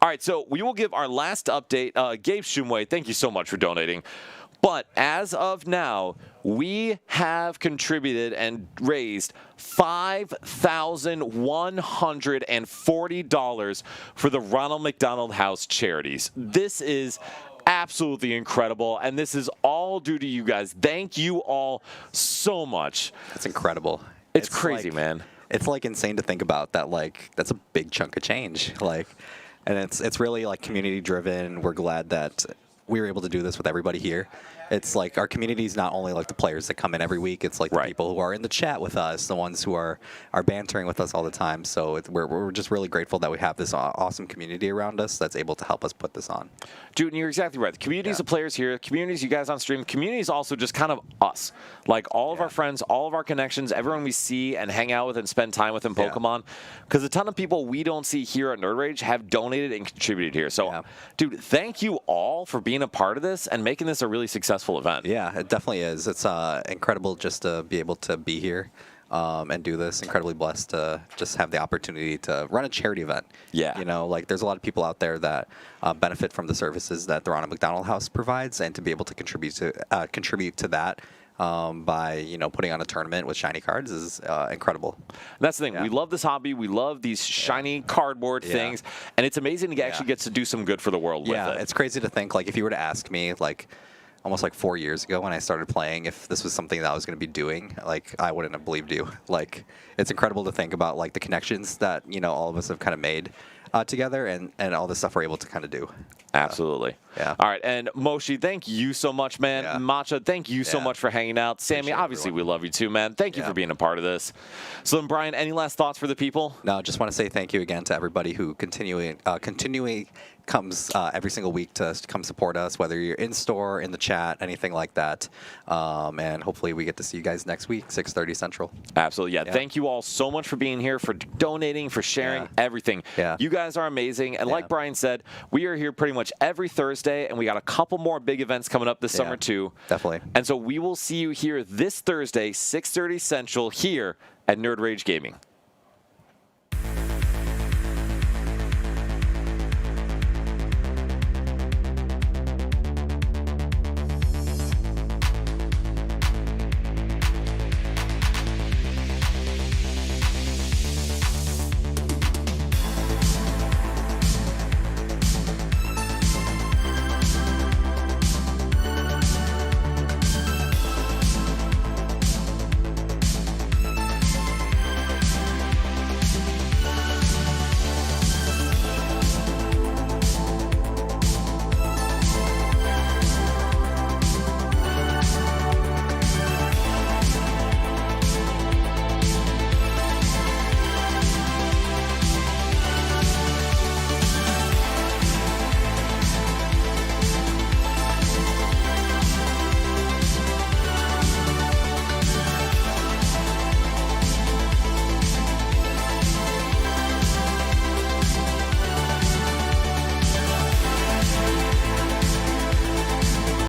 All right, so we will give our last update. Gabe Shumway, thank you so much for donating. But as of now, we have contributed and raised $5,140 for the Ronald McDonald House Charities. This is absolutely incredible, and this is all due to you guys. Thank you all so much. That's incredible. It's crazy, man. It's like insane to think about that. Like that's a big chunk of change. Like, and it's really like community driven. We're glad that we were able to do this with everybody here. It's like our community is not only like the players that come in every week. It's like the people who are in the chat with us, the ones who are bantering with us all the time. So we're just really grateful that we have this awesome community around us that's able to help us put this on. Dude, and you're exactly right. The communities of players here, communities you guys on stream, communities also just kind of us. Like all of our friends, all of our connections, everyone we see and hang out with and spend time with in Pokemon. Because a ton of people we don't see here at Nerd Rage have donated and contributed here. So, dude, thank you all for being a part of this and making this a really successful event. Yeah, it definitely is. It's incredible just to be able to be here and do this. Incredibly blessed to just have the opportunity to run a charity event. Yeah. You know, like there's a lot of people out there that benefit from the services that the Ronald McDonald House provides, and to be able to contribute to that by, you know, putting on a tournament with shiny cards is incredible. And that's the thing. We love this hobby. We love these shiny cardboard things. And it's amazing to actually get to do some good for the world with it. Yeah, it's crazy to think, like, if you were to ask me, like, almost like 4 years ago when I started playing, if this was something that I was going to be doing, like, I wouldn't have believed you. Like, it's incredible to think about, like, the connections that, you know, all of us have kind of made together, and all the stuff we're able to kind of do. Absolutely. Yeah. All right, and Moshi, thank you so much, man. Matcha, thank you so much for hanging out. Sammy, obviously we love you too, man. Thank you for being a part of this. So then, Brian, any last thoughts for the people? No, just want to say thank you again to everybody who continually comes every single week to come support us, whether you're in store, in the chat, anything like that. And hopefully we get to see you guys next week, 6:30 Central. Absolutely. Yeah. Thank you all so much for being here, for donating, for sharing everything. Yeah. You guys are amazing. And like Brian said, we are here pretty much every Thursday, and we got a couple more big events coming up this summer too. Definitely. And so we will see you here this Thursday, 6:30 Central, here at Nerd Rage Gaming.